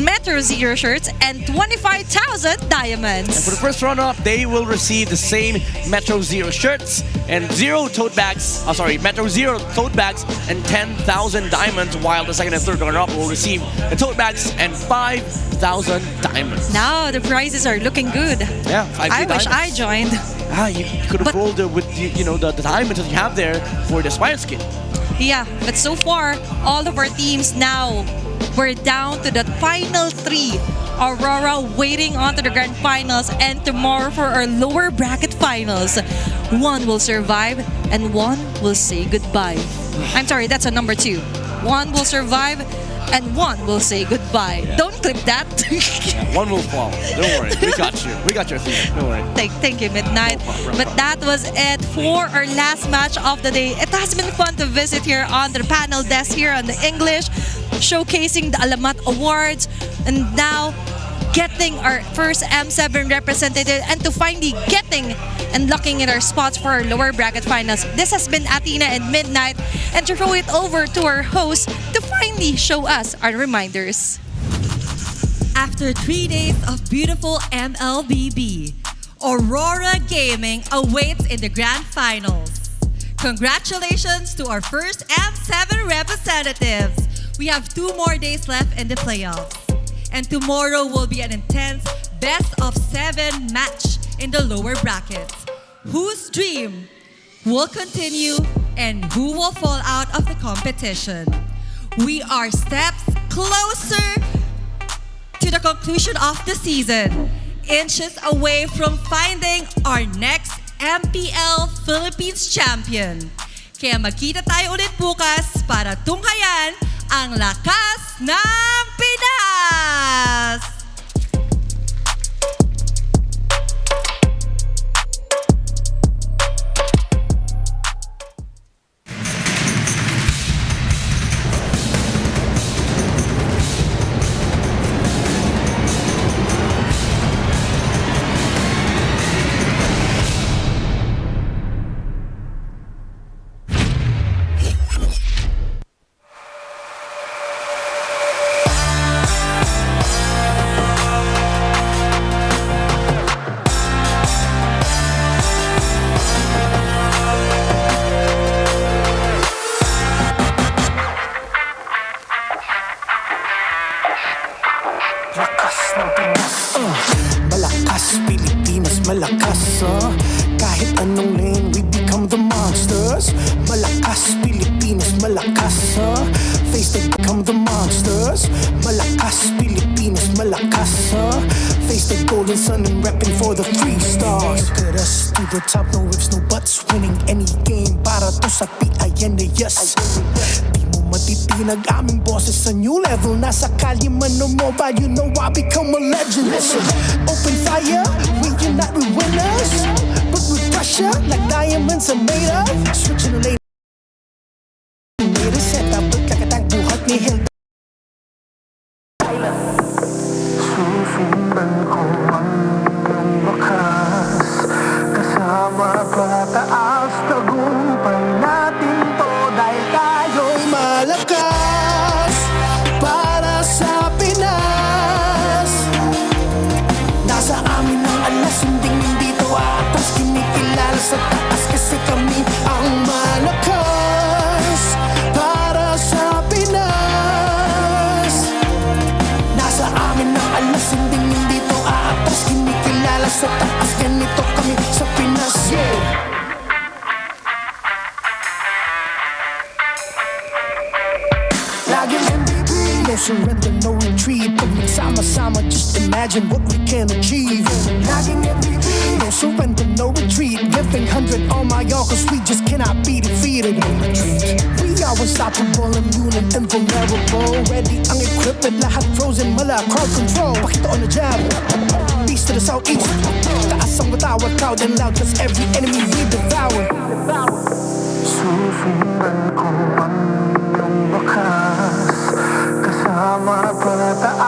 Metro Zero shirts and 25,000 diamonds. And for the first runner-up, they will receive the same Metro Zero shirts and Metro Zero tote bags and 10,000 diamonds, while the second and third runner-up will receive the tote bags and 5,000 diamonds. Now the prizes are looking good. Yeah, I wish I joined. You could have rolled with the diamonds that you have there for the Spire skin. Yeah, but so far, all of our teams now, we're down to the final 3. Aurora waiting on to the grand finals, and tomorrow for our lower bracket finals. One will survive and one will say goodbye. I'm sorry, that's a number 2. One will survive and one will say goodbye. Don't clip that. One will fall. Don't worry. We got you. We got your theme. Don't worry. Thank you, Midnight. But that was it for our last match of the day. It has been fun to visit here on the panel desk here on the English, showcasing the Alamat Awards, and now getting our first M7 representative, and to finally getting and locking in our spots for our lower bracket finals. This has been Athena and Midnight, and to throw it over to our host to finally show us our reminders. After 3 days of beautiful MLBB, Aurora Gaming awaits in the grand finals. Congratulations to our first M7 representatives. We have 2 more days left in the playoffs. And tomorrow will be an intense best-of-7 match in the lower brackets. Whose dream will continue and who will fall out of the competition? We are steps closer to the conclusion of the season, inches away from finding our next MPL Philippines champion. Kaya magkita tayo ulit bukas para tunghayan ang lakas ng Pinas! malakas face to become the monsters. Malakas Pilipinas, malakas face the golden sun and repping for the 3 stars. Look at us to the top, no ifs, no buts, winning any game para to sa PINAS. Di mo matitinag aming boses sa new level. Nasa kalye man o mobile, you know I become a legend. Listen, open fire, we cannot be winners, but with pressure like diamonds are made of. Switching the lane, made a setup, but like a tank buhat ni Hill. Susundan ko ang iyong wakas, kasama pataas, tagumpay natin to dahil tayo'y malakas para sa Pinas. Nasa amin ang alas, hindi to atas, kinikilala sa taas kasi kami ang malakas para sa Pinas. Nasa amin ang alas, hindi to atas, kinikilala sa taas, ganito kami sa Pinas. Yeah. Laging MVP, no surrender, no retreat. Pag nagsama-sama, just imagine what we can achieve. Laging MVP, no surrender, no retreat. Giving 100 on my all, cause we just cannot be defeated. We are unstoppable, immune and invulnerable. Ready ang equipment, lahat frozen, mala, crowd control. Pakita on the jab, beast to the southeast. Taas ang watawat, proud and loud, cause every enemy we devour. Susundan ko ang iyong wakas, kasama pataas.